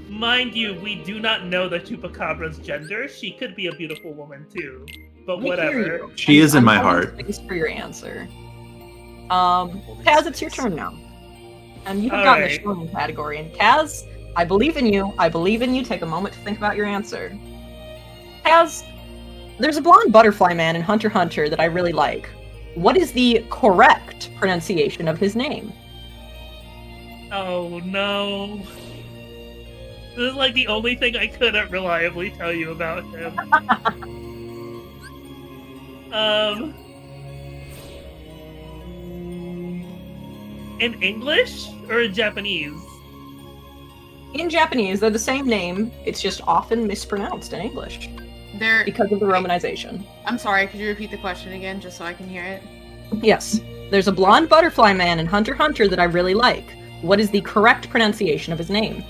Mind you, we do not know the chupacabra's gender. She could be a beautiful woman too, but Let me hear whatever. you. She is in my holding heart. space for your answer. Kaz, it's your turn now. And you have All gotten right. the showing category. And Kaz, I believe in you. I believe in you. Take a moment to think about your answer. Kaz, there's a blonde butterfly man in Hunter x Hunter that I really like. What is the correct pronunciation of his name? Oh no. This is like the only thing I couldn't reliably tell you about him. In English or in Japanese? In Japanese, they're the same name. It's just often mispronounced in English There. because of the romanization. I'm sorry. Could you repeat the question again, just so I can hear it? Yes. There's a blonde butterfly man in Hunter x Hunter that I really like. What is the correct pronunciation of his name?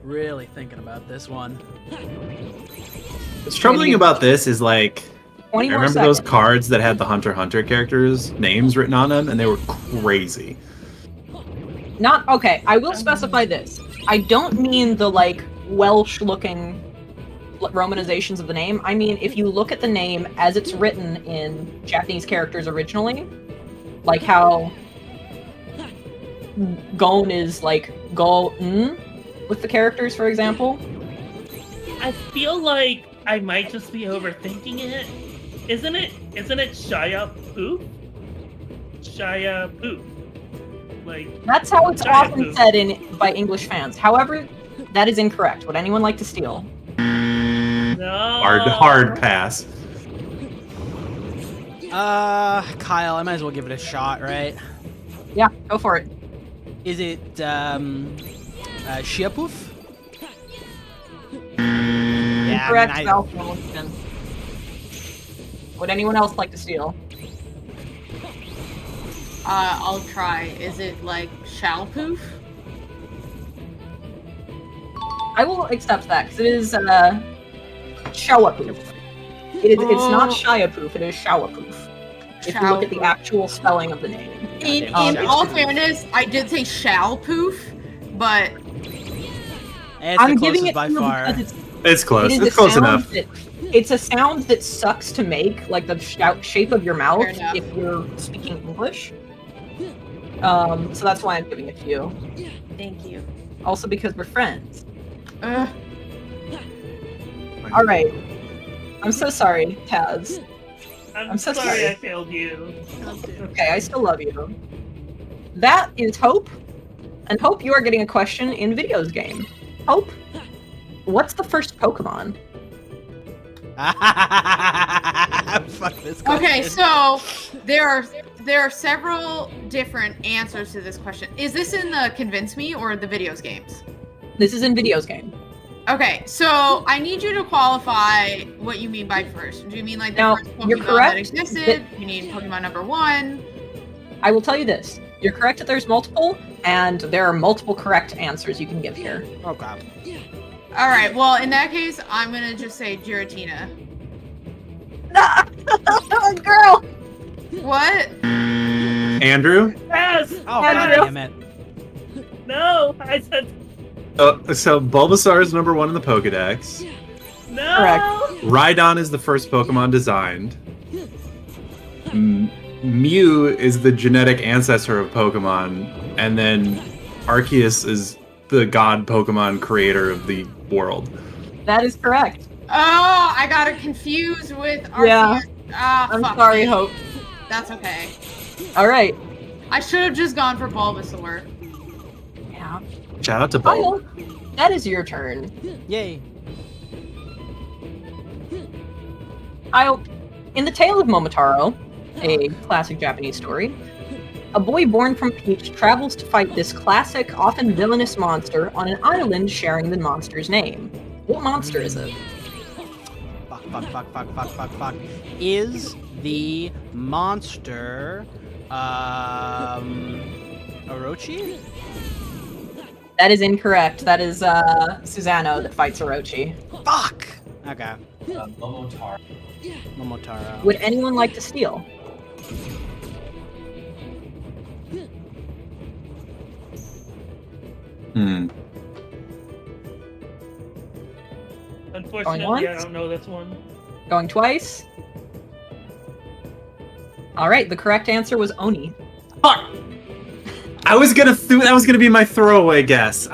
Really thinking about this one. What's troubling about this is like, I 20 more remember those seconds. cards that had the Hunter x Hunter characters' names written on them, and they were crazy. Not okay. I will specify this. I don't mean the like Welsh-looking romanizations of the name. I mean if you look at the name as it's written in Japanese characters originally, like how Gon is like Go-n with the characters, for example. I feel like I might just be overthinking it. Isn't it Shia Poof? Shia Poof. like. That's how it's Giant often poop. said by English fans. However, that is incorrect. Would anyone like to steal? No. Hard pass. Kyle, I might as well give it a shot, right? Yeah, go for it. Is it Shiapoof? Yeah, Correct, I mean, Ralph Wilson. Would anyone else like to steal? I'll try. Is it like Shalpoof? I will accept that because it is Shawapoof. It's not Shiapoof, it is Shawapoof. If you look at the actual spelling of the name. In all fairness, I did say Shalpoof, but I'm giving it by to you far. because It's close. it is It's a close sound enough. It's a sound that sucks to make, like the shape of your mouth Fair enough. if you're speaking English. So that's why I'm giving it to you. thank you. Also because we're friends. Ugh. All right. I'm so sorry, Taz. I'm so sorry sorry. I failed you. Okay, I still love you. That is Hope. And Hope, you are getting a question in Videos game. Hope, what's the first Pokemon? Fuck this Okay, question. so there are several different answers to this question. Is this in the Convince Me or the videos games? This is in Videos game. Okay, so I need you to qualify what you mean by first. Do you mean like the Now, first you're Pokemon correct that existed? You need Pokemon number 1? I will tell you this. You're correct that there's multiple, and there are multiple correct answers you can give here. Oh god. All right. Well, in that case, I'm gonna just say Giratina. Girl! What? Andrew? Yes! Oh Andrew. god damn it. No! I said So Bulbasaur is number 1 in the Pokedex. no! Correct. Rhydon is the first Pokemon designed. Mew is the genetic ancestor of Pokemon, and then Arceus is the god Pokemon creator of the world. That is correct. Oh, I got it confused with Arceus. Yeah. Ah, I'm fuck sorry, me. Hope. That's okay. All right. I should have just gone for Bulbasaur. Yeah. Shout out to Bulb. Kyle, that is your turn. Yay. Kyle, in the Tale of Momotaro, a classic Japanese story, a boy born from Peach travels to fight this classic, often villainous monster on an island sharing the monster's name. What monster is it? Fuck. Is the monster Orochi? That is incorrect. That is Susanoo that fights Orochi. Fuck! Okay. Momotaro. Momotaro. Would anyone like to steal? Unfortunately, Going I once? don't know this one. Going twice? Alright, the correct answer was Oni. Fuck! That was gonna be my throwaway guess.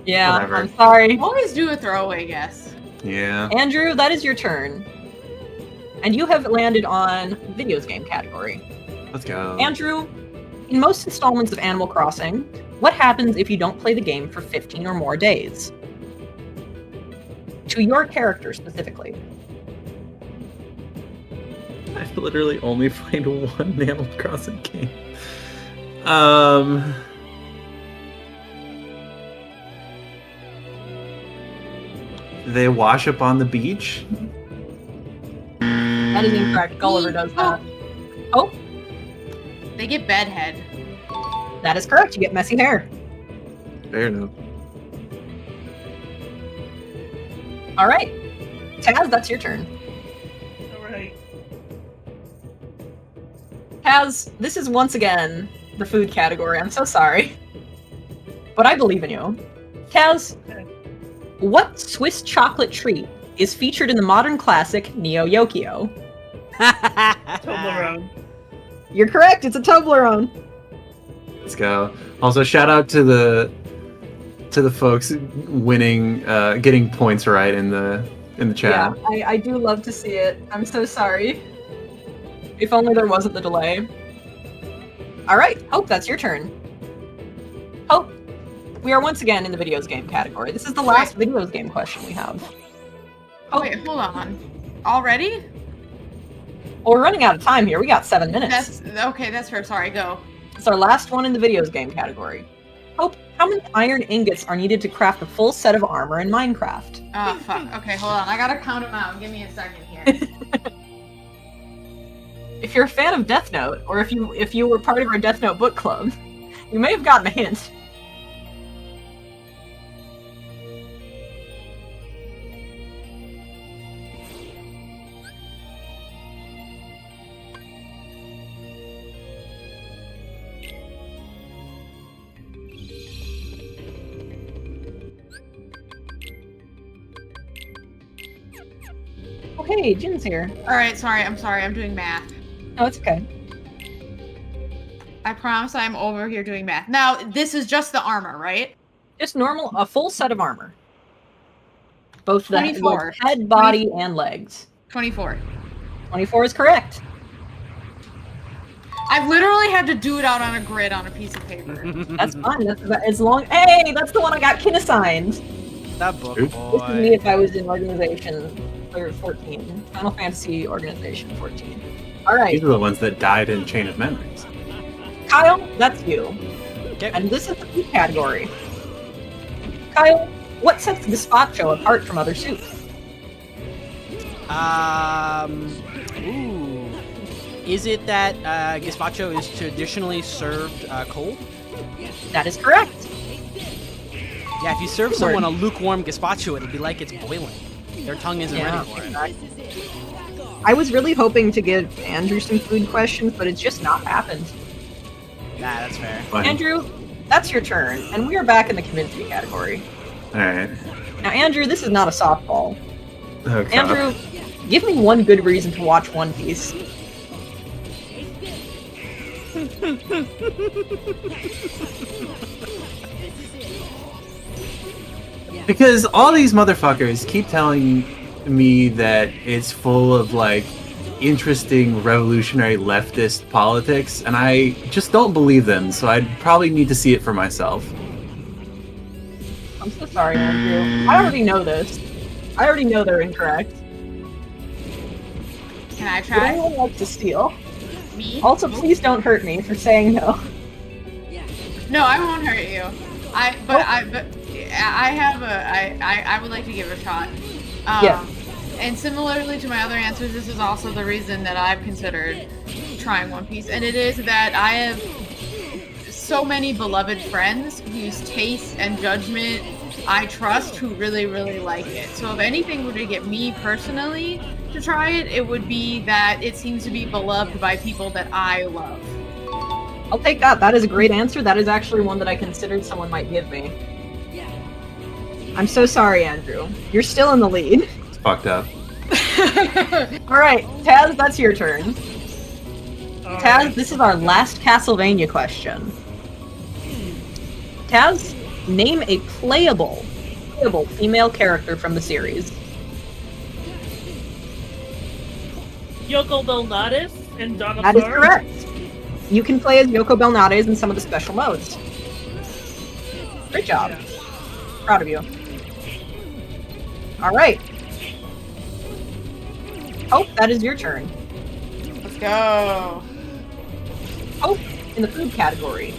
Yeah, Whatever. I'm sorry. Always do a throwaway guess. Yeah. Andrew, that is your turn. And you have landed on videos game category. Let's go. Andrew, in most installments of Animal Crossing, what happens if you don't play the game for 15 or more days? To your character specifically. I've literally only played one Animal Crossing game. They wash up on the beach. That is incorrect. Gulliver does that. Oh, They get bedhead. that is correct. You get messy hair. Fair enough. All right. Taz, that's your turn. Alright. Taz, this is once again the food category. I'm so sorry. But I believe in you. Taz, what Swiss chocolate treat is featured in the modern classic Neo Yokio? Toblerone. You're correct. It's a Toblerone. Let's go. Also, shout out to the folks winning, getting points right in the chat. Yeah, I do love to see it. I'm so sorry. If only there wasn't the delay. All right, Hope, that's your turn. We are once again in the videos game category. This is the last videos game question we have. Oh, wait, hold on. Already? Well, we're running out of time here. We got 7 minutes. That's fair. Sorry, go. It's our last one in the videos game category. Hope, how many iron ingots are needed to craft a full set of armor in Minecraft? Oh, fuck. Okay, hold on. I gotta count them out. Give me a second here. If you're a fan of Death Note, or if you were part of our Death Note book club, you may have gotten a hint. Okay, Jin's here. Alright, sorry. I'm sorry. I'm doing math. No, it's okay. I promise I'm over here doing math. Now, this is just the armor, right? Just normal, a full set of armor. Both the 24. head, body, and legs. 24. 24 is correct. I've literally had to do it out on a grid on a piece of paper. That's fine. That's as long. Hey, that's the one I got kin assigned. That book, This boy. is me if I was in organization 14. Final Fantasy Organization 14. All right. These are the ones that died in Chain of Memories. Kyle, that's you. Okay. And this is the food category. Kyle, what sets gazpacho apart from other soups? Is it that gazpacho is traditionally served cold? That is correct. Yeah, if you serve someone a lukewarm gazpacho, it'll be like it's boiling. Their tongue isn't ready for it. I was really hoping to give Andrew some food questions, but it's just not happened. Nah, that's fair. Fine. Andrew, that's your turn, and we are back in the convince me category. Alright. Now, Andrew, this is not a softball. Okay. Andrew, give me one good reason to watch One Piece. Because all these motherfuckers keep telling me that it's full of, like, interesting revolutionary leftist politics, and I just don't believe them, so I'd probably need to see it for myself. I'm so sorry, Andrew. I already know this. I already know they're incorrect. Can I Would try? anyone like to steal? Me? Also, please don't hurt me for saying no. No, I won't hurt you. I would like to give it a shot. Yeah. And similarly to my other answers, this is also the reason that I've considered trying One Piece, and it is that I have so many beloved friends whose taste and judgment I trust, who really, really like it. So if anything were to get me personally to try it, it would be that it seems to be beloved by people that I love. I'll take that. That is a great answer. That is actually one that I considered someone might give me. I'm so sorry, Andrew. You're still in the lead. It's fucked up. Alright, Taz, that's your turn. Taz, this is our last Castlevania question. Taz, name a playable female character from the series. Yoko Belnades and Donna That is Farr? correct. You can play as Yoko Belnades in some of the special modes. Great job. Proud of you. Alright. Hope, that is your turn. Let's go. Hope, in the food category.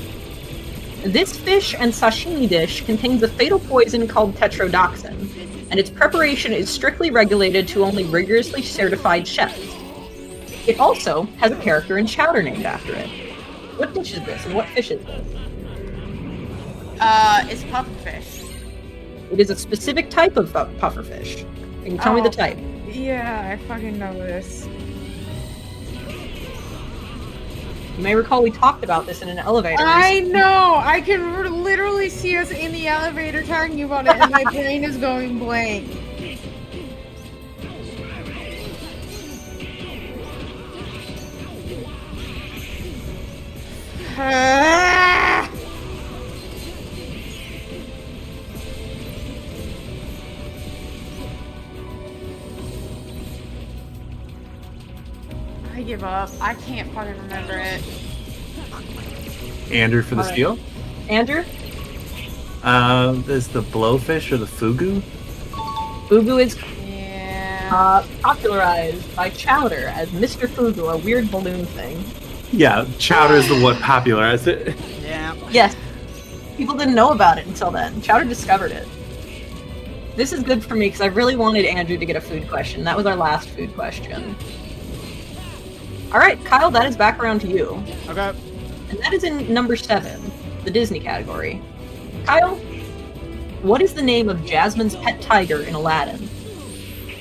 This fish and sashimi dish contains a fatal poison called tetrodotoxin, and its preparation is strictly regulated to only rigorously certified chefs. It also has a character in Chowder named after it. What dish is this, and what fish is this? It's pufferfish. It is a specific type of pufferfish. Can you tell me the type? Yeah, I fucking know this. You may recall we talked about this in an elevator. I know! I can literally see us in the elevator talking about it, and my brain is going blank. I give up. I can't fucking remember it. Andrew for the steal? Andrew? Is the blowfish or the fugu? Fugu is popularized by Chowder as Mr. Fugu, a weird balloon thing. Yeah, Chowder is the one popularized it. Yeah. Yes. People didn't know about it until then. Chowder discovered it. This is good for me because I really wanted Andrew to get a food question. That was our last food question. Alright, Kyle, that is back around to you. Okay. And that is in number 7, the Disney category. Kyle, what is the name of Jasmine's pet tiger in Aladdin?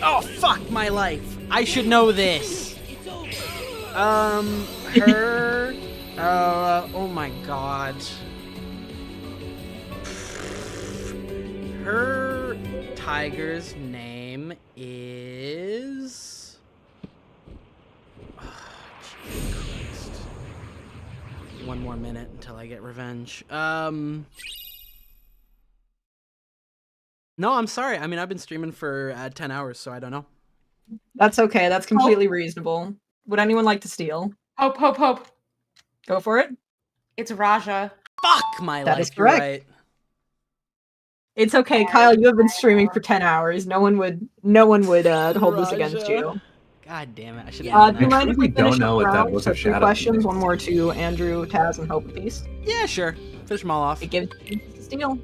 Oh, fuck my life. I should know this. Her... oh my god. Her tiger's name is... Oh, Jesus Christ. One more minute until I get revenge. No, I'm sorry. I mean, I've been streaming for 10 hours, so I don't know. That's okay. That's completely reasonable. Would anyone like to steal? Hope. Go for it. It's Raja. Fuck my life. That is correct. Right. It's okay, Kyle. You have been streaming for 10 hours. No one would hold this against you. God damn it! I should. Do you mind if we finish don't know what that was so a 2 shadow. questions? One more to Andrew, Taz, and Hope apiece. Yeah, sure. Finish them all off. It gives you to steal.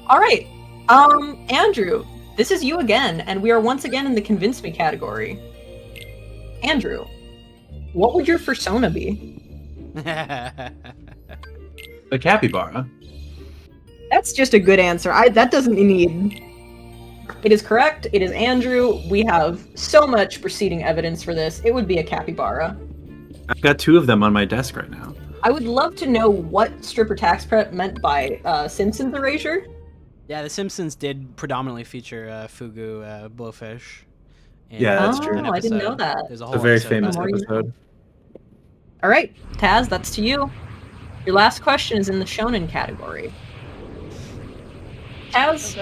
All right, Andrew, this is you again, and we are once again in the Convince Me category. Andrew, what would your persona be? A capybara. That's just a good answer. That doesn't need... It is correct. It is Andrew. We have so much preceding evidence for this. It would be a capybara. I've got 2 of them on my desk right now. I would love to know what Stripper Tax Prep meant by Simpsons erasure. Yeah, The Simpsons did predominantly feature Fugu Blowfish. Yeah, that's true. I didn't know that. There's a It's whole a very episode famous about it. episode. All right, Taz, that's to you. Your last question is in the Shonen category. Taz,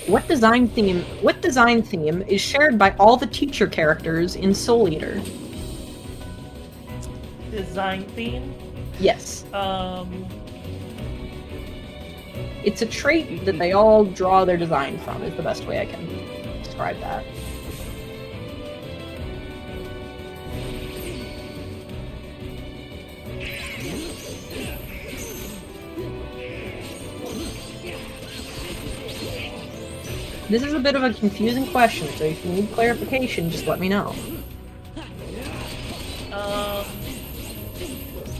what design theme is shared by all the teacher characters in Soul Eater? Design theme? Yes. It's a trait that they all draw their design from, is the best way I can describe that. This is a bit of a confusing question, so if you need clarification, just let me know.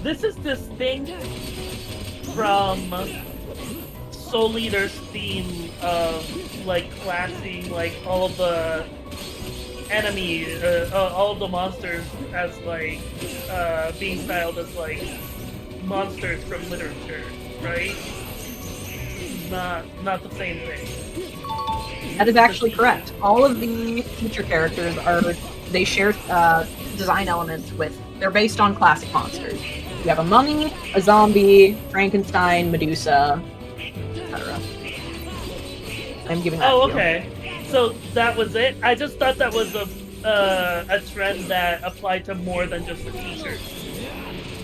This is distinct from Soul Eater's theme of like classing like all of the enemies, all of the monsters as like being styled as like monsters from literature, right? Not the same thing. That is actually correct. All of the teacher characters they share design elements with. They're based on classic monsters. You have a mummy, a zombie, Frankenstein, Medusa, etc. I'm giving that to you. Okay. So that was it? I just thought that was a trend that applied to more than just the teachers.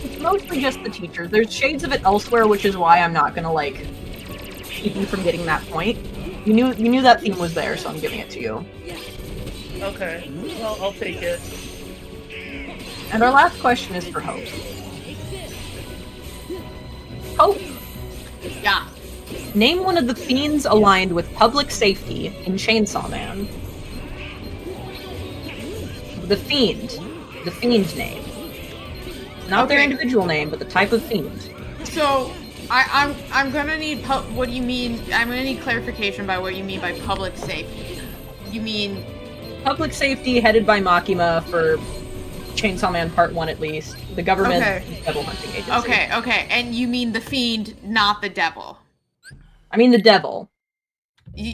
It's mostly just the teachers. There's shades of it elsewhere, which is why I'm not gonna like keep you from getting that point. You knew that theme was there, so I'm giving it to you. Okay. Well, I'll take it. And our last question is for Hope. Hope. Yeah. Name one of the fiends aligned with public safety in Chainsaw Man. The fiend name. Not their individual name, but the type of fiend. So, I'm gonna need what do you mean? I'm gonna need clarification by what you mean by public safety. You mean public safety headed by Makima for Chainsaw Man Part 1 at least. The government devil hunting agency. Okay. And you mean the fiend, not the devil. I mean the devil.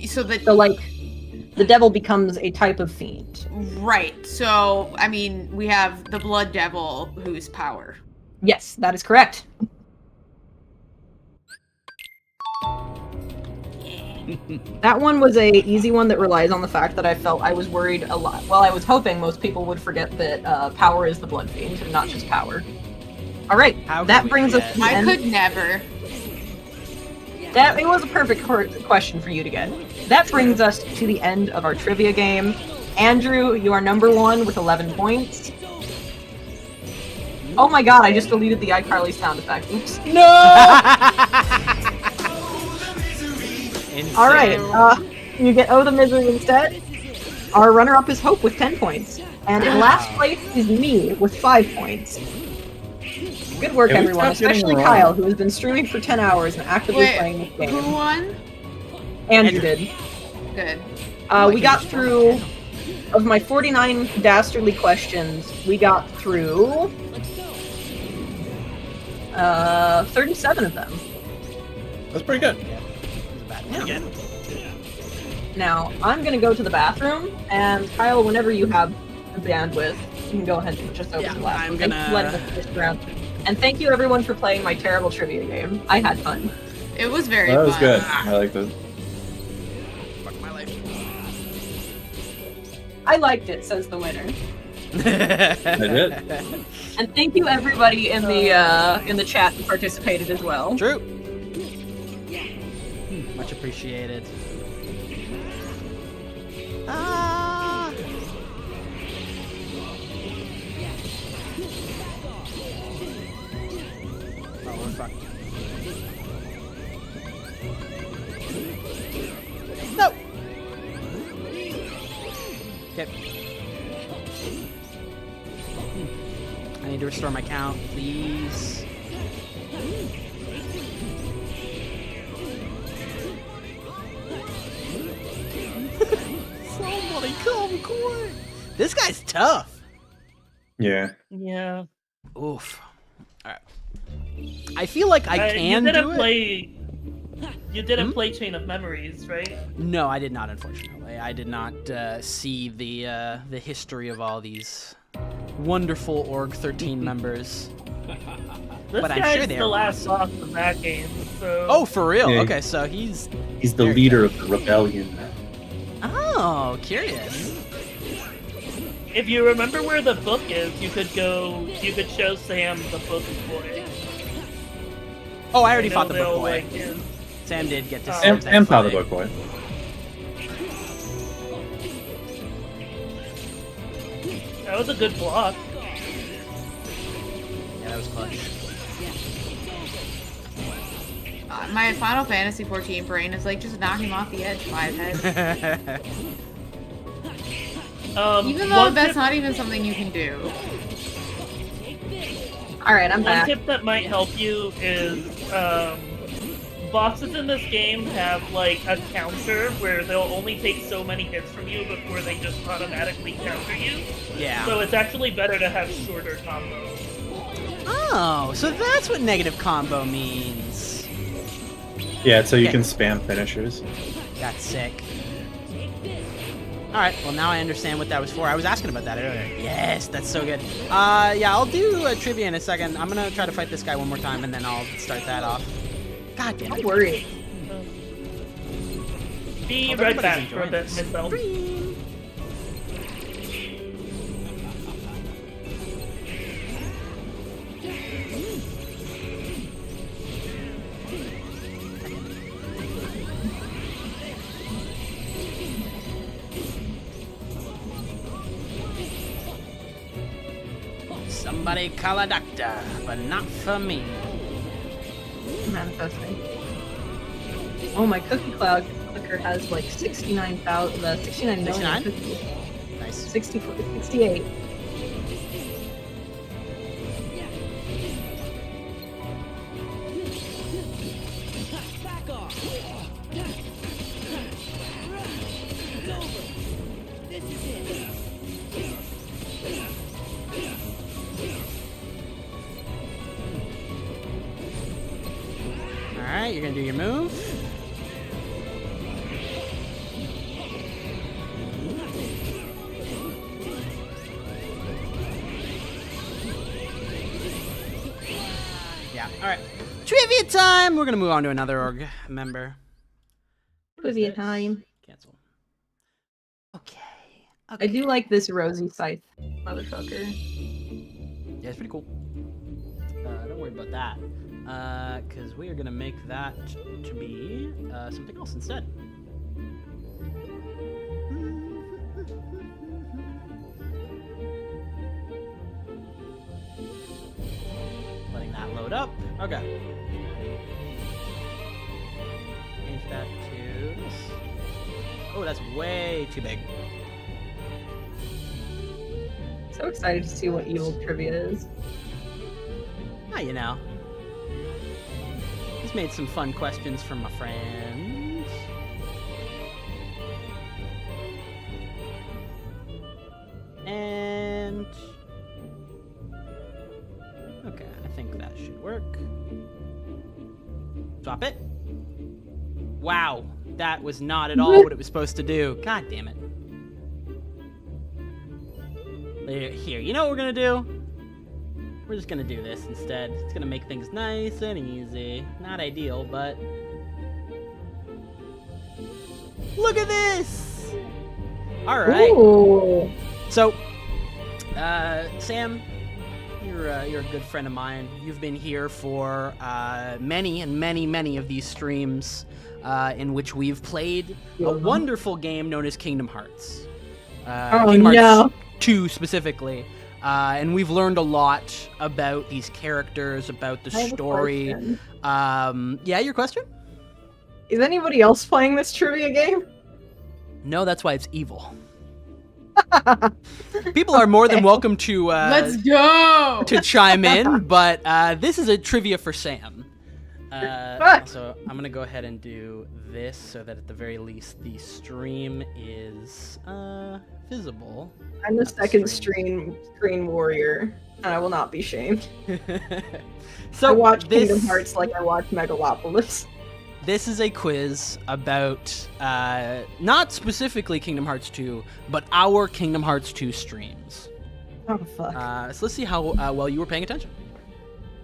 So the devil becomes a type of fiend. Right. So, I mean, we have the blood devil whose power. Yes, that is correct. That one was a easy one that relies on the fact that I was worried a lot. Well, I was hoping most people would forget that power is the blood fiend, and not just power. All right, How that could we brings us forget? to the I end. could never. That it was a perfect question for you to get. That brings us to the end of our trivia game. Andrew, you are number 1 with 11 points. Oh my god, I just deleted the iCarly sound effect. Oops. No! Alright, you get Oh the Misery instead. Our runner-up is Hope with 10 points. And in last place is me with 5 points. Good work, Can we everyone, stop getting especially wrong? Kyle, who has been streaming for 10 hours and actively Wait, playing this game. who won? Andrew did. Good. We got through, of my 49 dastardly questions, we got through 37 of them. That's pretty good. Yeah. Now, I'm gonna go to the bathroom, and Kyle, whenever you have the bandwidth, you can go ahead and just open the last one. Thanks for letting us stick around. And thank you everyone for playing my terrible trivia game. I had fun. It was very That was fun. good. I like that. Fuck my life. I liked it, says the winner. I did. And thank you everybody in the chat who participated as well. True. Much appreciated. Oh, we're fucked. No! Okay. I need to restore my count, please. Somebody come quick! This guy's tough. Yeah. Yeah. Oof. Alright. I feel like I can you do didn't it. play. You didn't play Chain of Memories, right? No, I did not. Unfortunately, I did not see the history of all these wonderful Org 13 members. This But I'm guy's sure they the are last boss of that game. So. Oh, for real? Yeah. Okay, so he's the leader of the rebellion. Oh, curious. If you remember where the book is, you could go. You could show Sam the book boy. Oh, I already know fought the book they'll boy. like him. Sam did get to see And that fought the fight. book boy. That was a good block. Yeah, that was clutch. My Final Fantasy 14 brain is like, just knock him off the edge, Fivehead. Even though that's not even something you can do. Alright, I'm One back. tip that might help you is bosses in this game have like a counter where they'll only take so many hits from you before they just automatically counter you. Yeah. So it's actually better to have shorter combos. Oh, so that's what negative combo means. Yeah, so you Okay. can spam finishers. That's sick. Alright, well now I understand what that was for. I was asking about that earlier. Yes, that's so good. Yeah, I'll do a trivia in a second. I'm gonna try to fight this guy one more time and then I'll start that off. God damn it. Don't worry. Be Hope right everybody's back for a enjoying bit, this. myself. Somebody call a doctor, but not for me. Manifesting. Oh, my cookie cloud clicker has like 69,000, 69 million 69? cookies. Nice. 68. Alright, you're gonna do your move. Yeah, alright. Trivia time! We're gonna move on to another org member. Trivia time. Cancel. I do like this rosy scythe, motherfucker. Yeah, it's pretty cool. worry about that. Because we are going to make that to be something else instead. Letting that load up. Okay. Change that to this. Oh, that's way too big. So excited to see what evil trivia is. Ah, you know. He's made some fun questions from my friends. And... okay, I think that should work. Drop it. Wow, that was not at all what it was supposed to do. God damn it. Here, you know what we're gonna do? We're just gonna do this instead. It's gonna make things nice and easy. Not ideal, but... look at this! Alright. So, Sam, you're a good friend of mine. You've been here for many of these streams in which we've played a wonderful game known as Kingdom Hearts. Kingdom Hearts 2 specifically. And we've learned a lot about these characters, about the story. Yeah, your question? Is anybody else playing this trivia game? No, that's why it's evil. People are more than welcome to let's go to chime in, but this is a trivia for Sam. So I'm gonna go ahead and do this so that at the very least the stream is visible. I'm the second screen warrior, and I will not be shamed. So I watch Kingdom Hearts like I watch Megalopolis. This is a quiz about not specifically Kingdom Hearts 2, but our Kingdom Hearts 2 streams. Oh, fuck. So let's see how well you were paying attention.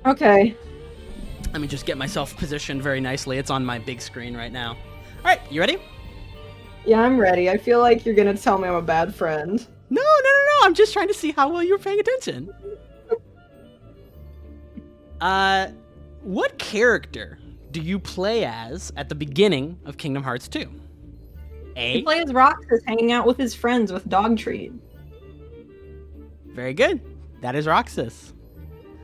Okay. Let me just get myself positioned very nicely. It's on my big screen right now. All right, you ready? Yeah, I'm ready. I feel like you're going to tell me I'm a bad friend. No. I'm just trying to see how well you were paying attention. What character do you play as at the beginning of Kingdom Hearts 2? He plays Roxas hanging out with his friends with Dogtreat. Very good. That is Roxas.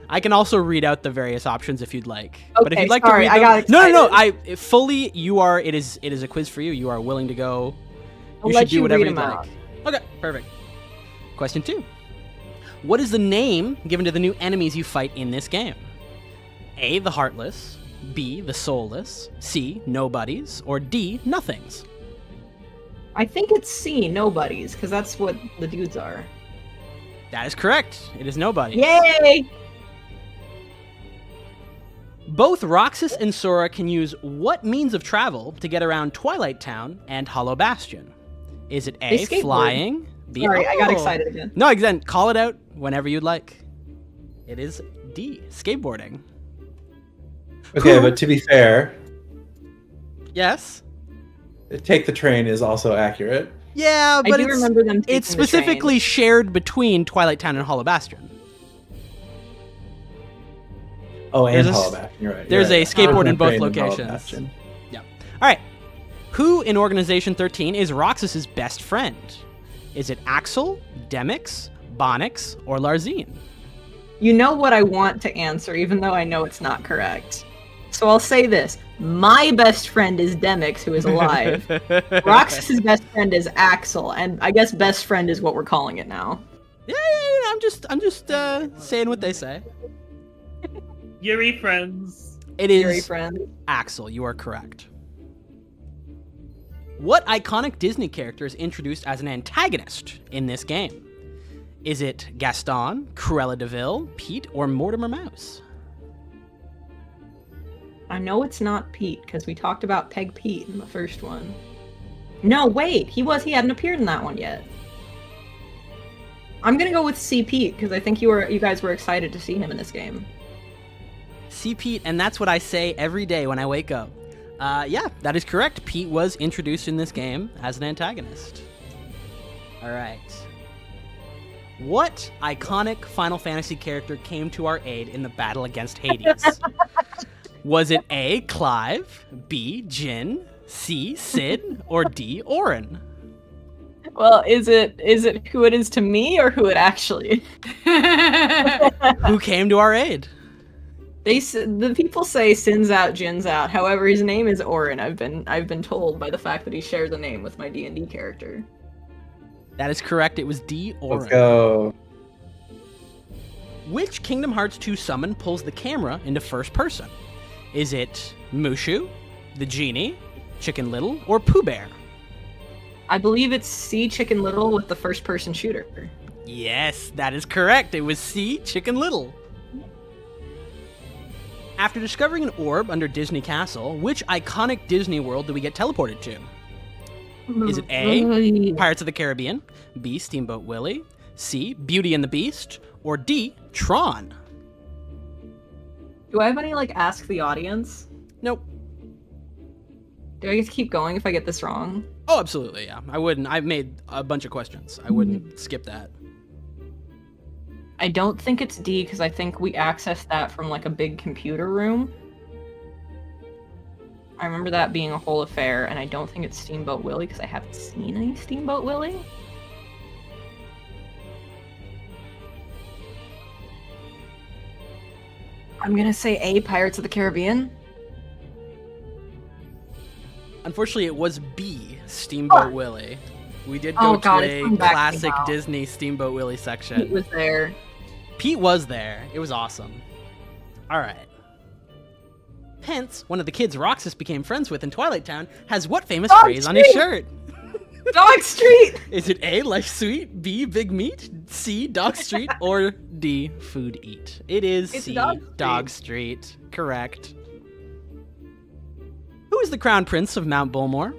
I can also read out the various options if you'd like. Okay, but if you'd like sorry, to read them, I got excited. No. Fully, it is a quiz for you. You are willing to go. I'll You let should do you whatever read you'd them like. out. Okay, perfect. Question 2. What is the name given to the new enemies you fight in this game? A, the Heartless. B, the Soulless. C, Nobodies. Or D, Nothings. I think it's C, Nobodies, because that's what the dudes are. That is correct. It is Nobodies. Yay! Both Roxas and Sora can use what means of travel to get around Twilight Town and Hollow Bastion? Is it A, flying? B, Sorry, I got excited again. No, again, call it out whenever you'd like. It is D, skateboarding. Okay, but to be fair... Yes? Take the train is also accurate. Yeah, but I do remember them taking it's specifically shared between Twilight Town and Hollow Bastion. Oh, and Hollow Bastion, you're right. There's a skateboard in both Train and Hollow locations. Bastion. Yeah. All right. Who in Organization 13 is Roxas's best friend? Is it Axel, Demyx, Bonix, or Larzine? You know what I want to answer, even though I know it's not correct. So I'll say this. My best friend is Demyx, who is alive. Roxas's best friend is Axel, and I guess best friend is what we're calling it now. Yeah, I'm just saying what they say. Yuri friends. It is Yuri friend. Axel, you are correct. What iconic Disney character is introduced as an antagonist in this game? Is it Gaston, Cruella de Vil, Pete, or Mortimer Mouse? I know it's not Pete, because we talked about Peg Pete in the first one. No, wait, he hadn't appeared in that one yet. I'm gonna go with C. Pete, because I think you guys were excited to see him in this game. C. Pete, and that's what I say every day when I wake up. Yeah, that is correct. Pete was introduced in this game as an antagonist. All right. What iconic Final Fantasy character came to our aid in the battle against Hades? Was it A, Clive, B, Jin, C, Sid, or D, Auron? Well, is it who it is to me or who it actually? Who came to our aid? The people say Sin's out, Jin's out. However, his name is Auron. I've been told by the fact that he shares a name with my D&D character. That is correct. It was D, Auron. Let's go. Which Kingdom Hearts 2 summon pulls the camera into first person? Is it Mushu, the Genie, Chicken Little, or Pooh Bear? I believe it's C, Chicken Little with the first-person shooter. Yes, that is correct. It was C, Chicken Little. After discovering an orb under Disney Castle, which iconic Disney world do we get teleported to? Is it A, Pirates of the Caribbean, B, Steamboat Willie, C, Beauty and the Beast, or D, Tron? Do I have any, ask the audience? Nope. Do I get to keep going if I get this wrong? Oh, absolutely, yeah. I wouldn't. I've made a bunch of questions. I wouldn't skip that. I don't think it's D, because I think we accessed that from, a big computer room. I remember that being a whole affair, and I don't think it's Steamboat Willie, because I haven't seen any Steamboat Willie. I'm gonna say A, Pirates of the Caribbean. Unfortunately, it was B, Steamboat Willie. We did go to a classic Disney Steamboat Willie section. Pete was there. Pete was there. It was awesome. All right. Hence, one of the kids Roxas became friends with in Twilight Town has what famous phrase on his shirt? Dog Street! Is it A, Life Sweet, B, Big Meat, C, Dog Street, or D, Food Eat? It is C, Dog Street. Correct. Who is the Crown Prince of Mount Bullmore?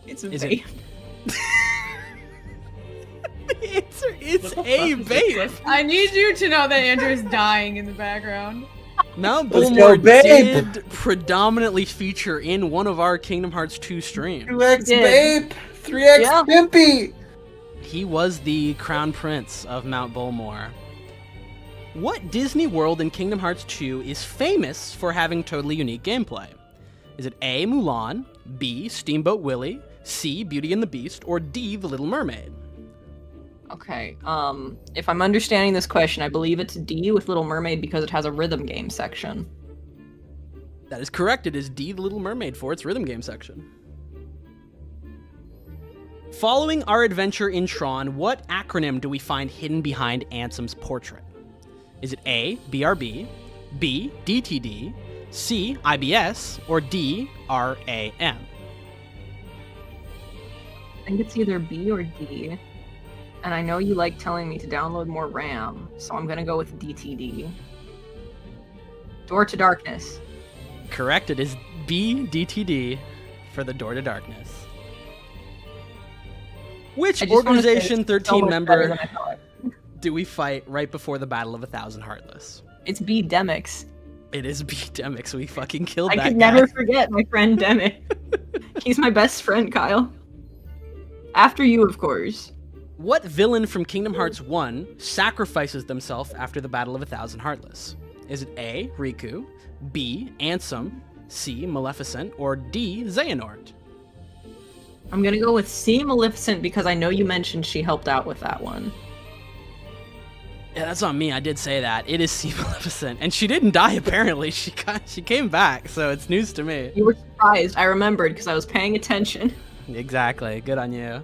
It's A. The answer is A, Babe. I need you to know that Andrew's dying in the background. Mount Bullmore did predominantly feature in one of our Kingdom Hearts 2 streams. 2x Babe! 3x Pimpy! He was the Crown Prince of Mount Bullmore. What Disney world in Kingdom Hearts 2 is famous for having totally unique gameplay? Is it A, Mulan, B, Steamboat Willie, C, Beauty and the Beast, or D, The Little Mermaid? Okay, if I'm understanding this question, I believe it's D with Little Mermaid because it has a rhythm game section. That is correct. It is D, The Little Mermaid for its rhythm game section. Following our adventure in Tron, what acronym do we find hidden behind Ansem's portrait? Is it A, BRB, B, DTD, C, IBS, or D, RAM? I think it's either B or D. And I know you like telling me to download more RAM, so I'm gonna go with DTD. Door to Darkness. Correct, it is B, DTD for the Door to Darkness. Which Organization 13 member do we fight right before the Battle of 1,000 Heartless? It's B, Demix. It is B, Demix. We fucking killed that guy. I could guy. never forget my friend Demix. He's my best friend, Kyle. After you, of course. What villain from Kingdom Hearts 1 sacrifices themselves after the Battle of 1,000 Heartless? Is it A, Riku, B, Ansem, C, Maleficent, or D, Xehanort? I'm gonna go with C, Maleficent, because I know you mentioned she helped out with that one. Yeah, that's on me. I did say that. It is C, Maleficent. And she didn't die, apparently. She came back, so it's news to me. You were surprised. I remembered, because I was paying attention. Exactly. Good on you.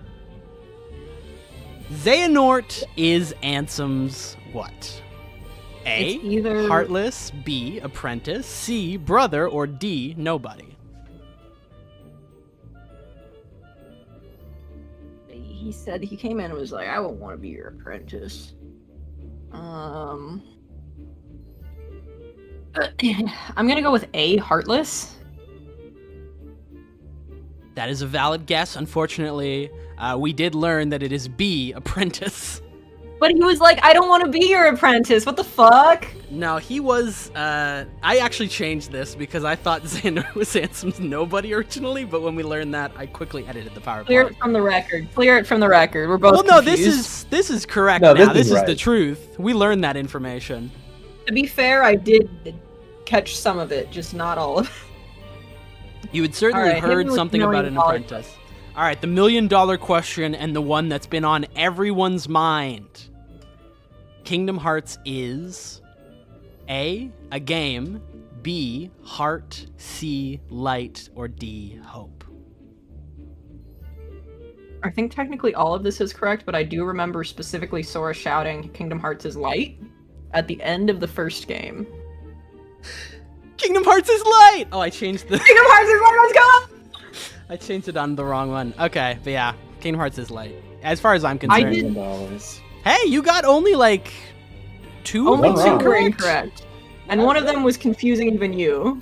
Xehanort is Ansem's what? A, it's either Heartless, B, Apprentice, C, Brother, or D, Nobody. He said he came in and was like, I won't want to be your apprentice. I'm gonna go with A, Heartless. That is a valid guess. Unfortunately, we did learn that it is B, Apprentice. But he was like, I don't want to be your apprentice. What the fuck? No, he was, I actually changed this because I thought Xander was Ansem's nobody originally, but when we learned that, I quickly edited the PowerPoint. Clear it from the record. Clear it from the record. We're both Well, no, confused. this is correct No, now. this This is is the right. truth. We learned that information. To be fair, I did catch some of it, just not all of it. You had certainly Alright, hit me heard with something $1 about million an apprentice. All right, the $1 million question and the one that's been on everyone's mind. Kingdom Hearts is A, a game, B, heart, C, light, or D, hope. I think technically all of this is correct, but I do remember specifically Sora shouting Kingdom Hearts is light at the end of the first game. Kingdom Hearts is light! Oh, I changed the... Kingdom Hearts is light, let's go! I changed it on the wrong one. Okay, but yeah, Kingdom Hearts is light. As far as I'm concerned. Hey, you got only like two Only of two them were correct? incorrect. And one of them was confusing even you.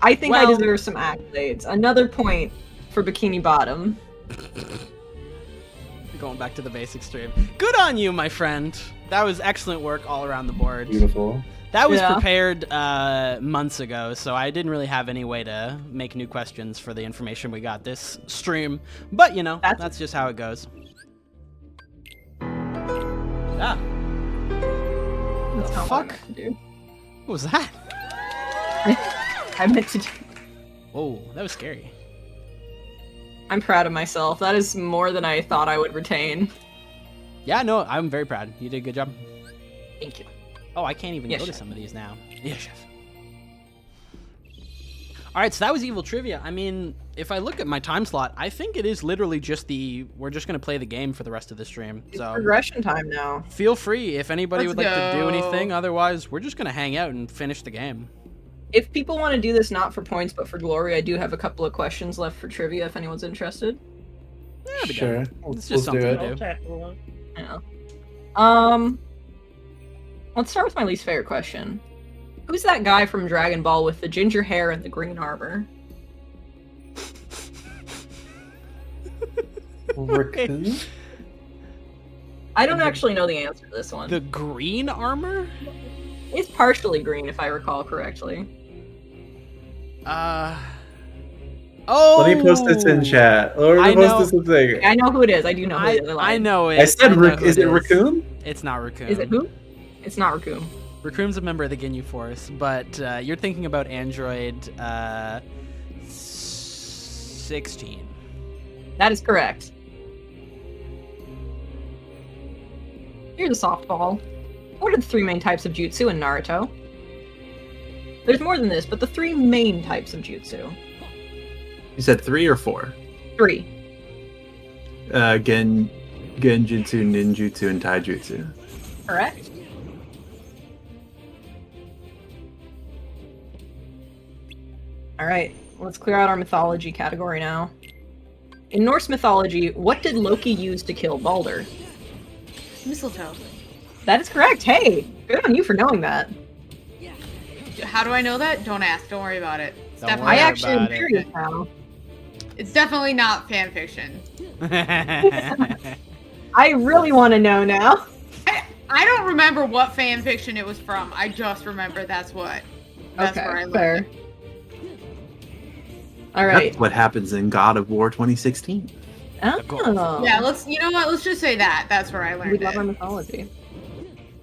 I think I Well- deserve some accolades. Another point for Bikini Bottom. Going back to the basic stream. Good on you, my friend. That was excellent work all around the board. Beautiful. That was Yeah. prepared months ago, so I didn't really have any way to make new questions for the information we got this stream. But, you know, that's just how it goes. Ah. That's not fuck? what I meant to do. What was that? I meant to do. Oh, that was scary. I'm proud of myself. That is more than I thought I would retain. Yeah, no, I'm very proud. You did a good job. Thank you. Oh, I can't even Yes, go to chef. some of these now. Yeah, chef. All right, so that was Evil Trivia. I mean, if I look at my time slot, I think it is literally just we're just going to play the game for the rest of the stream. It's So progression time now. feel free if anybody Let's would like to do go. anything. Otherwise, we're just going to hang out and finish the game. If people want to do this not for points but for glory, I do have a couple of questions left for trivia if anyone's interested. Yeah, I'd be Sure. down. Let's- It's just let's do something it. to do. Tackle one. Yeah. Let's start with my least favorite question. Who's that guy from Dragon Ball with the ginger hair and the green armor? Raccoon? I don't actually know the answer to this one. The green armor? It's partially green, if I recall correctly. Oh. Let me post this in chat. Let I me know- post this in thing. I know who it is. I do know who it is. I know it. I said, know who is it Raccoon? It's not Raccoon. Is it who? It's not Raccoon. Raccoon's a member of the Ginyu Force, but you're thinking about Android 16. That is correct. Here's a softball. What are the three main types of jutsu in Naruto? There's more than this, but the three main types of jutsu. You said 3 or 4? 3. Genjutsu, ninjutsu, and taijutsu. Correct? Alright, let's clear out our mythology category now. In Norse mythology, what did Loki use to kill Balder? Mistletoe. That is correct. Hey, good on you for knowing that. How do I know that? Don't ask. Don't worry about it. It's Don't definitely I actually am about it. curious now. It's definitely not fan fiction. I really want to know now. I don't remember what fan fiction it was from. I just remember that's what. That's Okay, where I learned fair. it. All right. That's what happens in God of War 2016. Oh. Yeah, you know what? Let's just say that. That's where I We learned love our it. mythology.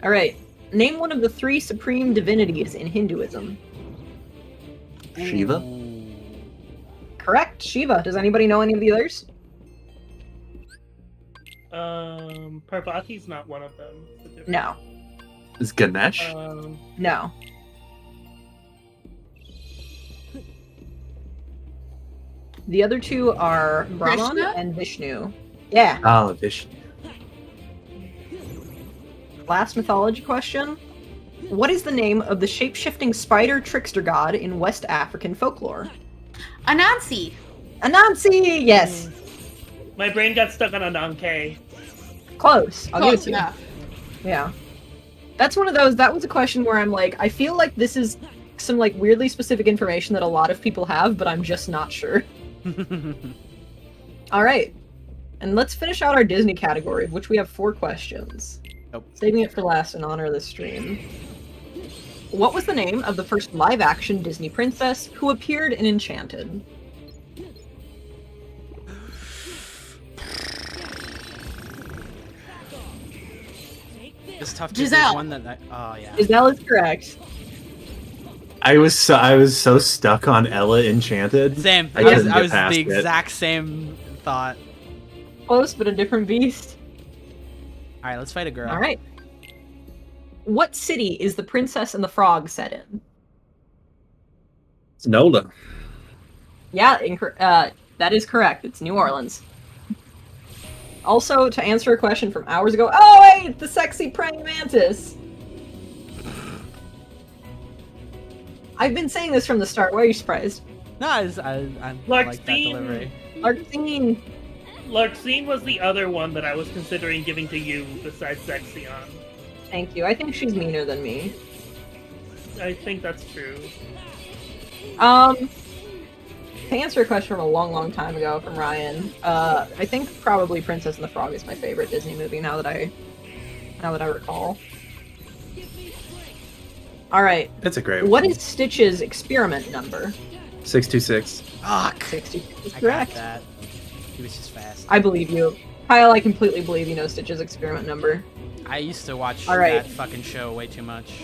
All right. Name one of the 3 supreme divinities in Hinduism. Shiva? Correct, Shiva. Does anybody know any of the others? Parvati's not one of them. No. Is Ganesh? No. The other 2 are Brahman Krishna? and Vishnu. Yeah. Oh, Vishnu. Last mythology question. What is the name of the shape-shifting spider trickster god in West African folklore? Anansi. Anansi! Yes. My brain got stuck on Ananke. Close. I'll give it Close to you. enough. Yeah. That's one of those, that was a question where I'm like, I feel like this is some like weirdly specific information that a lot of people have, but I'm just not sure. All right. And let's finish out our Disney category, of which we have 4 questions. Saving it for last in honor of the stream. What was the name of the first live-action Disney princess who appeared in Enchanted? It's tough to Giselle. choose one that oh yeah. Giselle is correct. I was so stuck on Ella Enchanted. Same. I I was couldn't get past the it. exact same thought. Close, but a different beast. All right, let's fight a girl. All right. What city is The Princess and the Frog set in? It's Nola. Yeah, that is correct. It's New Orleans. Also, to answer a question from hours ago, oh wait, the sexy praying mantis. I've been saying this from the start. Why are you surprised? No, I like that delivery. Larxene. Larxene was the other one that I was considering giving to you besides Zexion. Thank you. I think she's meaner than me. I think that's true. To answer a question from a long time ago from Ryan, I think probably Princess and the Frog is my favorite Disney movie now that I recall. All right. That's a great one. What is Stitch's experiment number? 626. Fuck. 626 is I correct. got that. He was just fast. I believe you. Kyle, I completely believe you know Stitch's experiment number. I used to watch All right. that fucking show way too much.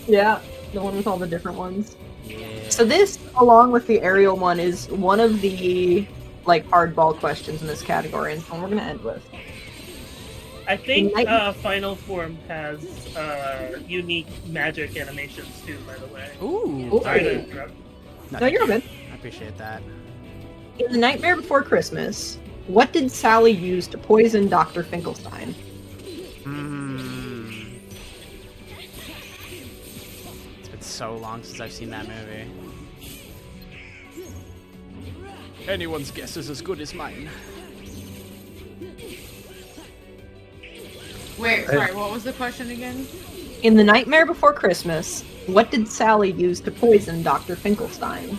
Yeah, the one with all the different ones. Yeah. So this, along with the Ariel one, is one of the like hardball questions in this category, and so we're gonna end with. I think Final Form has unique magic animations too, by the way. Ooh. Sorry to interrupt. No, you're good. I appreciate that. In The Nightmare Before Christmas, what did Sally use to poison Dr. Finkelstein? It's been so long since I've seen that movie. Anyone's guess is as good as mine. Wait, sorry, what was the question again? In The Nightmare Before Christmas, what did Sally use to poison Dr. Finkelstein?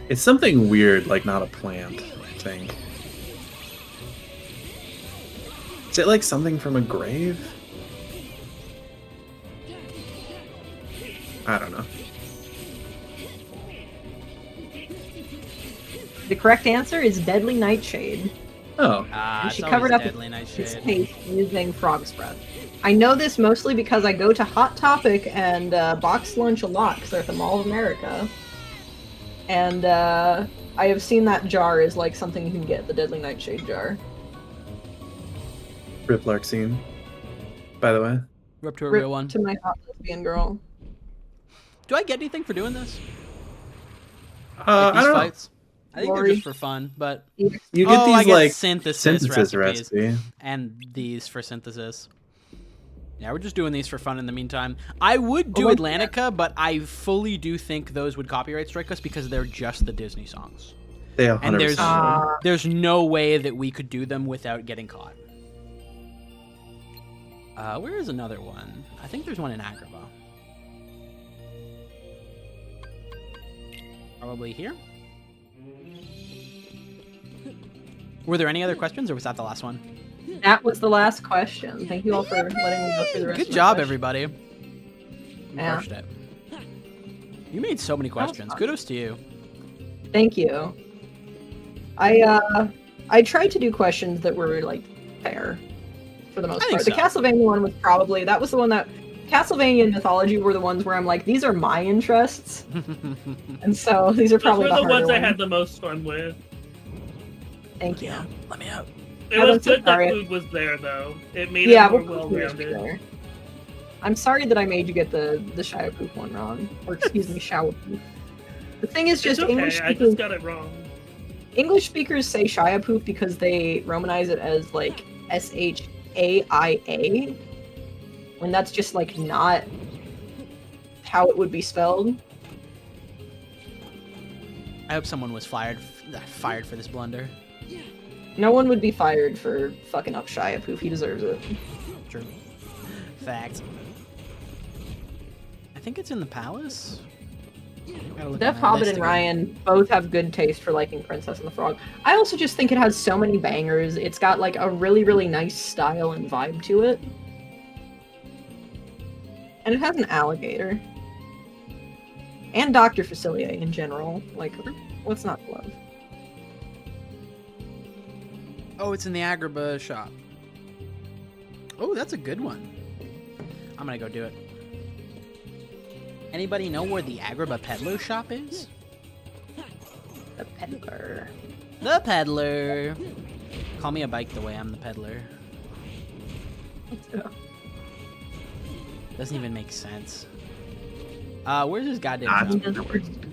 It's something weird, like not a plant, I think. Is it like something from a grave? I don't know. The correct answer is Deadly Nightshade. Oh. And she covered up its taste using frog's breath. I know this mostly because I go to Hot Topic and Box Lunch a lot because they're at the Mall of America. And I have seen that jar is like something you can get, the Deadly Nightshade jar. Rip Larxene, by the way. Rip to a real one. To my hot lesbian girl. Do I get anything for doing this? I don't know. I think they're just for fun, but you get these I get like synthesis recipes recipe. and these for synthesis. Yeah, we're just doing these for fun in the meantime. I would do Atlantica, but I fully do think those would copyright strike us because they're just the Disney songs. They 100%. And there's no way that we could do them without getting caught. Where is another one? I think there's one in Agrabah. Probably here. Were there any other questions, or was that the last one? That was the last question. Thank you all for letting me go through the rest Good of job, my everybody. You Yeah. crushed it. You made so many questions. Kudos to you. Thank you. I tried to do questions that were like fair for the most part. The Castlevania one was probably the one that Castlevania and mythology were the ones where I'm like, these are my interests, and so these are probably Those were the harder ones I had the most fun with. Thank you. Let me out. It was good that food was there, though. It made it more well-rounded. I'm sorry that I made you get the Shia Poop one wrong, or excuse me, Shia Poop. The thing is, just it's okay. English I speakers. just got it wrong. English speakers say Shia Poop because they romanize it as like SHAIA, when that's just like not how it would be spelled. I hope someone was fired for this blunder. No one would be fired for fucking up Shia Poop. He deserves it. True. Fact. I think it's in the palace. Def Hobbit and Ryan both have good taste for liking Princess and the Frog. I also just think it has so many bangers. It's got like a really, really nice style and vibe to it. And it has an alligator. And Dr. Facilier in general. Like, what's not to love? Oh, it's in the Agrabah shop. Oh, that's a good one. I'm gonna go do it. Anybody know where the Agrabah Peddler shop is? The peddler. The peddler. Call me a bike the way I'm the peddler. Doesn't even make sense. Where's this goddamn shop?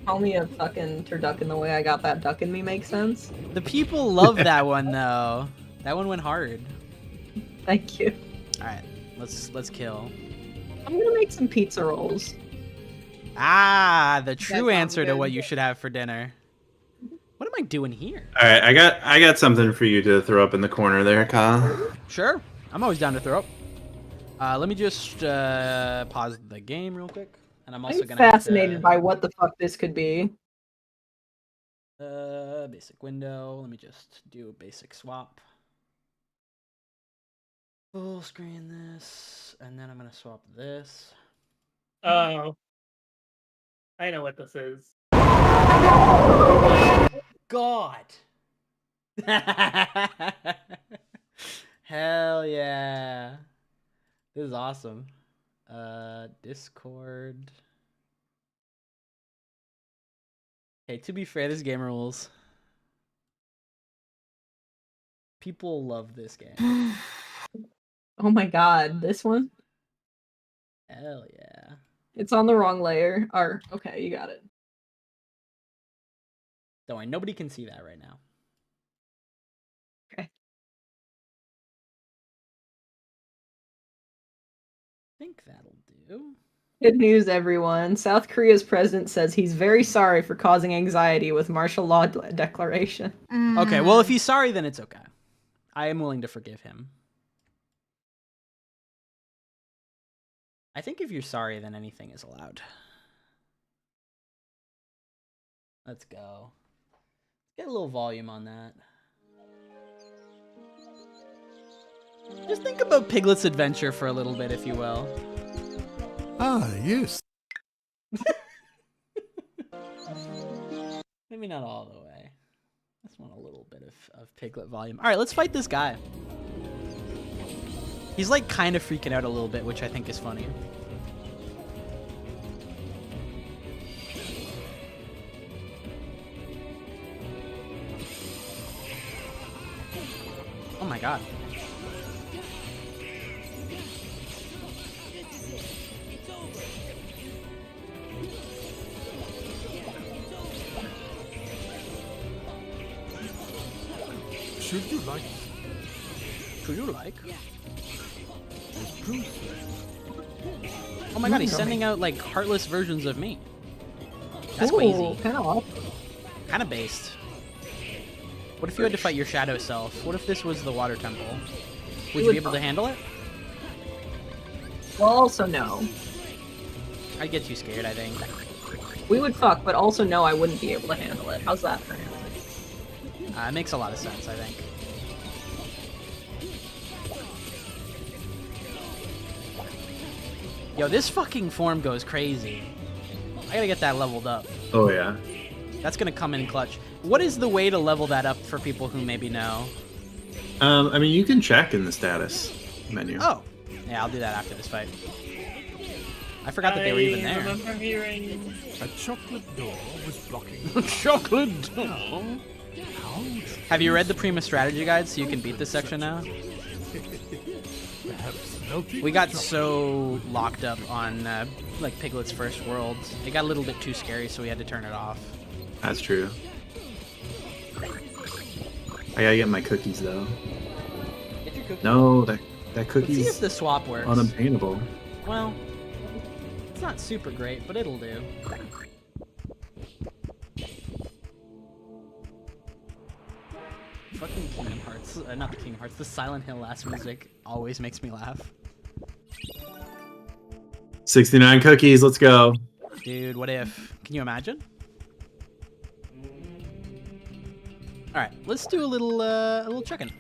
Call me a fucking turducken the way I got that duck in me makes sense. The people love that one though. That one went hard. Thank you. Alright, let's kill. I'm gonna make some pizza rolls. Ah, the true answer to what you should have for dinner. What am I doing here? All right, I got something for you to throw up in the corner there, Kyle. Sure, I'm always down to throw up. Let me just pause the game real quick, and I'm also fascinated by what the fuck this could be. Basic window. Let me just do a basic swap. Full screen this, and then I'm gonna swap this. Oh. I know what this is. God. Hell yeah. This is awesome. Discord. Okay, to be fair, this game rules. People love this game. Oh my god, this one? Hell yeah. It's on the wrong layer. Or, okay, you got it. Don't worry, nobody can see that right now. Okay. I think that'll do. Good news, everyone. South Korea's president says he's very sorry for causing anxiety with martial law declaration. Okay, well, if he's sorry, then it's okay. I am willing to forgive him. I think if you're sorry, then anything is allowed. Let's go. Get a little volume on that. Just think about Piglet's adventure for a little bit, if you will. Ah, yes. Maybe not all the way. I just want a little bit of Piglet volume. Alright, let's fight this guy. He's like kind of freaking out a little bit, which I think is funny. Oh my god. Should you like? Should you like? Oh my god, he's sending out like heartless versions of me. That's crazy. Kind of awesome. Kind of based. What if you had to fight your shadow self? What if this was the water temple? Would you be able to handle it? Well, also no. I'd get too scared, I think. We would fuck, but also no, I wouldn't be able to handle it. How's that for him? It makes a lot of sense, I think. Yo, this fucking form goes crazy. I gotta get that leveled up. Oh, yeah. That's gonna come in clutch. What is the way to level that up for people who maybe know? I mean, you can check in the status menu. Oh. Yeah, I'll do that after this fight. I forgot that they were even there. I remember hearing... A chocolate door was blocking. Chocolate door? Have you read the Prima strategy guide so you can beat this section now? We got so locked up on like Piglet's first world. It got a little bit too scary, so we had to turn it off. That's true. I gotta get my cookies though. Get your cookies. No, that cookie's Let's see if the swap works. unobtainable. Well, it's not super great, but it'll do. Fucking Kingdom Hearts, not the Kingdom Hearts, the Silent Hill last music always makes me laugh. 69 cookies, let's go. Dude, what if? Can you imagine? All right, let's do a little check-in.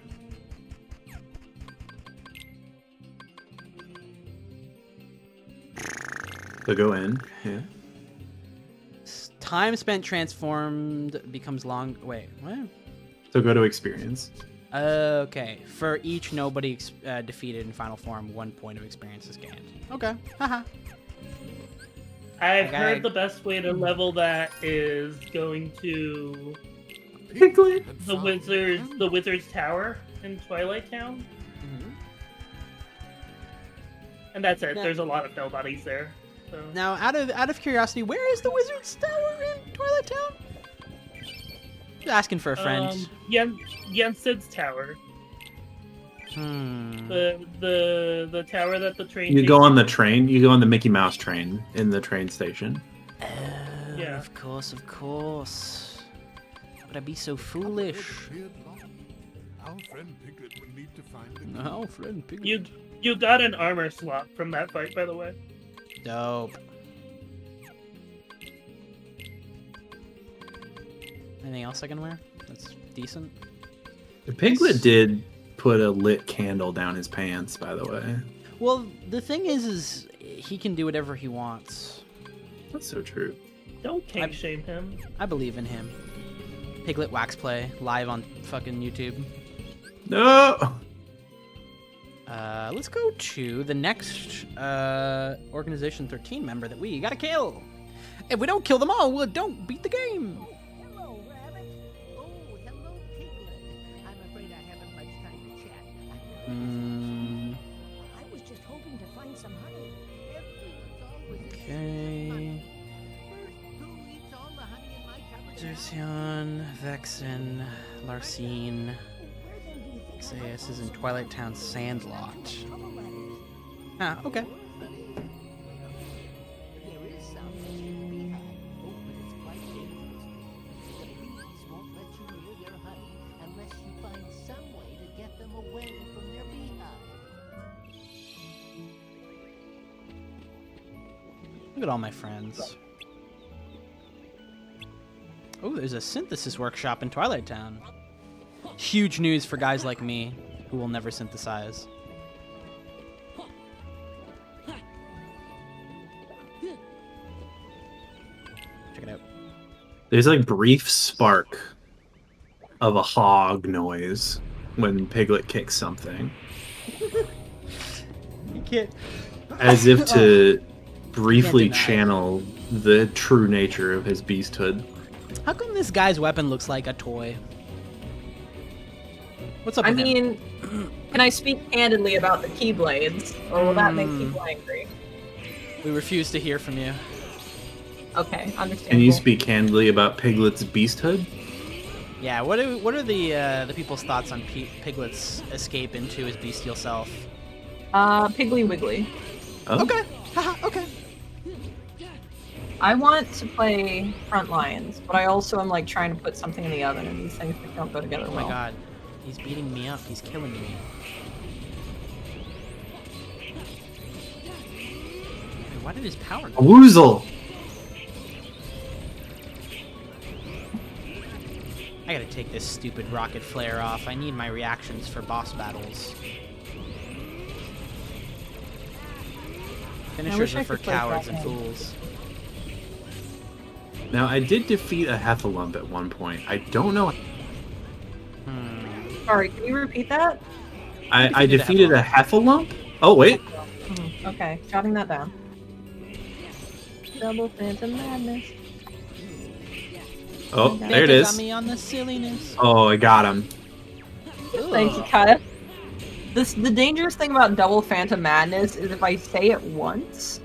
So go in. Yeah. Time spent transformed becomes long. Wait, what? So go to experience. Okay. For each nobody defeated in final form, 1 point of experience is gained. Okay. Haha. I've heard the best way to level that is going to Piglet. the Wizard's Tower in Twilight Town. Mm-hmm. And that's it. Yeah. There's a lot of nobodies there. So. Now, out of curiosity, where is the Wizard's Tower in Twilight Town? Just asking for a friend. Jensen's Tower. The tower that the train. You go on the train. You go on the Mickey Mouse train in the train station. Yeah. Of course. Would I be so foolish? Our friend Piglet will need to find the No, friend Piglet. You got an armor swap from that fight, by the way. Dope. Anything else I can wear? That's decent. The Piglet did put a lit candle down his pants, by the way. Well, the thing is he can do whatever he wants. That's so true. Don't kink shame him. I believe in him. Piglet wax play live on fucking YouTube. No. Let's go to the next Organization 13 member that we gotta kill. If we don't kill them all, we don't beat the game. Hello, Rabbit. Oh, hello, Piglet. I'm afraid I haven't much time to chat. I was just hoping to find some honey. Okay. Who eats all the honey in my cupboard? Zercion, Vexen, Larcene. Xaeus is in Twilight Town Sandlot. Ah, okay. There is some that can be had. Oh, but it's quite dangerous. The bees won't let you near their honey unless you find some way to get them away from their beehive. Look at all my friends. Oh, there's a synthesis workshop in Twilight Town. Huge news for guys like me who will never synthesize. Check it out. There's like brief spark of a hog noise when Piglet kicks something. You can't. As if to briefly channel the true nature of his beasthood. How come this guy's weapon looks like a toy? What's up I with him? mean, can I speak candidly about the Keyblades, or will that make people angry? We refuse to hear from you. Okay, understandable. Can you speak candidly about Piglet's beasthood? Yeah, what are the people's thoughts on Piglet's escape into his bestial self? Piggly Wiggly. Oh. Okay, haha, okay. I want to play Front Lions, but I also am like trying to put something in the oven, and these things don't go together Oh well. my god, he's beating me up. He's killing me. Wait, why did his power go? A woozle! I gotta take this stupid rocket flare off. I need my reactions for boss battles. Finishers are for cowards and fools. Now, I did defeat a Heffalump at one point. I don't know. Sorry, can you repeat that? I defeated a Heffalump? Oh, wait. Okay, jotting that down. Double Phantom Madness. Oh, there it is. Got me on the silliness. Oh, I got him. Thank you, Kaya. The dangerous thing about Double Phantom Madness is if I say it once,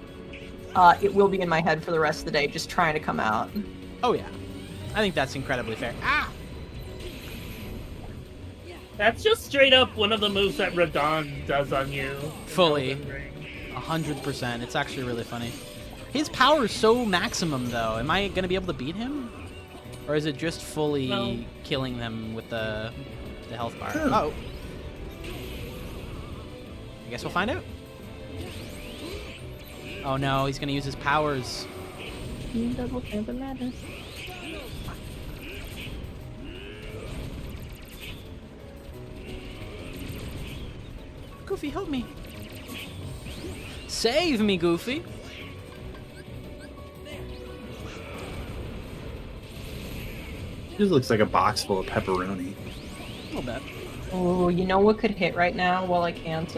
it will be in my head for the rest of the day, just trying to come out. Oh yeah, I think that's incredibly fair. Ah! That's just straight up one of the moves that Radon does on you. Fully. 100%. It's actually really funny. His power is so maximum, though. Am I going to be able to beat him? Or is it just fully killing them with the health bar? Oh. I guess we'll find out. Oh no, he's going to use his powers. Double camp and madness. Goofy, help me. Save me, Goofy. This looks like a box full of pepperoni. A little bit. Oh, you know what could hit right now while I can't,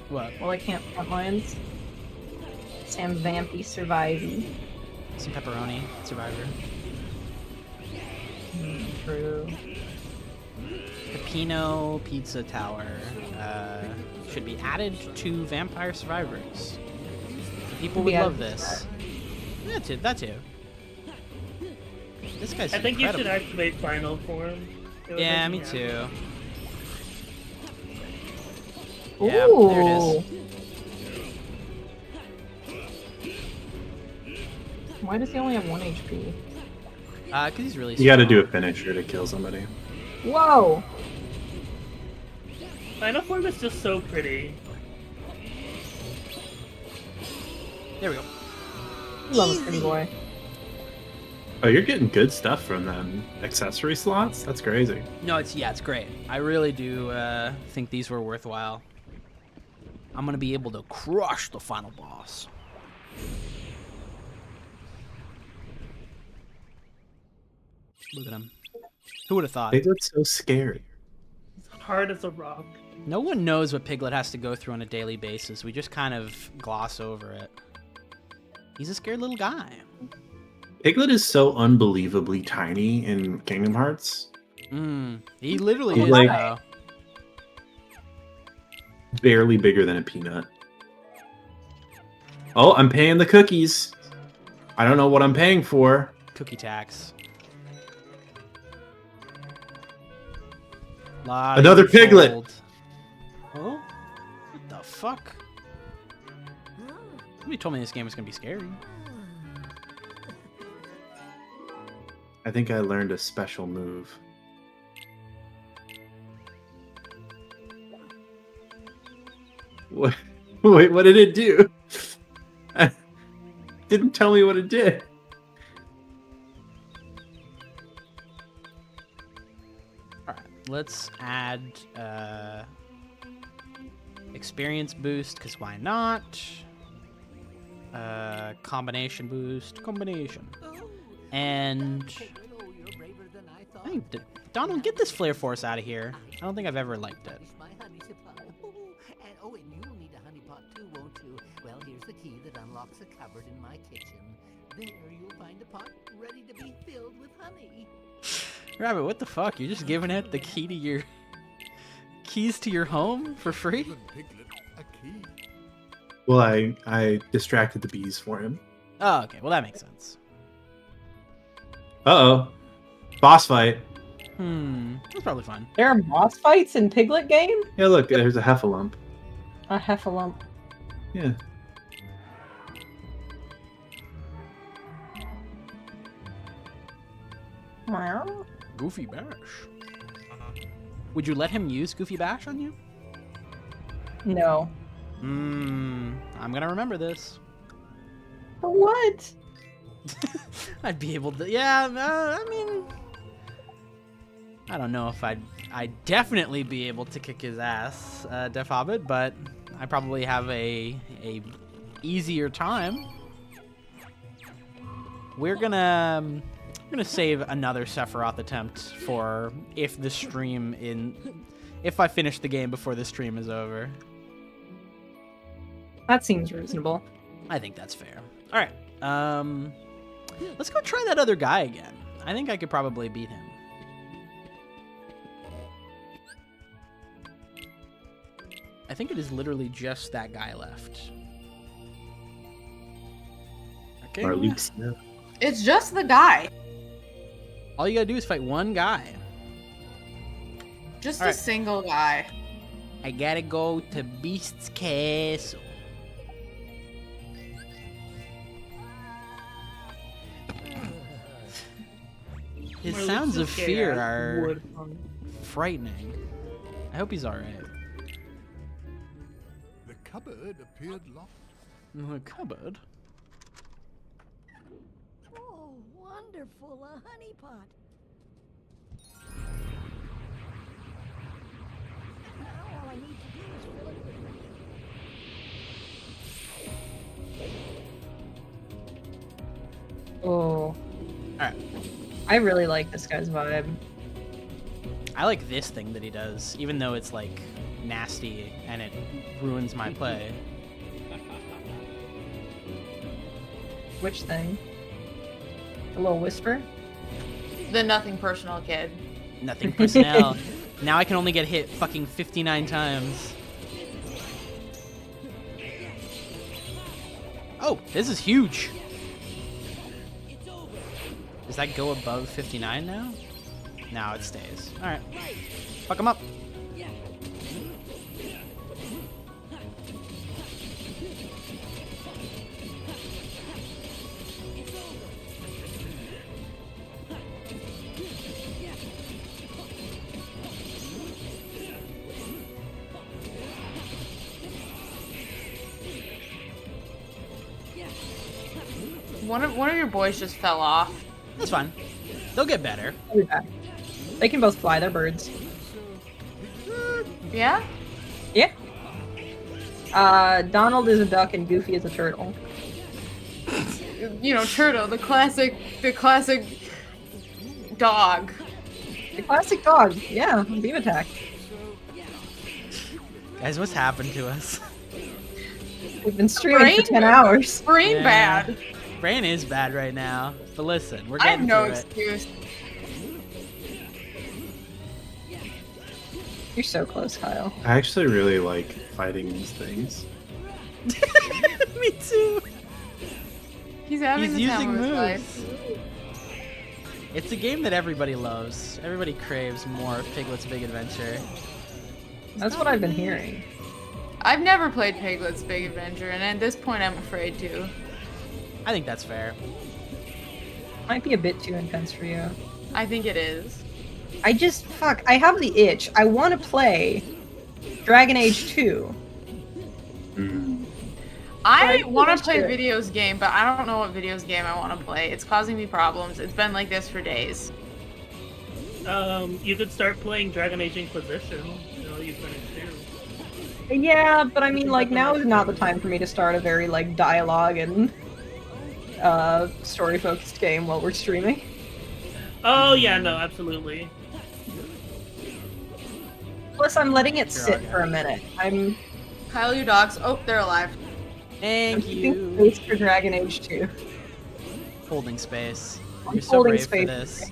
What? While I can't front lines? Sam Vampy surviving. Some pepperoni. Survivor. True. Pepino Pizza Tower should be added to Vampire Survivors. People would love this. That too. This guy's I think incredible. you should activate final form. Yeah, me too. Ooh. Yeah, there it is. Why does he only have 1 HP? Because he's really strong. You gotta do a finisher to kill somebody. Whoa! Final form is just so pretty. There we go. Love a pretty boy. Oh, you're getting good stuff from them accessory slots? That's crazy. No, it's great. I really do think these were worthwhile. I'm gonna be able to crush the final boss. Look at him. Who would have thought? They look so scary. It's hard as a rock. No one knows what Piglet has to go through on a daily basis. We just kind of gloss over it. He's a scared little guy. Piglet is so unbelievably tiny in Kingdom Hearts. He literally He's is, like though. barely bigger than a peanut. Oh, I'm paying the cookies. I don't know what I'm paying for. Cookie tax. Lot Another of piglet. gold. Oh? What the fuck? Somebody told me this game was gonna be scary. I think I learned a special move. What? Wait, what did it do? Didn't tell me what it did. Let's add experience boost, because why not? Combination boost, combination. And hey, Donald, get this flare force out of here. I don't think I've ever liked it. My honey supply. And you'll need a honey pot too, won't you? Well, here's the key that unlocks a cupboard in my kitchen. There you'll find a pot ready to be filled with honey. Rabbit, what the fuck? You're just giving it the key to your keys to your home for free? Well, I distracted the bees for him. Oh, okay. Well, that makes sense. Uh-oh. Boss fight. That's probably fun. There are boss fights in Piglet game? Yeah, look, there's a heffalump. A heffalump. Yeah. Meow. Goofy Bash. Would you let him use Goofy Bash on you? No. I'm gonna remember this. For what? I'd be able to. Yeah, I mean, I don't know if I'd definitely be able to kick his ass, Def Hobbit, but I probably have a easier time. We're gonna save another Sephiroth attempt for if I finish the game before the stream is over. That seems reasonable. I think that's fair. All right. Let's go try that other guy again. I think I could probably beat him. I think it is literally just that guy left. Okay. Or Luke Smith. It's just the guy. All you gotta do is fight one guy. Just All a right. single guy. I gotta go to Beast's Castle. His Or sounds of Luke's fear scared. are Wood. frightening. I hope he's alright. The cupboard appeared locked. The cupboard? wonderful, a honeypot. Now all I need to do is fill it with Oh. Alright. I really like this guy's vibe. I like this thing that he does, even though it's like nasty and it ruins my play. Which thing? A little whisper? The nothing personal kid. Nothing personnel. Now I can only get hit fucking 59 times. Oh, this is huge. Does that go above 59 now? No, it stays. Alright. Fuck him up. One of your boys just fell off. That's fine. They'll get better. They can both fly. They're birds. Yeah? Yeah. Donald is a duck and Goofy is a turtle. You know, turtle, the classic dog. The classic dog. Yeah, beam attack. Guys, what's happened to us? We've been streaming for 10 hours. Brain bad. Brain is bad right now. But listen, we're I have getting no through it. excuse. You're so close, Kyle. I actually really like fighting these things. Me too. He's having the time using of his moves. life. It's a game that everybody loves. Everybody craves more of Piglet's Big Adventure. That's what I've been hearing. I've never played Piglet's Big Adventure, and at this point I'm afraid to. I think that's fair. Might be a bit too intense for you. I think it is. I have the itch. I want to play Dragon Age 2. I want to play a videos game, but I don't know what videos game I want to play. It's causing me problems. It's been like this for days. You could start playing Dragon Age Inquisition. You know, you finished too. Yeah, but I mean, like, now is not the time for me to start a very, like, dialogue and story-focused game while we're streaming. Oh, yeah, no, absolutely. Plus, I'm letting it sit for a minute. Kyle, your dogs. Oh, they're alive. Thank you. Space for Dragon Age 2. Holding space. I'm You're so holding brave space for this.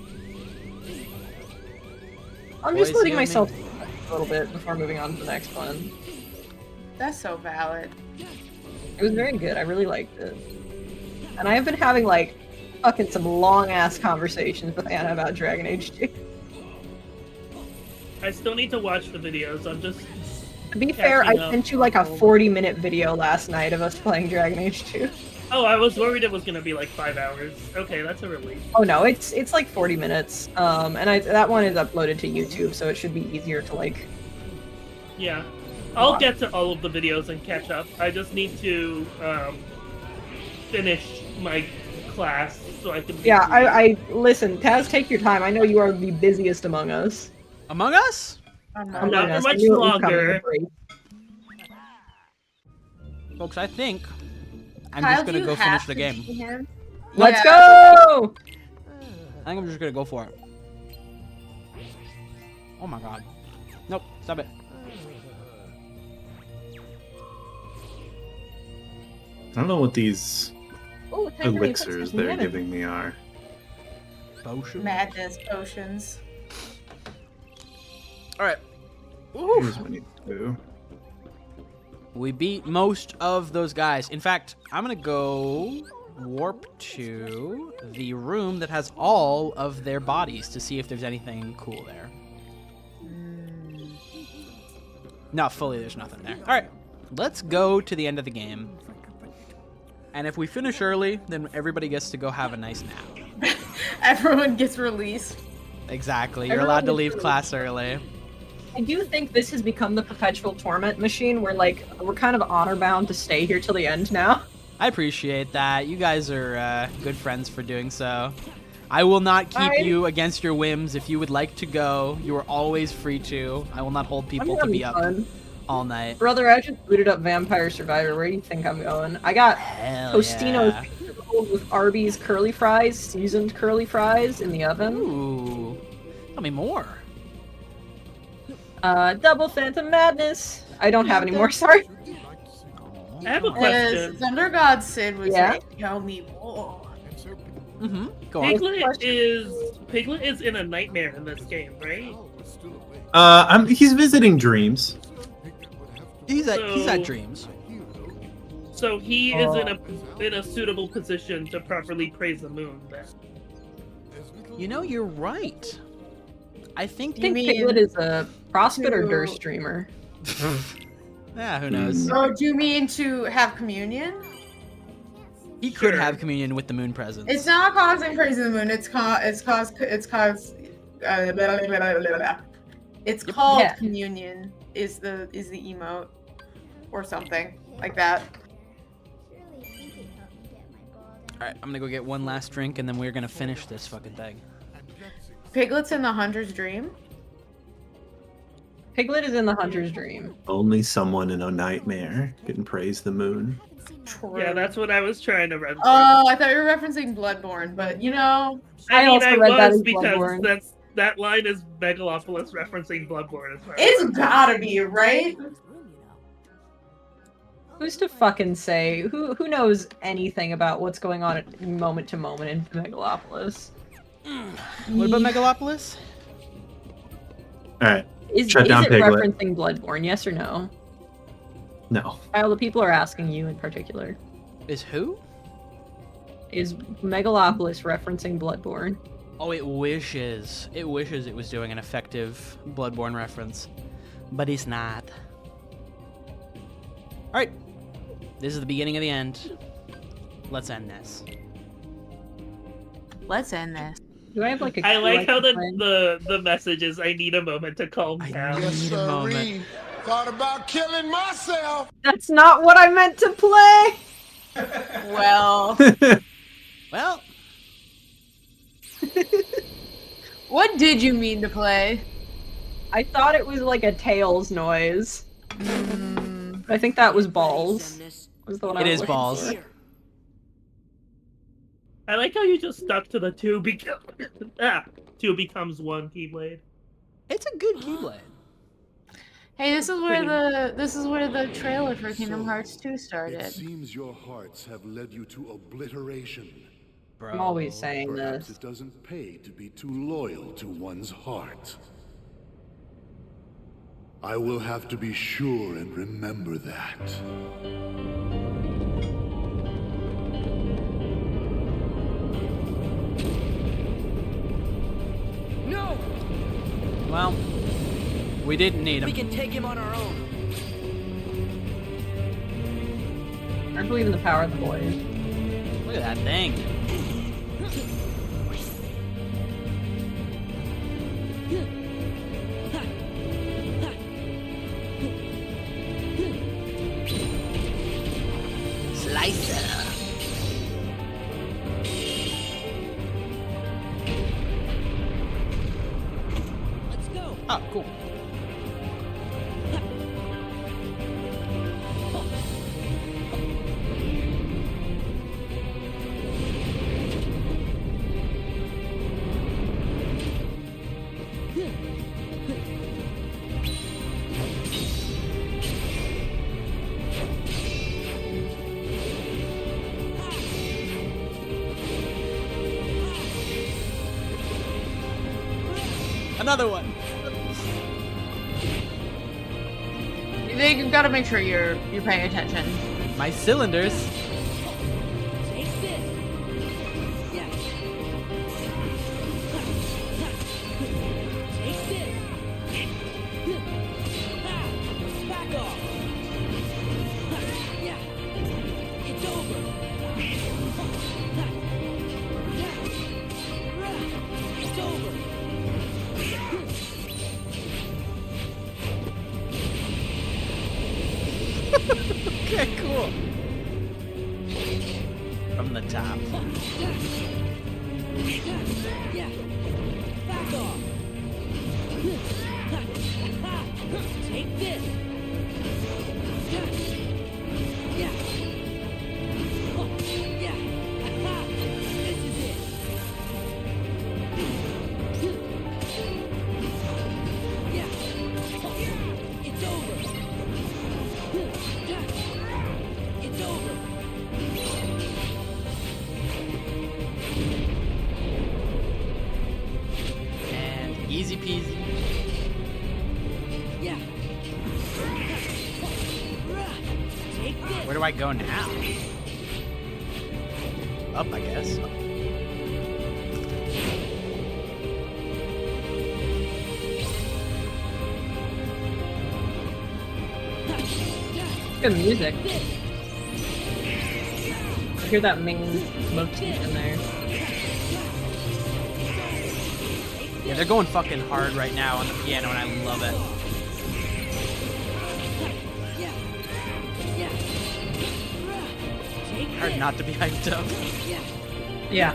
I'm just letting myself a little bit before moving on to the next one. That's so valid. It was very good. I really liked it. And I have been having, like, fucking some long-ass conversations with Anna about Dragon Age 2. I still need to watch the videos. I'm just. To be fair, I catching up. sent you, like, a 40-minute video last night of us playing Dragon Age 2. Oh, I was worried it was gonna be like 5 hours. Okay, that's a relief. Oh no, it's like 40 minutes. And that one is uploaded to YouTube, so it should be easier to, like... Yeah. I'll get to all of the videos and catch up. I just need to finish my class so I can... Yeah, I listen, Taz, take your time. I know you are the busiest among us. Among us? Among Not us. for I much knew it was coming, longer. the break. Folks, I think I'm Kyle, just do gonna you go have finish the to game. be here? Let's Yeah. go! I think I'm just gonna go for it. Oh my god. Nope, stop it. I don't know what these Ooh, Henry, elixirs that's they're Indiana. giving me are. Potion? Madness potions. Alright. Here's what I need to do. We beat most of those guys. In fact, I'm gonna go warp to the room that has all of their bodies to see if there's anything cool there. Not fully, there's nothing there. Alright, let's go to the end of the game. And if we finish early, then everybody gets to go have a nice nap. Everyone gets released. Exactly, you're Everyone allowed to gets leave released. class early. I do think this has become the perpetual torment machine where, like, we're kind of honor bound to stay here till the end now. I appreciate that. You guys are good friends for doing so. I will not keep you against your whims. If you would like to go, you are always free to. I will not hold people to be up all night. Brother, I just booted up Vampire Survivor. Where do you think I'm going? I got Tostino's with Arby's curly fries, seasoned curly fries in the oven. Ooh. Tell me more. Double Phantom Madness. I don't have any more, sorry. I have a question. Thunder God Sid was like, tell me more. Mm-hmm. Go on. Piglet is in a nightmare in this game, right? He's visiting dreams. He's at dreams. So he is in a suitable position to properly praise the moon then. You know, you're right. I think Piglet is a Prospit or Durst streamer. Yeah, who knows? So do you mean to have communion? He could have communion with the moon presence. It's not causing praise the moon. It's called communion. Is the emote or something like that. All right, I'm gonna go get one last drink and then we're gonna finish this fucking thing. Piglet's in the Hunter's Dream. Piglet is in the Hunter's Dream. Only someone in a nightmare can praise the moon. True. Yeah, that's what I was trying to reference. Oh, I thought you were referencing Bloodborne, but you know, I also read that as because Bloodborne. that line is Megalopolis referencing Bloodborne as well. It's gotta be, right? Who's to fucking say? Who knows anything about what's going on at moment to moment in Megalopolis? What about Megalopolis? Alright. Is Shut down it Piglet. referencing Bloodborne? Yes or no? No. Kyle, the people are asking you in particular. Is who? Is Megalopolis referencing Bloodborne? Oh, it wishes. It wishes it was doing an effective Bloodborne reference. But it's not. Alright. This is the beginning of the end. Let's end this. Let's end this. Do I have like a I like how the message is, I need a moment to calm down. Need a moment. Thought about killing myself. That's not what I meant to play! Well. Well. What did you mean to play? I thought it was like a Tails noise. I think that was balls. Was the one I was looking balls. for. I like how you just stuck to the two becomes one Keyblade. It's a good Keyblade. Hey, this is where the trailer for Kingdom Hearts 2 started. It seems your hearts have led you to obliteration. Bro. I'm always saying Perhaps this. it doesn't pay to be too loyal to one's heart. I will have to be sure and remember that. No! Well, we didn't need him. We can take him on our own. I believe in the power of the boys. Look at that thing. Slicer. Let's go. Oh, cool. Another one. You gotta make sure you're paying attention. My cylinders. Take this. Yeah. Take this. Back off. Yeah. It's over. It's over. Okay, cool. Yeah. Back off. Take this. Yeah. Yeah. This is it. Yeah. It's over. It's over. And easy peasy. Yeah. Take this. Where do I go now? Up, I guess. Good music. I hear that main motif in there. Yeah, they're going fucking hard right now on the piano, and I love it. Hard not to be hyped up. Yeah.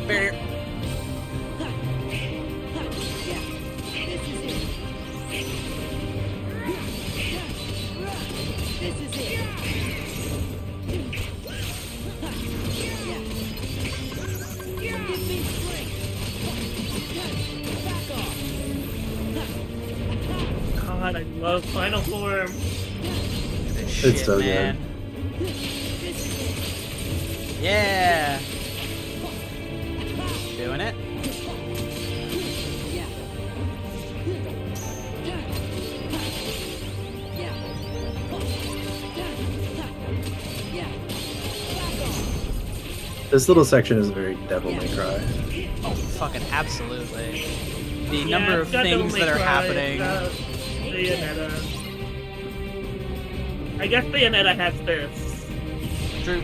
Barrier. This is it. Give me strength. Back off. God, I love Final Form. It's so man. Yeah. Doing it. This little section is very Devil May Cry. Oh, fucking absolutely. The Yeah, number of it's got things Devil that May are Cry, happening. it's got Bayonetta. I guess Bayonetta has this. True.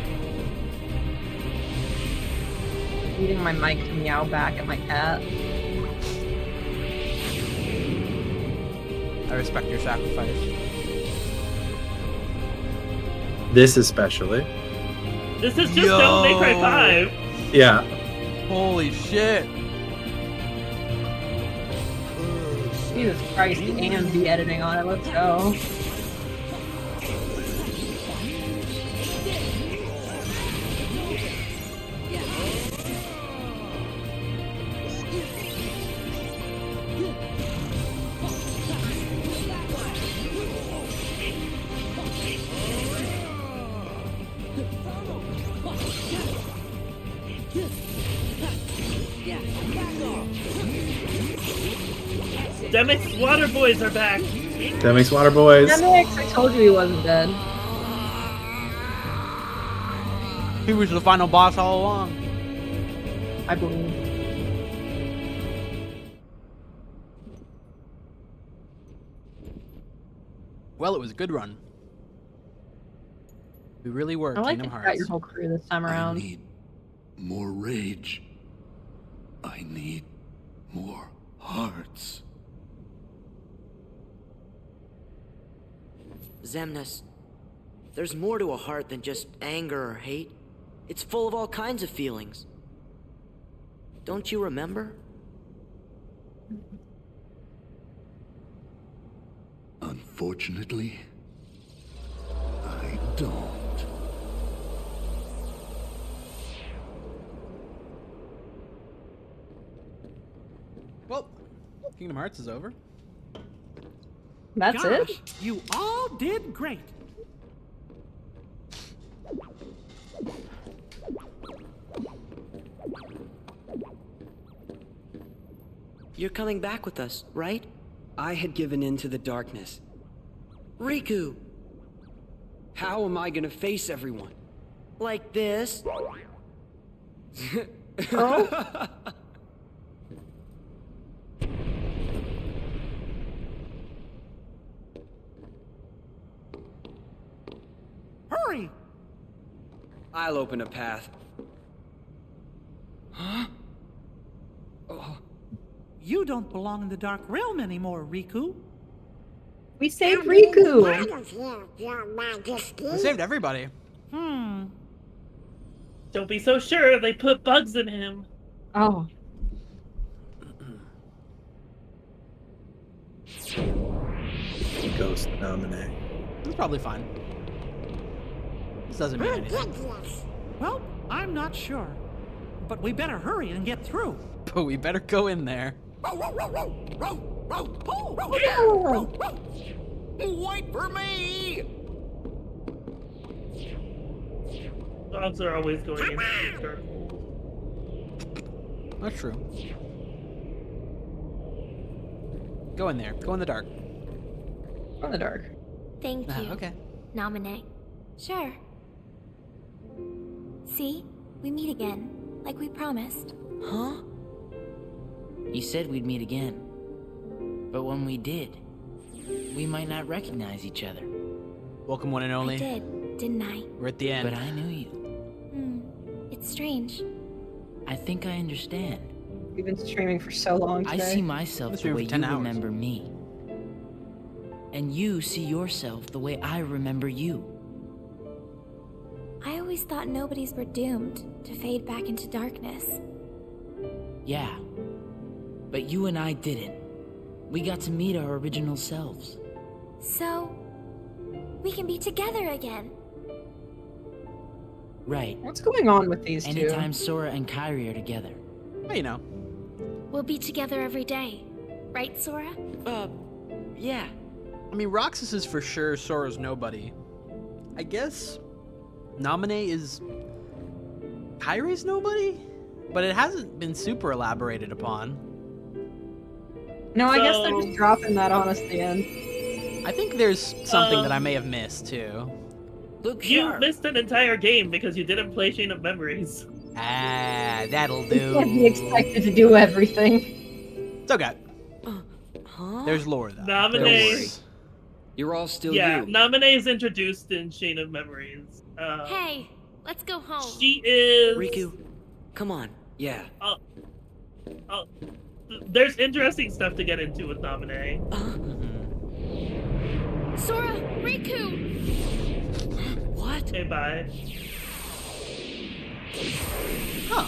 Eating my mic to meow back at my cat. I respect your sacrifice. This especially. This is just Devil May Cry 5. Yeah. Holy shit. Jesus Christ, the AMV editing on it. Let's go. Demix Water Boys are back. Demix Water Boys. Demix, I told you he wasn't dead. He was the final boss all along. I believe. Well, it was a good run. We really were I like Kingdom that you got Hearts. your whole crew this time around. I need more rage. I need more hearts. Xemnas, there's more to a heart than just anger or hate. It's full of all kinds of feelings. Don't you remember? Unfortunately, I don't. Well, Kingdom Hearts is over. That's Gosh, it? You all did great. You're coming back with us, right? I had given in to the darkness. Riku! How am I gonna face everyone? Like this? Oh? Hurry! I'll open a path. Huh? Oh. You don't belong in the Dark Realm anymore, Riku. We saved Riku! We saved everybody. Hmm. Don't be so sure. They put bugs in him. Oh. close to Nominee. It's probably fine. This doesn't mean anything. Well, I'm not sure. But we better hurry and get through. But we better go in there. Wait for me! Dogs are always going into the dark. That's true. Go in there. Go in the dark. Go in the dark. Thank you. Okay. Nominate. Sure. See? We meet again, like we promised. Huh? You said we'd meet again. But when we did, we might not recognize each other. Welcome, one and only. I did, didn't I? We're at the end. But I knew you. It's strange. I think I understand. We've been streaming for so long today. I see myself the way you 10 hours. remember me. And you see yourself the way I remember you. I always thought nobodies were doomed to fade back into darkness. Yeah. But you and I didn't. We got to meet our original selves. So, we can be together again. Right. What's going on with these two? Anytime Sora and Kairi are together. Well, you know. We'll be together every day. Right, Sora? Yeah. I mean, Roxas is for sure Sora's nobody. I guess Nominee is Kairi's nobody? But it hasn't been super elaborated upon. No, I guess they're just dropping that on us at the end. I think there's something that I may have missed, too. You missed an entire game because you didn't play Chain of Memories. Ah, that'll You do. can't be expected to do everything. It's okay. There's lore, though. Nominee. You're all still Yeah, you. Nominee is introduced in Chain of Memories. Hey, let's go home. She is... Riku, come on. Yeah. There's interesting stuff to get into with Nominee. Sora, Riku! What? Okay, bye. Huh.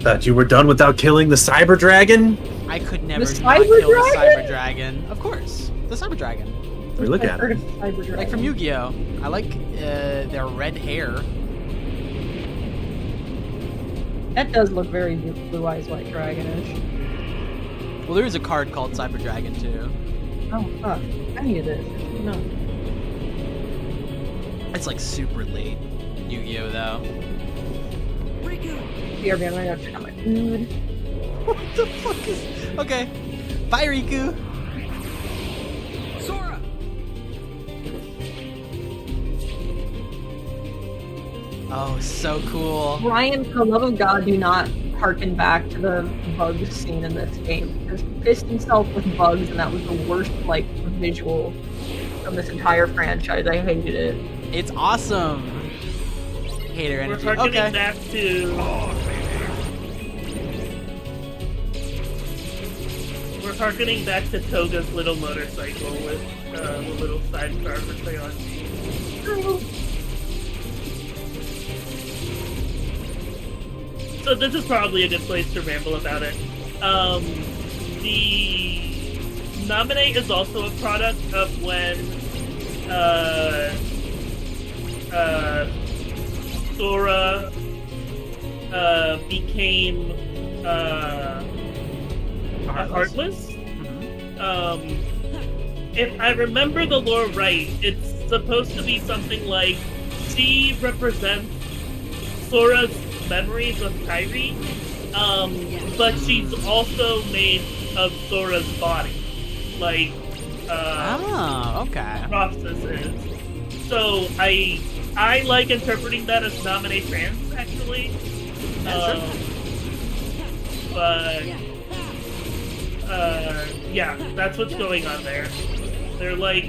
Thought you were done without killing the Cyber Dragon? I could never The not Cyber kill the Dragon? Cyber Dragon. Of course. The Cyber Dragon. We look I've at heard it. of Cyber Dragon. Like from Yu-Gi-Oh! I like their red hair. That does look very Blue Eyes White Dragonish. Well, there is a card called Cyber Dragon, too. Oh, fuck. I needed this. No. It's like super late Yu-Gi-Oh! though. BRB, I'm gonna check out my food. What the fuck is... Okay. Bye, Riku. Sora! Oh, so cool. Ryan, for the love of God, do not harken back to the bugs scene in this game. Because he pissed himself with bugs, and that was the worst, like, visual from this entire franchise. I hated it. It's awesome. Hater energy. We're harkening Okay. back to... We're harkening back to Toga's little motorcycle with the little sidecar for Crayon. So this is probably a good place to ramble about it. The Nominee is also a product of when Sora became Heartless. If I remember the lore right, it's supposed to be something like she represents Sora's memories of Kairi, but she's also made of Sora's body, like okay. Roxas is. So I like interpreting that as Nominee trans, actually. But yeah, that's what's going on there. They're like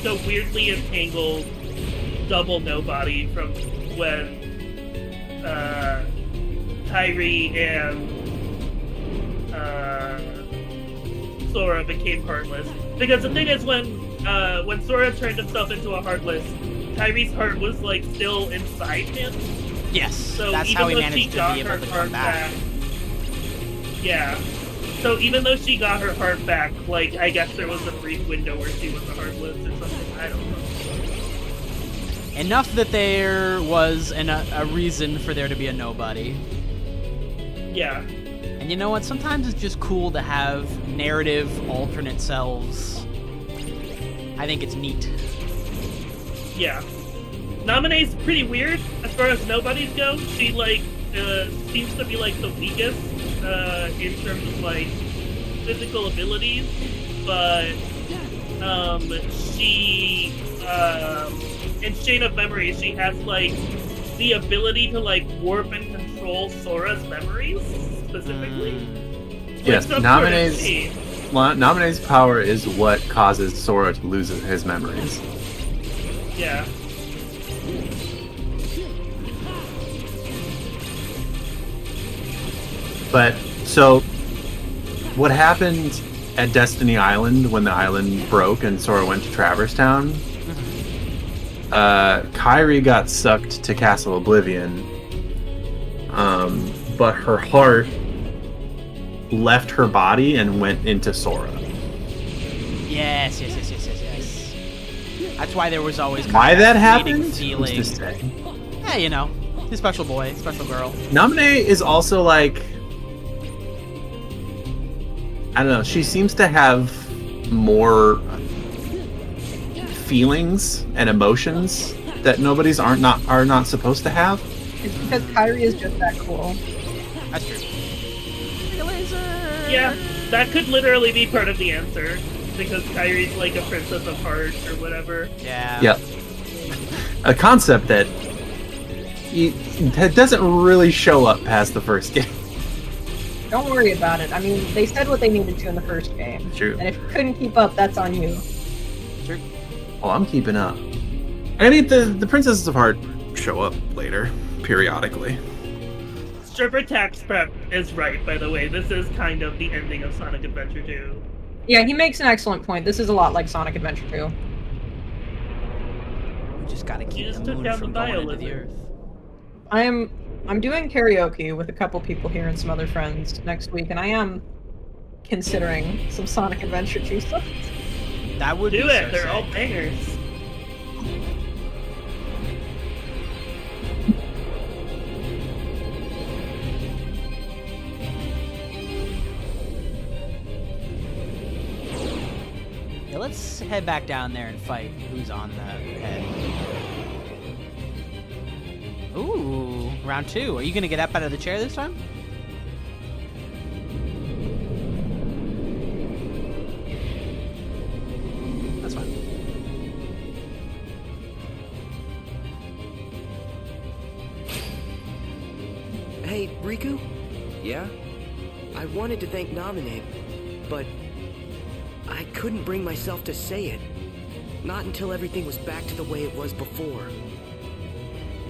a weirdly entangled double nobody from when Kairi and Sora became heartless. Because the thing is, when Sora turned himself into a Heartless, Kyrie's heart was like still inside him. Yes, so that's even how he though managed she to got be able her to heart come back. Yeah. So even though she got her heart back, like, I guess there was a brief window where she was a Heartless or something. I don't know. Enough that there was a reason for there to be a nobody. Yeah. And you know what? Sometimes it's just cool to have narrative alternate selves. I think it's neat. Yeah. Naminé's pretty weird as far as nobodies go. She, like, seems to be, like, the weakest in terms of, like, physical abilities. But, she, in Chain of Memories, she has, like, the ability to, like, warp and control Sora's memories, specifically. Yes, Naminé's power is what causes Sora to lose his memories. Yeah. But, so, what happened at Destiny Island when the island broke and Sora went to Traverse Town? Kairi got sucked to Castle Oblivion, but her heart left her body and went into Sora. Yes. That's why there was always why that happened? Feeling. Who's to say? Yeah, you know, the special boy, special girl. Naminé is also like, I don't know. She seems to have more feelings and emotions that nobodies are not supposed to have. It's because Kairi is just that cool. That's true. Yeah, that could literally be part of the answer. Because Kairi's like a princess of heart or whatever. Yeah. Yep. A concept that doesn't really show up past the first game. Don't worry about it. I mean, they said what they needed to in the first game. True. And if you couldn't keep up, that's on you. True. Oh, I'm keeping up. I mean, the Princesses of Heart show up later, periodically. Stripper Tax Prep is right, by the way. This is kind of the ending of Sonic Adventure 2. Yeah, he makes an excellent point. This is a lot like Sonic Adventure 2. We just gotta keep the moon from going into the earth. I'm doing karaoke with a couple people here and some other friends next week, and I am considering some Sonic Adventure 2 stuff. That would do be it. So They're sick. all bangers. Yeah, let's head back down there and fight who's on the head. Ooh, round 2. Are you gonna get up out of the chair this time? That's fine. Hey, Riku? Yeah? I wanted to thank Naminé, but I couldn't bring myself to say it. Not until everything was back to the way it was before.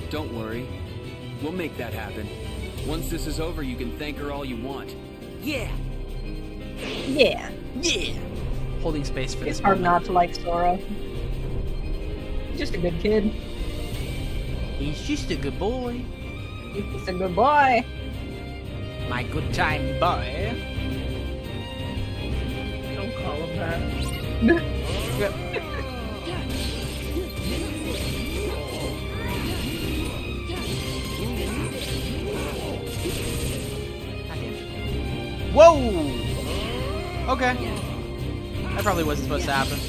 Don't worry. We'll make that happen. Once this is over, you can thank her all you want. Yeah! Yeah. Yeah! Holding space for It's this hard moment. not to like Sora. He's just a good kid. He's just a good boy. He's just a good boy. My good time boy. Don't call him that. Whoa! Okay. That probably wasn't supposed to happen.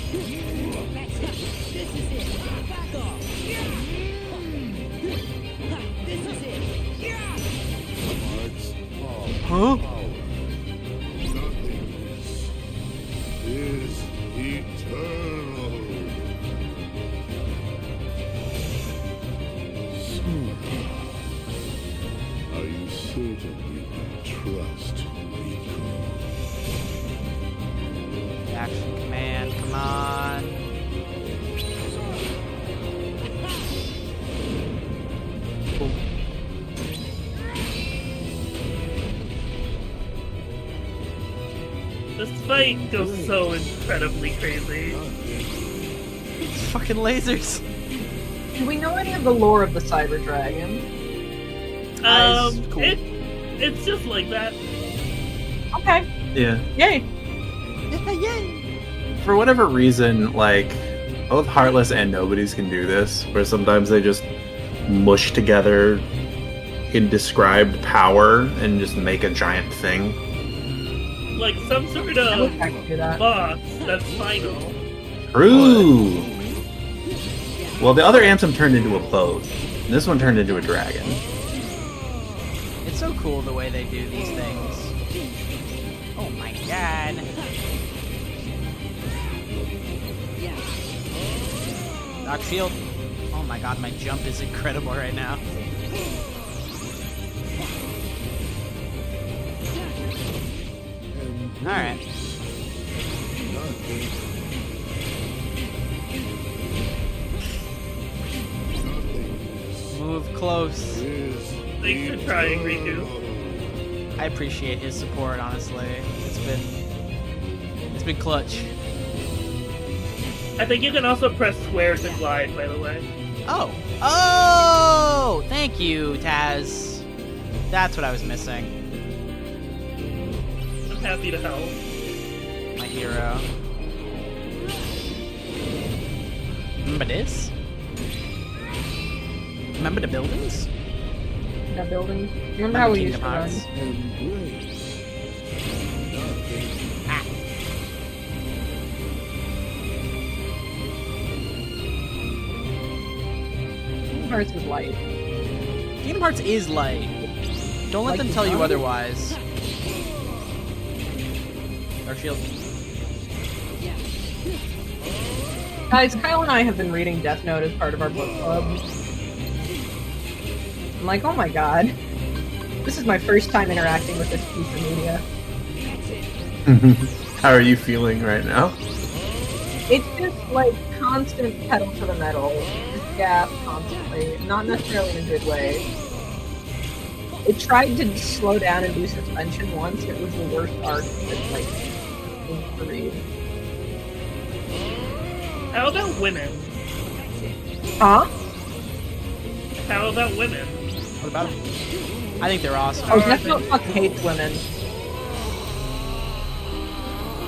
Huh? Is eternal. Sora, are you certain you can trust Riku? Action command, come on. This fight goes so incredibly crazy. Fucking lasers. Do we know any of the lore of the Cyber Dragon? Cool. It's just like that. Okay. Yeah. Yay. Yay. For whatever reason, like, both Heartless and Nobodies can do this, where sometimes they just mush together indescribed power and just make a giant thing. Like some sort of boss that's final. True! Well, the other Anthem turned into a boat. And this one turned into a dragon. It's so cool the way they do these things. Oh my god. Dark Shield. Oh my god, my jump is incredible right now. Alright. Move close. Thanks for trying, Riku. I appreciate his support, honestly. It's been clutch. I think you can also press square to glide, by the way. Oh. Oh! Thank you, Taz. That's what I was missing. I'm happy to help. My hero. Remember this? Remember the buildings? The buildings. Remember how we used to run? Kingdom Hearts was light. Kingdom Hearts is light. Don't let them tell you otherwise. Dark Shield. Guys, Kyle and I have been reading Death Note as part of our book club. I'm like, oh my god. This is my first time interacting with this piece of media. How are you feeling right now? It's just like constant pedal to the metal. Just gas constantly. Not necessarily in a good way. It tried to slow down and do suspension once. It was the worst arc that's like to read. How about women? Huh? How about women? What about them? I think they're awesome. Oh, Death Note fucking hates women.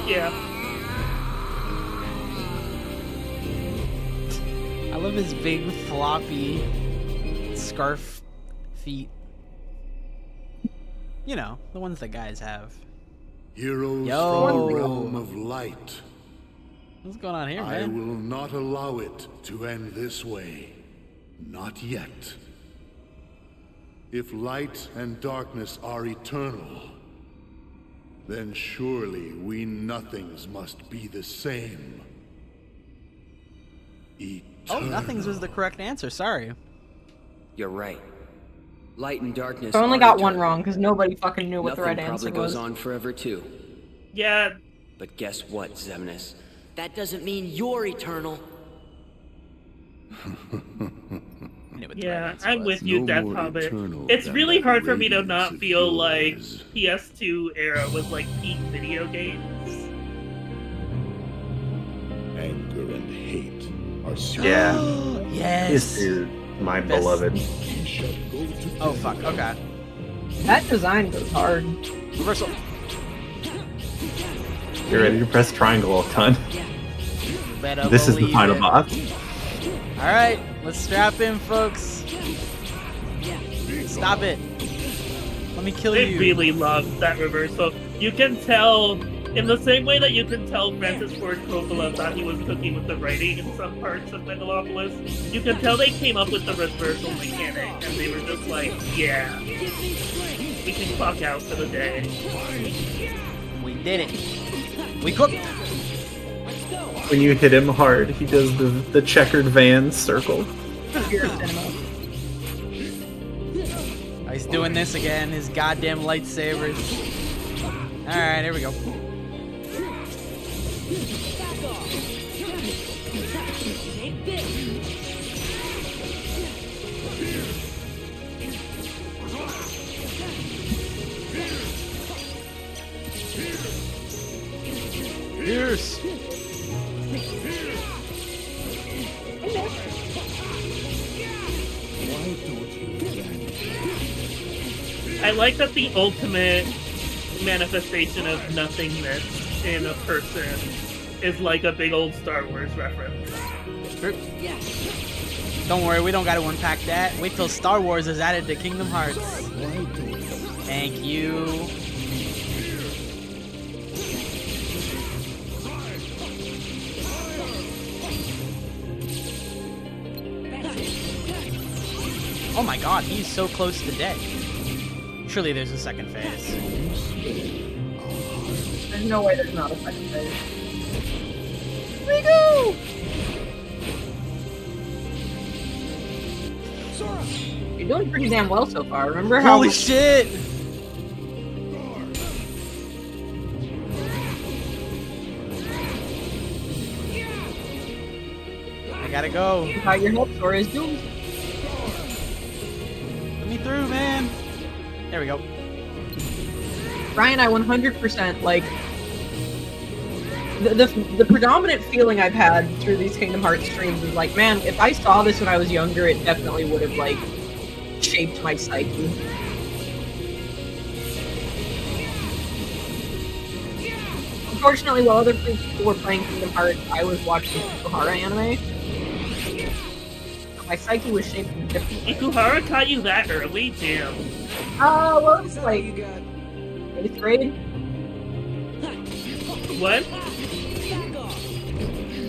Yeah. I love his big floppy scarf feet. You know, the ones that guys have. Heroes Yo. from the realm of light. What's going on here, I man? will not allow it to end this way. Not yet. If light and darkness are eternal, then surely we nothings must be the same. Oh, nothing's was the correct answer. Sorry. You're right. Light and darkness. I only are got one eternal. wrong because nobody fucking knew what the right Nothing answer probably was. goes on forever too. Yeah. But guess what, Xemnas? That doesn't mean you're eternal. Yeah, I'm with you, Death Hobbit. It's really hard for me to not feel like PS2 era was like peak video games. Anger and hate are Yeah. Yes. This is my Best. beloved. Oh, fuck. Okay. That design goes hard. Reversal. You're ready to press triangle all the time. Better This is the believe final it. boss. Alright, let's strap in, folks. Stop it. Let me kill They you. really loved that reversal. You can tell, in the same way that you can tell Francis Ford Coppola thought he was cooking with the writing in some parts of Megalopolis, you can tell they came up with the reversal mechanic, and they were just like, yeah, we can clock out for the day. We did it. We cooked. When you hit him hard, he does the checkered van circle. Oh, he's doing this again, his goddamn lightsabers. Alright, here we go. yours. I like that the ultimate manifestation of nothingness in a person is like a big old Star Wars reference. Don't worry, we don't gotta unpack that. Wait till Star Wars is added to Kingdom Hearts. Thank you. Oh my god, he's so close to dead. Surely there's a second phase. There's no way there's not a second phase. Riku! You're doing pretty damn well so far. Remember how? Holy shit! I gotta go. How your health score is doomed. Let me through, man. There we go. Ryan, I 100% like the predominant feeling I've had through these Kingdom Hearts streams is like, man, if I saw this when I was younger, it definitely would have like shaped my psyche. Unfortunately, while other people were playing Kingdom Hearts, I was watching Ikuhara anime. My psyche was shaped in a different way. Ikuhara caught you that early? Damn. Well, it's like 8th grade. What?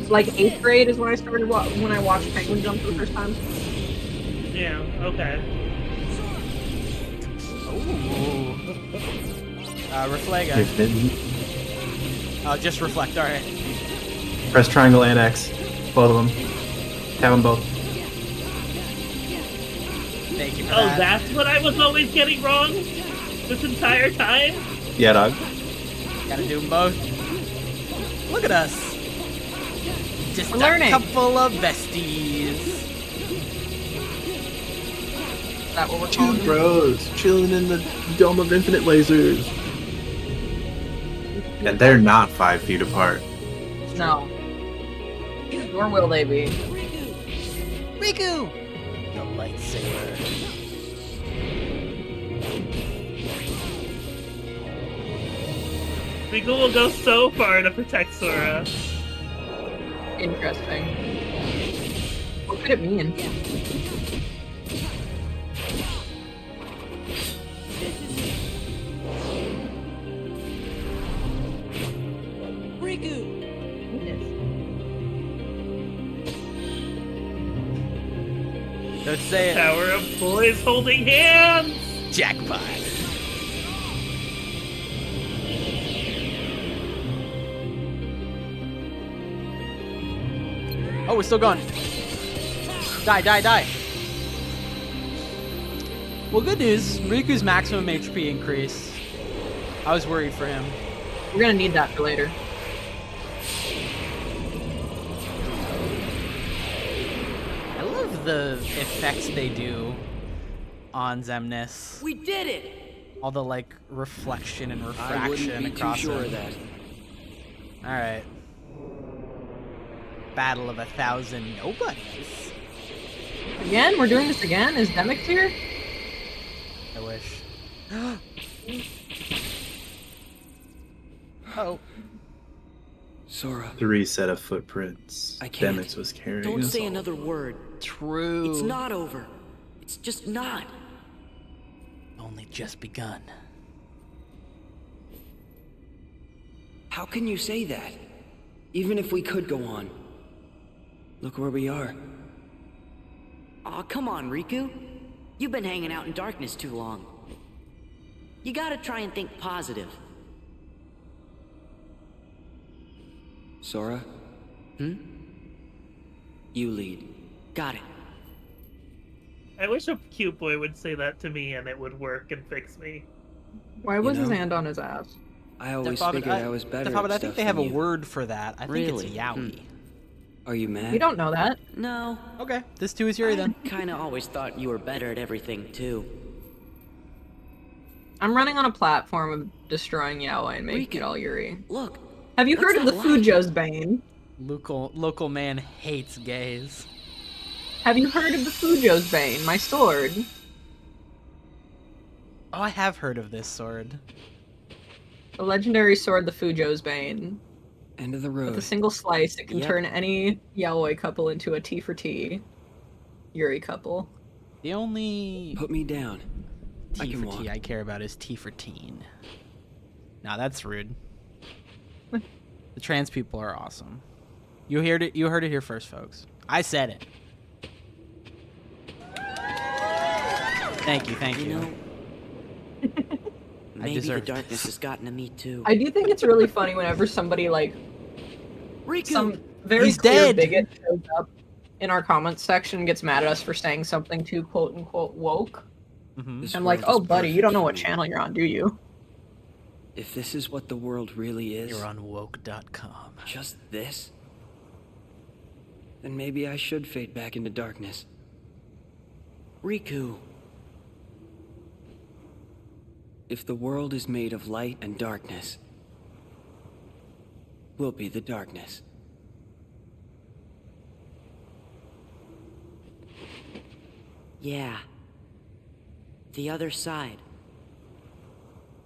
Like 8th grade is when I started when I watched Penguin Jump for the first time. Yeah, okay. Ooh. Reflega. Just reflect, alright. Press triangle and X. Both of them. Have them both. Thank you for Oh, that. that's what I was always getting wrong this entire time? Yeah, dog. Gotta do them both. Look at us. Just learning. A couple of besties. Is that what we're Two calling bros chilling in the dome of infinite lasers. And they're not 5 feet apart. No. Nor will they be. Riku! The lightsaber. Riku will go so far to protect Sora. Interesting. What could it mean? Riku! Don't say it. Power of boys holding hands! Jackpot. Oh, we're still going. Die, die, die. Well, good news. Riku's maximum HP increase. I was worried for him. We're gonna need that for later. I love the effects they do on Xemnas. We did it! All the like reflection and I refraction wouldn't be too across sure him. of that. All right. Battle of 1,000 nobodies. Again? We're doing this again? Is Demix here? I wish. Oh. Sora. 3 set of footprints. I can't. Demix was carrying Don't us say all. another word. True. It's not over. It's just not. Only just begun. How can you say that? Even if we could go on. Look where we are. Aw, come on, Riku. You've been hanging out in darkness too long. You gotta try and think positive. Sora? You lead. Got it. I wish a cute boy would say that to me and it would work and fix me. Why was his know, hand on his ass? I always figured I was better at I think stuff they have than a you. word for that. I think Really? it's yaoi. Are you mad? We don't know that. No. Okay, this too is Yuri then. Kinda always thought you were better at everything, too. I'm running on a platform of destroying Yaoi and making it all Yuri. Look, Have you heard of the Fujo's Bane? Local man hates gays. Have you heard of the Fujo's Bane, my sword? Oh, I have heard of this sword. The legendary sword, the Fujo's Bane. End of the road. With a single slice, it can Yep. turn any yaoi couple into a T for T Yuri couple. The only Put me down. T for T I care about is T for teen. Nah, that's rude. The trans people are awesome. You heard it here first, folks. I said it. Thank you. You know, I maybe the deserve darkness has gotten to me too. I do think it's really funny whenever somebody like some very He's clear dead. bigot shows up in our comments section and gets mad at us for saying something too quote unquote woke. Mm-hmm. I'm like, oh buddy, you don't know what channel you're on, do you? If this is what the world really is... You're on woke.com. Just this? Then maybe I should fade back into darkness. Riku. If the world is made of light and darkness, we'll be the darkness. Yeah. The other side.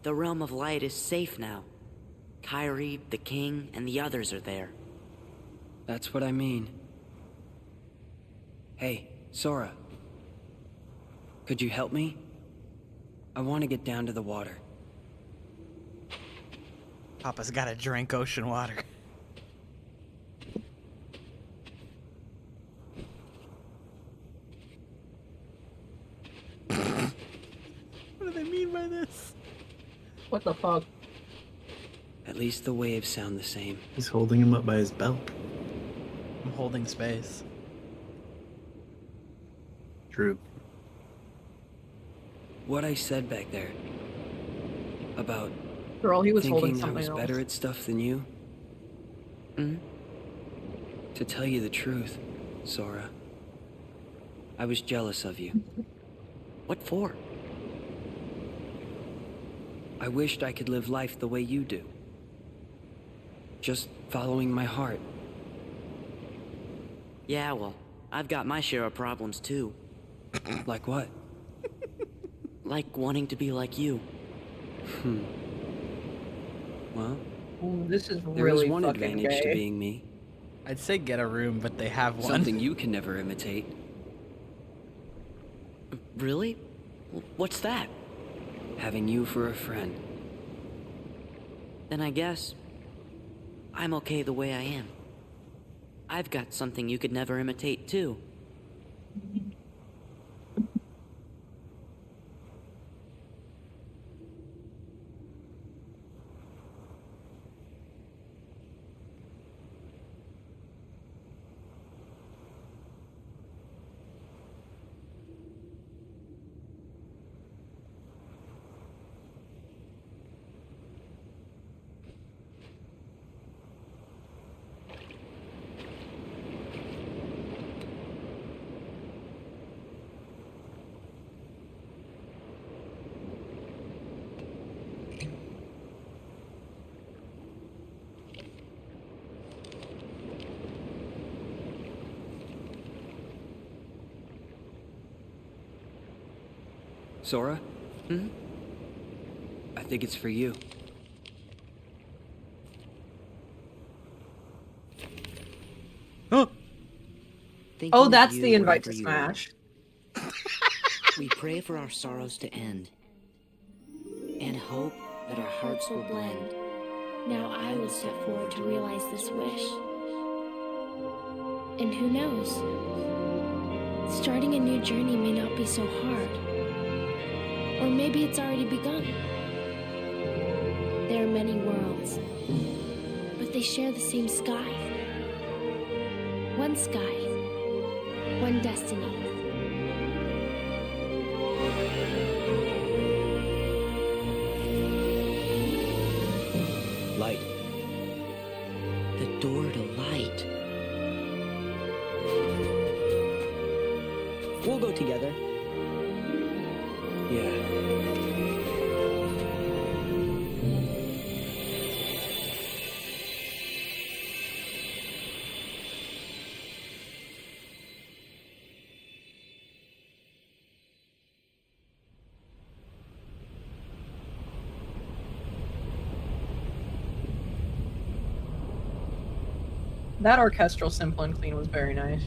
The realm of light is safe now. Kyrie, the king, and the others are there. That's what I mean. Hey, Sora. Could you help me? I want to get down to the water. Papa's gotta drink ocean water. What do they mean by this? What the fuck? At least the waves sound the same. He's holding him up by his belt. I'm holding space. True. What I said back there about Girl, he was holding thinking I something was else. better at stuff than you. To tell you the truth, Sora, I was jealous of you. What for? I wished I could live life the way you do. Just following my heart. Yeah, well, I've got my share of problems too. Like what? Like wanting to be like you. Well, Ooh, this is there really is one fucking advantage to gay. being me. I'd say get a room, but they have one. Something you can never imitate. Really? What's that? Having you for a friend. Then I guess I'm okay the way I am. I've got something you could never imitate too. Sora? I think it's for you. Oh, that's the invite to Smash. We pray for our sorrows to end and hope that our hearts will blend. Now I will step forward to realize this wish. And who knows? Starting a new journey may not be so hard. Or maybe it's already begun. There are many worlds, but they share the same sky. One sky, one destiny. Light. The door to light. We'll go together. Yeah. That orchestral simple and clean was very nice.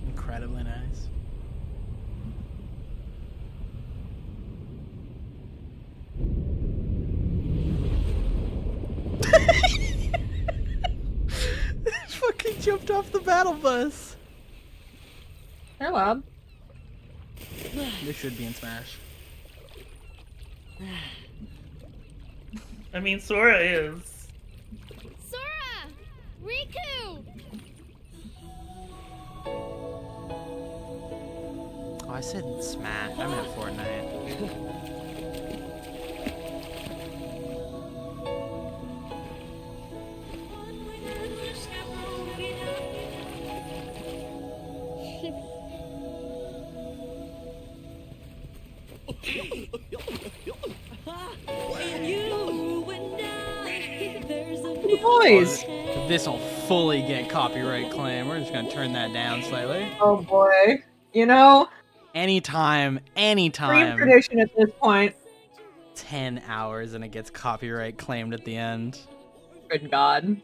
Incredibly nice. Fucking jumped off the battle bus. They're loud. They should be in Smash. I mean, Sora is. Sora! Riku! Oh, I said Smash. I meant Fortnite. Boys. This'll fully get copyright claim. We're just gonna turn that down slightly. Oh boy. You know, Anytime. dream tradition at this point. 10 hours and it gets copyright claimed at the end. Good God.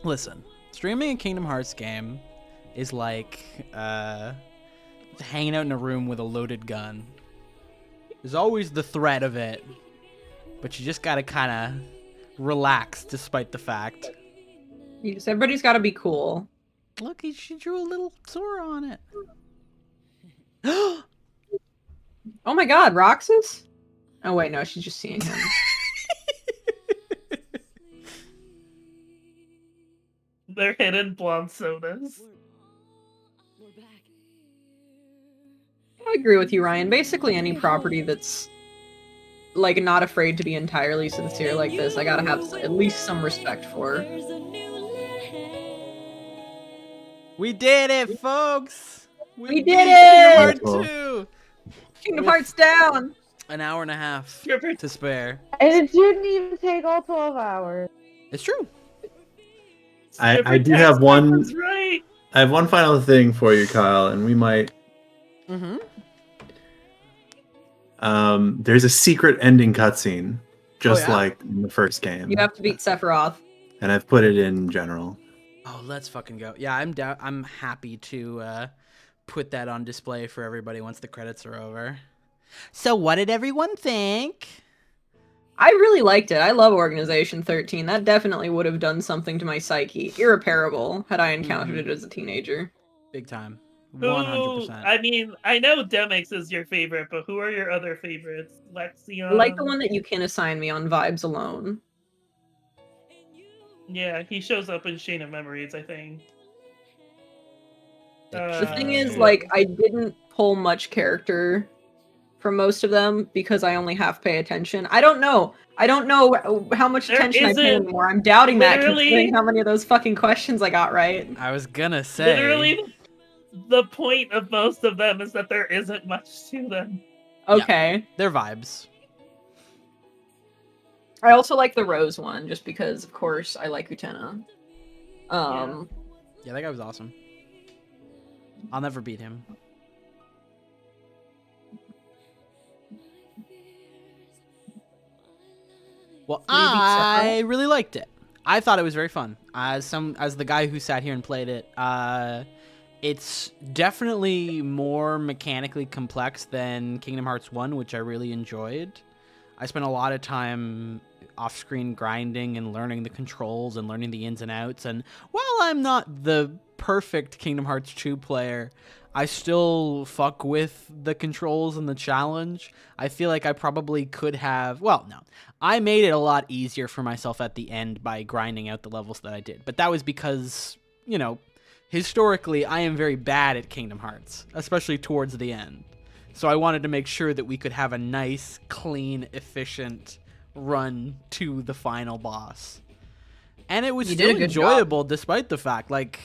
Listen, streaming a Kingdom Hearts game is like hanging out in a room with a loaded gun. There's always the threat of it, but you just gotta kind of relax despite the fact. Yes, everybody's got to be cool. Look, she drew a little Sora on it. Oh my God, Roxas? Oh wait, no, she's just seeing him. They're hidden blonde sodas. I agree with you, Ryan. Basically, any property that's like not afraid to be entirely sincere like this, I gotta have at least some respect for. We did it, folks! We did it! Kingdom Hearts 2! Kingdom Hearts down! An hour and a half to spare. And it didn't even take all 12 hours. It's true. I do have one. Right. I have one final thing for you, Kyle, and we might. Mm-hmm. There's a secret ending cutscene, just yeah? like in the first game. You have to beat Sephiroth. And I've put it in general. Oh, let's fucking go. Yeah, I'm happy to put that on display for everybody once the credits are over. So what did everyone think? I really liked it. I love Organization 13. That definitely would have done something to my psyche. Irreparable had I encountered it as a teenager. Big time. Who, 100%. I mean, I know Demix is your favorite, but who are your other favorites? Lexion? I like the one that you can assign me on Vibes alone. Yeah, he shows up in Chain of Memories, I think. The thing is, like, I didn't pull much character from most of them because I only half pay attention. I don't know how much attention I pay anymore. I'm doubting that considering how many of those fucking questions I got right. I was gonna say. Literally, the point of most of them is that there isn't much to them. Okay. Yeah, they're vibes. I also like the Rose one, just because, of course, I like Utena. Yeah, that guy was awesome. I'll never beat him. Well, I really liked it. I thought it was very fun. As the guy who sat here and played it, it's definitely more mechanically complex than Kingdom Hearts 1, which I really enjoyed. I spent a lot of time off-screen grinding and learning the controls and learning the ins and outs. And while I'm not the perfect Kingdom Hearts 2 player, I still fuck with the controls and the challenge. I feel like I probably could have... Well, no. I made it a lot easier for myself at the end by grinding out the levels that I did. But that was because, you know, historically, I am very bad at Kingdom Hearts, especially towards the end. So I wanted to make sure that we could have a nice, clean, efficient run to the final boss. And it was still enjoyable despite the fact, like,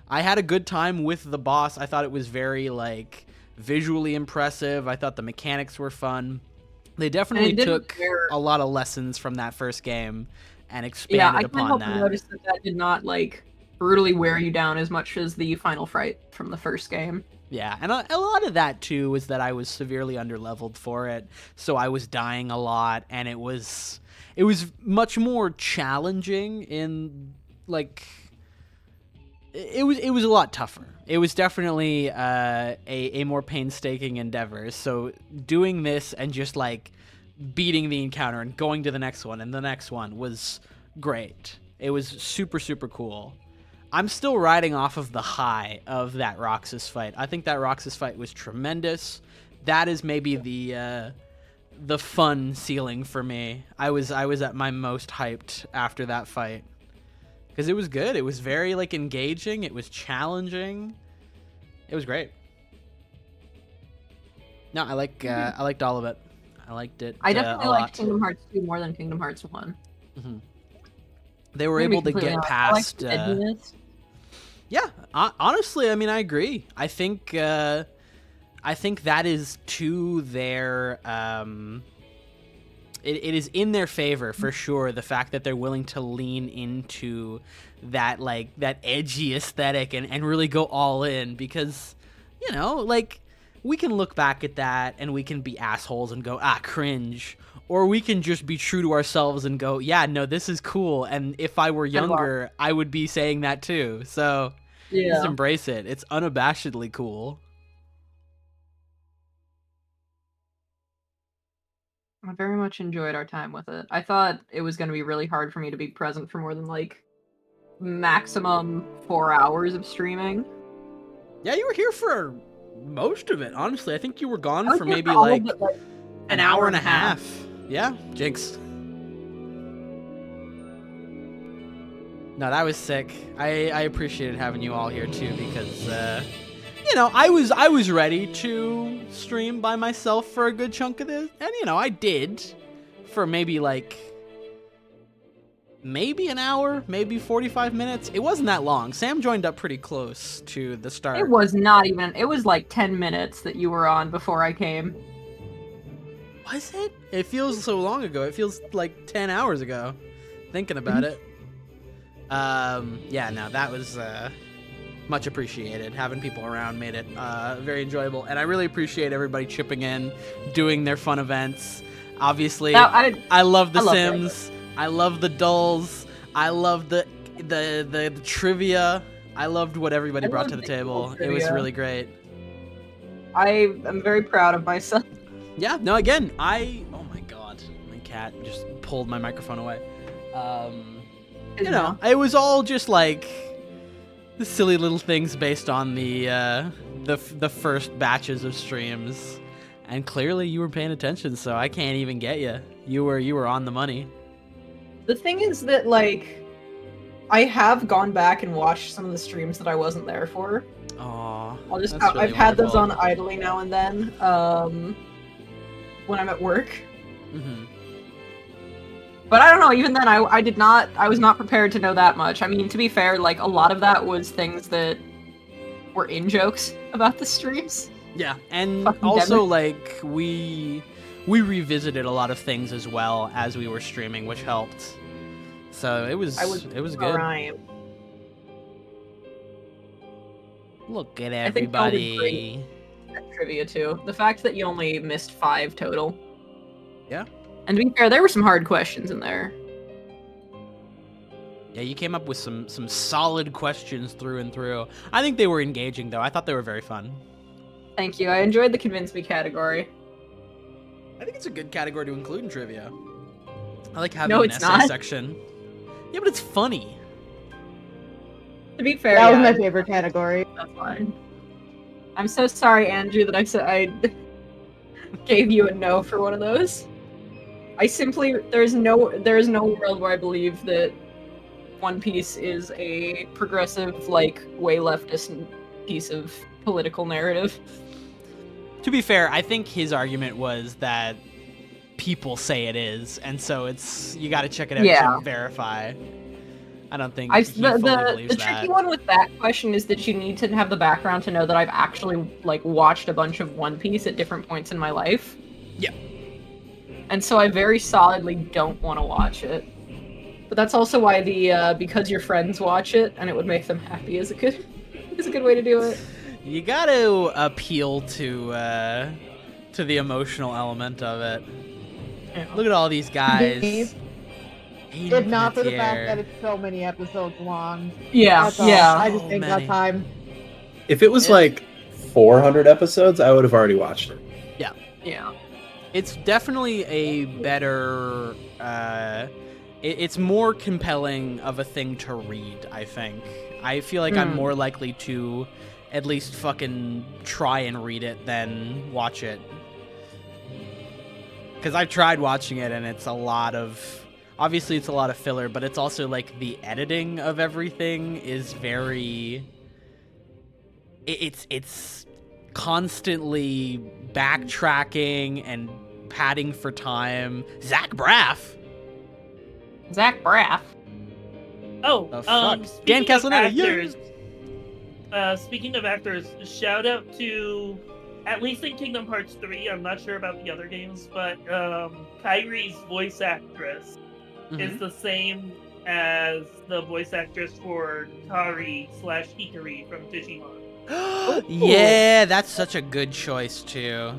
I had a good time with the boss. I thought it was very, like, visually impressive. I thought the mechanics were fun. They definitely took a lot of lessons from that first game and expanded upon that. Yeah, I noticed that did not, like, brutally wear you down as much as the final fight from the first game. Yeah, and a lot of that, too, was that I was severely underleveled for it, so I was dying a lot, and it was much more challenging in like it was a lot tougher. It was definitely a more painstaking endeavor. So doing this and just like beating the encounter and going to the next one and the next one was great. It was super, super cool. I'm still riding off of the high of that Roxas fight. I think that Roxas fight was tremendous. That is maybe the fun ceiling for me. I was at my most hyped after that fight because it was good. It was very like engaging. It was challenging. It was great. No, I liked all of it. I liked it. I definitely a liked lot. Kingdom Hearts 2 more than Kingdom Hearts 1. Mm-hmm. They were able to get past. Yeah, honestly, I mean, I agree. I think that is to their. It is in their favor for sure. The fact that they're willing to lean into that that edgy aesthetic and really go all in, because we can look back at that and we can be assholes and go cringe, or we can just be true to ourselves and go, yeah, no, this is cool. And if I were younger, I would be saying that too. So. Yeah. Just embrace it. It's unabashedly cool. I very much enjoyed our time with it. I thought it was going to be really hard for me to be present for more than maximum 4 hours of streaming. Yeah, you were here for most of it, honestly. I think you were gone for maybe an hour and a half. Yeah, Jinx. No, that was sick. I appreciated having you all here too, because I was ready to stream by myself for a good chunk of this, and I did for maybe an hour, maybe 45 minutes. It wasn't that long. Sam joined up pretty close to the start. It was not even. It was 10 minutes that you were on before I came. Was it? It feels so long ago. It feels like 10 hours ago. Thinking about it. Yeah, no, that was much appreciated. Having people around made it very enjoyable, and I really appreciate everybody chipping in, doing their fun events. Obviously, I love The Sims. I love the dulls. I love the trivia. I loved what everybody brought to the table. It was really great. I am very proud of myself. Yeah, no, again, oh my god, my cat just pulled my microphone away. It was all just the silly little things based on the first batches of streams, and clearly you were paying attention, so I can't even get you. You were on the money. The thing is that I have gone back and watched some of the streams that I wasn't there for. Aww, I've had those on idly now and then when I'm at work. Mm-hmm. But I don't know, even then I was not prepared to know that much. I mean, to be fair, a lot of that was things that were in-jokes about the streams. Yeah, and also we revisited a lot of things as well as we were streaming, which helped. So it was good. Rhyme. Look at everybody. Trivia too. The fact that you only missed 5 total. Yeah. And to be fair, there were some hard questions in there. Yeah, you came up with some solid questions through and through. I think they were engaging, though. I thought they were very fun. Thank you. I enjoyed the Convince Me category. I think it's a good category to include in trivia. I like having an essay section. Yeah, but it's funny. To be fair, that was my favorite category. That's fine. I'm so sorry, Andrew, that I said I gave you a no for one of those. There's no world where I believe that One Piece is a progressive, way leftist piece of political narrative. To be fair, I think his argument was that people say it is, and so you got to check it out to verify. I don't think he fully believes the tricky one with that question is that you need to have the background to know that I've actually watched a bunch of One Piece at different points in my life. Yeah. And so I very solidly don't want to watch it. But that's also why the because your friends watch it and it would make them happy is a good way to do it. You got to appeal to the emotional element of it. Yeah. Look at all these guys If not for the fact that it's so many episodes long. Yeah, That's all. yeah. I just think that time. If it was like 400 episodes, I would have already watched it. Yeah. Yeah. It's definitely a better, it's more compelling of a thing to read, I think. I feel like I'm more likely to at least fucking try and read it than watch it. Because I've tried watching it and it's a lot of, obviously it's a lot of filler, but it's also like the editing of everything is very, it's constantly backtracking and padding for time. Zach Braff. Oh, fuck? Dan Castellaneta, speaking of actors, shout out to, at least in Kingdom Hearts 3, I'm not sure about the other games, but Kairi's voice actress is the same as the voice actress for Kari/Hikari from Digimon. Yeah, that's such a good choice too.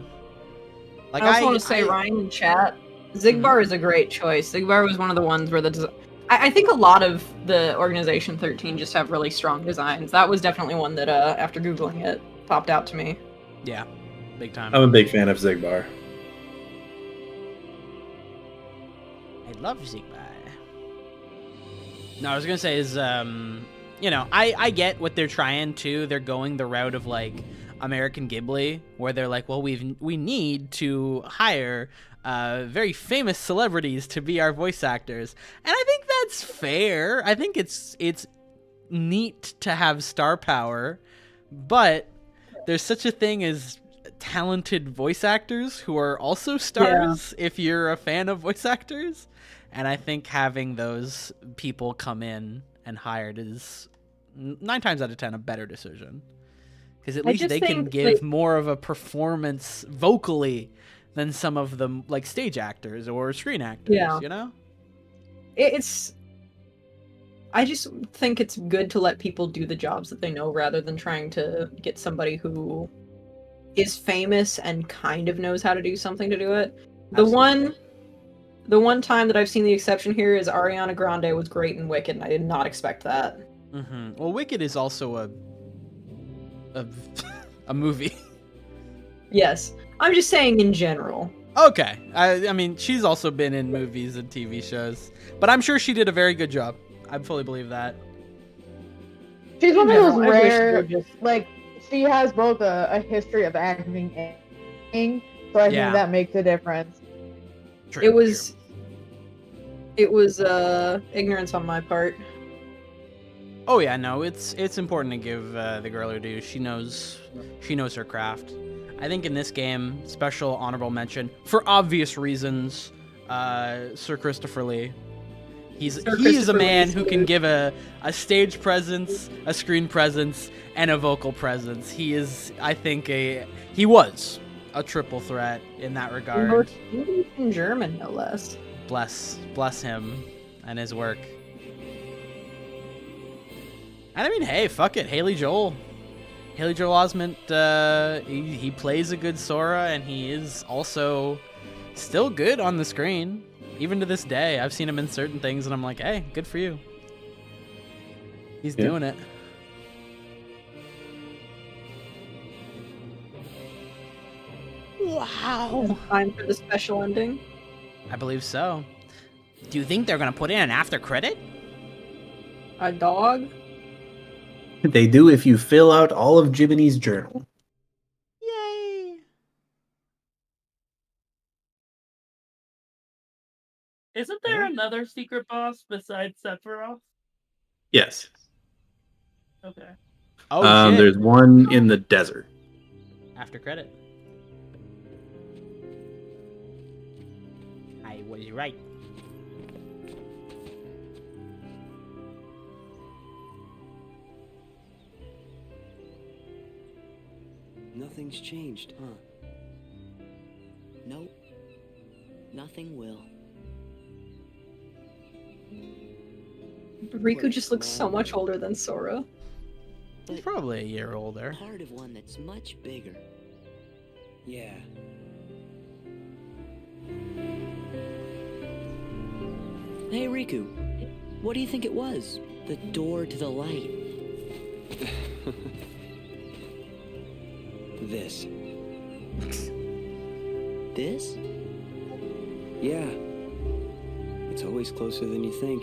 Like I also want to say, Ryan in chat, Zigbar is a great choice. Zigbar was one of the ones where I think a lot of the Organization 13 just have really strong designs. That was definitely one that, after Googling it, popped out to me. Yeah, big time. I'm a big fan of Zigbar. I love Zigbar. No, I was gonna say is, you know, I get what they're trying to. They're going the route of like American Ghibli, where they're like, well, we need to hire very famous celebrities to be our voice actors, and I think that's fair. I think it's neat to have star power, but there's such a thing as talented voice actors who are also stars if you're a fan of voice actors, and I think having those people come in and hired is 9 times out of 10 a better decision, because at least they can give more of a performance vocally than some of them like stage actors or screen actors, you know? I just think it's good to let people do the jobs that they know rather than trying to get somebody who is famous and kind of knows how to do something to do it. The one time that I've seen the exception here is Ariana Grande was great in Wicked, and I did not expect that. Well, Wicked is also a movie. Yes. I'm just saying in general. Okay. I mean, she's also been in movies and TV shows, but I'm sure she did a very good job. I fully believe that. She's one of those rare, like, she has both a history of acting and singing, so I think that makes a difference. It was ignorance on my part. Oh yeah, no, it's important to give the girl her due. She knows her craft. I think in this game, special honorable mention for obvious reasons, Sir Christopher Lee. He is a man who can give a stage presence, a screen presence, and a vocal presence. He is, I think, he was a triple threat in that regard. In German, no less. Bless him and his work. And I mean, hey, fuck it, Haley Joel Osment, he plays a good Sora, and he is also still good on the screen. Even to this day, I've seen him in certain things, and I'm like, hey, good for you. He's doing it. Wow. Time for the special ending? I believe so. Do you think they're going to put in an after credit? A dog? They do if you fill out all of Jiminy's journal. Yay! Isn't there another secret boss besides Sephiroth? Yes. Okay. Oh, shit. There's one in the desert. After credit. I was right. Nothing's changed, huh? Nope. Nothing will. Riku just looks so much older than Sora. He's probably a year older. Part of one that's much bigger. Hey, Riku. What do you think it was? The door to the light. This. This? Yeah. It's always closer than you think.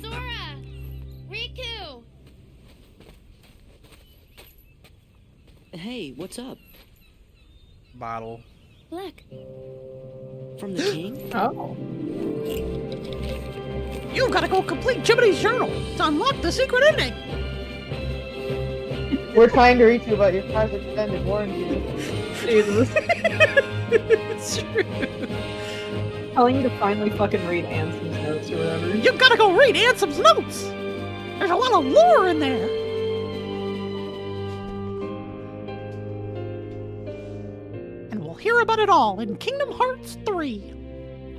Sora! Riku! Hey, what's up? Bottle. Look. From the king? Oh. You've got to go complete Jiminy's journal to unlock the secret ending. We're trying to reach you about your car's extended warranty. Jesus. It's true. Telling you to finally fucking read Ansem's notes or whatever. You've got to go read Ansem's notes. There's a lot of lore in there. And we'll hear about it all in Kingdom Hearts 3.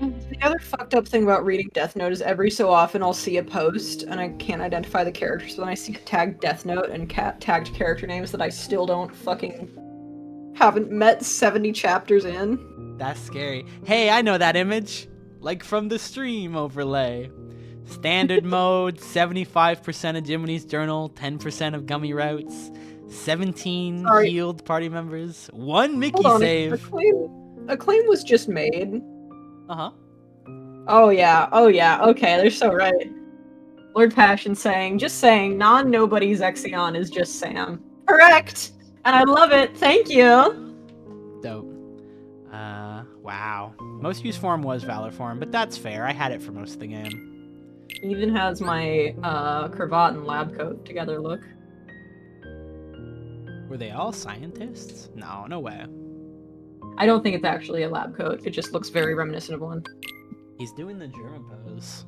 The other fucked up thing about reading Death Note is every so often I'll see a post and I can't identify the characters. So then I see tagged Death Note and tagged character names that I still haven't met 70 chapters in. That's scary. Hey, I know that image. Like from the stream overlay. Standard mode, 75% of Jiminy's journal, 10% of gummy routes, 17 healed party members, 1 Mickey save. Acclaim was just made. Uh-huh. Oh yeah, okay, they're so right. Lord Passion just saying, non-nobody Zexion is just Sam. Correct! And I love it, thank you! Dope. Wow. Most used form was Valor form, but that's fair, I had it for most of the game. He even has my, cravat and lab coat together, look. Were they all scientists? No, no way. I don't think it's actually a lab coat, it just looks very reminiscent of one. He's doing the German pose.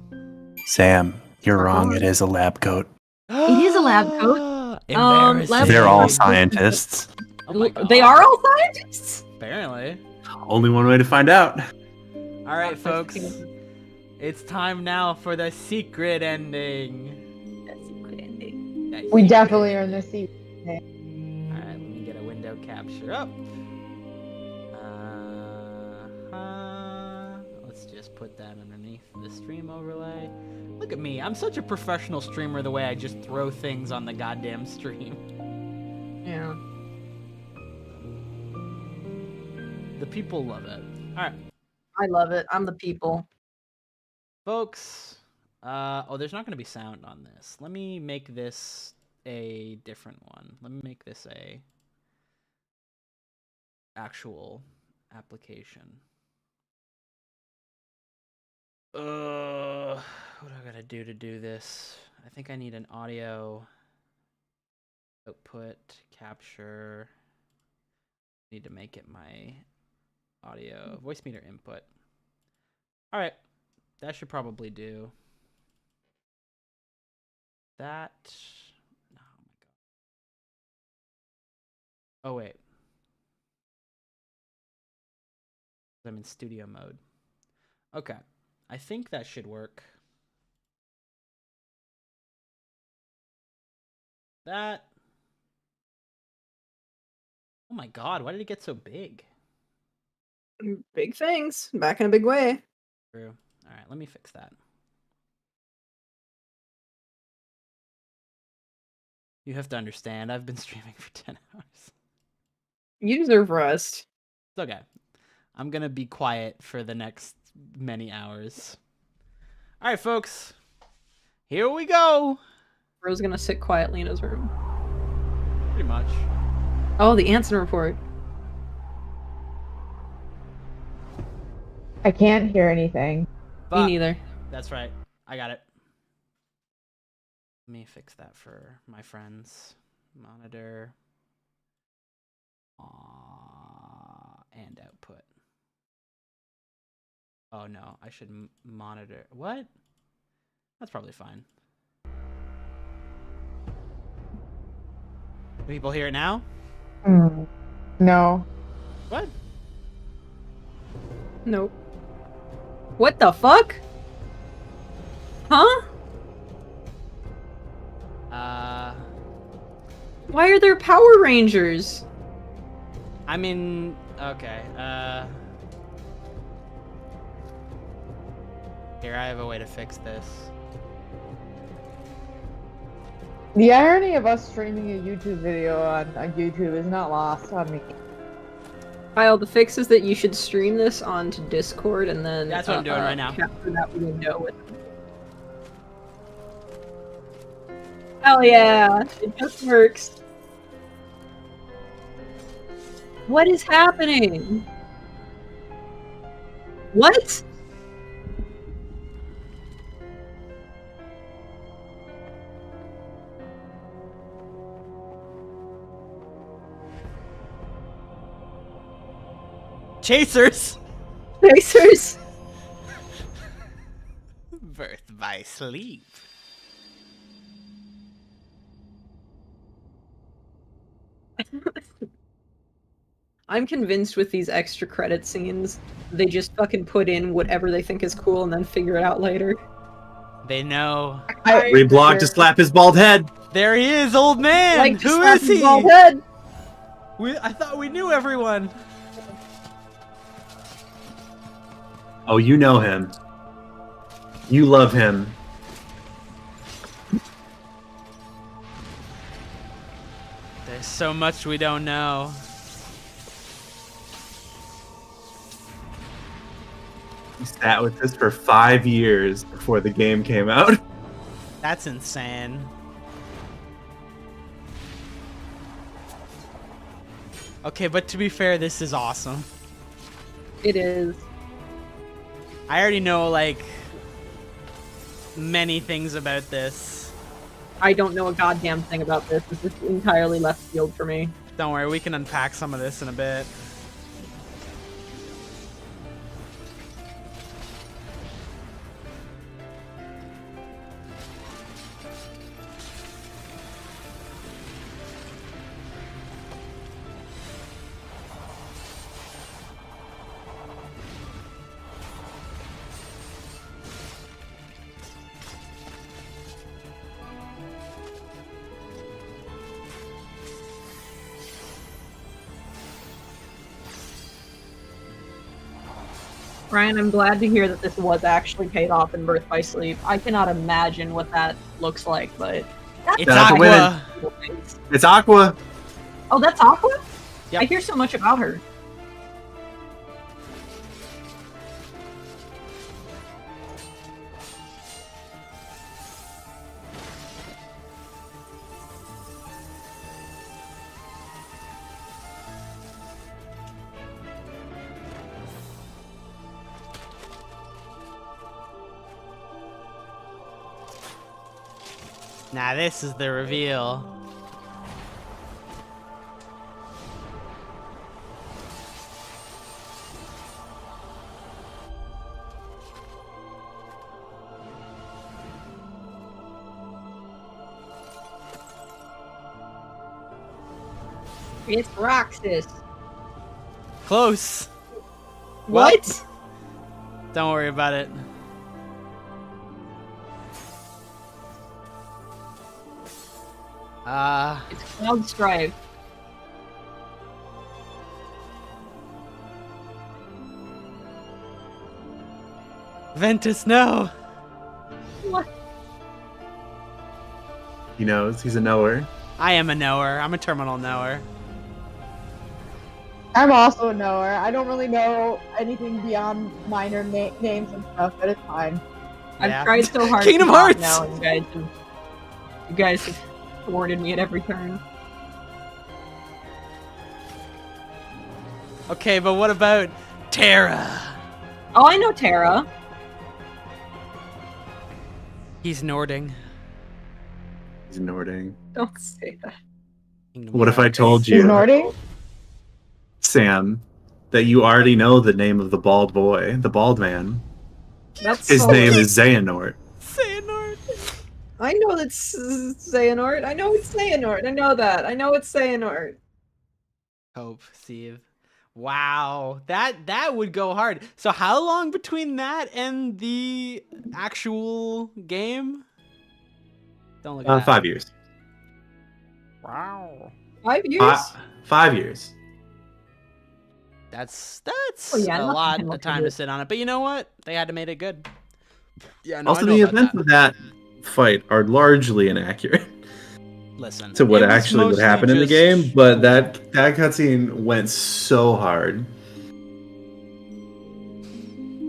Sam, you're wrong. It is a lab coat. It is a lab coat. They're all scientists. Oh they are all scientists? Apparently. Only one way to find out. All right, folks. It's time now for the secret ending. We definitely are in the seat. All right, let me get a window capture up. Let's just put that underneath the stream overlay. Look at me. I'm such a professional streamer the way I just throw things on the goddamn stream. Yeah. The people love it. All right. I love it. I'm the people. Folks, oh, there's not going to be sound on this. Let me make this a different one. Let me make this a actual application. What do I gotta do to do this? I think I need an audio output capture. Need to make it my audio voice meter input. All right, that should probably do. That. Oh my god. Oh wait. I'm in studio mode. Okay. I think that should work. That. Oh my god, why did it get so big? Big things. Back in a big way. True. Alright, let me fix that. You have to understand, I've been streaming for 10 hours. You deserve rest. It's okay. I'm gonna be quiet for the next many hours. Alright, folks. Here we go. Bro's gonna sit quietly in his room. Pretty much. Oh, the Anson report. I can't hear anything. But, me neither. That's right. I got it. Let me fix that for my friends. Monitor. And output. Oh no, I should monitor. What? That's probably fine. Do people hear it now? No. What? Nope. What the fuck? Huh? Why are there Power Rangers? I mean, okay. Here, I have a way to fix this. The irony of us streaming a YouTube video on YouTube is not lost on me. Kyle, the fix is that you should stream this onto Discord and then That's what I'm doing right now. capture that window with. Hell yeah, it just works. What is happening? What? Chasers! Chasers! Birth by sleep. I'm convinced with these extra credit scenes, they just fucking put in whatever they think is cool and then figure it out later. They know. Reblock to slap his bald head. There he is, old man! Like to Who slap is his he? bald head. I thought we knew everyone. Oh, you know him. You love him. There's so much we don't know. He sat with this for 5 years before the game came out. That's insane. Okay, but to be fair, this is awesome. It is. I already know, like, many things about this. I don't know a goddamn thing about this. This is entirely left field for me. Don't worry, we can unpack some of this in a bit. Ryan, I'm glad to hear that this was actually paid off in Birth by Sleep. I cannot imagine what that looks like, but... It's Aqua! It's Aqua! Oh, that's Aqua? Yep. I hear so much about her. Now this is the reveal. It's Roxas. Close. What? Well, don't worry about it. It's Cloud Strife. Ventus, no! What? He knows. He's a knower. I am a knower. I'm a terminal knower. I'm also a knower. I don't really know anything beyond minor names and stuff, but it's fine. I've tried so hard Kingdom to not Hearts! now, and you guys have thwarted me at every turn. Okay, but what about Terra? Oh, I know Terra. He's Nording. He's Nording. Don't say that. What if I told you, Nording? Sam, that you already know the name of the bald boy, the bald man? That's His so name is Xehanort. Xehanort. I know that's Xehanort. I know it's Xehanort. I know that. I know it's Xehanort. Hope, Steve. Wow, that would go hard. So how long between that and the actual game? Don't look at that. 5 years. Wow. 5 years? 5 years. That's Oh, yeah, a not lot gonna of time to sit on it. But you know what? They had to make it good. Yeah, no, Also, I know the about events that. of that fight are largely inaccurate Listen, to what it was actually would mostly happen in the just game, but cool. that cutscene went so hard.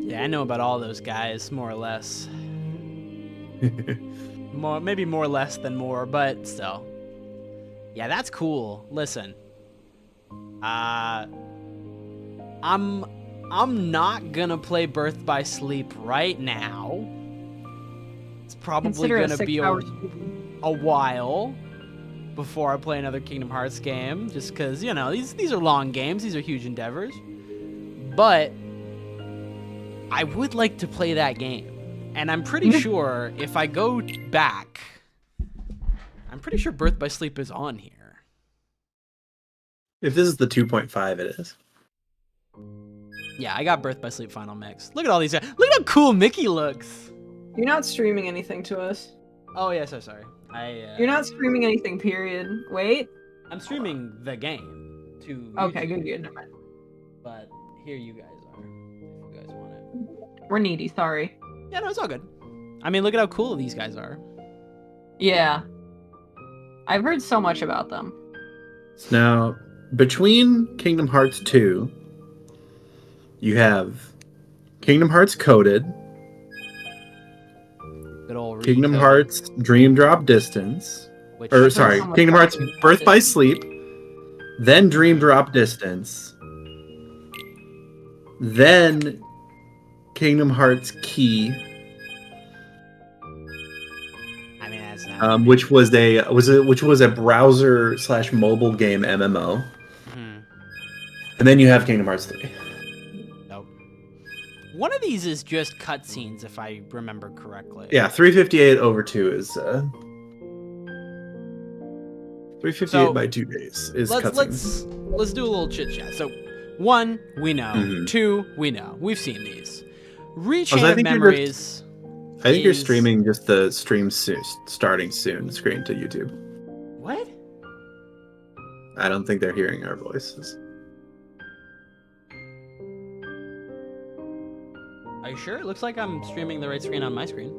Yeah, I know about all those guys, more or less. Maybe more or less than more, but still. Yeah, that's cool. Listen, I'm not gonna play Birth by Sleep right now. It's probably gonna be a while before I play another Kingdom Hearts game, just because, you know, these are long games, these are huge endeavors. But I would like to play that game. And I'm pretty sure if I go back, I'm pretty sure Birth by Sleep is on here. If this is the 2.5, it is. Yeah, I got Birth by Sleep Final Mix. Look at all these guys. Look at how cool Mickey looks. You're not streaming anything to us. Oh, yeah, so sorry. You're not streaming anything, period. Wait. I'm streaming the game to Okay, YouTube, good, never mind. But here you guys are, if you guys want it. We're needy, sorry. Yeah, no, it's all good. I mean, look at how cool these guys are. Yeah. I've heard so much about them. Now, between Kingdom Hearts 2, you have Kingdom Hearts Coded, Good old Kingdom Recoded. Hearts Dream Drop Distance, Kingdom Hearts Birth by Sleep, then Dream Drop Distance, then Kingdom Hearts Key, I mean, that's not which was a browser / mobile game MMO, and then you have Kingdom Hearts 3. Nope. One of these is just cutscenes, if I remember correctly. Yeah, 358 over 2 is 358 by 2 days is cutscenes. Let's do a little chit chat. So, 1, we know. Mhm. 2, we know. We've seen these. Rechain Also, I of think Memories. I think you're streaming just the stream starting soon screen to YouTube. What? I don't think they're hearing our voices. Are you sure? It looks like I'm streaming the right screen on my screen.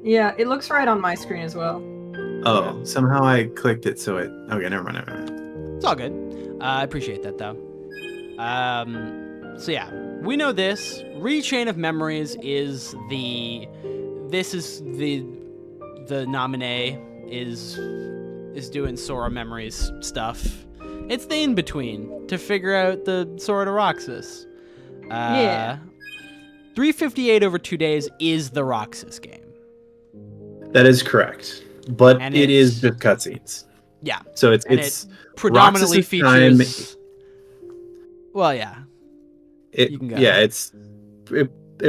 Yeah, it looks right on my screen as well. Oh, somehow I clicked it so it... Okay, never mind. It's all good. I appreciate that, though. So yeah, we know this. Rechain of Memories is the... This is the nominee is doing Sora Memories stuff. It's the in-between to figure out the Sora to Roxas. Yeah. 358 over 2 days is the Roxas game. That is correct. But And it it's- is just cutscenes. Yeah. So it's And it's it predominantly Roxas's time. features... Well, yeah. You can go. Yeah, it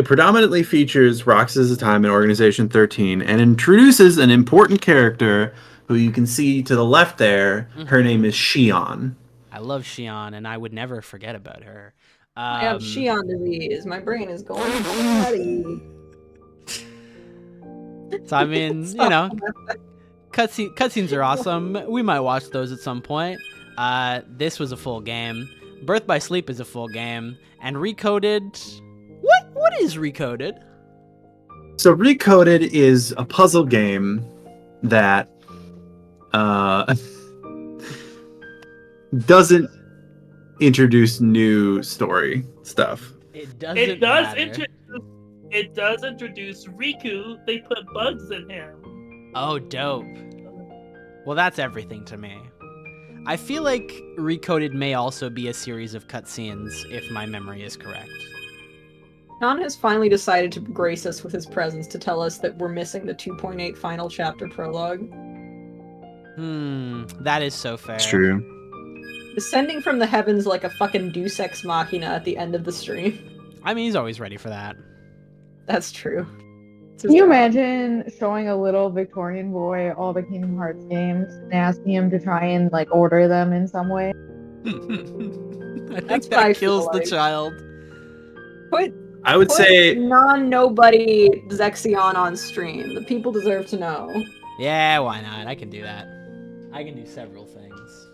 predominantly features Roxas' time in Organization 13 and introduces an important character who you can see to the left there. Her name is Shion. I love Shion, and I would never forget about her. I have Shion disease. My brain is going nutty. So I mean, you know, cutscenes are awesome. We might watch those at some point. This was a full game. Birth by Sleep is a full game, and Recoded. What is Recoded? So Recoded is a puzzle game that doesn't introduce new story stuff. It doesn't. It does matter. introduce Riku. They put bugs in him. Oh, dope. Well, that's everything to me. I feel like Recoded may also be a series of cutscenes, if my memory is correct. John has finally decided to grace us with his presence to tell us that we're missing the 2.8 final chapter prologue. That is so fair. It's true. Descending from the heavens like a fucking Deus Ex Machina at the end of the stream. I mean, he's always ready for that. That's true. Can you imagine showing a little Victorian boy all the Kingdom Hearts games and asking him to try and like order them in some way? I think that kills the child. I would say non-nobody Zexion on stream. The people deserve to know. Yeah, why not? I can do that. I can do several things.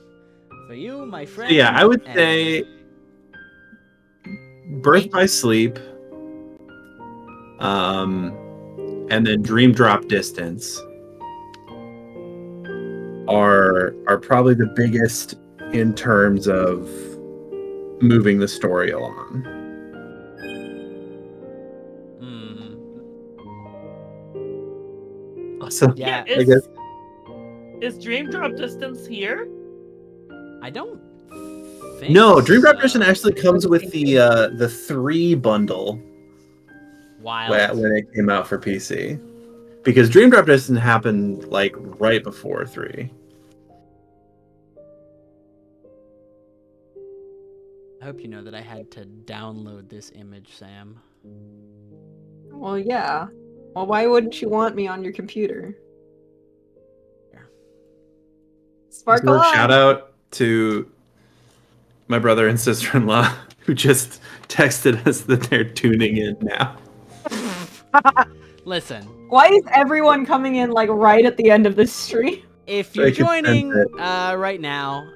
For you, my friend. Yeah, I would and- say Birth by Sleep. and then Dream Drop Distance are probably the biggest in terms of moving the story along. So Yeah. I guess Is Dream Drop Distance here? I don't think no. Dream Drop Distance actually comes with the 3 bundle. Wild. When it came out for PC, because Dream Drop Distance happened like right before 3. I hope you know that I had to download this image, Sam. Well, yeah. Well, why wouldn't you want me on your computer? Sparkle on! Shout out to my brother and sister-in-law who just texted us that they're tuning in now. Listen. Why is everyone coming in like right at the end of this stream? If you're joining right now,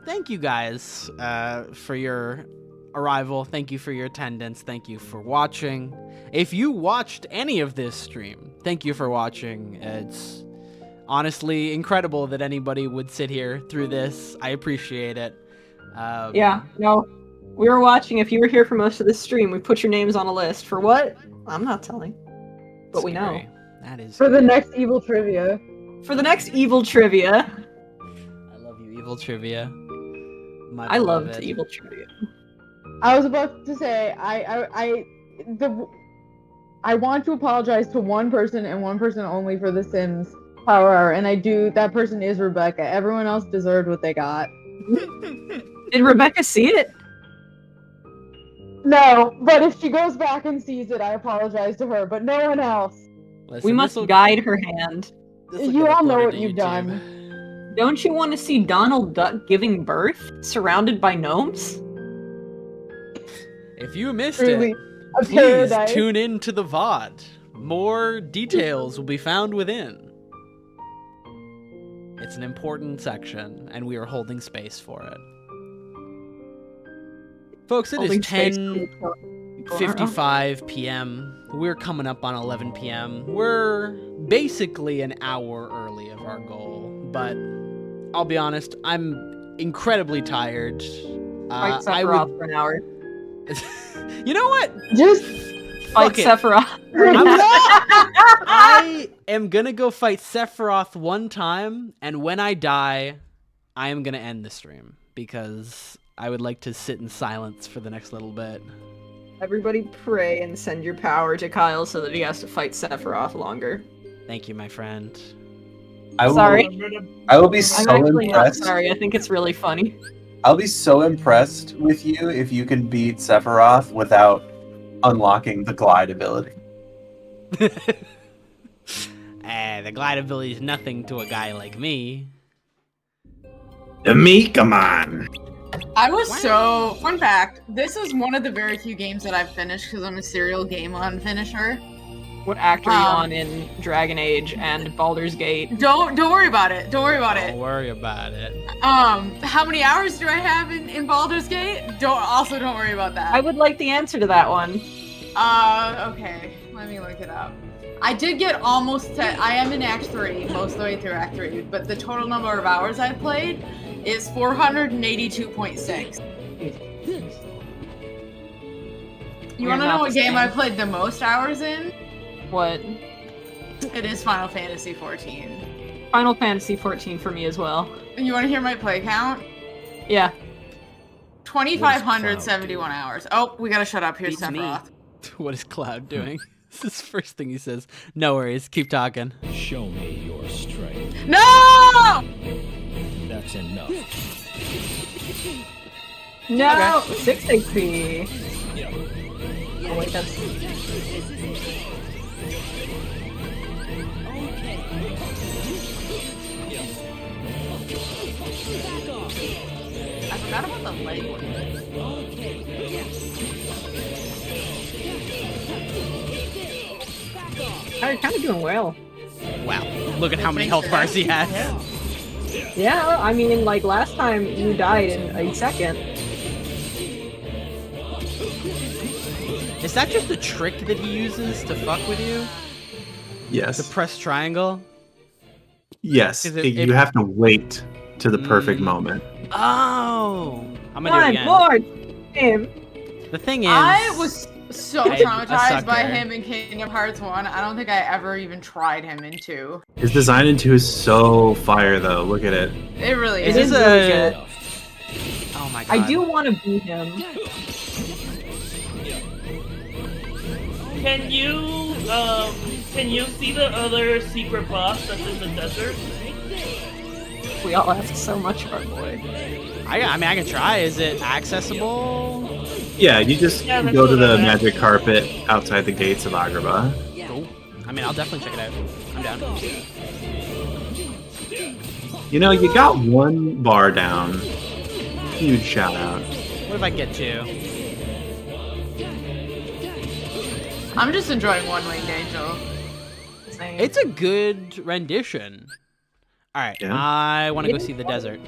thank you guys for your arrival. Thank you for your attendance. Thank you for watching. If you watched any of this stream, thank you for watching. It's honestly incredible that anybody would sit here through this. I appreciate it. Yeah, no. We were watching. If you were here for most of this stream, we put your names on a list. For what? I'm not telling. But we know. That is for the next evil trivia. For the next evil trivia. I love you, evil trivia. I loved evil trivia. I was about to say I want to apologize to one person and one person only for the Sims Power Hour, and I do. That person is Rebecca. Everyone else deserved what they got. Did Rebecca see it? No, but if she goes back and sees it, I apologize to her, but no one else. Listen, we must guide her hand. You all know what you've done. Don't you want to see Donald Duck giving birth, surrounded by gnomes? If you missed Truly, it, please tune in to the VOD. More details will be found within. It's an important section, and we are holding space for it. Folks, it is 10:55 p.m. We're coming up on 11 p.m. We're basically an hour early of our goal, but I'll be honest, I'm incredibly tired. Fight Sephiroth for an hour. You know what? Just fight Sephiroth. I am gonna go fight Sephiroth one time, and when I die, I am gonna end the stream because I would like to sit in silence for the next little bit. Everybody pray and send your power to Kyle so that he has to fight Sephiroth longer. Thank you, my friend. I will be so I'm actually impressed. not sorry. I think it's really funny. I'll be so impressed with you if you can beat Sephiroth without unlocking the glide ability. The glide ability is nothing to a guy like me. Come on. I was so... Fun fact, this is one of the very few games that I've finished because I'm a serial game finisher. What act are you on in Dragon Age and Baldur's Gate? Don't worry about it. Don't worry about it. Don't worry about it. How many hours do I have in Baldur's Gate? Don't worry about that. I would like the answer to that one. Okay. Let me look it up. I did get almost to... I am in Act 3, most of the way through Act 3, but the total number of hours I've played is 482.6. You want to know what game I played the most hours in? What? It is Final Fantasy 14. Final Fantasy 14 for me as well. You want to hear my play count? Yeah. 2,571 hours. Oh, we gotta shut up. Here's Sephiroth. What is Cloud doing? This is the first thing he says. No worries, keep talking. Show me your strength. No! That's enough. No! 6 HP. Oh, wait, that's... I forgot about the leg one. You're kind of doing well. Wow, look at how many health bars he has. Yeah, I mean, like last time you died in a second. Is that just a trick that he uses to fuck with you? Yes. To press triangle? Yes. You have to wait to the perfect moment. Oh! I'm gonna do it again. Lord! Him. The thing is... I was so I'm a traumatized by sucker. him in Kingdom Hearts 1. I don't think I ever even tried him in 2. His design in 2 is so fire, though. Look at it. It really It is. is really good. Oh my god. I do want to beat him. Can you see the other secret boss that's in the desert? We all ask so much of our boy. I mean, I can try. Is it accessible? Yeah, you just Yeah, that's go to what the I meant. magic carpet outside the gates of Agrabah. Cool. I mean, I'll definitely check it out. I'm down. You know, you got one bar down. Huge shout out. What if I get to? I'm just enjoying One Winged Angel. It's a good rendition. All right, Yeah. I want to go see the desert.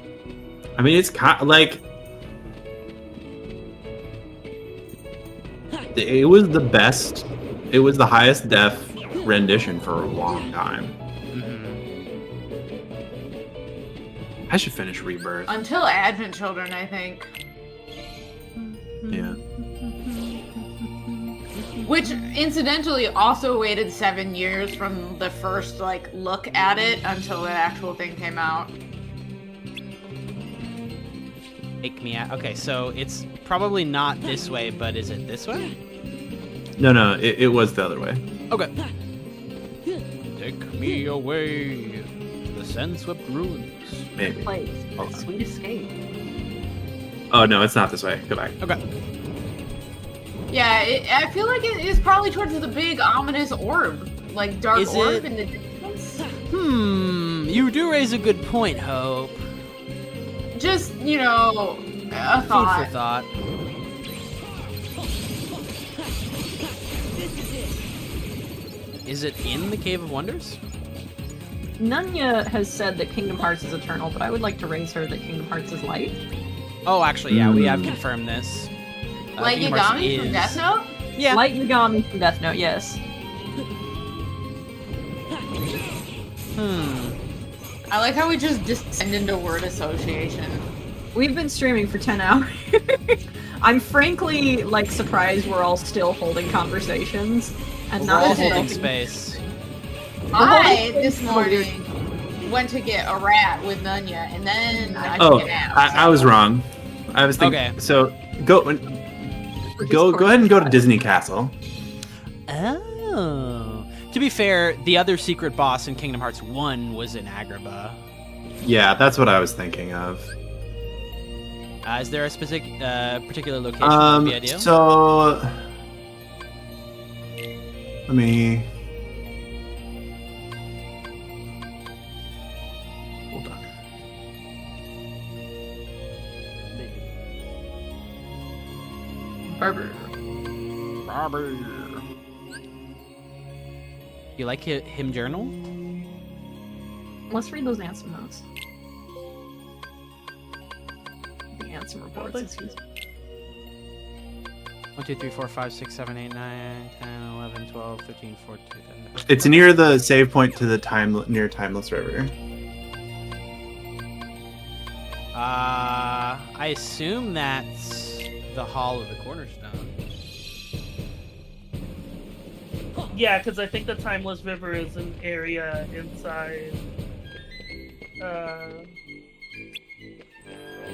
I mean, it's kind of like it was the best. It was the highest def rendition for a long time. I should finish Rebirth. Until Advent Children, I think. Yeah. Which, incidentally, also waited 7 years from the first, look at it until the actual thing came out. Take me out. Okay, so it's probably not this way, but is it this way? No, it was the other way. Okay. Take me away to the sun-swept ruins. Maybe. Place. Sweet escape. Oh no, it's not this way. Go back. Okay. Yeah, I feel like it is probably towards the big ominous orb. Like, dark Is orb it? in the distance. You do raise a good point, Hope. Just, a Food thought. for thought. Is it in the Cave of Wonders? Nunya has said that Kingdom Hearts is eternal, but I would like to raise her that Kingdom Hearts is light. Oh, actually, yeah, we have confirmed this. Like Kingdom Hearts Yagami from is- Death Note? Yeah. Light Yagami from Death Note, yes. I like how we just descend into word association. We've been streaming for 10 hours. I'm frankly, surprised we're all still holding conversations and We're not all just holding talking. space. I, this morning, went to get a rat with Nunya, and then I Oh, took it out. I was wrong. I was thinking. Okay. So go ahead and go to Disney Castle. Oh. To be fair, the other secret boss in Kingdom Hearts 1 was in Agrabah. Yeah, that's what I was thinking of. Is there a specific, particular location that would be ideal? So let me hold on. Barber. You like him journal? Let's read those answer notes. The answer reports, excuse me. 1, 2, 3, 4, 5, 6, 7, 8, 9, 10, 11, 12, 13, 14. It's near the save point to the near Timeless River. I assume that's the Hall of the Cornerstone. Yeah, because I think the Timeless River is an area inside.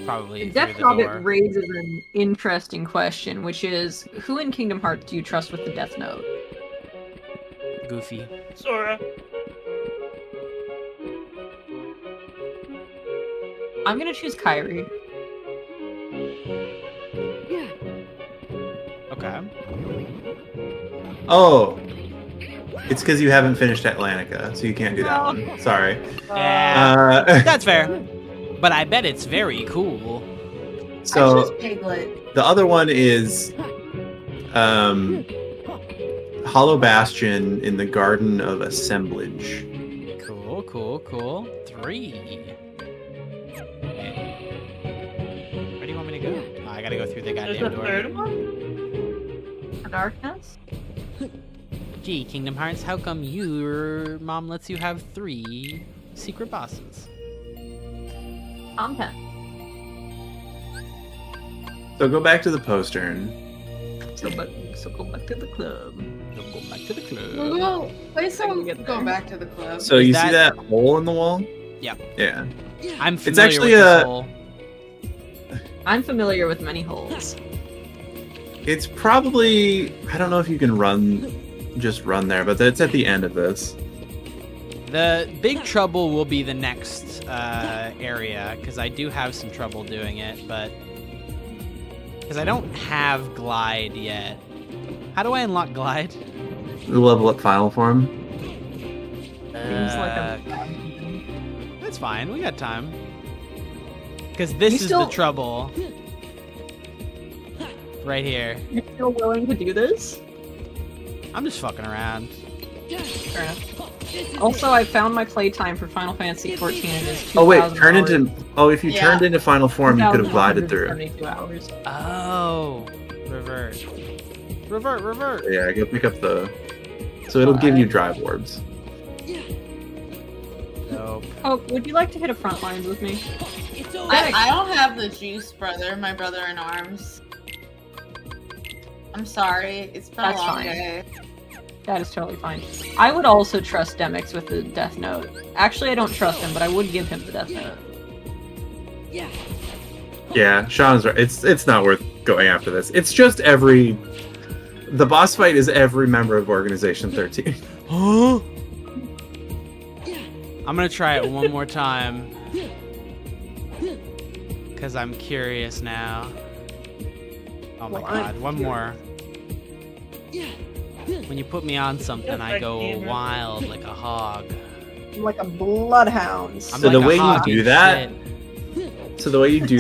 Probably Death through the door. Hobbit raises an interesting question, which is, who in Kingdom Hearts do you trust with the Death Note? Goofy. Sora. I'm gonna choose Kairi. Okay. Oh, it's because you haven't finished Atlantica, so you can't do that one. Sorry. Yeah, that's fair. But I bet it's very cool. So Piglet. the other one is Hollow Bastion in the Garden of Assemblage. Cool, cool, cool. 3. Where do you want me to go? Oh, I gotta go through the There's goddamn a door. third one? for darkness. Gee, Kingdom Hearts, how come your mom lets you have 3 secret bosses? Content. So go back to the postern. So go back to the club. So go back to the club. Well, please don't go back to the club. So you see that hole in the wall? Yeah. Yeah. I'm familiar It's actually with this hole. I'm familiar with many holes. It's probably, I don't know if you can just run there, but it's at the end of this. The big trouble will be the next area, because I do have some trouble doing it, but because I don't have glide yet. How do I unlock glide? The level up final form. That's fine. We got time. Because this is the trouble. Right here. You're still willing to do this? I'm just fucking around. Fair enough. Also, I found my playtime for Final Fantasy 14. It is 2,000 Oh wait, hours. if you turned into final form, you could have glided through. 2,172 hours. Oh, revert. Yeah, I go pick up the. So it'll give you drive orbs. Nope. Oh, would you like to hit a front lines with me? I don't have the juice, brother. My brother in arms. I'm sorry. It's been a long day. That is totally fine. I would also trust Demix with the Death Note. Actually, I don't trust him, but I would give him the Death Note. Yeah, Sean's right. It's not worth going after this. It's just the boss fight is every member of Organization 13. Huh? I'm gonna try it one more time. Because I'm curious now. Oh my god, one more. When you put me on something, I go wild like a hog. Like a bloodhound. So the way you do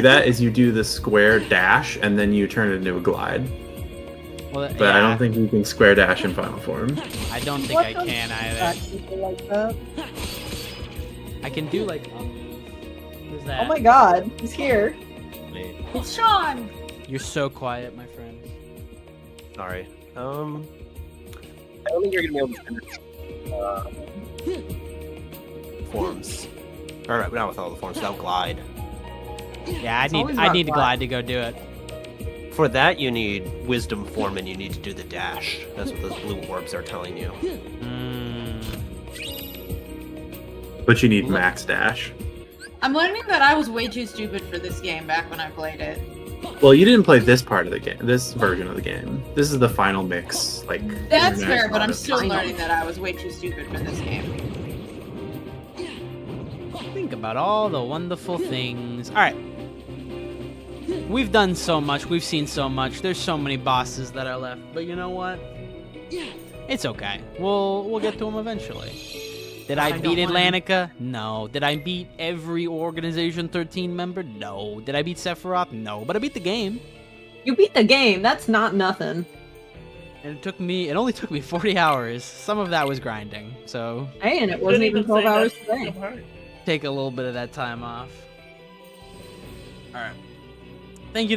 that, is you do the square dash and then you turn it into a glide. Well, but I don't think you can square dash in final form. I don't think I can either. Like that? I can do like. Who's that? Oh my god, he's here. It's Sean. You're so quiet, my friend. Sorry. I don't think you're gonna be able to finish forms. All right, not with all the forms. Without glide. Yeah, I need glide to go do it. For that, you need wisdom form, and you need to do the dash. That's what those blue orbs are telling you. But you need max dash. I'm learning that I was way too stupid for this game back when I played it. Well, you didn't play this part of the game, this version of the game. This is the final mix, like. That's fair, but I'm still learning that I was way too stupid for this game. Think about all the wonderful things. All right. We've done so much. We've seen so much. There's so many bosses that are left. But you know what? It's okay. We'll get to them eventually. Did I beat Atlantica? No. Did I beat every Organization 13 member? No. Did I beat Sephiroth? No. But I beat the game. You beat the game. That's not nothing. And it only took me 40 hours. Some of that was grinding. So. Hey, and it wasn't even 12 hours today. Take a little bit of that time off. All right. Thank you to